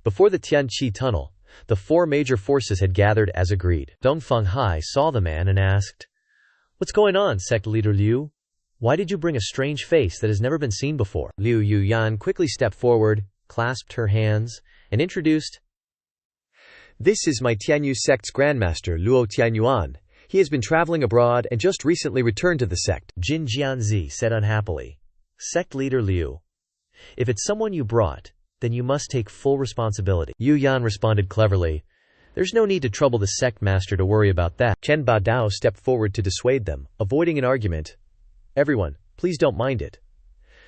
Before the Tianqi tunnel, the 4 major forces had gathered as agreed. Dong Fenghai saw the man and asked, "What's going on, sect leader Liu? Why did you bring a strange face that has never been seen before?" Liu Yuyan quickly stepped forward, clasped her hands, and introduced, "This is my Tianyu sect's grandmaster, Luo Tianyuan. He has been traveling abroad and just recently returned to the sect." Jin Jianzi said unhappily, "Sect leader Liu, if it's someone you brought, then you must take full responsibility." Yu Yan responded cleverly, "There's no need to trouble the sect master to worry about that." Chen Badao stepped forward to dissuade them, avoiding an argument. "Everyone, please don't mind it.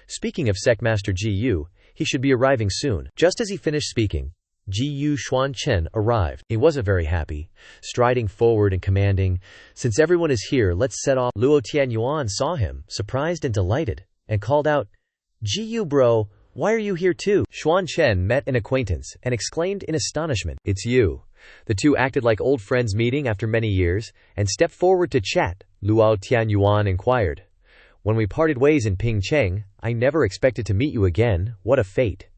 Speaking of sect master Gu, he should be arriving soon." Just as he finished speaking, Xuan Chen arrived. He wasn't very happy, striding forward and commanding, "Since everyone is here, let's set off." Luo Tianyuan saw him, surprised and delighted, and called out, "Gu bro, why are you here too?" Xuan Chen met an acquaintance and exclaimed in astonishment, "It's you." The two acted like old friends meeting after many years, and stepped forward to chat. Luo Tianyuan inquired, "When we parted ways in Pingcheng, I never expected to meet you again. What a fate."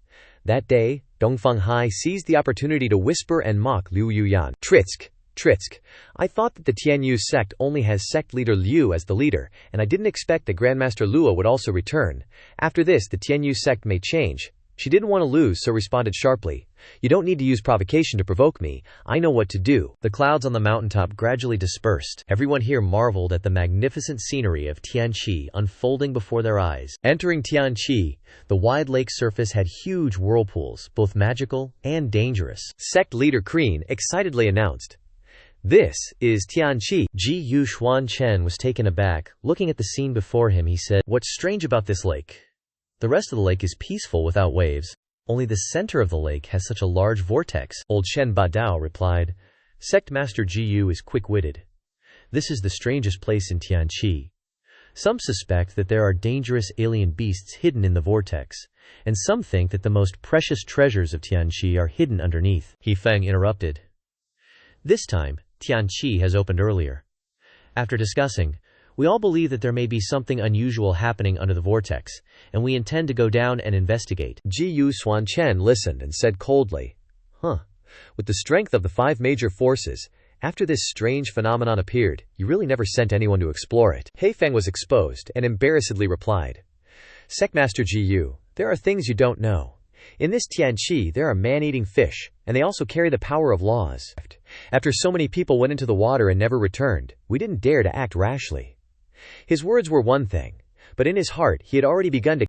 That day, Dong Fenghai seized the opportunity to whisper and mock Liu Yuyan. Tritsk, I thought that the Tianyu sect only has sect leader Liu as the leader, and I didn't expect that Grandmaster Luo would also return. After this, the Tianyu sect may change. She didn't want to lose, so responded sharply, "You don't need to use provocation to provoke me. I know what to do." The clouds on the mountaintop gradually dispersed. Everyone here marveled at the magnificent scenery of Tianqi unfolding before their eyes. Entering Tianqi, the wide lake surface had huge whirlpools, both magical and dangerous. Sect leader Kreen excitedly announced, "This is Tianqi." Xuan Chen was taken aback. Looking at the scene before him, he said, "What's strange about this lake? The rest of the lake is peaceful without waves. Only the center of the lake has such a large vortex." Old Shen Badao replied, "Sect Master Gu is quick-witted. This is the strangest place in Tianqi. Some suspect that there are dangerous alien beasts hidden in the vortex, and some think that the most precious treasures of Tianqi are hidden underneath." He Feng interrupted. "This time, Tianqi has opened earlier. After discussing, we all believe that there may be something unusual happening under the vortex, and we intend to go down and investigate." Xuan Chen listened and said coldly, With the strength of the 5 major forces, after this strange phenomenon appeared, you really never sent anyone to explore it." He Feng was exposed and embarrassedly replied, "Sectmaster Gu, there are things you don't know. In this Tianqi, there are man-eating fish, and they also carry the power of laws. After so many people went into the water and never returned, we didn't dare to act rashly." His words were one thing, but in his heart he had already begun to